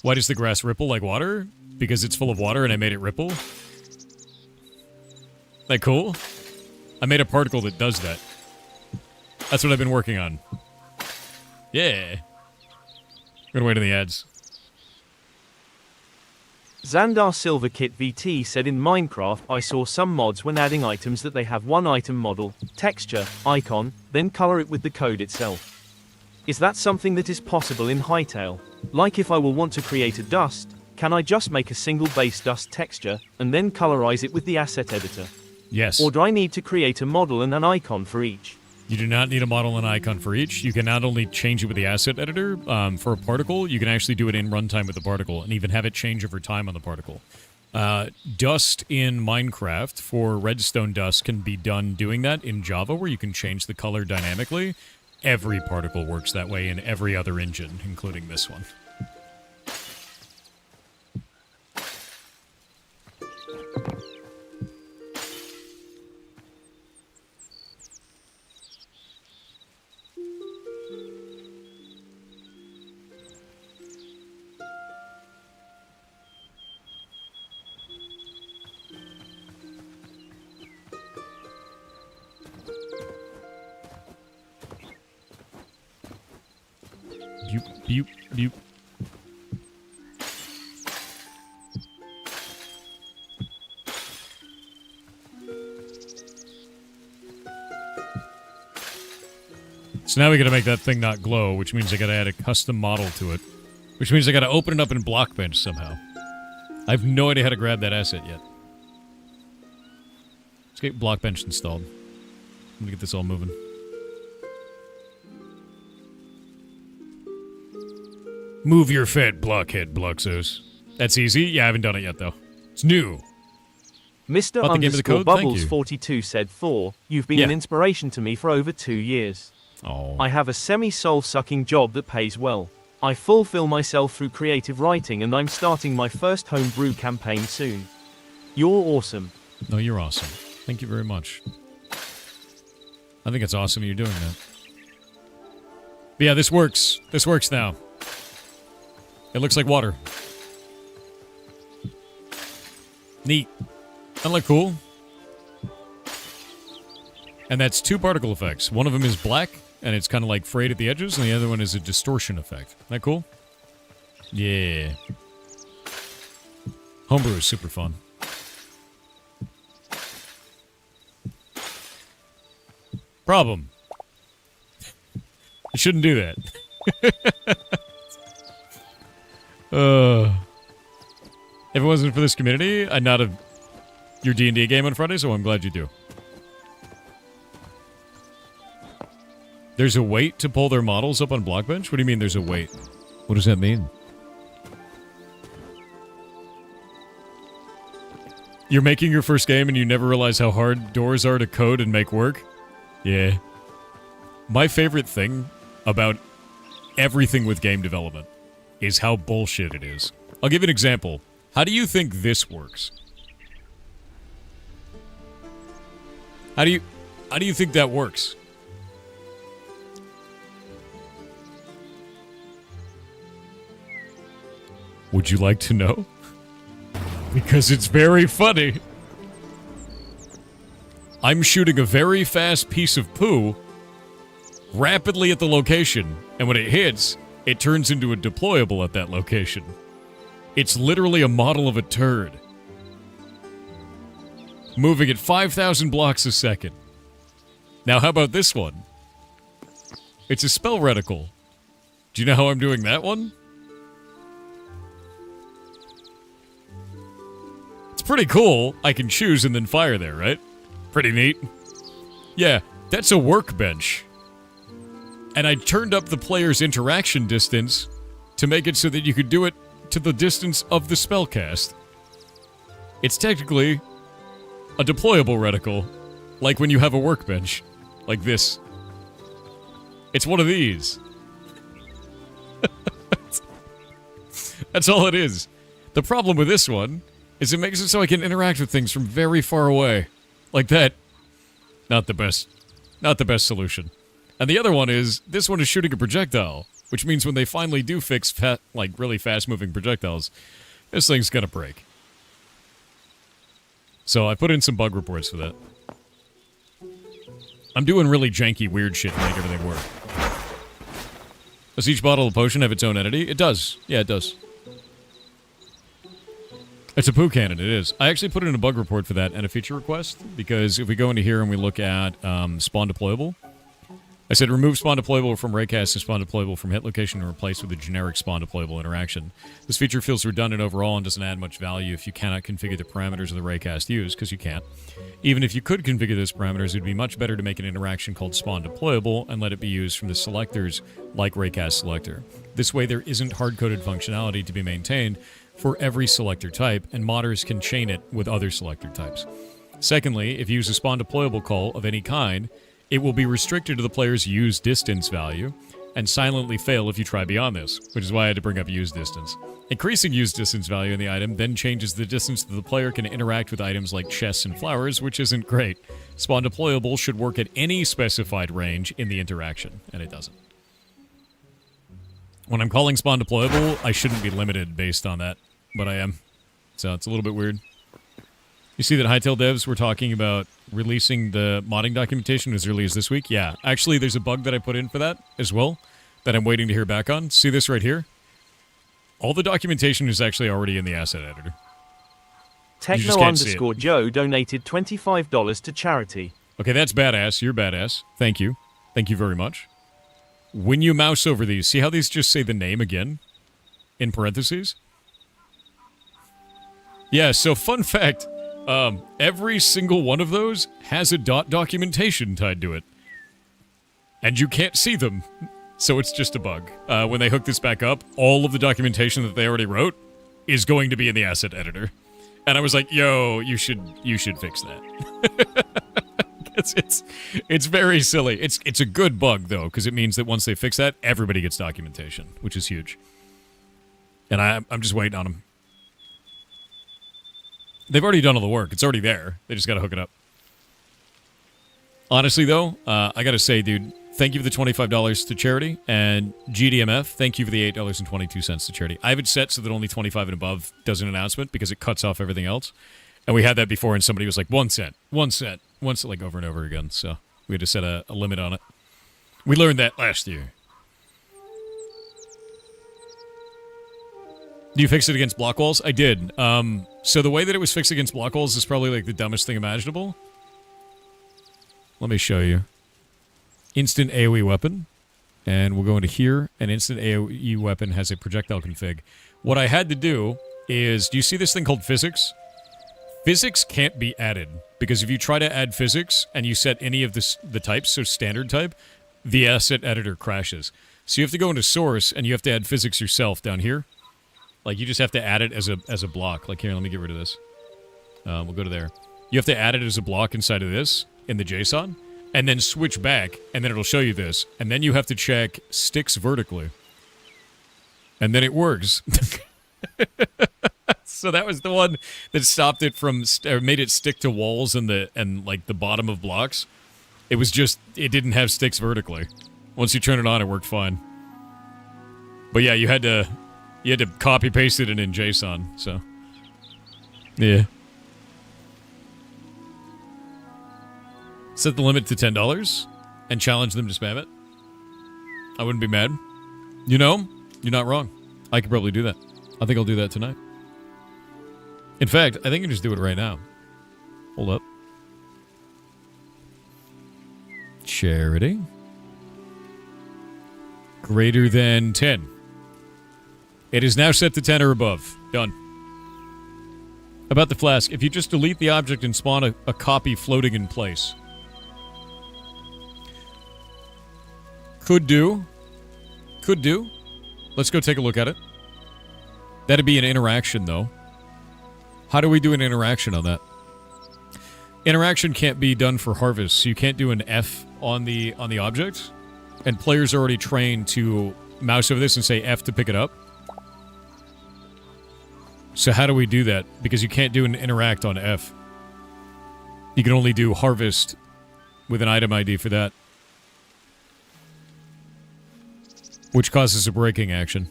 Why does the grass ripple like water? Because it's full of water and I made it ripple? That cool? I made a particle that does that. That's what I've been working on. Yeah. I'm gonna wait on the ads. Xandar Silver Kit VT said in Minecraft I saw some mods when adding items that they have one item model, texture, icon, then color it with the code itself. Is that something that is possible in Hytale? Like if I will want to create a dust, can I just make a single base dust texture, and then colorize it with the asset editor? Yes. Or do I need to create a model and an icon for each? You do not need a model and icon for each. You can not only change it with the asset editor for a particle, you can actually do it in runtime with the particle and even have it change over time on the particle. Dust in Minecraft for redstone dust can be done doing that in Java, where you can change the color dynamically. Every particle works that way in every other engine, including this one. Boop, boop. So now we gotta make that thing not glow, which means I gotta add a custom model to it. Which means I gotta open it up in Blockbench somehow. I have no idea how to grab that asset yet. Let's get Blockbench installed. Let me get this all moving. Move your fat blockhead, Bloxos. That's easy. Yeah, I haven't done it yet, though. It's new. Mr. About the game of the underscore code? Thank Bubbles you. 42 said 4. You've been an inspiration to me for over 2 years. Oh. I have a semi-soul-sucking job that pays well. I fulfill myself through creative writing, and I'm starting my first homebrew campaign soon. You're awesome. No, you're awesome. Thank you very much. I think it's awesome you're doing that. But yeah, this works. This works now. It looks like water. Neat. Doesn't look cool? And that's two particle effects. One of them is black, and it's kind of like frayed at the edges, and the other one is a distortion effect. Isn't that cool? Yeah. Homebrew is super fun. Problem. You shouldn't do that. If it wasn't for this community, I'd not have your D&D game on Friday, so I'm glad you do. There's a wait to pull their models up on Blockbench? What do you mean there's a wait? What does that mean? You're making your first game and you never realize how hard doors are to code and make work? Yeah. My favorite thing about everything with game development is how bullshit it is. I'll give you an example. How do you think this works? How do you think that works? Would you like to know? Because it's very funny. I'm shooting a very fast piece of poo rapidly at the location, and when it hits, it turns into a deployable at that location. It's literally a model of a turd. Moving at 5,000 blocks a second. Now how about this one? It's a spell reticle. Do you know how I'm doing that one? It's pretty cool. I can choose and then fire there, right? Pretty neat. Yeah, that's a workbench. And I turned up the player's interaction distance to make it so that you could do it to the distance of the spellcast. It's technically a deployable reticle, like when you have a workbench, like this. It's one of these. That's all it is. The problem with this one is it makes it so I can interact with things from very far away. Like that. Not the best solution. And the other one is, this one is shooting a projectile, which means when they finally do fix, really fast-moving projectiles, this thing's gonna break. So I put in some bug reports for that. I'm doing really janky, weird shit to make everything work. Does each bottle of potion have its own entity? It does. Yeah, it does. It's a poo cannon, it is. I actually put in a bug report for that and a feature request, because if we go into here and we look at spawn deployable, I said remove spawn deployable from raycast and spawn deployable from hit location and replace with a generic spawn deployable interaction. This feature feels redundant overall and doesn't add much value if you cannot configure the parameters of the raycast used, because you can't. Even if you could configure those parameters, it would be much better to make an interaction called spawn deployable and let it be used from the selectors like raycast selector. This way there isn't hard-coded functionality to be maintained for every selector type, and modders can chain it with other selector types. Secondly, if you use a spawn deployable call of any kind, it will be restricted to the player's use distance value and silently fail if you try beyond this, which is why I had to bring up use distance. Increasing use distance value in the item then changes the distance that the player can interact with items like chests and flowers, which isn't great. Spawn deployable should work at any specified range in the interaction, and it doesn't. When I'm calling spawn deployable, I shouldn't be limited based on that, but I am. So it's a little bit weird. You see that Hytale devs were talking about releasing the modding documentation as early as this week? Yeah. Actually, there's a bug that I put in for that as well that I'm waiting to hear back on. See this right here? All the documentation is actually already in the asset editor. Techno_Joe donated $25 to charity. Okay, that's badass. You're badass. Thank you. Thank you very much. When you mouse over these, see how these just say the name again? In parentheses? Yeah, so fun fact... every single one of those has a documentation tied to it. And you can't see them. So it's just a bug. When they hook this back up, all of the documentation that they already wrote is going to be in the asset editor. And I was like, yo, you should fix that. it's very silly. It's a good bug, though, because it means that once they fix that, everybody gets documentation, which is huge. And I'm just waiting on them. They've already done all the work. It's already there. They just got to hook it up. Honestly, though, I got to say, dude, thank you for the $25 to charity. And GDMF, thank you for the $8.22 to charity. I have it set so that only 25 and above does an announcement because it cuts off everything else. And we had that before, and somebody was like, 1 cent, 1 cent, 1 cent, like over and over again. So we had to set a limit on it. We learned that last year. Do you fix it against block walls? I did. So the way that it was fixed against block walls is probably like the dumbest thing imaginable. Let me show you. Instant AoE weapon. And we'll go into here. An instant AoE weapon has a projectile config. What I had to do is, do you see this thing called physics? Physics can't be added. Because if you try to add physics and you set any of the types, so standard type, the asset editor crashes. So you have to go into source and you have to add physics yourself down here. Like, you just have to add it as a block. Like, here, let me get rid of this. We'll go to there. You have to add it as a block inside of this, in the JSON, and then switch back, and then it'll show you this. And then you have to check sticks vertically. And then it works. So that was the one that stopped it from, or made it stick to walls and like, the bottom of blocks. It was just, it didn't have sticks vertically. Once you turn it on, it worked fine. But yeah, you had to copy paste it in JSON, so. Yeah. Set the limit to $10 and challenge them to spam it. I wouldn't be mad. You know, you're not wrong. I could probably do that. I think I'll do that tonight. In fact, I think I can just do it right now. Hold up. Charity. Greater than 10. It is now set to 10 or above. Done. About the flask, if you just delete the object and spawn a copy floating in place. Could do. Could do. Let's go take a look at it. That'd be an interaction, though. How do we do an interaction on that? Interaction can't be done for harvest, so you can't do an F on the object. And players are already trained to mouse over this and say F to pick it up. So how do we do that? Because you can't do an interact on F. You can only do harvest with an item ID for that. Which causes a breaking action.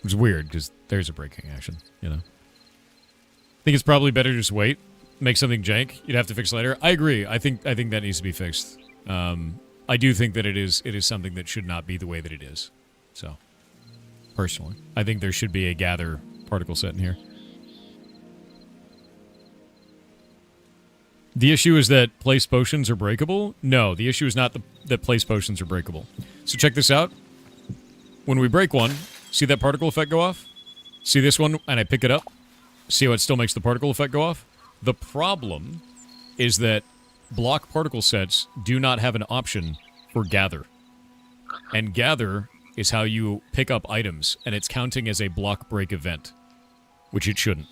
Which is weird, because there's a breaking action, you know. I think it's probably better to just wait, make something jank. You'd have to fix later. I agree. I think that needs to be fixed. I do think that it is something that should not be the way that it is. So, personally, I think there should be a gather particle set in here. The issue is that place potions are breakable? No, the issue is not that place potions are breakable. So check this out. When we break one, see that particle effect go off? See this one, and I pick it up? See how it still makes the particle effect go off? The problem is that block particle sets do not have an option for gather. And gather is how you pick up items, and it's counting as a block break event, which it shouldn't.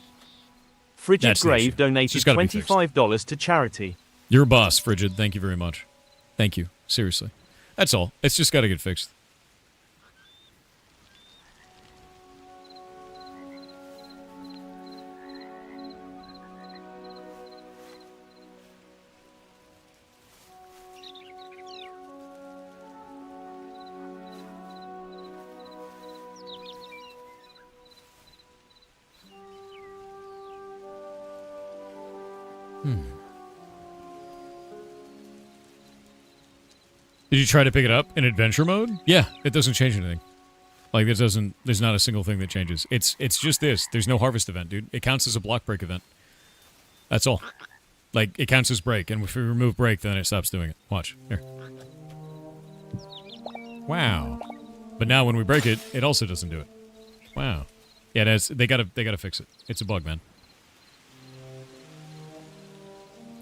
Frigid That's the issue. Grave donated It's gotta be fixed. $25 to charity. You're a boss, Frigid. Thank you very much. Thank you. Seriously. That's all. It's just got to get fixed. Did you try to pick it up in adventure mode? Yeah, it doesn't change anything. Like, it doesn't, there's not a single thing that changes. It's just this. There's no harvest event, dude. It counts as a block break event. That's all. Like, it counts as break, and if we remove break, then it stops doing it. Watch. Here. Wow. But now when we break it, it also doesn't do it. Wow. Yeah, they gotta fix it. It's a bug, man.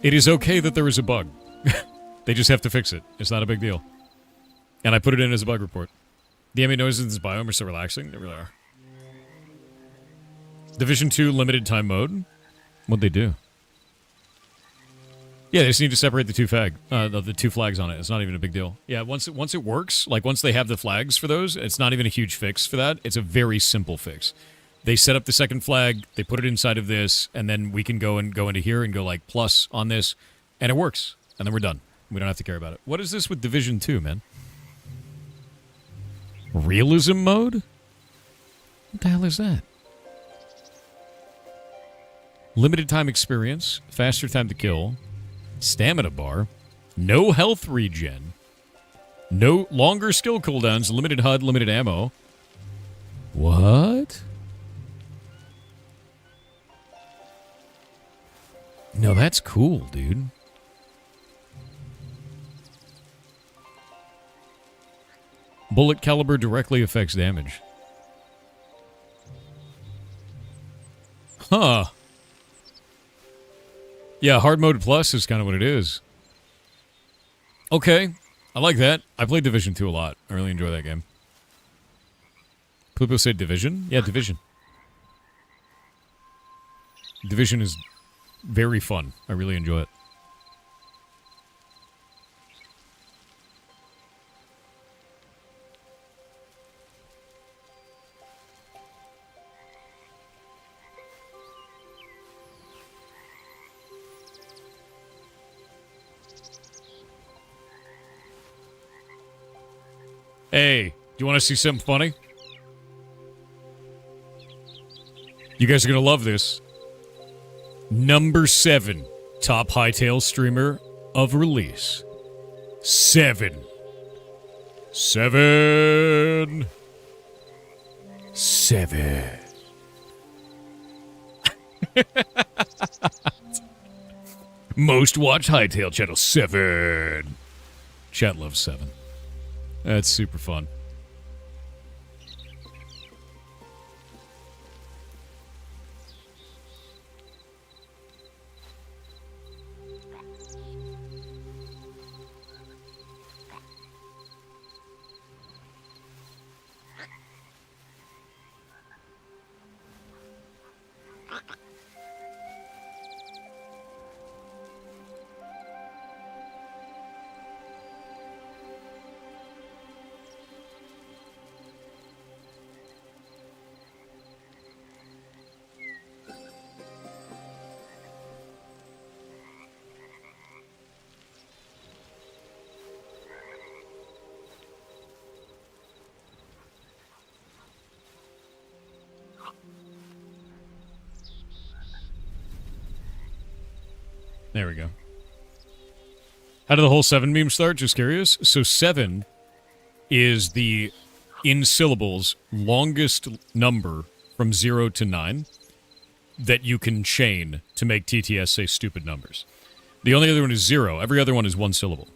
It is okay that there is a bug. They just have to fix it. It's not a big deal. And I put it in as a bug report. The ambient noises in this biome are so relaxing. They really are. Division 2 limited time mode. What'd they do? Yeah, they just need to separate the two two flags on it. It's not even a big deal. Yeah, once it works, like once they have the flags for those, it's not even a huge fix for that. It's a very simple fix. They set up the second flag, they put it inside of this, and then we can go into here and go like plus on this, and it works. And then we're done. We don't have to care about it. What is this with Division 2, man? Realism mode? What the hell is that? Limited time experience, faster time to kill, stamina bar, no health regen, no longer skill cooldowns, limited HUD, limited ammo. What? No, that's cool, dude. Bullet caliber directly affects damage. Huh. Yeah, hard mode plus is kind of what it is. Okay, I like that. I played Division 2 a lot. I really enjoy that game. People said Division? Yeah, Division. Division is very fun. I really enjoy it. Hey, do you want to see something funny? You guys are going to love this. Number 7 top Hytale streamer of release. 7. 7. 7. Most watched Hytale channel 7. Chat loves 7. That's super fun. There we go. How did the whole 7 meme start? Just curious. So 7 is the, in syllables, longest number from 0 to 9 that you can chain to make TTS say stupid numbers. The only other one is 0. Every other one is one syllable.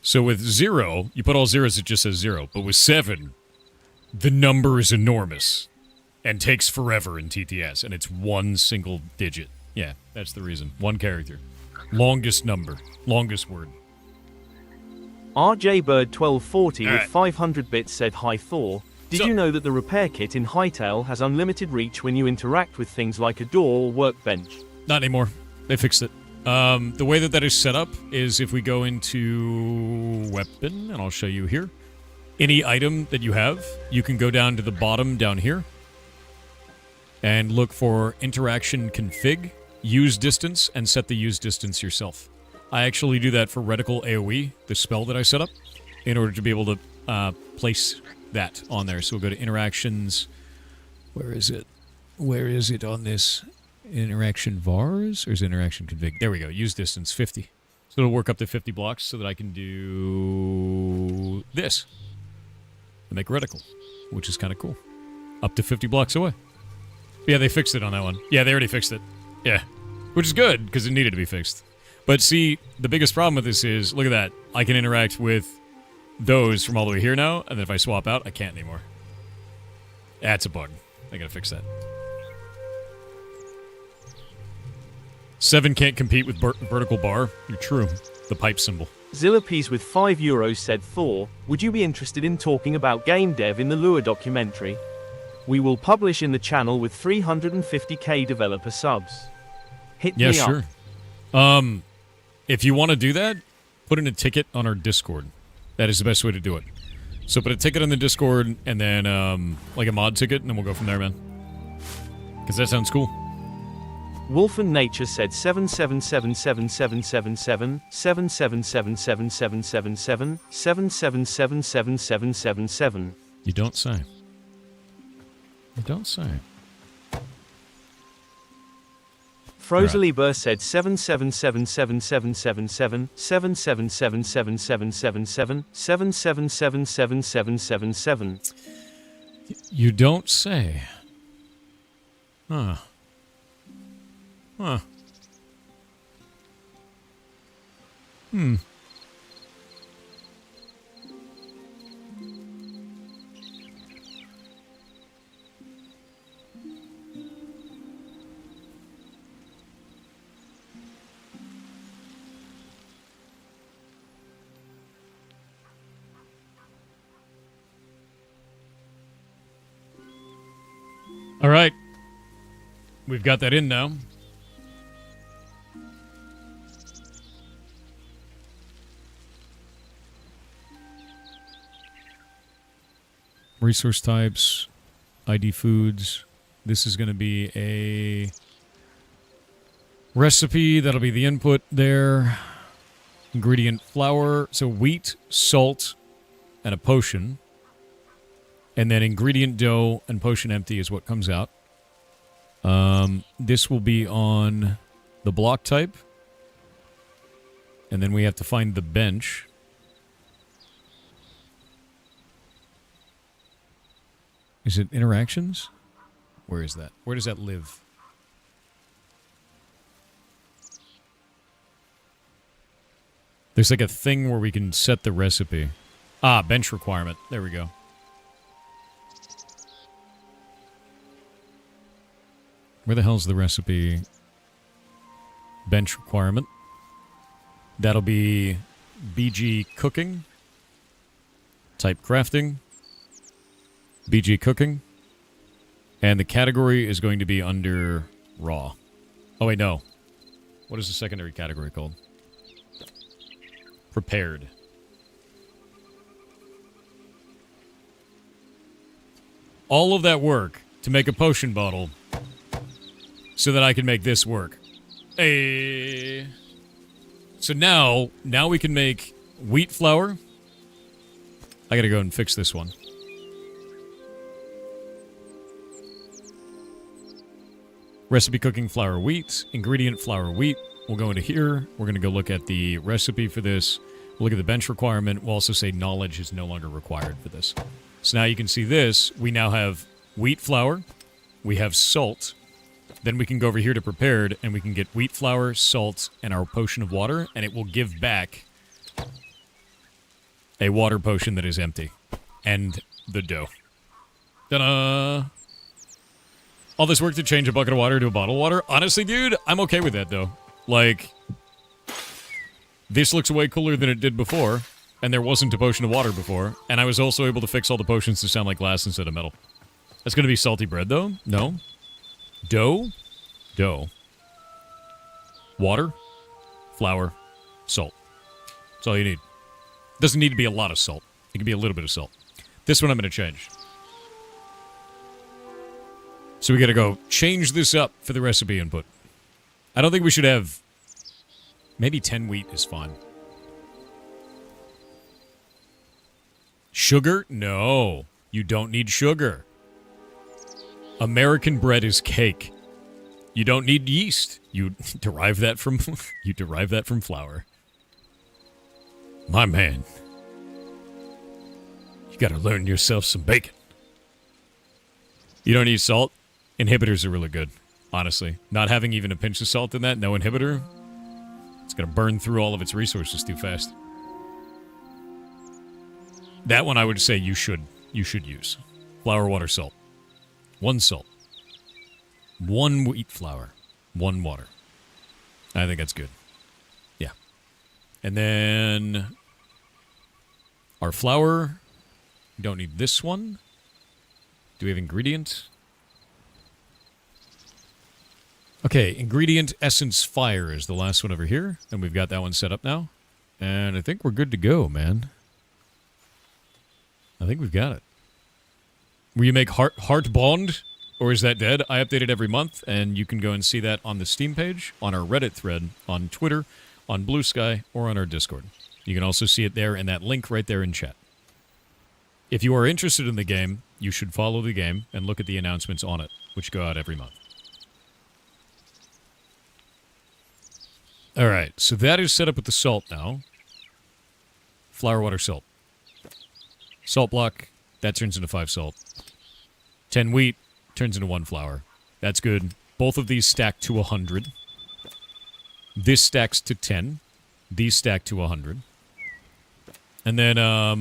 So with 0, you put all zeros, it just says 0. But with 7, the number is enormous and takes forever in TTS, and it's one single digit. Yeah, that's the reason. One character. Longest number. Longest word. RJ Bird 1240 All with right. 500 bits said, "Hi Thor. Did So- you know that the repair kit in Hytale has unlimited reach when you interact with things like a door or workbench?" Not anymore. They fixed it. The way that is set up is if we go into weapon, and I'll show you here. Any item that you have, you can go down to the bottom down here and look for interaction config, use distance, and set the use distance yourself. I actually do that for reticle AoE, the spell that I set up, in order to be able to place that on there. So we'll go to interactions. Where is it? Where is it on this? Interaction vars? Or is it interaction config? There we go. Use distance 50. So it'll work up to 50 blocks so that I can do this. And make reticle, which is kind of cool. Up to 50 blocks away. Yeah, they fixed it on that one. Yeah, they already fixed it. Yeah. Which is good, because it needed to be fixed. But see, the biggest problem with this is, look at that. I can interact with those from all the way here now, and then if I swap out, I can't anymore. That's a bug. I gotta fix that. 7 can't compete with vertical bar. You're true. The pipe symbol. Zillapies with €5 said, "Thor, would you be interested in talking about game dev in the Lua documentary? We will publish in the channel with 350k developer subs. Hit Yeah, me up." sure. If you want to do that, put in a ticket on our Discord. That is the best way to do it. So put a ticket on the Discord, and then, like a mod ticket, and then we'll go from there, man. Because that sounds cool. Wolf and Nature said 77777777 77777777 77777777. You don't say. You don't say. Frozely Burr said 77777777 77777777 77777777. You don't say. Huh. Huh. Hmm. All right. We've got that in now. Resource types, ID foods. This is going to be a recipe. That'll be the input there. Ingredient flour. So wheat, salt, and a potion. And then ingredient dough and potion empty is what comes out. This will be on the block type. And then we have to find the bench. Is it interactions? Where is that? Where does that live? There's like a thing where we can set the recipe. Ah, bench requirement. There we go. Where the hell's the recipe? Bench requirement. That'll be BG cooking. Type crafting. BG cooking. And the category is going to be under raw. Oh, wait, no. What is the secondary category called? Prepared. All of that work to make a potion bottle so that I can make this work. Hey. So now we can make wheat flour. I gotta go and fix this one. Recipe cooking flour wheat. Ingredient flour wheat. We'll go into here. We're going to go look at the recipe for this. We'll look at the bench requirement. We'll also say knowledge is no longer required for this. So now you can see this. We now have wheat flour. We have salt. Then we can go over here to prepared, and we can get wheat flour, salt, and our potion of water, and it will give back a water potion that is empty. And the dough. Ta-da! All this work to change a bucket of water to a bottle of water? Honestly, dude, I'm okay with that, though. Like, this looks way cooler than it did before, and there wasn't a potion of water before, and I was also able to fix all the potions to sound like glass instead of metal. That's gonna be salty bread, though? No? Dough? Dough. Water? Flour? Salt. That's all you need. Doesn't need to be a lot of salt. It can be a little bit of salt. This one I'm gonna change. So we gotta go change this up for the recipe input. I don't think we should have... Maybe 10 wheat is fine. Sugar? No. You don't need sugar. American bread is cake. You don't need yeast. You derive that from flour. My man. You gotta learn yourself some bacon. You don't need salt? Inhibitors are really good, honestly. Not having even a pinch of salt in that, no inhibitor, it's gonna burn through all of its resources too fast. That one I would say you should use. Flour, water, salt. 1 salt. 1 wheat flour. 1 water. I think that's good. Yeah. And then our flour. We don't need this one. Do we have ingredient? Okay, ingredient essence fire is the last one over here. And we've got that one set up now. And I think we're good to go, man. I think we've got it. Will you make Heartbound? Or is that dead? I update it every month, and you can go and see that on the Steam page, on our Reddit thread, on Twitter, on Blue Sky, or on our Discord. You can also see it there in that link right there in chat. If you are interested in the game, you should follow the game and look at the announcements on it, which go out every month. Alright, so that is set up with the salt now. Flour, water, salt. Salt block, that turns into 5 salt. 10 wheat, turns into 1 flour. That's good. Both of these stack to 100. This stacks to 10. These stack to 100. And then, I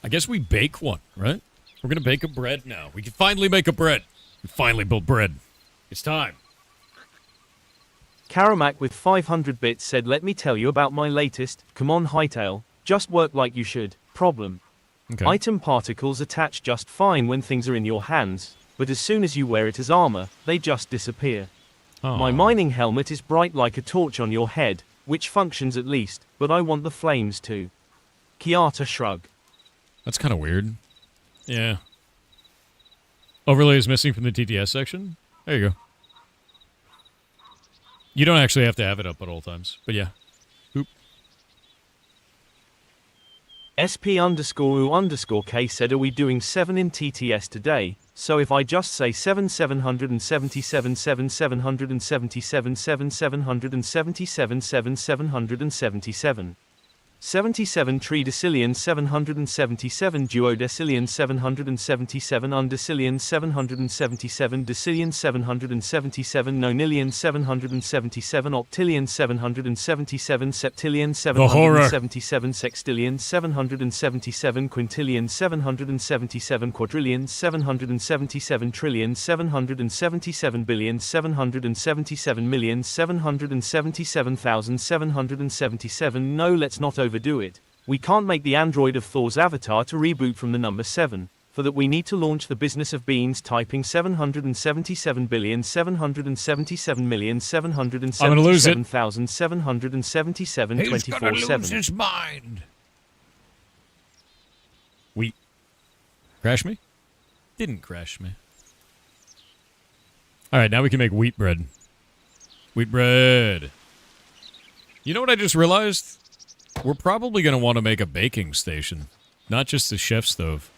guess we bake one, right? We're gonna bake a bread now. We can finally make a bread. We finally built bread. It's time. Karamak with 500 bits said, let me tell you about my latest, come on Hytale, just work like you should, problem. Okay. Item particles attach just fine when things are in your hands, but as soon as you wear it as armor, they just disappear. Oh. My mining helmet is bright like a torch on your head, which functions at least, but I want the flames too. Kiata shrug. That's kind of weird. Yeah. Overlay is missing from the TTS section. There you go. You don't actually have to have it up at all times, but yeah. Oop. SP_U_K said, are we doing 7 in TTS today? So if I just say 7 777 7 777 7 777 7 777 77 tridecillion 777 duodecillion 777 undecillion 777 decillion 777 nonillion 777 octillion 777 septillion 777 sextillion 777 quintillion 777 quadrillion 777 trillion 777 billion 777 million 777,777. No, let's not overdo it. We can't make the android of Thor's avatar to reboot from the number 7. For that we need to launch the business of beans typing 777,777,777,777 He's gonna lose 24/7. his mind. Wheat. Crash me? Didn't crash me. Alright, now we can make wheat bread. Wheat bread. You know what I just realized? We're probably going to want to make a baking station. Not just a chef stove.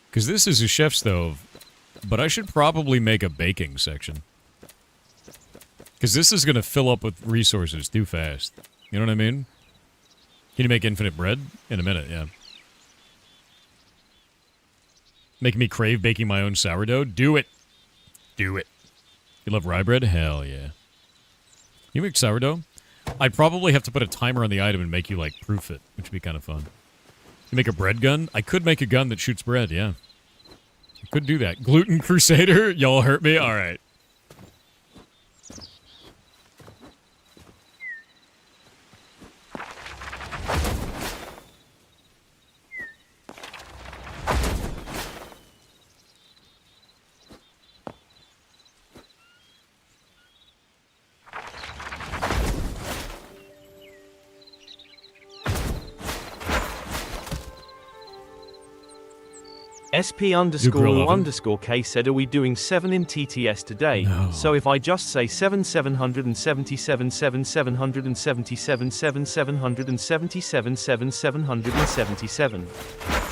Because this is a chef stove. But I should probably make a baking section. Because this is going to fill up with resources too fast. You know what I mean? Can you make infinite bread? In a minute, yeah. Making me crave baking my own sourdough? Do it. Do it. You love rye bread? Hell yeah. You make sourdough? I'd probably have to put a timer on the item and make you, like, proof it, which would be kind of fun. You make a bread gun? I could make a gun that shoots bread, yeah. I could do that. Gluten Crusader? Y'all hurt me? Alright. SP__K said, are we doing 7 in TTS today? No. So if I just say 7 777 7 777 7 777 7 777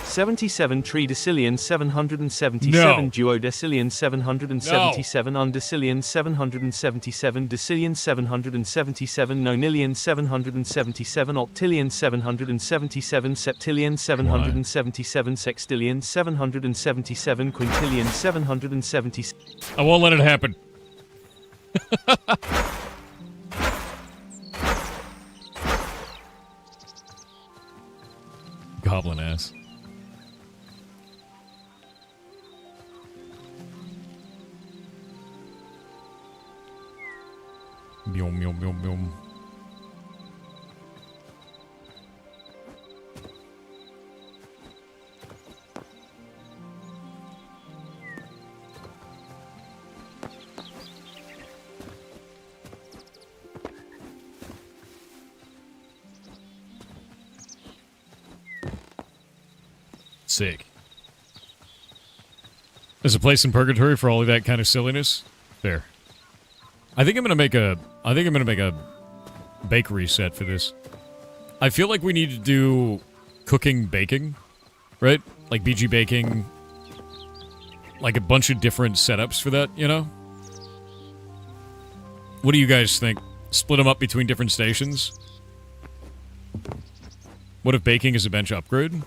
77 tridecillion 777 No. duodecillion 777 undecillion 777 decillion 777 nonillion 777 octillion 777 septillion 777 sextillion 777 quintillion 777. I won't let it happen. Goblin ass. Yum, yum, yum, yum. Sick. There's a place in purgatory for all of that kind of silliness. Fair. I think I'm gonna make a bakery set for this. I feel like we need to do cooking, baking, right? Like BG baking, like a bunch of different setups for that, you know? What do you guys think? Split them up between different stations? What if baking is a bench upgrade?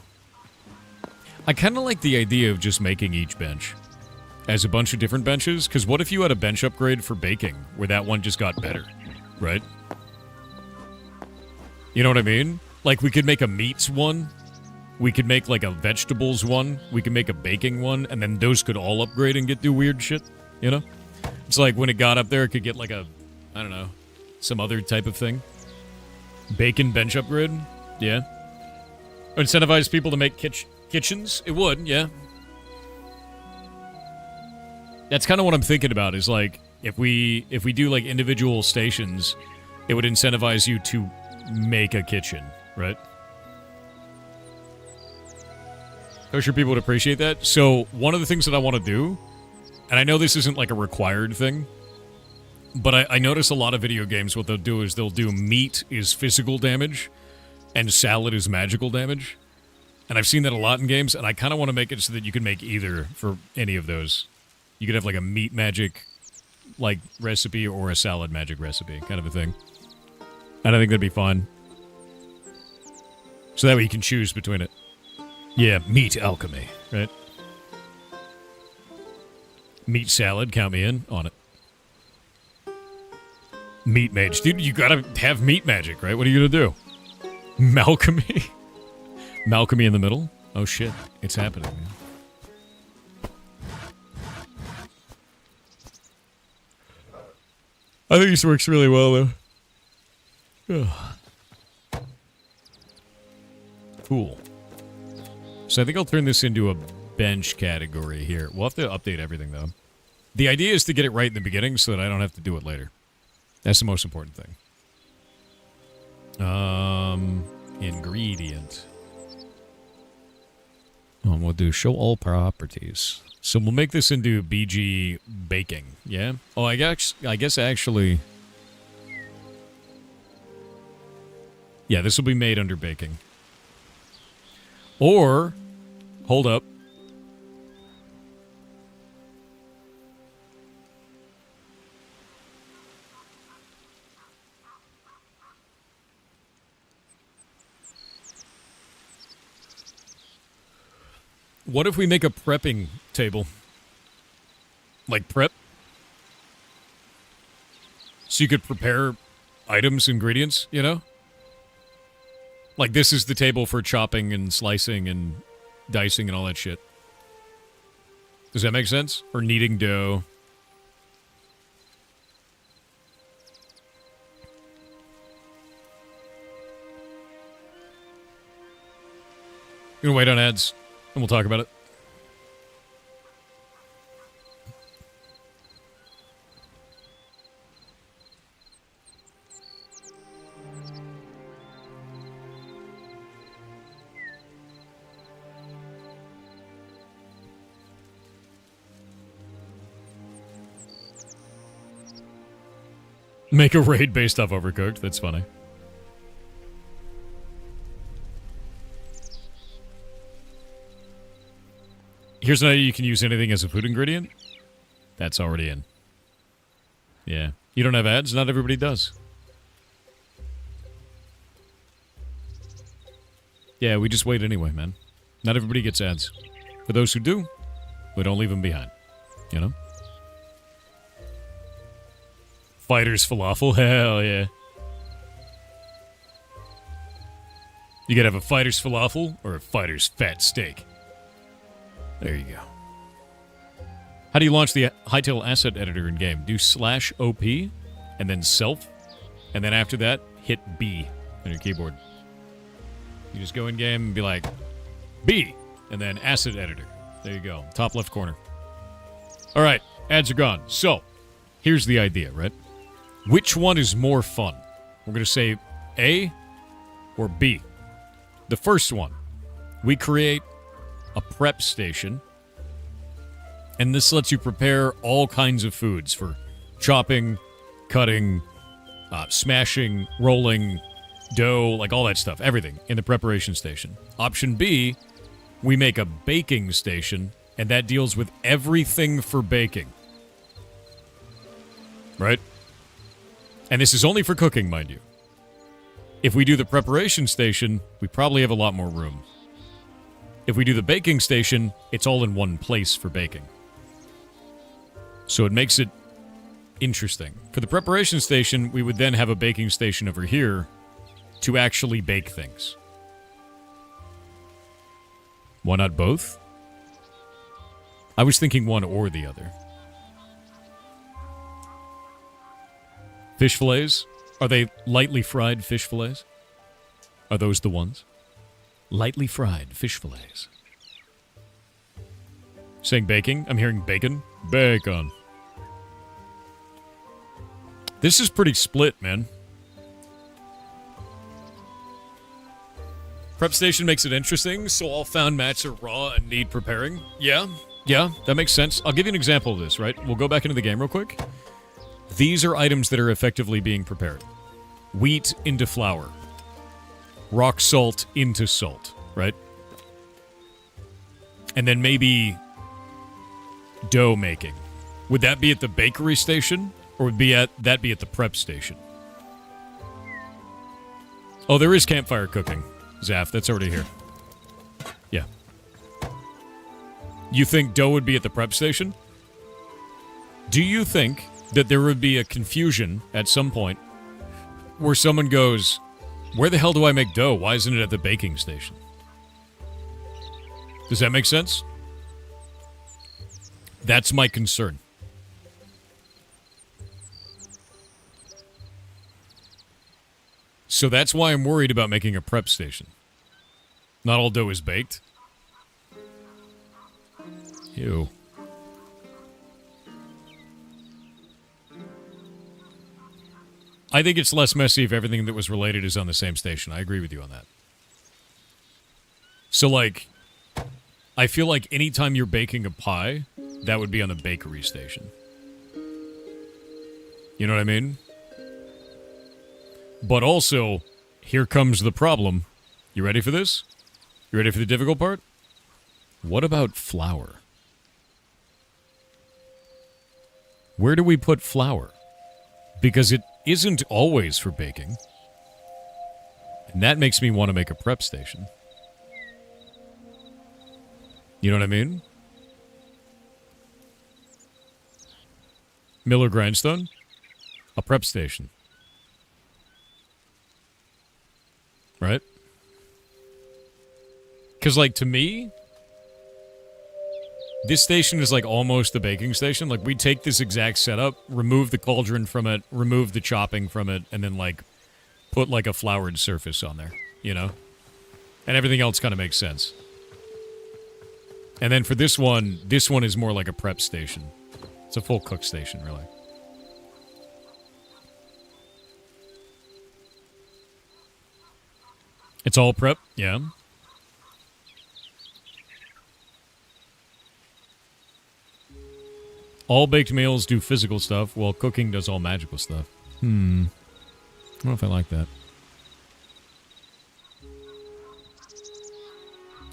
I kind of like the idea of just making each bench as a bunch of different benches, because what if you had a bench upgrade for baking, where that one just got better, right? You know what I mean? Like, we could make a meats one, we could make, like, a vegetables one, we could make a baking one, and then those could all upgrade and do weird shit, you know? It's like, when it got up there, it could get, like, a, I don't know, some other type of thing. Bacon bench upgrade? Yeah. Or incentivize people to make kitchens? It would, yeah. That's kind of what I'm thinking about, is like, if we do like individual stations, it would incentivize you to make a kitchen, right? I'm sure people would appreciate that. So one of the things that I want to do, and I know this isn't like a required thing, but I notice a lot of video games, what they'll do is they'll do meat is physical damage and salad is magical damage. And I've seen that a lot in games, and I kind of want to make it so that you can make either for any of those. You could have like a meat magic like recipe or a salad magic recipe kind of a thing. And I think that'd be fun. So that way you can choose between it. Yeah, meat alchemy, right? Meat salad, count me in on it. Meat mage. Dude, you gotta have meat magic, right? What are you gonna do? Malchemy? Malchemy in the middle? Oh shit, it's happening, man. I think this works really well, though. Cool. So I think I'll turn this into a bench category here. We'll have to update everything, though. The idea is to get it right in the beginning so that I don't have to do it later. That's the most important thing. Ingredient. We'll do show all properties. So we'll make this into BG baking, yeah? Oh, I guess actually... Yeah, this will be made under baking. Or, hold up. What if we make a prepping table? Like prep? So you could prepare items, ingredients, you know? Like this is the table for chopping and slicing and dicing and all that shit. Does that make sense? Or kneading dough. Gonna wait on ads, and we'll talk about it. Make a raid based off Overcooked. That's funny. Here's an idea: you can use anything as a food ingredient. That's already in. Yeah. You don't have ads? Not everybody does. Yeah, we just wait anyway, man. Not everybody gets ads. For those who do, we don't leave them behind. You know? Fighter's falafel? Hell yeah. You gotta have a fighter's falafel or a fighter's fat steak. There you go. How do you launch the Hytale asset editor in game? Do /OP and then self, and then after that, hit B on your keyboard. You just go in game and be like, B, and then asset editor. There you go. Top left corner. All right, ads are gone. So, here's the idea, right? Which one is more fun? We're going to say A or B. The first one, we create a prep station, and this lets you prepare all kinds of foods for chopping, cutting, smashing, rolling, dough, like all that stuff, everything in the preparation station. Option B, we make a baking station, and that deals with everything for baking. Right? And this is only for cooking, mind you. If we do the preparation station, we probably have a lot more room. If we do the baking station, it's all in one place for baking. So it makes it interesting. For the preparation station, we would then have a baking station over here to actually bake things. Why not both? I was thinking one or the other. Fish fillets? Are they lightly fried fish fillets? Are those the ones? Lightly fried fish fillets. Saying baking? I'm hearing bacon. Bacon. This is pretty split, man. Prep station makes it interesting, so all found mats are raw and need preparing. Yeah, that makes sense. I'll give you an example of this, right? We'll go back into the game real quick. These are items that are effectively being prepared. Wheat into flour. Rock salt into salt, right? And then maybe dough making. Would that be at the bakery station? Or would that be at the prep station? Oh, there is campfire cooking. Zaf, that's already here. Yeah. You think dough would be at the prep station? Do you think that there would be a confusion at some point where someone goes, where the hell do I make dough? Why isn't it at the baking station? Does that make sense? That's my concern. So that's why I'm worried about making a prep station. Not all dough is baked. Ew. I think it's less messy if everything that was related is on the same station. I agree with you on that. So, like, I feel like anytime you're baking a pie, that would be on the bakery station. You know what I mean? But also, here comes the problem. You ready for this? You ready for the difficult part? What about flour? Where do we put flour? Because it isn't always for baking. And that makes me want to make a prep station. You know what I mean? Miller Grindstone? A prep station. Right? Because, like, to me, this station is, like, almost a baking station. Like, we take this exact setup, remove the cauldron from it, remove the chopping from it, and then, like, put, like, a floured surface on there, you know? And everything else kind of makes sense. And then for this one is more like a prep station. It's a full cook station, really. It's all prep? Yeah. All baked meals do physical stuff, while cooking does all magical stuff. I don't know if I like that.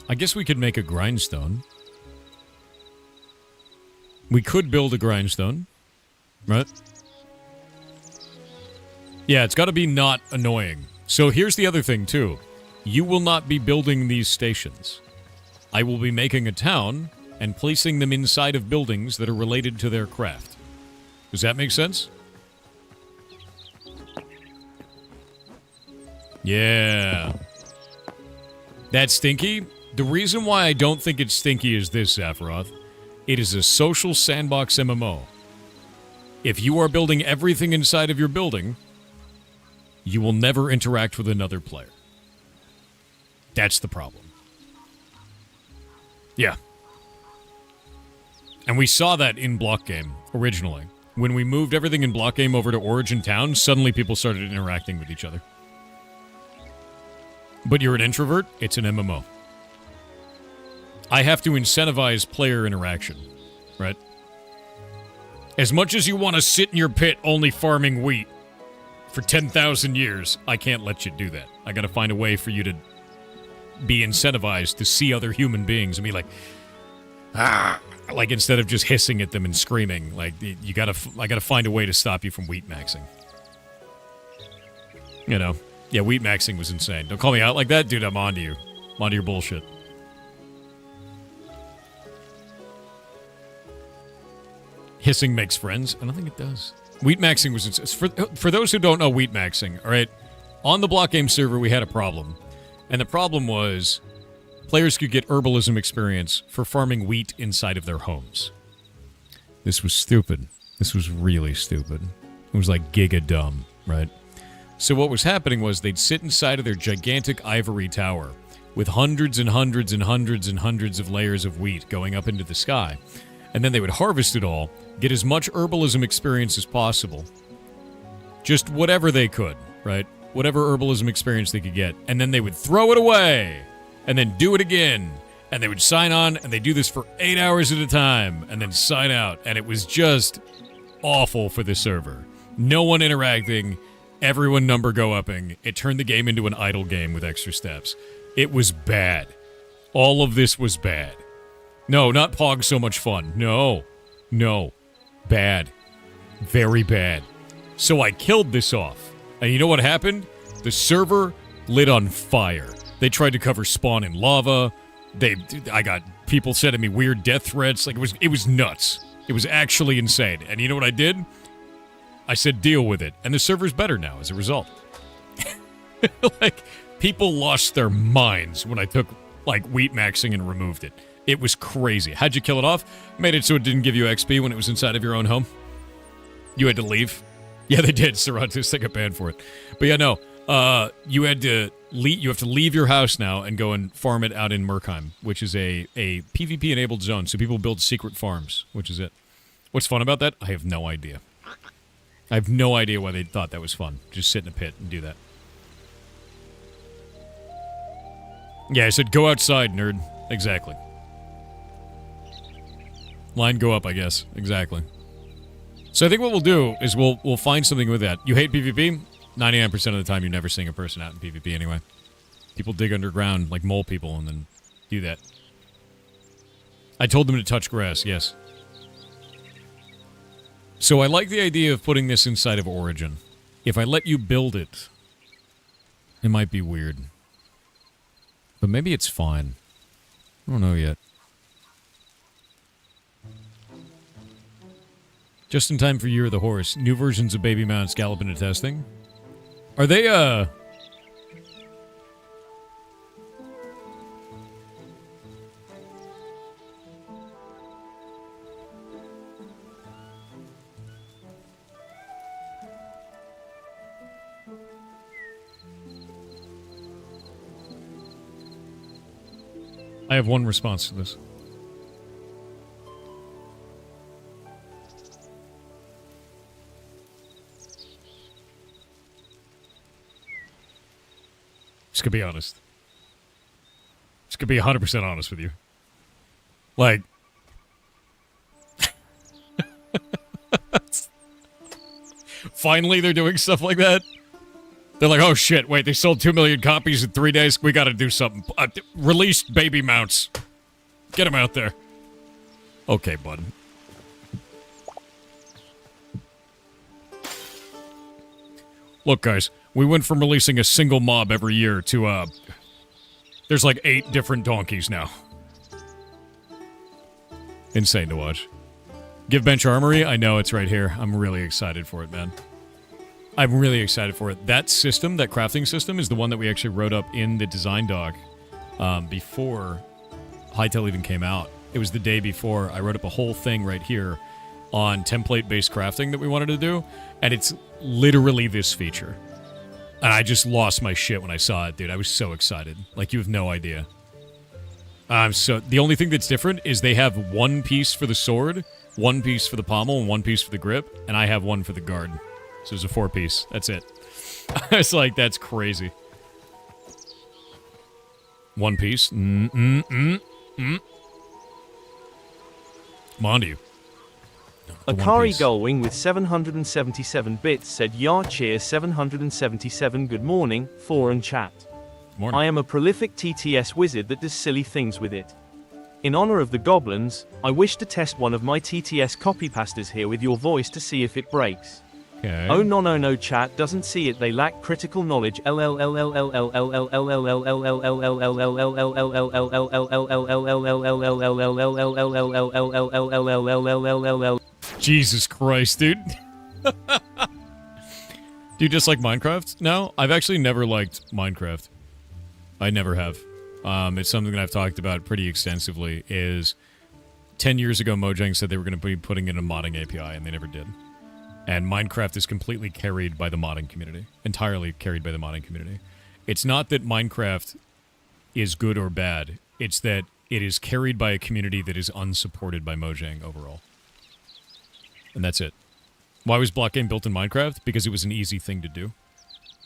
I guess we could make a grindstone. We could build a grindstone, right? Yeah, it's got to be not annoying. So here's the other thing, too. You will not be building these stations. I will be making a town and placing them inside of buildings that are related to their craft. Does that make sense? Yeah. That's stinky? The reason why I don't think it's stinky is this, Sephiroth. It is a social sandbox MMO. If you are building everything inside of your building, you will never interact with another player. That's the problem. Yeah. And we saw that in Blockgame, originally. When we moved everything in Blockgame over to Origin Town, suddenly people started interacting with each other. But you're an introvert, it's an MMO. I have to incentivize player interaction, right? As much as you want to sit in your pit only farming wheat for 10,000 years, I can't let you do that. I gotta find a way for you to be incentivized to see other human beings and be like, ah, like instead of just hissing at them and screaming, like I gotta find a way to stop you from wheat maxing. You know, yeah, wheat maxing was insane. Don't call me out like that, dude. I'm onto you. I'm onto your bullshit. Hissing makes friends. I don't think it does. Wheat maxing was insane. For those who don't know wheat maxing, all right, on the Blockgame server we had a problem. And the problem was players could get herbalism experience for farming wheat inside of their homes. This was stupid. This was really stupid. It was like giga dumb, right? So what was happening was they'd sit inside of their gigantic ivory tower with hundreds and hundreds and hundreds and hundreds of layers of wheat going up into the sky. And then they would harvest it all, get as much herbalism experience as possible. Just whatever they could, right? Whatever herbalism experience they could get. And then they would throw it away. And then do it again. And they would sign on, and they do this for 8 hours at a time. And then sign out. And it was just awful for the server. No one interacting. Everyone number go upping. It turned the game into an idle game with extra steps. It was bad. All of this was bad. No, not Pog so much fun. No. No. Bad. Very bad. So I killed this off. And you know what happened? The server lit on fire. They tried to cover spawn in lava. I got people sending me weird death threats. Like it was nuts. It was actually insane. And you know what I did? I said deal with it. And the server's better now as a result. Like, people lost their minds when I took, like, wheat maxing and removed it. It was crazy. How'd you kill it off? Made it so it didn't give you XP when it was inside of your own home. You had to leave. Yeah, they did. Cervantes, they got banned for it. But yeah, no. You have to leave your house now and go and farm it out in Murkheim, which is a PvP-enabled zone. So people build secret farms, which is it. What's fun about that? I have no idea. I have no idea why they thought that was fun. Just sit in a pit and do that. Yeah, I said go outside, nerd. Exactly. Line go up, I guess. Exactly. So I think what we'll do is we'll find something with that. You hate PvP? 99% of the time you're never seeing a person out in PvP anyway. People dig underground like mole people and then do that. I told them to touch grass, yes. So I like the idea of putting this inside of Origin. If I let you build it, it might be weird. But maybe it's fine. I don't know yet. Just in time for Year of the Horse. New versions of baby mounts gallop into testing. Are they, I have one response to this. Just gonna be honest. Just gonna be 100% honest with you. Like, finally they're doing stuff like that. They're like, oh shit, wait, they sold 2 million copies in 3 days. We gotta do something. Release baby mounts. Get them out there. Okay, bud. Look, guys, we went from releasing a single mob every year to, there's like 8 different donkeys now. Insane to watch. Give Bench Armory? I know, it's right here. I'm really excited for it, man. I'm really excited for it. That system, that crafting system, is the one that we actually wrote up in the design doc before Hytale even came out. It was the day before. I wrote up a whole thing right here on template-based crafting that we wanted to do, and it's literally this feature. And I just lost my shit when I saw it, dude. I was so excited. Like, you have no idea. The only thing that's different is they have one piece for the sword, one piece for the pommel, and one piece for the grip, and I have one for the guard. So it's a 4-piece. That's it. It's like, that's crazy. One piece. Come on to you. Akari Gullwing with 777 bits said, Yar cheer 777 good morning, 4 and chat. Morning. I am a prolific TTS wizard that does silly things with it. In honor of the goblins, I wish to test one of my TTS copypastas here with your voice to see if it breaks. Okay. Oh no chat doesn't see it, they lack critical knowledge. Jesus Christ, dude. Do you just like Minecraft? No, I've actually never liked Minecraft. I never have. It's something that I've talked about pretty extensively. Is 10 years ago, Mojang said they were going to be putting in a modding API, and they never did. And Minecraft is completely carried by the modding community. Entirely carried by the modding community. It's not that Minecraft is good or bad. It's that it is carried by a community that is unsupported by Mojang overall. And that's it. Why was Blockgame built in Minecraft? Because it was an easy thing to do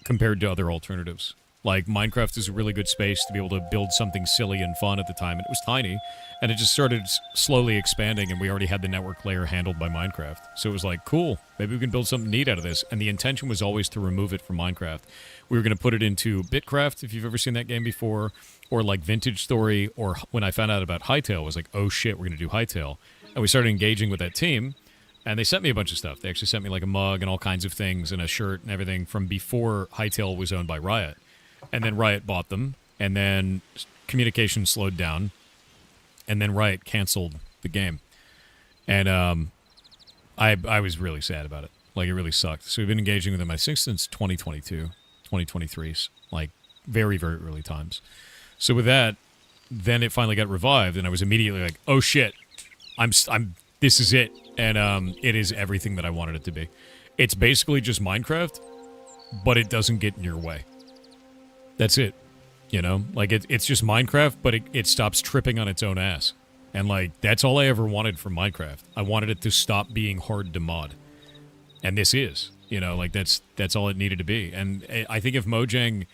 compared to other alternatives. Like, Minecraft is a really good space to be able to build something silly and fun at the time, and it was tiny, and it just started slowly expanding, and we already had the network layer handled by Minecraft. So it was like, cool, maybe we can build something neat out of this, and the intention was always to remove it from Minecraft. We were going to put it into Bitcraft, if you've ever seen that game before, or like Vintage Story, or when I found out about Hytale, I was like, oh shit, we're going to do Hytale. And we started engaging with that team, and they sent me a bunch of stuff. They actually sent me like a mug and all kinds of things, and a shirt and everything from before Hytale was owned by Riot. And then Riot bought them, and then communication slowed down, and then Riot canceled the game. And I was really sad about it. Like, it really sucked. So we've been engaging with them, I think, since 2022, 2023, like very, very early times. So with that, then it finally got revived, and I was immediately like, oh shit, this is it. And it is everything that I wanted it to be. It's basically just Minecraft, but it doesn't get in your way. That's it. You know? Like, it's just Minecraft, but it stops tripping on its own ass. And, like, that's all I ever wanted from Minecraft. I wanted it to stop being hard to mod. And this is. You know, like, that's all it needed to be. And I think if Mojang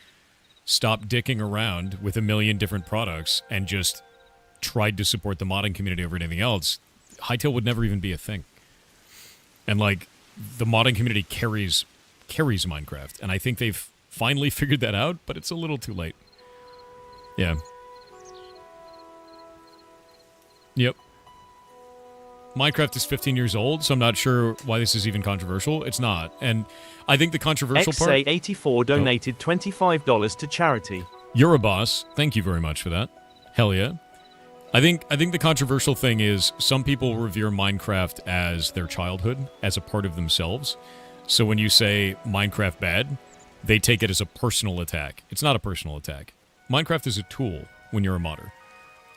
stopped dicking around with a million different products and just tried to support the modding community over anything else, Hytale would never even be a thing. And, like, the modding community carries Minecraft. And I think they've finally figured that out, but it's a little too late. Yeah. Yep. Minecraft is 15 years old, so I'm not sure why this is even controversial. It's not. And I think the controversial part... XA84 donated $25 to charity. You're a boss. Thank you very much for that. Hell yeah. I think the controversial thing is some people revere Minecraft as their childhood, as a part of themselves. So when you say Minecraft bad, they take it as a personal attack. It's not a personal attack. Minecraft is a tool when you're a modder.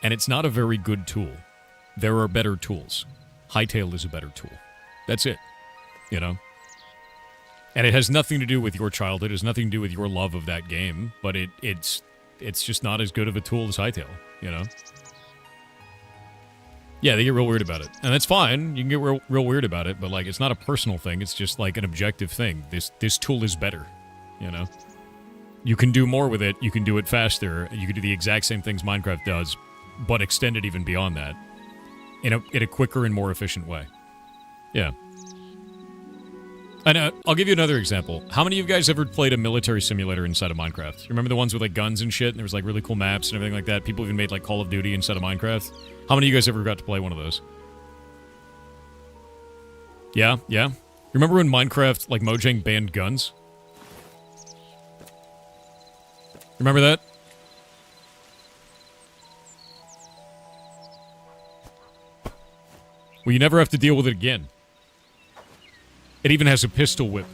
And it's not a very good tool. There are better tools. Hytale is a better tool. That's it. You know? And it has nothing to do with your childhood. It has nothing to do with your love of that game. But it's just not as good of a tool as Hytale, you know? Yeah, they get real weird about it. And that's fine. You can get real weird about it, but, like, it's not a personal thing. It's just, like, an objective thing. This tool is better, you know? You can do more with it. You can do it faster. You can do the exact same things Minecraft does, but extend it even beyond that in a quicker and more efficient way. Yeah. And I'll give you another example. How many of you guys ever played a military simulator inside of Minecraft? You remember the ones with, like, guns and shit? And there was, like, really cool maps and everything like that? People even made, like, Call of Duty inside of Minecraft? How many of you guys ever got to play one of those? Yeah? Yeah? Remember when Minecraft, like, Mojang banned guns? Remember that? Well, you never have to deal with it again. It even has a pistol whip.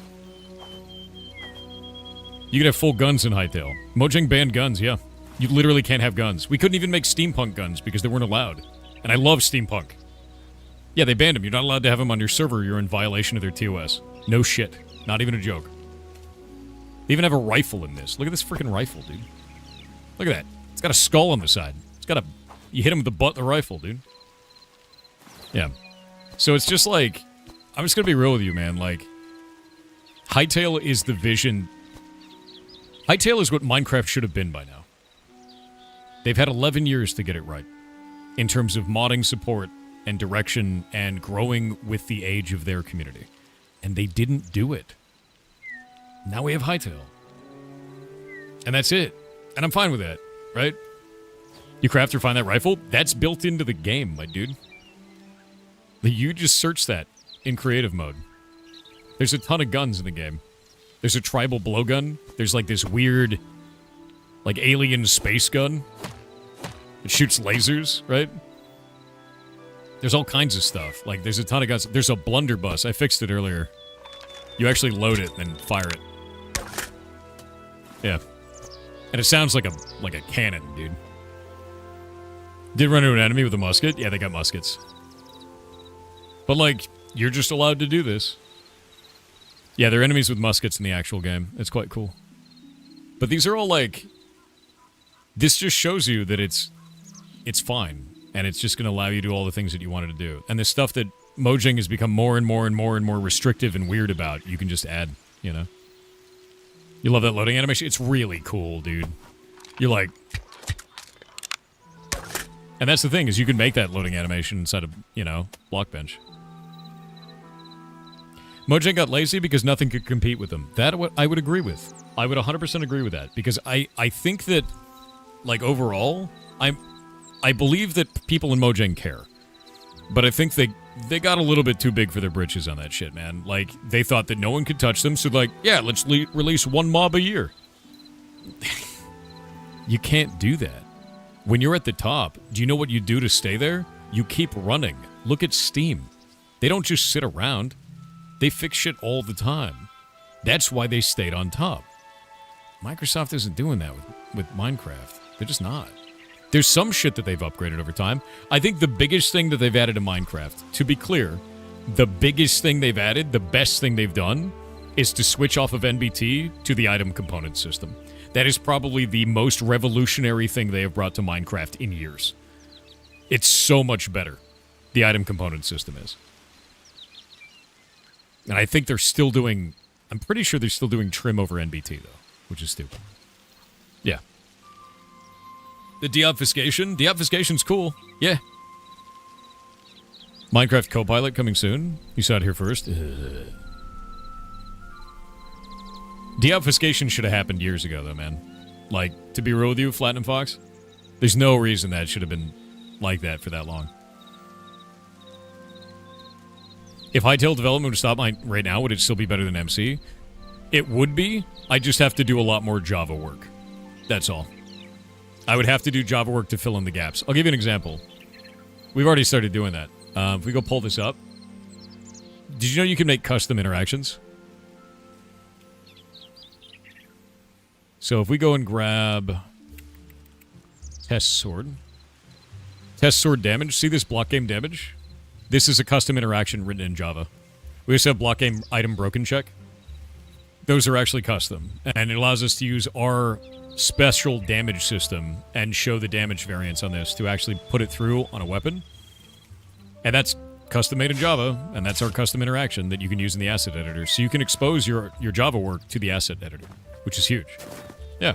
You can have full guns in Hytale. Mojang banned guns, yeah. You literally can't have guns. We couldn't even make steampunk guns because they weren't allowed. And I love steampunk. Yeah, they banned them. You're not allowed to have them on your server. You're in violation of their TOS. No shit. Not even a joke. They even have a rifle in this. Look at this freaking rifle, dude. Look at that. It's got a skull on the side. It's got a... You hit him with the butt of the rifle, dude. Yeah. So it's just like... I'm just gonna be real with you, man. Like... Hytale is the vision... Hytale is what Minecraft should have been by now. They've had 11 years to get it right. In terms of modding support and direction and growing with the age of their community. And they didn't do it. Now we have Hytale. And that's it. And I'm fine with that, right? You craft or find that rifle? That's built into the game, my dude. You just search that in creative mode. There's a ton of guns in the game. There's a tribal blowgun. There's like this weird, like alien space gun. It shoots lasers, right? There's all kinds of stuff. Like there's a ton of guns. There's a blunderbuss. I fixed it earlier. You actually load it and then fire it. Yeah. And it sounds like a cannon, dude. Did run into an enemy with a musket? Yeah, they got muskets. But like, you're just allowed to do this. Yeah, they're enemies with muskets in the actual game. It's quite cool. But these are all like... This just shows you that it's fine. And it's just going to allow you to do all the things that you wanted to do. And the stuff that Mojang has become more and more and more and more restrictive and weird about, you can just add, you know? You love that loading animation? It's really cool, dude. You're like... And that's the thing, is you can make that loading animation inside of, you know, Blockbench. Mojang got lazy because nothing could compete with them. That I would agree with. I would 100% agree with that. Because I think that, like, overall, I believe that people in Mojang care. But I think they got a little bit too big for their britches on that shit, man. Like, they thought that no one could touch them, so like, yeah, let's release one mob a year. You can't do that. When you're at the top, do you know what you do to stay there? You keep running. Look at Steam. They don't just sit around. They fix shit all the time. That's why they stayed on top. Microsoft isn't doing that with Minecraft. They're just not. There's some shit that they've upgraded over time. I think the biggest thing that they've added to Minecraft, to be clear, the biggest thing they've added, the best thing they've done, is to switch off of NBT to the item component system. That is probably the most revolutionary thing they have brought to Minecraft in years. It's so much better, the item component system is. And I think they're still doing... I'm pretty sure they're still doing trim over NBT, though, which is stupid. Yeah. The deobfuscation? Deobfuscation's cool. Yeah. Minecraft Copilot coming soon. You saw it here first. Deobfuscation should have happened years ago, though, man. Like, to be real with you, Platinum Fox, there's no reason that should have been like that for that long. If Hytale development would stop right now, would it still be better than MC? It would be. I just have to do a lot more Java work. That's all. I would have to do Java work to fill in the gaps. I'll give you an example. We've already started doing that. If we go pull this up. Did you know you can make custom interactions? So if we go and grab test sword. Test sword damage. See this block game damage? This is a custom interaction written in Java. We also have block game item broken check. Those are actually custom. And it allows us to use our special damage system and show the damage variance on this to actually put it through on a weapon. And that's custom made in Java, and that's our custom interaction that you can use in the asset editor. So you can expose your Java work to the asset editor, which is huge. Yeah.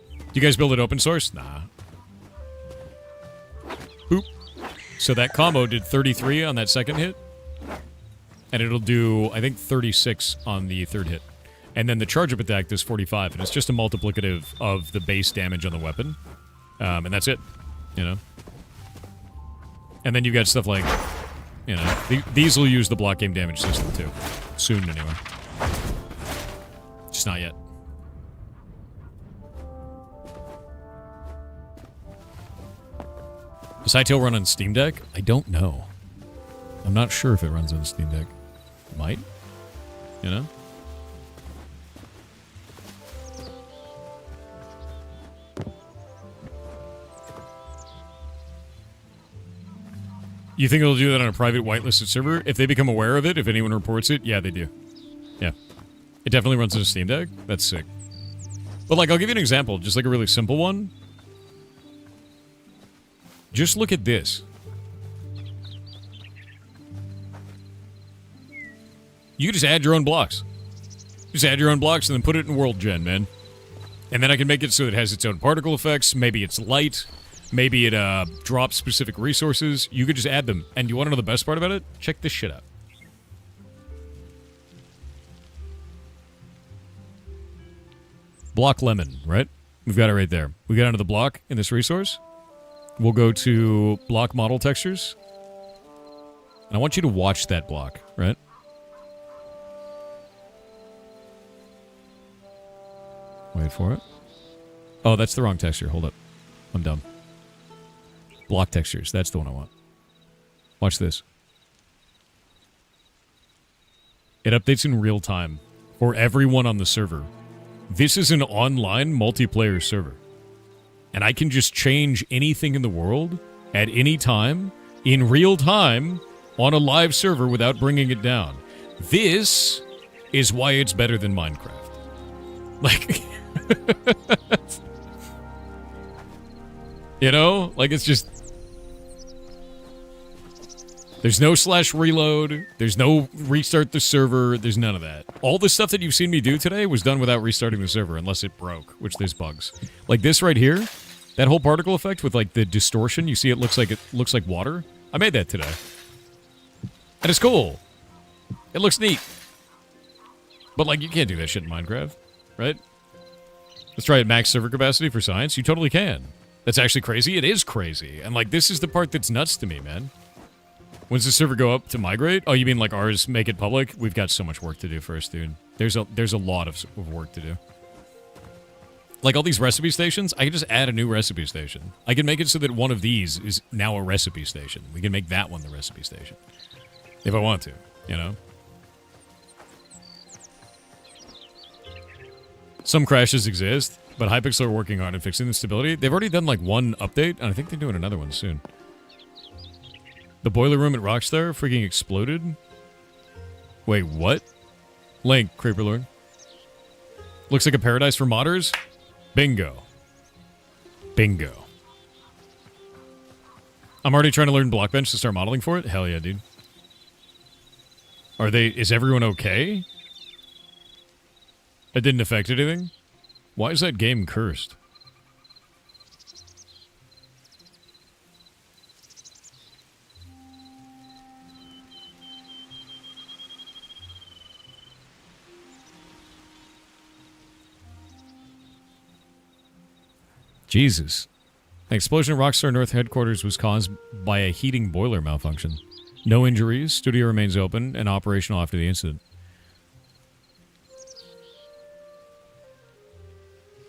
Do you guys build it open source? Nah. Boop. So that combo did 33 on that second hit. And it'll do, I think, 36 on the third hit. And then the charge-up attack does 45, and it's just a multiplicative of the base damage on the weapon. And that's it, you know? And then you got stuff like, you know, these will use the block game damage system too. Soon, anyway. Just not yet. Does Hytale run on Steam Deck? I don't know. I'm not sure if it runs on Steam Deck. It might. You know? You think it'll do that on a private whitelisted server? If they become aware of it, if anyone reports it, yeah, they do. Yeah. It definitely runs on a Steam Deck. That's sick. But, like, I'll give you an example. Just, like, a really simple one. Just look at this. You can just add your own blocks. Just add your own blocks and then put it in World Gen, man. And then I can make it so it has its own particle effects. Maybe it's light. Maybe it drops specific resources. You could just add them. And you want to know the best part about it? Check this shit out. Block lemon, right? We've got it right there. We got under the block in this resource. We'll go to block model textures. And I want you to watch that block, right? Wait for it. Oh, that's the wrong texture. Hold up. I'm dumb. Block textures. That's the one I want. Watch this. It updates in real time for everyone on the server. This is an online multiplayer server. And I can just change anything in the world at any time in real time on a live server without bringing it down. This is why it's better than Minecraft. Like... You know? Like, it's just... There's no /reload. There's no restart the server. There's none of that. All the stuff that you've seen me do today was done without restarting the server, unless it broke, which there's bugs. Like this right here, that whole particle effect with, like, the distortion. You see it looks like water? I made that today. And it's cool. It looks neat. But, like, you can't do that shit in Minecraft, right? Let's try at max server capacity for science. You totally can. That's actually crazy. It is crazy. And, like, this is the part that's nuts to me, man. When's the server go up to migrate? Oh, you mean like ours make it public? We've got so much work to do first, dude. There's a lot of work to do. Like all these recipe stations, I can just add a new recipe station. I can make it so that one of these is now a recipe station. We can make that one the recipe station. If I want to, you know? Some crashes exist, but Hypixel are working on it, fixing the stability. They've already done like one update, and I think they're doing another one soon. The boiler room at Rockstar freaking exploded? Wait, what? Link, Creeper Lord. Looks like a paradise for modders? Bingo. Bingo. I'm already trying to learn Blockbench to start modeling for it? Hell yeah, dude. Is everyone okay? It didn't affect anything? Why is that game cursed? Jesus. An explosion at Rockstar North headquarters was caused by a heating boiler malfunction. No injuries, studio remains open and operational after the incident.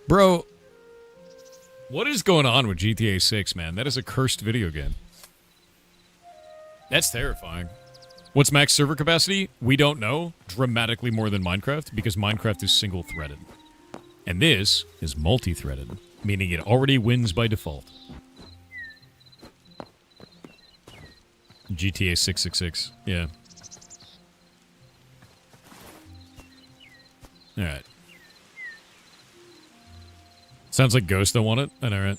Bro, What is going on with GTA 6, man? That is a cursed video game. That's terrifying. What's max server capacity? We don't know. Dramatically more than Minecraft, because Minecraft is single-threaded. And this is multi-threaded, meaning it already wins by default. GTA 666, yeah. Alright. Sounds like Ghost don't want it. I know, right?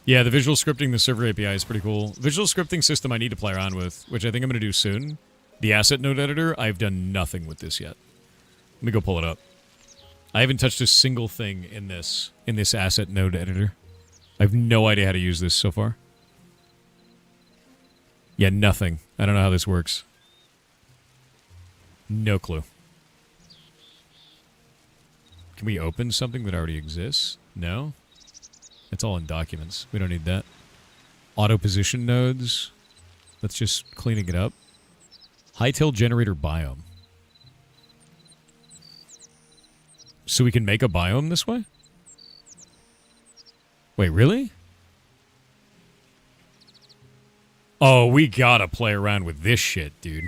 Yeah, the visual scripting, the server API is pretty cool. Visual scripting system I need to play around with, which I think I'm going to do soon. The asset node editor, I've done nothing with this yet. Let me go pull it up. I haven't touched a single thing in this asset node editor. I have no idea how to use this so far. Yeah, nothing. I don't know how this works. No clue. Can we open something that already exists? No? It's all in documents. We don't need that. Auto position nodes. That's just cleaning it up. Hytale generator biome. So we can make a biome this way? Wait, really? Oh, we gotta play around with this shit, dude.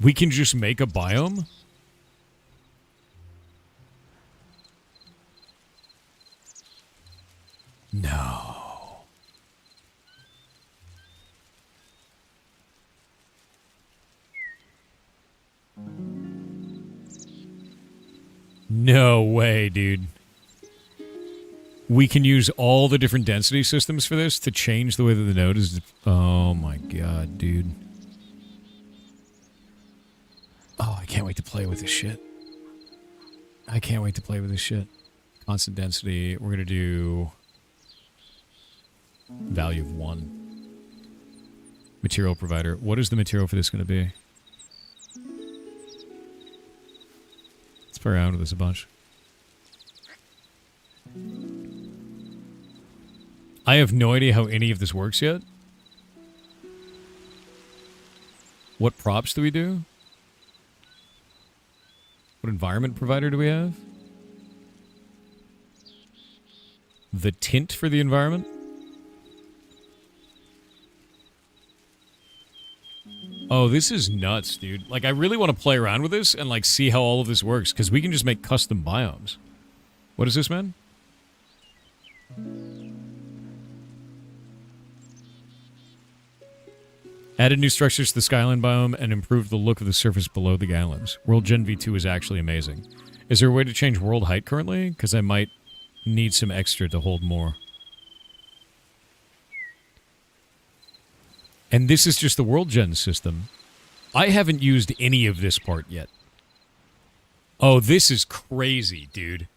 We can just make a biome? No. No way, dude. We can use all the different density systems for this to change the way that the node is... Oh my god, dude. Oh, I can't wait to play with this shit. I can't wait to play with this shit. Constant density. We're gonna do... Value of 1. Material provider. What is the material for this going to be? Let's play around with this a bunch. I have no idea how any of this works yet. What props do we do? What environment provider do we have? The tint for the environment? Oh, this is nuts, dude. Like, I really want to play around with this and, like, see how all of this works, because we can just make custom biomes. What is this, man? Added new structures to the skyline biome and improved the look of the surface below the islands. World Gen V2 is actually amazing. Is there a way to change world height currently? Because I might need some extra to hold more. And this is just the World Gen system. I haven't used any of this part yet. Oh, this is crazy, dude.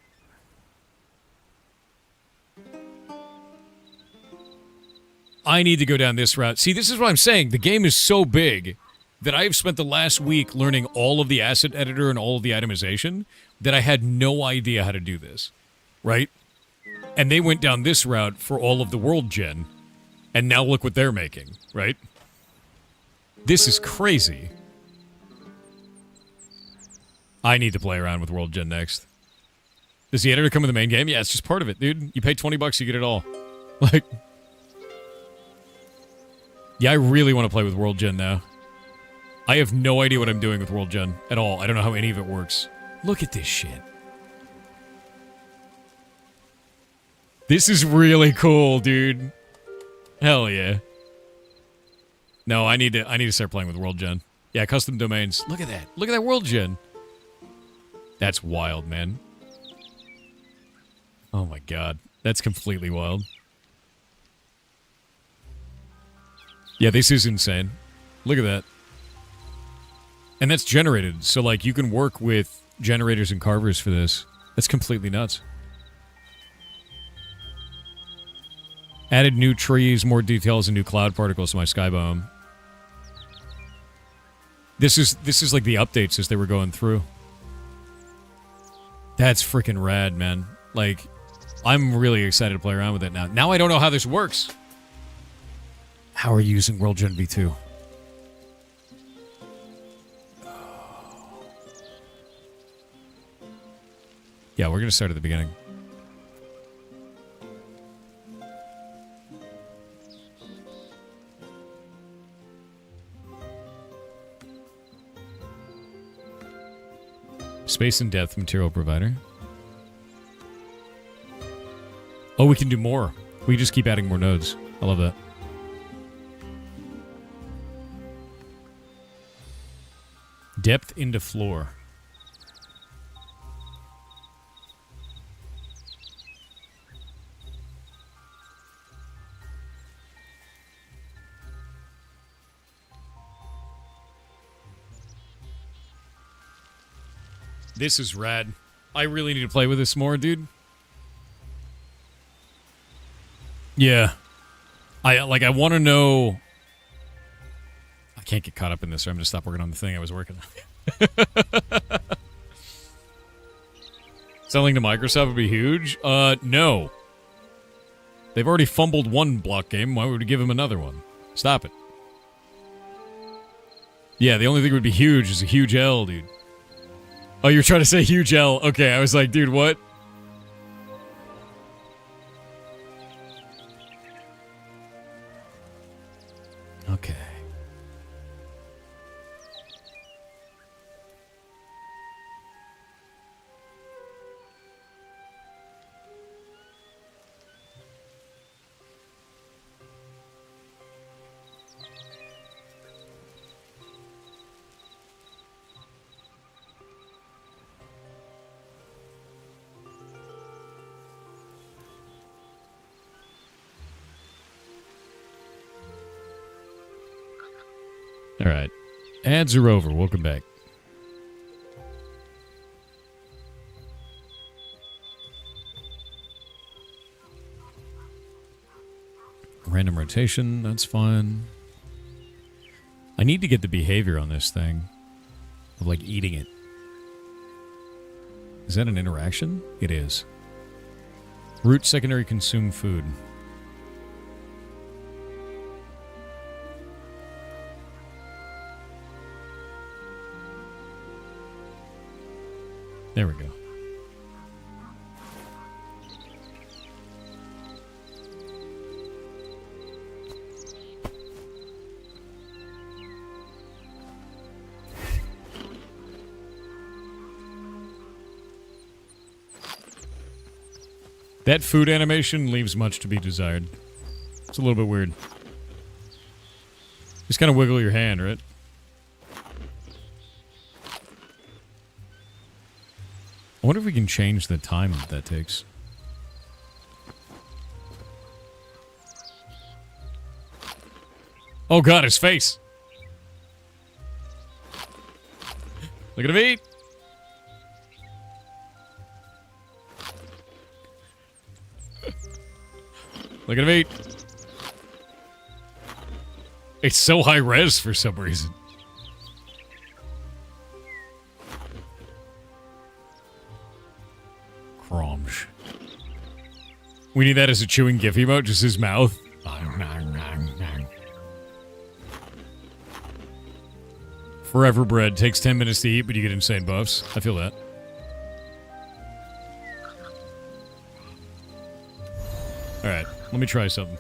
I need to go down this route. See, this is what I'm saying. The game is so big that I've spent the last week learning all of the asset editor and all of the itemization that I had no idea how to do this. Right? And they went down this route for all of the World Gen. And now look what they're making, right? This is crazy. I need to play around with World Gen next. Does the editor come with the main game? Yeah, it's just part of it, dude. You pay $20, you get it all. Like... Yeah, I really want to play with World Gen now. I have no idea what I'm doing with World Gen at all. I don't know how any of it works. Look at this shit. This is really cool, dude. Hell yeah. No, I need to start playing with World Gen. Yeah, custom domains. Look at that. Look at that World Gen. That's wild, man. Oh my god. That's completely wild. Yeah, this is insane. Look at that. And that's generated, so like you can work with generators and carvers for this. That's completely nuts. Added new trees, more details, and new cloud particles to my sky biome. This is like the updates as they were going through. That's freaking rad, man. Like, I'm really excited to play around with it now. Now I don't know how this works. How are you using World Gen V2? Yeah, we're going to start at the beginning. Space and depth material provider. Oh, we can do more. We just keep adding more nodes. I love that. Depth into floor. This is rad. I really need to play with this more, dude. Yeah. I want to know... I can't get caught up in this, or I'm going to stop working on the thing I was working on. Selling to Microsoft would be huge? No. They've already fumbled one Blockgame. Why would we give them another one? Stop it. Yeah, the only thing that would be huge is a huge L, dude. Oh, you're trying to say huge L. Okay, I was like, dude, what? Okay. All right. Ads are over. Welcome back. Random rotation. That's fine. I need to get the behavior on this thing. Of, like, eating it. Is that an interaction? It is. Root secondary consume food. There we go. That food animation leaves much to be desired. It's a little bit weird. Just kind of wiggle your hand, right? I wonder if we can change the time that takes. Oh god, his face! Look at him eat! Look at him eat! It's so high res for some reason. Cromsh. We need that as a chewing GIF emote, just his mouth. Forever bread. Takes 10 minutes to eat, but you get insane buffs. I feel that. Alright, let me try something.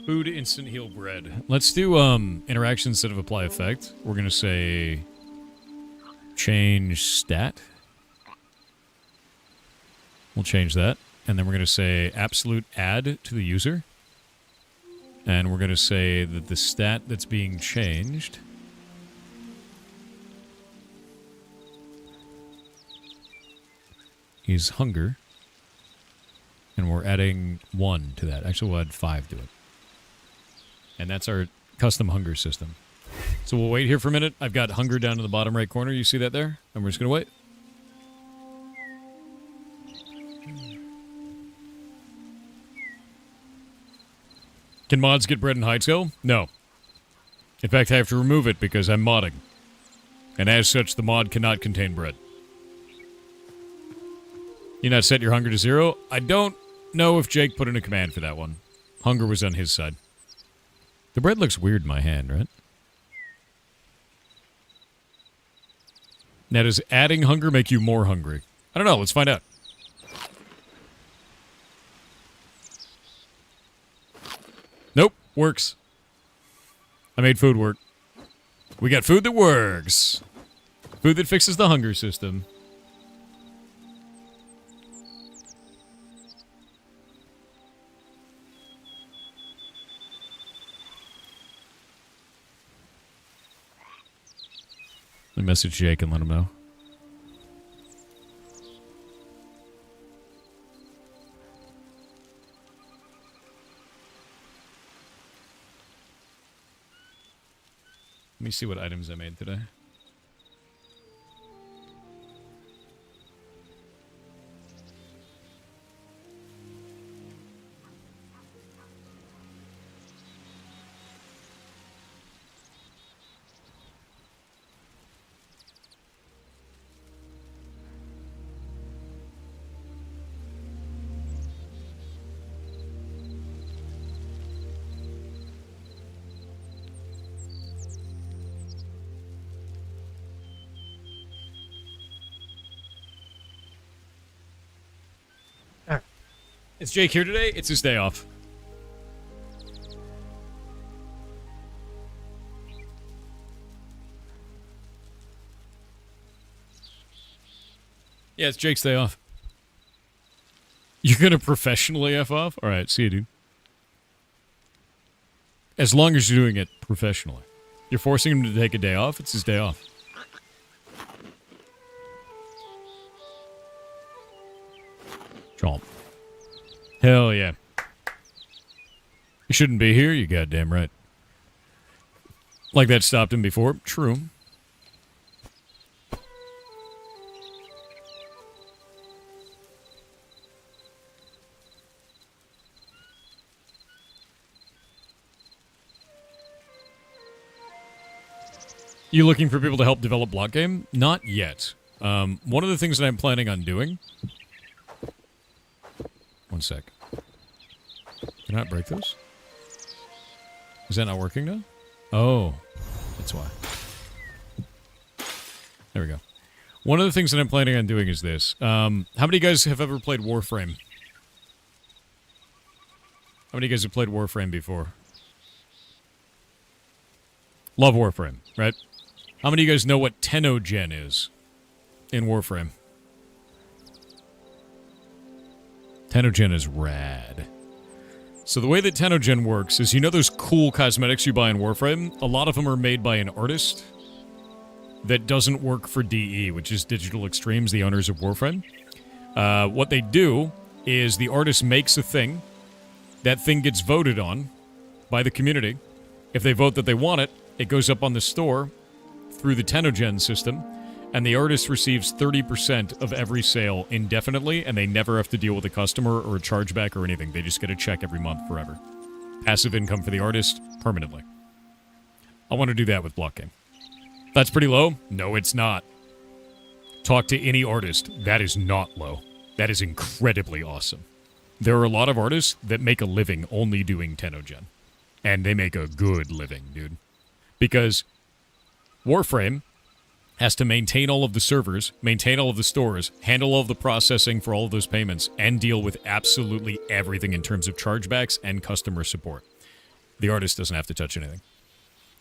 Food instant heal bread. Let's do interaction instead of apply effect. We're gonna say change stat. We'll change that. And then we're gonna say absolute add to the user. And we're gonna say that the stat that's being changed is hunger. And we're adding 1 to that. Actually, we'll add 5 to it. And that's our custom hunger system. So we'll wait here for a minute. I've got hunger down in the bottom right corner. You see that there? And we're just going to wait. Can mods get bread in Hytale? No. In fact, I have to remove it because I'm modding. And as such, the mod cannot contain bread. You not set your hunger to 0? I don't know if Jake put in a command for that one. Hunger was on his side. The bread looks weird in my hand, right? Now, does adding hunger make you more hungry? I don't know. Let's find out. Nope. Works. I made food work. We got food that works. Food that fixes the hunger system. Let me message Jake and let him know. Let me see what items I made today. Is Jake here today? It's his day off. Yeah, it's Jake's day off. You're gonna professionally F off? Alright, see you, dude. As long as you're doing it professionally. You're forcing him to take a day off, it's his day off. Chomp. Hell yeah. You shouldn't be here, you goddamn right. Like that stopped him before. True. You looking for people to help develop Blockgame? Not yet. One of the things that I'm planning on doing... One sec. Can I not break those? Is that not working now? Oh, that's why. There we go. One of the things that I'm planning on doing is this. How many of you guys have ever played Warframe? How many of you guys have played Warframe before? Love Warframe, right? How many of you guys know what Tenogen is in Warframe? Tenogen is rad. So the way that Tenogen works is, you know those cool cosmetics you buy in Warframe? A lot of them are made by an artist that doesn't work for DE, which is Digital Extremes, the owners of Warframe. What they do is the artist makes a thing. That thing gets voted on by the community. If they vote that they want it, it goes up on the store through the Tenogen system, and the artist receives 30% of every sale indefinitely, and they never have to deal with a customer or a chargeback or anything. They just get a check every month forever. Passive income for the artist permanently. I want to do that with Blockgame. That's pretty low? No, it's not. Talk to any artist. That is not low. That is incredibly awesome. There are a lot of artists that make a living only doing Tenogen. And they make a good living, dude. Because Warframe has to maintain all of the servers, maintain all of the stores, handle all of the processing for all of those payments, and deal with absolutely everything in terms of chargebacks and customer support. The artist doesn't have to touch anything.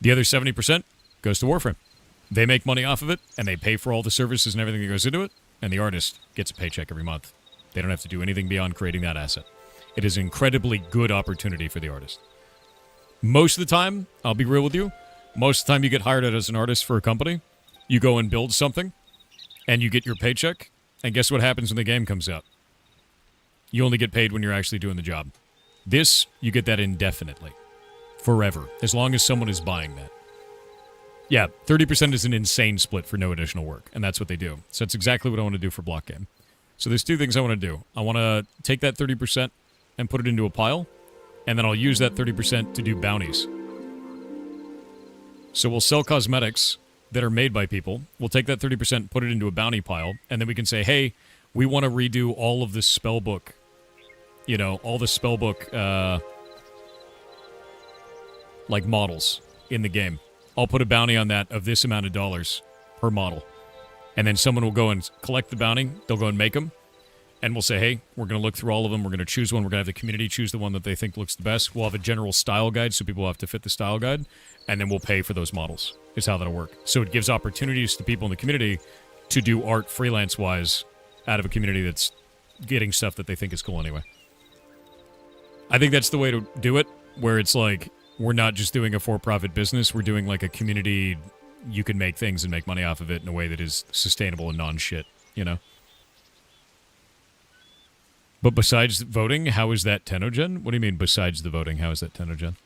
The other 70% goes to Warframe. They make money off of it, and they pay for all the services and everything that goes into it, and the artist gets a paycheck every month. They don't have to do anything beyond creating that asset. It is an incredibly good opportunity for the artist. Most of the time, I'll be real with you, most of the time you get hired as an artist for a company, you go and build something, and you get your paycheck, and guess what happens when the game comes out? You only get paid when you're actually doing the job. This, you get that indefinitely. Forever. As long as someone is buying that. Yeah, 30% is an insane split for no additional work, and that's what they do. So that's exactly what I want to do for Blockgame. So there's two things I want to do. I want to take that 30% and put it into a pile, and then I'll use that 30% to do bounties. So we'll sell cosmetics that are made by people. We'll take that 30%, put it into a bounty pile, and then we can say, hey, we want to redo all of the spellbook, all the spellbook, like, models in the game. I'll put a bounty on that of this amount of dollars per model. And then someone will go and collect the bounty. They'll go and make them. And we'll say, hey, we're going to look through all of them. We're going to choose one. We're going to have the community choose the one that they think looks the best. We'll have a general style guide, so people have to fit the style guide. And then we'll pay for those models, is how that'll work. So it gives opportunities to people in the community to do art freelance-wise out of a community that's getting stuff that they think is cool anyway. I think that's the way to do it, where it's like, we're not just doing a for-profit business. We're doing like a community, you can make things and make money off of it in a way that is sustainable and non-shit, But besides voting, how is that Tenogen? What do you mean, besides the voting, how is that Tenogen?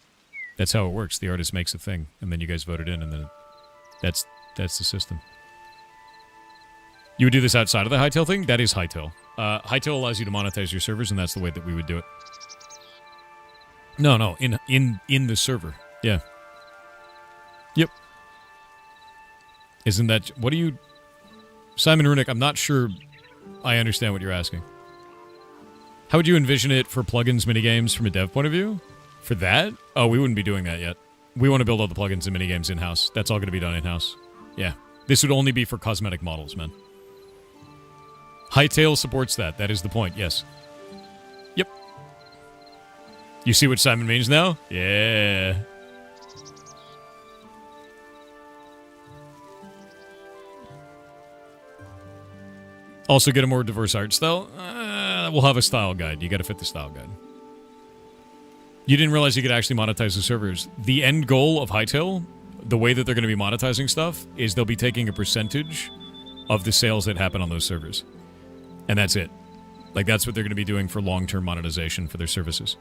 That's how it works. The artist makes a thing, and then you guys vote it in, and then that's the system. You would do this outside of the Hytale thing? That is Hytale. Hytale allows you to monetize your servers, and that's the way that we would do it. No, in the server. Yeah. Yep. Isn't that... What do you... Simon Runick, I'm not sure I understand what you're asking. How would you envision it for plugins, minigames from a dev point of view? For that? Oh, we wouldn't be doing that yet. We want to build all the plugins and minigames in-house. That's all going to be done in-house. Yeah. This would only be for cosmetic models, man. Hytale supports that. That is the point, yes. Yep. You see what Simon means now? Yeah. Also get a more diverse art style? We'll have a style guide. You gotta fit the style guide. You didn't realize you could actually monetize the servers. The end goal of Hytale, the way that they're going to be monetizing stuff, is they'll be taking a percentage of the sales that happen on those servers. And that's it. Like, that's what they're going to be doing for long-term monetization for their services,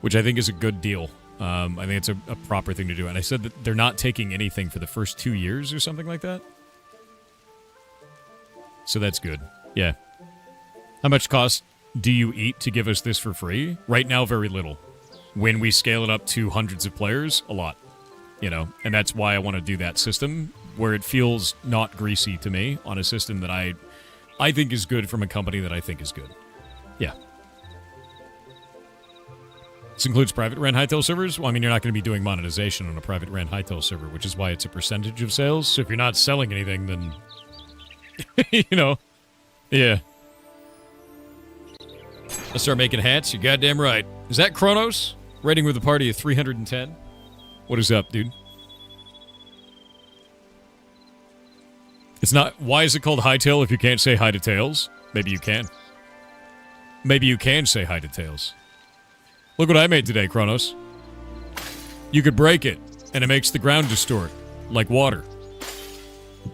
which I think is a good deal. I think it's a proper thing to do. And I said that they're not taking anything for the first 2 years or something like that. So that's good. Yeah. How much cost do you eat to give us this for free? Right now, very little. When we scale it up to hundreds of players, a lot. And that's why I want to do that system, where it feels not greasy to me, on a system that I think is good from a company that I think is good. Yeah. This includes private RAN Hytale servers? Well, I mean, you're not going to be doing monetization on a private RAN Hytale server, which is why it's a percentage of sales. So if you're not selling anything, then... Yeah. Let's start making hats. You're goddamn right. Is that Kronos? Rating with a party of 310? What is up, dude? It's not... Why is it called Hytale if you can't say hi to Tails? Maybe you can. Maybe you can say hi to Tails. Look what I made today, Kronos. You could break it, and it makes the ground distort, like water.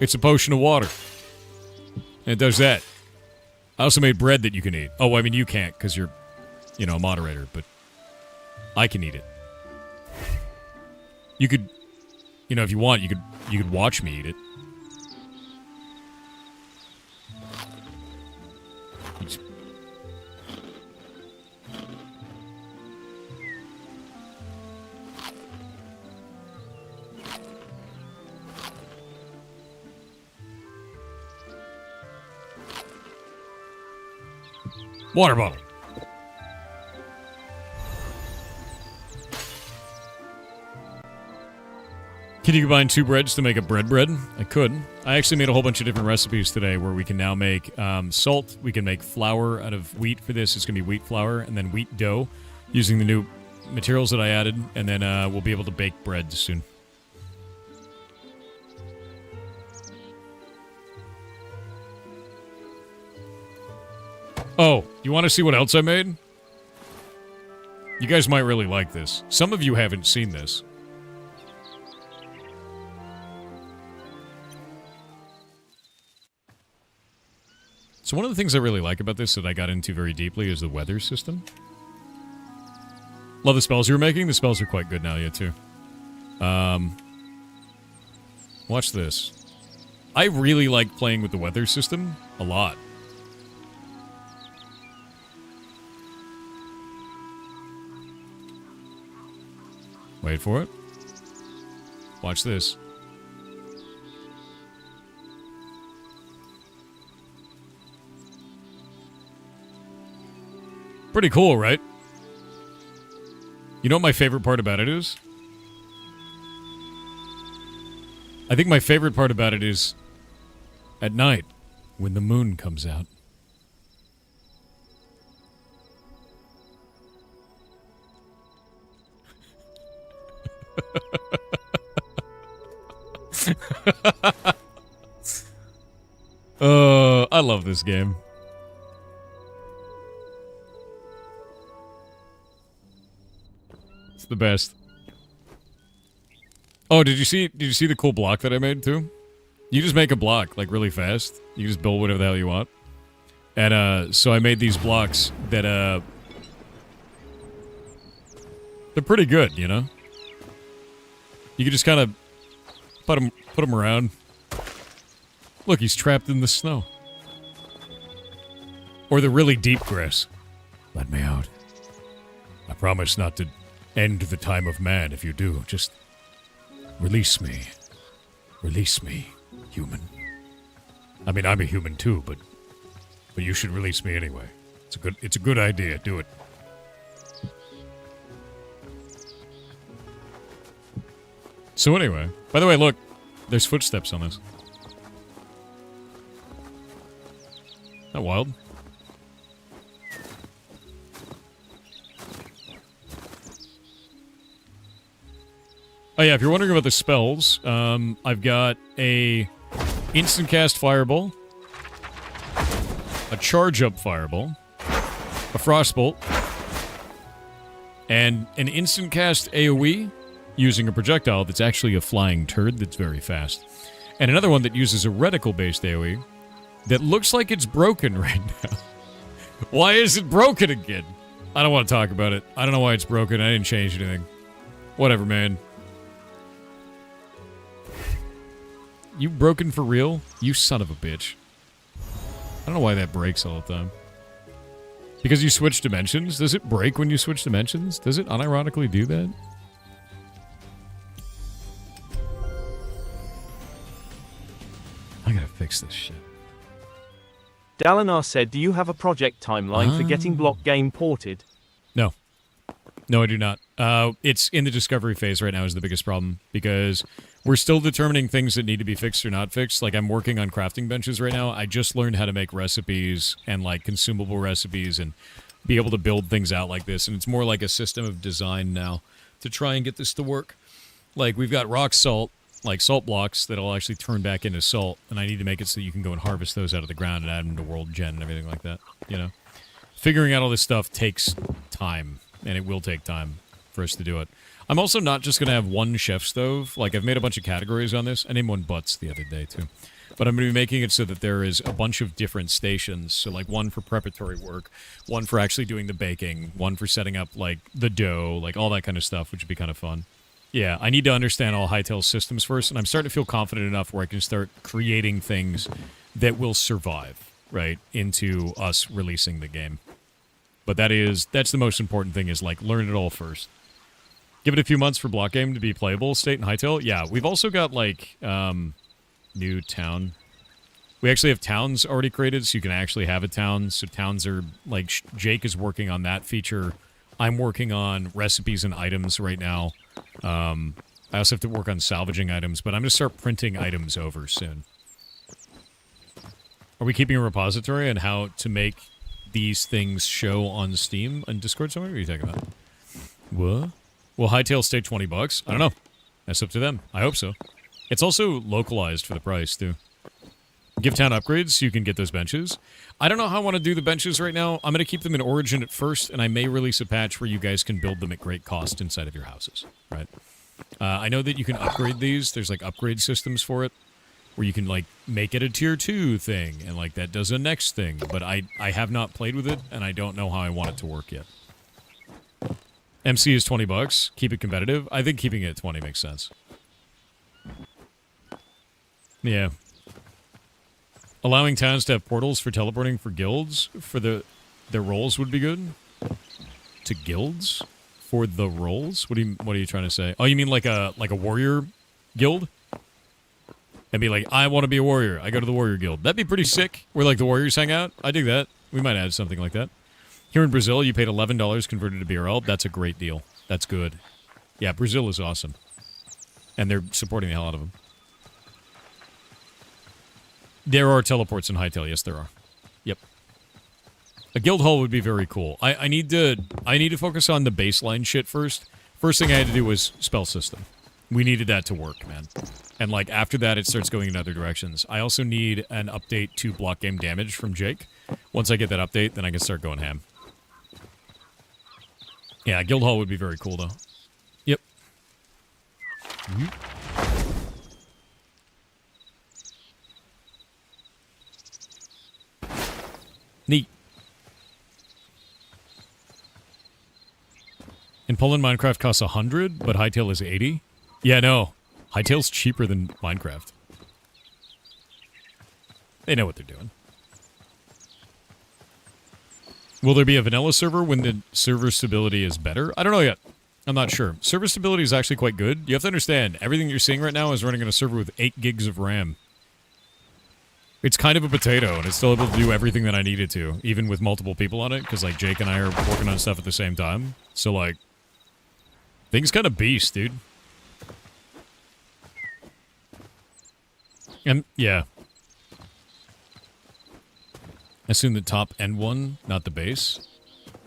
It's a potion of water. And it does that. I also made bread that you can eat. Oh, I mean, you can't, because you're, a moderator, but I can eat it. You could, if you want, you could watch me eat it. Water bottle. Can you combine two breads to make a bread? I could. I actually made a whole bunch of different recipes today where we can now make salt. We can make flour out of wheat for this. It's going to be wheat flour and then wheat dough using the new materials that I added. And then we'll be able to bake bread soon. Oh, you want to see what else I made? You guys might really like this. Some of you haven't seen this. So one of the things I really like about this that I got into very deeply is the weather system. Love the spells you were making. The spells are quite good now, yeah, too. Watch this. I really like playing with the weather system a lot. Wait for it. Watch this. Pretty cool, right? You know what my favorite part about it is? I think my favorite part about it is at night when the moon comes out. I love this game. It's the best. Oh, did you see the cool block that I made too? You just make a block like really fast. You just build whatever the hell you want. And so I made these blocks that they're pretty good, you know? You can just kind of put them around. Look, he's trapped in the snow. Or the really deep grass. Let me out. I promise not to end the time of man if you do. Just release me. Release me, human. I mean, I'm a human too, but you should release me anyway. It's a good idea. Do it. So anyway, by the way, look, there's footsteps on this. Isn't that wild? Oh yeah, if you're wondering about the spells, I've got a instant cast fireball, a charge up fireball, a frostbolt, and an instant cast AoE using a projectile that's actually a flying turd that's very fast. And another one that uses a reticle-based AoE that looks like it's broken right now. Why is it broken again? I don't want to talk about it. I don't know why it's broken. I didn't change anything. Whatever, man. You broken for real? You son of a bitch. I don't know why that breaks all the time. Because you switch dimensions? Does it break when you switch dimensions? Does it unironically do that? I gotta fix this shit. Dalinar said, do you have a project timeline for getting Blockgame ported? No. No, I do not. It's in the discovery phase right now is the biggest problem, because we're still determining things that need to be fixed or not fixed. Like, I'm working on crafting benches right now. I just learned how to make recipes and, like, consumable recipes and be able to build things out like this. And it's more like a system of design now to try and get this to work. Like, we've got rock salt, like salt blocks that'll actually turn back into salt, and I need to make it so you can go and harvest those out of the ground and add them to World Gen and everything like that, you know? Figuring out all this stuff takes time, and it will take time for us to do it. I'm also not just going to have one chef stove. Like, I've made a bunch of categories on this. I named one Butts the other day, too. But I'm going to be making it so that there is a bunch of different stations. So, like, one for preparatory work, one for actually doing the baking, one for setting up, like, the dough, like, all that kind of stuff, which would be kind of fun. Yeah, I need to understand all Hytale systems first, and I'm starting to feel confident enough where I can start creating things that will survive, right, into us releasing the game. But that's the most important thing, is, like, learn it all first. Give it a few months for Blockgame to be playable, State and Hytale. Yeah, we've also got, like, new town. We actually have towns already created, so you can actually have a town. So towns are, like, Jake is working on that feature. I'm working on recipes and items right now. I also have to work on salvaging items, but I'm going to start printing items over soon. Are we keeping a repository on how to make these things show on Steam and Discord somewhere? What are you talking about? What? Will Hytale stay $20? I don't know. That's up to them. I hope so. It's also localized for the price, too. Give town upgrades so you can get those benches. I don't know how I want to do the benches right now. I'm going to keep them in Origin at first, and I may release a patch where you guys can build them at great cost inside of your houses, right? I know that you can upgrade these. There's, like, upgrade systems for it, where you can, like, make it a tier 2 thing, and, like, that does a next thing. But I have not played with it, and I don't know how I want it to work yet. MC is $20. Keep it competitive. I think keeping it at 20 makes sense. Yeah. Allowing towns to have portals for teleporting for guilds for their roles would be good. To guilds for the roles? What are you trying to say? Oh, you mean like a warrior guild? And be like, I want to be a warrior. I go to the warrior guild. That'd be pretty sick. Where like the warriors hang out. I dig that. We might add something like that. Here in Brazil, you paid $11 converted to BRL. That's a great deal. That's good. Yeah, Brazil is awesome. And they're supporting the hell out of them. There are teleports in Hytale. Yes, there are. Yep. A guild hall would be very cool. I need to focus on the baseline shit first. First thing I had to do was spell system. We needed that to work, man. And like after that, it starts going in other directions. I also need an update to Blockgame damage from Jake. Once I get that update, then I can start going ham. Yeah, guild hall would be very cool though. Yep. Neat. In Poland, Minecraft costs 100, but Hytale is 80. Yeah, no. Hytale's cheaper than Minecraft. They know what they're doing. Will there be a vanilla server when the server stability is better? I don't know yet. I'm not sure. Server stability is actually quite good. You have to understand, everything you're seeing right now is running on a server with 8 gigs of RAM. It's kind of a potato, and it's still able to do everything that I need it to, even with multiple people on it, because, like, Jake and I are working on stuff at the same time. So, like, things kind of beast, dude. And, yeah. I assume the top end one, not the base.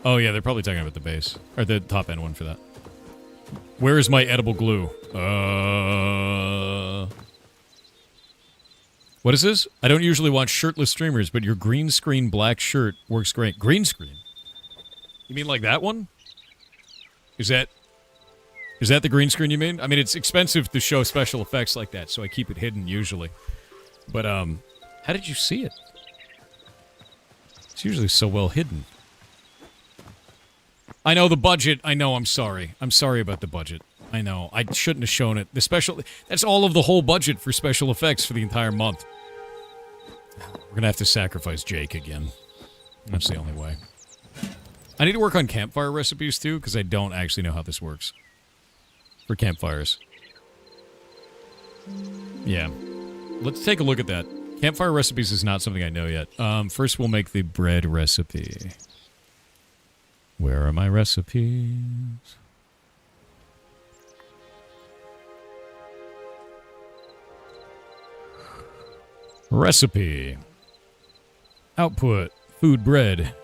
Oh, yeah, they're probably talking about the base. Or the top end one for that. Where is my edible glue? What is this? I don't usually watch shirtless streamers, but your green screen black shirt works great. Green screen? You mean like that one? Is that the green screen you mean? I mean, it's expensive to show special effects like that, so I keep it hidden usually. But, how did you see it? It's usually so well hidden. I know the budget. I know, I'm sorry. I'm sorry about the budget. I know. I shouldn't have shown it. The special... That's all of the whole budget for special effects for the entire month. We're gonna have to sacrifice Jake again. That's the only way. I need to work on campfire recipes, too, because I don't actually know how this works. For campfires. Yeah. Let's take a look at that. Campfire recipes is not something I know yet. First we'll make the bread recipe. Where are my recipes? Recipe. Output. Food bread.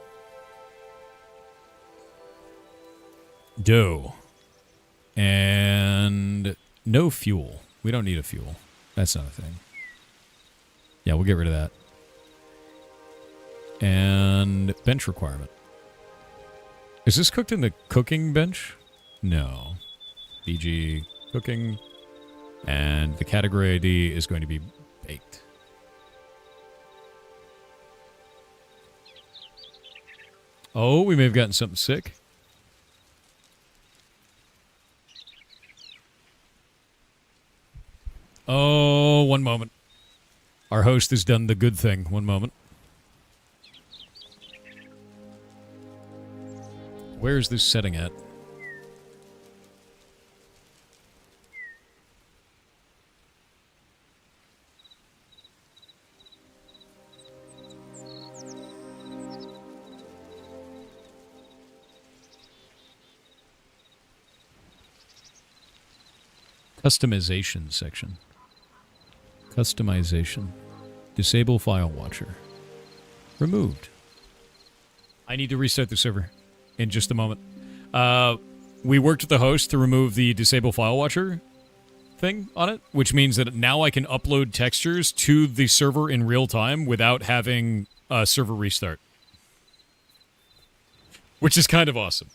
Dough. And no fuel. We don't need a fuel. That's not a thing. Yeah, we'll get rid of that. And bench requirement. Is this cooked in the cooking bench? No. BG cooking. And the category ID is going to be baked. Oh, we may have gotten something sick. Oh, one moment. Our host has done the good thing. One moment. Where's this setting at? Customization section. Customization. Disable file watcher. Removed. I need to restart the server in just a moment. We worked with the host to remove the disable file watcher thing on it, which means that now I can upload textures to the server in real time without having a server restart. Which is kind of awesome.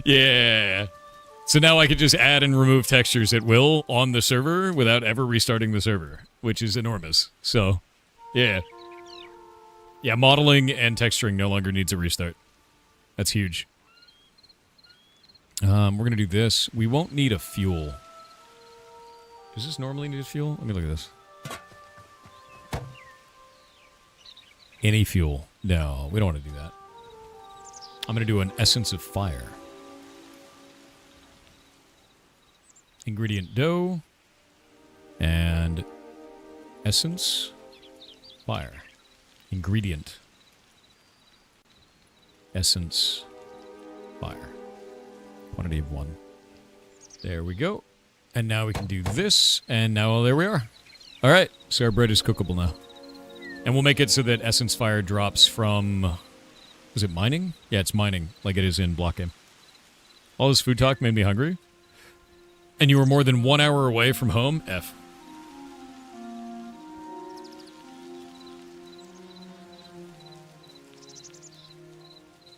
Yeah. So now I can just add and remove textures at will on the server without ever restarting the server, which is enormous. So, yeah. Yeah, modeling and texturing no longer needs a restart. That's huge. We're going to do this. We won't need a fuel. Does this normally need a fuel? Let me look at this. Any fuel. No, we don't want to do that. I'm going to do an essence of fire. Ingredient dough. And essence. Fire. Ingredient. essence fire. Quantity of 1. There we go. And now we can do this, and now there we are. All right, so our bread is cookable now. And we'll make it so that essence fire drops from... Is it mining? Yeah, it's mining, like it is in Blockgame. All this food talk made me hungry. And you were more than 1 hour away from home? F.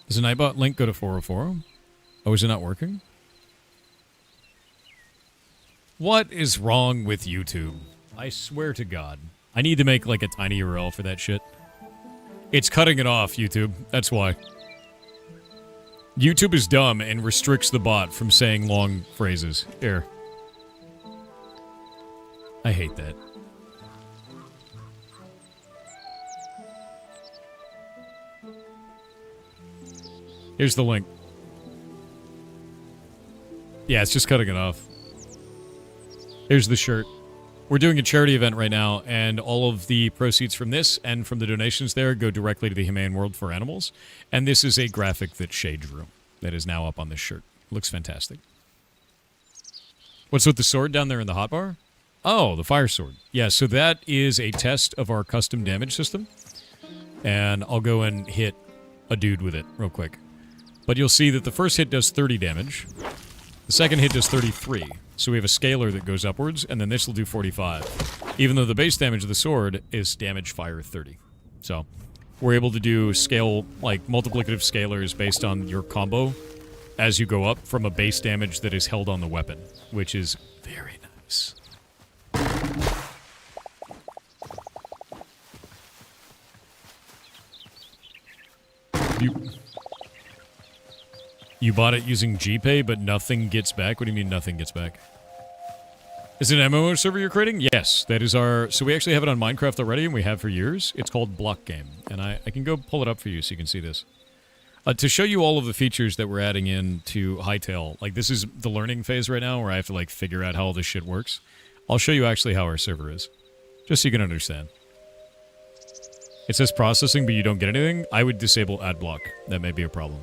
Does a Nightbot link go to 404? Oh, is it not working? What is wrong with YouTube? I swear to God. I need to make like a tiny URL for that shit. It's cutting it off, YouTube. That's why. YouTube is dumb and restricts the bot from saying long phrases. Here. I hate that. Here's the link. Yeah, it's just cutting it off. Here's the shirt. We're doing a charity event right now, and all of the proceeds from this and from the donations there go directly to the Humane World for Animals. And this is a graphic that Shay drew that is now up on this shirt. Looks fantastic. What's with the sword down there in the hotbar? Oh, the fire sword. Yeah, so that is a test of our custom damage system. And I'll go and hit a dude with it real quick. But you'll see that the first hit does 30 damage. The second hit does 33. So we have a scalar that goes upwards, and then this will do 45. Even though the base damage of the sword is damage fire 30. So we're able to do scale, like multiplicative scalars based on your combo as you go up from a base damage that is held on the weapon, which is very nice. You bought it using GPay, but nothing gets back? What do you mean nothing gets back? Is it an MMO server you're creating? Yes, that is our... So we actually have it on Minecraft already, and we have for years. It's called Blockgame, and I can go pull it up for you so you can see this. To show you all of the features that we're adding in to Hytale, like this is the learning phase right now where I have to like figure out how all this shit works. I'll show you actually how our server is, just so you can understand. It says processing, but you don't get anything. I would disable ad block. That may be a problem.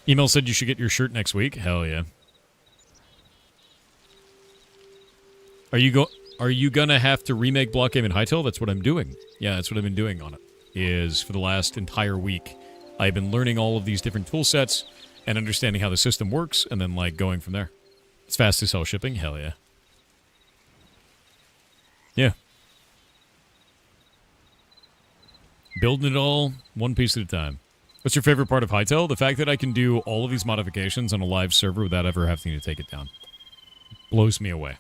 Email said you should get your shirt next week. Hell yeah. Are you gonna have to remake Blockgame in Hytale? That's what I'm doing. Yeah, that's what I've been doing on it. Is for the last entire week, I've been learning all of these different tool sets and understanding how the system works, and then like going from there. It's fast to sell shipping. Hell yeah. Yeah. Building it all one piece at a time. What's your favorite part of Hytale? The fact that I can do all of these modifications on a live server without ever having to take it down. Blows me away.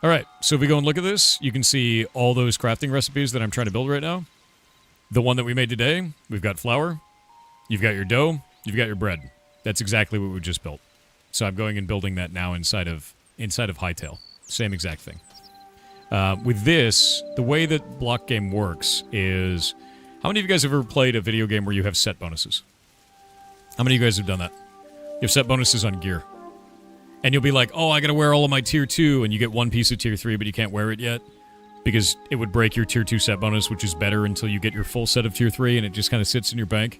Alright, so if we go and look at this, you can see all those crafting recipes that I'm trying to build right now. The one that we made today, we've got flour, you've got your dough, you've got your bread. That's exactly what we just built. So I'm going and building that now inside of Hytale. Same exact thing. With this, the way that Blockgame works is... How many of you guys have ever played a video game where you have set bonuses? How many of you guys have done that? You have set bonuses on gear. And you'll be like, oh, I gotta wear all of my tier 2, and you get one piece of tier 3, but you can't wear it yet. Because it would break your tier 2 set bonus, which is better until you get your full set of tier 3, and it just kind of sits in your bank.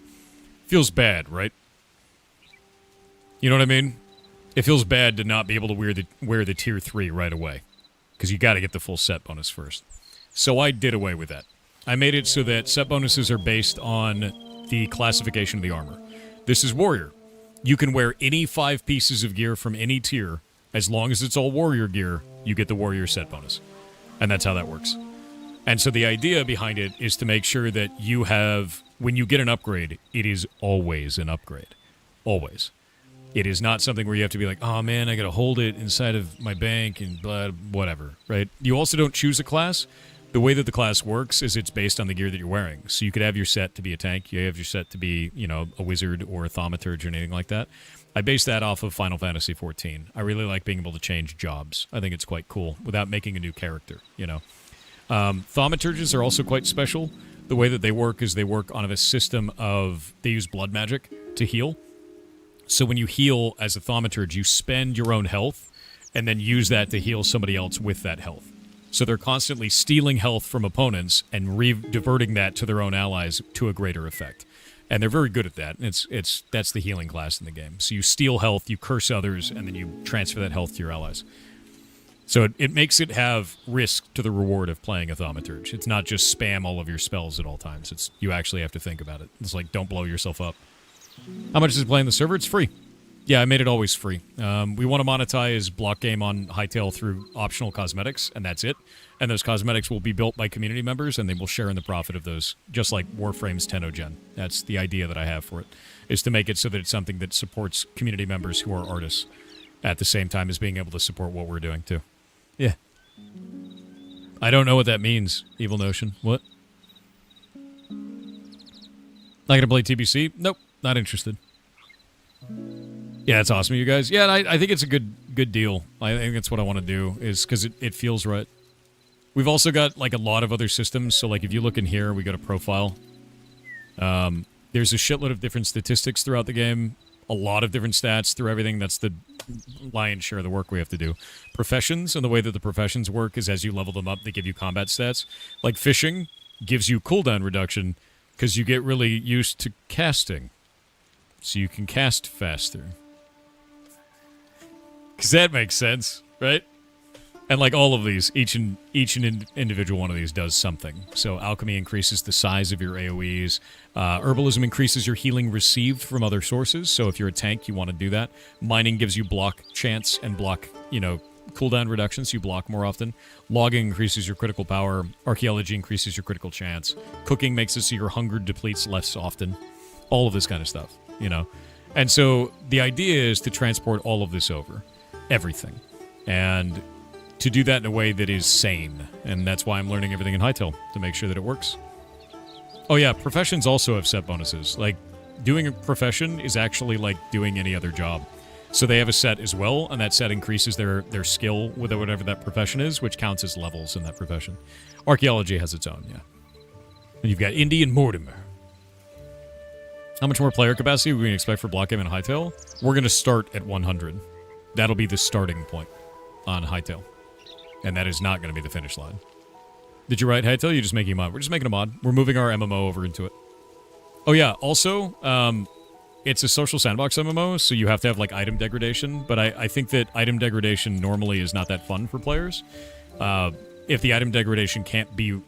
Feels bad, right? You know what I mean? It feels bad to not be able to wear the tier 3 right away. Because you gotta get the full set bonus first. So I did away with that. I made it so that set bonuses are based on the classification of the armor. This is warrior. You can wear any 5 pieces of gear from any tier. As long as it's all warrior gear, you get the warrior set bonus. And that's how that works. And so the idea behind it is to make sure that you have, when you get an upgrade, it is always an upgrade. Always. It is not something where you have to be like, oh man, I gotta hold it inside of my bank and blah, whatever, right? You also don't choose a class. The way that the class works is it's based on the gear that you're wearing. So you could have your set to be a tank, you have your set to be, you know, a wizard or a thaumaturge or anything like that. I base that off of Final Fantasy XIV. I really like being able to change jobs. I think it's quite cool without making a new character, you know. Thaumaturges are also quite special. The way that they work is they work on a system of, they use blood magic to heal. So when you heal as a thaumaturge, you spend your own health and then use that to heal somebody else with that health. So they're constantly stealing health from opponents and diverting that to their own allies to a greater effect. And they're very good at that. And that's the healing class in the game. So you steal health, you curse others, and then you transfer that health to your allies. So it makes it have risk to the reward of playing a Thaumaturge. It's not just spam all of your spells at all times. You actually have to think about it. It's like, don't blow yourself up. How much is it playing the server? It's free. Yeah, I made it always free. We want to monetize Blockgame on Hytale through optional cosmetics, and that's it. And those cosmetics will be built by community members, and they will share in the profit of those, just like Warframe's Tennogen. That's the idea that I have for it, is to make it so that it's something that supports community members who are artists at the same time as being able to support what we're doing, too. Yeah. I don't know what that means, Evil Notion. What? Not gonna play TBC? Nope, not interested. Yeah, it's awesome, you guys. Yeah, I think it's a good deal. I think that's what I want to do, is because it feels right. We've also got, like, a lot of other systems. So, like, if you look in here, we go to Profile. There's a shitload of different statistics throughout the game. A lot of different stats through everything. That's the lion's share of the work we have to do. Professions, and the way that the professions work is as you level them up, they give you combat stats. Like fishing gives you cooldown reduction because you get really used to casting. So you can cast faster. Because that makes sense, right? And like all of these, each individual one of these does something. So alchemy increases the size of your AoEs. Herbalism increases your healing received from other sources. So if you're a tank, you want to do that. Mining gives you block chance and block, cooldown reductions. So you block more often. Logging increases your critical power. Archaeology increases your critical chance. Cooking makes it so your hunger depletes less often. All of this kind of stuff, And so the idea is to transport all of this over. Everything. And to do that in a way that is sane. And that's why I'm learning everything in Hytale, to make sure that it works. Oh yeah, professions also have set bonuses. Like, doing a profession is actually like doing any other job. So they have a set as well, and that set increases their skill with whatever that profession is, which counts as levels in that profession. Archaeology has its own, yeah. And you've got Indy and Mortimer. How much more player capacity we can expect for Blockgame and Hytale? We're going to start at 100. That'll be the starting point on Hytale. And that is not going to be the finish line. Did you write Hytale? You're just making a mod. We're just making a mod. We're moving our MMO over into it. Oh yeah, also, it's a social sandbox MMO, so you have to have like item degradation, but I think that item degradation normally is not that fun for players. If the item degradation can't be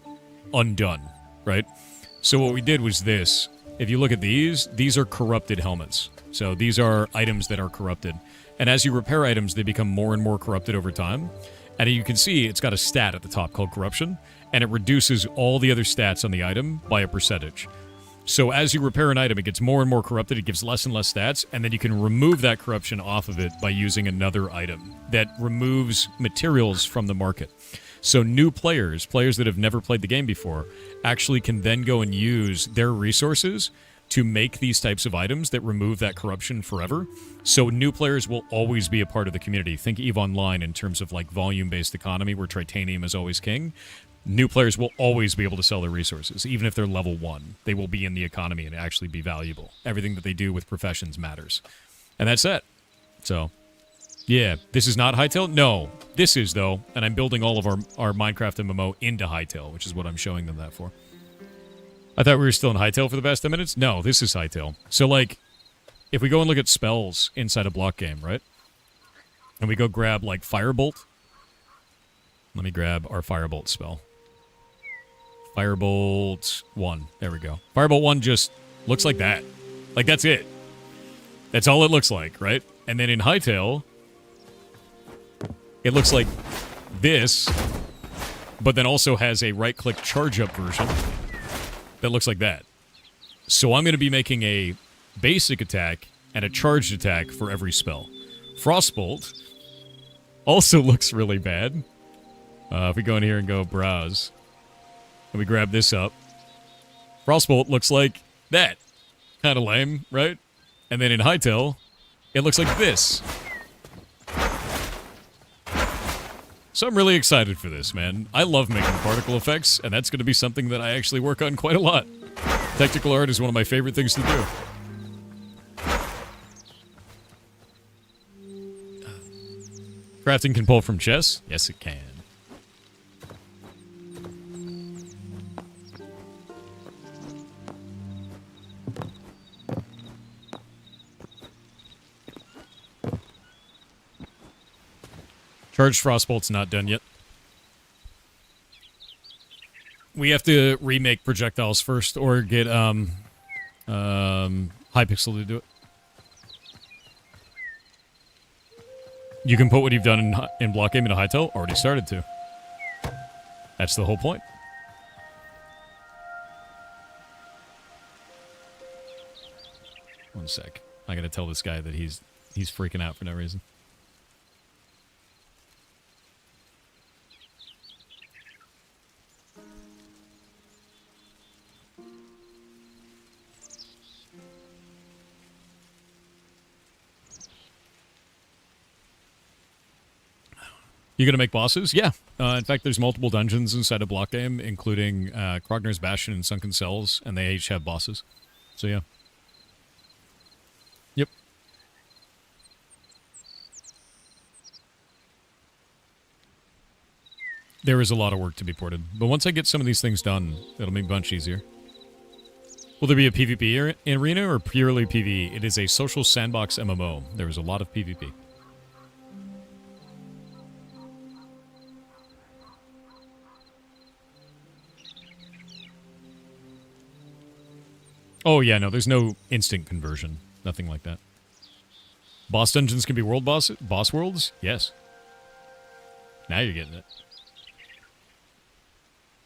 undone, right? So what we did was this. If you look at these are corrupted helmets. So these are items that are corrupted. And as you repair items, they become more and more corrupted over time. And you can see it's got a stat at the top called corruption, and it reduces all the other stats on the item by a percentage. So as you repair an item, it gets more and more corrupted, it gives less and less stats, and then you can remove that corruption off of it by using another item that removes materials from the market. So new players that have never played the game before, actually can then go and use their resources to make these types of items that remove that corruption forever. So new players will always be a part of the community. Think EVE Online in terms of like volume-based economy where titanium is always king. New players will always be able to sell their resources, even if they're level 1. They will be in the economy and actually be valuable. Everything that they do with professions matters. And that's it. So, yeah, this is not Hytale? No, this is though, and I'm building all of our Minecraft MMO into Hytale, which is what I'm showing them that for. I thought we were still in Hytale for the past 10 minutes. No, this is Hytale. So, like, if we go and look at spells inside a Blockgame, right? And we go grab, like, Firebolt. Let me grab our Firebolt spell. Firebolt 1. There we go. Firebolt 1 just looks like that. Like, that's it. That's all it looks like, right? And then in Hytale, it looks like this, but then also has a right-click charge-up version that looks like that. So I'm going to be making a basic attack and a charged attack for every spell. Frostbolt also looks really bad. If we go in here and go browse, and we grab this up, Frostbolt looks like that. Kind of lame, right? And then in Hytale, it looks like this. So I'm really excited for this, man. I love making particle effects, and that's going to be something that I actually work on quite a lot. Technical art is one of my favorite things to do. Crafting can pull from chess? Yes, it can. Charged Frostbolt's not done yet. We have to remake projectiles first, or get Hypixel to do it. You can put what you've done in Blockgame into Hytale. Already started to. That's the whole point. One sec. I gotta tell this guy that he's freaking out for no reason. You gonna make bosses? Yeah. In fact, there's multiple dungeons inside of Blockgame, including Krogner's Bastion and Sunken Cells, and they each have bosses. So yeah. Yep. There is a lot of work to be ported, but once I get some of these things done, it'll be a bunch easier. Will there be a PvP arena or purely PvE? It is a social sandbox MMO. There is a lot of PvP. Oh, yeah, no, there's no instant conversion. Nothing like that. Boss dungeons can be boss worlds? Yes. Now you're getting it.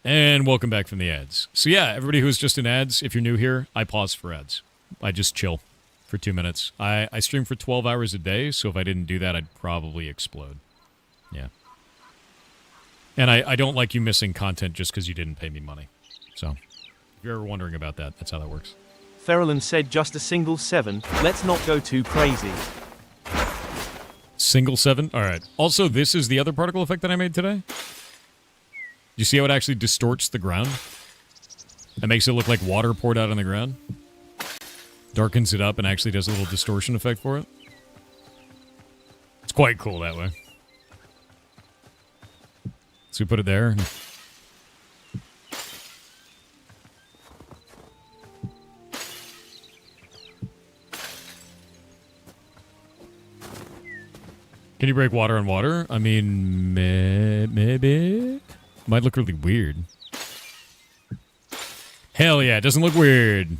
And welcome back from the ads. So yeah, everybody who's just in ads, if you're new here, I pause for ads. I just chill for 2 minutes. I stream for 12 hours a day, so if I didn't do that, I'd probably explode. Yeah. And I don't like you missing content just because you didn't pay me money. So, if you're ever wondering about that, that's how that works. Ferrellan said just a single 7. Let's not go too crazy. Single 7? Alright. Also, this is the other particle effect that I made today. You see how it actually distorts the ground? It makes it look like water poured out on the ground. Darkens it up and actually does a little distortion effect for it. It's quite cool that way. So we put it there. Can you break water on water? I mean, maybe. Might look really weird. Hell yeah, it doesn't look weird.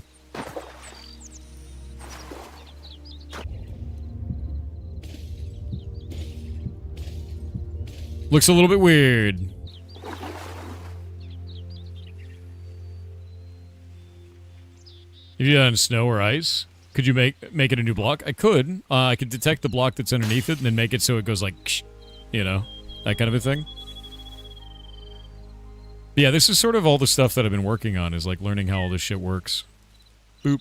Looks a little bit weird. If you done snow or ice, could you make it a new block? I could. I could detect the block that's underneath it and then make it so it goes like, you know, that kind of a thing. Yeah, this is sort of all the stuff that I've been working on, is like learning how all this shit works. Boop.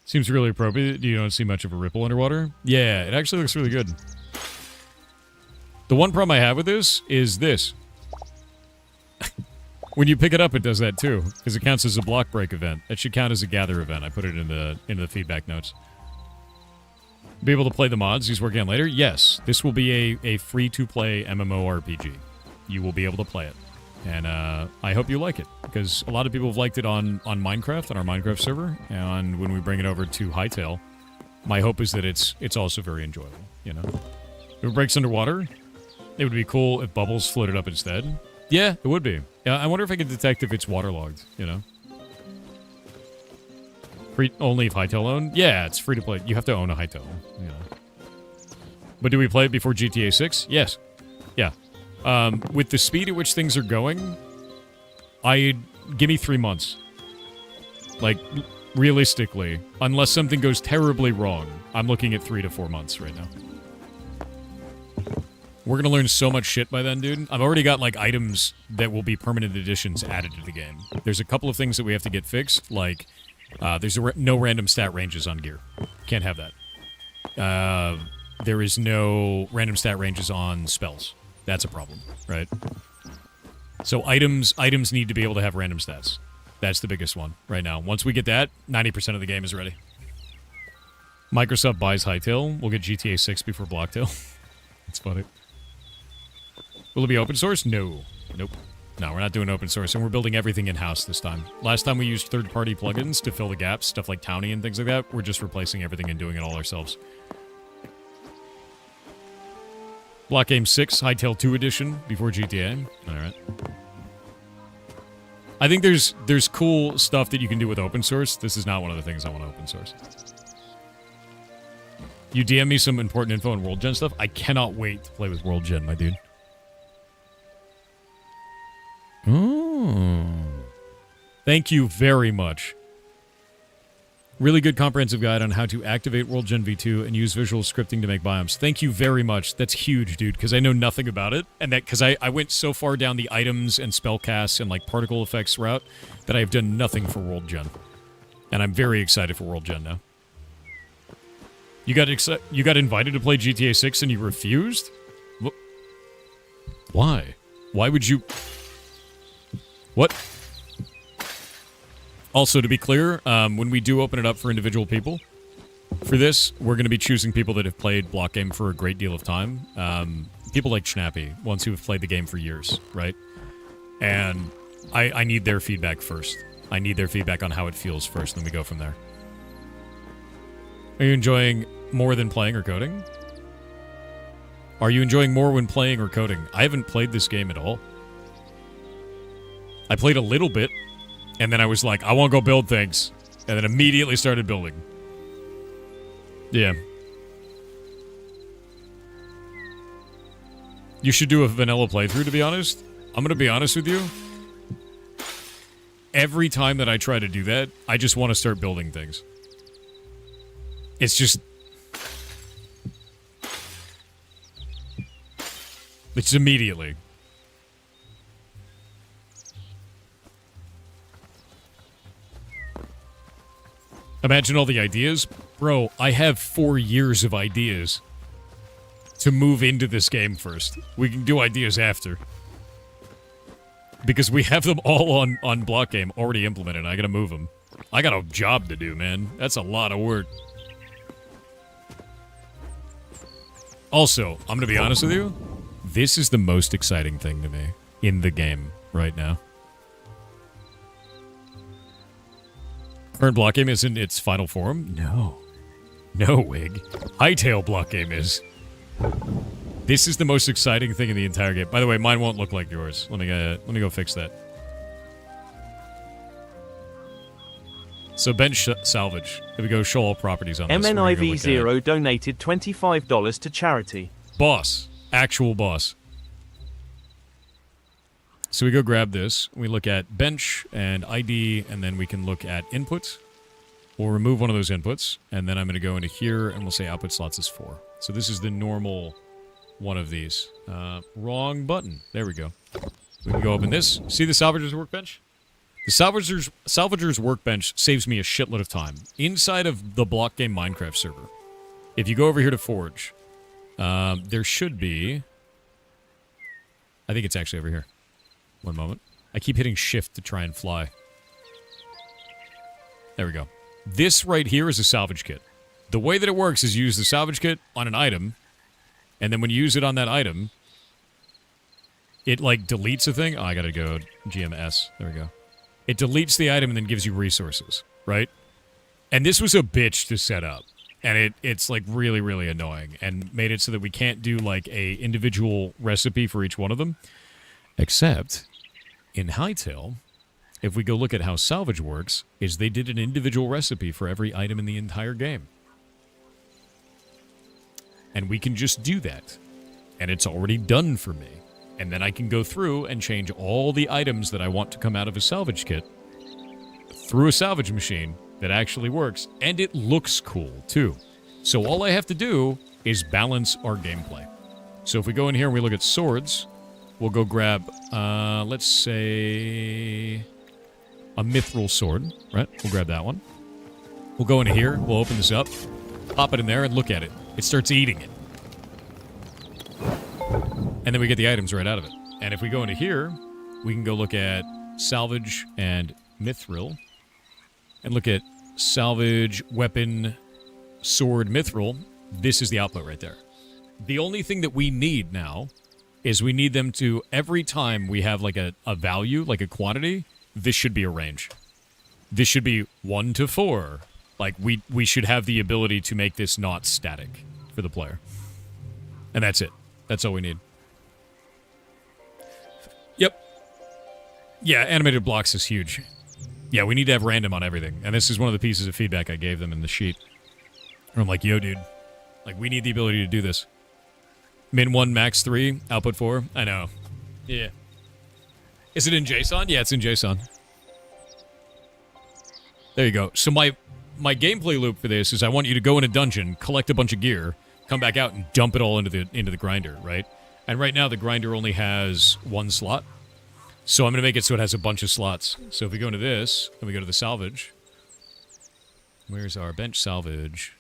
Seems really appropriate. You don't see much of a ripple underwater. Yeah, it actually looks really good. The one problem I have with this is this. When you pick it up, it does that too, because it counts as a block break event. That should count as a gather event. I put it in the feedback notes. Be able to play the mods he's working on later? Yes. This will be a free-to-play MMORPG. You will be able to play it. And I hope you like it, because a lot of people have liked it on Minecraft, on our Minecraft server, and when we bring it over to Hytale, my hope is that it's also very enjoyable, you know? If it breaks underwater, it would be cool if bubbles floated up instead. Yeah, it would be. Yeah, I wonder if I could detect if it's waterlogged, you know? Free only if Hytale owned? Yeah, it's free to play. You have to own a Hytale, you know. But do we play it before GTA 6? Yes. Yeah. With the speed at which things are going, give me 3 months. Like, realistically, unless something goes terribly wrong, I'm looking at 3 to 4 months right now. We're gonna learn so much shit by then, dude. I've already got, like, items that will be permanent additions added to the game. There's a couple of things that we have to get fixed, like, there's no random stat ranges on gear. Can't have that. There is no random stat ranges on spells. That's a problem, right? So items need to be able to have random stats. That's the biggest one right now. Once we get that, 90% of the game is ready. Microsoft buys Hytale. We'll get GTA 6 before Blocktail. That's funny. Will it be open source? No. Nope. No, we're not doing open source, and we're building everything in-house this time. Last time we used third-party plugins to fill the gaps, stuff like Townie and things like that. We're just replacing everything and doing it all ourselves. Blockgame 6, Hytale 2 edition, before GTA. Alright. I think there's cool stuff that you can do with open source. This is not one of the things I want to open source. You DM me some important info on World Gen stuff. I cannot wait to play with World Gen, my dude. Oh. Thank you very much. Really good comprehensive guide on how to activate World Gen V2 and use visual scripting to make biomes. Thank you very much. That's huge, dude, because I know nothing about it. And that because I went so far down the items and spellcasts and like particle effects route that I have done nothing for World Gen. And I'm very excited for World Gen now. You got invited to play GTA 6 and you refused? Why? Why would you... What? Also, to be clear, when we do open it up for individual people, for this, we're going to be choosing people that have played Blockgame for a great deal of time. People like Schnappy, ones who have played the game for years, right? And I need their feedback first. I need their feedback on how it feels first, and then we go from there. Are you enjoying more than playing or coding? Are you enjoying more when playing or coding? I haven't played this game at all. I played a little bit, and then I was like, I want to go build things. And then immediately started building. Yeah. You should do a vanilla playthrough, to be honest. I'm going to be honest with you. Every time that I try to do that, I just want to start building things. It's just... It's immediately. Imagine all the ideas. Bro, I have 4 years of ideas to move into this game first. We can do ideas after. Because we have them all on Blockgame already implemented. I gotta move them. I got a job to do, man. That's a lot of work. Also, I'm gonna be honest with you. This is the most exciting thing to me in the game right now. Current Blockgame is in its final form? No. No, Wig. Hytale Blockgame is. This is the most exciting thing in the entire game. By the way, mine won't look like yours. Let me go fix that. So bench salvage. If we go show all properties on this. MNIV0 donated $25 to charity. Boss. Actual boss. So we go grab this. We look at bench and ID, and then we can look at input. We'll remove one of those inputs, and then I'm going to go into here, and we'll say output slots is 4. So this is the normal one of these. Wrong button. There we go. We can go open this. See the salvager's workbench? The salvager's workbench saves me a shitload of time. Inside of the Blockgame Minecraft server, if you go over here to Forge, there should be... I think it's actually over here. One moment. I keep hitting shift to try and fly. There we go. This right here is a salvage kit. The way that it works is you use the salvage kit on an item, and then when you use it on that item, it, like, deletes a thing. Oh, I gotta go GMS. There we go. It deletes the item and then gives you resources, right? And this was a bitch to set up. And it's, like, really, really annoying. And made it so that we can't do, like, a individual recipe for each one of them. Except, in Hytale, if we go look at how salvage works, is they did an individual recipe for every item in the entire game. And we can just do that. And it's already done for me. And then I can go through and change all the items that I want to come out of a salvage kit through a salvage machine that actually works. And it looks cool, too. So all I have to do is balance our gameplay. So if we go in here and we look at swords, we'll go grab, let's say, a mithril sword, right? We'll grab that one. We'll go into here, we'll open this up, pop it in there, and look at it. It starts eating it. And then we get the items right out of it. And if we go into here, we can go look at salvage and mithril. And look at salvage, weapon, sword, mithril. This is the output right there. The only thing that we need now is we need them to, every time we have like a value, like a quantity, this should be a range. This should be 1 to 4. Like, we should have the ability to make this not static for the player. And that's it. That's all we need. Yep. Yeah, animated blocks is huge. Yeah, we need to have random on everything. And this is one of the pieces of feedback I gave them in the sheet. Where I'm like, yo, dude. Like, we need the ability to do this. Min 1, max 3, output 4. I know. Yeah. Is it in JSON? Yeah, it's in JSON. There you go. So my gameplay loop for this is I want you to go in a dungeon, collect a bunch of gear, come back out and dump it all into the grinder, right? And right now the grinder only has 1 slot. So I'm going to make it so it has a bunch of slots. So if we go into this, and we go to the salvage. Where's our bench salvage?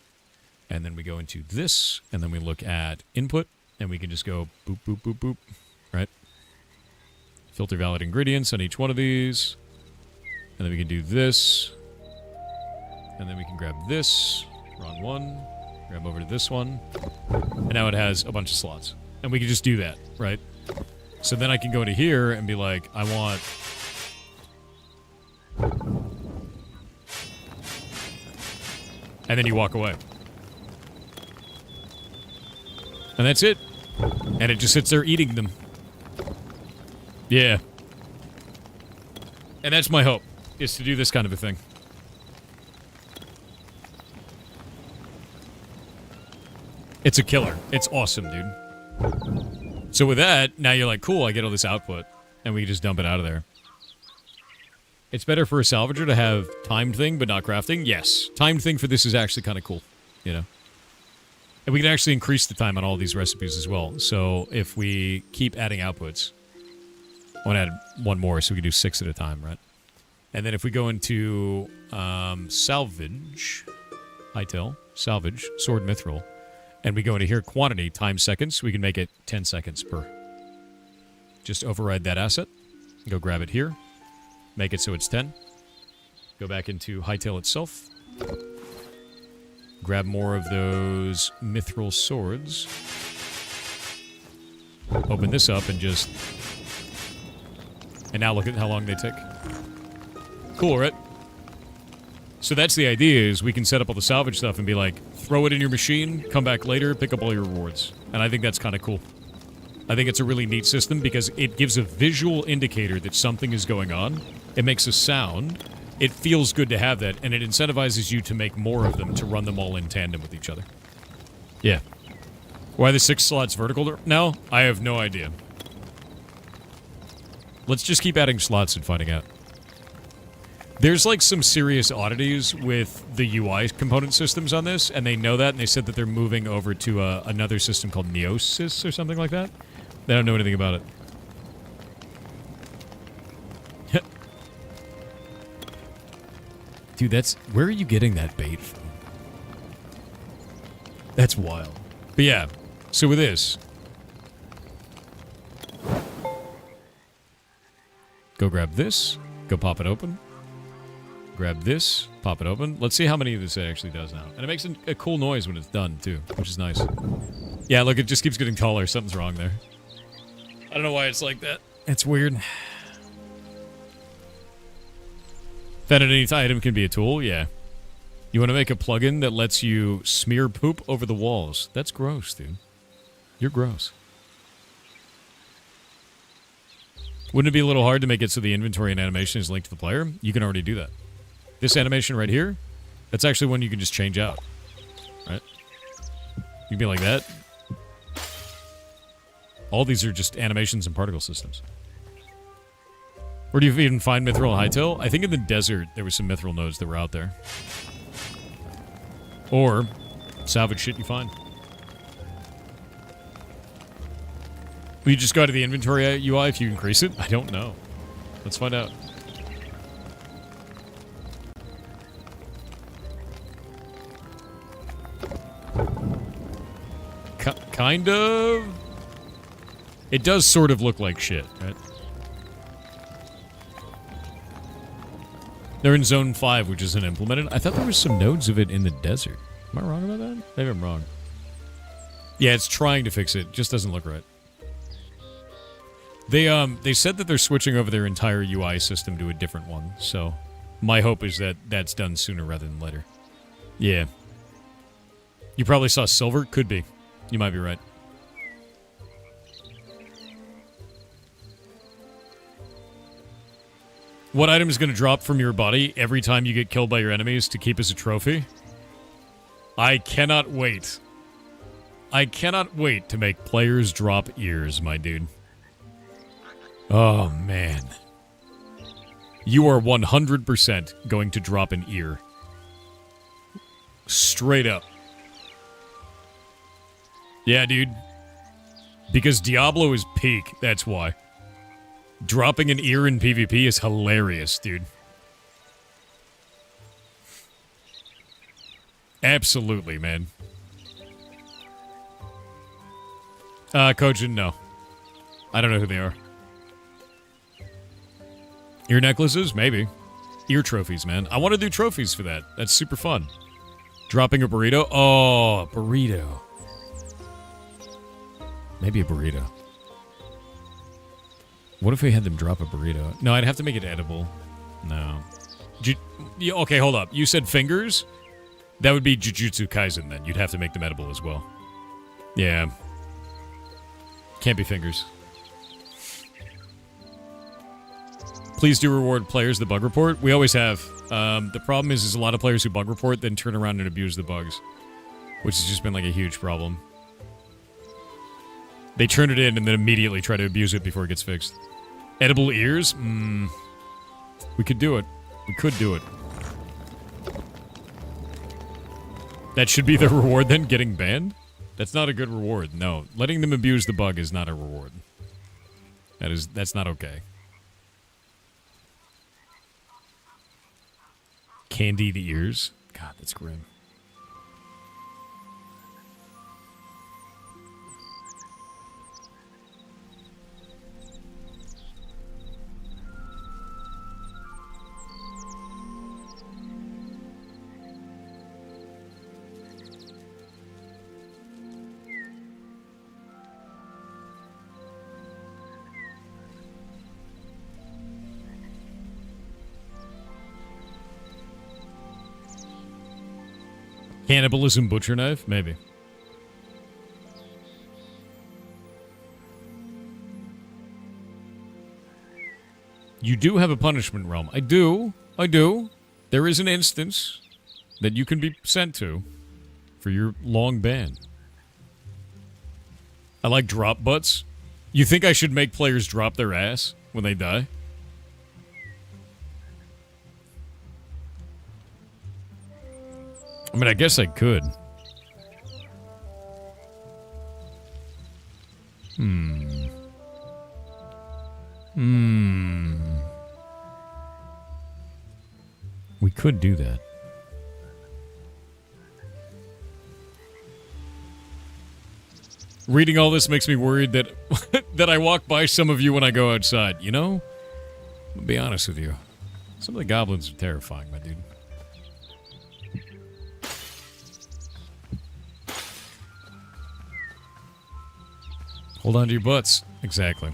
And then we go into this, and then we look at input, and we can just go boop, boop, boop, boop, right? Filter valid ingredients on each one of these. And then we can do this. And then we can grab this, wrong one, grab over to this one, and now it has a bunch of slots. And we can just do that, right? So then I can go into here and be like, I want... And then you walk away. And that's it. And it just sits there eating them. Yeah. And that's my hope, is to do this kind of a thing. It's a killer. It's awesome, dude. So with that, now you're like, cool, I get all this output. And we can just dump it out of there. It's better for a salvager to have timed thing, but not crafting? Yes. Timed thing for this is actually kind of cool, you know? And we can actually increase the time on all these recipes as well. So if we keep adding outputs, I want to add 1 more so we can do 6 at a time, right? And then if we go into salvage, Hytale, salvage, sword mithril, and we go into here, quantity times seconds, we can make it 10 seconds per. Just override that asset, go grab it here, make it so it's 10. Go back into Hytale itself. Grab more of those mithril swords. Open this up and just... And now look at how long they take. Cool, right? So that's the idea, is we can set up all the salvage stuff and be like, throw it in your machine, come back later, pick up all your rewards. And I think that's kind of cool. I think it's a really neat system because it gives a visual indicator that something is going on. It makes a sound. It feels good to have that, and it incentivizes you to make more of them, to run them all in tandem with each other. Yeah. Why the 6 slots vertical now? I have no idea. Let's just keep adding slots and finding out. There's like some serious oddities with the UI component systems on this, and they know that, and they said that they're moving over to another system called Neosys or something like that. They don't know anything about it. Dude, that's... Where are you getting that bait from? That's wild. But yeah, so with this... Go grab this, go pop it open. Grab this, pop it open. Let's see how many of this it actually does now. And it makes a cool noise when it's done, too, which is nice. Yeah, look, it just keeps getting taller. Something's wrong there. I don't know why it's like that. It's weird. That any item can be a tool? Yeah. You want to make a plugin that lets you smear poop over the walls. That's gross, dude. You're gross. Wouldn't it be a little hard to make it so the inventory and animation is linked to the player? You can already do that. This animation right here, that's actually one you can just change out. Right? You can be like that. All these are just animations and particle systems. Where do you even find mithril and Hytale? I think in the desert there were some mithril nodes that were out there. Or salvage shit you find. Will you just go to the inventory UI if you increase it? I don't know. Let's find out. Kind of. It does sort of look like shit, right? They're in Zone 5, which isn't implemented. I thought there was some nodes of it in the desert. Am I wrong about that? Maybe I'm wrong. Yeah, it's trying to fix it. Just doesn't look right. They said that they're switching over their entire UI system to a different one, so my hope is that that's done sooner rather than later. Yeah. You probably saw silver? Could be. You might be right. What item is going to drop from your body every time you get killed by your enemies to keep as a trophy? I cannot wait. I cannot wait to make players drop ears, my dude. Oh, man. You are 100% going to drop an ear. Straight up. Yeah, dude. Because Diablo is peak, that's why. Dropping an ear in PvP is hilarious, dude. Absolutely, man. Kojin, no. I don't know who they are. Ear necklaces? Maybe. Ear trophies, man. I want to do trophies for that. That's super fun. Dropping a burrito? Oh, burrito. Maybe a burrito. What if we had them drop a burrito? No, I'd have to make it edible. No. Okay, hold up. You said fingers? That would be Jujutsu Kaisen, then. You'd have to make them edible as well. Yeah. Can't be fingers. Please do reward players the bug report. We always have. The problem is a lot of players who bug report then turn around and abuse the bugs. Which has just been like a huge problem. They turn it in and then immediately try to abuse it before it gets fixed. Edible ears? We could do it. We could do it. That should be the reward then, getting banned? That's not a good reward, no. Letting them abuse the bug is not a reward. That's not okay. Candy the ears? God, that's grim. Cannibalism butcher knife? Maybe. You do have a punishment realm. I do. There is an instance that you can be sent to for your long ban. I like drop butts. You think I should make players drop their ass when they die? I mean, I guess I could. We could do that. Reading all this makes me worried that that I walk by some of you when I go outside, you know? I'll be honest with you. Some of the goblins are terrifying, my dude. Hold on to your butts. Exactly.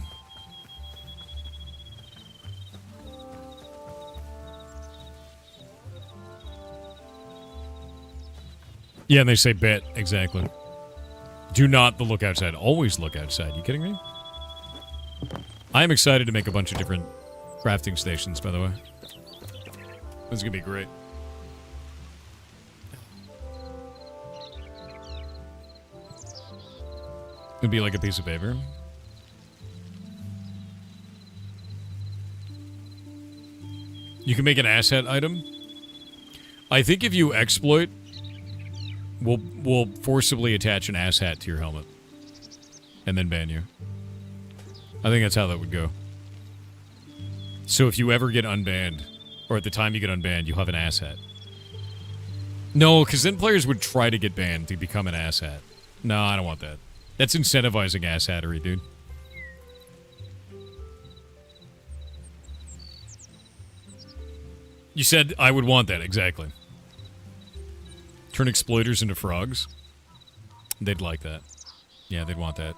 Yeah, and they say bet. Exactly. Do not look outside. Always look outside. You kidding me? I am excited to make a bunch of different crafting stations, by the way. This is going to be great. It'd be like a piece of paper. You can make an asset item. I think if you exploit, we'll forcibly attach an ass hat to your helmet. And then ban you. I think that's how that would go. So if you ever get unbanned, or at the time you get unbanned, you'll have an ass hat. No, because then players would try to get banned to become an ass hat. No, I don't want that. That's incentivizing ass hattery, dude. You said I would want that, exactly. Turn exploiters into frogs. They'd like that. Yeah, they'd want that.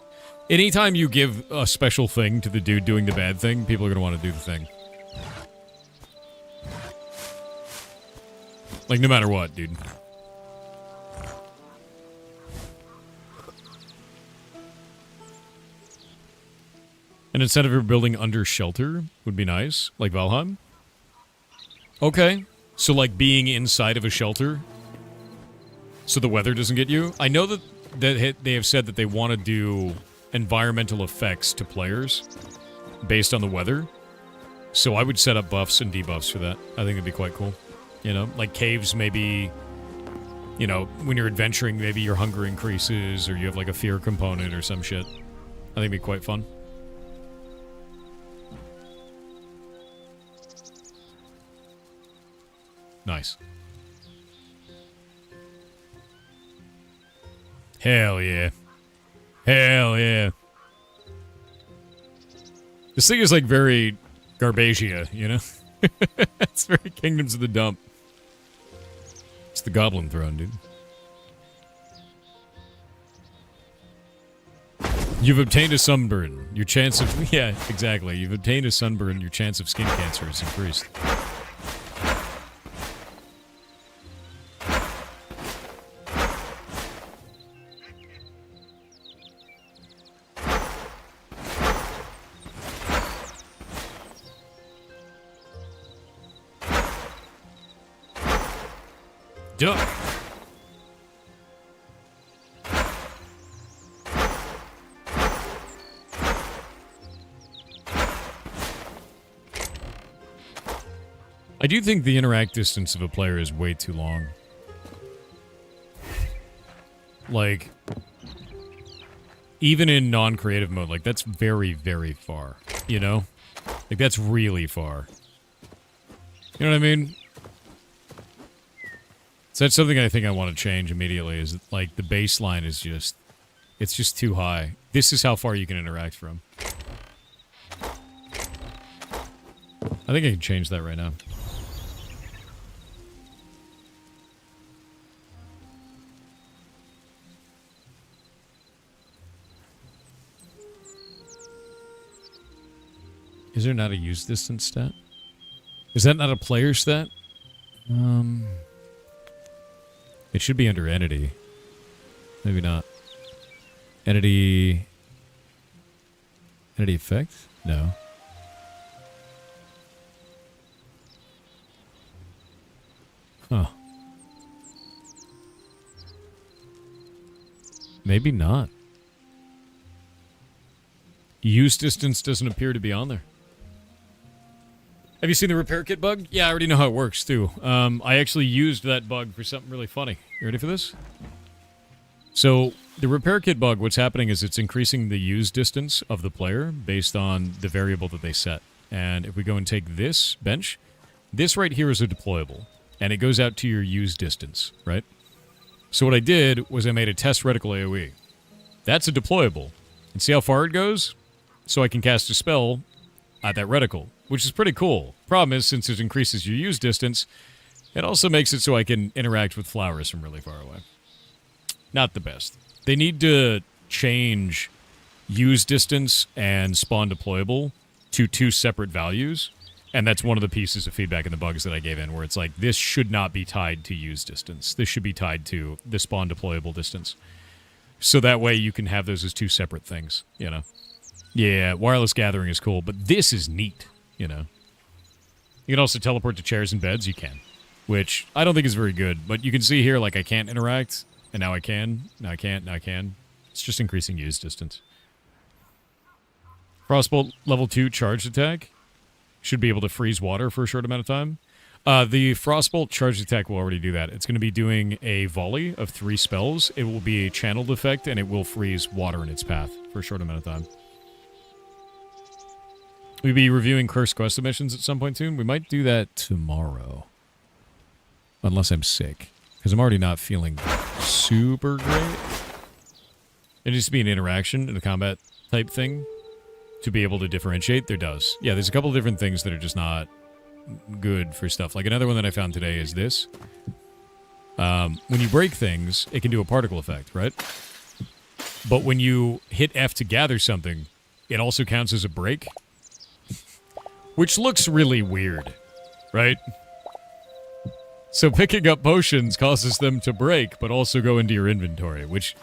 Anytime you give a special thing to the dude doing the bad thing, people are going to want to do the thing. Like, no matter what, dude. An incentive for building under shelter would be nice, like Valheim. Okay, so like being inside of a shelter so the weather doesn't get you. I know that they have said that they want to do environmental effects to players based on the weather. So I would set up buffs and debuffs for that. I think it'd be quite cool. You know, like caves maybe, you know, when you're adventuring, maybe your hunger increases or you have like a fear component or some shit. I think it'd be quite fun. Nice. Hell yeah. Hell yeah. This thing is like very Garbagia, you know? It's very Kingdoms of the Dump. It's the Goblin Throne, dude. You've obtained a sunburn. Your chance of... Yeah, exactly. You've obtained a sunburn. Your chance of skin cancer is increased. Duck. I do think the interact distance of a player is way too long. Like, even in non-creative mode, like, that's very, very far, you know? Like, that's really far. You know what I mean? So that's something I think I want to change immediately, is that, like, the baseline is just... It's just too high. This is how far you can interact from. I think I can change that right now. Is there not a use distance stat? Is that not a player stat? It should be under entity. Maybe not. Entity... Entity effect? No. Huh. Maybe not. Use distance doesn't appear to be on there. Have you seen the repair kit bug? Yeah, I already know how it works, too. I actually used that bug for something really funny. You ready for this? So, the repair kit bug, what's happening is it's increasing the use distance of the player based on the variable that they set. And if we go and take this bench, this right here is a deployable. And it goes out to your use distance, right? So what I did was I made a test reticle AoE. That's a deployable. And see how far it goes? So I can cast a spell at that reticle, which is pretty cool. Problem is, since it increases your use distance, it also makes it so I can interact with flowers from really far away. Not the best. They need to change use distance and spawn deployable to two separate values, and that's one of the pieces of feedback in the bugs that I gave in, where it's like, this should not be tied to use distance. This should be tied to the spawn deployable distance. So that way you can have those as two separate things, you know? Yeah, wireless gathering is cool, but this is neat, you know? You can also teleport to chairs and beds, you can. Which, I don't think is very good, but you can see here, like, I can't interact, and now I can, now I can't, now I can. It's just increasing use distance. Frostbolt level 2 charged attack. Should be able to freeze water for a short amount of time. The Frostbolt charged attack will already do that. It's going to be doing a volley of 3 spells. It will be a channeled effect, and it will freeze water in its path for a short amount of time. We'll be reviewing Cursed Quest submissions at some point soon. We might do that tomorrow. Unless I'm sick. Because I'm already not feeling super great. It needs to be an interaction and a combat type thing to be able to differentiate. There does. Yeah, there's a couple of different things that are just not good for stuff. Like another one that I found today is this. When you break things, it can do a particle effect, right? but when you hit F to gather something, it also counts as a break. Which looks really weird, right? So picking up potions causes them to break, but also go into your inventory, which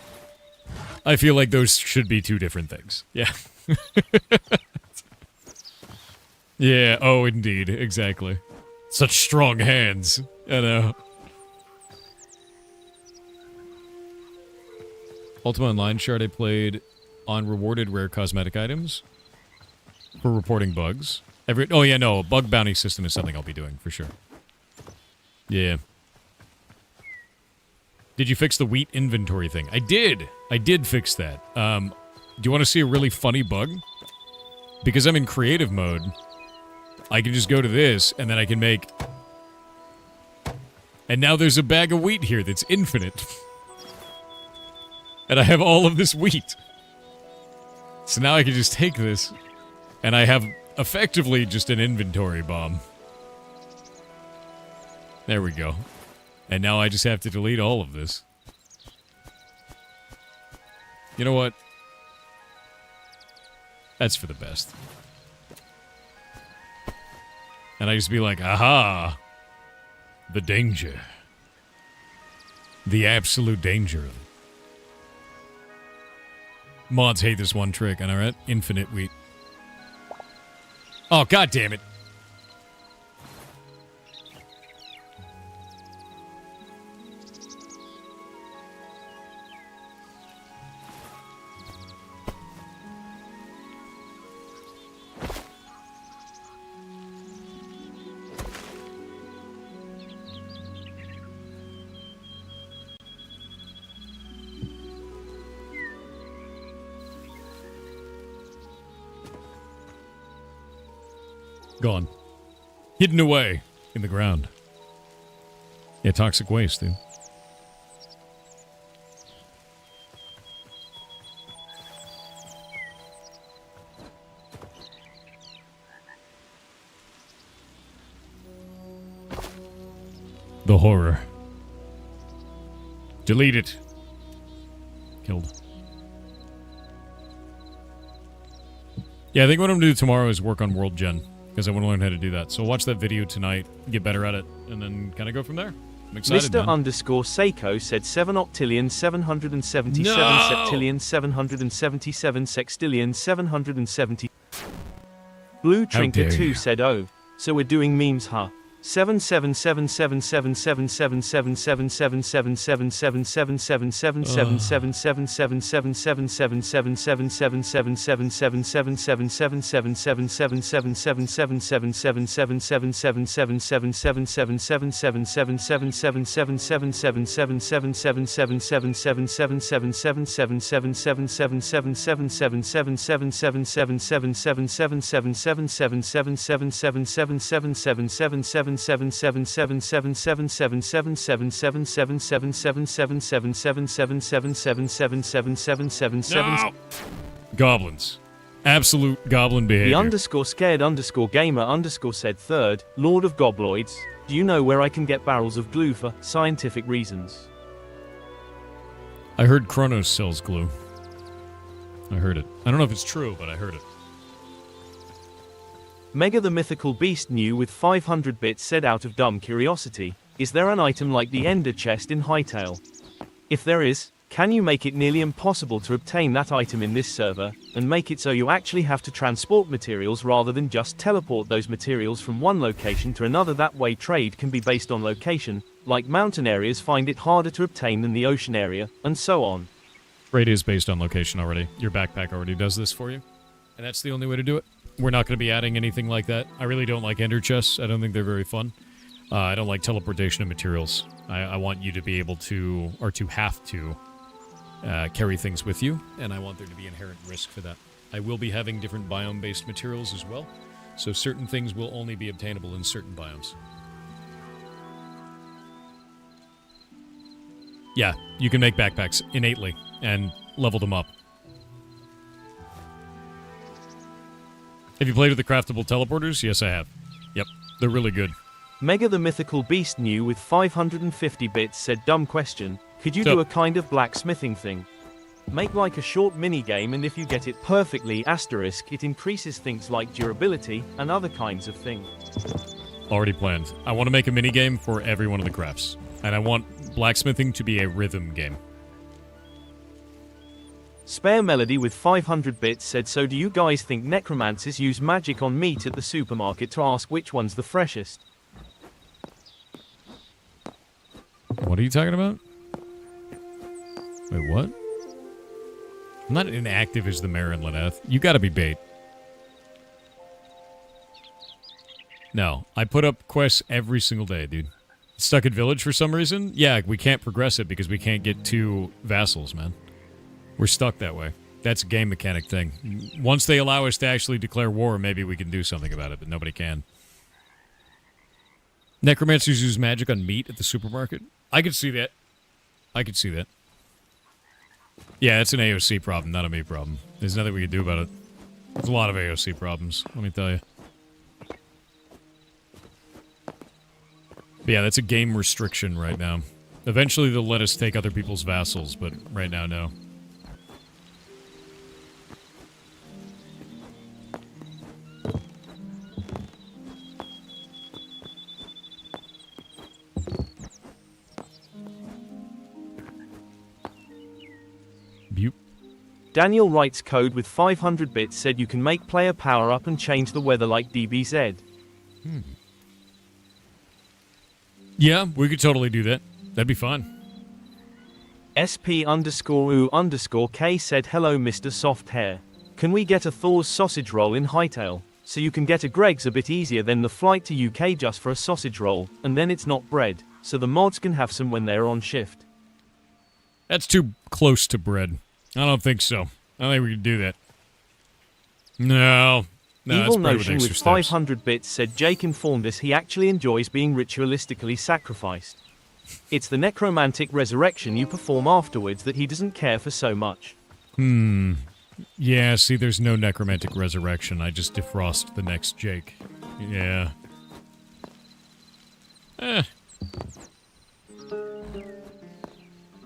I feel like those should be two different things. Yeah. Yeah, oh, indeed, exactly. Such strong hands, I know. Ultima Online shard I played on rewarded rare cosmetic items for reporting bugs. Oh yeah, no, a bug bounty system is something I'll be doing, for sure. Yeah. Did you fix the wheat inventory thing? I did! I did fix that. Do you want to see a really funny bug? Because I'm in creative mode, I can just go to this, and then I can make... And now there's a bag of wheat here that's infinite. And I have all of this wheat. So now I can just take this, and I have effectively just an inventory bomb. There we go. And now I just have to delete all of this. You know what? That's for the best. And I just be like, aha! The danger. The absolute danger of it. Mods hate this one trick, I know, right? Infinite wheat. Oh, god damn it. Gone. Hidden away in the ground. Yeah, toxic waste, dude. The horror. Delete it. Killed. Yeah, I think what I'm going to do tomorrow is work on World Gen. Because I want to learn how to do that. So watch that video tonight, get better at it, and then kind of go from there. I'm excited, Mr. man. underscore Seiko said 7 octillion 777 septillion 777 sextillion 770. Blue Trinker 2 said, oh, so we're doing memes, huh? 77777777777777777777777777777777777777777777777777777777777777777777777777777777777777777777777777777777777777777777777777777777777777777777777777777777777777777777777777777777777777777777777777777777777777777777777777777777777777777777777. Goblins. Absolute goblin behavior. The underscore said third, Lord of Gobloids, do you know where I can get barrels of glue for scientific reasons? I heard Kronos sells glue. I heard it. I don't know if it's true, but I heard it. Mega the Mythical Beast new with 500 bits said out of dumb curiosity, is there an item like the Ender Chest in Hytale? If there is, can you make it nearly impossible to obtain that item in this server, and make it so you actually have to transport materials rather than just teleport those materials from one location to another? That way trade can be based on location, like mountain areas find it harder to obtain than the ocean area, and so on. Trade is based on location already. Your backpack already does this for you. And that's the only way to do it. We're not going to be adding anything like that. I really don't like ender chests. I don't think they're very fun. I don't like teleportation of materials. I want you to be able to, or to have to, carry things with you, and I want there to be inherent risk for that. I will be having different biome-based materials as well, so certain things will only be obtainable in certain biomes. Yeah, you can make backpacks innately and level them up. Have you played with the craftable teleporters? Yes, I have. Yep, they're really good. Mega the Mythical Beast new with 550 bits said dumb question, could you do a kind of blacksmithing thing? Make like a short mini-game, and if you get it perfectly asterisk, it increases things like durability and other kinds of things. Already planned. I want to make a minigame for every one of the crafts. And I want blacksmithing to be a rhythm game. Spare Melody with 500 bits said, so do you guys think necromancers use magic on meat at the supermarket to ask which one's the freshest? What are you talking about? Wait, what? I'm not inactive as the mayor in Leneth. You gotta be bait. No, I put up quests every single day, dude. Stuck at Village for some reason? Yeah, we can't progress it because we can't get 2 vassals, man. We're stuck that way. That's a game mechanic thing. Once they allow us to actually declare war, maybe we can do something about it, but nobody can. Necromancers use magic on meat at the supermarket? I could see that. I could see that. Yeah, it's an AOC problem, not a me problem. There's nothing we can do about it. There's a lot of AOC problems, let me tell you. But yeah, that's a game restriction right now. Eventually they'll let us take other people's vassals, but right now, no. Bupe. Daniel writes code with 500 bits said you can make player power up and change the weather like DBZ. Yeah, we could totally do that. That'd be fun. SP_U_K said, hello Mr. Soft Hair. Can we get a Thor's sausage roll in Hytale? So you can get a Greg's a bit easier than the flight to UK just for a sausage roll, and then it's not bread, so the mods can have some when they're on shift. That's too close to bread. I don't think so. I don't think we can do that. No. No, Evil that's bread Notion with with extra steps. 500 bits said Jake informed us he actually enjoys being ritualistically sacrificed. It's the necromantic resurrection you perform afterwards that he doesn't care for so much. Yeah, see, there's no necromantic resurrection. I just defrost the next Jake. Yeah.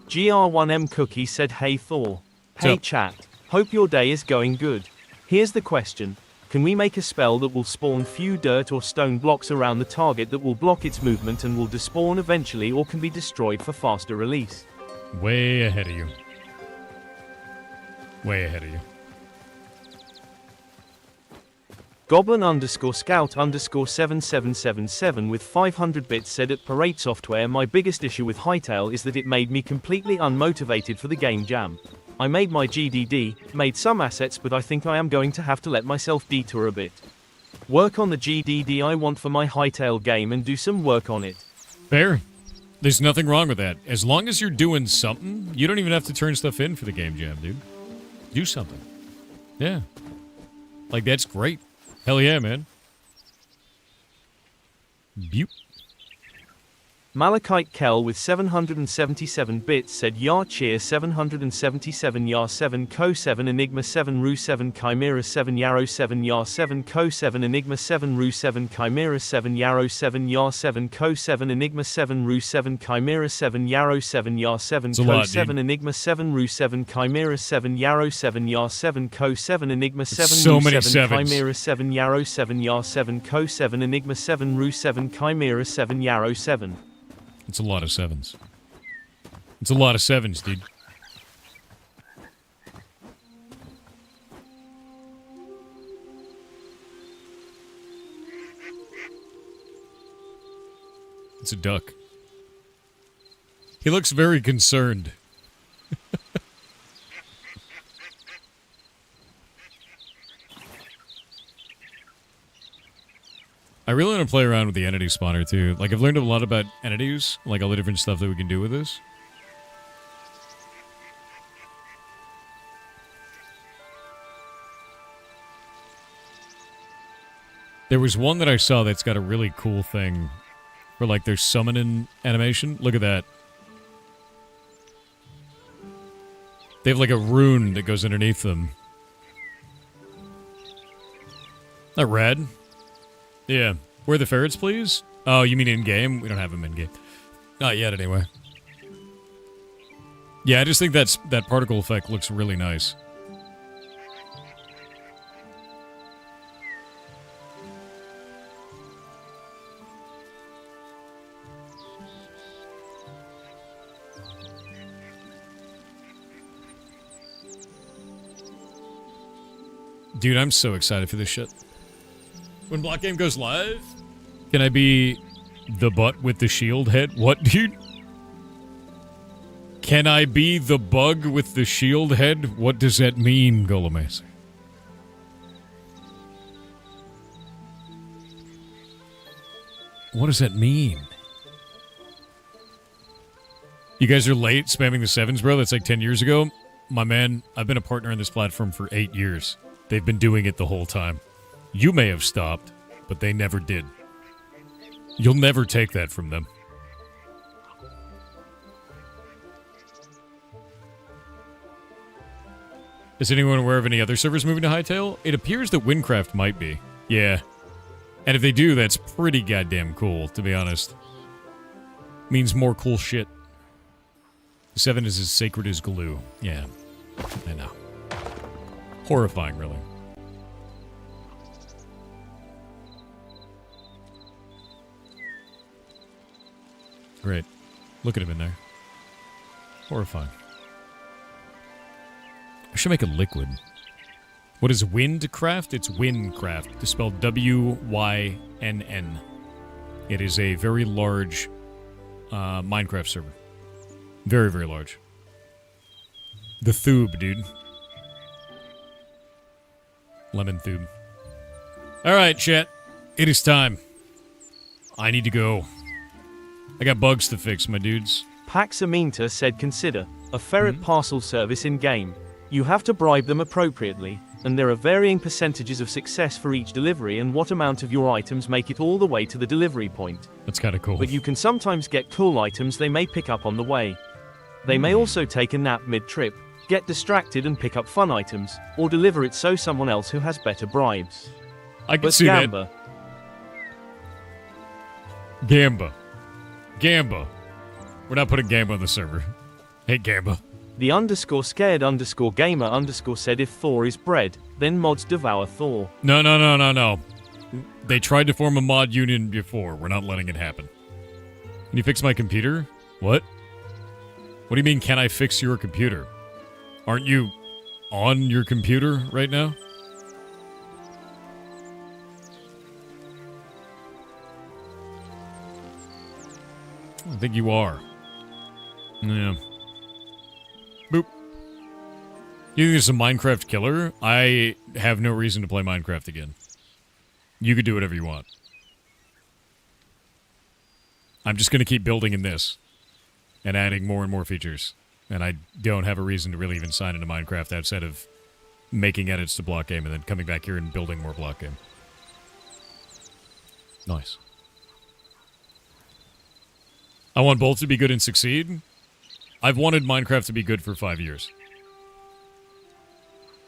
GR1M Cookie said, hey Thor. Hey Sup? chat. Hope your day is going good. Here's the question. Can we make a spell that will spawn few dirt or stone blocks around the target that will block its movement and will despawn eventually or can be destroyed for faster release? Way ahead of you. Way ahead of you. Goblin_Scout_7777 with 500 bits said at Parade Software, my biggest issue with Hytale is that it made me completely unmotivated for the game jam. I made my GDD, made some assets, but I think I am going to have to let myself detour a bit. Work on the GDD I want for my Hytale game and do some work on it. Fair. There's nothing wrong with that. As long as you're doing something, you don't even have to turn stuff in for the game jam, dude. Do something. Yeah. Like, that's great. Hell yeah, man. Bupe. Malachite Kel with 777 bits said Yar Cheer 777 Yar 7 Co 7 Enigma 7 Ru 7 Chimera 7 Yarrow 7 Yar 7 Co 7 Enigma 7 Ru 7 Chimera 7 Yarrow 7 Yar 7 Co 7 Enigma 7 Ru 7 Chimera 7 Yarrow 7 Yar 7 Co 7 Enigma 7 Ru 7 Chimera 7 Yarrow 7 Yar 7 Co 7 Enigma 7 so Ru many 7 sevens. Chimera 7 Yarrow 7 Yar 7 Co 7 Enigma 7 Ru 7 Chimera 7 Yarrow 7. It's a lot of sevens. It's a lot of sevens, dude. It's a duck. He looks very concerned. I really want to play around with the entity spawner, too. Like, I've learned a lot about entities, like all the different stuff that we can do with this. There was one that I saw that's got a really cool thing for, like, their summoning animation. Look at that. They have, like, a rune that goes underneath them. Not red. Yeah. Where are the ferrets, please? Oh, you mean in-game? We don't have them in-game. Not yet, anyway. Yeah, I just think that particle effect looks really nice. Dude, I'm so excited for this shit. When Blockgame goes live, can I be the butt with the shield head? What, dude? Can I be the bug with the shield head? What does that mean, Golemacer? What does that mean? You guys are late spamming the 7s, bro. That's like 10 years ago. My man, I've been a partner on this platform for 8 years. They've been doing it the whole time. You may have stopped, but they never did. You'll never take that from them. Is anyone aware of any other servers moving to Hytale? It appears that Windcraft might be. Yeah. And if they do, that's pretty goddamn cool, to be honest. Means more cool shit. 7 is as sacred as glue. Yeah. I know. Horrifying, really. Great. Look at him in there. Horrifying. I should make a liquid. What is Windcraft? It's Windcraft. It's spelled W-Y-N-N. It is a very large Minecraft server. Very, very large. The Thube, dude. Lemon Thube. Alright, chat. It is time. I need to go. I got bugs to fix, my dudes. Pax Aminta said consider a ferret parcel service in-game. You have to bribe them appropriately, and there are varying percentages of success for each delivery and what amount of your items make it all the way to the delivery point. That's kind of cool. But you can sometimes get cool items they may pick up on the way. They may also take a nap mid-trip, get distracted and pick up fun items, or deliver it so someone else who has better bribes. I can see Gamba, that. Gamba. Gamba. We're not putting Gamba on the server. Hey, Gamba. The _scared_gamer_ said if Thor is bred, then mods devour Thor. No. They tried to form a mod union before. We're not letting it happen. Can you fix my computer? What? What do you mean, can I fix your computer? Aren't you on your computer right now? I think you are. Yeah. Boop. You think this is a Minecraft killer? I have no reason to play Minecraft again. You could do whatever you want. I'm just going to keep building in this. And adding more and more features. And I don't have a reason to really even sign into Minecraft outside of making edits to Blockgame and then coming back here and building more Blockgame. Nice. I want both to be good and succeed. I've wanted Minecraft to be good for 5 years.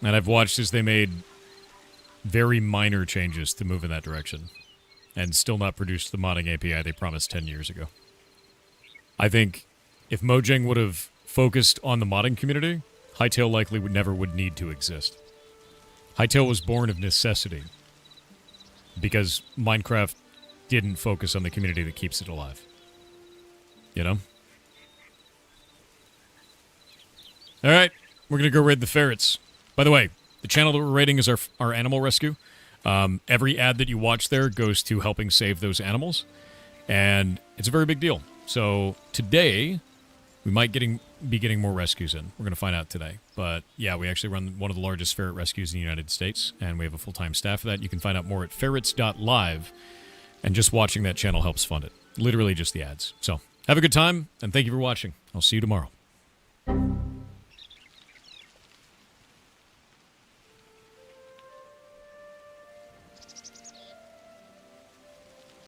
And I've watched as they made very minor changes to move in that direction. And still not produced the modding API they promised 10 years ago. I think if Mojang would have focused on the modding community, Hytale likely would need to exist. Hytale was born of necessity. Because Minecraft didn't focus on the community that keeps it alive. You know? Alright, we're gonna go raid the ferrets. By the way, the channel that we're raiding is our animal rescue. Every ad that you watch there goes to helping save those animals. And it's a very big deal. So today, we might be getting more rescues in. We're gonna find out today. But yeah, we actually run one of the largest ferret rescues in the United States. And we have a full-time staff for that. You can find out more at ferrets.live. And just watching that channel helps fund it. Literally just the ads. So, have a good time, and thank you for watching. I'll see you tomorrow.